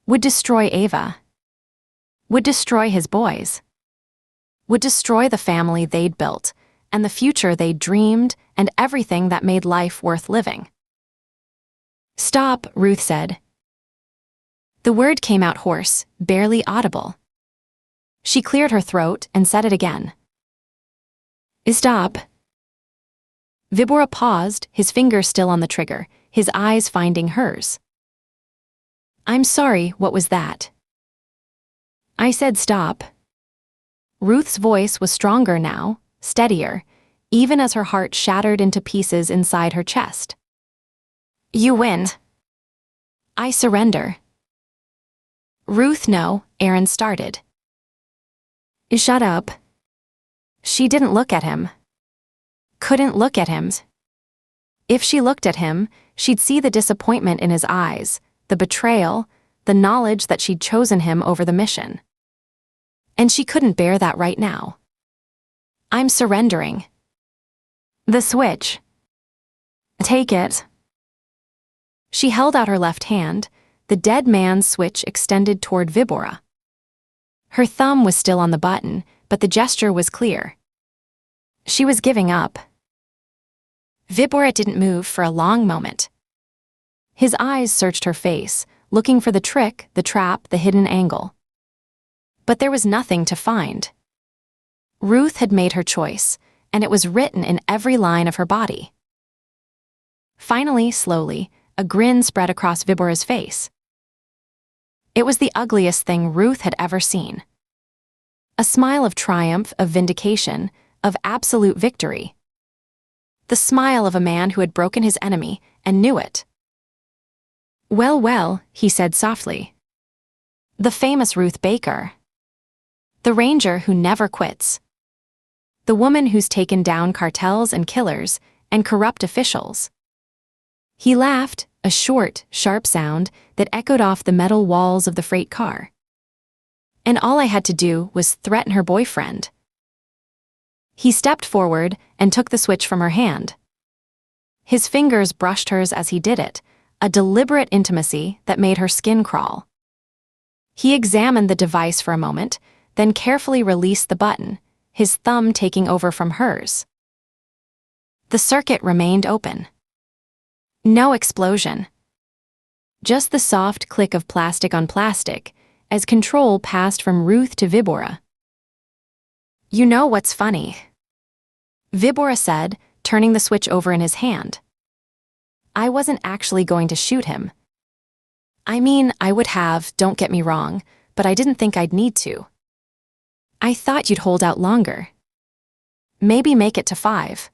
Would destroy Ava. Would destroy his boys. Would destroy the family they'd built, and the future they'd dreamed, and everything that made life worth living. Stop, Ruth said. The word came out hoarse, barely audible. She cleared her throat and said it again. Stop. Vibora paused, his finger still on the trigger, his eyes finding hers. I'm sorry, what was that? I said stop. Ruth's voice was stronger now, steadier, even as her heart shattered into pieces inside her chest. You win. I surrender. Ruth, no, Aaron started. Shut up. She didn't look at him. Couldn't look at him. If she looked at him, she'd see the disappointment in his eyes, the betrayal, the knowledge that she'd chosen him over the mission. And she couldn't bear that right now. I'm surrendering. The switch. Take it. She held out her left hand, the dead man's switch extended toward Vibora. Her thumb was still on the button, but the gesture was clear. She was giving up. Vibora didn't move for a long moment. His eyes searched her face, looking for the trick, the trap, the hidden angle. But there was nothing to find. Ruth had made her choice, and it was written in every line of her body. Finally, slowly, a grin spread across Vibora's face. It was the ugliest thing Ruth had ever seen. A smile of triumph, of vindication, of absolute victory. The smile of a man who had broken his enemy and knew it. "Well, well," he said softly. "The famous Ruth Baker. The ranger who never quits. The woman who's taken down cartels and killers and corrupt officials." He laughed, a short, sharp sound that echoed off the metal walls of the freight car. "And all I had to do was threaten her boyfriend." He stepped forward and took the switch from her hand. His fingers brushed hers as he did it, a deliberate intimacy that made her skin crawl. He examined the device for a moment, then carefully released the button, his thumb taking over from hers. The circuit remained open. No explosion. Just the soft click of plastic on plastic as control passed from Ruth to Vibora. "You know what's funny?" Vibora said, turning the switch over in his hand. "I wasn't actually going to shoot him. I mean, I would have, don't get me wrong, but I didn't think I'd need to. I thought you'd hold out longer. Maybe make it to 5.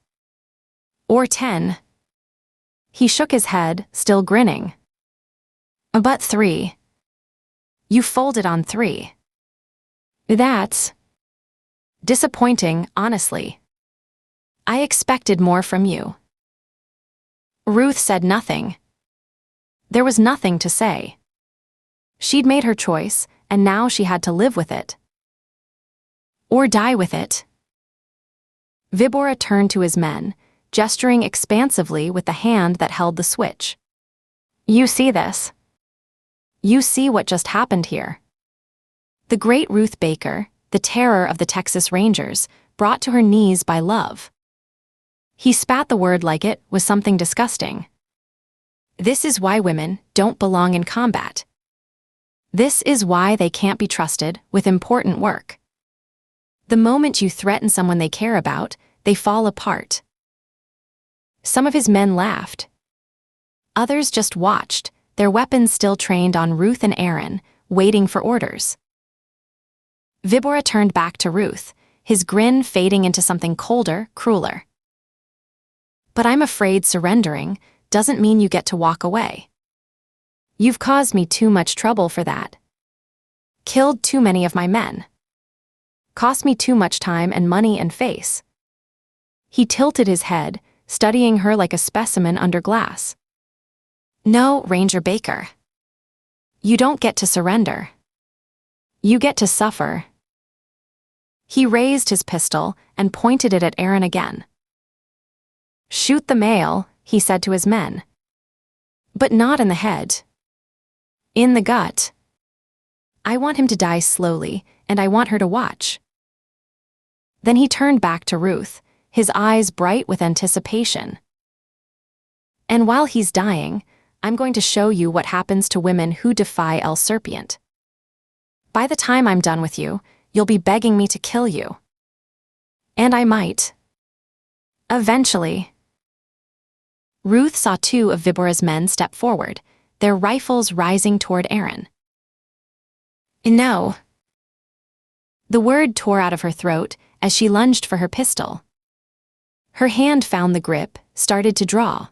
Or 10. He shook his head, still grinning. "But 3. You folded on 3. That's disappointing, honestly. I expected more from you." Ruth said nothing. There was nothing to say. She'd made her choice, and now she had to live with it. Or die with it. Vibora turned to his men, gesturing expansively with the hand that held the switch. "You see this? You see what just happened here?" The great Ruth Baker, the terror of the Texas Rangers, brought to her knees by love. He spat the word like it was something disgusting. "This is why women don't belong in combat. This is why they can't be trusted with important work. The moment you threaten someone they care about, they fall apart." Some of his men laughed. Others just watched, their weapons still trained on Ruth and Aaron, waiting for orders. Vibora turned back to Ruth, his grin fading into something colder, crueler. "But I'm afraid surrendering doesn't mean you get to walk away. You've caused me too much trouble for that. Killed too many of my men. Cost me too much time and money and face." He tilted his head, studying her like a specimen under glass. "No, Ranger Baker. You don't get to surrender. You get to suffer." He raised his pistol and pointed it at Aaron again. "Shoot the male," he said to his men. "But not in the head. In the gut. I want him to die slowly, and I want her to watch." Then he turned back to Ruth, his eyes bright with anticipation. "And while he's dying, I'm going to show you what happens to women who defy El Serpient. By the time I'm done with you, you'll be begging me to kill you. And I might. Eventually." Ruth saw 2 of Vibora's men step forward, their rifles rising toward Aaron. "No." The word tore out of her throat as she lunged for her pistol. Her hand found the grip, started to draw.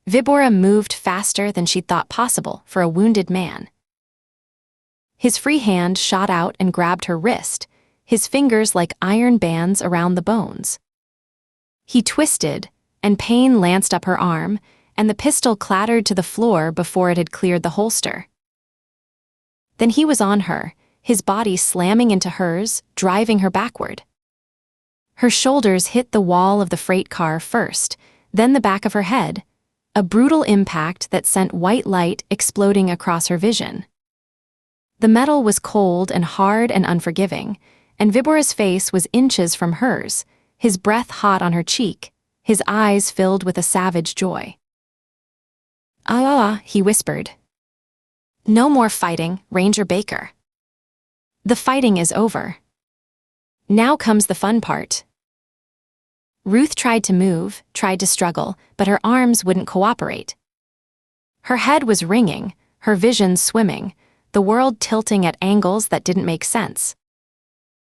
Vibora moved faster than she'd thought possible for a wounded man. His free hand shot out and grabbed her wrist, his fingers like iron bands around the bones. He twisted, and pain lanced up her arm, and the pistol clattered to the floor before it had cleared the holster. Then he was on her, his body slamming into hers, driving her backward. Her shoulders hit the wall of the freight car first, then the back of her head, a brutal impact that sent white light exploding across her vision. The metal was cold and hard and unforgiving, and Vibora's face was inches from hers, his breath hot on her cheek, his eyes filled with a savage joy. "Ah," he whispered. "No more fighting, Ranger Baker. The fighting is over. Now comes the fun part." Ruth tried to move, tried to struggle, but her arms wouldn't cooperate. Her head was ringing, her vision swimming, the world tilting at angles that didn't make sense.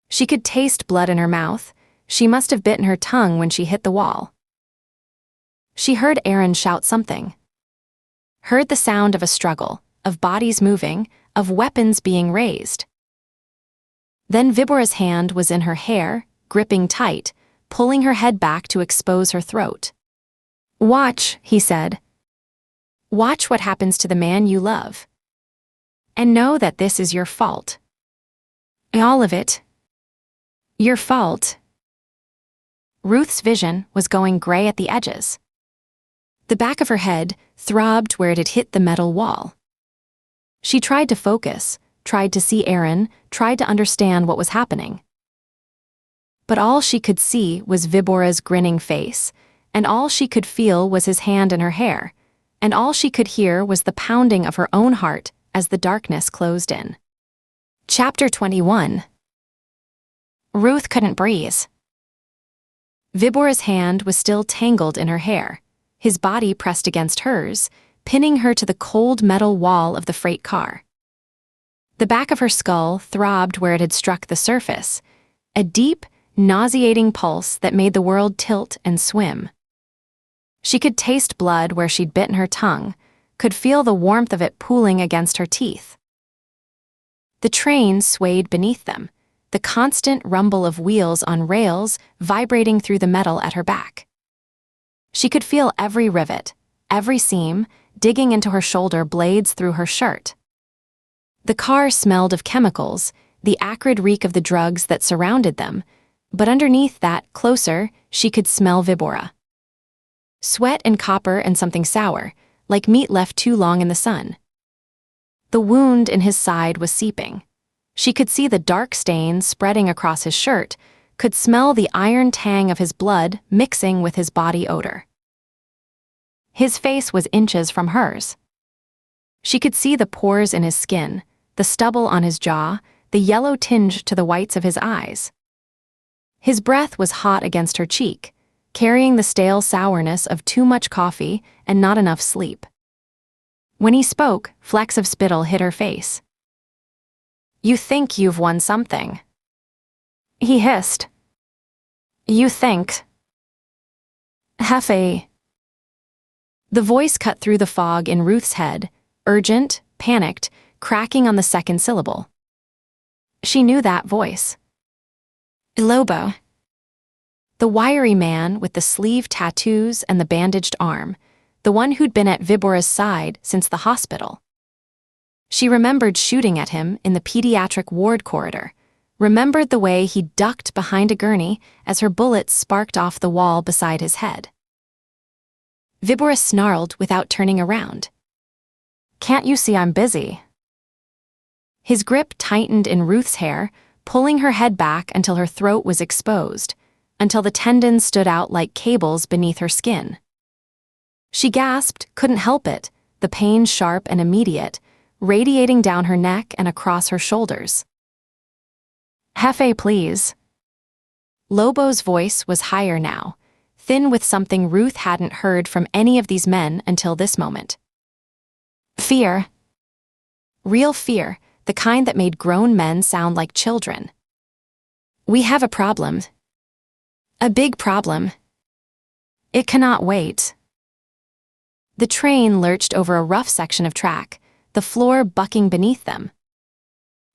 She could taste blood in her mouth, She must have bitten her tongue when she hit the wall. She heard Aaron shout something. Heard the sound of a struggle, of bodies moving, of weapons being raised. Then Vibora's hand was in her hair, gripping tight, pulling her head back to expose her throat. "Watch," he said. "Watch what happens to the man you love. And know that this is your fault. All of it. Your fault." Ruth's vision was going gray at the edges. The back of her head throbbed where it had hit the metal wall. She tried to focus, tried to see Aaron, tried to understand what was happening. But all she could see was Vibora's grinning face, and all she could feel was his hand in her hair, and all she could hear was the pounding of her own heart as the darkness closed in. Chapter 21. Ruth couldn't breathe. Vibora's hand was still tangled in her hair, his body pressed against hers, pinning her to the cold metal wall of the freight car. The back of her skull throbbed where it had struck the surface, a deep, nauseating pulse that made the world tilt and swim. She could taste blood where she'd bitten her tongue, could feel the warmth of it pooling against her teeth. The train swayed beneath them, the constant rumble of wheels on rails vibrating through the metal at her back. She could feel every rivet, every seam, digging into her shoulder blades through her shirt. The car smelled of chemicals, the acrid reek of the drugs that surrounded them, but underneath that, closer, she could smell Vibora. Sweat and copper and something sour, like meat left too long in the sun. The wound in his side was seeping. She could see the dark stains spreading across his shirt, could smell the iron tang of his blood mixing with his body odor. His face was inches from hers. She could see the pores in his skin, the stubble on his jaw, the yellow tinge to the whites of his eyes. His breath was hot against her cheek, carrying the stale sourness of too much coffee and not enough sleep. When he spoke, flecks of spittle hit her face. "You think you've won something," he hissed. "You think." "Hefe." The voice cut through the fog in Ruth's head, urgent, panicked, cracking on the second syllable. She knew that voice. Lobo. The wiry man with the sleeve tattoos and the bandaged arm, the one who'd been at Vibora's side since the hospital. She remembered shooting at him in the pediatric ward corridor, remembered the way he ducked behind a gurney as her bullets sparked off the wall beside his head. Vibora snarled without turning around. "Can't you see I'm busy?" His grip tightened in Ruth's hair, pulling her head back until her throat was exposed, until the tendons stood out like cables beneath her skin. She gasped, couldn't help it, the pain sharp and immediate, radiating down her neck and across her shoulders. "Hefe, please." Lobo's voice was higher now, thin with something Ruth hadn't heard from any of these men until this moment. Fear. Real fear, the kind that made grown men sound like children. "We have a problem. A big problem. It cannot wait." The train lurched over a rough section of track, the floor bucking beneath them.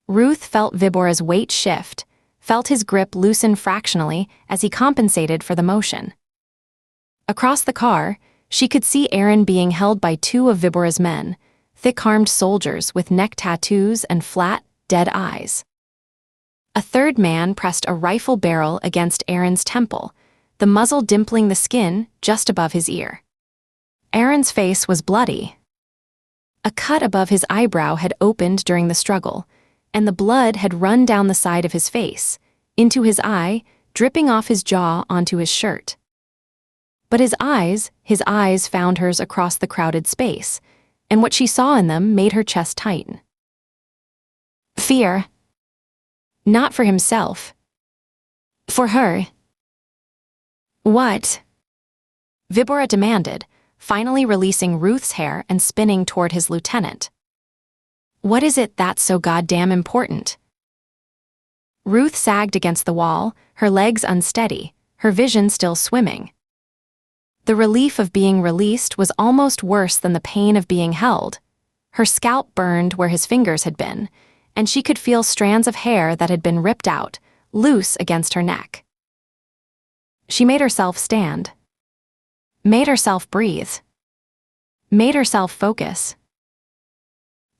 Ruth felt Vibora's weight shift, felt his grip loosen fractionally as he compensated for the motion. Across the car, she could see Aaron being held by two of Vibora's men, thick-armed soldiers with neck tattoos and flat, dead eyes. A third man pressed a rifle barrel against Aaron's temple, the muzzle dimpling the skin just above his ear. Aaron's face was bloody. A cut above his eyebrow had opened during the struggle, and the blood had run down the side of his face, into his eye, dripping off his jaw onto his shirt. But his eyes found hers across the crowded space, and what she saw in them made her chest tighten. Fear. Not for himself. For her. "What?" Vibora demanded, finally releasing Ruth's hair and spinning toward his lieutenant. "What is it that's so goddamn important?" Ruth sagged against the wall, her legs unsteady, her vision still swimming. The relief of being released was almost worse than the pain of being held. Her scalp burned where his fingers had been, and she could feel strands of hair that had been ripped out, loose against her neck. She made herself stand. Made herself breathe. Made herself focus.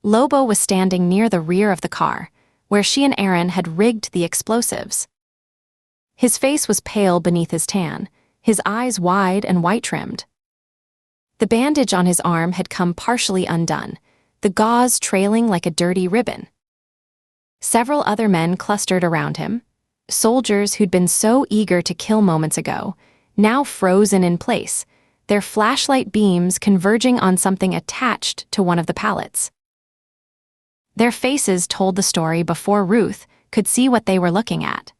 Lobo was standing near the rear of the car, where she and Aaron had rigged the explosives. His face was pale beneath his tan, his eyes wide and white-trimmed. The bandage on his arm had come partially undone, the gauze trailing like a dirty ribbon. Several other men clustered around him, soldiers who'd been so eager to kill moments ago, now frozen in place, their flashlight beams converging on something attached to one of the pallets. Their faces told the story before Ruth could see what they were looking at.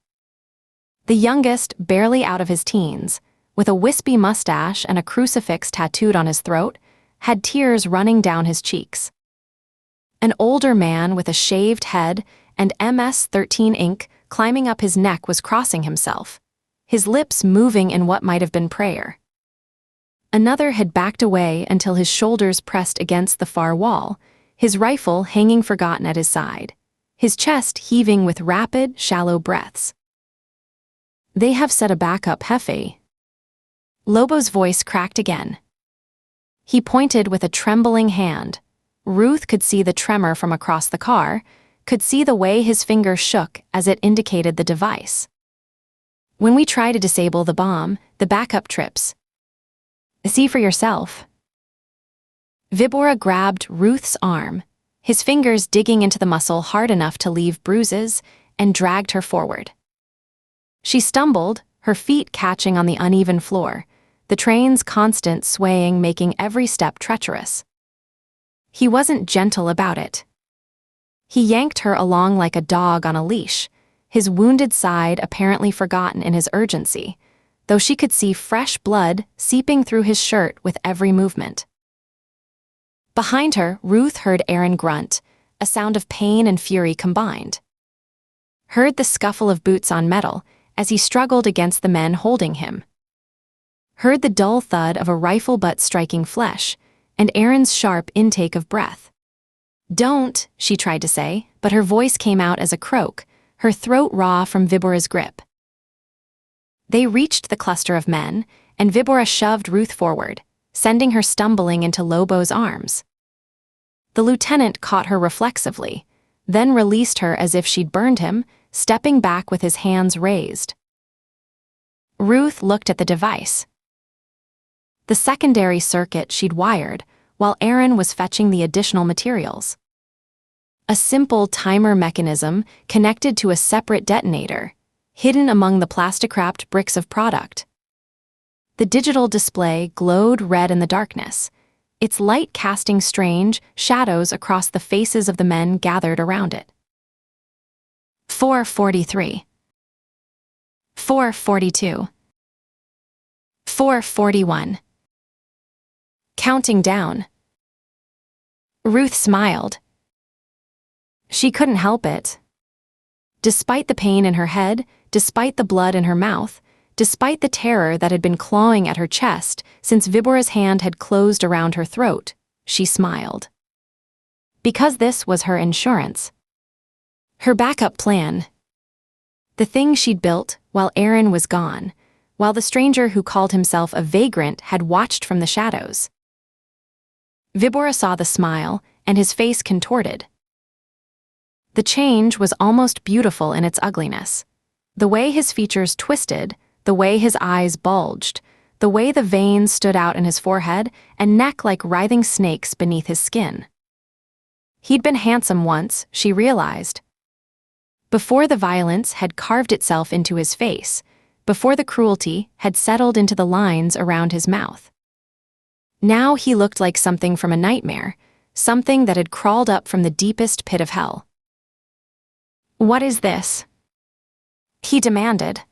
The youngest, barely out of his teens, with a wispy mustache and a crucifix tattooed on his throat, had tears running down his cheeks. An older man with a shaved head and MS-13 ink climbing up his neck was crossing himself, his lips moving in what might have been prayer. Another had backed away until his shoulders pressed against the far wall, his rifle hanging forgotten at his side, his chest heaving with rapid, shallow breaths. "They have set a backup, Hefe." Lobo's voice cracked again. He pointed with a trembling hand. Ruth could see the tremor from across the car, could see the way his fingers shook as it indicated the device. "When we try to disable the bomb, the backup trips. See for yourself." Vibora grabbed Ruth's arm, his fingers digging into the muscle hard enough to leave bruises, and dragged her forward. She stumbled, her feet catching on the uneven floor, the train's constant swaying making every step treacherous. He wasn't gentle about it. He yanked her along like a dog on a leash, his wounded side apparently forgotten in his urgency, though she could see fresh blood seeping through his shirt with every movement. Behind her, Ruth heard Aaron grunt, a sound of pain and fury combined. Heard the scuffle of boots on metal as he struggled against the men holding him. Heard the dull thud of a rifle butt striking flesh, and Aaron's sharp intake of breath. "Don't," she tried to say, but her voice came out as a croak, her throat raw from Vibora's grip. They reached the cluster of men, and Vibora shoved Ruth forward, sending her stumbling into Lobo's arms. The lieutenant caught her reflexively, then released her as if she'd burned him, stepping back with his hands raised. Ruth looked at the device. The secondary circuit she'd wired, while Aaron was fetching the additional materials. A simple timer mechanism connected to a separate detonator, hidden among the plastic-wrapped bricks of product. The digital display glowed red in the darkness, its light casting strange shadows across the faces of the men gathered around it. 4:43. 4:42. 4:41. Counting down. Ruth smiled. She couldn't help it. Despite the pain in her head, despite the blood in her mouth, despite the terror that had been clawing at her chest since Vibora's hand had closed around her throat, she smiled. Because this was her insurance. Her backup plan. The thing she'd built while Aaron was gone, while the stranger who called himself a vagrant had watched from the shadows. Vibora saw the smile, and his face contorted. The change was almost beautiful in its ugliness. The way his features twisted, the way his eyes bulged, the way the veins stood out in his forehead and neck like writhing snakes beneath his skin. He'd been handsome once, she realized. Before the violence had carved itself into his face, before the cruelty had settled into the lines around his mouth. Now he looked like something from a nightmare, something that had crawled up from the deepest pit of hell. "What is this?" he demanded.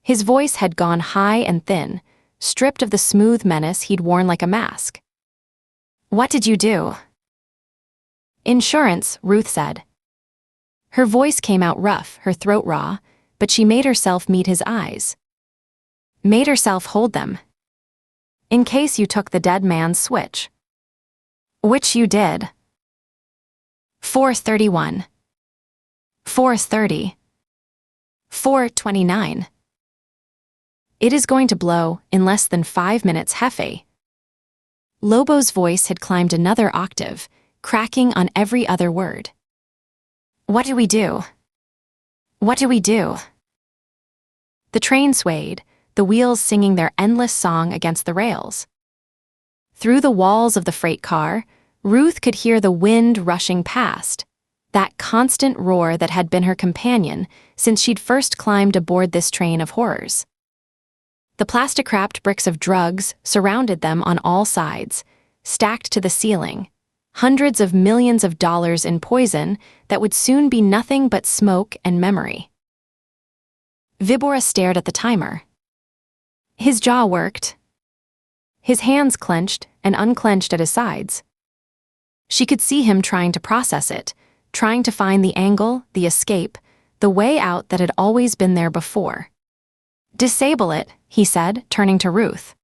His voice had gone high and thin, stripped of the smooth menace he'd worn like a mask. "What did you do?" "Insurance," Ruth said. Her voice came out rough, her throat raw, but she made herself meet his eyes. Made herself hold them. In case you took the dead man's switch. Which you did. 4:31. 4:30. 4:29. It is going to blow in less than 5 minutes, Hefe. Lobo's voice had climbed another octave, cracking on every other word. What do we do? What do we do? The train swayed, the wheels singing their endless song against the rails. Through the walls of the freight car, Ruth could hear the wind rushing past, that constant roar that had been her companion since she'd first climbed aboard this train of horrors. The plastic-wrapped bricks of drugs surrounded them on all sides, stacked to the ceiling, hundreds of millions of dollars in poison that would soon be nothing but smoke and memory. Vibora stared at the timer. His jaw worked. His hands clenched and unclenched at his sides. She could see him trying to process it, trying to find the angle, the escape, the way out that had always been there before. Disable it, he said, turning to Ruth.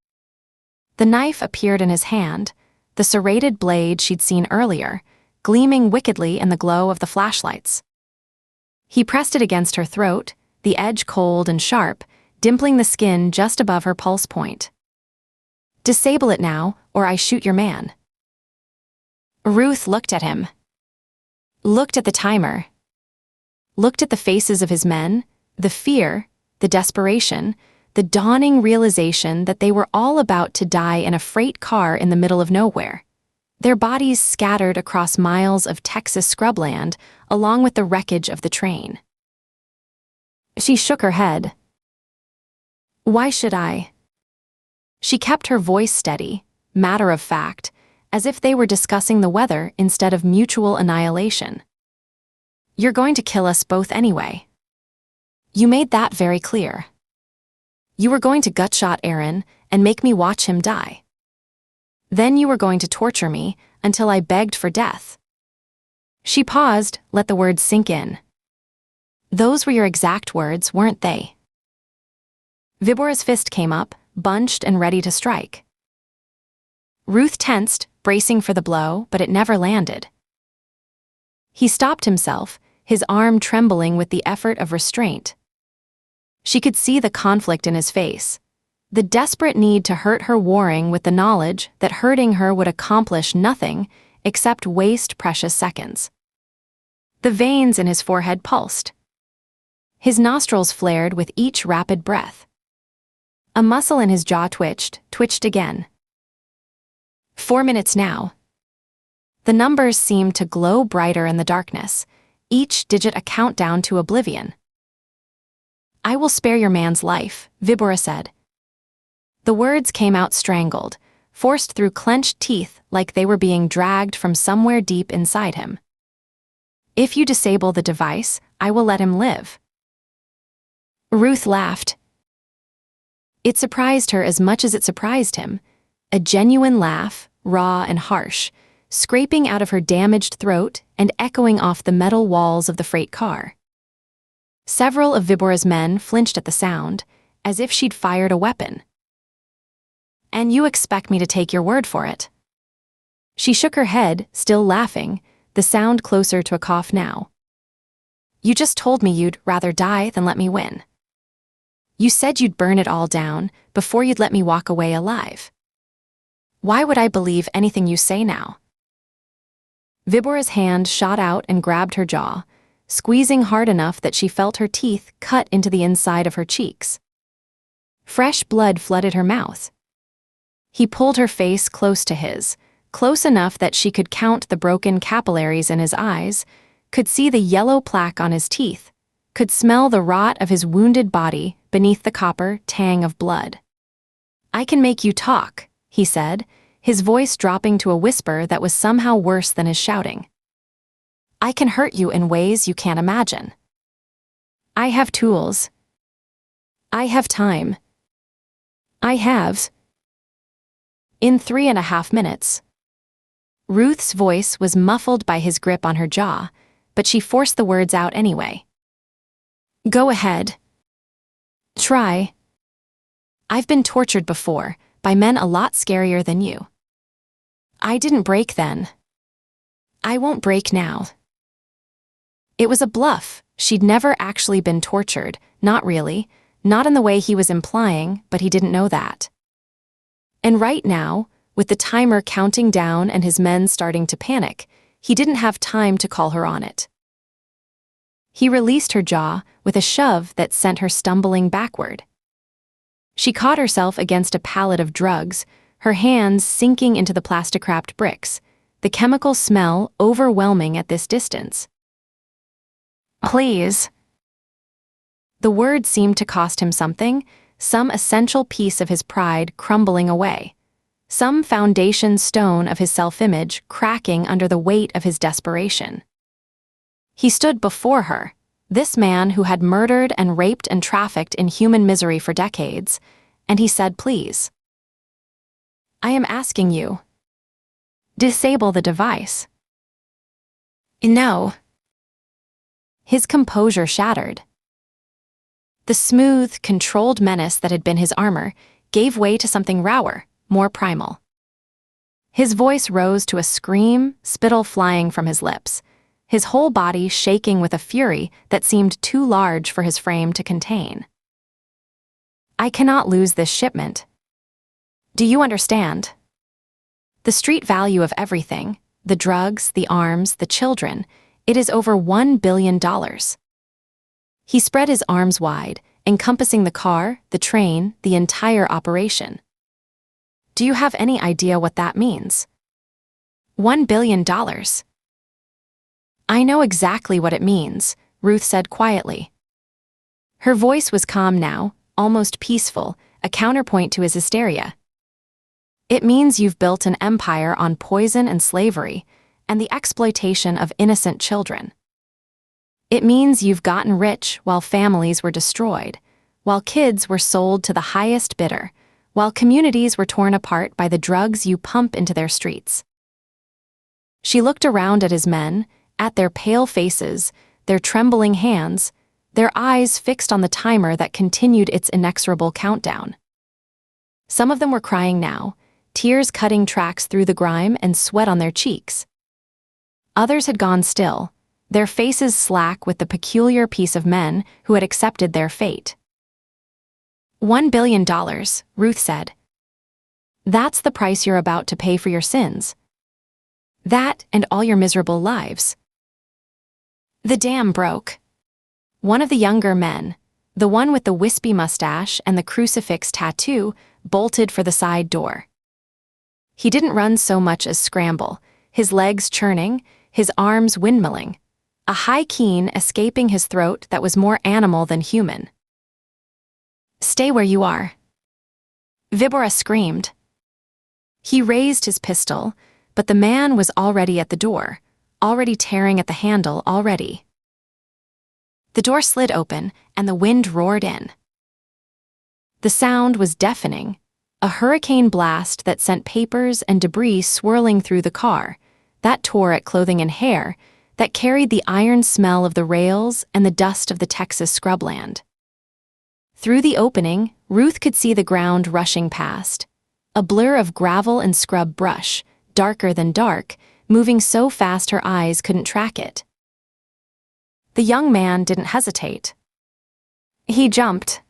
The knife appeared in his hand, the serrated blade she'd seen earlier, gleaming wickedly in the glow of the flashlights. He pressed it against her throat, the edge cold and sharp, dimpling the skin just above her pulse point. Disable it now, or I shoot your man. Ruth looked at him. Looked at the timer. Looked at the faces of his men, the fear, the desperation, the dawning realization that they were all about to die in a freight car in the middle of nowhere, their bodies scattered across miles of Texas scrubland along with the wreckage of the train. She shook her head. Why should I? She kept her voice steady, matter of fact, as if they were discussing the weather instead of mutual annihilation. You're going to kill us both anyway. You made that very clear. You were going to gutshot Aaron and make me watch him die. Then you were going to torture me until I begged for death. She paused, let the words sink in. Those were your exact words, weren't they? Vibora's fist came up, bunched and ready to strike. Ruth tensed, bracing for the blow, but it never landed. He stopped himself, his arm trembling with the effort of restraint. She could see the conflict in his face, the desperate need to hurt her warring with the knowledge that hurting her would accomplish nothing except waste precious seconds. The veins in his forehead pulsed. His nostrils flared with each rapid breath. A muscle in his jaw twitched again. 4 minutes now. The numbers seemed to glow brighter in the darkness, each digit a countdown to oblivion. I will spare your man's life, Vibora said. The words came out strangled, forced through clenched teeth like they were being dragged from somewhere deep inside him. If you disable the device, I will let him live. Ruth laughed. It surprised her as much as it surprised him, a genuine laugh, raw and harsh, scraping out of her damaged throat and echoing off the metal walls of the freight car. Several of Vibora's men flinched at the sound, as if she'd fired a weapon. And you expect me to take your word for it? She shook her head, still laughing, the sound closer to a cough now. You just told me you'd rather die than let me win. You said you'd burn it all down before you'd let me walk away alive. Why would I believe anything you say now? Vibora's hand shot out and grabbed her jaw, squeezing hard enough that she felt her teeth cut into the inside of her cheeks. Fresh blood flooded her mouth. He pulled her face close to his, close enough that she could count the broken capillaries in his eyes, could see the yellow plaque on his teeth, could smell the rot of his wounded body beneath the copper tang of blood. I can make you talk, he said, his voice dropping to a whisper that was somehow worse than his shouting. I can hurt you in ways you can't imagine. I have tools. I have time. I have. In 3.5 minutes. Ruth's voice was muffled by his grip on her jaw, but she forced the words out anyway. Go ahead. Try. I've been tortured before, by men a lot scarier than you. I didn't break then. I won't break now. It was a bluff. She'd never actually been tortured, not really, not in the way he was implying, but he didn't know that. And right now, with the timer counting down and his men starting to panic, he didn't have time to call her on it. He released her jaw with a shove that sent her stumbling backward. She caught herself against a pallet of drugs, her hands sinking into the plastic-wrapped bricks, the chemical smell overwhelming at this distance. Please. The word seemed to cost him something, some essential piece of his pride crumbling away, some foundation stone of his self-image cracking under the weight of his desperation. He stood before her, this man who had murdered and raped and trafficked in human misery for decades, and he said, please. I am asking you. Disable the device. No. His composure shattered. The smooth, controlled menace that had been his armor gave way to something rawer, more primal. His voice rose to a scream, spittle flying from his lips, his whole body shaking with a fury that seemed too large for his frame to contain. I cannot lose this shipment. Do you understand? The street value of everything, the drugs, the arms, the children, it is over $1 billion. He spread his arms wide, encompassing the car, the train, the entire operation. Do you have any idea what that means? $1 billion. I know exactly what it means, Ruth said quietly. Her voice was calm now, almost peaceful, a counterpoint to his hysteria. It means you've built an empire on poison and slavery, and the exploitation of innocent children. It means you've gotten rich while families were destroyed, while kids were sold to the highest bidder, while communities were torn apart by the drugs you pump into their streets. She looked around at his men, at their pale faces, their trembling hands, their eyes fixed on the timer that continued its inexorable countdown. Some of them were crying now, tears cutting tracks through the grime and sweat on their cheeks. Others had gone still, their faces slack with the peculiar peace of men who had accepted their fate. $1 billion, Ruth said. That's the price you're about to pay for your sins. That and all your miserable lives. The dam broke. One of the younger men, the one with the wispy mustache and the crucifix tattoo, bolted for the side door. He didn't run so much as scramble, his legs churning, his arms windmilling, a high keen escaping his throat that was more animal than human. Stay where you are. Vibora screamed. He raised his pistol, but the man was already at the door, already tearing at the handle already. The door slid open, and the wind roared in. The sound was deafening, a hurricane blast that sent papers and debris swirling through the car, that tore at clothing and hair, that carried the iron smell of the rails and the dust of the Texas scrubland. Through the opening, Ruth could see the ground rushing past, a blur of gravel and scrub brush, darker than dark, moving so fast her eyes couldn't track it. The young man didn't hesitate. He jumped.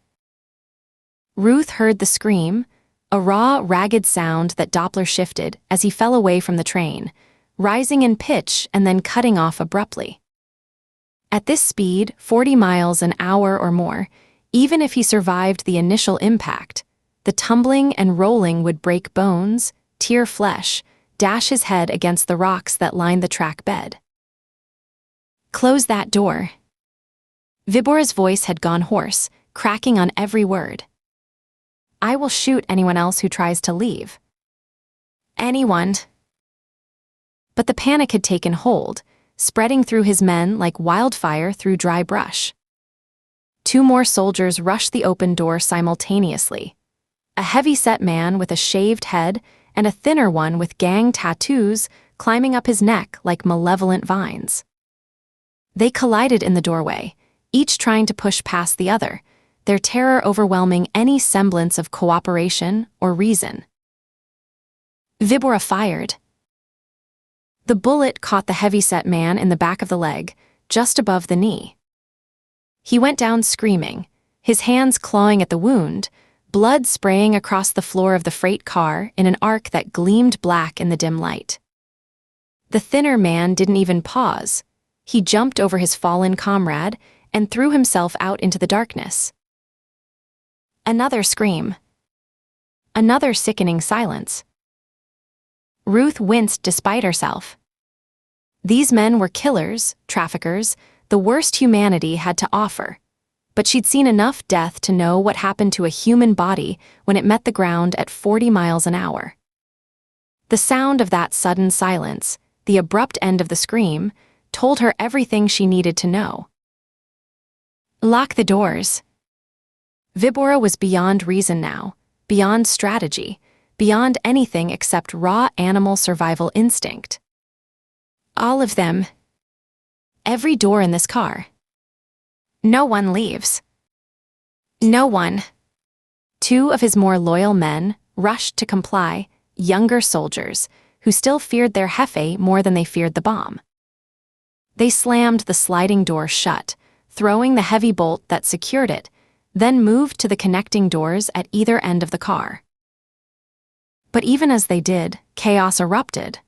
Ruth heard the scream, a raw, ragged sound that Doppler shifted as he fell away from the train, rising in pitch and then cutting off abruptly. At this speed, 40 miles an hour or more, even if he survived the initial impact, the tumbling and rolling would break bones, tear flesh, dash his head against the rocks that lined the track bed. Close that door. Vibora's voice had gone hoarse, cracking on every word. I will shoot anyone else who tries to leave. Anyone. But the panic had taken hold, spreading through his men like wildfire through dry brush. 2 more soldiers rushed the open door simultaneously. A heavy-set man with a shaved head and a thinner one with gang tattoos climbing up his neck like malevolent vines. They collided in the doorway, each trying to push past the other, their terror overwhelming any semblance of cooperation or reason. Vibora fired. The bullet caught the heavy-set man in the back of the leg, just above the knee. He went down screaming, his hands clawing at the wound, blood spraying across the floor of the freight car in an arc that gleamed black in the dim light. The thinner man didn't even pause. He jumped over his fallen comrade and threw himself out into the darkness. Another scream. Another sickening silence. Ruth winced despite herself. These men were killers, traffickers, the worst humanity had to offer. But she'd seen enough death to know what happened to a human body when it met the ground at 40 miles an hour. The sound of that sudden silence, the abrupt end of the scream, told her everything she needed to know. Lock the doors. Vibora was beyond reason now, beyond strategy, beyond anything except raw animal survival instinct. All of them. Every door in this car. No one leaves. No one. Two of his more loyal men rushed to comply, younger soldiers, who still feared their jefe more than they feared the bomb. They slammed the sliding door shut, throwing the heavy bolt that secured it, then moved to the connecting doors at either end of the car. But even as they did, chaos erupted.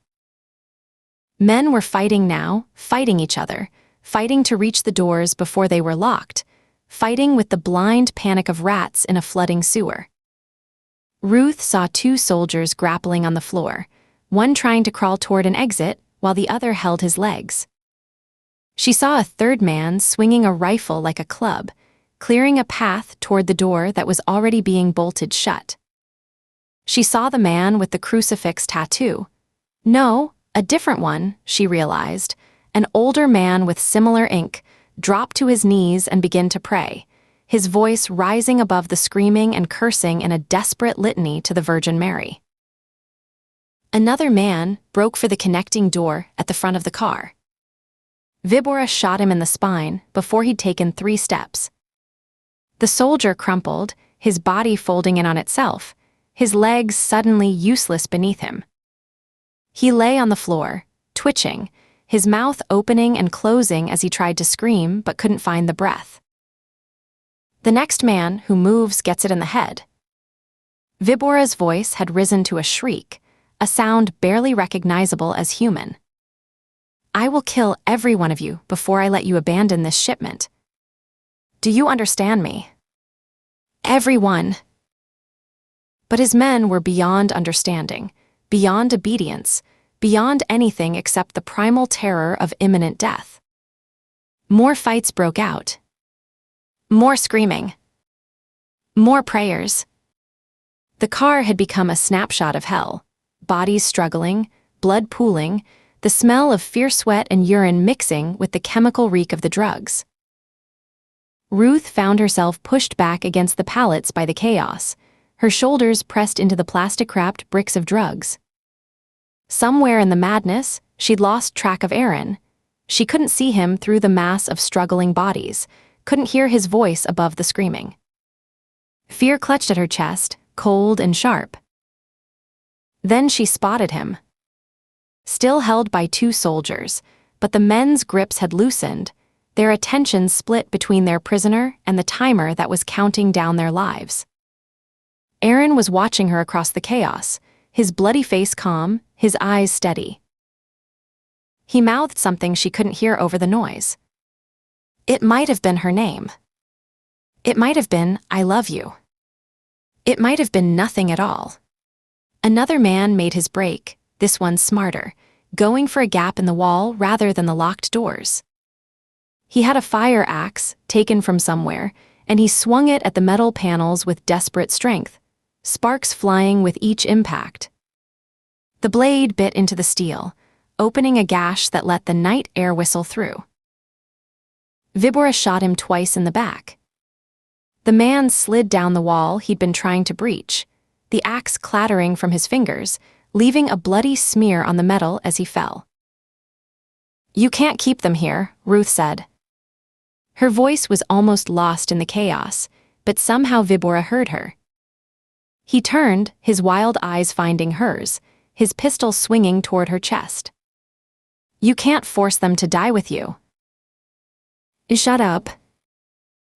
Men were fighting now, fighting each other, fighting to reach the doors before they were locked, fighting with the blind panic of rats in a flooding sewer. Ruth saw two soldiers grappling on the floor, one trying to crawl toward an exit while the other held his legs. She saw a third man swinging a rifle like a club, clearing a path toward the door that was already being bolted shut. She saw the man with the crucifix tattoo. No, a different one, she realized, an older man with similar ink, drop to his knees and begin to pray, his voice rising above the screaming and cursing in a desperate litany to the Virgin Mary. Another man broke for the connecting door at the front of the car. Vibora shot him in the spine before he'd taken 3 steps. The soldier crumpled, his body folding in on itself, his legs suddenly useless beneath him. He lay on the floor, twitching, his mouth opening and closing as he tried to scream but couldn't find the breath. The next man who moves gets it in the head. Vibora's voice had risen to a shriek, a sound barely recognizable as human. I will kill every one of you before I let you abandon this shipment. Do you understand me? Everyone. But his men were beyond understanding, beyond obedience, beyond anything except the primal terror of imminent death. More fights broke out. More screaming. More prayers. The car had become a snapshot of hell, bodies struggling, blood pooling, the smell of fierce sweat and urine mixing with the chemical reek of the drugs. Ruth found herself pushed back against the pallets by the chaos, her shoulders pressed into the plastic-wrapped bricks of drugs. Somewhere in the madness, she'd lost track of Aaron. She couldn't see him through the mass of struggling bodies, couldn't hear his voice above the screaming. Fear clutched at her chest, cold and sharp. Then she spotted him. Still held by 2 soldiers, but the men's grips had loosened, their attention split between their prisoner and the timer that was counting down their lives. Aaron was watching her across the chaos, his bloody face calm, his eyes steady. He mouthed something she couldn't hear over the noise. It might have been her name. It might have been, I love you. It might have been nothing at all. Another man made his break, this one smarter, going for a gap in the wall rather than the locked doors. He had a fire axe, taken from somewhere, and he swung it at the metal panels with desperate strength, sparks flying with each impact. The blade bit into the steel, opening a gash that let the night air whistle through. Vibora shot him twice in the back. The man slid down the wall he'd been trying to breach, the axe clattering from his fingers, leaving a bloody smear on the metal as he fell. You can't keep them here, Ruth said. Her voice was almost lost in the chaos, but somehow Vibora heard her. He turned, his wild eyes finding hers, his pistol swinging toward her chest. You can't force them to die with you. Shut up.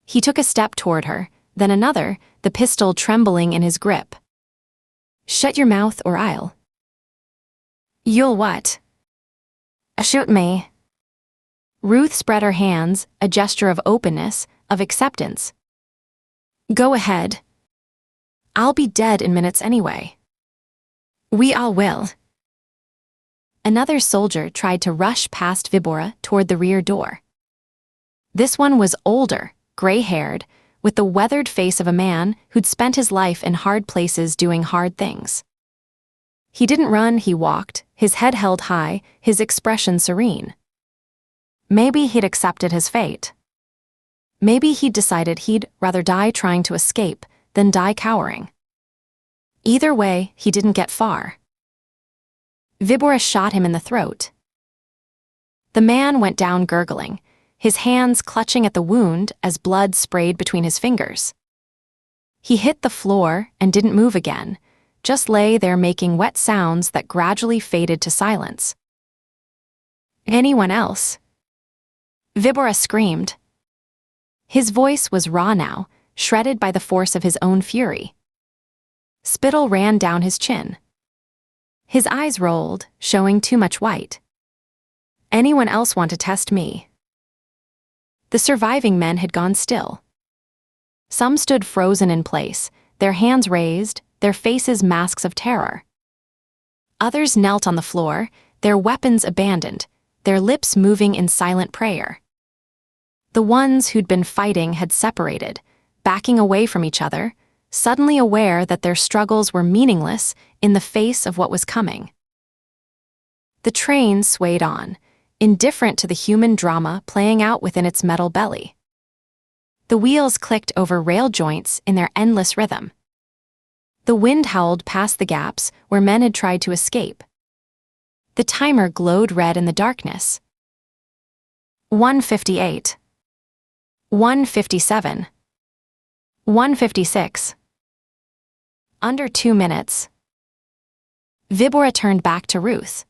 He took a step toward her, then another, the pistol trembling in his grip. Shut your mouth or I'll. You'll what? Shoot me. Ruth spread her hands, a gesture of openness, of acceptance. Go ahead. I'll be dead in minutes anyway. We all will. Another soldier tried to rush past Vibora toward the rear door. This one was older, gray-haired, with the weathered face of a man who'd spent his life in hard places doing hard things. He didn't run, he walked, his head held high, his expression serene. Maybe he'd accepted his fate. Maybe he'd decided he'd rather die trying to escape than die cowering. Either way, he didn't get far. Vibora shot him in the throat. The man went down gurgling, his hands clutching at the wound as blood sprayed between his fingers. He hit the floor and didn't move again, just lay there making wet sounds that gradually faded to silence. Anyone else? Vibora screamed. His voice was raw now, shredded by the force of his own fury. Spittle ran down his chin. His eyes rolled, showing too much white. Anyone else want to test me? The surviving men had gone still. Some stood frozen in place, their hands raised, their faces masks of terror. Others knelt on the floor, their weapons abandoned, their lips moving in silent prayer. The ones who'd been fighting had separated, backing away from each other, suddenly aware that their struggles were meaningless in the face of what was coming. The train swayed on, indifferent to the human drama playing out within its metal belly. The wheels clicked over rail joints in their endless rhythm. The wind howled past the gaps where men had tried to escape. The timer glowed red in the darkness. 1:58. 1:57. 1:56. Under 2 minutes. Vibora turned back to Ruth.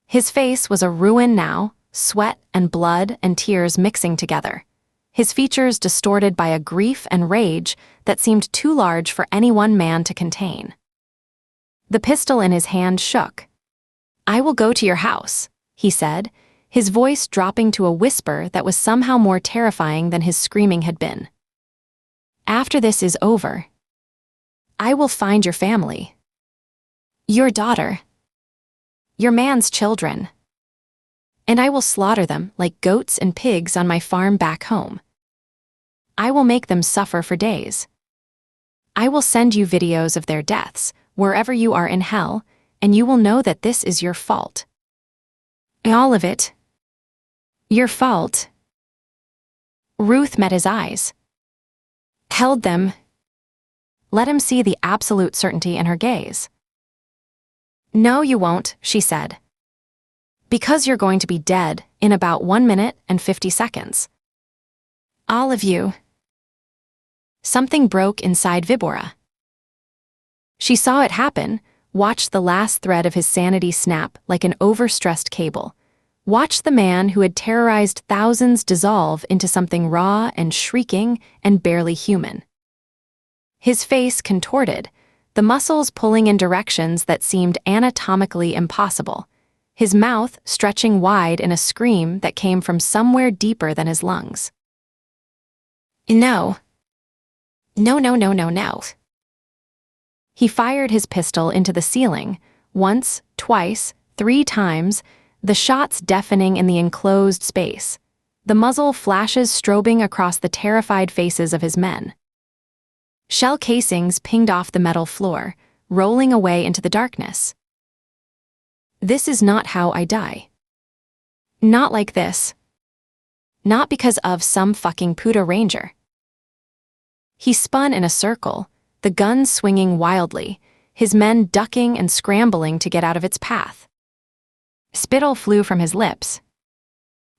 His face was a ruin now, sweat and blood and tears mixing together, his features distorted by a grief and rage that seemed too large for any one man to contain. The pistol in his hand shook. I will go to your house, he said, his voice dropping to a whisper that was somehow more terrifying than his screaming had been. After this is over, I will find your family. Your daughter. Your man's children. And I will slaughter them like goats and pigs on my farm back home. I will make them suffer for days. I will send you videos of their deaths, wherever you are in hell, and you will know that this is your fault. All of it. Your fault. Ruth met his eyes. Held them. Let him see the absolute certainty in her gaze. No, you won't, she said. Because you're going to be dead in about 1 minute and 50 seconds. All of you. Something broke inside Vibora. She saw it happen, watched the last thread of his sanity snap like an overstressed cable, watched the man who had terrorized thousands dissolve into something raw and shrieking and barely human. His face contorted, the muscles pulling in directions that seemed anatomically impossible, his mouth stretching wide in a scream that came from somewhere deeper than his lungs. No. No, no, no, no, no. He fired his pistol into the ceiling, once, twice, 3 times, the shots deafening in the enclosed space, the muzzle flashes strobing across the terrified faces of his men. Shell casings pinged off the metal floor, rolling away into the darkness. This is not how I die. Not like this. Not because of some fucking Puto Ranger. He spun in a circle, the gun swinging wildly, his men ducking and scrambling to get out of its path. Spittle flew from his lips.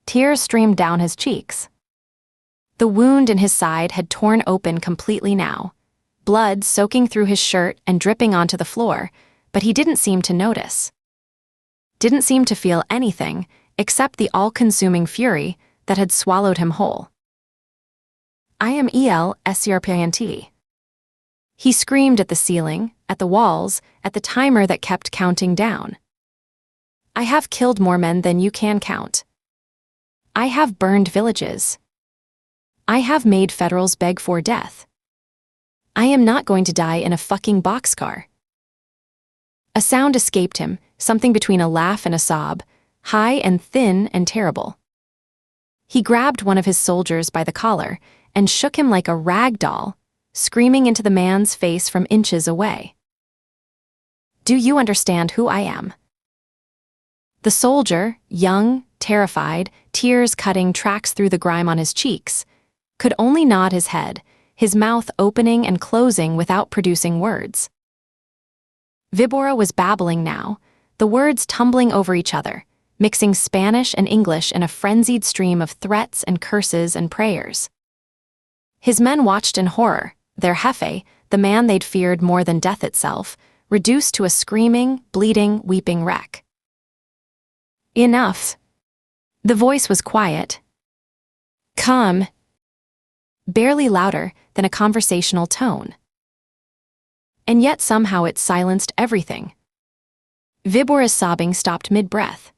Tears streamed down his cheeks. The wound in his side had torn open completely now, blood soaking through his shirt and dripping onto the floor, but he didn't seem to notice. Didn't seem to feel anything except the all-consuming fury that had swallowed him whole. "I am El-Serpent." He screamed at the ceiling, at the walls, at the timer that kept counting down. "I have killed more men than you can count. I have burned villages. I have made federals beg for death. I am not going to die in a fucking boxcar." A sound escaped him, something between a laugh and a sob, high and thin and terrible. He grabbed one of his soldiers by the collar and shook him like a rag doll, screaming into the man's face from inches away. "Do you understand who I am?" The soldier, young, terrified, tears cutting tracks through the grime on his cheeks, could only nod his head, his mouth opening and closing without producing words. Vibora was babbling now, the words tumbling over each other, mixing Spanish and English in a frenzied stream of threats and curses and prayers. His men watched in horror, their jefe, the man they'd feared more than death itself, reduced to a screaming, bleeding, weeping wreck. "Enough." The voice was quiet. "Come." Barely louder than a conversational tone. And yet somehow it silenced everything. Vibora's sobbing stopped mid-breath.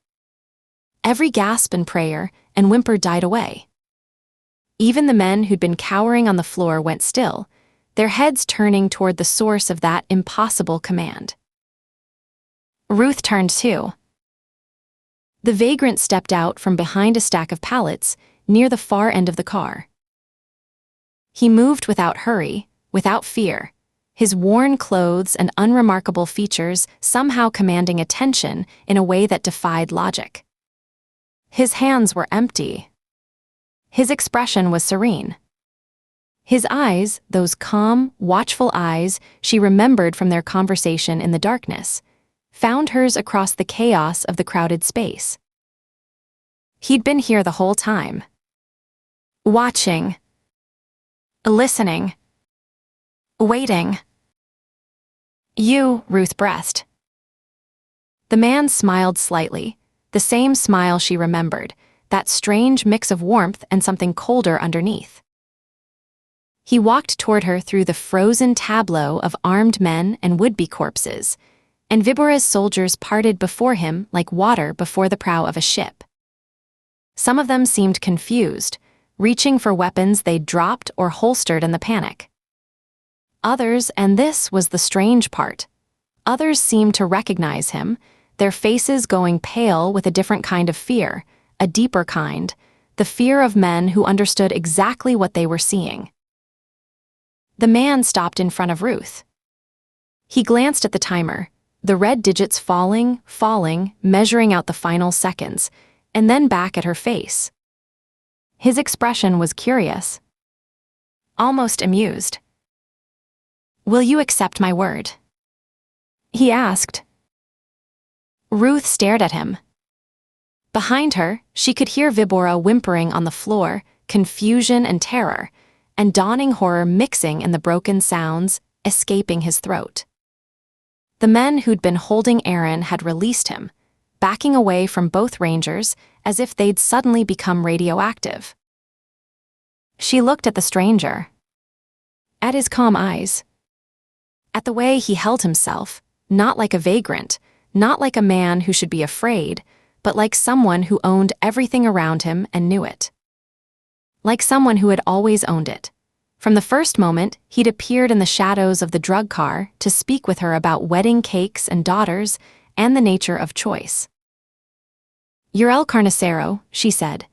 Every gasp and prayer and whimper died away. Even the men who'd been cowering on the floor went still, their heads turning toward the source of that impossible command. Ruth turned too. The vagrant stepped out from behind a stack of pallets near the far end of the car. He moved without hurry, without fear, his worn clothes and unremarkable features somehow commanding attention in a way that defied logic. His hands were empty. His expression was serene. His eyes, those calm, watchful eyes she remembered from their conversation in the darkness, found hers across the chaos of the crowded space. He'd been here the whole time. Watching. Listening. Waiting. "You," Ruth breathed. The man smiled slightly, the same smile she remembered, that strange mix of warmth and something colder underneath. He walked toward her through the frozen tableau of armed men and would-be corpses, and Vibora's soldiers parted before him like water before the prow of a ship. Some of them seemed confused, reaching for weapons they'd dropped or holstered in the panic. Others, and this was the strange part, others seemed to recognize him, their faces going pale with a different kind of fear, a deeper kind, the fear of men who understood exactly what they were seeing. The man stopped in front of Ruth. He glanced at the timer, the red digits falling, measuring out the final seconds, and then back at her face. His expression was curious, almost amused. "Will you accept my word?" he asked. Ruth stared at him. Behind her, she could hear Vibora whimpering on the floor, confusion and terror, and dawning horror mixing in the broken sounds, escaping his throat. The men who'd been holding Aaron had released him, backing away from both rangers as if they'd suddenly become radioactive. She looked at the stranger. At his calm eyes. At the way he held himself, not like a vagrant, not like a man who should be afraid, but like someone who owned everything around him and knew it. Like someone who had always owned it. From the first moment, he'd appeared in the shadows of the drug car to speak with her about wedding cakes and daughters and the nature of choice. "You're El Carnicero," she said.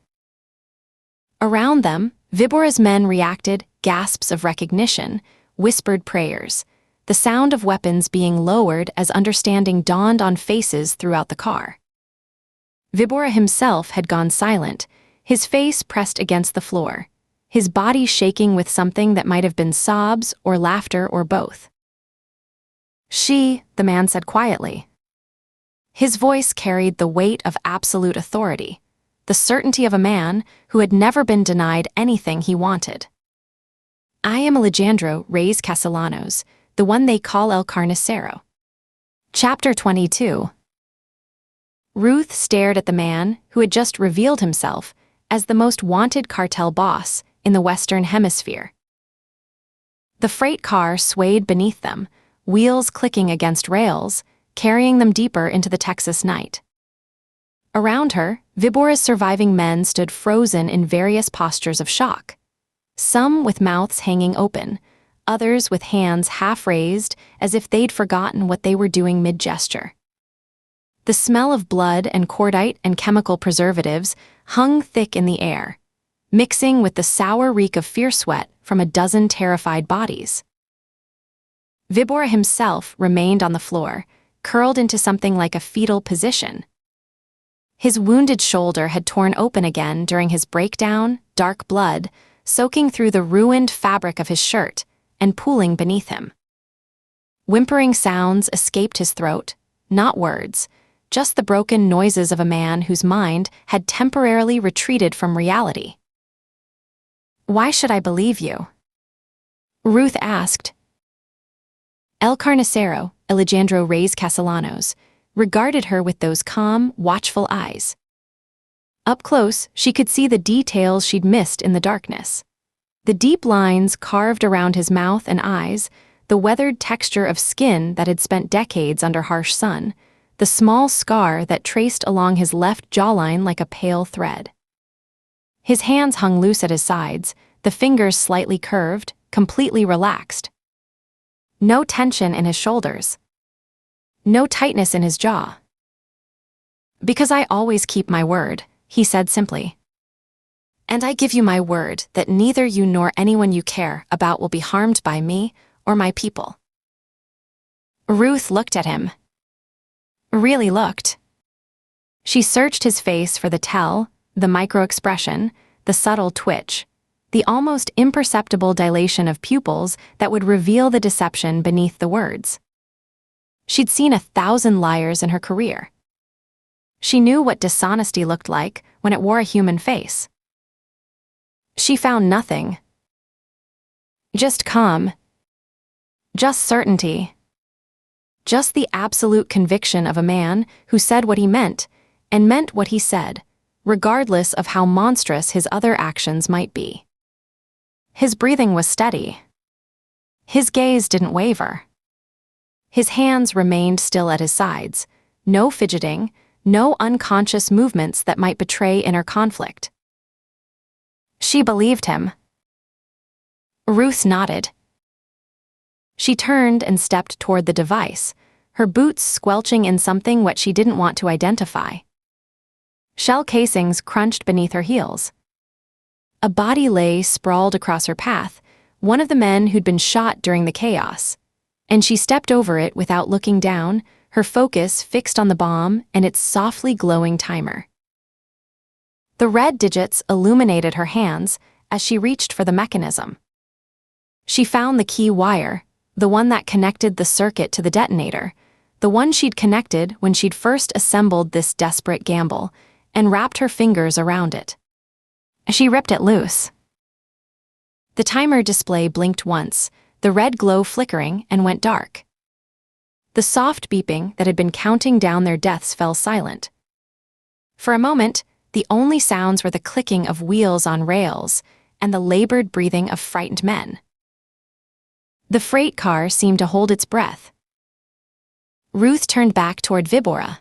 Around them, Vibora's men reacted, gasps of recognition, whispered prayers, the sound of weapons being lowered as understanding dawned on faces throughout the car. Vibora himself had gone silent, his face pressed against the floor, his body shaking with something that might have been sobs or laughter or both. "She," the man said quietly. His voice carried the weight of absolute authority, the certainty of a man who had never been denied anything he wanted. I am Alejandro Reyes Castellanos, the one they call El Carnicero. Chapter 22. Ruth stared at the man who had just revealed himself as the most wanted cartel boss in the Western Hemisphere. The freight car swayed beneath them, wheels clicking against rails, carrying them deeper into the Texas night. Around her, Vibora's surviving men stood frozen in various postures of shock. Some with mouths hanging open, others with hands half raised as if they'd forgotten what they were doing mid-gesture. The smell of blood and cordite and chemical preservatives hung thick in the air, mixing with the sour reek of fear sweat from a dozen terrified bodies. Vibora himself remained on the floor, curled into something like a fetal position. His wounded shoulder had torn open again during his breakdown, dark blood soaking through the ruined fabric of his shirt and pooling beneath him. Whimpering sounds escaped his throat, not words, just the broken noises of a man whose mind had temporarily retreated from reality. "Why should I believe you?" Ruth asked. El Carnicero, Alejandro Reyes Castellanos, regarded her with those calm, watchful eyes. Up close, she could see the details she'd missed in the darkness. The deep lines carved around his mouth and eyes, the weathered texture of skin that had spent decades under harsh sun, the small scar that traced along his left jawline like a pale thread. His hands hung loose at his sides, the fingers slightly curved, completely relaxed. No tension in his shoulders. No tightness in his jaw. "Because I always keep my word," he said simply. "And I give you my word that neither you nor anyone you care about will be harmed by me or my people." Ruth looked at him. Really looked. She searched his face for the tell, the micro-expression, the subtle twitch, the almost imperceptible dilation of pupils that would reveal the deception beneath the words. She'd seen 1,000 liars in her career. She knew what dishonesty looked like when it wore a human face. She found nothing. Just calm. Just certainty. Just the absolute conviction of a man who said what he meant and meant what he said, regardless of how monstrous his other actions might be. His breathing was steady. His gaze didn't waver. His hands remained still at his sides, no fidgeting, no unconscious movements that might betray inner conflict. She believed him. Ruth nodded. She turned and stepped toward the device, her boots squelching in something what she didn't want to identify. Shell casings crunched beneath her heels. A body lay sprawled across her path, one of the men who'd been shot during the chaos, and she stepped over it without looking down, her focus fixed on the bomb and its softly glowing timer. The red digits illuminated her hands as she reached for the mechanism. She found the key wire, the one that connected the circuit to the detonator, the one she'd connected when she'd first assembled this desperate gamble, and wrapped her fingers around it. She ripped it loose. The timer display blinked once, the red glow flickering, and went dark. The soft beeping that had been counting down their deaths fell silent. For a moment, the only sounds were the clicking of wheels on rails and the labored breathing of frightened men. The freight car seemed to hold its breath. Ruth turned back toward Vibora.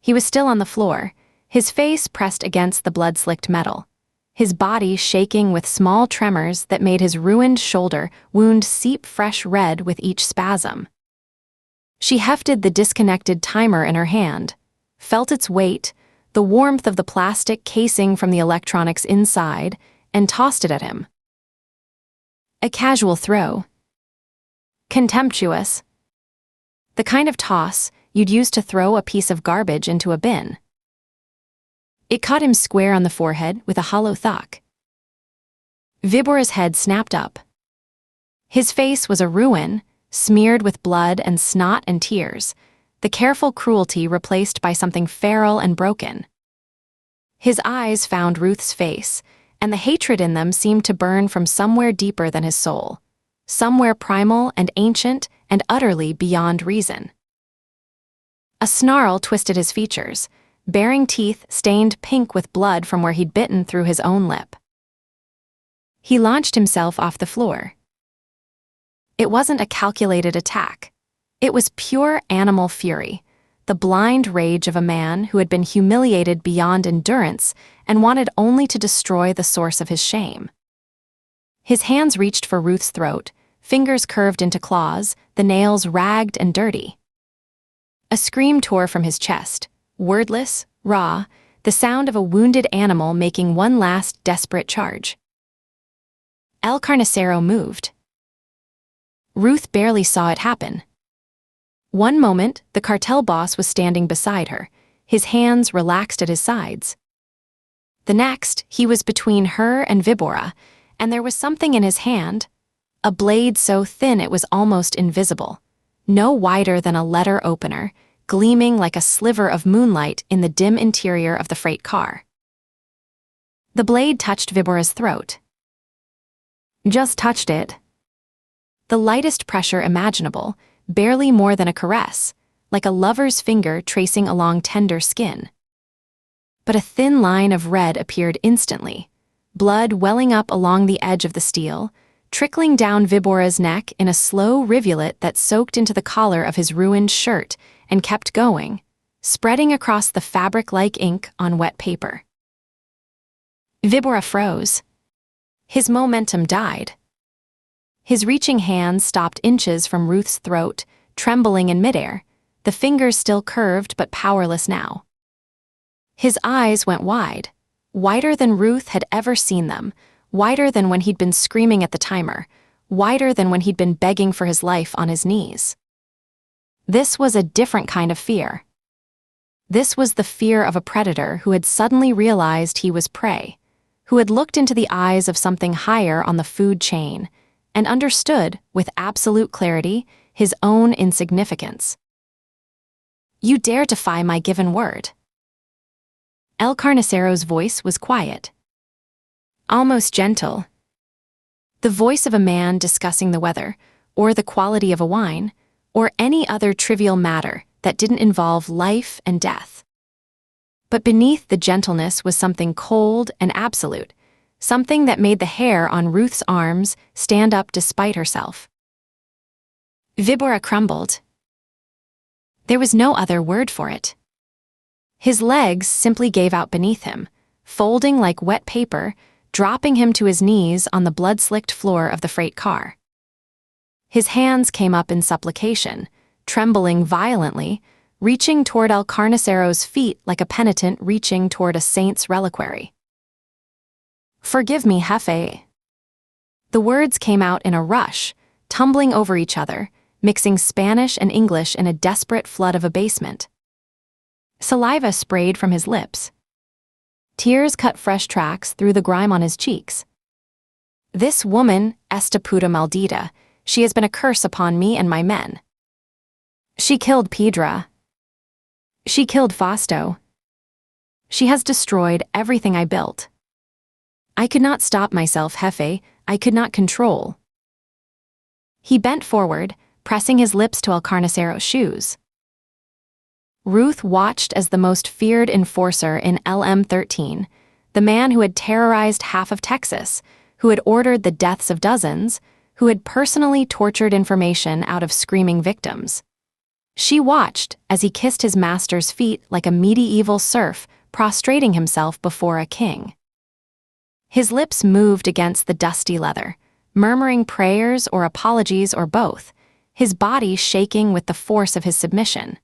He was still on the floor, his face pressed against the blood-slicked metal, his body shaking with small tremors that made his ruined shoulder wound seep fresh red with each spasm. She hefted the disconnected timer in her hand, felt its weight, the warmth of the plastic casing from the electronics inside, and tossed it at him. A casual throw. Contemptuous. The kind of toss you'd use to throw a piece of garbage into a bin. It caught him square on the forehead with a hollow thwack. Vibora's head snapped up. His face was a ruin, smeared with blood and snot and tears, the careful cruelty replaced by something feral and broken. His eyes found Ruth's face, and the hatred in them seemed to burn from somewhere deeper than his soul, somewhere primal and ancient and utterly beyond reason. A snarl twisted his features, baring teeth stained pink with blood from where he'd bitten through his own lip. He launched himself off the floor. It wasn't a calculated attack. It was pure animal fury, the blind rage of a man who had been humiliated beyond endurance and wanted only to destroy the source of his shame. His hands reached for Ruth's throat, fingers curved into claws, the nails ragged and dirty. A scream tore from his chest, wordless, raw, the sound of a wounded animal making one last desperate charge. El Carnicero moved. Ruth barely saw it happen. One moment, the cartel boss was standing beside her, his hands relaxed at his sides. The next, he was between her and Vibora, and there was something in his hand, a blade so thin it was almost invisible, no wider than a letter opener, gleaming like a sliver of moonlight in the dim interior of the freight car. The blade touched Vibora's throat. Just touched it. The lightest pressure imaginable, barely more than a caress, like a lover's finger tracing along tender skin. But a thin line of red appeared instantly, blood welling up along the edge of the steel, trickling down Vibora's neck in a slow rivulet that soaked into the collar of his ruined shirt and kept going, spreading across the fabric-like ink on wet paper. Vibora froze. His momentum died. His reaching hands stopped inches from Ruth's throat, trembling in midair, the fingers still curved but powerless now. His eyes went wide, wider than Ruth had ever seen them, wider than when he'd been screaming at the timer, wider than when he'd been begging for his life on his knees. This was a different kind of fear. This was the fear of a predator who had suddenly realized he was prey, who had looked into the eyes of something higher on the food chain, and understood, with absolute clarity, his own insignificance. You dare defy my given word. El Carnicero's voice was quiet, almost gentle. The voice of a man discussing the weather, or the quality of a wine, or any other trivial matter that didn't involve life and death. But beneath the gentleness was something cold and absolute, something that made the hair on Ruth's arms stand up despite herself. Vibora crumbled. There was no other word for it. His legs simply gave out beneath him, folding like wet paper, dropping him to his knees on the blood-slicked floor of the freight car. His hands came up in supplication, trembling violently, reaching toward El Carnicero's feet like a penitent reaching toward a saint's reliquary. Forgive me, Jefe. The words came out in a rush, tumbling over each other, mixing Spanish and English in a desperate flood of abasement. Saliva sprayed from his lips. Tears cut fresh tracks through the grime on his cheeks. This woman, esta puta maldita, she has been a curse upon me and my men. She killed Pedra. She killed Fausto. She has destroyed everything I built. I could not stop myself, Jefe, I could not control. He bent forward, pressing his lips to El Carnicero's shoes. Ruth watched as the most feared enforcer in LM-13, the man who had terrorized half of Texas, who had ordered the deaths of dozens, who had personally tortured information out of screaming victims. She watched as he kissed his master's feet like a medieval serf prostrating himself before a king. His lips moved against the dusty leather, murmuring prayers or apologies or both, his body shaking with the force of his submission.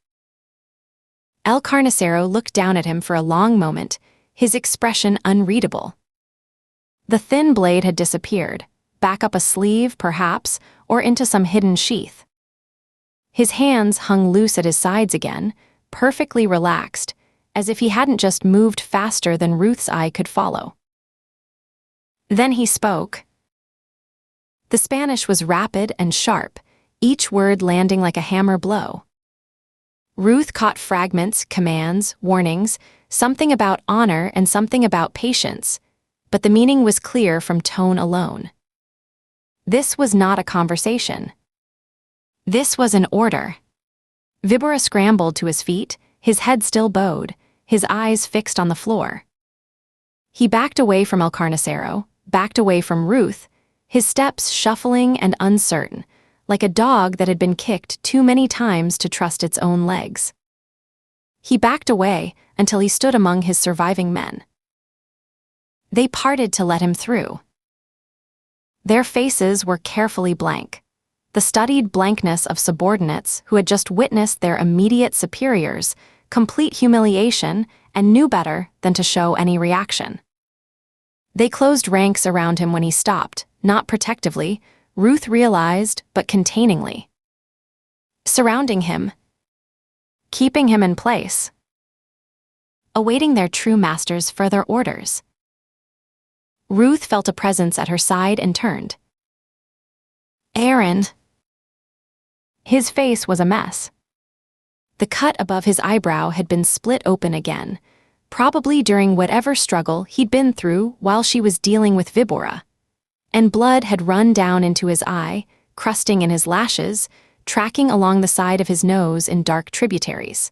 El Carnicero looked down at him for a long moment, his expression unreadable. The thin blade had disappeared, back up a sleeve, perhaps, or into some hidden sheath. His hands hung loose at his sides again, perfectly relaxed, as if he hadn't just moved faster than Ruth's eye could follow. Then he spoke. The Spanish was rapid and sharp, each word landing like a hammer blow. Ruth caught fragments, commands, warnings, something about honor and something about patience, but the meaning was clear from tone alone. This was not a conversation. This was an order. Vibora scrambled to his feet, his head still bowed, his eyes fixed on the floor. He backed away from El Carnicero, backed away from Ruth, his steps shuffling and uncertain, like a dog that had been kicked too many times to trust its own legs. He backed away until he stood among his surviving men. They parted to let him through. Their faces were carefully blank, the studied blankness of subordinates who had just witnessed their immediate superiors' complete humiliation and knew better than to show any reaction. They closed ranks around him when he stopped, not protectively, Ruth realized, but containingly. Surrounding him, keeping him in place, awaiting their true master's further orders. Ruth felt a presence at her side and turned. Aaron. His face was a mess. The cut above his eyebrow had been split open again, probably during whatever struggle he'd been through while she was dealing with Vibora, and blood had run down into his eye, crusting in his lashes, tracking along the side of his nose in dark tributaries.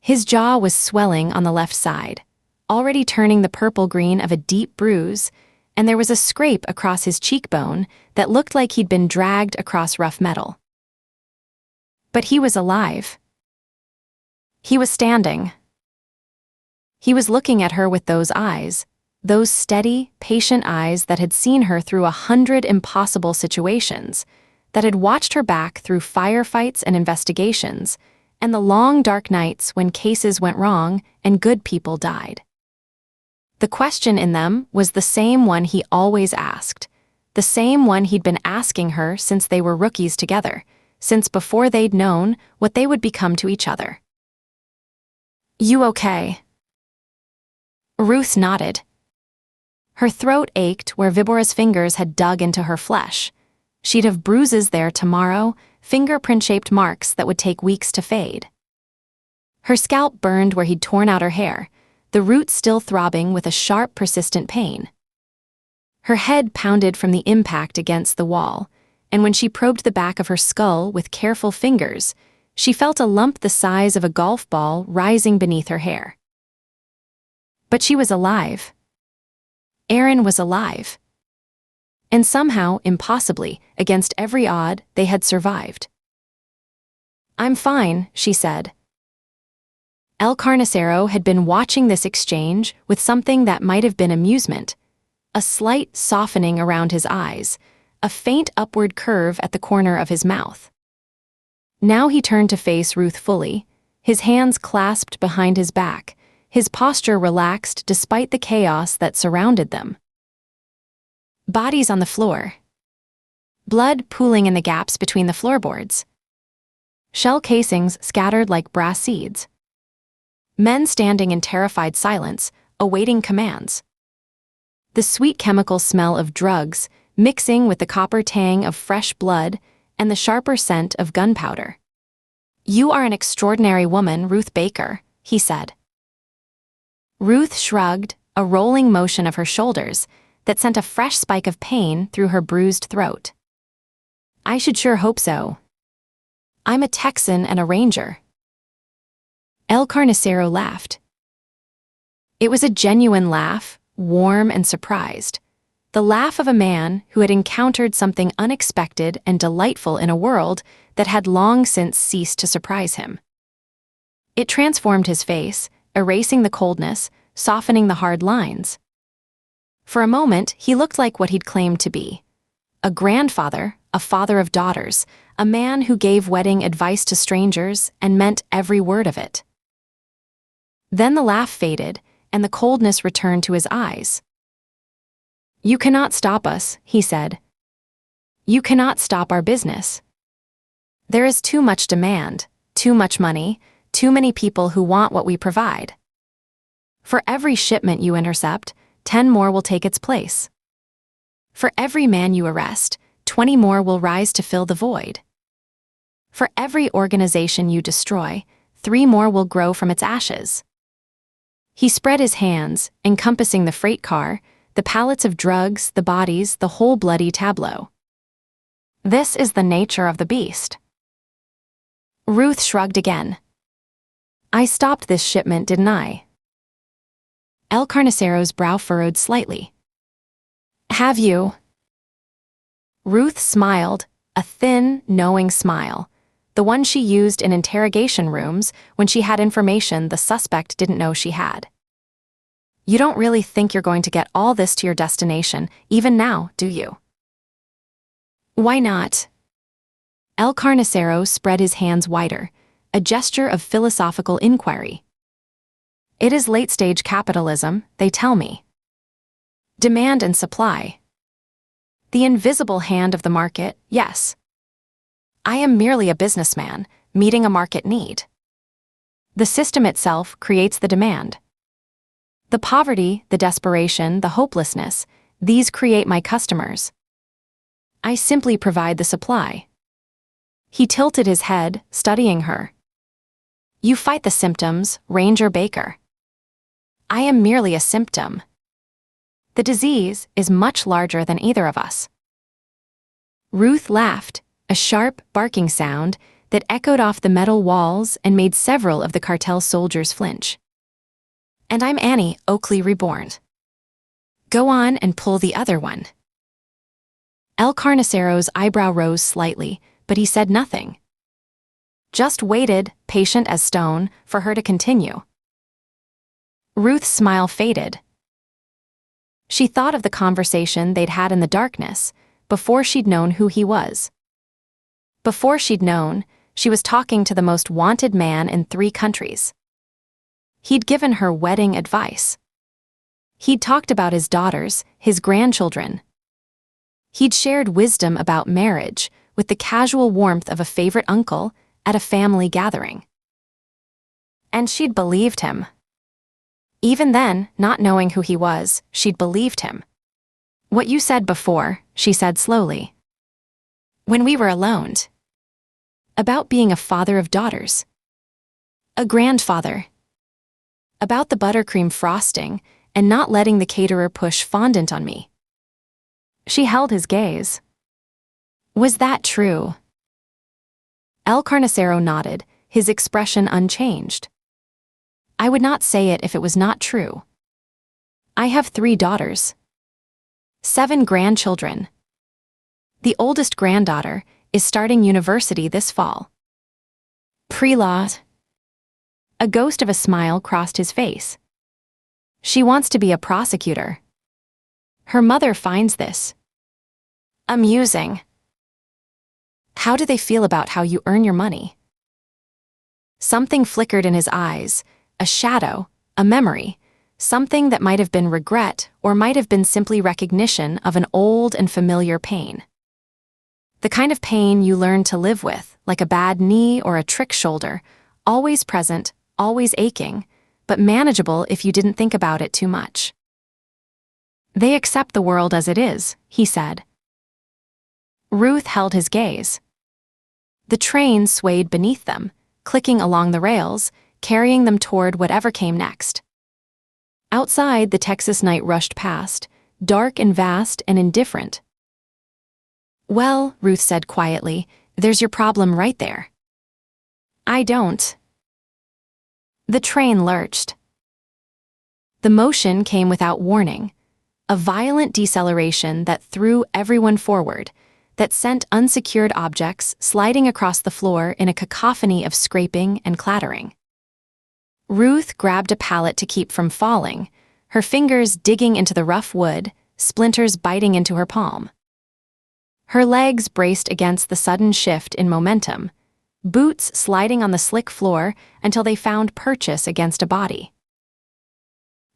His jaw was swelling on the left side, already turning the purple-green of a deep bruise, and there was a scrape across his cheekbone that looked like he'd been dragged across rough metal. But he was alive. He was standing. He was looking at her with those eyes, those steady, patient eyes that had seen her through 100 impossible situations, that had watched her back through firefights and investigations, and the long dark nights when cases went wrong and good people died. The question in them was the same one he always asked, the same one he'd been asking her since they were rookies together, since before they'd known what they would become to each other. You okay? Ruth nodded. Her throat ached where Vibora's fingers had dug into her flesh. She'd have bruises there tomorrow, fingerprint-shaped marks that would take weeks to fade. Her scalp burned where he'd torn out her hair, the roots still throbbing with a sharp, persistent pain. Her head pounded from the impact against the wall, and when she probed the back of her skull with careful fingers, she felt a lump the size of a golf ball rising beneath her hair. But she was alive. Aaron was alive. And somehow, impossibly, against every odd, they had survived. I'm fine, she said. El Carnicero had been watching this exchange with something that might have been amusement, a slight softening around his eyes, a faint upward curve at the corner of his mouth. Now he turned to face Ruth fully, his hands clasped behind his back, his posture relaxed despite the chaos that surrounded them. Bodies on the floor. Blood pooling in the gaps between the floorboards. Shell casings scattered like brass seeds. Men standing in terrified silence, awaiting commands. The sweet chemical smell of drugs mixing with the copper tang of fresh blood and the sharper scent of gunpowder. You are an extraordinary woman, Ruth Baker, he said. Ruth shrugged, a rolling motion of her shoulders that sent a fresh spike of pain through her bruised throat. I should sure hope so. I'm a Texan and a ranger. El Carnicero laughed. It was a genuine laugh, warm and surprised. The laugh of a man who had encountered something unexpected and delightful in a world that had long since ceased to surprise him. It transformed his face, erasing the coldness, softening the hard lines. For a moment, he looked like what he'd claimed to be. A grandfather, a father of daughters, a man who gave wedding advice to strangers and meant every word of it. Then the laugh faded, and the coldness returned to his eyes. You cannot stop us, he said. You cannot stop our business. There is too much demand, too much money, too many people who want what we provide. For every shipment you intercept, 10 more will take its place. For every man you arrest, 20 more will rise to fill the void. For every organization you destroy, 3 more will grow from its ashes. He spread his hands, encompassing the freight car, the pallets of drugs, the bodies, the whole bloody tableau. This is the nature of the beast. Ruth shrugged again. I stopped this shipment, didn't I? El Carnicero's brow furrowed slightly. Have you? Ruth smiled, a thin, knowing smile, the one she used in interrogation rooms when she had information the suspect didn't know she had. You don't really think you're going to get all this to your destination, even now, do you? Why not? El Carnicero spread his hands wider, a gesture of philosophical inquiry. It is late-stage capitalism, they tell me. Demand and supply. The invisible hand of the market, yes. I am merely a businessman, meeting a market need. The system itself creates the demand. The poverty, the desperation, the hopelessness, these create my customers. I simply provide the supply. He tilted his head, studying her. You fight the symptoms, Ranger Baker. I am merely a symptom. The disease is much larger than either of us. Ruth laughed, a sharp, barking sound that echoed off the metal walls and made several of the cartel soldiers flinch. And I'm Annie, Oakley reborn. Go on and pull the other one. El Carnicero's eyebrow rose slightly, but he said nothing. Just waited, patient as stone, for her to continue. Ruth's smile faded. She thought of the conversation they'd had in the darkness, before she'd known who he was. Before she'd known, she was talking to the most wanted man in 3 countries. He'd given her wedding advice. He'd talked about his daughters, his grandchildren. He'd shared wisdom about marriage with the casual warmth of a favorite uncle at a family gathering. And she'd believed him. Even then, not knowing who he was, she'd believed him. What you said before, she said slowly. When we were alone. About being a father of daughters. A grandfather. About the buttercream frosting and not letting the caterer push fondant on me. She held his gaze. Was that true? El Carnicero nodded, his expression unchanged. I would not say it if it was not true. I have 3 daughters. 7 grandchildren. The oldest granddaughter is starting university this fall. Pre-law. A ghost of a smile crossed his face. She wants to be a prosecutor. Her mother finds this amusing. How do they feel about how you earn your money? Something flickered in his eyes, a shadow, a memory, something that might have been regret or might have been simply recognition of an old and familiar pain. The kind of pain you learn to live with, like a bad knee or a trick shoulder, always present, always aching, but manageable if you didn't think about it too much. They accept the world as it is, he said. Ruth held his gaze. The train swayed beneath them, clicking along the rails, carrying them toward whatever came next. Outside, the Texas night rushed past, dark and vast and indifferent. Well, Ruth said quietly, there's your problem right there. I don't. The train lurched. The motion came without warning, a violent deceleration that threw everyone forward, that sent unsecured objects sliding across the floor in a cacophony of scraping and clattering. Ruth grabbed a pallet to keep from falling, her fingers digging into the rough wood, splinters biting into her palm. Her legs braced against the sudden shift in momentum, boots sliding on the slick floor until they found purchase against a body.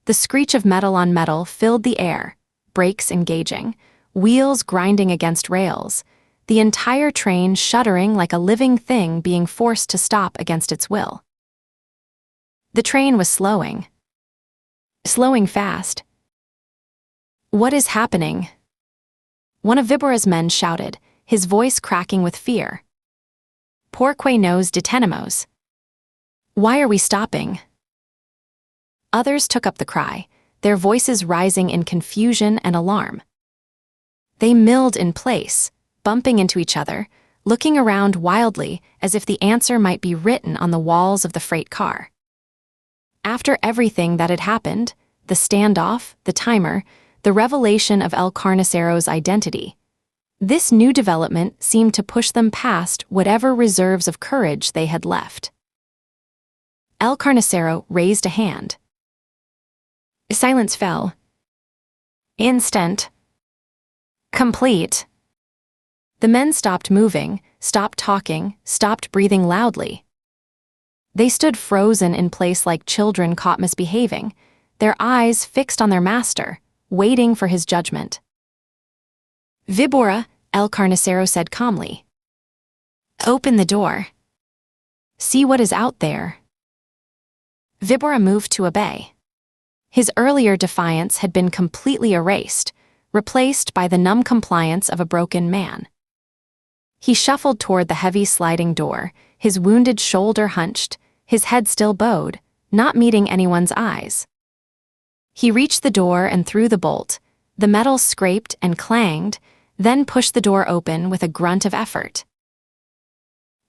The screech of metal on metal filled the air, brakes engaging, wheels grinding against rails, the entire train shuddering like a living thing being forced to stop against its will. The train was slowing. Slowing fast. What is happening? One of Vibora's men shouted, his voice cracking with fear. Porque nos detenemos? Why are we stopping? Others took up the cry, their voices rising in confusion and alarm. They milled in place, bumping into each other, looking around wildly as if the answer might be written on the walls of the freight car. After everything that had happened, the standoff, the timer, the revelation of El Carnicero's identity, this new development seemed to push them past whatever reserves of courage they had left. El Carnicero raised a hand. Silence fell. Instant. Complete. The men stopped moving, stopped talking, stopped breathing loudly. They stood frozen in place like children caught misbehaving, their eyes fixed on their master, waiting for his judgment. Vibora, El Carnicero said calmly. Open the door. See what is out there. Vibora moved to obey. His earlier defiance had been completely erased, replaced by the numb compliance of a broken man. He shuffled toward the heavy sliding door, his wounded shoulder hunched, his head still bowed, not meeting anyone's eyes. He reached the door and threw the bolt. The metal scraped and clanged, then pushed the door open with a grunt of effort.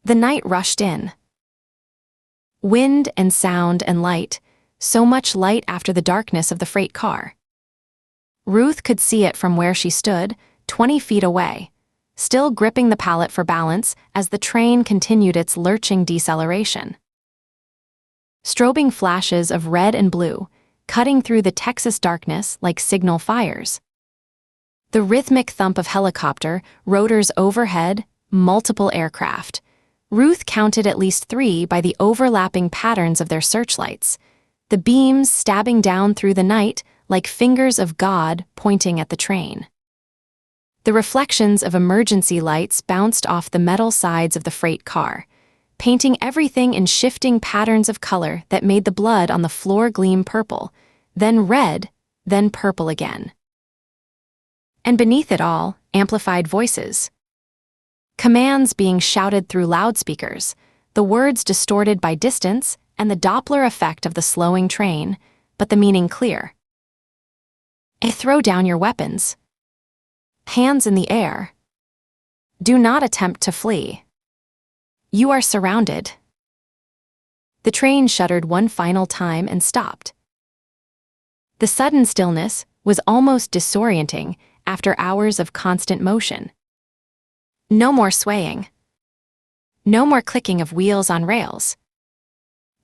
The night rushed in. Wind and sound and light, so much light after the darkness of the freight car. Ruth could see it from where she stood, 20 feet away, still gripping the pallet for balance as the train continued its lurching deceleration. Strobing flashes of red and blue, cutting through the Texas darkness like signal fires. The rhythmic thump of helicopter, rotors overhead, multiple aircraft. Ruth counted at least 3 by the overlapping patterns of their searchlights, the beams stabbing down through the night like fingers of God pointing at the train. The reflections of emergency lights bounced off the metal sides of the freight car, painting everything in shifting patterns of color that made the blood on the floor gleam purple, then red, then purple again. And beneath it all, amplified voices. Commands being shouted through loudspeakers, the words distorted by distance and the Doppler effect of the slowing train, but the meaning clear. Throw down your weapons. Hands in the air. Do not attempt to flee. You are surrounded. The train shuddered one final time and stopped. The sudden stillness was almost disorienting after hours of constant motion. No more swaying. No more clicking of wheels on rails.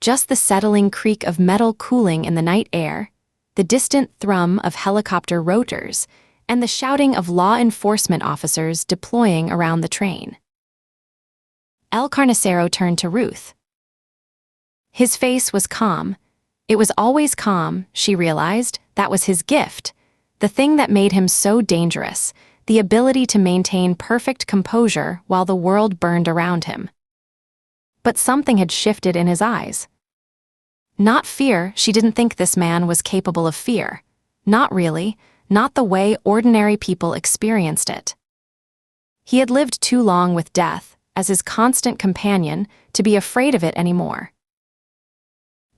Just the settling creak of metal cooling in the night air, the distant thrum of helicopter rotors, and the shouting of law enforcement officers deploying around the train. El Carnicero turned to Ruth. His face was calm. It was always calm, she realized. That was his gift, the thing that made him so dangerous, the ability to maintain perfect composure while the world burned around him. But something had shifted in his eyes. Not fear, she didn't think this man was capable of fear. Not really, not the way ordinary people experienced it. He had lived too long with death, as his constant companion, to be afraid of it anymore.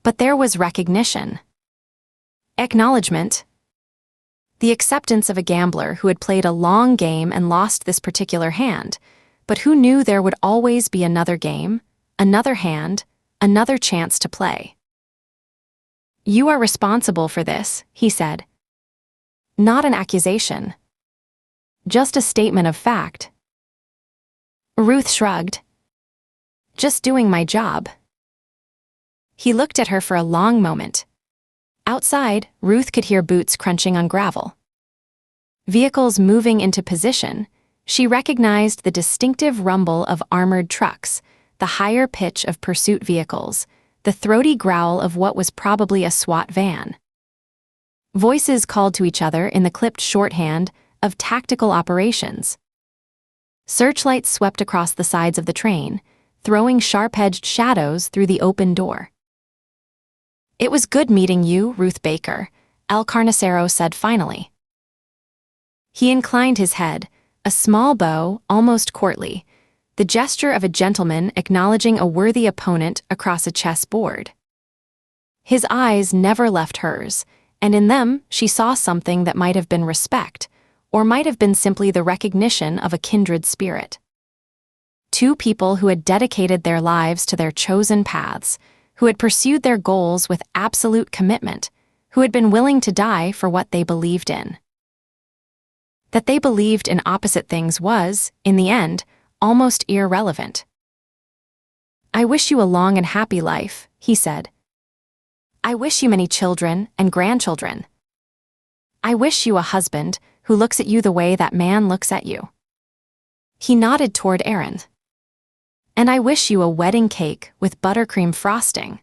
But there was recognition. Acknowledgement. The acceptance of a gambler who had played a long game and lost this particular hand, but who knew there would always be another game, another hand, another chance to play. You are responsible for this, he said. Not an accusation. Just a statement of fact. Ruth shrugged. Just doing my job. He looked at her for a long moment. Outside, Ruth could hear boots crunching on gravel. Vehicles moving into position, she recognized the distinctive rumble of armored trucks, the higher pitch of pursuit vehicles, the throaty growl of what was probably a SWAT van. Voices called to each other in the clipped shorthand of tactical operations. Searchlights swept across the sides of the train, throwing sharp-edged shadows through the open door. It was good meeting you, Ruth Baker, El Carnicero said finally. He inclined his head, a small bow, almost courtly, the gesture of a gentleman acknowledging a worthy opponent across a chess board. His eyes never left hers, and in them she saw something that might have been respect, or might have been simply the recognition of a kindred spirit. Two people who had dedicated their lives to their chosen paths, who had pursued their goals with absolute commitment, who had been willing to die for what they believed in. That they believed in opposite things was, in the end, almost irrelevant. "I wish you a long and happy life," he said. "I wish you many children and grandchildren. I wish you a husband who looks at you the way that man looks at you." He nodded toward Aaron. "And I wish you a wedding cake with buttercream frosting."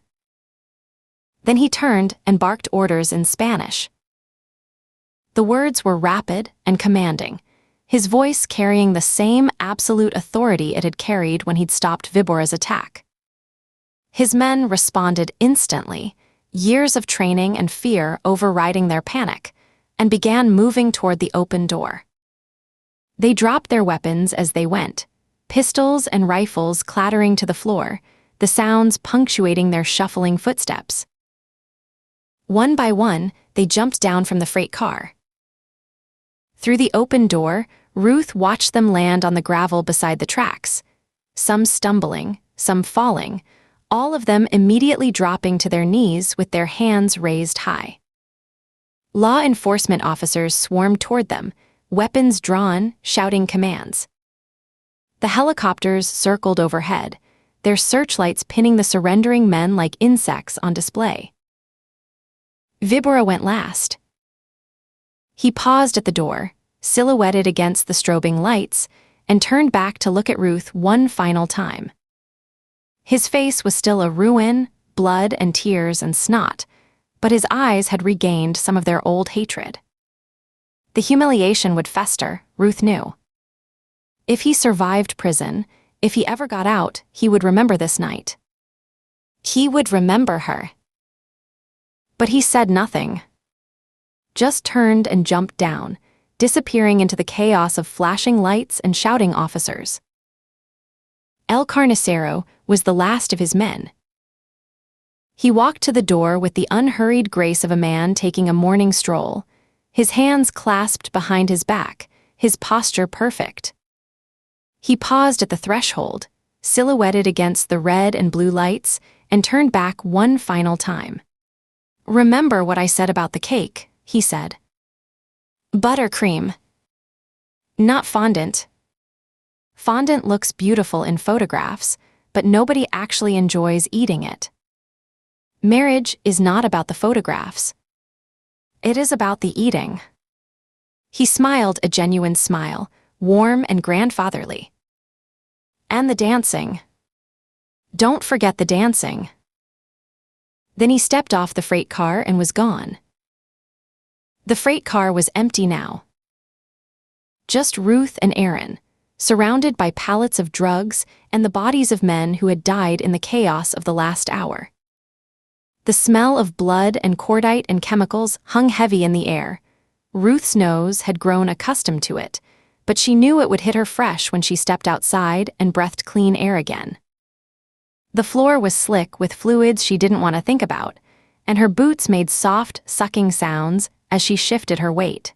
Then he turned and barked orders in Spanish. The words were rapid and commanding, his voice carrying the same absolute authority it had carried when he'd stopped Vibora's attack. His men responded instantly, years of training and fear overriding their panic, and began moving toward the open door. They dropped their weapons as they went, pistols and rifles clattering to the floor, the sounds punctuating their shuffling footsteps. One by one, they jumped down from the freight car. Through the open door, Ruth watched them land on the gravel beside the tracks, some stumbling, some falling, all of them immediately dropping to their knees with their hands raised high. Law enforcement officers swarmed toward them, weapons drawn, shouting commands. The helicopters circled overhead, their searchlights pinning the surrendering men like insects on display. Vibora went last. He paused at the door, silhouetted against the strobing lights, and turned back to look at Ruth one final time. His face was still a ruin, blood and tears and snot, but his eyes had regained some of their old hatred. The humiliation would fester, Ruth knew. If he survived prison, if he ever got out, he would remember this night. He would remember her. But he said nothing. Just turned and jumped down, disappearing into the chaos of flashing lights and shouting officers. El Carnicero was the last of his men. He walked to the door with the unhurried grace of a man taking a morning stroll, his hands clasped behind his back, his posture perfect. He paused at the threshold, silhouetted against the red and blue lights, and turned back one final time. "Remember what I said about the cake," he said. "Buttercream. Not fondant. Fondant looks beautiful in photographs, but nobody actually enjoys eating it. Marriage is not about the photographs. It is about the eating." He smiled a genuine smile, warm and grandfatherly. "And the dancing. Don't forget the dancing." Then he stepped off the freight car and was gone. The freight car was empty now. Just Ruth and Aaron, surrounded by pallets of drugs and the bodies of men who had died in the chaos of the last hour. The smell of blood and cordite and chemicals hung heavy in the air. Ruth's nose had grown accustomed to it, but she knew it would hit her fresh when she stepped outside and breathed clean air again. The floor was slick with fluids she didn't want to think about, and her boots made soft, sucking sounds as she shifted her weight.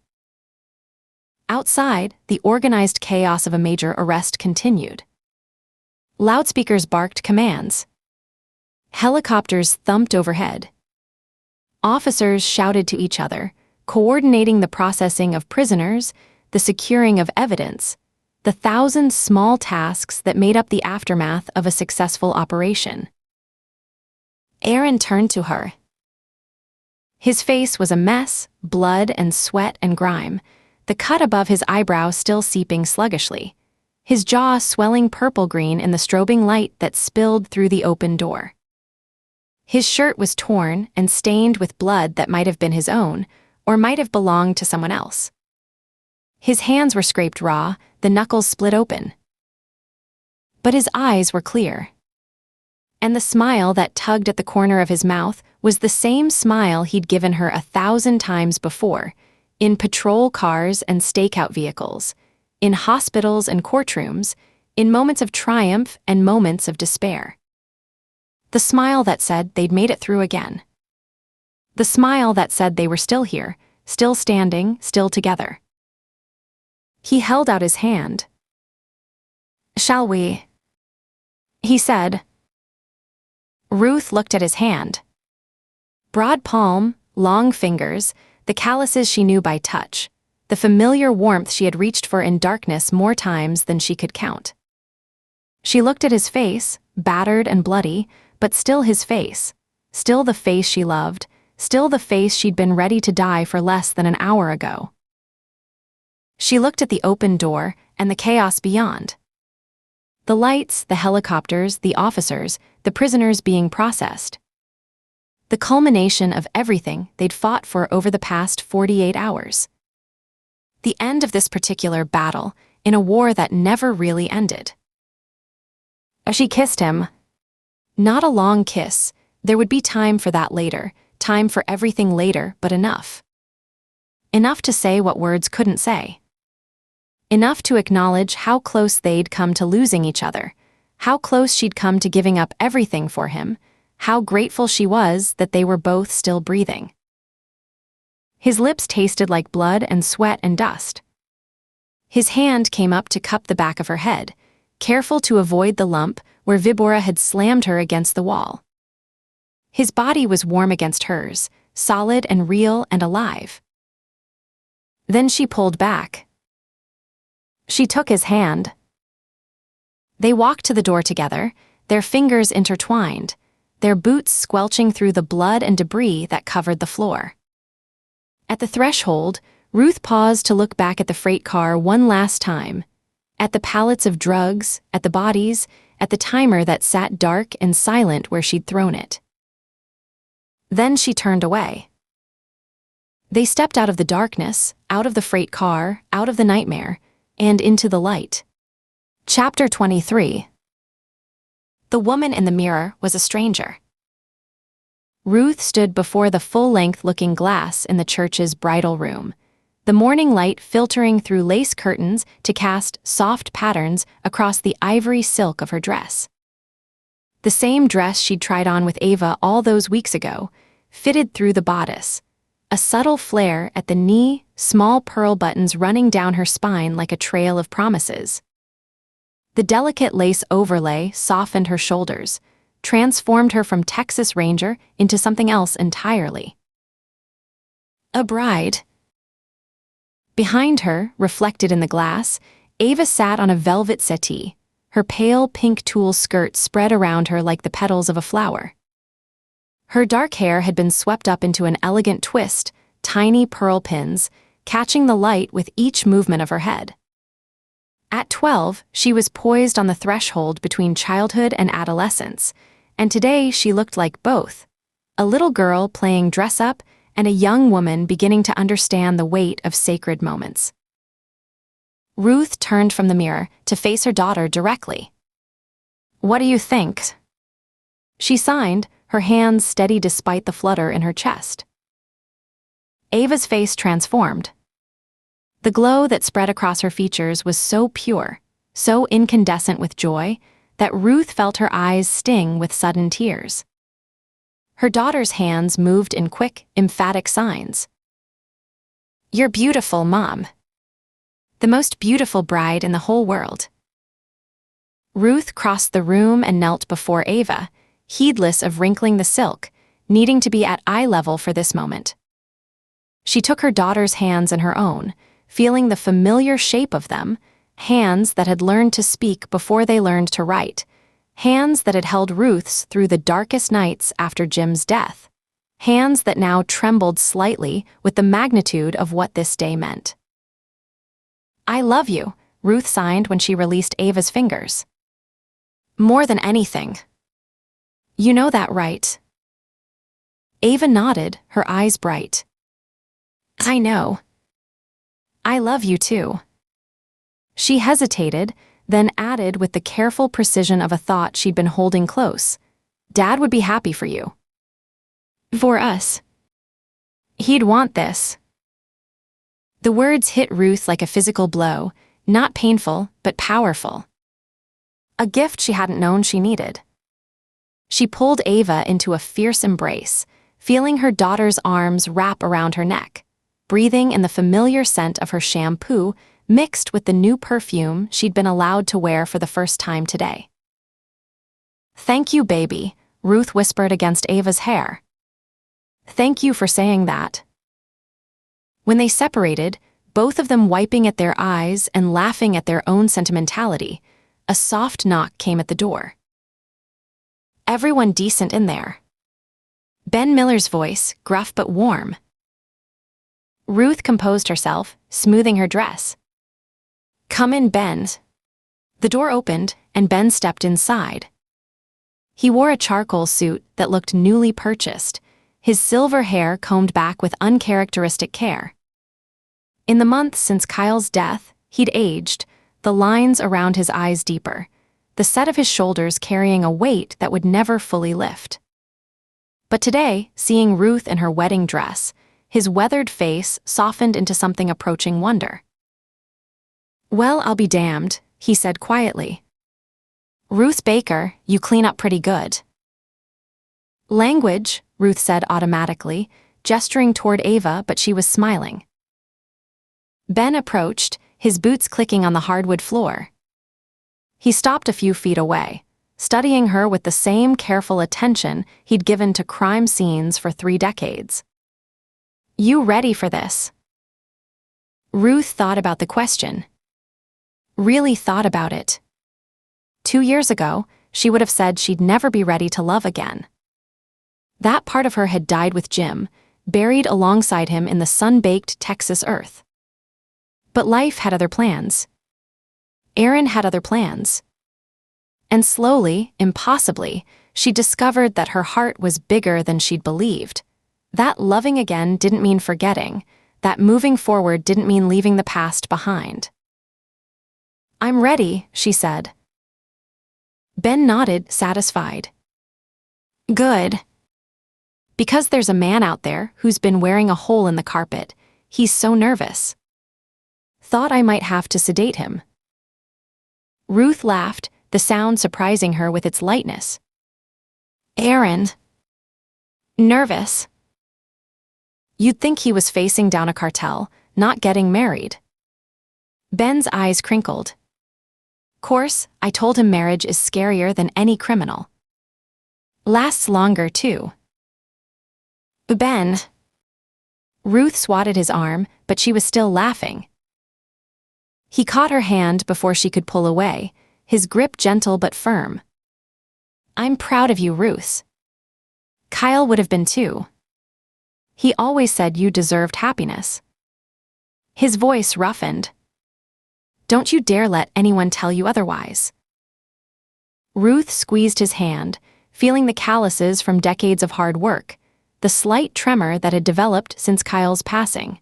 Outside, the organized chaos of a major arrest continued. Loudspeakers barked commands. Helicopters thumped overhead. Officers shouted to each other, coordinating the processing of prisoners, the securing of evidence, the thousand small tasks that made up the aftermath of a successful operation. Aaron turned to her. His face was a mess, blood and sweat and grime, the cut above his eyebrow still seeping sluggishly, his jaw swelling purple-green in the strobing light that spilled through the open door. His shirt was torn and stained with blood that might have been his own, or might have belonged to someone else. His hands were scraped raw, the knuckles split open. But his eyes were clear. And the smile that tugged at the corner of his mouth was the same smile he'd given her 1,000 times before, in patrol cars and stakeout vehicles, in hospitals and courtrooms, in moments of triumph and moments of despair. The smile that said they'd made it through again. The smile that said they were still here, still standing, still together. He held out his hand. "Shall we?" he said. Ruth looked at his hand. Broad palm, long fingers, the calluses she knew by touch, the familiar warmth she had reached for in darkness more times than she could count. She looked at his face, battered and bloody, but still his face, still the face she loved, still the face she'd been ready to die for less than an hour ago. She looked at the open door and the chaos beyond. The lights, the helicopters, the officers, the prisoners being processed. The culmination of everything they'd fought for over the past 48 hours. The end of this particular battle in a war that never really ended. As she kissed him, not a long kiss, there would be time for that later, time for everything later, but enough. Enough to say what words couldn't say. Enough to acknowledge how close they'd come to losing each other, how close she'd come to giving up everything for him, how grateful she was that they were both still breathing. His lips tasted like blood and sweat and dust. His hand came up to cup the back of her head, careful to avoid the lump where Vibora had slammed her against the wall. His body was warm against hers, solid and real and alive. Then she pulled back. She took his hand. They walked to the door together, their fingers intertwined, their boots squelching through the blood and debris that covered the floor. At the threshold, Ruth paused to look back at the freight car one last time, at the pallets of drugs, at the bodies, at the timer that sat dark and silent where she'd thrown it. Then she turned away. They stepped out of the darkness, out of the freight car, out of the nightmare, and into the light. Chapter 23. The woman in the mirror was a stranger. Ruth stood before the full-length looking glass in the church's bridal room, the morning light filtering through lace curtains to cast soft patterns across the ivory silk of her dress. The same dress she'd tried on with Ava all those weeks ago, fitted through the bodice, a subtle flare at the knee, small pearl buttons running down her spine like a trail of promises. The delicate lace overlay softened her shoulders, transformed her from Texas Ranger into something else entirely. A bride. Behind her, reflected in the glass, Ava sat on a velvet settee, her pale pink tulle skirt spread around her like the petals of a flower. Her dark hair had been swept up into an elegant twist, tiny pearl pins, catching the light with each movement of her head. At 12, she was poised on the threshold between childhood and adolescence, and today she looked like both, a little girl playing dress-up and a young woman beginning to understand the weight of sacred moments. Ruth turned from the mirror to face her daughter directly. "What do you think?" She signed, her hands steady despite the flutter in her chest. Ava's face transformed. The glow that spread across her features was so pure, so incandescent with joy, that Ruth felt her eyes sting with sudden tears. Her daughter's hands moved in quick, emphatic signs. "You're beautiful, Mom. The most beautiful bride in the whole world." Ruth crossed the room and knelt before Ava, heedless of wrinkling the silk, needing to be at eye level for this moment. She took her daughter's hands in her own, feeling the familiar shape of them, hands that had learned to speak before they learned to write, hands that had held Ruth's through the darkest nights after Jim's death, hands that now trembled slightly with the magnitude of what this day meant. "I love you," Ruth signed when she released Ava's fingers. "More than anything. You know that, right?" Ava nodded, her eyes bright. "I know. I love you too." She hesitated, then added with the careful precision of a thought she'd been holding close. "Dad would be happy for you. For us. He'd want this." The words hit Ruth like a physical blow, not painful, but powerful. A gift she hadn't known she needed. She pulled Ava into a fierce embrace, feeling her daughter's arms wrap around her neck, breathing in the familiar scent of her shampoo mixed with the new perfume she'd been allowed to wear for the first time today. "Thank you, baby," Ruth whispered against Ava's hair. "Thank you for saying that." When they separated, both of them wiping at their eyes and laughing at their own sentimentality, a soft knock came at the door. "Everyone decent in there?" Ben Miller's voice, gruff but warm. Ruth composed herself, smoothing her dress. "Come in, Ben." The door opened, and Ben stepped inside. He wore a charcoal suit that looked newly purchased, his silver hair combed back with uncharacteristic care. In the months since Kyle's death, he'd aged, the lines around his eyes deeper, the set of his shoulders carrying a weight that would never fully lift. But today, seeing Ruth in her wedding dress, his weathered face softened into something approaching wonder. "Well, I'll be damned," he said quietly. "Ruth Baker, you clean up pretty good." "Language," Ruth said automatically, gesturing toward Ava, but she was smiling. Ben approached, his boots clicking on the hardwood floor. He stopped a few feet away, studying her with the same careful attention he'd given to crime scenes for 3 decades. "You ready for this?" Ruth thought about the question. Really thought about it. 2 years ago, she would have said she'd never be ready to love again. That part of her had died with Jim, buried alongside him in the sun-baked Texas earth. But life had other plans. Aaron had other plans. And slowly, impossibly, she discovered that her heart was bigger than she'd believed. That loving again didn't mean forgetting, that moving forward didn't mean leaving the past behind. "I'm ready," she said. Ben nodded, satisfied. "Good. Because there's a man out there who's been wearing a hole in the carpet. He's so nervous. Thought I might have to sedate him." Ruth laughed, the sound surprising her with its lightness. "Aaron. Nervous?" You'd think he was facing down a cartel, not getting married. Ben's eyes crinkled. "Course, I told him marriage is scarier than any criminal. Lasts longer, too." "Ben." Ruth swatted his arm, but she was still laughing. He caught her hand before she could pull away, his grip gentle but firm. "I'm proud of you, Ruth. Kyle would have been too. He always said you deserved happiness." His voice roughened. "Don't you dare let anyone tell you otherwise." Ruth squeezed his hand, feeling the calluses from decades of hard work, the slight tremor that had developed since Kyle's passing.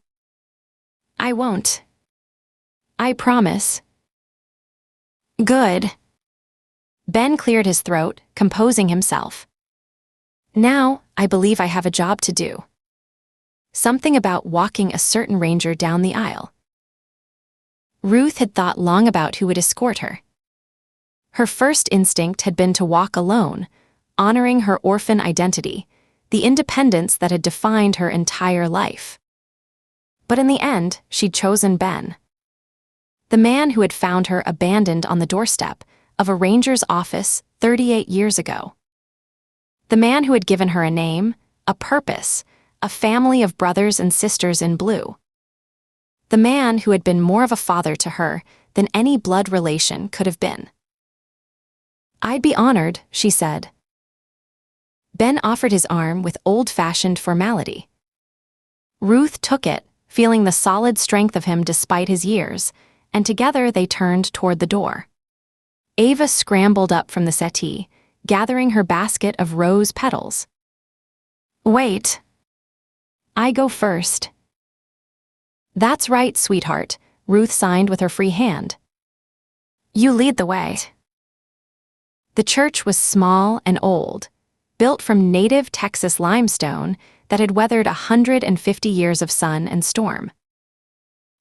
"I won't. I promise." "Good." Ben cleared his throat, composing himself. "Now, I believe I have a job to do. Something about walking a certain ranger down the aisle." Ruth had thought long about who would escort her. Her first instinct had been to walk alone, honoring her orphan identity, the independence that had defined her entire life. But in the end, she'd chosen Ben. The man who had found her abandoned on the doorstep of a ranger's office 38 years ago. The man who had given her a name, a purpose, a family of brothers and sisters in blue. The man who had been more of a father to her than any blood relation could have been. "I'd be honored," she said. Ben offered his arm with old-fashioned formality. Ruth took it, feeling the solid strength of him despite his years, and together they turned toward the door. Ava scrambled up from the settee, gathering her basket of rose petals. "Wait. I go first." "That's right, sweetheart," Ruth signed with her free hand. "You lead the way." The church was small and old, built from native Texas limestone that had weathered 150 years of sun and storm.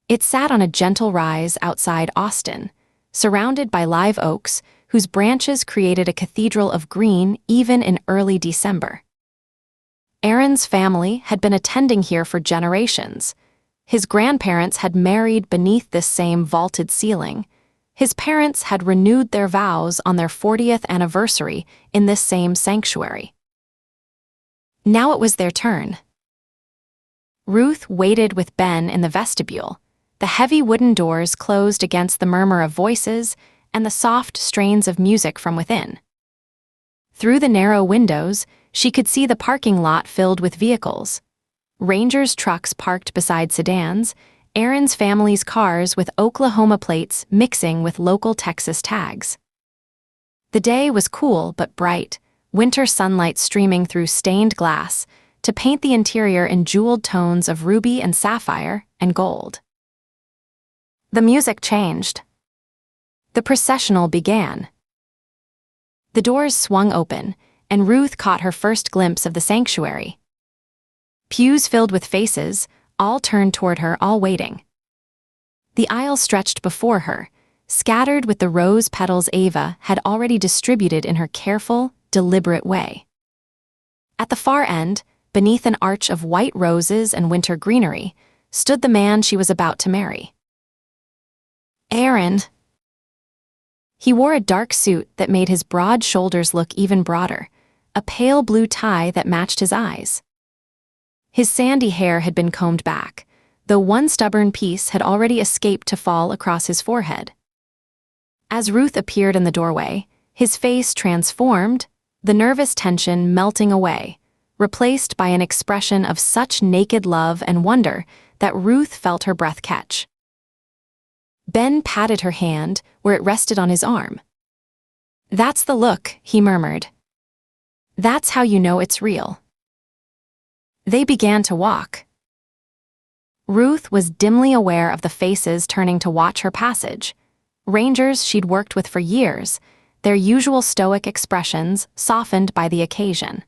It sat on a gentle rise outside Austin, surrounded by live oaks whose branches created a cathedral of green even in early December. Aaron's family had been attending here for generations. His grandparents had married beneath this same vaulted ceiling. His parents had renewed their vows on their 40th anniversary in this same sanctuary. Now it was their turn. Ruth waited with Ben in the vestibule. The heavy wooden doors closed against the murmur of voices and the soft strains of music from within. Through the narrow windows, she could see the parking lot filled with vehicles. Rangers' trucks parked beside sedans, Aaron's family's cars with Oklahoma plates mixing with local Texas tags. The day was cool but bright, winter sunlight streaming through stained glass to paint the interior in jeweled tones of ruby and sapphire and gold. The music changed. The processional began. The doors swung open, and Ruth caught her first glimpse of the sanctuary. Pews filled with faces, all turned toward her, all waiting. The aisle stretched before her, scattered with the rose petals Ava had already distributed in her careful, deliberate way. At the far end, beneath an arch of white roses and winter greenery, stood the man she was about to marry. Aaron. He wore a dark suit that made his broad shoulders look even broader, a pale blue tie that matched his eyes. His sandy hair had been combed back, though one stubborn piece had already escaped to fall across his forehead. As Ruth appeared in the doorway, his face transformed, the nervous tension melting away, replaced by an expression of such naked love and wonder that Ruth felt her breath catch. Ben patted her hand where it rested on his arm. "That's the look," he murmured. "That's how you know it's real." They began to walk. Ruth was dimly aware of the faces turning to watch her passage. Rangers she'd worked with for years, their usual stoic expressions softened by the occasion.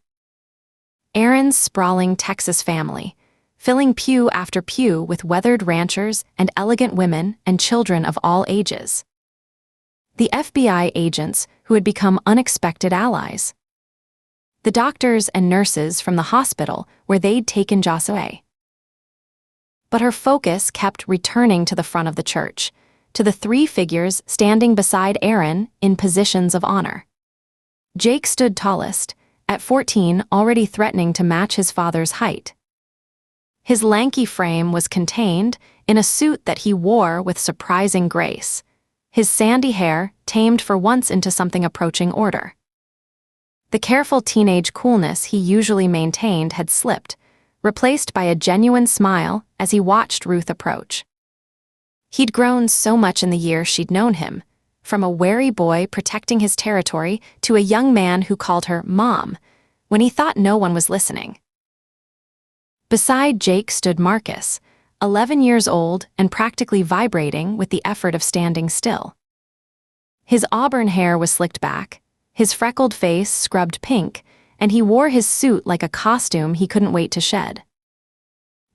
Aaron's sprawling Texas family, filling pew after pew with weathered ranchers and elegant women and children of all ages. The FBI agents who had become unexpected allies. The doctors and nurses from the hospital where they'd taken Joss away. But her focus kept returning to the front of the church, to the three figures standing beside Aaron in positions of honor. Jake stood tallest, at 14 already threatening to match his father's height. His lanky frame was contained in a suit that he wore with surprising grace, his sandy hair tamed for once into something approaching order. The careful teenage coolness he usually maintained had slipped, replaced by a genuine smile as he watched Ruth approach. He'd grown so much in the year she'd known him, from a wary boy protecting his territory to a young man who called her Mom, when he thought no one was listening. Beside Jake stood Marcus, 11 years old and practically vibrating with the effort of standing still. His auburn hair was slicked back, his freckled face scrubbed pink, and he wore his suit like a costume he couldn't wait to shed.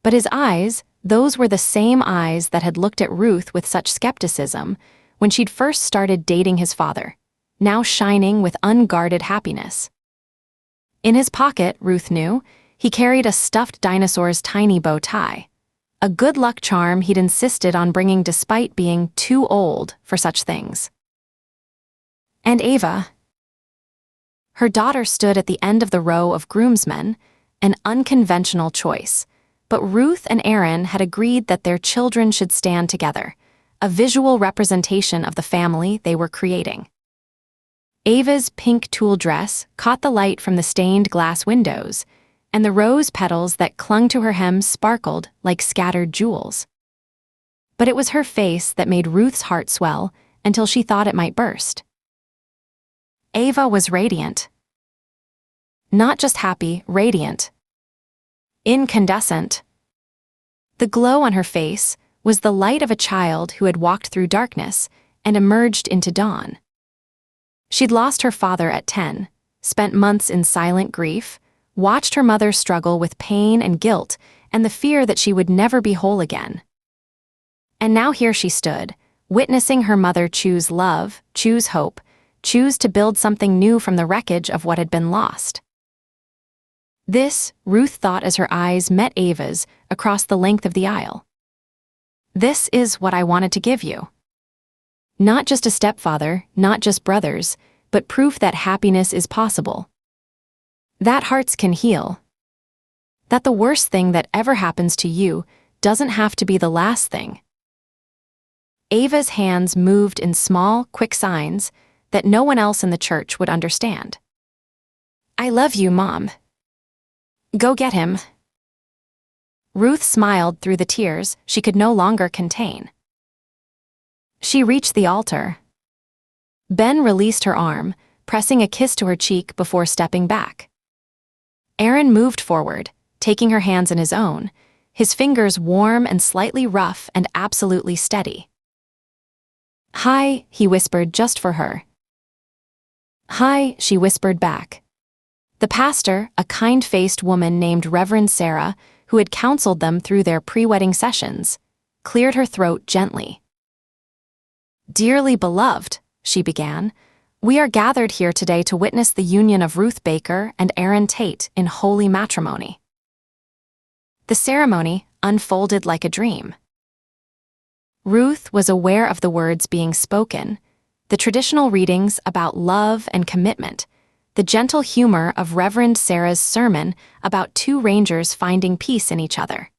But his eyes, those were the same eyes that had looked at Ruth with such skepticism when she'd first started dating his father, now shining with unguarded happiness. In his pocket, Ruth knew, he carried a stuffed dinosaur's tiny bow tie, a good luck charm he'd insisted on bringing despite being too old for such things. And Ava. Her daughter stood at the end of the row of groomsmen, an unconventional choice, but Ruth and Aaron had agreed that their children should stand together, a visual representation of the family they were creating. Ava's pink tulle dress caught the light from the stained glass windows, and the rose petals that clung to her hem sparkled like scattered jewels. But it was her face that made Ruth's heart swell until she thought it might burst. Ava was radiant. Not just happy, radiant. Incandescent. The glow on her face was the light of a child who had walked through darkness and emerged into dawn. She'd lost her father at 10, spent months in silent grief, watched her mother struggle with pain and guilt and the fear that she would never be whole again. And now here she stood, witnessing her mother choose love, choose hope, choose to build something new from the wreckage of what had been lost. This, Ruth thought as her eyes met Ava's across the length of the aisle. This is what I wanted to give you. Not just a stepfather, not just brothers, but proof that happiness is possible. That hearts can heal. That the worst thing that ever happens to you doesn't have to be the last thing. Ava's hands moved in small, quick signs that no one else in the church would understand. I love you, Mom. Go get him. Ruth smiled through the tears she could no longer contain. She reached the altar. Ben released her arm, pressing a kiss to her cheek before stepping back. Aaron moved forward, taking her hands in his own, his fingers warm and slightly rough and absolutely steady. Hi, he whispered just for her. Hi, she whispered back. The pastor, a kind-faced woman named Reverend Sarah, who had counseled them through their pre-wedding sessions, cleared her throat gently. Dearly beloved, she began, we are gathered here today to witness the union of Ruth Baker and Aaron Tate in holy matrimony. The ceremony unfolded like a dream. Ruth was aware of the words being spoken, the traditional readings about love and commitment, the gentle humor of Reverend Sarah's sermon about two rangers finding peace in each other.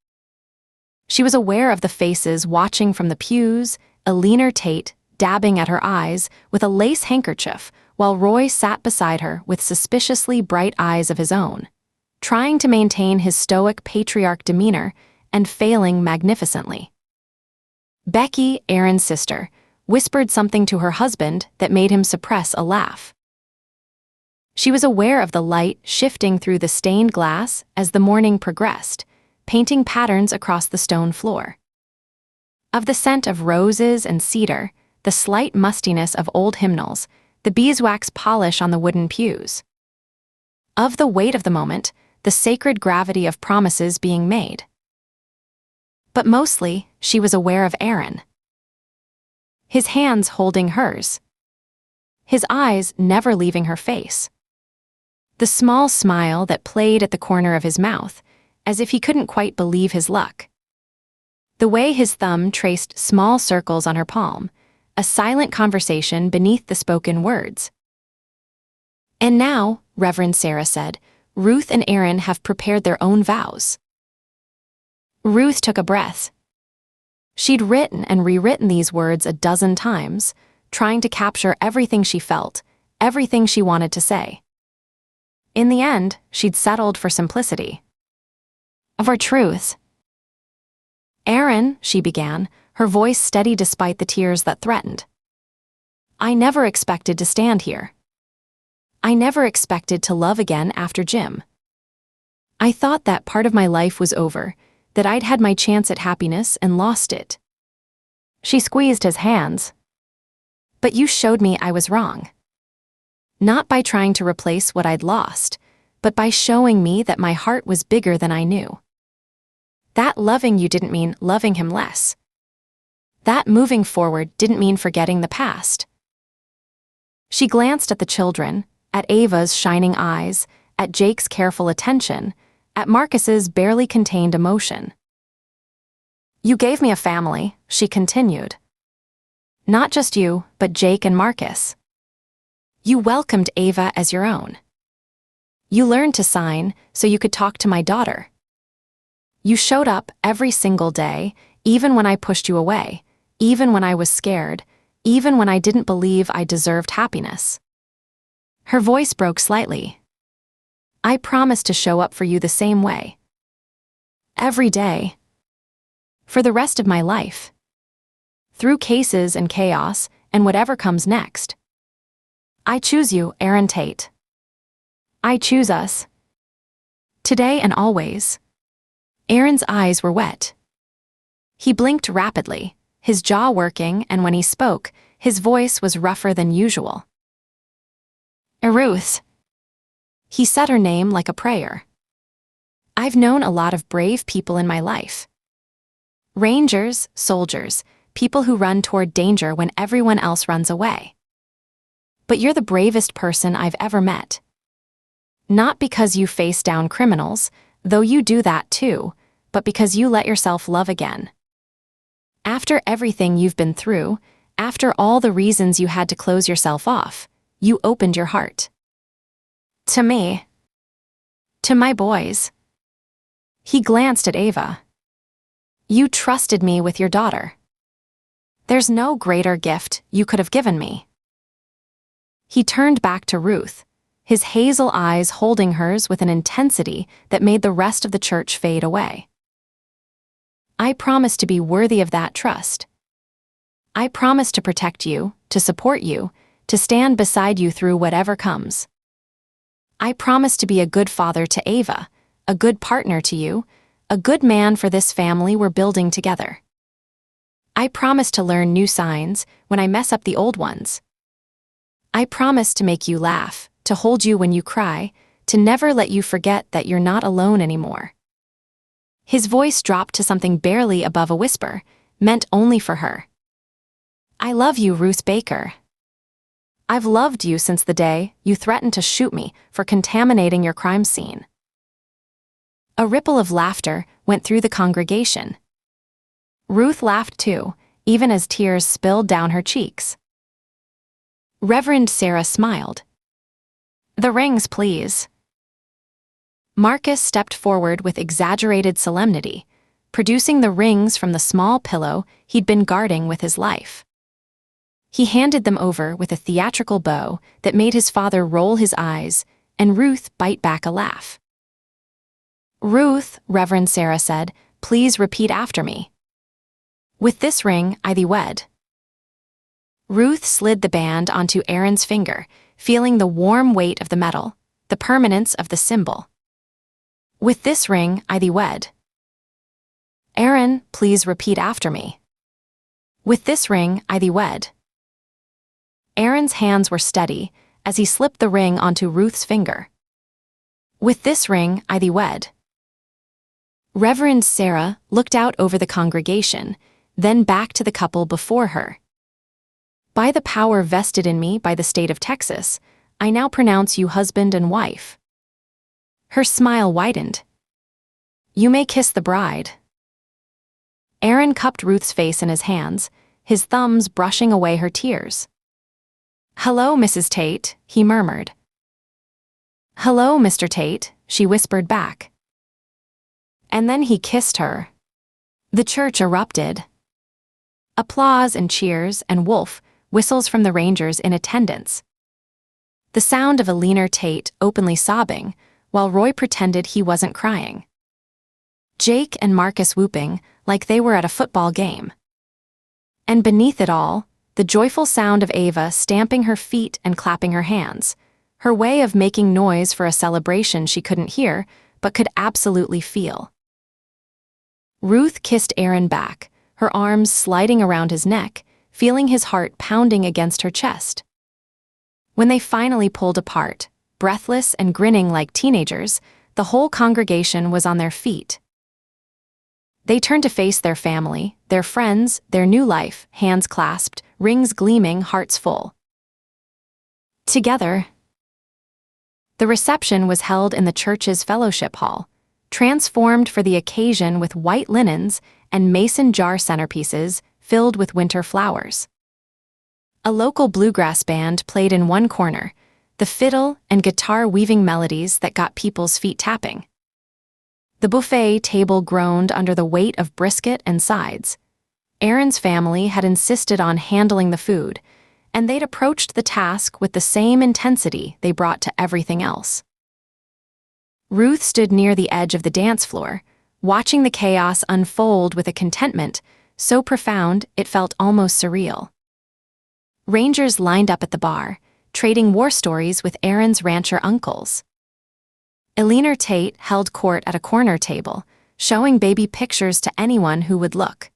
She was aware of the faces watching from the pews, a leaner Tate dabbing at her eyes with a lace handkerchief while Roy sat beside her with suspiciously bright eyes of his own, trying to maintain his stoic patriarch demeanor and failing magnificently. Becky, Aaron's sister, whispered something to her husband that made him suppress a laugh. She was aware of the light shifting through the stained glass as the morning progressed, painting patterns across the stone floor. Of the scent of roses and cedar, the slight mustiness of old hymnals, the beeswax polish on the wooden pews. Of the weight of the moment, the sacred gravity of promises being made. But mostly, she was aware of Aaron. His hands holding hers. His eyes never leaving her face. The small smile that played at the corner of his mouth, as if he couldn't quite believe his luck. The way his thumb traced small circles on her palm, a silent conversation beneath the spoken words. And now, Reverend Sarah said, Ruth and Aaron have prepared their own vows. Ruth took a breath. She'd written and rewritten these words a dozen times, trying to capture everything she felt, everything she wanted to say. In the end, she'd settled for simplicity. For truth. Aaron, she began, her voice steady despite the tears that threatened. I never expected to stand here. I never expected to love again after Jim. I thought that part of my life was over, that I'd had my chance at happiness and lost it. She squeezed his hands. But you showed me I was wrong. Not by trying to replace what I'd lost, but by showing me that my heart was bigger than I knew. That loving you didn't mean loving him less. That moving forward didn't mean forgetting the past. She glanced at the children, at Ava's shining eyes, at Jake's careful attention, at Marcus's barely contained emotion. You gave me a family, she continued. Not just you, but Jake and Marcus. You welcomed Ava as your own. You learned to sign so you could talk to my daughter. You showed up every single day, even when I pushed you away, even when I was scared, even when I didn't believe I deserved happiness. Her voice broke slightly. I promised to show up for you the same way. Every day. For the rest of my life. Through cases and chaos and whatever comes next. I choose you, Aaron Tate. I choose us. Today and always. Aaron's eyes were wet. He blinked rapidly, his jaw working, and when he spoke, his voice was rougher than usual. Ruth. He said her name like a prayer. I've known a lot of brave people in my life. Rangers, soldiers, people who run toward danger when everyone else runs away. But you're the bravest person I've ever met. Not because you face down criminals, though you do that too, but because you let yourself love again. After everything you've been through, after all the reasons you had to close yourself off, you opened your heart. To me. To my boys. He glanced at Ava. You trusted me with your daughter. There's no greater gift you could have given me. He turned back to Ruth, his hazel eyes holding hers with an intensity that made the rest of the church fade away. I promise to be worthy of that trust. I promise to protect you, to support you, to stand beside you through whatever comes. I promise to be a good father to Ava, a good partner to you, a good man for this family we're building together. I promise to learn new signs when I mess up the old ones. I promise to make you laugh, to hold you when you cry, to never let you forget that you're not alone anymore. His voice dropped to something barely above a whisper, meant only for her. I love you, Ruth Baker. I've loved you since the day you threatened to shoot me for contaminating your crime scene. A ripple of laughter went through the congregation. Ruth laughed too, even as tears spilled down her cheeks. Reverend Sarah smiled. The rings, please. Marcus stepped forward with exaggerated solemnity, producing the rings from the small pillow he'd been guarding with his life. He handed them over with a theatrical bow that made his father roll his eyes and Ruth bite back a laugh. Ruth, Reverend Sarah said, please repeat after me. With this ring I thee wed. Ruth slid the band onto Aaron's finger, feeling the warm weight of the metal, the permanence of the symbol. With this ring I thee wed. Aaron, please repeat after me. With this ring I thee wed. Aaron's hands were steady as he slipped the ring onto Ruth's finger. With this ring I thee wed. Reverend Sarah looked out over the congregation, then back to the couple before her. By the power vested in me by the state of Texas, I now pronounce you husband and wife. Her smile widened. You may kiss the bride. Aaron cupped Ruth's face in his hands, his thumbs brushing away her tears. Hello, Mrs. Tate, he murmured. Hello, Mr. Tate, she whispered back. And then he kissed her. The church erupted. Applause and cheers and wolf whistles from the rangers in attendance. The sound of a leaner Tate openly sobbing, while Roy pretended he wasn't crying. Jake and Marcus whooping like they were at a football game. And beneath it all, the joyful sound of Ava stamping her feet and clapping her hands, her way of making noise for a celebration she couldn't hear but could absolutely feel. Ruth kissed Aaron back, her arms sliding around his neck, feeling his heart pounding against her chest. When they finally pulled apart, breathless and grinning like teenagers, the whole congregation was on their feet. They turned to face their family, their friends, their new life, hands clasped, rings gleaming, hearts full. Together. The reception was held in the church's fellowship hall, transformed for the occasion with white linens and mason jar centerpieces filled with winter flowers. A local bluegrass band played in one corner, the fiddle and guitar weaving melodies that got people's feet tapping. The buffet table groaned under the weight of brisket and sides. Aaron's family had insisted on handling the food, and they'd approached the task with the same intensity they brought to everything else. Ruth stood near the edge of the dance floor, watching the chaos unfold with a contentment so profound it felt almost surreal. Rangers lined up at the bar, trading war stories with Aaron's rancher uncles. Eleanor Tate held court at a corner table, showing baby pictures to anyone who would look.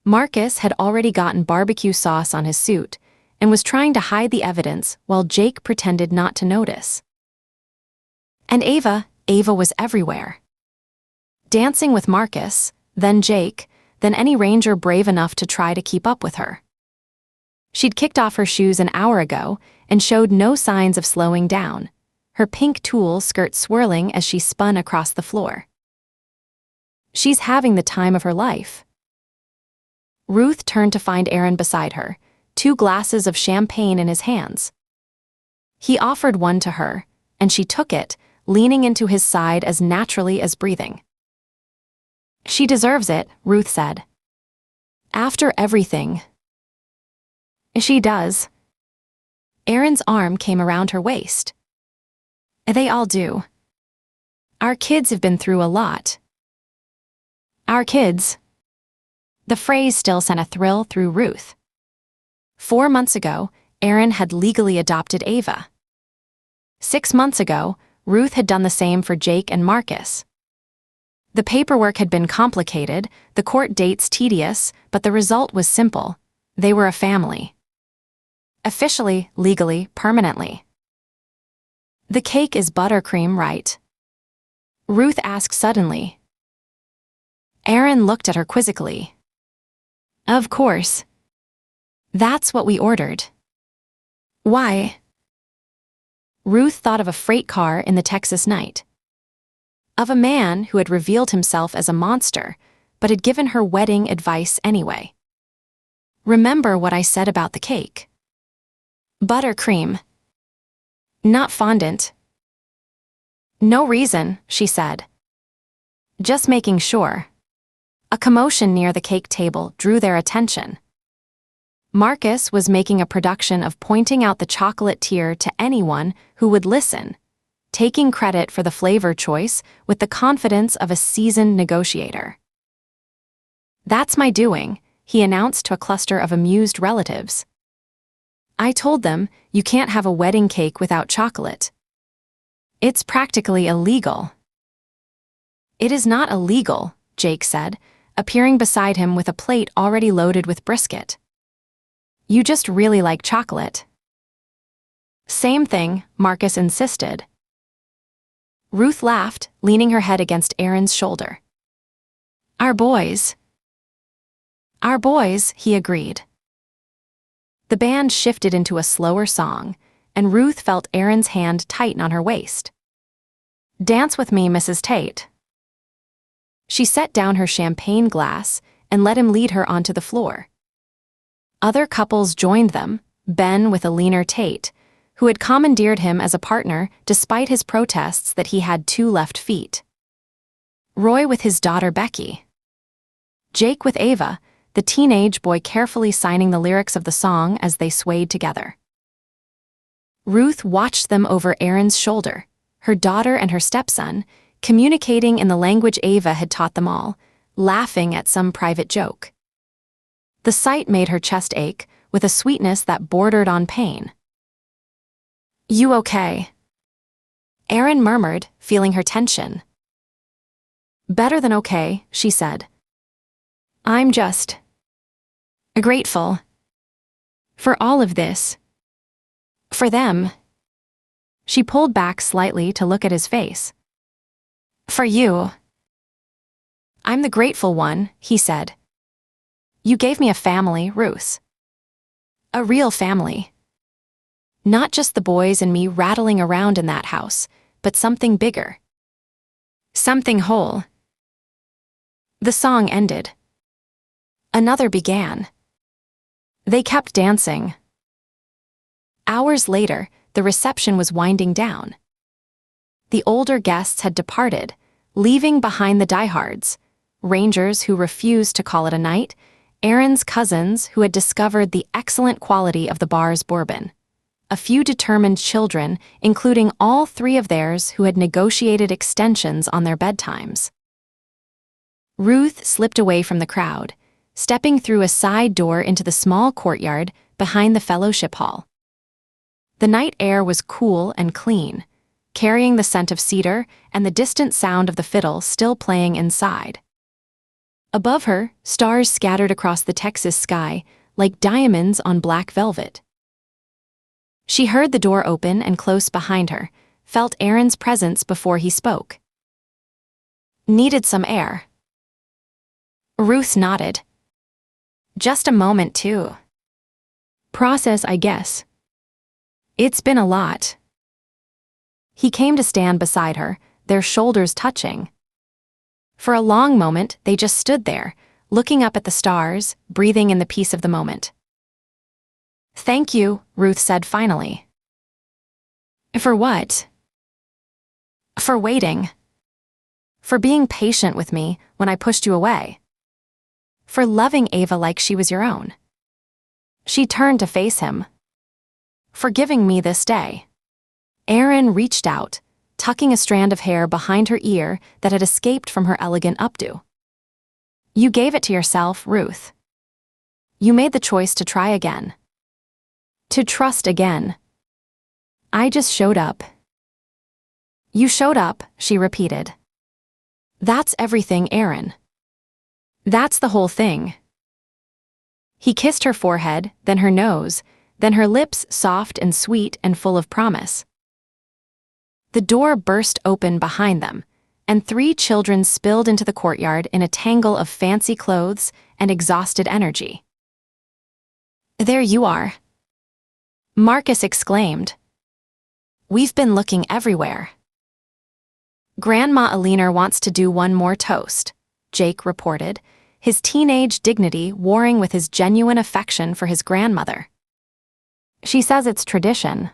Marcus had already gotten barbecue sauce on his suit and was trying to hide the evidence while Jake pretended not to notice. And Ava was everywhere. Dancing with Marcus, then Jake, then any ranger brave enough to try to keep up with her. She'd kicked off her shoes an hour ago and showed no signs of slowing down, her pink tulle skirt swirling as she spun across the floor. She's having the time of her life. Ruth turned to find Aaron beside her, 2 glasses of champagne in his hands. He offered one to her, and she took it, leaning into his side as naturally as breathing. "She deserves it," Ruth said. "After everything." "She does." Aaron's arm came around her waist. "They all do. Our kids have been through a lot." "Our kids." The phrase still sent a thrill through Ruth. 4 months ago, Aaron had legally adopted Ava. 6 months ago, Ruth had done the same for Jake and Marcus. The paperwork had been complicated, the court dates tedious, but the result was simple. They were a family. Officially, legally, permanently. "The cake is buttercream, right?" Ruth asked suddenly. Aaron looked at her quizzically. "Of course. That's what we ordered." "Why?" Ruth thought of a freight car in the Texas night. Of a man who had revealed himself as a monster, but had given her wedding advice anyway. "Remember what I said about the cake?" "Buttercream. Not fondant." "No reason," she said. "Just making sure." A commotion near the cake table drew their attention. Marcus was making a production of pointing out the chocolate tier to anyone who would listen, taking credit for the flavor choice with the confidence of a seasoned negotiator. "That's my doing," he announced to a cluster of amused relatives. "I told them you can't have a wedding cake without chocolate. It's practically illegal." "It is not illegal," Jake said, appearing beside him with a plate already loaded with brisket. "You just really like chocolate." "Same thing," Marcus insisted. Ruth laughed, leaning her head against Aaron's shoulder. "Our boys." "Our boys," he agreed. The band shifted into a slower song, and Ruth felt Aaron's hand tighten on her waist. "Dance with me, Mrs. Tate." She set down her champagne glass and let him lead her onto the floor. Other couples joined them, Ben with a leaner Tate, who had commandeered him as a partner despite his protests that he had 2 left feet. Roy with his daughter Becky. Jake with Ava, the teenage boy carefully signing the lyrics of the song as they swayed together. Ruth watched them over Aaron's shoulder, her daughter and her stepson, communicating in the language Ava had taught them all, laughing at some private joke. The sight made her chest ache, with a sweetness that bordered on pain. "You okay?" Aaron murmured, feeling her tension. "Better than okay," she said. "I'm just grateful for all of this. For them." She pulled back slightly to look at his face. "For you." "I'm the grateful one," he said. "You gave me a family, Ruth. A real family. Not just the boys and me rattling around in that house, but something bigger. Something whole." The song ended. Another began. They kept dancing. Hours later, the reception was winding down. The older guests had departed, leaving behind the diehards, Rangers who refused to call it a night, Aaron's cousins who had discovered the excellent quality of the bar's bourbon, a few determined children, including all 3 of theirs who had negotiated extensions on their bedtimes. Ruth slipped away from the crowd, stepping through a side door into the small courtyard behind the fellowship hall. The night air was cool and clean, carrying the scent of cedar and the distant sound of the fiddle still playing inside. Above her, stars scattered across the Texas sky like diamonds on black velvet. She heard the door open and close behind her, felt Aaron's presence before he spoke. "Needed some air." Ruth nodded. "Just a moment, too." "Process, I guess. It's been a lot." He came to stand beside her, their shoulders touching. For a long moment, they just stood there, looking up at the stars, breathing in the peace of the moment. "Thank you," Ruth said finally. "For what?" "For waiting. For being patient with me when I pushed you away. For loving Ava like she was your own." She turned to face him. "For giving me this day." Erin reached out, tucking a strand of hair behind her ear that had escaped from her elegant updo. "You gave it to yourself, Ruth. You made the choice to try again. To trust again. I just showed up." "You showed up," she repeated. "That's everything, Erin. That's the whole thing." He kissed her forehead, then her nose, then her lips soft and sweet and full of promise. The door burst open behind them, and 3 children spilled into the courtyard in a tangle of fancy clothes and exhausted energy. "There you are," Marcus exclaimed. "We've been looking everywhere." "Grandma Alina wants to do one more toast," Jake reported, his teenage dignity warring with his genuine affection for his grandmother. "She says it's tradition."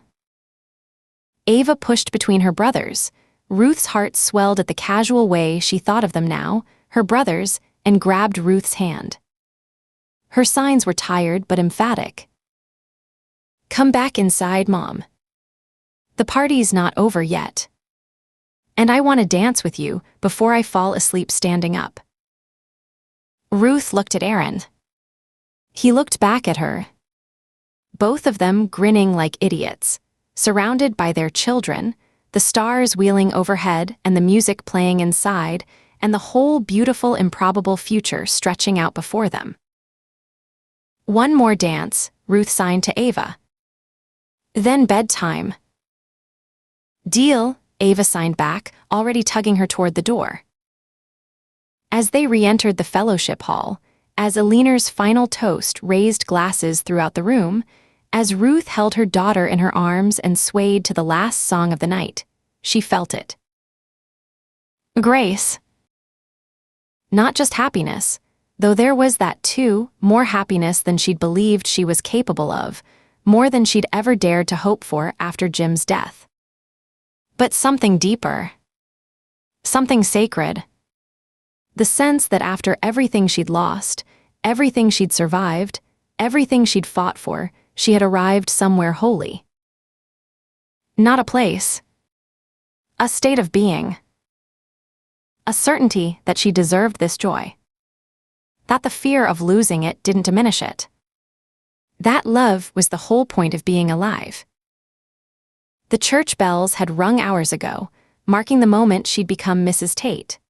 Ava pushed between her brothers. Ruth's heart swelled at the casual way she thought of them now, her brothers, and grabbed Ruth's hand. Her signs were tired but emphatic. "Come back inside, Mom. The party's not over yet. And I want to dance with you before I fall asleep standing up." Ruth looked at Erin. He looked back at her. Both of them grinning like idiots, surrounded by their children, the stars wheeling overhead and the music playing inside, and the whole beautiful, improbable future stretching out before them. "One more dance," Ruth signed to Ava. "Then bedtime." "Deal," Ava signed back, already tugging her toward the door. As they re-entered the fellowship hall, as Alina's final toast raised glasses throughout the room, as Ruth held her daughter in her arms and swayed to the last song of the night, she felt it. Grace. Not just happiness, though there was that too, more happiness than she'd believed she was capable of, more than she'd ever dared to hope for after Jim's death. But something deeper. Something sacred. The sense that after everything she'd lost, everything she'd survived, everything she'd fought for, she had arrived somewhere holy. Not a place. A state of being. A certainty that she deserved this joy. That the fear of losing it didn't diminish it. That love was the whole point of being alive. The church bells had rung hours ago, marking the moment she'd become Mrs. Tate.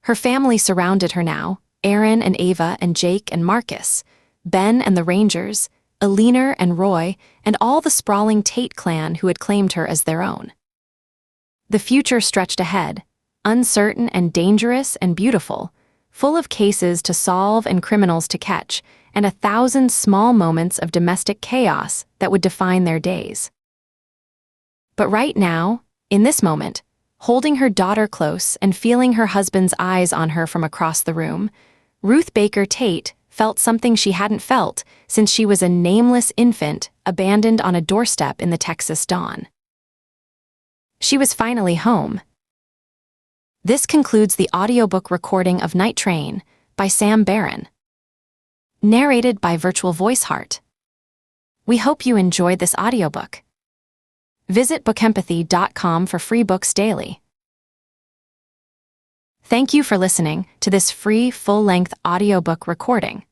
Her family surrounded her now, Erin and Ava and Jake and Marcus, Ben and the Rangers, Alina and Roy, and all the sprawling Tate clan who had claimed her as their own. The future stretched ahead, uncertain and dangerous and beautiful, full of cases to solve and criminals to catch, and 1,000 small moments of domestic chaos that would define their days. But right now, in this moment, holding her daughter close and feeling her husband's eyes on her from across the room, Ruth Baker Tate felt something she hadn't felt since she was a nameless infant abandoned on a doorstep in the Texas dawn. She was finally home. This concludes the audiobook recording of Night Train by Sam Barron. Narrated by Virtual Voice Heart. We hope you enjoyed this audiobook. Visit BookEmpathy.com for free books daily. Thank you for listening to this free full-length audiobook recording.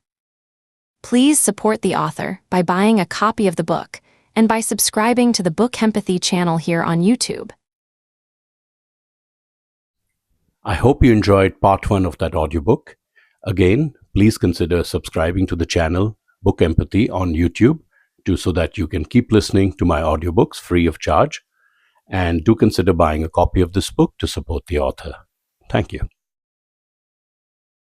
Please support the author by buying a copy of the book and by subscribing to the BookEmpathy channel here on YouTube. I hope you enjoyed part 1 of that audiobook. Again, please consider subscribing to the channel Book Empathy on YouTube so that you can keep listening to my audiobooks free of charge. And do consider buying a copy of this book to support the author. Thank you.